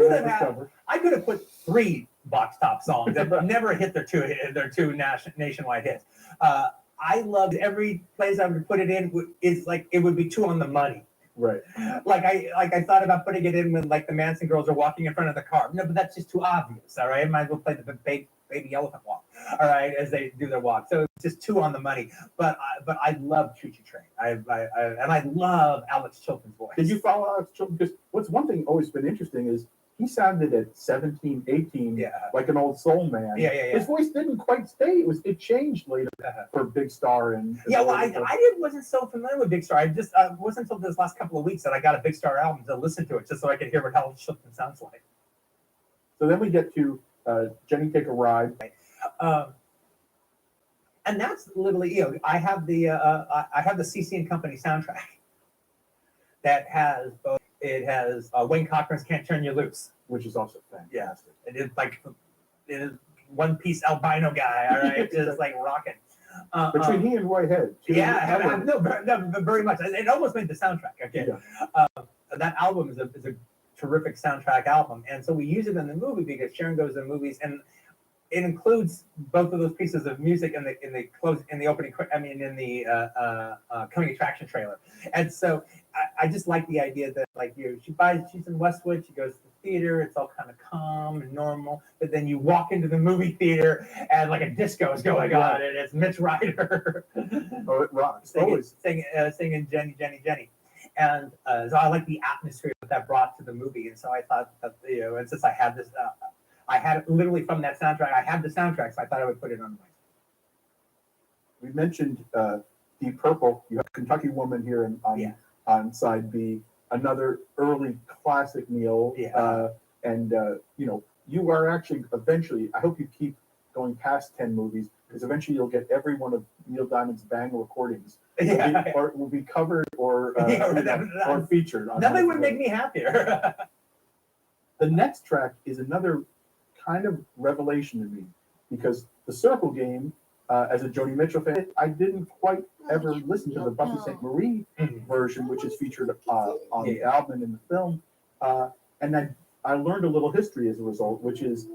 could have put 3 box top songs that never hit their two nationwide hits. I loved every place I would put it in. Is like it would be 2 on the money. Right. Like I thought about putting it in when like the Manson girls are walking in front of the car. No, but that's just too obvious. All right, I might as well play the baby elephant walk. All right, as they do their walk. So it's just 2 on the money. But I love Choo Choo Train. I love Alex Chilton's voice. Did you follow Alex Chilton? Because what's one thing always been interesting is he sounded at 17, 18 like an old soul man. Yeah. His voice didn't quite stay. It changed later for Big Star and. I wasn't so familiar with Big Star. I just wasn't until this last couple of weeks that I got a Big Star album to listen to it just so I could hear what Alex Chilton sounds like. So then we get to Jenny Take a Ride. And that's literally, I have the CC and Company soundtrack that has both. It has Wayne Cochran's "Can't Turn You Loose," which is also fantastic. It is one piece albino guy, all right, just like rocking. Between he and Whitehead. Very much. It almost made the soundtrack. Okay, that album is a terrific soundtrack album, and so we use it in the movie because Sharon goes to movies and. It includes both of those pieces of music in the opening. I mean, in the coming attraction trailer. And so I just like the idea that like she's in Westwood, she goes to the theater, it's all kind of calm and normal, but then you walk into the movie theater and like a disco is going on, and it's Mitch Ryder. Oh, it rocks. Singing Jenny, Jenny, Jenny. And so I like the atmosphere that brought to the movie, and so I thought that, and since I had this, I had it literally from that soundtrack. I had the soundtrack, so I thought I would put it on my. We mentioned Deep Purple. You have Kentucky Woman here on side B, another early classic, Neil. And you are actually eventually. I hope you keep going past 10 movies, because eventually you'll get every one of Neil Diamond's Bang recordings. Or will be covered or featured. Nothing would make me happier. The next track is another kind of revelation to me, because the Circle Game, as a Joni Mitchell fan, I didn't quite ever listen to the Buffy St. Marie version, which is featured on the album and in the film. And then I learned a little history as a result, which is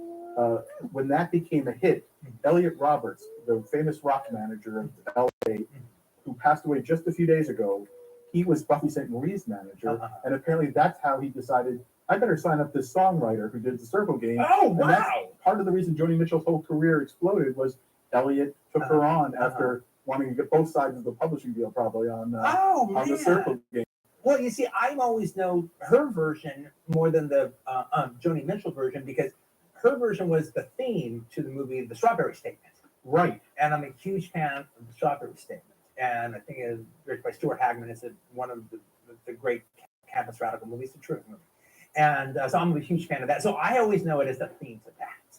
when that became a hit, Elliot Roberts, the famous rock manager of LA, who passed away just a few days ago, he was Buffy St. Marie's manager. And apparently that's how he decided, I better sign up this songwriter who did the Circle Game. Oh, wow. And that's part of the reason Joni Mitchell's whole career exploded was Elliot took her on after wanting to get both sides of the publishing deal probably on the Circle Game. Well, you see, I always know her version more than the Joni Mitchell version, because her version was the theme to the movie The Strawberry Statement. Right. And I'm a huge fan of The Strawberry Statement. And I think it is directed by Stuart Hagman. It's one of the great campus radical movies, the truth movie. And so I'm a huge fan of that. So I always know it as the theme to that.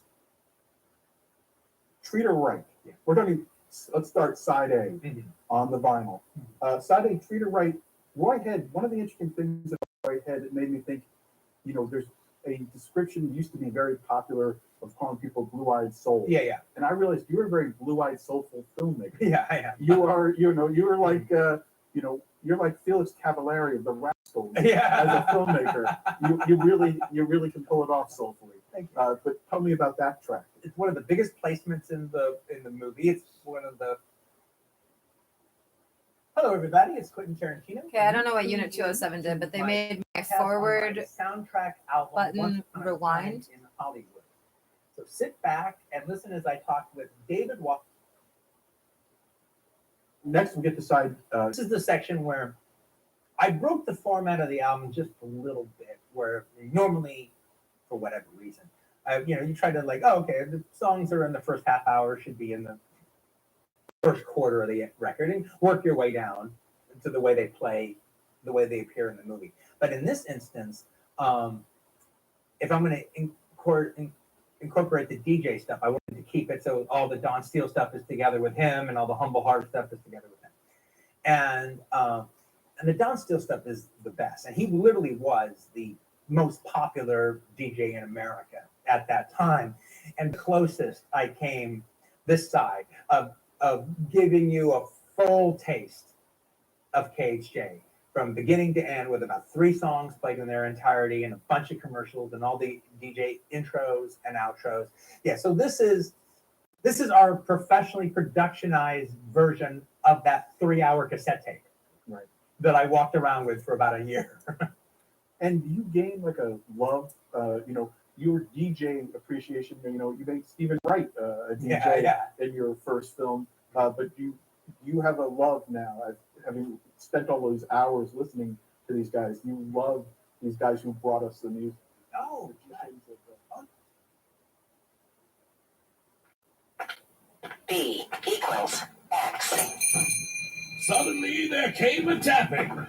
Treat Her Right. We're talking, let's start side A on the vinyl. Side A, Treat Her Right. Roy Head, one of the interesting things about Roy Head, it made me think, there's a description used to be very popular of calling people blue-eyed souls. Yeah. And I realized you were a very blue-eyed, soulful filmmaker. Yeah, I am. You are, you're like, you're like Felix Cavallari of the Rascals as a filmmaker. You really can pull it off soulfully. Thank you. But tell me about that track. It's one of the biggest placements in the movie. It's one of the. Hello, everybody. It's Quentin Tarantino. Okay, I don't know what Unit 207 did, but they made my forward soundtrack album button rewind. In Hollywood. So sit back and listen as I talk with David Walker. Next, we get to side. This is the section where I broke the format of the album just a little bit, where normally, for whatever reason, you try to the songs are in the first half hour should be in the first quarter of the record, and work your way down to the way they play, the way they appear in the movie. But in this instance, if I'm going to incorporate the DJ stuff, I wanted to keep it so all the Don Steele stuff is together with him, and all the Humble Heart stuff is together with him. And the Don Steele stuff is the best. And he literally was the most popular DJ in America at that time. And the closest I came this side of giving you a full taste of KHJ from beginning to end, with about 3 songs played in their entirety and a bunch of commercials and all the DJ intros and outros. Yeah, so this is our professionally productionized version of that 3-hour cassette tape, right, that I walked around with for about a year. And you gain like a love, your DJ appreciation. You made Stephen Wright a DJ in your first film, but you have a love now, having spent all those hours listening to these guys. You love these guys who brought us the music. Oh, B equals X. Suddenly there came a tapping,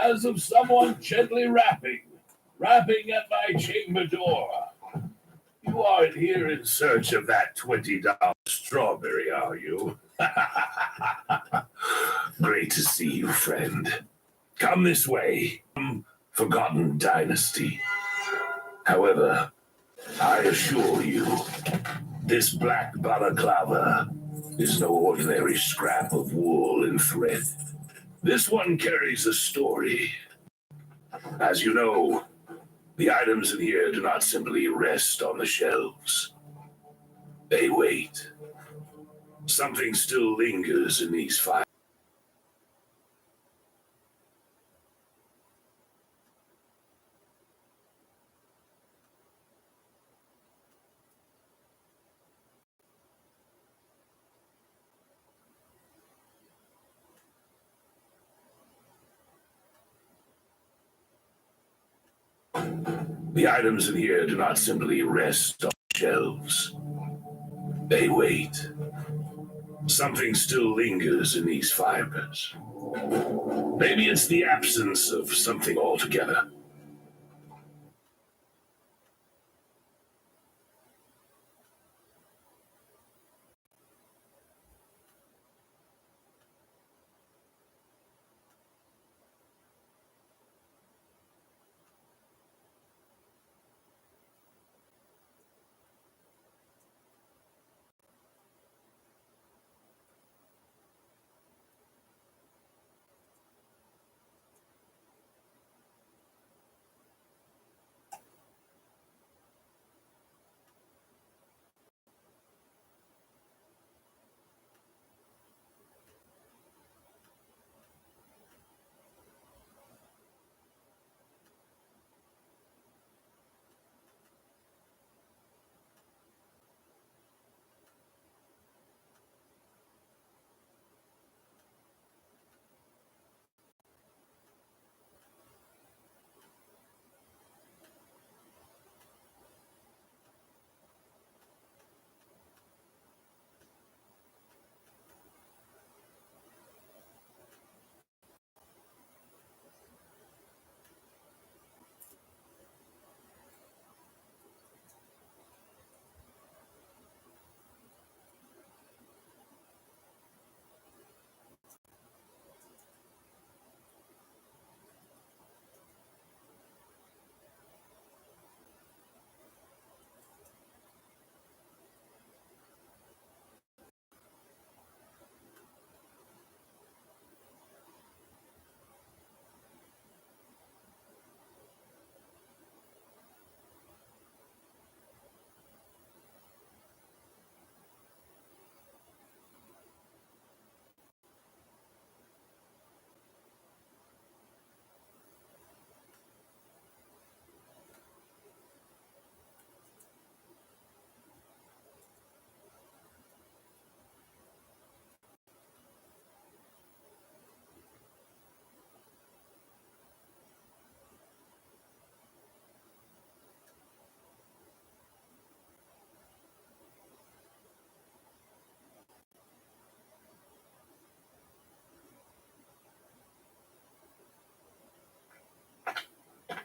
as of someone gently rapping at my chamber door. You aren't here in search of that $20 strawberry, are you? Great to see you, friend. Come this way, Forgotten Dynasty. However, I assure you, this black balaclava is no ordinary scrap of wool and thread. This one carries a story. As you know, the items in here do not simply rest on the shelves. They wait. Something still lingers in these files. The items in here do not simply rest on shelves. They wait. Something still lingers in these fibers. Maybe it's the absence of something altogether.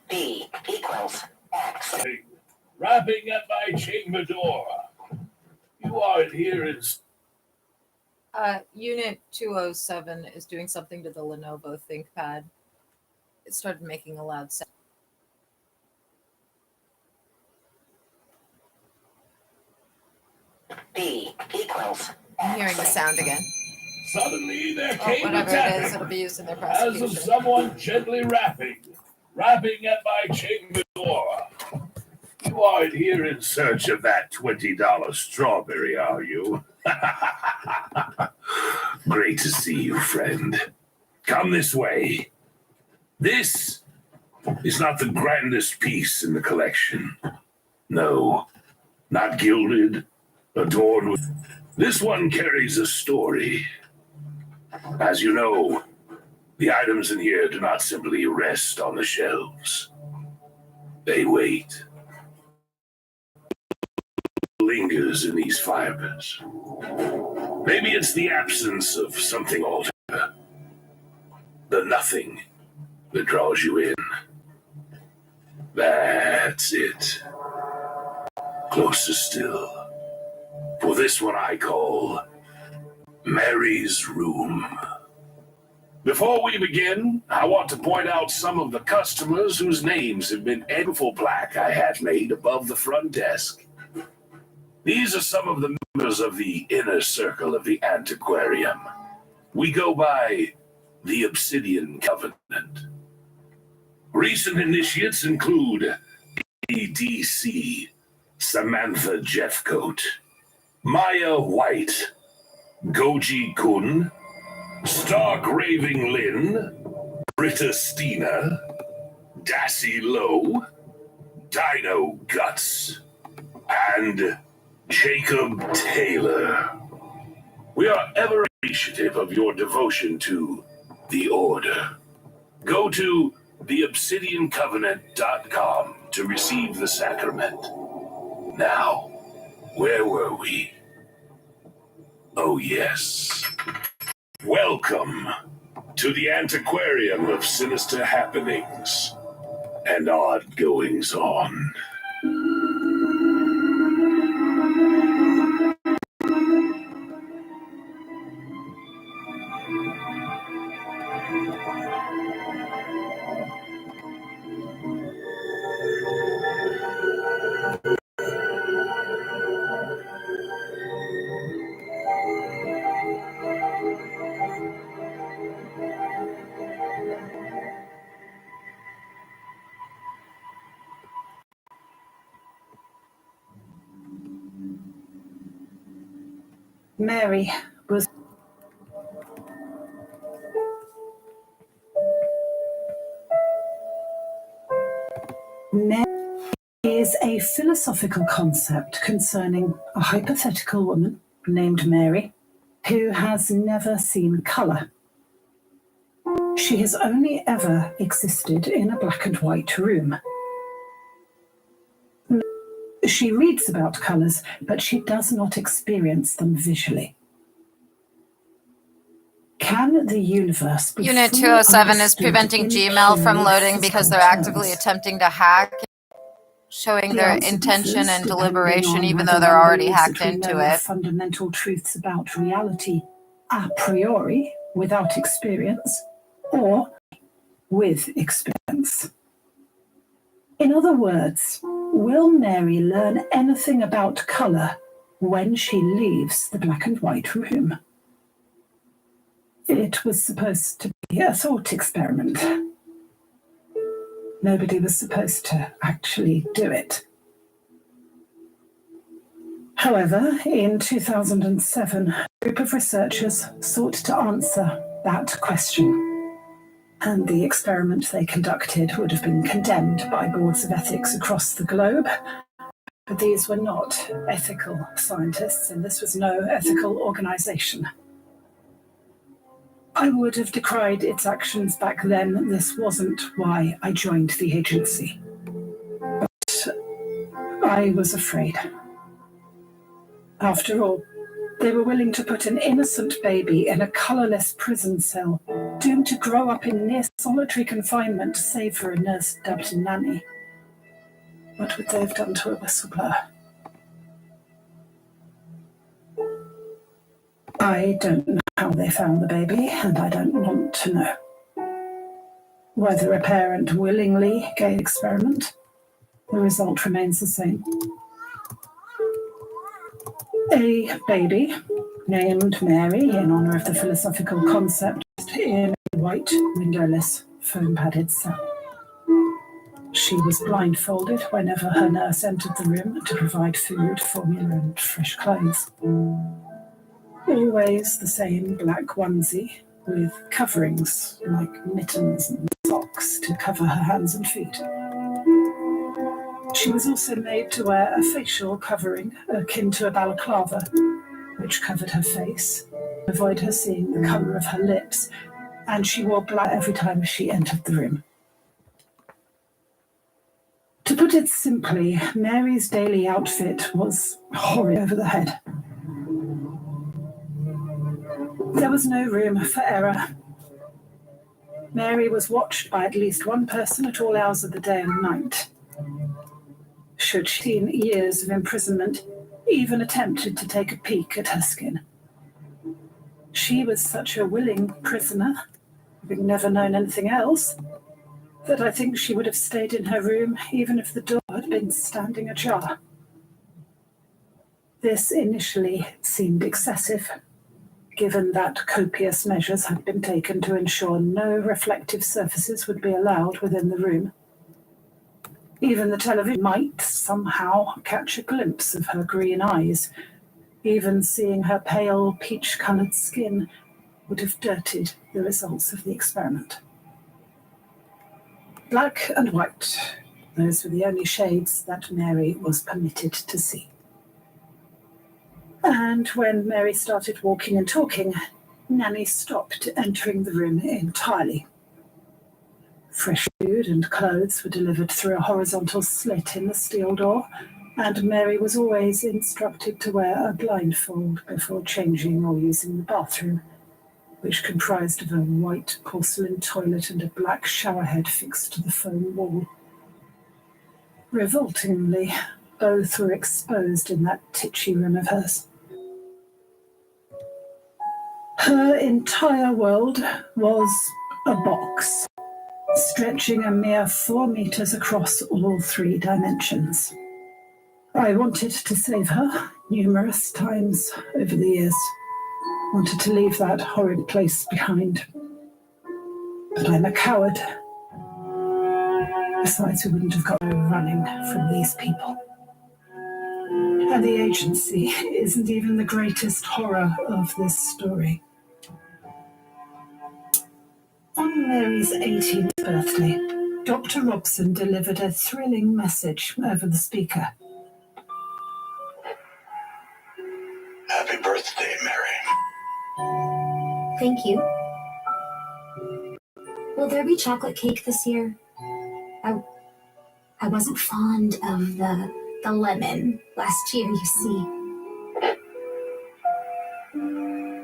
B equals X. Rapping at my chamber door. You are adherents. Unit 207 is doing something to the Lenovo ThinkPad. It started making a loud sound. B equals I'm hearing the sound again. Suddenly there came a whatever it tapping, is, it'll be used in their as prosecution. of someone gently rapping at my chamber door. You aren't here in search of that $20 strawberry, are you? Great to see you, friend. Come this way. This is not the grandest piece in the collection. No, not gilded, adorned with... This one carries a story. As you know, the items in here do not simply rest on the shelves. They wait. Lingers in these fibers. Maybe it's the absence of something altogether. The nothing that draws you in. That's it. Closer still. For this one I call Mary's Room. Before we begin, I want to point out some of the customers whose names have been beautiful plaque I had made above the front desk. These are some of the members of the inner circle of the antiquarium. We go by the Obsidian Covenant. Recent initiates include ADC, Samantha Jeffcoat, Maya White, Goji Kun, Stark Raving Lynn, Britta Stina, Dassy Lowe, Dino Guts, and Jacob Taylor. We are ever appreciative of your devotion to the Order. Go to theobsidiancovenant.com to receive the sacrament. Now, where were we? Oh, yes. Welcome to the antiquarium of sinister happenings and odd goings-on. Mary was is a philosophical concept concerning a hypothetical woman named Mary who has never seen colour. She has only ever existed in a black and white room. She reads about colours, but she does not experience them visually. Can the universe be Unit fully 207 is understood preventing in Gmail from purely loading because they're physical actively terms? attempting to hack, showing The their answer intention differs and depending deliberation, on even whether though they're one already believes hacked that we into know the it. fundamental truths about reality a priori, without experience, or with experience. In other words, will Mary learn anything about colour when she leaves the black and white room? It was supposed to be a thought experiment. Nobody was supposed to actually do it. However, in 2007, a group of researchers sought to answer that question. And the experiment they conducted would have been condemned by boards of ethics across the globe. But these were not ethical scientists, and this was no ethical organization. I would have decried its actions back then. This wasn't why I joined the agency. But I was afraid. After all, they were willing to put an innocent baby in a colourless prison cell, doomed to grow up in near solitary confinement, save for a nurse dubbed Nanny. What would they have done to a whistleblower? I don't know how they found the baby, and I don't want to know. Whether a parent willingly gave an experiment, the result remains the same. A baby named Mary, in honour of the philosophical concept, in a white, windowless, foam-padded cell. She was blindfolded whenever her nurse entered the room to provide food, formula, and fresh clothes. Always the same black onesie with coverings like mittens and socks to cover her hands and feet. She was also made to wear a facial covering akin to a balaclava, which covered her face, to avoid her seeing the colour of her lips, and she wore black every time she entered the room. To put it simply, Mary's daily outfit was horrid over the head. There was no room for error. Mary was watched by at least one person at all hours of the day and night. Should she, in years of imprisonment, even attempted to take a peek at her skin? She was such a willing prisoner, having never known anything else, that I think she would have stayed in her room even if the door had been standing ajar. This initially seemed excessive, given that copious measures had been taken to ensure no reflective surfaces would be allowed within the room. Even the television might somehow catch a glimpse of her green eyes. Even seeing her pale, peach-coloured skin would have dirtied the results of the experiment. Black and white, those were the only shades that Mary was permitted to see. And when Mary started walking and talking, Nanny stopped entering the room entirely. Fresh food and clothes were delivered through a horizontal slit in the steel door, and Mary was always instructed to wear a blindfold before changing or using the bathroom, which comprised of a white porcelain toilet and a black showerhead fixed to the foam wall. Revoltingly, both were exposed in that titchy room of hers. Her entire world was a box, stretching a mere 4 meters across all 3 dimensions. I wanted to save her numerous times over the years. Wanted to leave that horrid place behind. But I'm a coward. Besides, we wouldn't have got no running from these people. And the agency isn't even the greatest horror of this story. On Mary's 18th birthday, Dr. Robson delivered a thrilling message over the speaker. Happy birthday, Mary. Thank you. Will there be chocolate cake this year? I wasn't fond of the lemon last year, you see.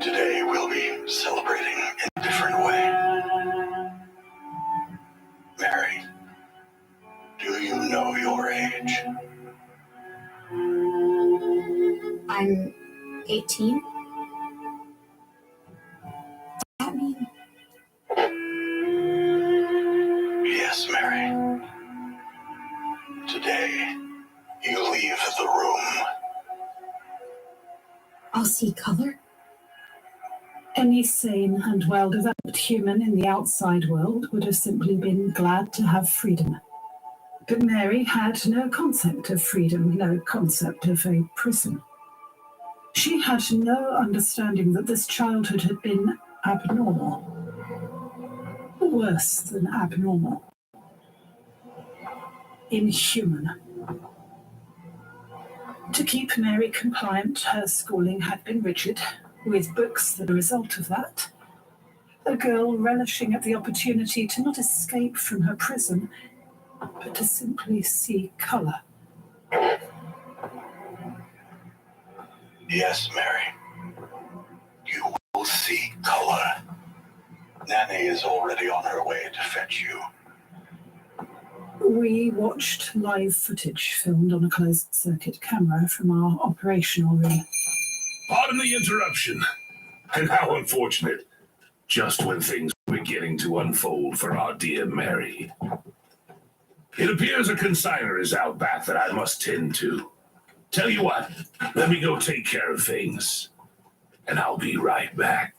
Today we'll be celebrating in a different way. Mary, do you know your age? I'm 18. Does that mean? Yes, Mary. Today, you leave the room. I'll see color? Any sane and well-developed human in the outside world would have simply been glad to have freedom. But Mary had no concept of freedom, no concept of a prison. She had no understanding that this childhood had been abnormal. Worse than abnormal. Inhuman. To keep Mary compliant, her schooling had been rigid, with books the result of that. A girl relishing at the opportunity to not escape from her prison, but to simply see colour. Yes, Mary. You will see color. Nanny is already on her way to fetch you. We watched live footage filmed on a closed-circuit camera from our operational room. Pardon the interruption. And how unfortunate. Just when things were beginning to unfold for our dear Mary. It appears a consignor is out back that I must tend to. Tell you what, let me go take care of things. And I'll be right back.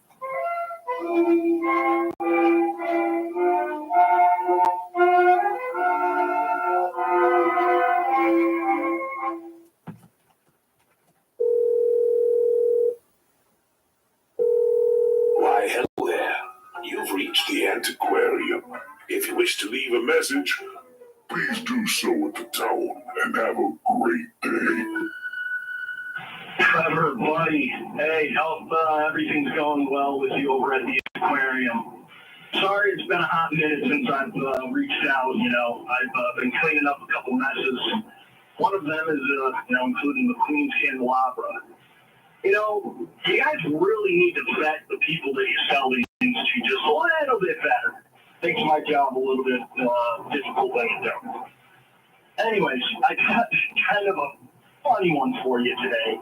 Why, hello there. You've reached the antiquarium. If you wish to leave a message, please do so at the tone and have a great day. Trevor, buddy, hey, hope everything's going well with you over at the aquarium. Sorry it's been a hot minute since I've reached out, I've been cleaning up a couple messes. One of them is, including the Queen's candelabra. You guys really need to vet the people that you sell these things to just a little bit better. Makes my job a little bit difficult when you don't. Anyways, I got kind of a funny one for you today.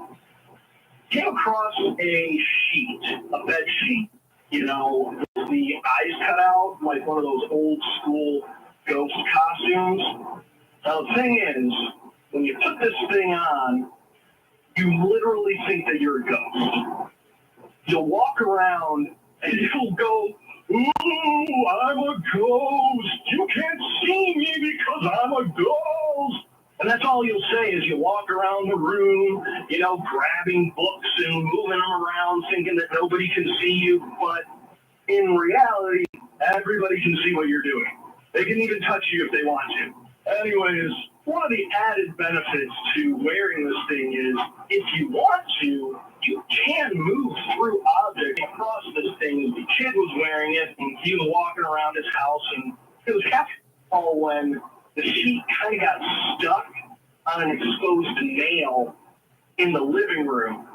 Came across a sheet, a bed sheet, with the eyes cut out, like one of those old school ghost costumes. Now the thing is, when you put this thing on, you literally think that you're a ghost. You'll walk around and you'll go, "Ooh, I'm a ghost. You can't see me because I'm a ghost." And that's all you'll say as you walk around the room, grabbing books and moving them around thinking that nobody can see you. But in reality, everybody can see what you're doing. They can even touch you if they want to. Anyways, one of the added benefits to wearing this thing is if you want to, you can move through objects across this thing. The kid was wearing it and he was walking around his house and It was captured when the sheet kind of got stuck on an exposed nail in the living room,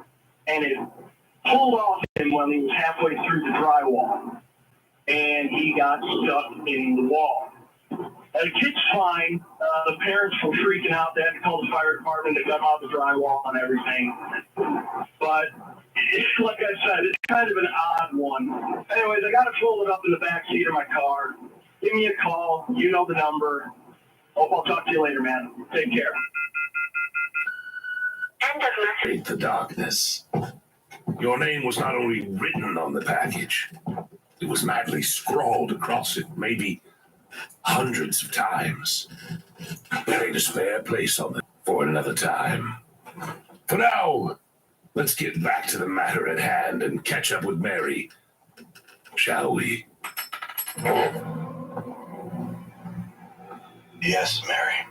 and it pulled off him when he was halfway through the drywall, and he got stuck in the wall. The kid's fine. The parents were freaking out. They had to call the fire department to cut off the drywall and everything. But like I said, it's kind of an odd one. Anyways, I got it folded up in the back seat of my car. Give me a call. You know the number. Hope I'll talk to you later, man. Take care. Hate the darkness. Your name was not only written on the package, it was madly scrawled across it, maybe hundreds of times. There ain't a spare place on it for another time. For now, let's get back to the matter at hand and catch up with Mary, shall we? Yes, Mary.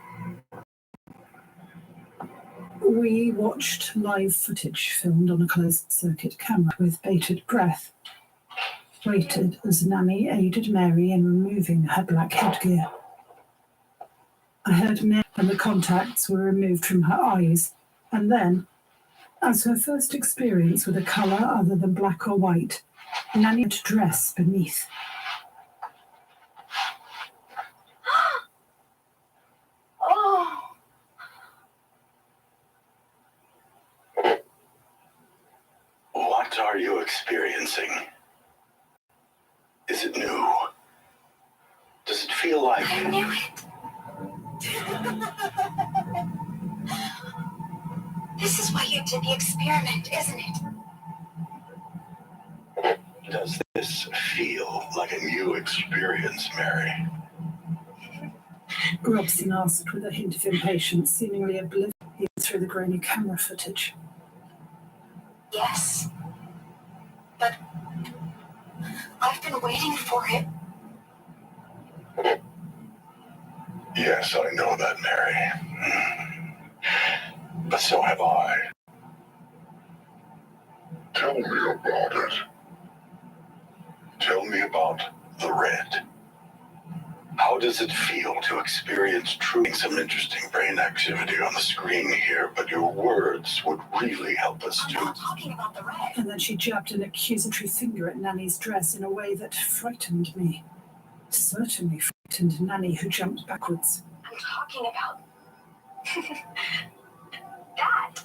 We watched live footage filmed on a closed-circuit camera with bated breath, waited as Nanny aided Mary in removing her black headgear. I heard Mary and the contacts were removed from her eyes, and then, as her first experience with a colour other than black or white, Nanny had dress beneath. Oh! What are you experiencing? Is it new? Does it feel like... I knew it! This is why you did the experiment, isn't it? Does this feel like a new experience, Mary? Robson asked with a hint of impatience, seemingly oblivious through the grainy camera footage. Yes. But I've been waiting for it. Yes, I know that, Mary. But so have I. Tell me about it. Tell me about the red. How does it feel to experience truly some interesting brain activity on the screen here, but your words would really help us I'm to... not talking about the red. And then she jabbed an accusatory finger at Nanny's dress in a way that frightened me. Certainly frightened Nanny, who jumped backwards. I'm talking about... that.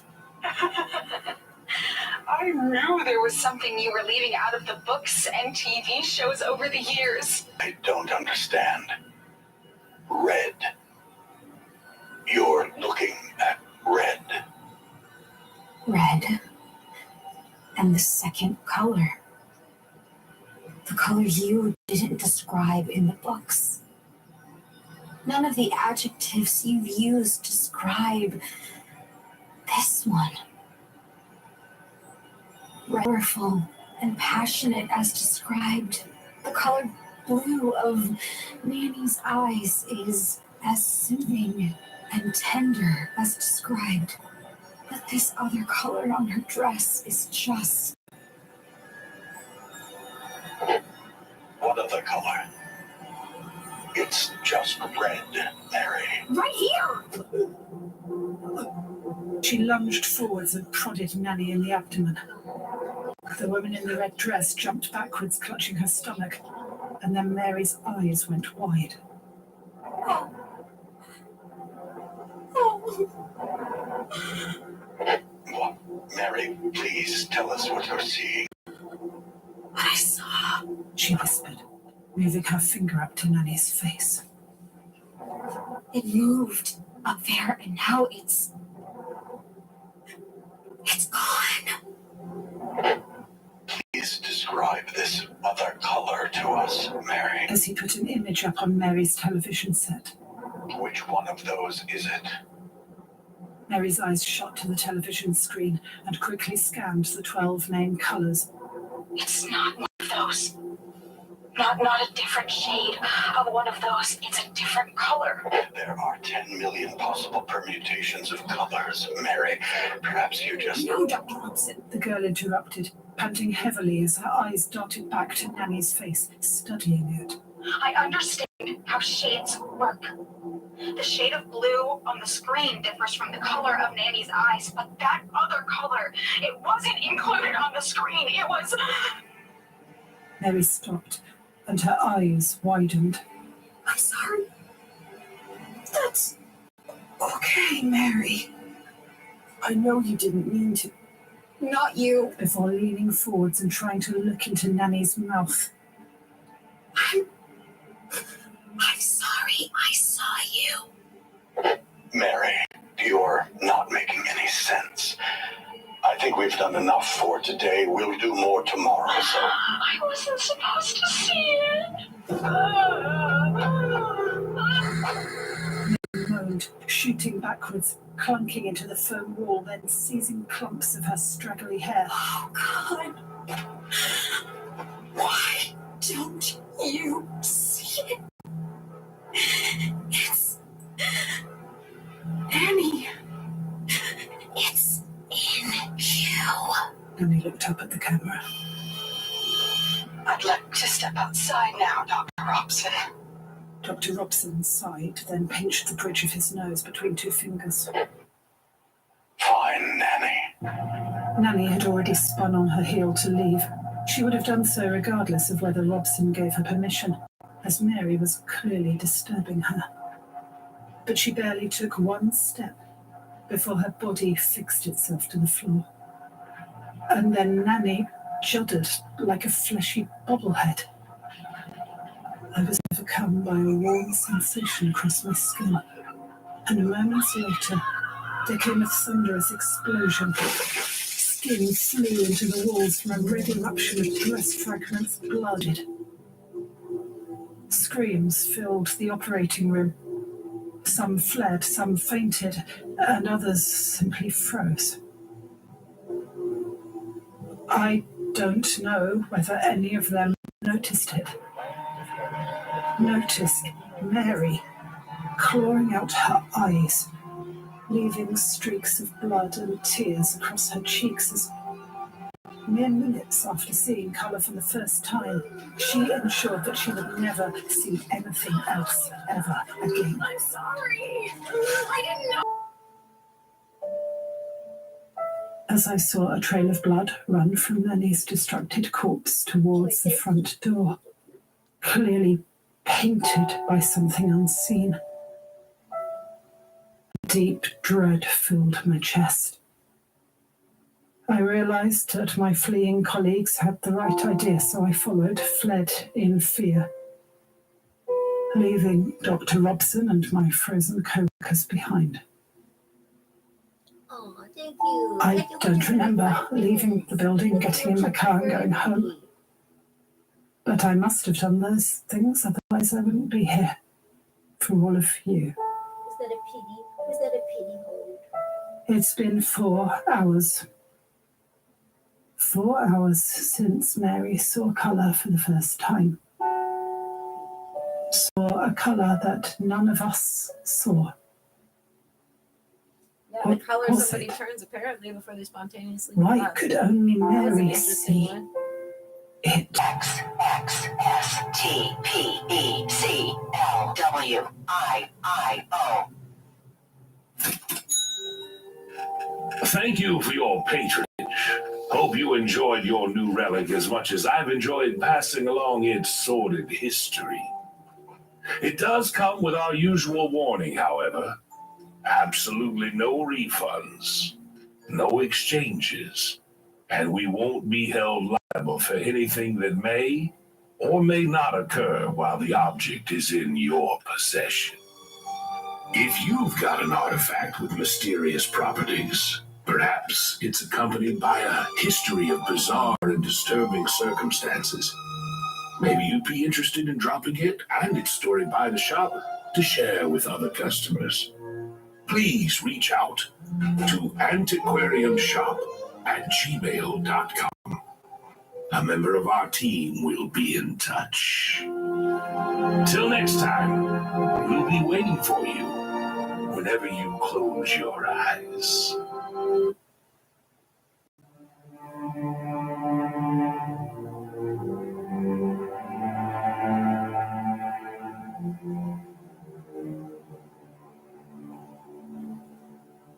I knew there was something you were leaving out of the books and TV shows over the years. I don't understand. Red. You're looking at red. Red. And the second color. The color you didn't describe in the books. None of the adjectives you've used describe this one. Powerful and passionate as described. The color blue of Nanny's eyes is as soothing and tender as described. But this other color on her dress is just... What other color? It's just red, Mary. right here! She lunged forwards and prodded Nanny in the abdomen. The woman in the red dress jumped backwards, clutching her stomach, and then Mary's eyes went wide. What? Mary, please tell us what you're seeing. What I saw. She whispered, moving her finger up to Nanny's face. It moved up there, and now it's gone. Please describe this other color to us, Mary. As he put an image up on Mary's television set. Which one of those is it? Mary's eyes shot to the television screen and quickly scanned the 12 main colors. It's not one of those. Not a different shade of one of those. It's a different color. There are 10 million possible permutations of colors, Mary. Perhaps you just... No, Dr. Robson. The girl interrupted, panting heavily as her eyes darted back to Nanny's face, studying it. I understand how shades work. The shade of blue on the screen differs from the color of Nanny's eyes, but that other color, it wasn't included on the screen. It was... Mary stopped, and her eyes widened. I'm sorry. That's okay, Mary. I know you didn't mean to. Not you. Before leaning forwards and trying to look into Nanny's mouth. I'm sorry I saw you. Mary, you're not making any sense. I think we've done enough for today. We'll do more tomorrow, so... I wasn't supposed to see it. Moaned, shooting backwards, clunking into the foam wall, then seizing clumps of her straggly hair. Oh, God. Why don't you see it? It's... Annie. It's in you. Nanny looked up at the camera. I'd like to step outside now, Dr. Robson. Dr. Robson sighed, then pinched the bridge of his nose between two fingers. Fine, Nanny. Nanny had already spun on her heel to leave. She would have done so regardless of whether Robson gave her permission, as Mary was clearly disturbing her. But she barely took one step before her body fixed itself to the floor. And then Nanny juddered like a fleshy bobblehead. I was overcome by a warm sensation across my skin, and moments later, there came a thunderous explosion. Skin flew into the walls from a red eruption of breast fragments, blooded. Screams filled the operating room. Some fled, some fainted, and others simply froze. I don't know whether any of them noticed it. Noticed Mary clawing out her eyes, leaving streaks of blood and tears across her cheeks as, mere minutes after seeing colour for the first time, she ensured that she would never see anything else ever again. I'm sorry. I didn't know. As I saw a trail of blood run from Nanny's distracted corpse towards the front door, clearly painted by something unseen. Deep dread filled my chest. I realized that my fleeing colleagues had the right idea, so I followed, fled in fear, leaving Dr. Robson and my frozen co-workers behind. Oh, thank you. I don't remember leaving the building, getting in my car and going home. But I must have done those things, otherwise I wouldn't be here. For all of you. Is that a pity? Was that a pity hold? It's been 4 hours. 4 hours since Mary saw colour for the first time. Saw a colour that none of us saw. Yeah, the color somebody turns apparently before they spontaneously. Why could only Mary see it? X, X, S, T, P, E, C, L, W, I, O. Thank you for your patronage. Hope you enjoyed your new relic as much as I've enjoyed passing along its sordid history. It does come with our usual warning, however. Absolutely no refunds, no exchanges, and we won't be held liable for anything that may or may not occur while the object is in your possession. If you've got an artifact with mysterious properties, perhaps it's accompanied by a history of bizarre and disturbing circumstances, maybe you'd be interested in dropping it and its story by the shop to share with other customers. Please reach out to antiquariumshop@gmail.com. A member of our team will be in touch. Till next time, we'll be waiting for you whenever you close your eyes.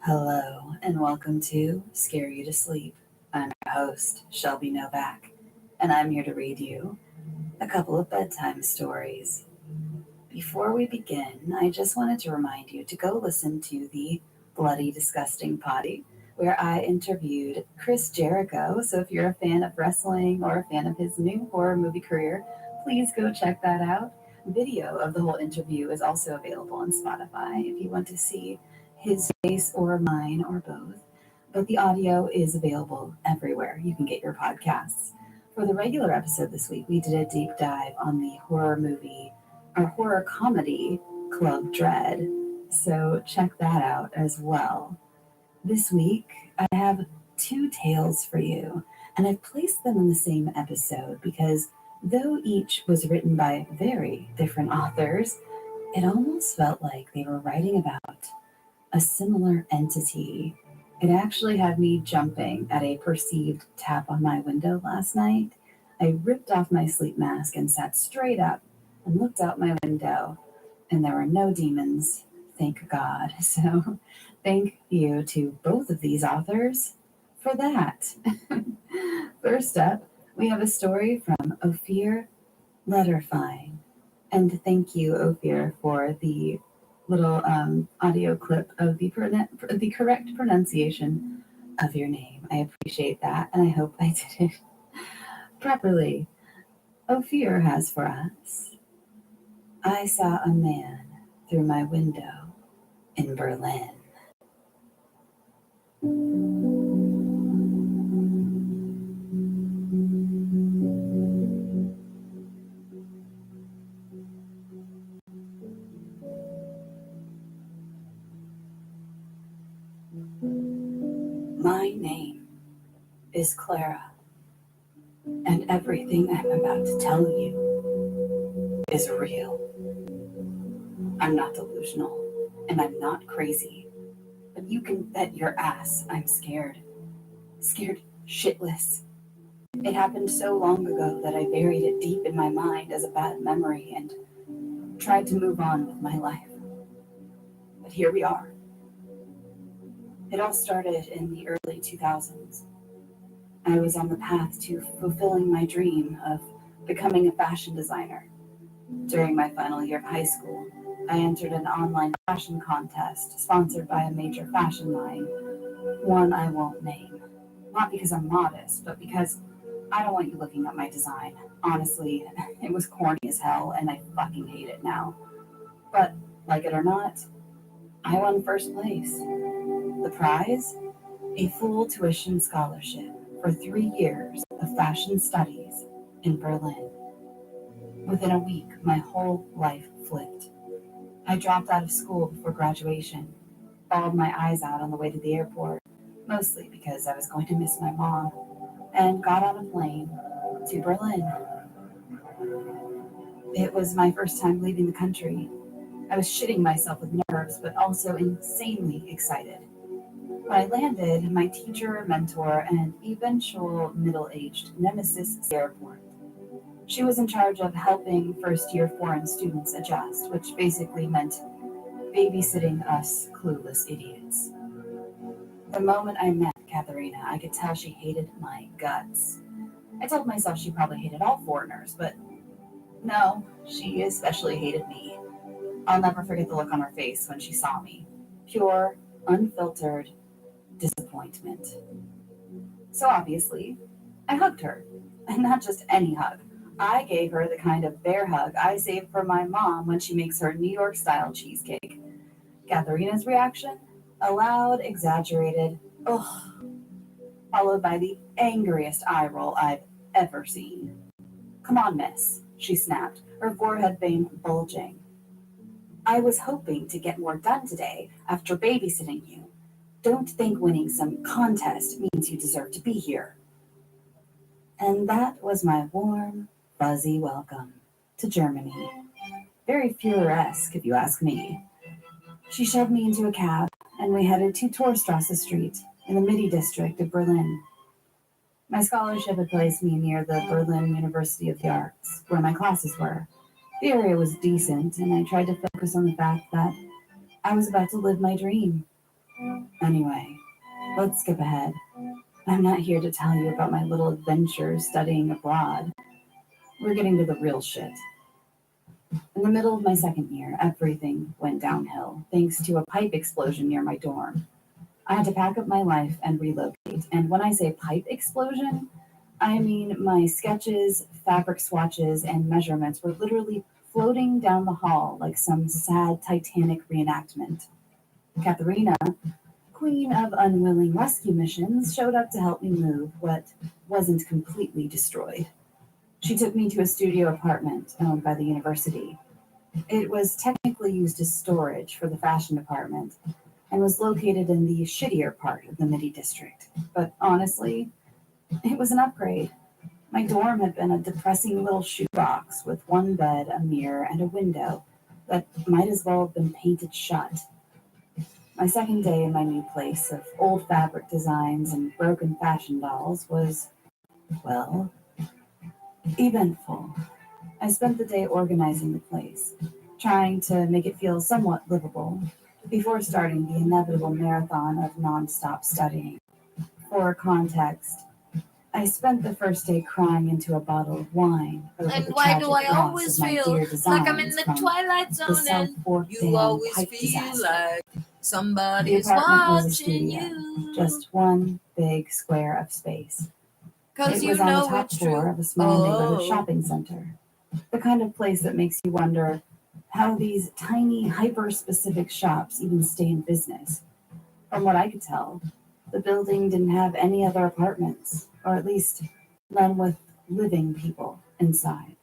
Hello, and welcome to Scare You to Sleep. I'm your host, Shelby Novak, and I'm here to read you a couple of bedtime stories. Before we begin, I just wanted to remind you to go listen to the Bloody Disgusting Potty, where I interviewed Chris Jericho. So if you're a fan of wrestling or a fan of his new horror movie career, please go check that out. Video of the whole interview is also available on Spotify if you want to see his face or mine or both. But the audio is available everywhere you can get your podcasts. For the regular episode this week, we did a deep dive on the horror movie or horror comedy Club Dread. So check that out as well. This week, I have two tales for you, and I've placed them in the same episode because though each was written by very different authors, it almost felt like they were writing about a similar entity. It actually had me jumping at a perceived tap on my window last night. I ripped off my sleep mask and sat straight up and looked out my window, and there were no demons, thank God. So thank you to both of these authors for that. First up, we have a story from Ophir Letterfine. And thank you, Ophir, for the little audio clip of the correct pronunciation of your name. I appreciate that, and I hope I did it properly. Ophir has for us, I saw a man through my window in Berlin. My name is Clara, and everything I'm about to tell you is real. I'm not delusional, and I'm not crazy, but you can bet your ass I'm scared. Scared shitless. It happened so long ago that I buried it deep in my mind as a bad memory and tried to move on with my life. But here we are. It all started in the early 2000s. I was on the path to fulfilling my dream of becoming a fashion designer. During my final year of high school, I entered an online fashion contest sponsored by a major fashion line, one I won't name. Not because I'm modest, but because I don't want you looking at my design. Honestly, it was corny as hell, and I fucking hate it now. But, like it or not, I won first place. The prize? A full tuition scholarship for 3 years of fashion studies in Berlin. Within a week, my whole life flipped. I dropped out of school before graduation, bawled my eyes out on the way to the airport, mostly because I was going to miss my mom, and got on a plane to Berlin. It was my first time leaving the country. I was shitting myself with nerves, but also insanely excited. When I landed, my teacher, mentor, and eventual middle-aged nemesis at the airport. She was in charge of helping first-year foreign students adjust, which basically meant babysitting us clueless idiots. The moment I met Katharina, I could tell she hated my guts. I told myself she probably hated all foreigners, but no, she especially hated me. I'll never forget the look on her face when she saw me. Pure, unfiltered disappointment. So obviously, I hugged her. And not just any hug. I gave her the kind of bear hug I save for my mom when she makes her New York-style cheesecake. Katharina's reaction? A loud, exaggerated, ugh, followed by the angriest eye roll I've ever seen. Come on, miss, she snapped, her forehead vein bulging. I was hoping to get more done today after babysitting you. Don't think winning some contest means you deserve to be here. And that was my warm, fuzzy welcome to Germany. Very Führer-esque, if you ask me. She shoved me into a cab, and we headed to Torstrasse Street in the Mitte district of Berlin. My scholarship had placed me near the Berlin University of the Arts, where my classes were. The area was decent, and I tried to focus on the fact that I was about to live my dream. Anyway, let's skip ahead. I'm not here to tell you about my little adventure studying abroad. We're getting to the real shit. In the middle of my second year, everything went downhill thanks to a pipe explosion near my dorm. I had to pack up my life and relocate. And when I say pipe explosion, I mean my sketches, fabric swatches, and measurements were literally floating down the hall like some sad Titanic reenactment. Katharina, queen of unwilling rescue missions, showed up to help me move what wasn't completely destroyed. She took me to a studio apartment owned by the university. It was technically used as storage for the fashion department and was located in the shittier part of the Midi district. But honestly, it was an upgrade. My dorm had been a depressing little shoebox with one bed, a mirror, and a window that might as well have been painted shut. My second day in my new place of old fabric designs and broken fashion dolls was, well, eventful. I spent the day organizing the place, trying to make it feel somewhat livable, before starting the inevitable marathon of nonstop studying. For context, I spent the first day crying into a bottle of wine over And the why tragic do I loss always of my feel dear like I'm in designs the from twilight the zone South and Fork you Dam always pipe feel disaster. like The somebody's apartment was a watching studio, you? just one big square of space. 'Cause It you was on the know top it's floor true. of a small neighborhood Oh. shopping center. The kind of place that makes you wonder how these tiny, hyper-specific shops even stay in business. From what I could tell, the building didn't have any other apartments, or at least none with living people inside.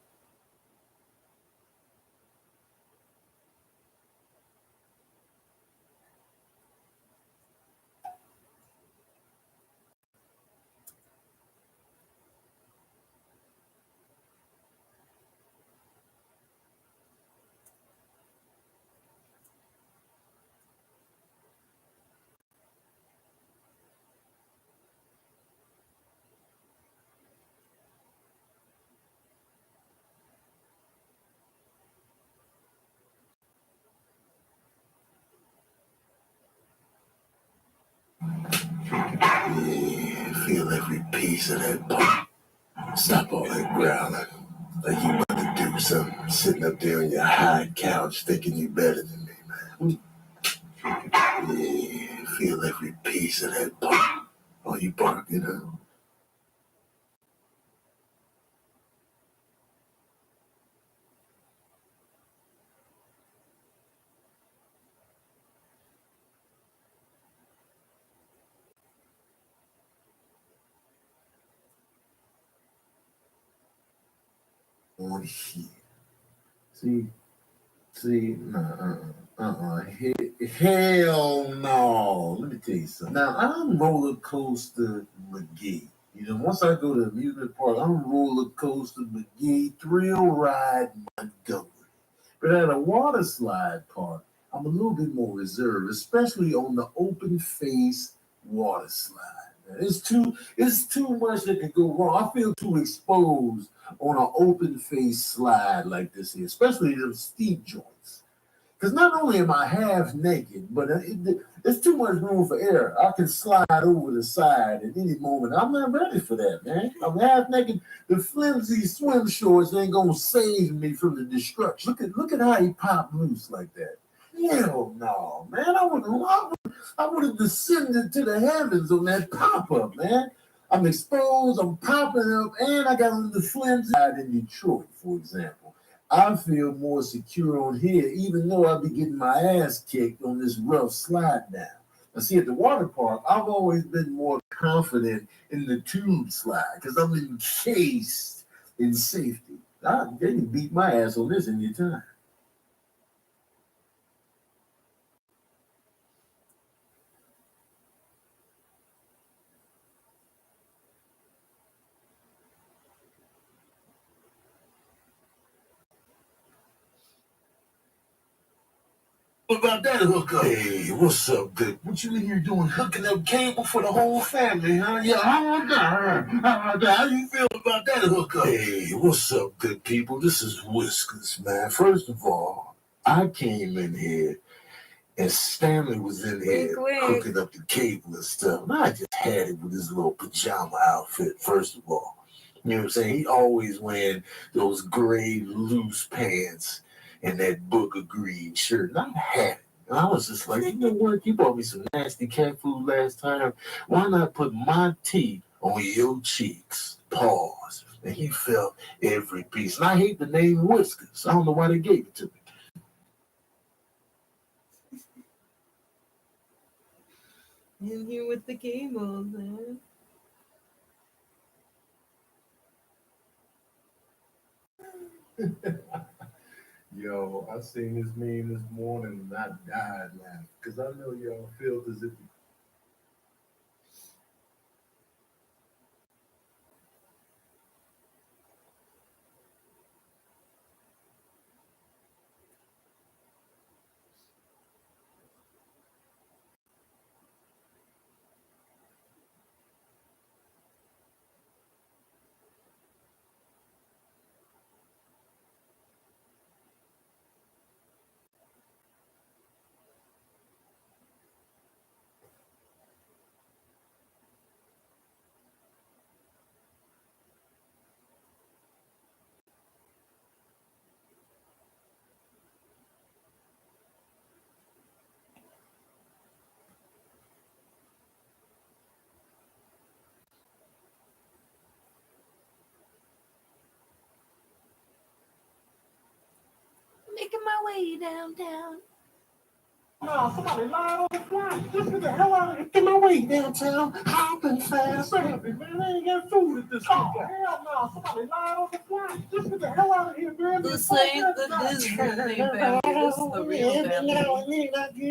Yeah, feel every piece of that pump. Stop all that growling. Like you about to do something. Sitting up there on your high couch thinking you better than me, man. Yeah, feel every piece of that pump. Oh, you barking, huh? On here. See, hell no. Let me tell you something. Now, I'm roller coaster McGee. You know, once I go to the amusement park, I'm roller coaster McGee, thrill ride Montgomery. But at a water slide park, I'm a little bit more reserved, especially on the open face water slide. It's too much that could go wrong. I feel too exposed on an open face slide like this here, especially them steep joints. Because not only am I half naked, but there's too much room for error. I can slide over the side at any moment. I'm not ready for that, man. I'm half naked. The flimsy swim shorts ain't gonna save me from the destruction. Look at how he popped loose like that. Hell no, man. I would have descended to the heavens on that pop-up, man. I'm exposed, I'm popping up, and I got on the flimsy side in Detroit, for example. I feel more secure on here, even though I be getting my ass kicked on this rough slide down. Now, see, at the water park, I've always been more confident in the tube slide because I'm encased in safety. They can beat my ass on this anytime. What about that hookup? Hey, what's up, Dick? What you in here doing, hooking up cable for the whole family, huh? Yeah, how you feel about that hookup? Hey, what's up, good people? This is Whiskers, man. First of all, I came in here And Stanley was in here Wink. cooking up the cable and stuff. And I just had it with his little pajama outfit, first of all. You know what I'm saying? He always wearing those gray loose pants and that booger green shirt. And I had it. And I was just like, you know what? You bought me some nasty cat food last time. Why not put my teeth on your cheeks? Pause. And he felt every piece. And I hate the name Whiskers. I don't know why they gave it to me. In here with the cables, man. Yo, I seen this meme this morning and I died laughing because I know y'all felt as if Making my way downtown. no, somebody lied on the fly. Just get the hell out of here. Get my way downtown. Hopping fast. Baby, man, I ain't got food at this time. Hell no, somebody lied on the fly. Just get the hell out of here, man. This ain't the Disney family. This is the real family.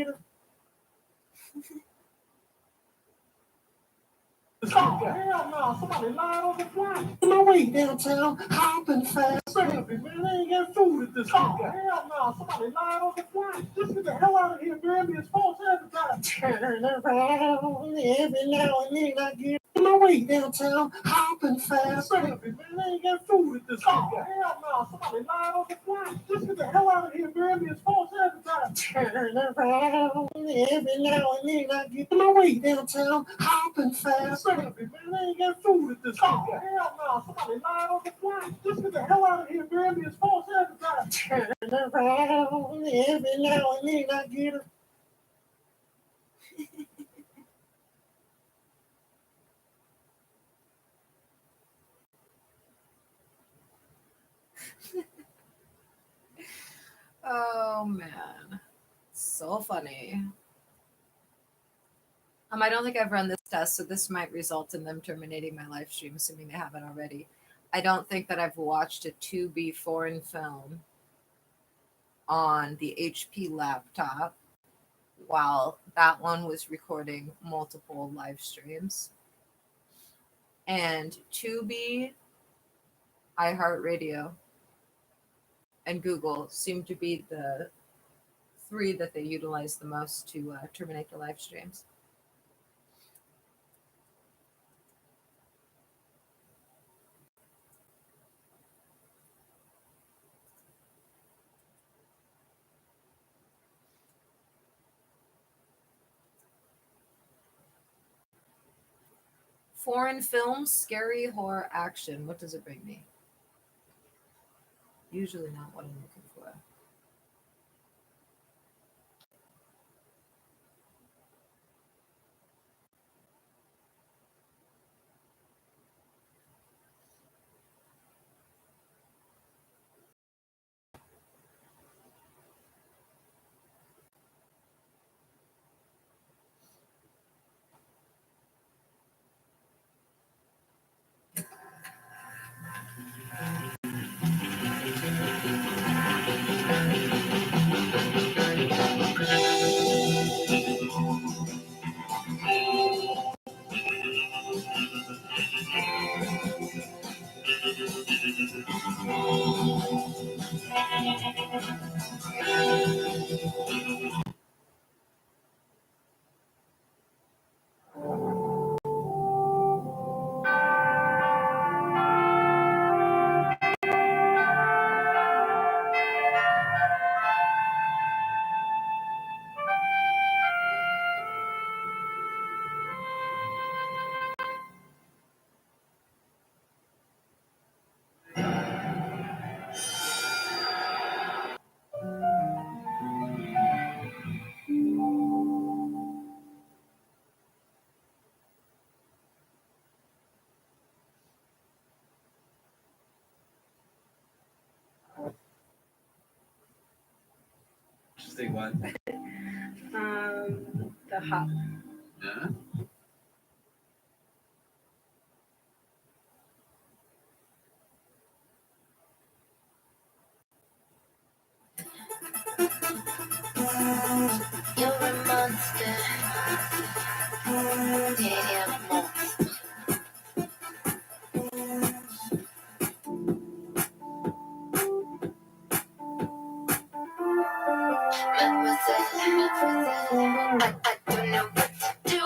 Hell no, somebody lied on the fly. Get my way downtown. Hopping fast. Baby, man, I ain't got food at this time. Hell no, somebody lied on the fly. Just get the hell out of here, man. It's false advertising. Turn around. Every now and then I get my way downtown. Hopping fast. Baby, man, I ain't got food at this time. Hell no, somebody lied on the fly. Just get the hell out of here, man. It's false advertising. Turn around. Every now and then I get my way downtown. Hopping fast. Baby, man, I ain't got food at this time. Hell no, somebody lied on the fly. Just get the hell out of here, man. It's false advertising. Turn around. Every now and then I get it. Oh man, so funny. I don't think I've run this test, so this might result in them terminating my live stream, assuming they haven't already. I don't think that I've watched a 2B foreign film on the HP laptop while that one was recording multiple live streams. And 2B, iHeartRadio, and Google seem to be the three that they utilize the most to terminate the live streams. Foreign films, scary, horror, action. What does it bring me? Usually not what I'm looking for. interesting one. The hut. Yeah. You're a monster. Yeah, monster. Mademoiselle, I don't know what to do.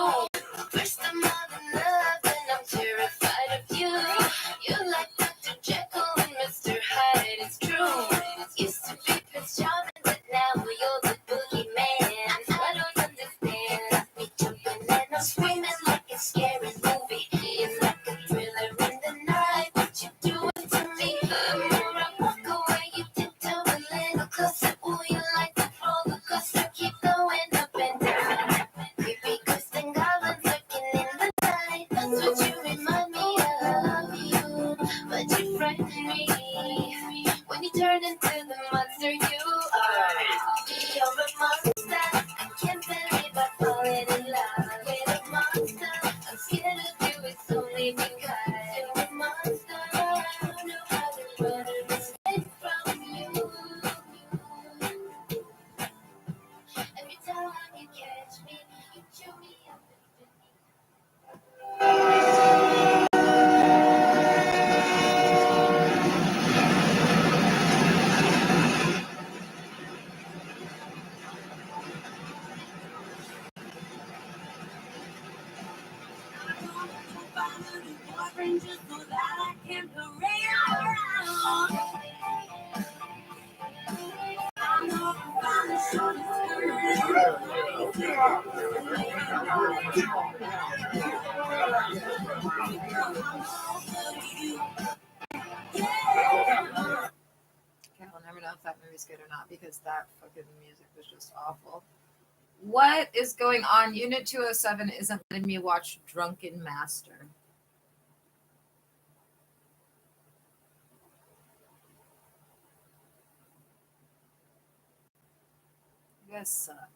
First I'm all in love, and I'm terrified of you. You're like Dr. Jekyll and Mr. Hyde, it's true. Used to be Prince Charming, but now you're the boogeyman. I don't understand. Me jumping and I'm screaming like a scary movie. It's like a thriller in the night. What you doing to me? The more I walk away, you tiptoe a little closer. Ooh, you like the roller coaster, keep going up and down. Creepy ghosts and goblins lurking in the night. That's what you remind me of. But you frighten me when you turn into the monster you are. You're a monster. I can't believe I'm falling in love with a monster. I'm scared of you, it's only because you're a monster. I don't know how to run and escape from you. Every time you catch me, you chew me up and just so that I can parade around. I know I'm finally Okay, I'll never know if that movie's good or not because that fucking music was just awful. What is going on? Unit 207 isn't letting me watch Drunken Master. You guys suck.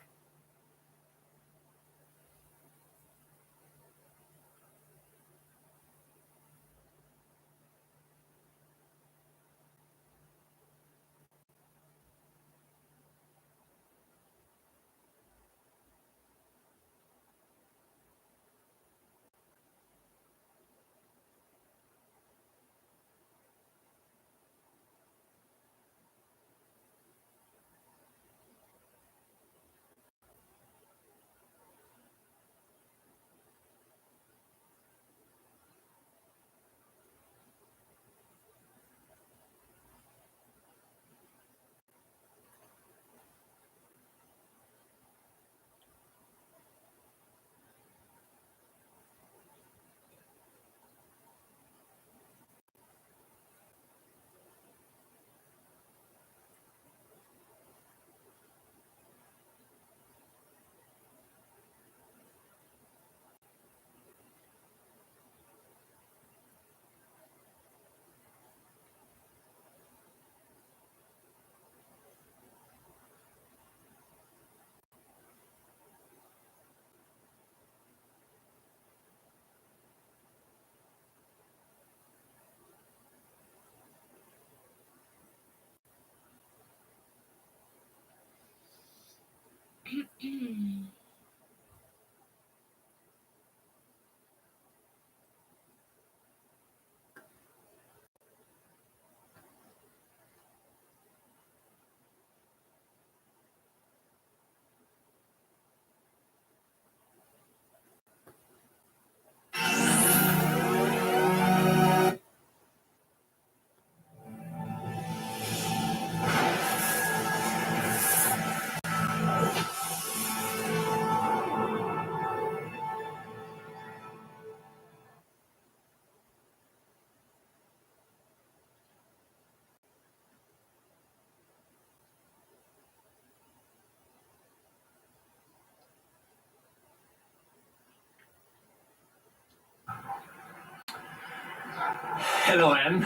Hello, Anne.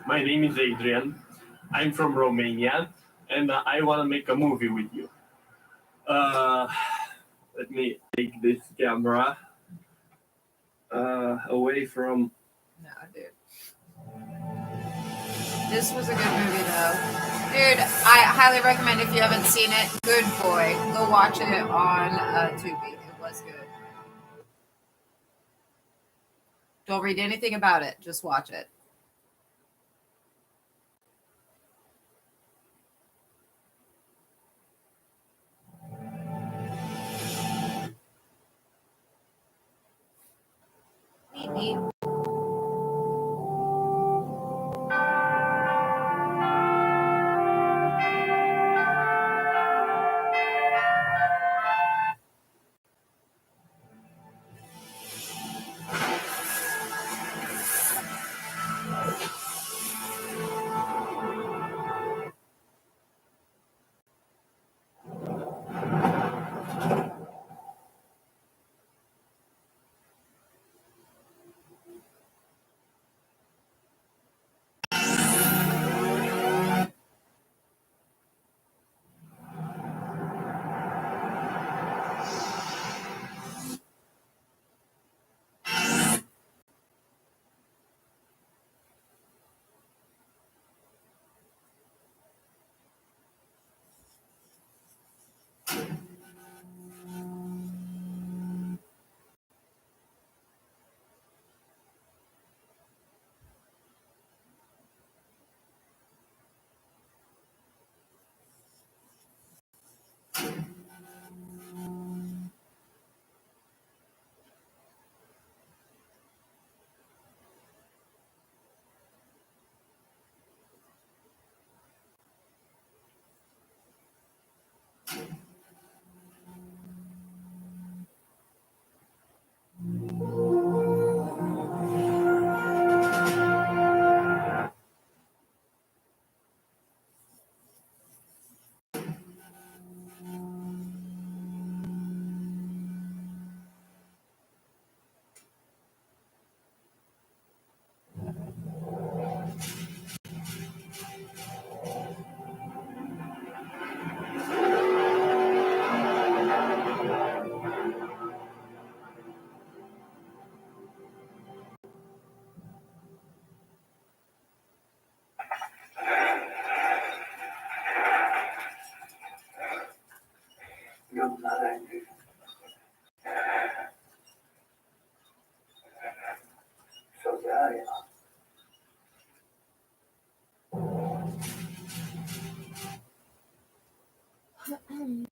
My name is Adrian. I'm from Romania. and I want to make a movie with you. Let me take this camera away from. No, dude. This was a good movie, though. Dude, I highly recommend if you haven't seen it. Good boy. Go watch it on Tubi. It was good. Don't read anything about it. Just watch it. Beep, beep. You're not angry. So there I am.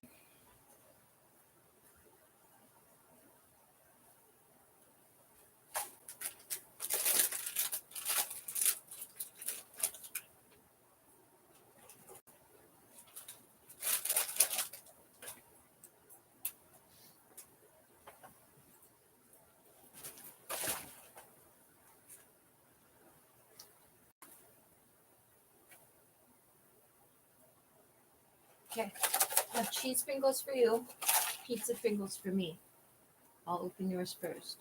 Okay. Have cheese fingers for you. Pizza fingers for me. I'll open yours first.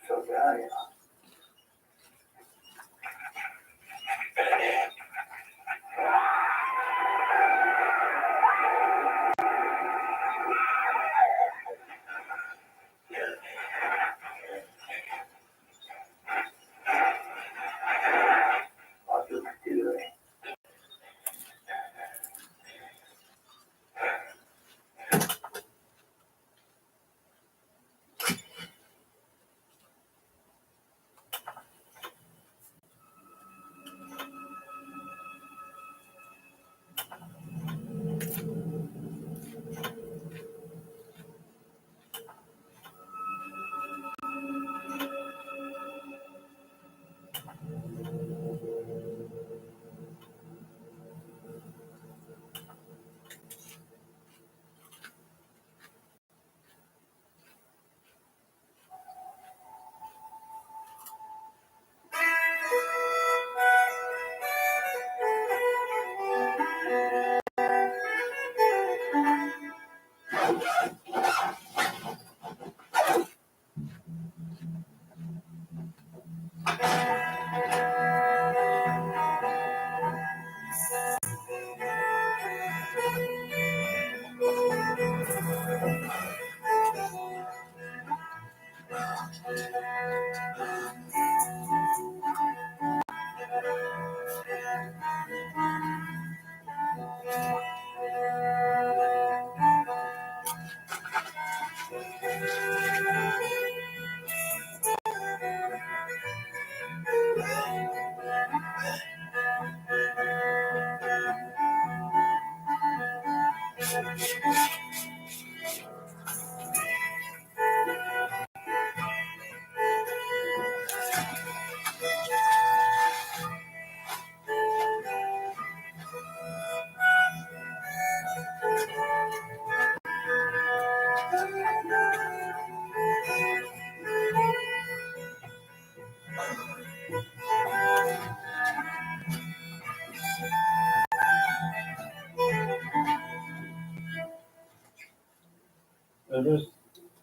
So there I am.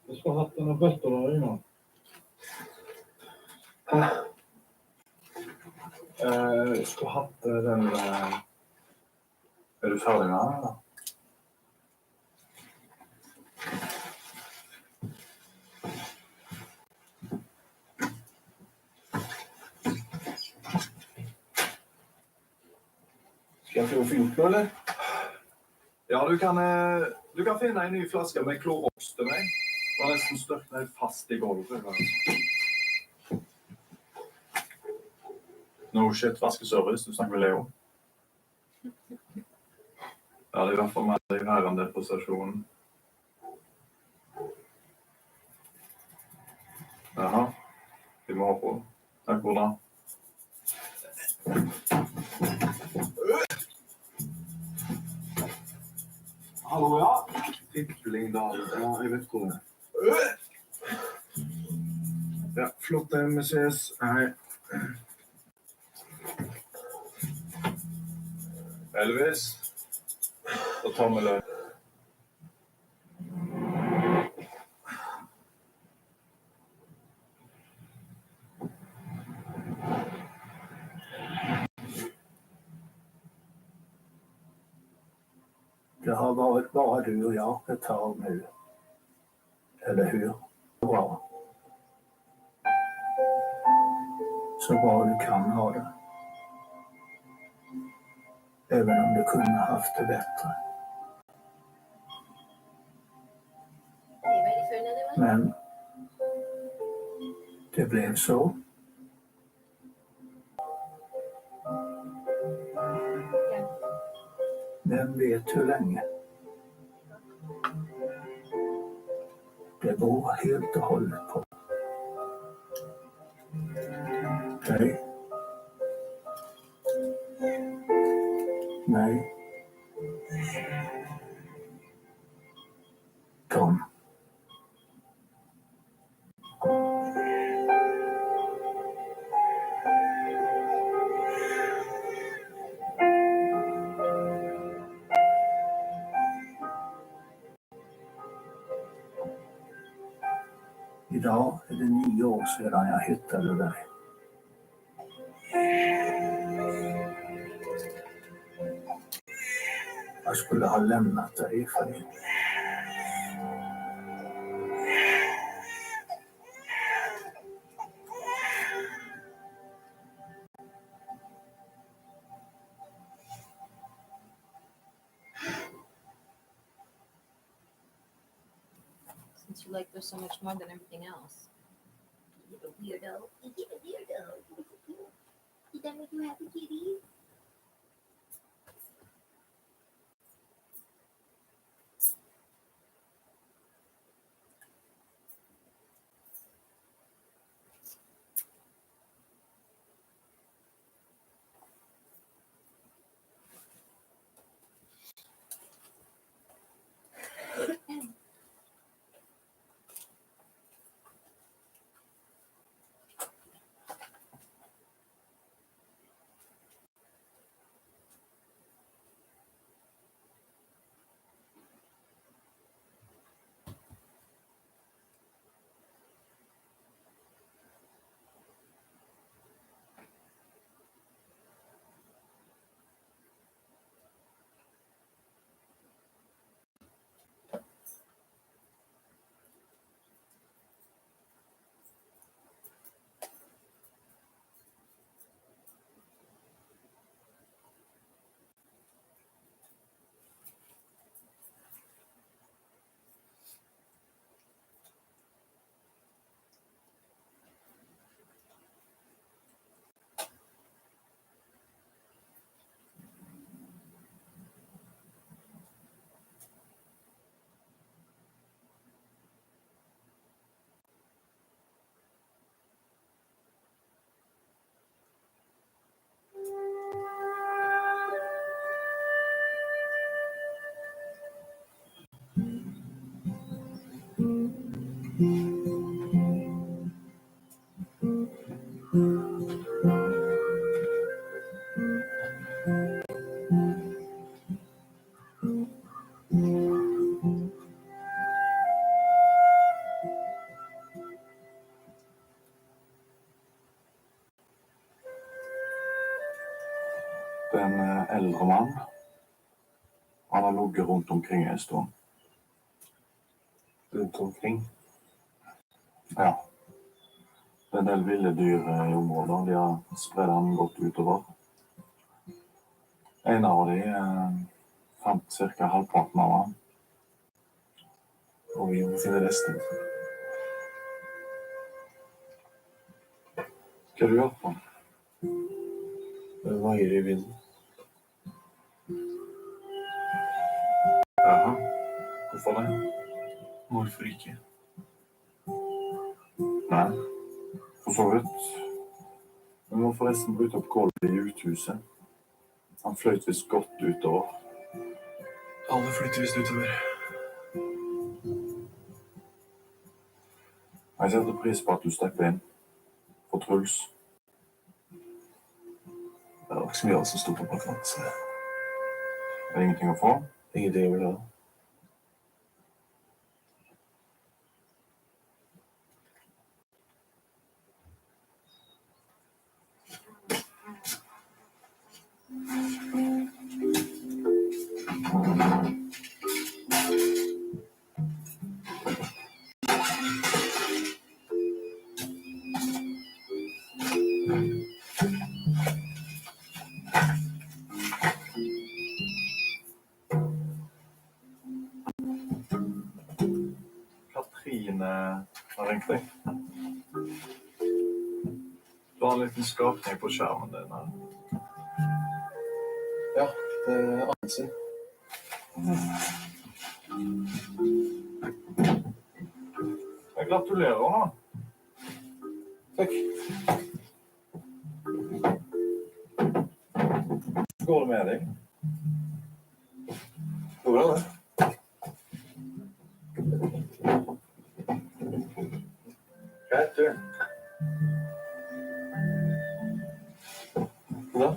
Du skulle hatt denne bøtta der inne. Du skulle hatt den... Er du ferdig med den, eller? Skal jeg få gjort noe, eller? Ja, du kan finne en ny flaske med Clorox til meg. Det var nesten størknet helt fast i gulvet. No shit, vaskeservice, du snakker med Leo. Ja, det er i hvert fall med deg her enn det på stasjonen. Jaha, vi må ha på. Takk, hvordan? Hallo, ja? Titlingdal, ja, jeg vet hvor det er. Ja, flott det, vi ses. Hei. Elvis, da tar vi det. Det har varit bara du och jag ett tag nu. Eller hur? Bra. Så bra du kan ha det. Även om du kunde ha haft det bättre. Men det blev så. Vem vet hur länge? Det beror helt och hållet på. Nej. Nej. Kom. Idag är det 9 år sedan jag hittade dig. Jag skulle ha lämnat dig för det. Since you like this so much more than everything else. You weirdo. You weirdo. Did that make you happy, kitty? en eldre mann. Han har ligget rundt omkring en stund. Rundt omkring? Ja. Det er en del ville dyr i området. De har spredd han godt utover. En av de fant cirka halvparten av han. Og vi må finne resten. Hva har du gjort på? Det vaier i vinden. Jaha. Hvorfor det? Hvorfor ikke? Nei. For så vidt. Vi må forresten bryte opp gulvet i uthuset. Han fløyt visst godt utover. Alle flytter visst utover. Jeg setter pris på at du stakk inn. For Truls. Det var ikke så mye alt som stod på plakat. Det er ingenting å få? Ingenting jeg vil ha. Katrine har ringt deg. Du har en liten skapning på skjermen din her. Ja, det er Ansi. Jeg gratulerer da. Takk. Går det med deg? Går det det? Greit, du. Hva da?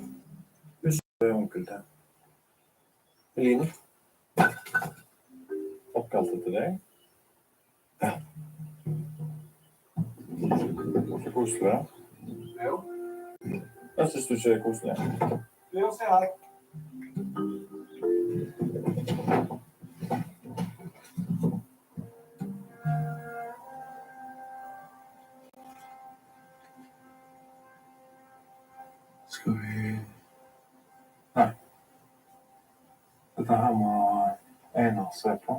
Husk onkel til. Eline. Oppkalt etter deg? Ja. Så koselig, ja? Jo. Jeg synes du ikke er koselig. Jo, se her. Skal vi... Nei. Dette her må Einar se på.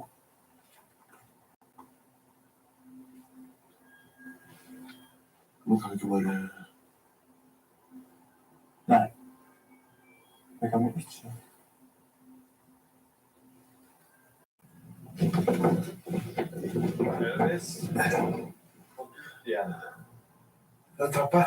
Nå kan vi ikke bare... Nei. Det kan vi ikke. Elvis. Igjen. Det er trappa.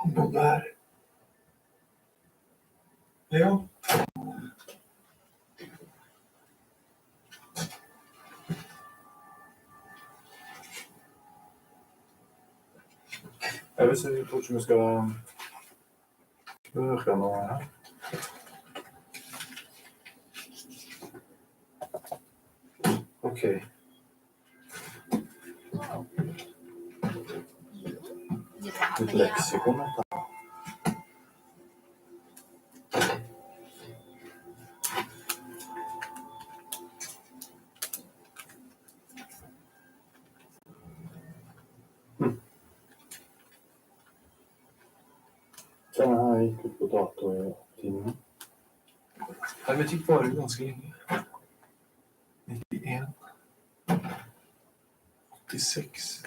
Han bodde her. Leo? Jeg tror ikke vi skal Börja några. Okej. Ett lexikon. Den här gick ut på dator i timmen. Nej, men typ var det ganska länge. 91. 86.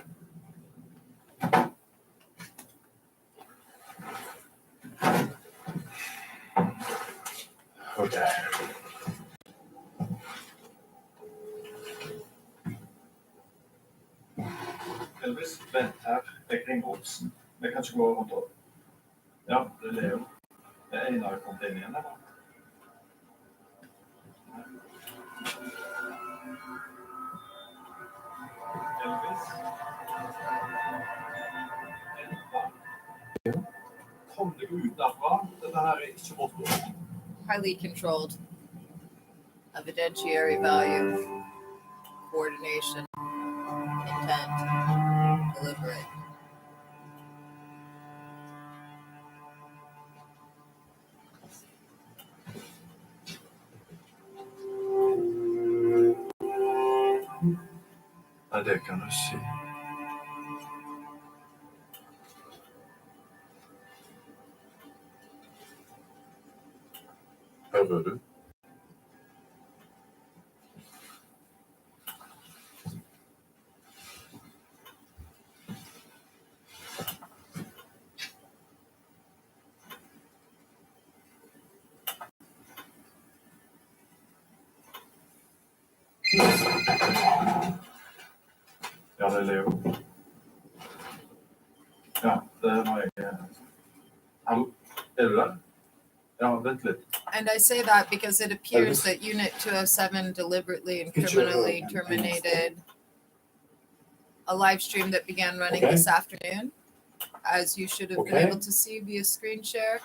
Okej. Elvis, vent her. Jeg ringer Olsen. Jeg kan ikke gå rundt og... Ja, det er Leo. Det er en av containerne, da. Elvis? Kom deg ut derfra. Dette her er ikke vårt ord. Highly controlled. Evidentiary value. Coordination. Intent. Deliberate. Ja, det kan du si. Hører du? Ja, det er Leo. Ja, det var jeg. Hallo, er du der? Ja, vent litt. And I say that because it appears that Unit 207 deliberately and criminally terminated a live stream that began running this afternoon, as you should have been able to see via screen share.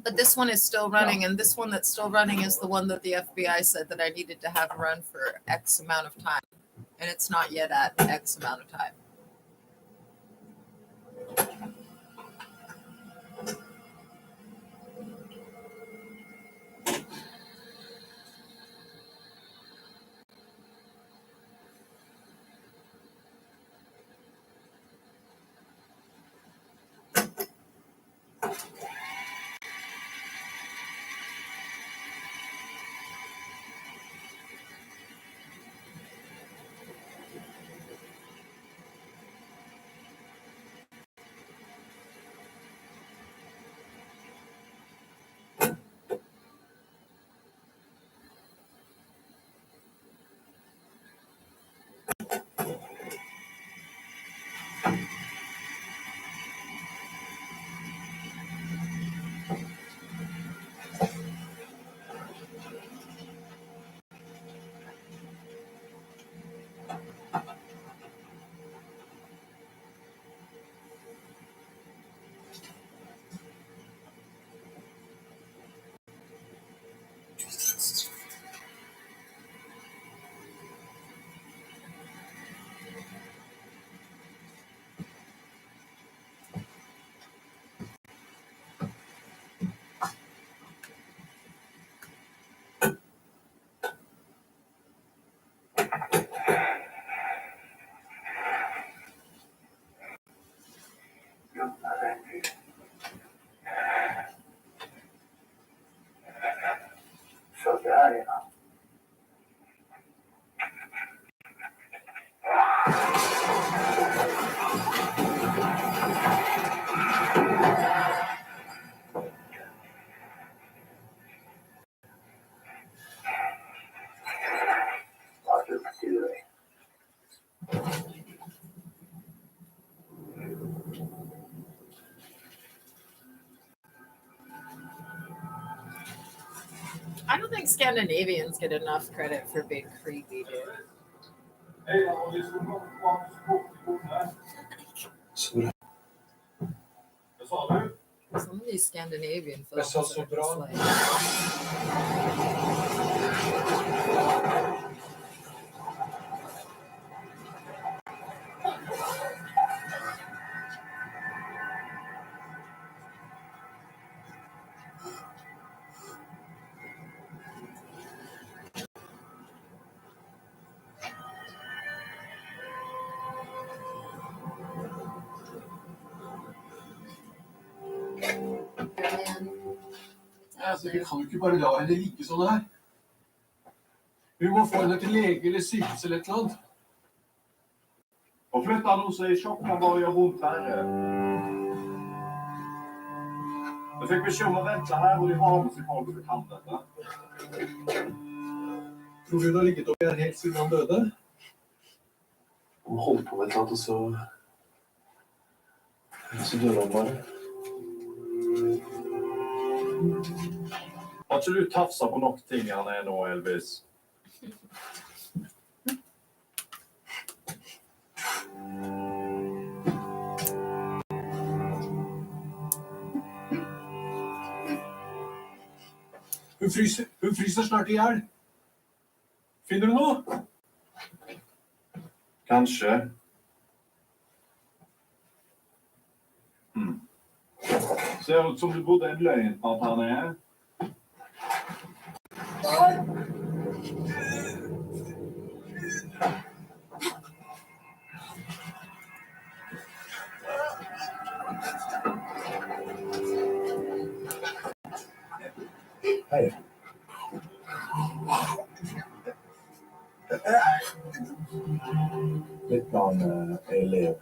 But this one is still running, and this one that's still running is the one that the FBI said that I needed to have run for X amount of time. And it's not yet at X amount of time. I don't think Scandinavians get enough credit for being creepy, dude. Så Some of these Scandinavian Men films så are bra. just like... Altså, vi kan jo ikke bare la henne ligge sånn her. Vi må få henne til lege eller sykehus eller et eller annet. Og flytta noe som i sjokk kan bare gjøre vondt verre. Jeg fikk beskjed om å vente her, og de har med seg folk som kan dette. Tror du hun har ligget oppi her helt siden han døde? Han holdt på med et eller annet, og så døde han bare. Har ikke du tafsa på nok ting han er nå, Elvis? Hun fryser snart i hjel. Finner du noe? Kanskje. Ser ut som du bodde en løgn på at han er. Hei. Mitt navn er Elev.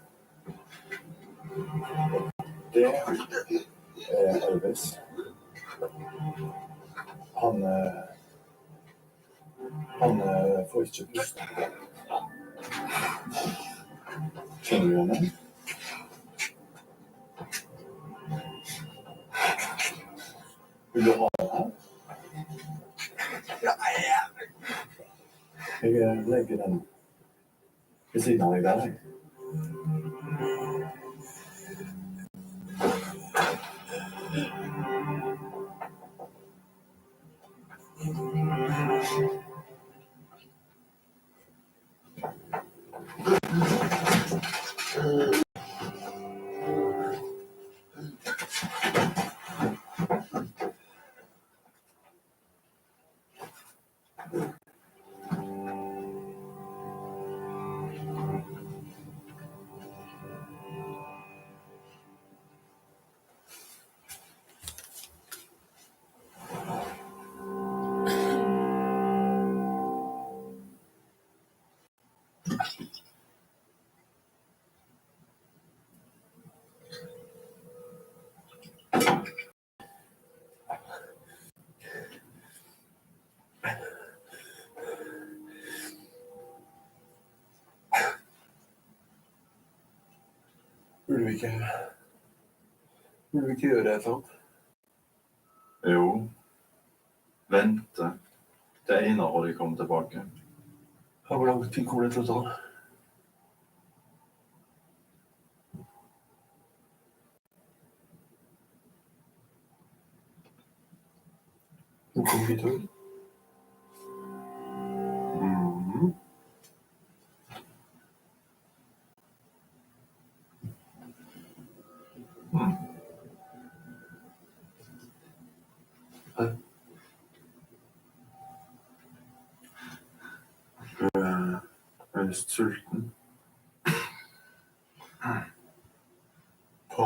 Det er Elvis. Han får ikke puste. Kjenner du henne? Vil du ha den her? Jeg legger den ved siden av deg der. Burde vi ikke gjøre et eller annet? Jo. Vente. Det ene år de kommer tilbake. Hvor lang tid kommer det til å ta? Hvor kommer vi til? Jeg er litt sulten. På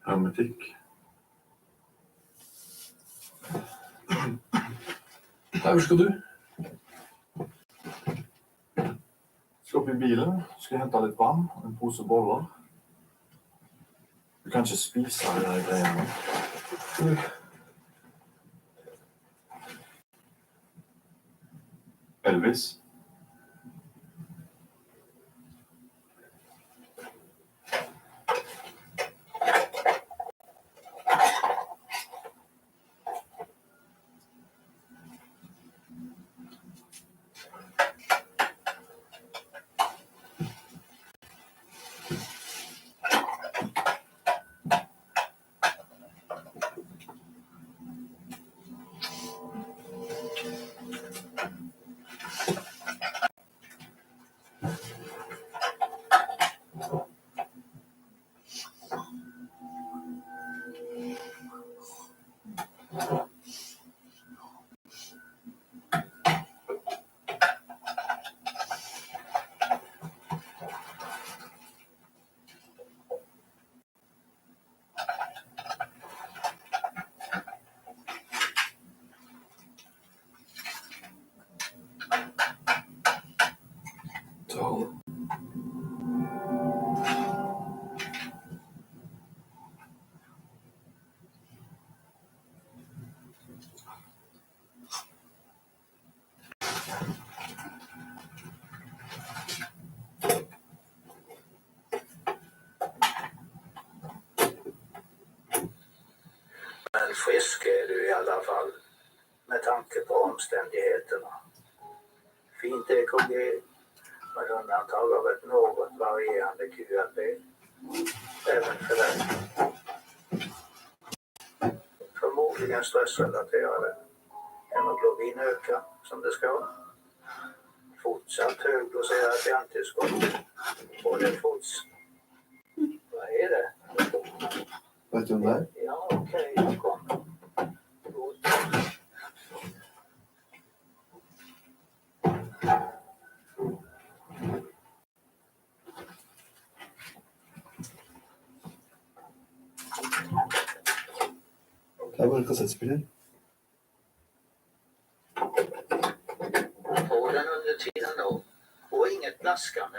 hermetikk. Hvor skal du? Skal opp i bilen, skal hente litt vann og en pose boller. Du kan ikke spise de der greiene. Elvis? omständigheterna. Fint EKG med undantag av ett något varierande QRP. Även för dig. Förmodligen stressrelaterade. Hemoglobin ökar som det ska. Fortsatt högdoserat i antillskott. Och det Vad är det? Vet du om det? Ja, okej, jag kommer. Det var en kassettspelare. Få den under tiden då. Och inget plaskande.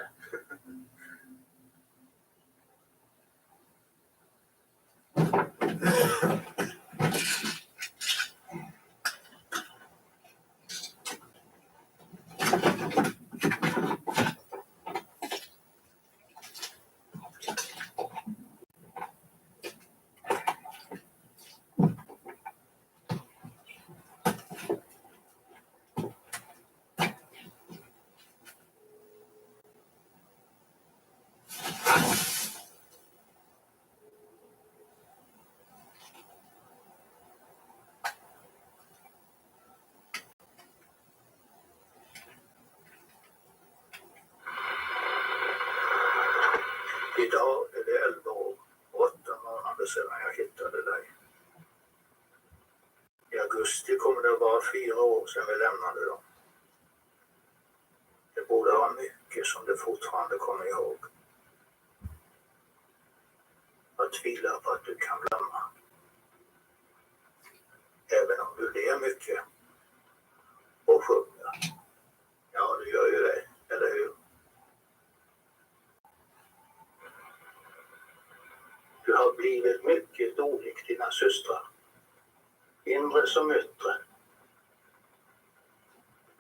Idag är det 11 år och 8 månader sedan jag hittade dig. I augusti kommer det vara 4 år sedan vi lämnade dem. Det borde vara mycket som du fortfarande kommer ihåg. Jag tvivlar på att du kan glömma. Även om du ler mycket och sjunger. Ja, du gör ju det, eller hur? Du har blivit mycket olik dina systrar. Inre som yttre.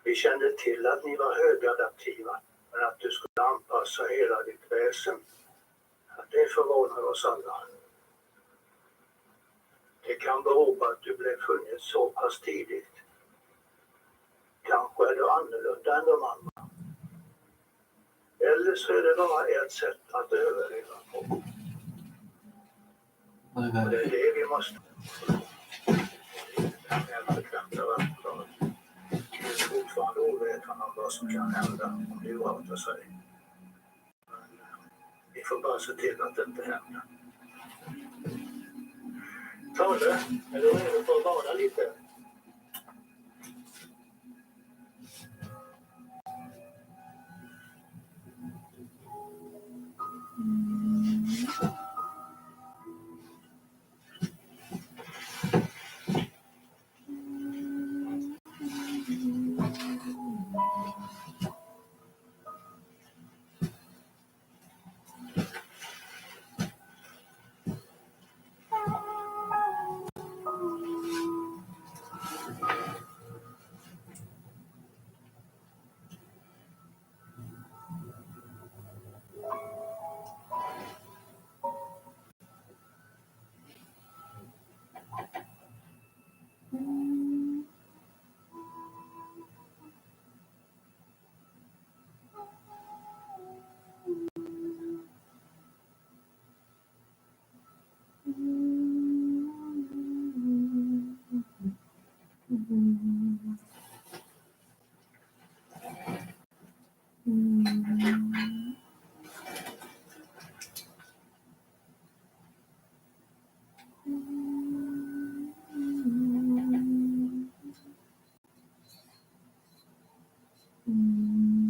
Vi kände till att ni var högadaptiva, men att du skulle anpassa hela ditt väsen. Det förvånar oss alla. Det kan bero på att du blev funnit så pass tidigt. Kanske är du annorlunda än de andra. Eller så är det bara ett sätt att överleva på. Och det är det vi måste. Du är fortfarande ovetande om vad som kan hända om du outar sig. Vi får bara se till att det inte händer. Kalle, är du redo för att bada lite?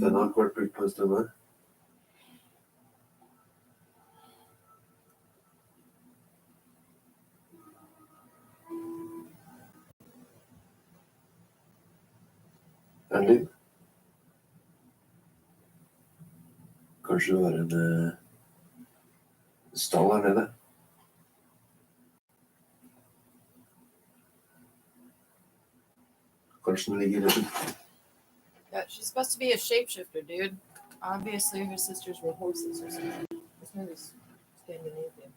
Den har varit byggt på en stund. Andy? Kanske du har en stall här nere? Kanske den ligger lite. Yeah, she's supposed to be a shapeshifter, dude. Obviously, her sisters were horses or something. This man is Scandinavian.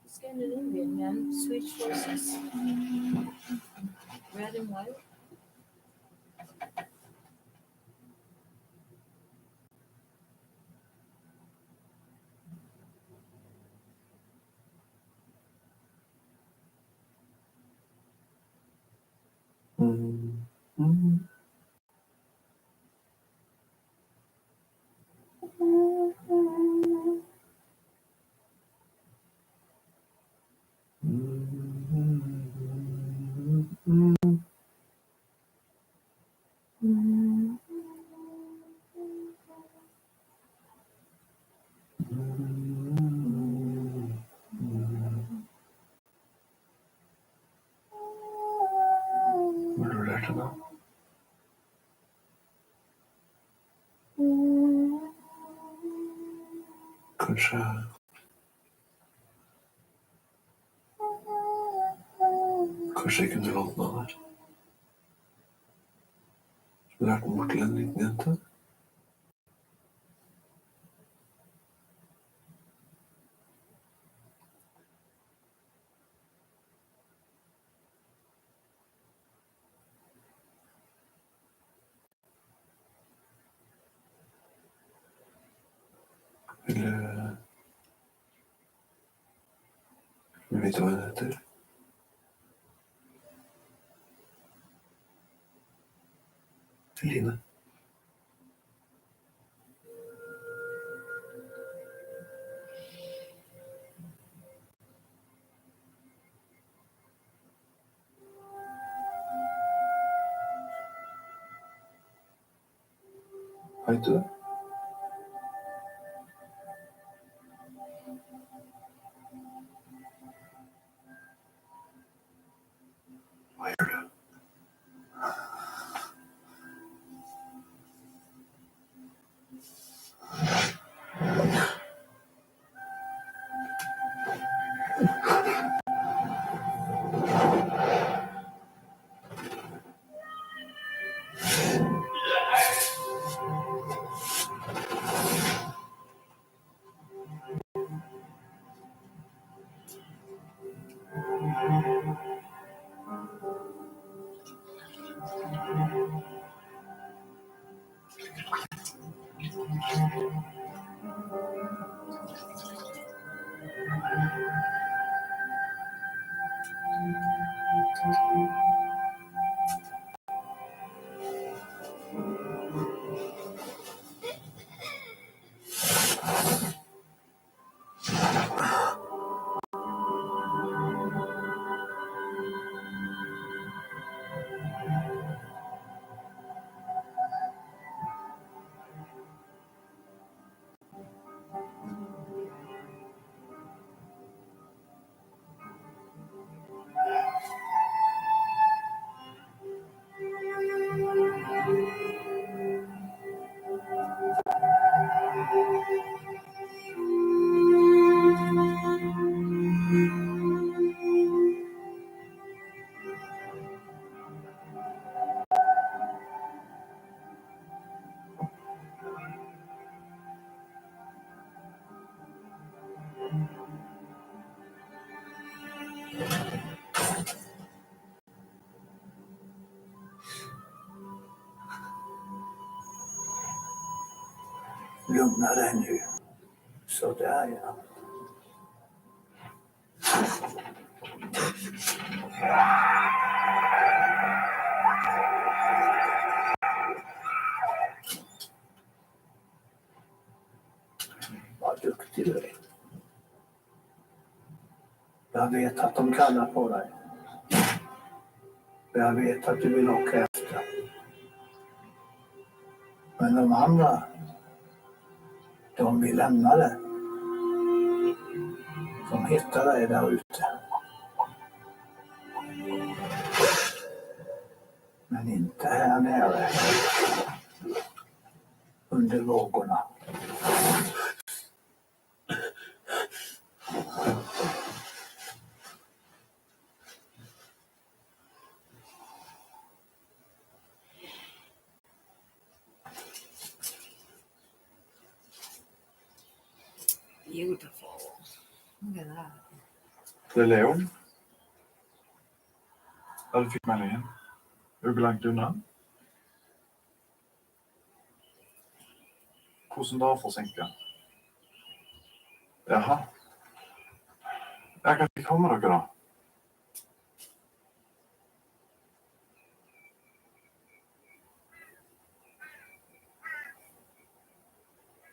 Scandinavian, man. Swedish horses. Red and white. Vad har du lärt dig då? Kanske jeg kunne lånt noe der. Så lært den bort til en liten jente. Vil du vite hva hun heter? Line. Vet du det? Hva gjør du? Lugna dig nu. Så där ja. Vad duktig du är. Jag vet att de kallar på dig. Jag vet att du vill åka efter. Men de andra, de vill lämna det. De hittar dig där ute. Men inte här nere. Under vågorna. Beautiful. Look at that. Det är Leon. Ja, du fick meldingen. Hur langt unna? Hvordan da forsinket? Jaha. Jeg kan ikke komme dere da.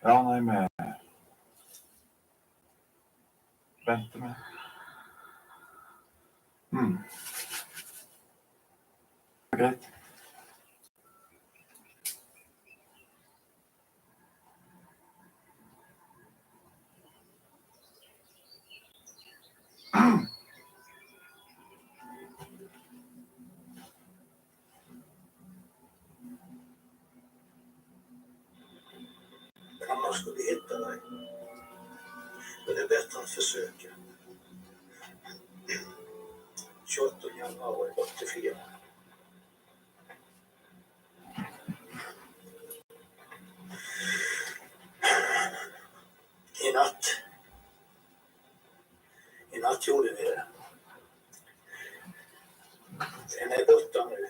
Ja, nei, med vente med. Greit. Annars skulle vi hitta dig. Men det är bättre att försöka. 28 januari 84. I natt gjorde vi det. Den är borta nu.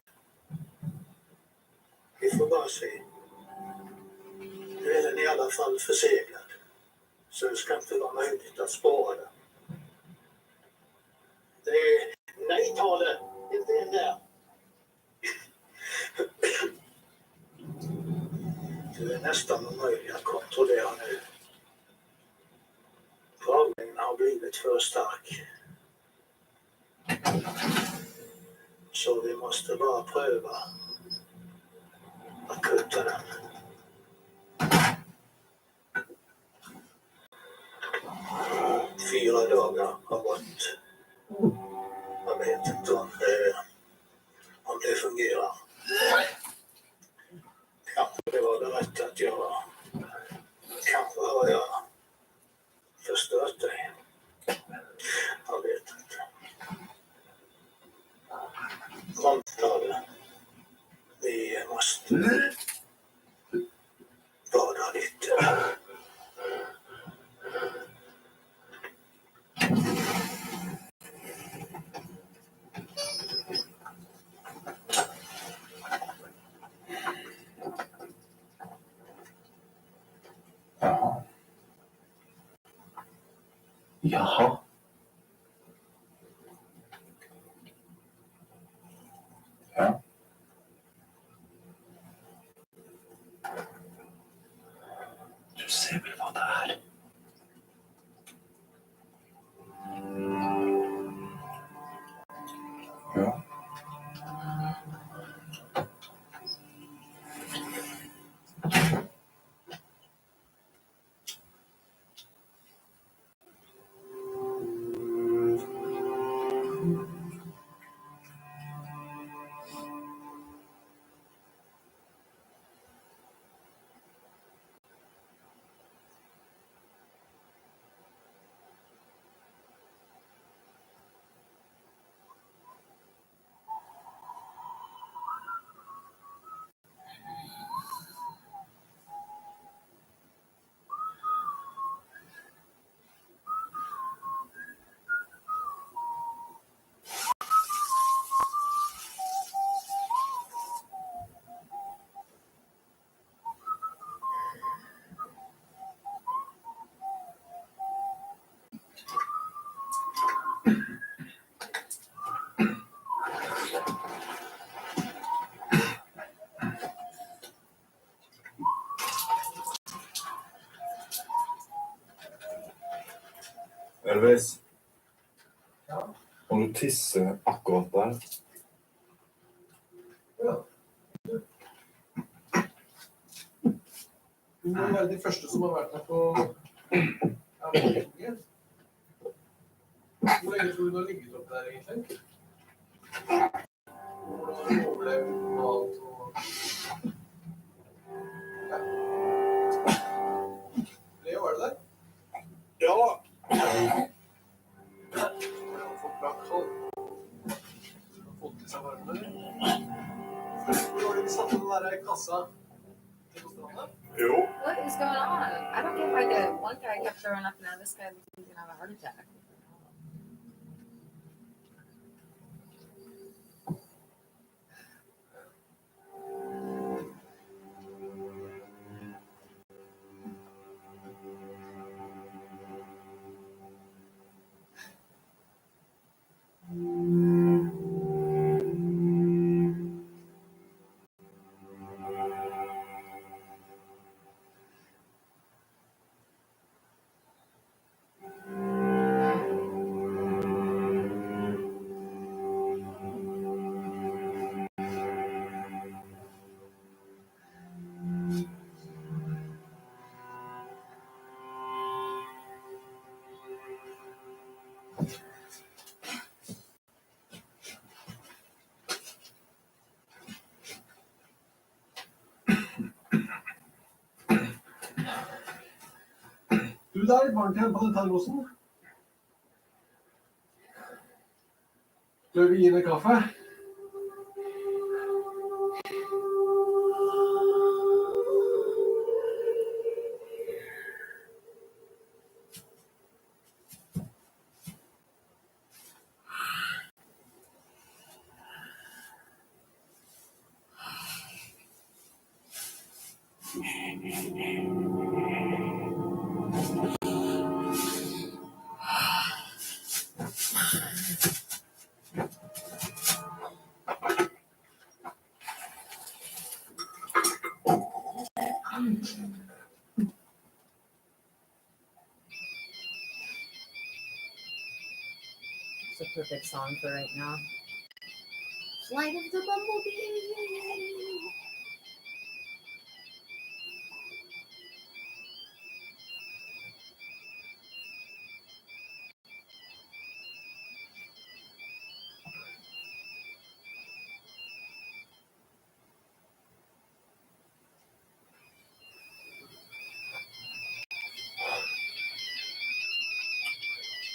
Vi får bara se. Nu är den i alla fall förseglad. Så det ska inte vara möjligt att spåra den. Det är... Nej, ta det! Inte den där. Det är nästan omöjligt att kontrollera nu. Prövningen har blivit för stark. Så vi måste bara pröva att kutta den. Fyra dagar har gått. Jag vet inte om det fungerar. Kanske det var det rätt att göra. Kanske har jag förstört dig. Jag vet inte. Kom, ta det. Vi måste bada lite. Jaha. Jaha. Ja. Du ser väl vad det är? Ja. Elvis. Ja. Om du tisser akkurat der. Ja. Du må være de første som har vært her på avdelingen. Hvor lenge tror du har ligget opp der egentlig? Hvordan har du overlevd mat og... Ja. Leo, er du der? Ja. Har du fått bra kald? Har du fått i seg varme? Hvor var det de satte den der kassa til på stranden? Jo. What is going on? I don't get why the one guy kept throwing up and now this guy was going to have a heart attack. der, barne-TV på den termosen. Skal vi gi deg kaffe? It's a perfect song for right now. Flight of the Bumblebee.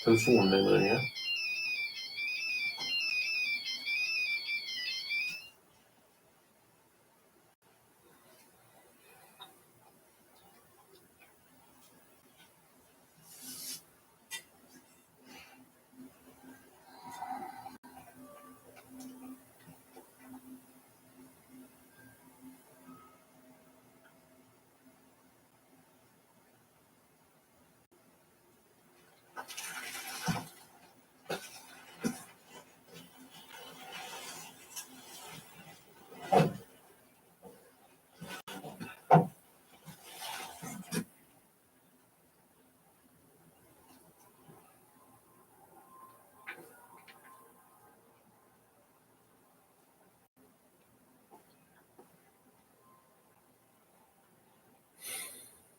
Telefonen din ringer.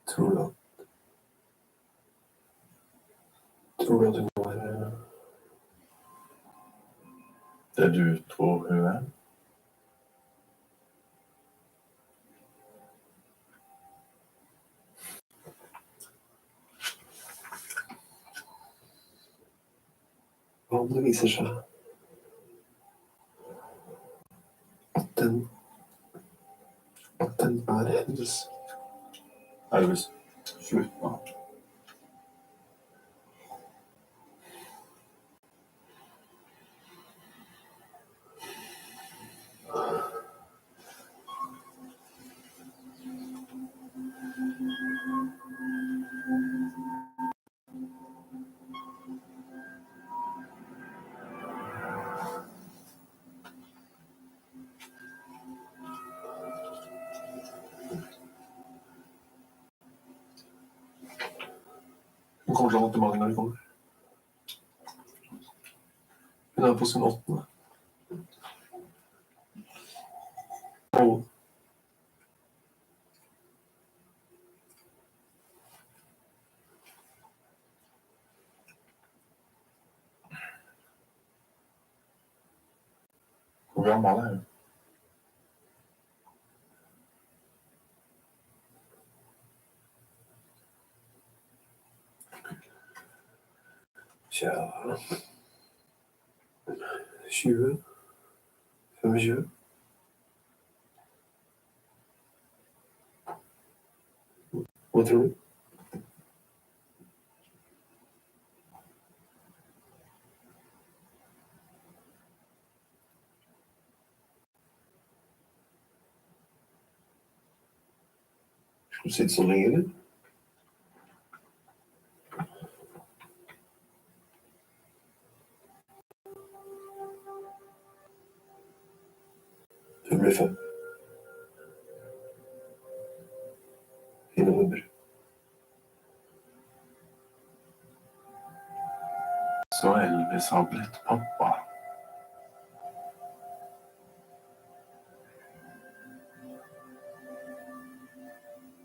Tror du at hun er det du tror hun er? Hva om det viser seg at den er hennes? Elvis, slutt nå. Hun kommer til å ha vondt i magen når de kommer. Hun er på sin 8. Og hvor gammel er hun? Tja, 20, 25. Hva tror du? Skal du sitte så lenge, eller? Hun blir født i november. Så Elvis har blitt pappa.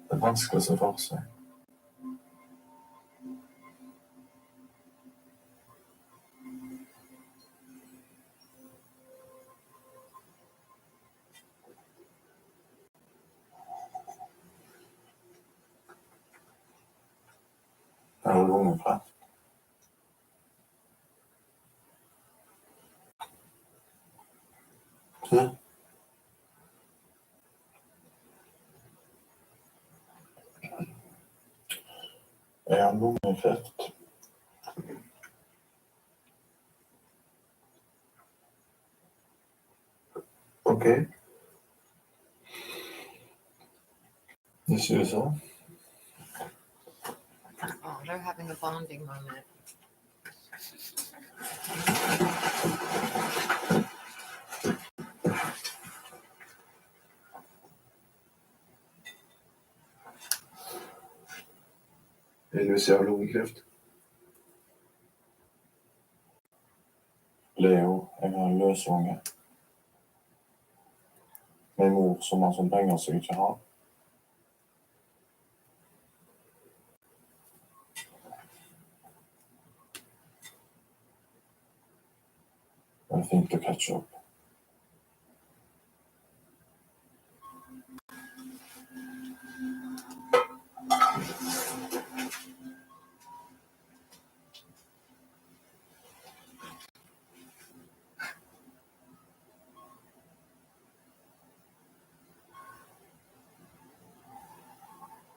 Det er vanskelig å se for seg. Er det lungeplatt? Se. Er han lungeinfekt? Okay. You see so? Oh, they're having a bonding moment. Eller så har lungekreft. Leo, jeg har en løsunge. Med mor som har sånn penger som jeg ikke har. I think to catch up.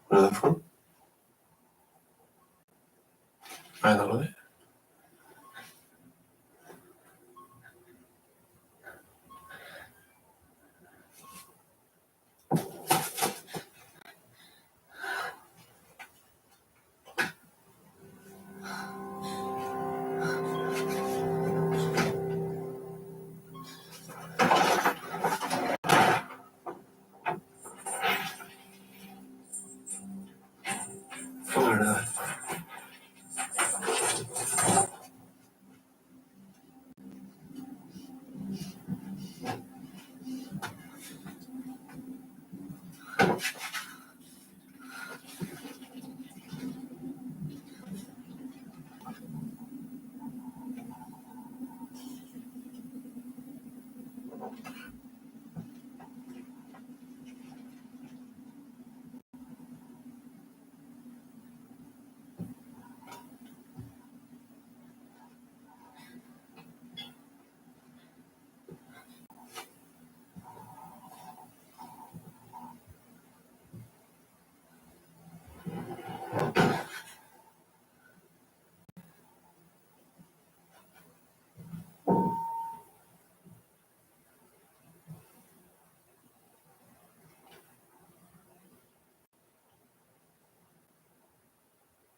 Vad är det för? Menar du det? Vad är det där?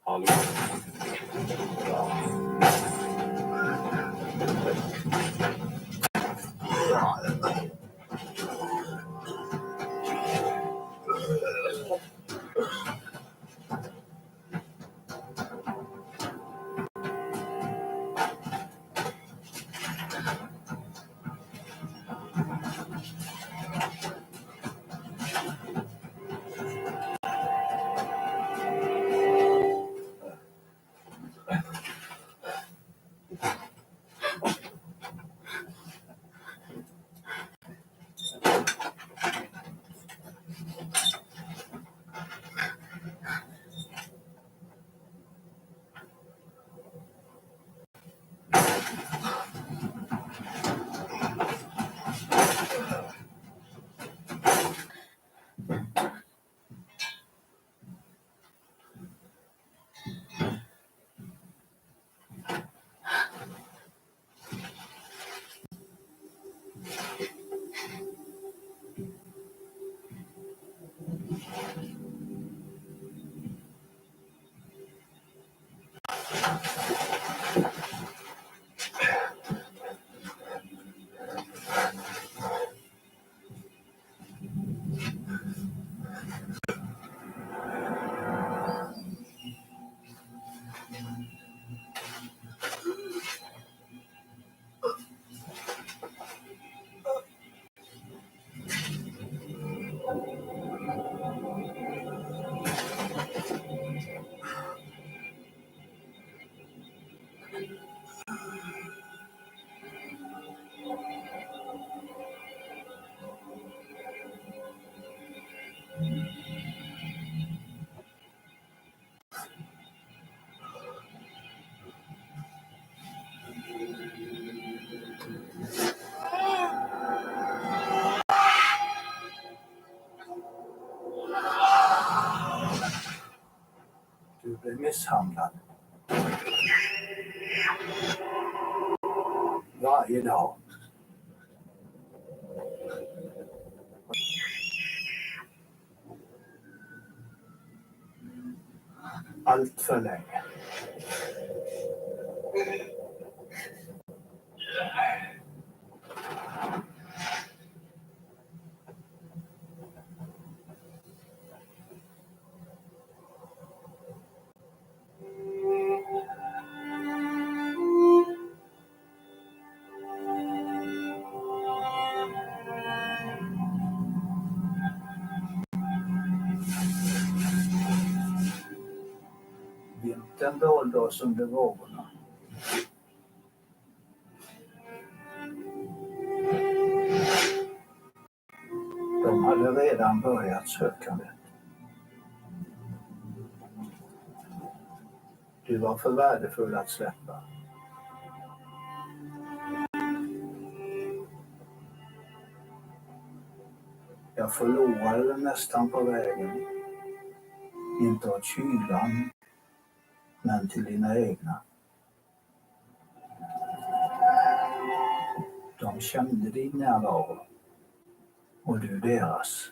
Hallå? bli misshandlad. Varje dag. Allt för länge. Vintern dolde oss under vågorna. De hade redan börjat sökandet. Du var för värdefull att släppa. Jag förlorade den nästan på vägen. Inte åt kylan, men till dina egna. De kände din närvaro och du deras.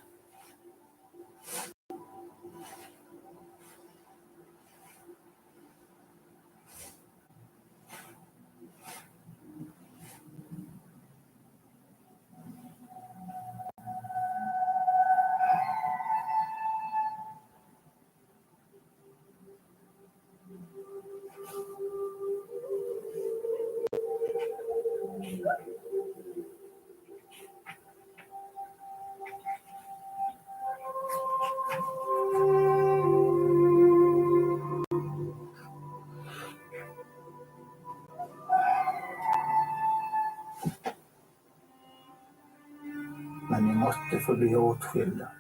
Men ni måste få bli åtskilda.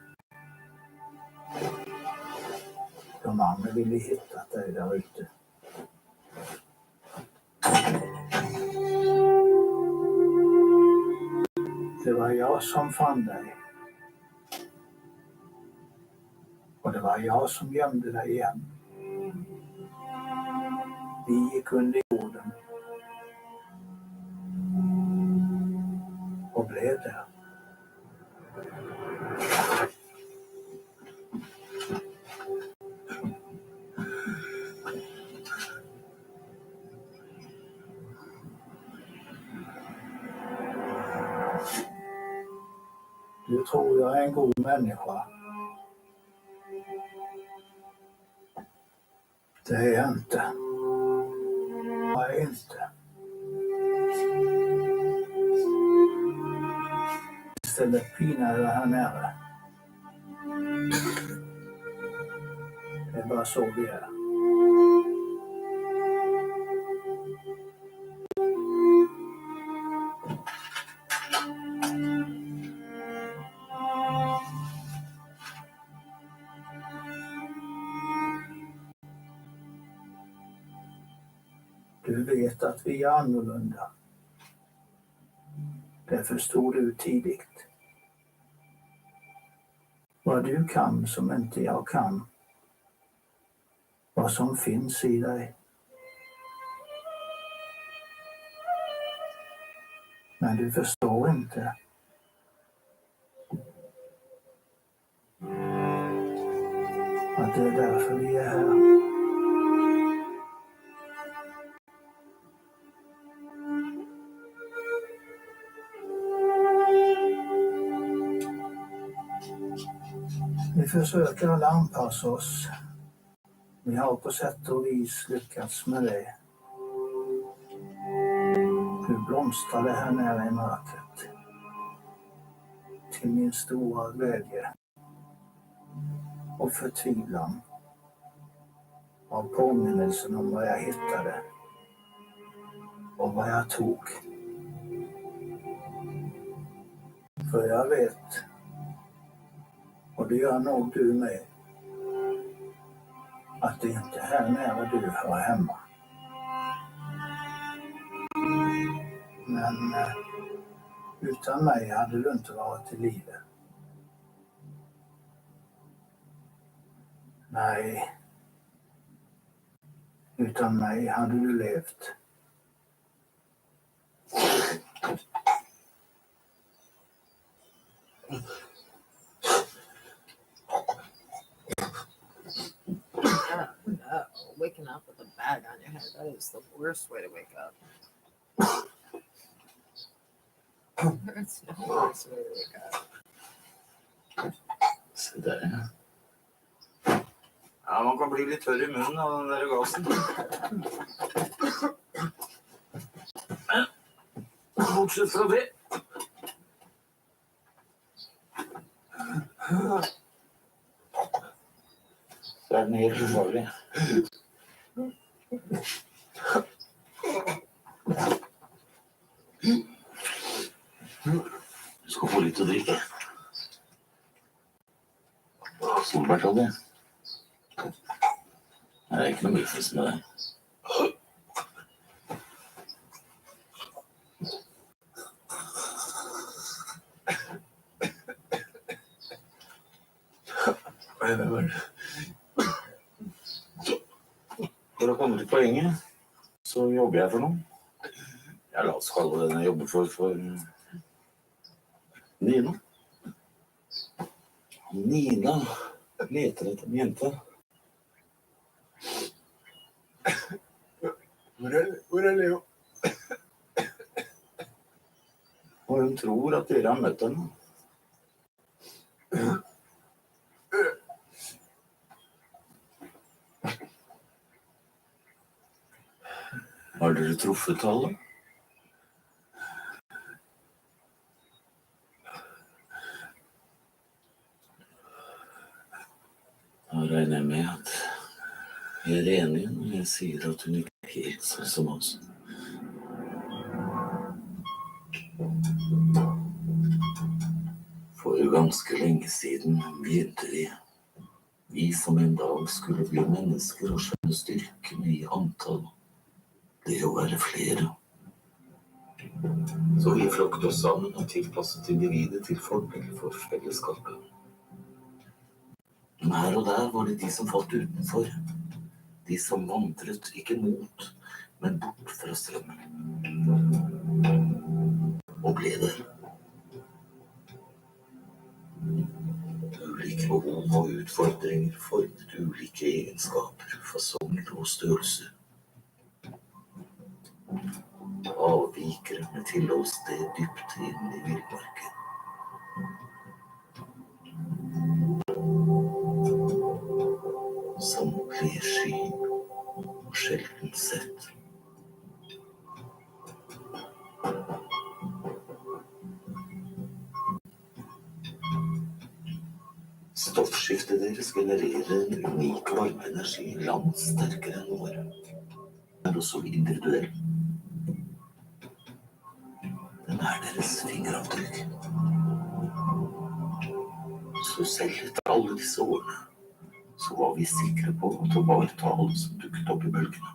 De andra ville hitta dig där ute. Det var jag som fann dig. Och det var jag som gömde dig igen. Vi gick under jorden. Och blev där. Du tror jag är en god människa. Det är jag inte. Jag är inte. Istället pinar jag här nere. Det är bara så vi är. Du vet att vi är annorlunda. Det förstod du tidigt. Vad du kan som inte jag kan. Vad som finns i dig. Men du förstår inte. Att det är därför vi är här. Vi försöker alla anpassa oss. Vi har på sätt och vis lyckats med det. Du blomstrade här nere i mörkret. Till min stora glädje. Och förtvivlan. Av påminnelsen om vad jag hittade. Och vad jag tog. För jag vet. Och det gör nog du med. Att det inte är här nära du hör hemma. Men utan mig hade du inte varit i livet. Nej. Utan mig hade du levt. Oh, no. Waking up with a bag on your head, that is the worst way to wake up. There's no worse way to wake up. Se der, ja. Ja, man kan bli litt tørr I munnen av den der gassen. Men, bortsett fra det. Så den helt ufarlig. Du skal få litt å drikke. Solbært av det. Det ikke noe muffens med det. For å komme til poenget, så jobber jeg for noe. Ja, la oss kalle det den jeg jobber for Nina. Nina leter etter en jente. Hvor Leo? Og hun tror at dere har møtt henne. Har dere truffet tallet? Da regner jeg med at jeg enig når jeg sier at hun ikke helt sånn som oss. For ganske lenge siden begynte vi som en dag skulle bli mennesker og skjønne styrken I antall, det å være flere. Så vi flokket oss sammen og tilpasset individet til fordel for fellesskapet. Men her og der var det de som falt utenfor. De som vandret ikke mot, men bort fra strømmen. Og ble der. Ulike behov og utfordringer formet ulike egenskaper, fasonger og størrelser. Avvikere med tilholdssted dypt inn I villmarken. Samtlige sky og sjelden sett. Stoffskiftet deres genererer en unik varmeenergi langt sterkere enn vår. Den også individuell. Den deres fingeravtrykk. Så selv etter alle disse årene så var vi sikre på å ta vare på alle som dukket opp I bølgene.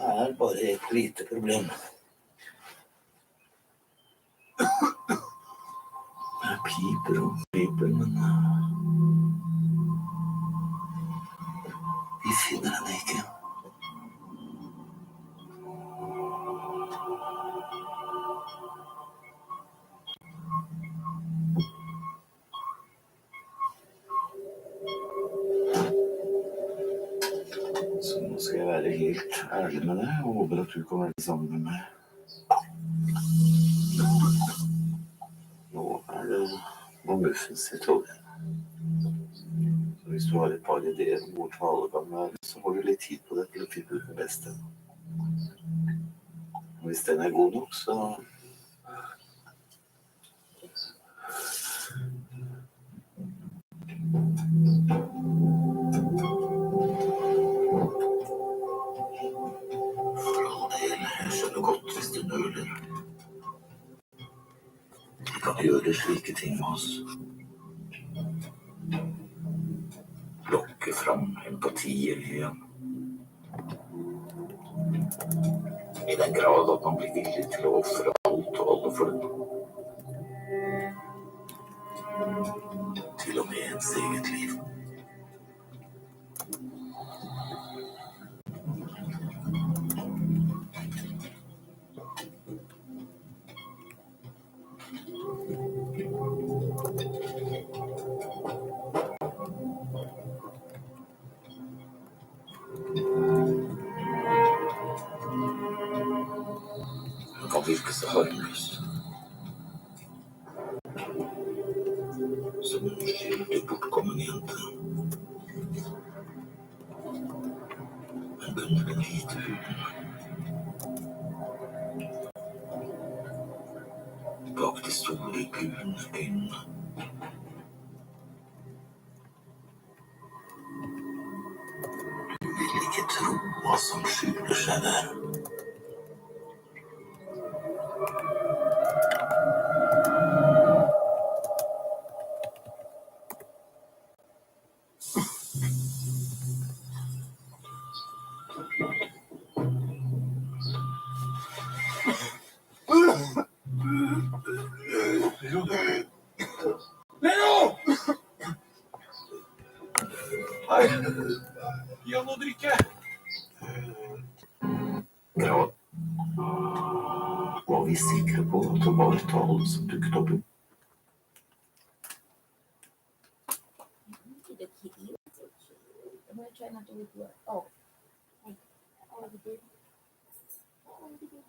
Det bare et lite problem. Det piper og piper, men vi finner henne ikke. Så nå skal jeg være helt ærlig med deg og håper at du kan være sammen med meg. Nå det noe muffens I toget. Så hvis du har et par ideer om hvor tale kan være, så må du litt tid på det til å finne ut det beste. Og hvis den god nok, så jeg skjønner godt hvis du nøler. Vi kan gjøre slike ting med oss. Lokke fram empati igjen. I den grad at man blir villig til å offre alt og alle for den. Til og med ens eget liv. så harmlös. Som en oskyldig bortkommen egentligen. Men kunde väl lite hur. Bak till store gulne øyne. Du vil ikke tro hva som skjuler seg der. Leo! Hei. Gi han noe å drikke. Ja. Var vi sikre på at det var tall som dukket opp? I'm gonna try not to wake you up. Oh, oh, you did. Oh, you did.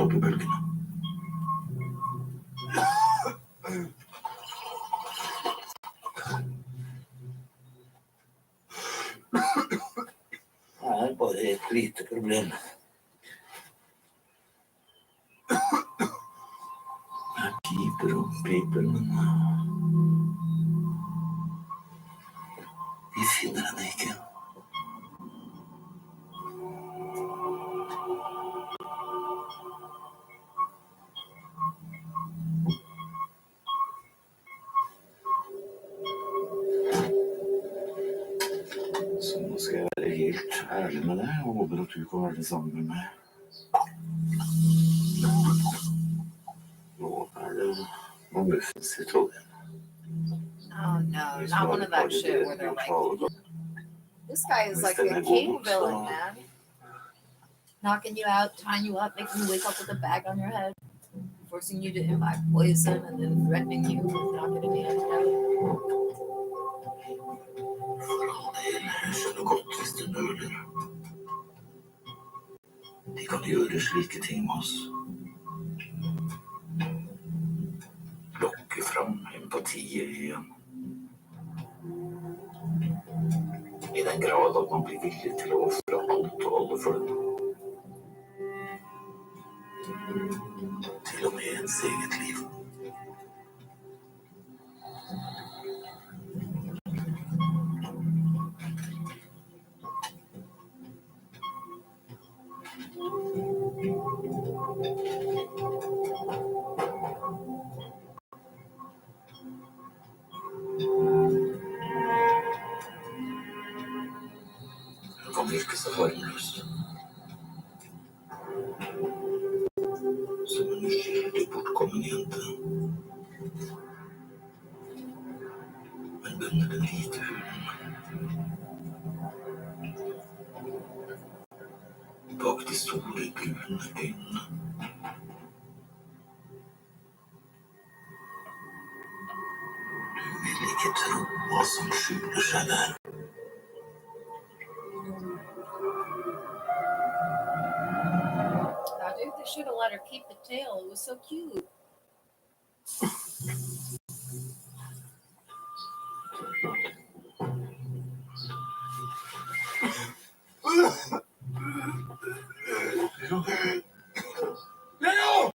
radiobølgene. Det er bare et lite problem. Jeg piper og piper, men vi finner henne ikke. Så nå skal jeg være helt ærlig med deg, og håper at du kan være det samme med meg. Nå det noen muffins I Trondheim. Oh no, not one of that shit where they're like, this guy is like a king villain, man. Knocking you out, tying you up, making you wake up with a bag on your head, forcing you to imbibe poison, and then threatening you with not getting the antidote. Jeg skjønner godt hvis det nøler. De kan gjøre slike ting med oss. Lokke fram empatiet igjen. I den grad at man blir villig til å offre alt og alle for dem. Til og med ens eget liv. Det kan virke så harmløs. Som en uskyldig bortkommen jente. Men under den hvite huden, bak de store gulende øynene, du vil ikke tro hva som skjuler seg der. Oh, dude, they should have let her keep the tail. It was so cute. Leo!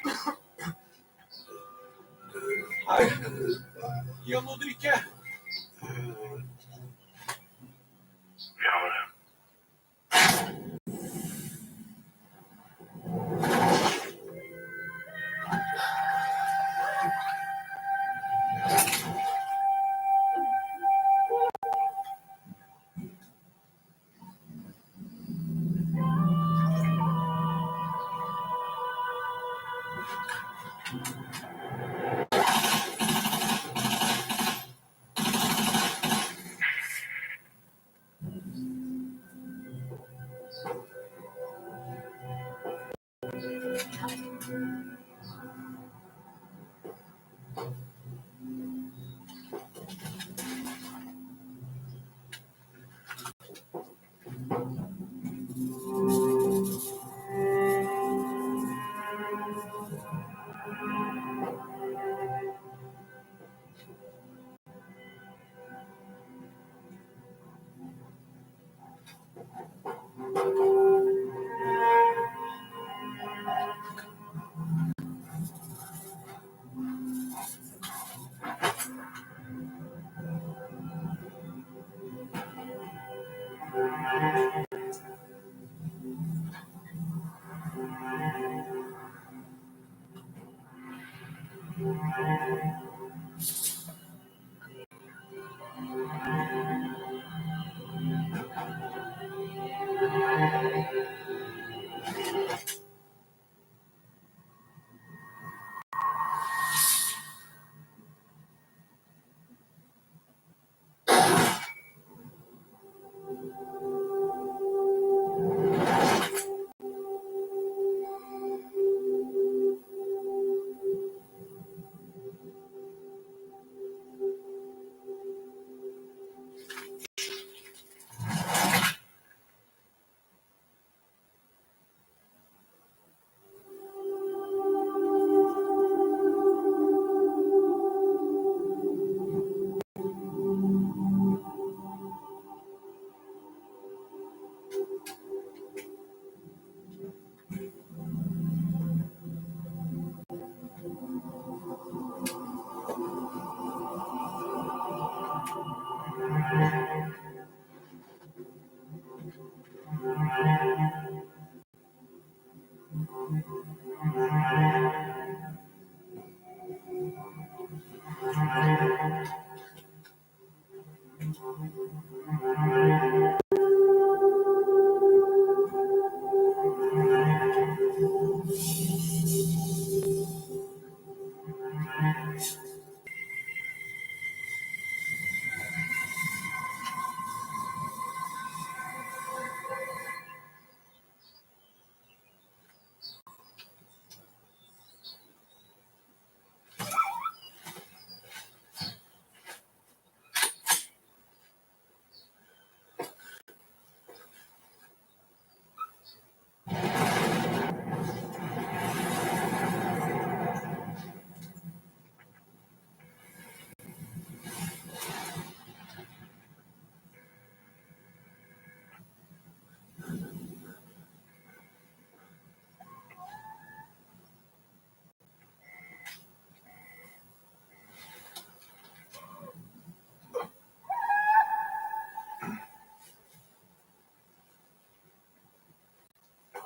Hei, gi ham noe å drikke.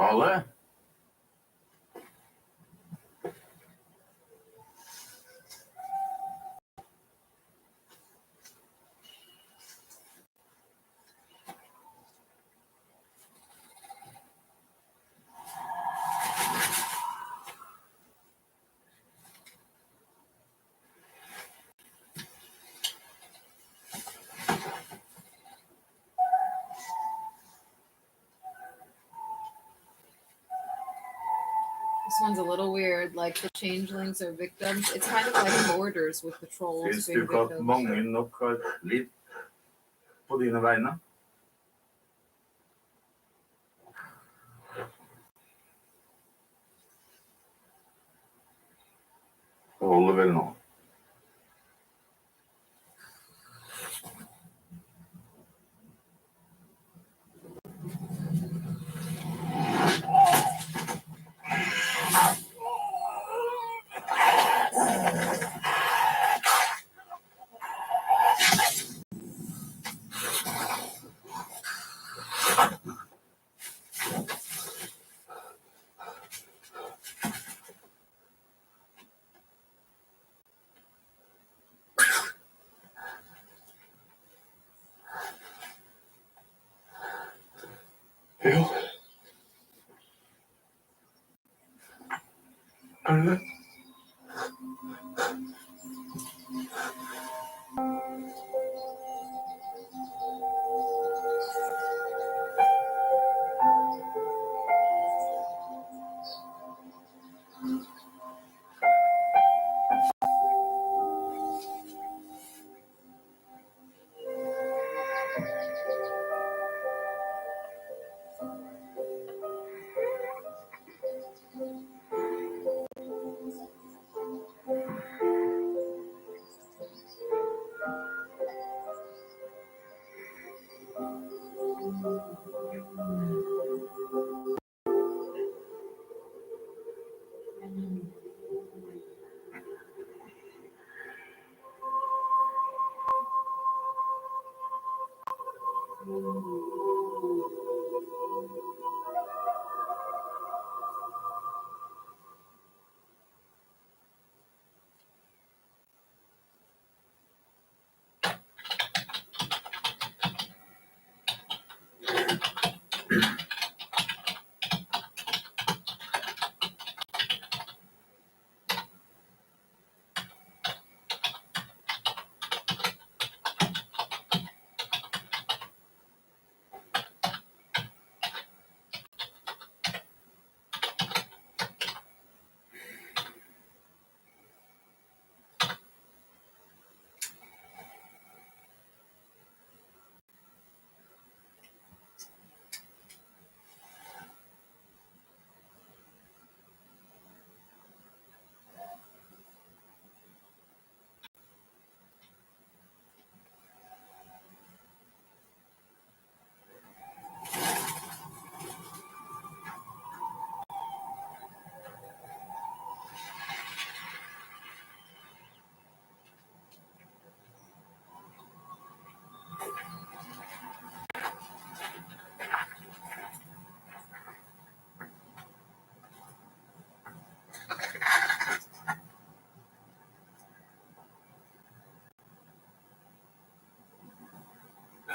Kalle? This one's a little weird. Like the changelings are victims. It's kind of like borders with the trolls Finns being du at victims. mange nok har lidd på dine vegne? Det holder vel nå. Jo. Kalle?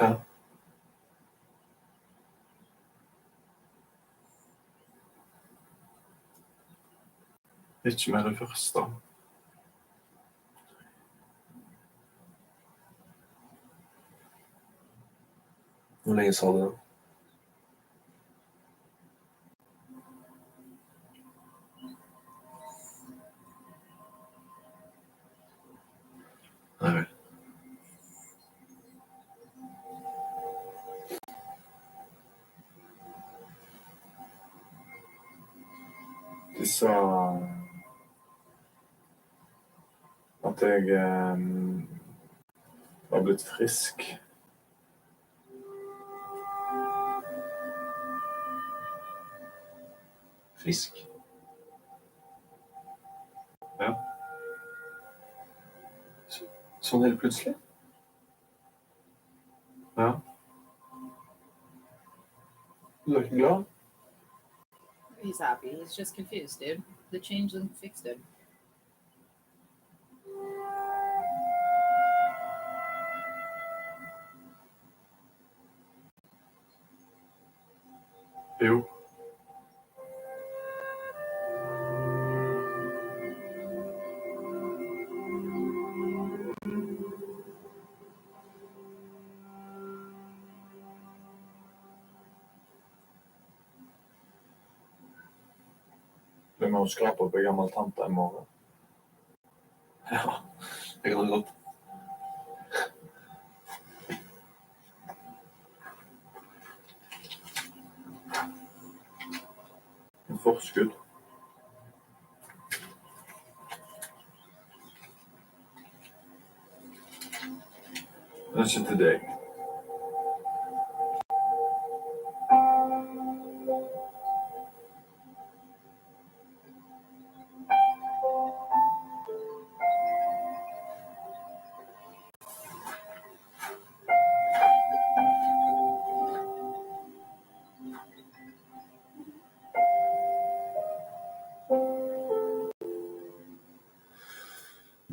Hæ? Ikke med det første. Hvor lenge sa du det? Nei vel. De sa at jeg var blitt frisk. Frisk? Ja. Sånn helt plutselig? Ja. Du er ikke glad? He's happy. He's just confused, dude. The changeling fixed it. Jo. Vi må skrape opp en gammel tante I morgen. Ja, det kan det godt. En forskudd. Det ikke til deg.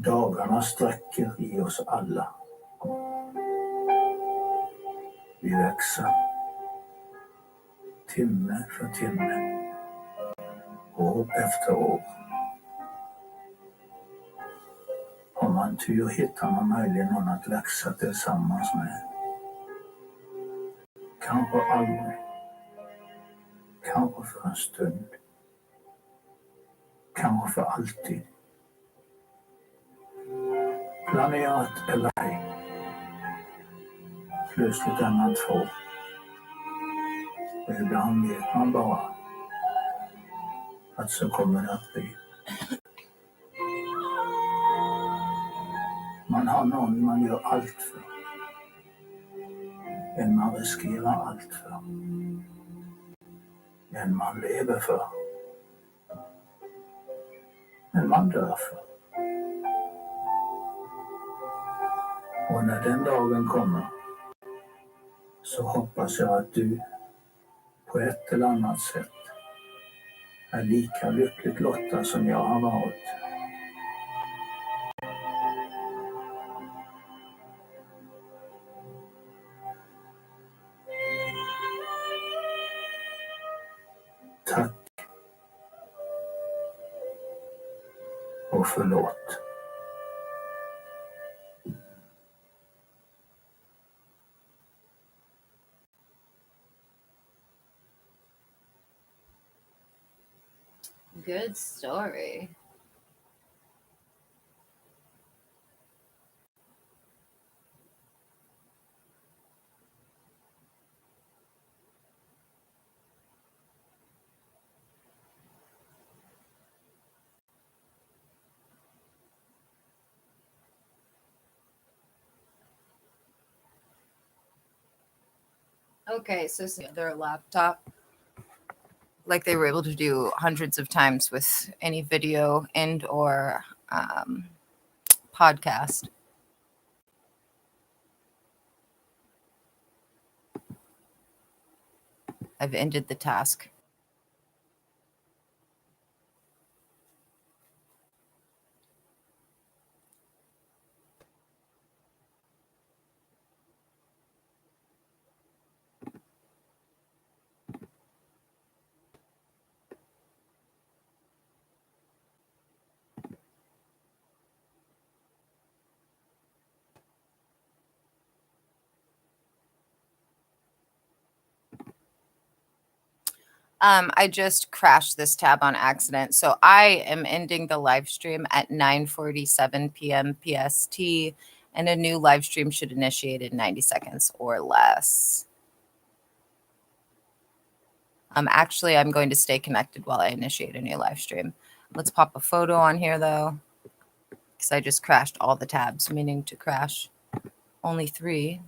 Dagarna sträcker I oss alla. Vi växer. Timme för timme. År efter år. Om man tur hittar man möjligen någon att växa tillsammans med. Kanske aldrig. Kanske för en stund. Kanske för alltid. Planerat eller ej. Plötsligt är man två. Och ibland vet man bara att så kommer det att bli. Man har någon man gör allt för. En man riskerar allt för. En man lever för. En man dör för. Och när den dagen kommer så hoppas jag att du på ett eller annat sätt är lika lyckligt lottad som jag har varit. Tack och förlåt. Good story. Okay, so their laptop, like they were able to do hundreds of times with any video and or podcast. I've ended the task. I just crashed this tab on accident. So I am ending the live stream at 9:47 p.m. PST, and a new live stream should initiate in 90 seconds or less. Actually, I'm going to stay connected while I initiate a new live stream. Let's pop a photo on here, though, because I just crashed all the tabs, meaning to crash only 3.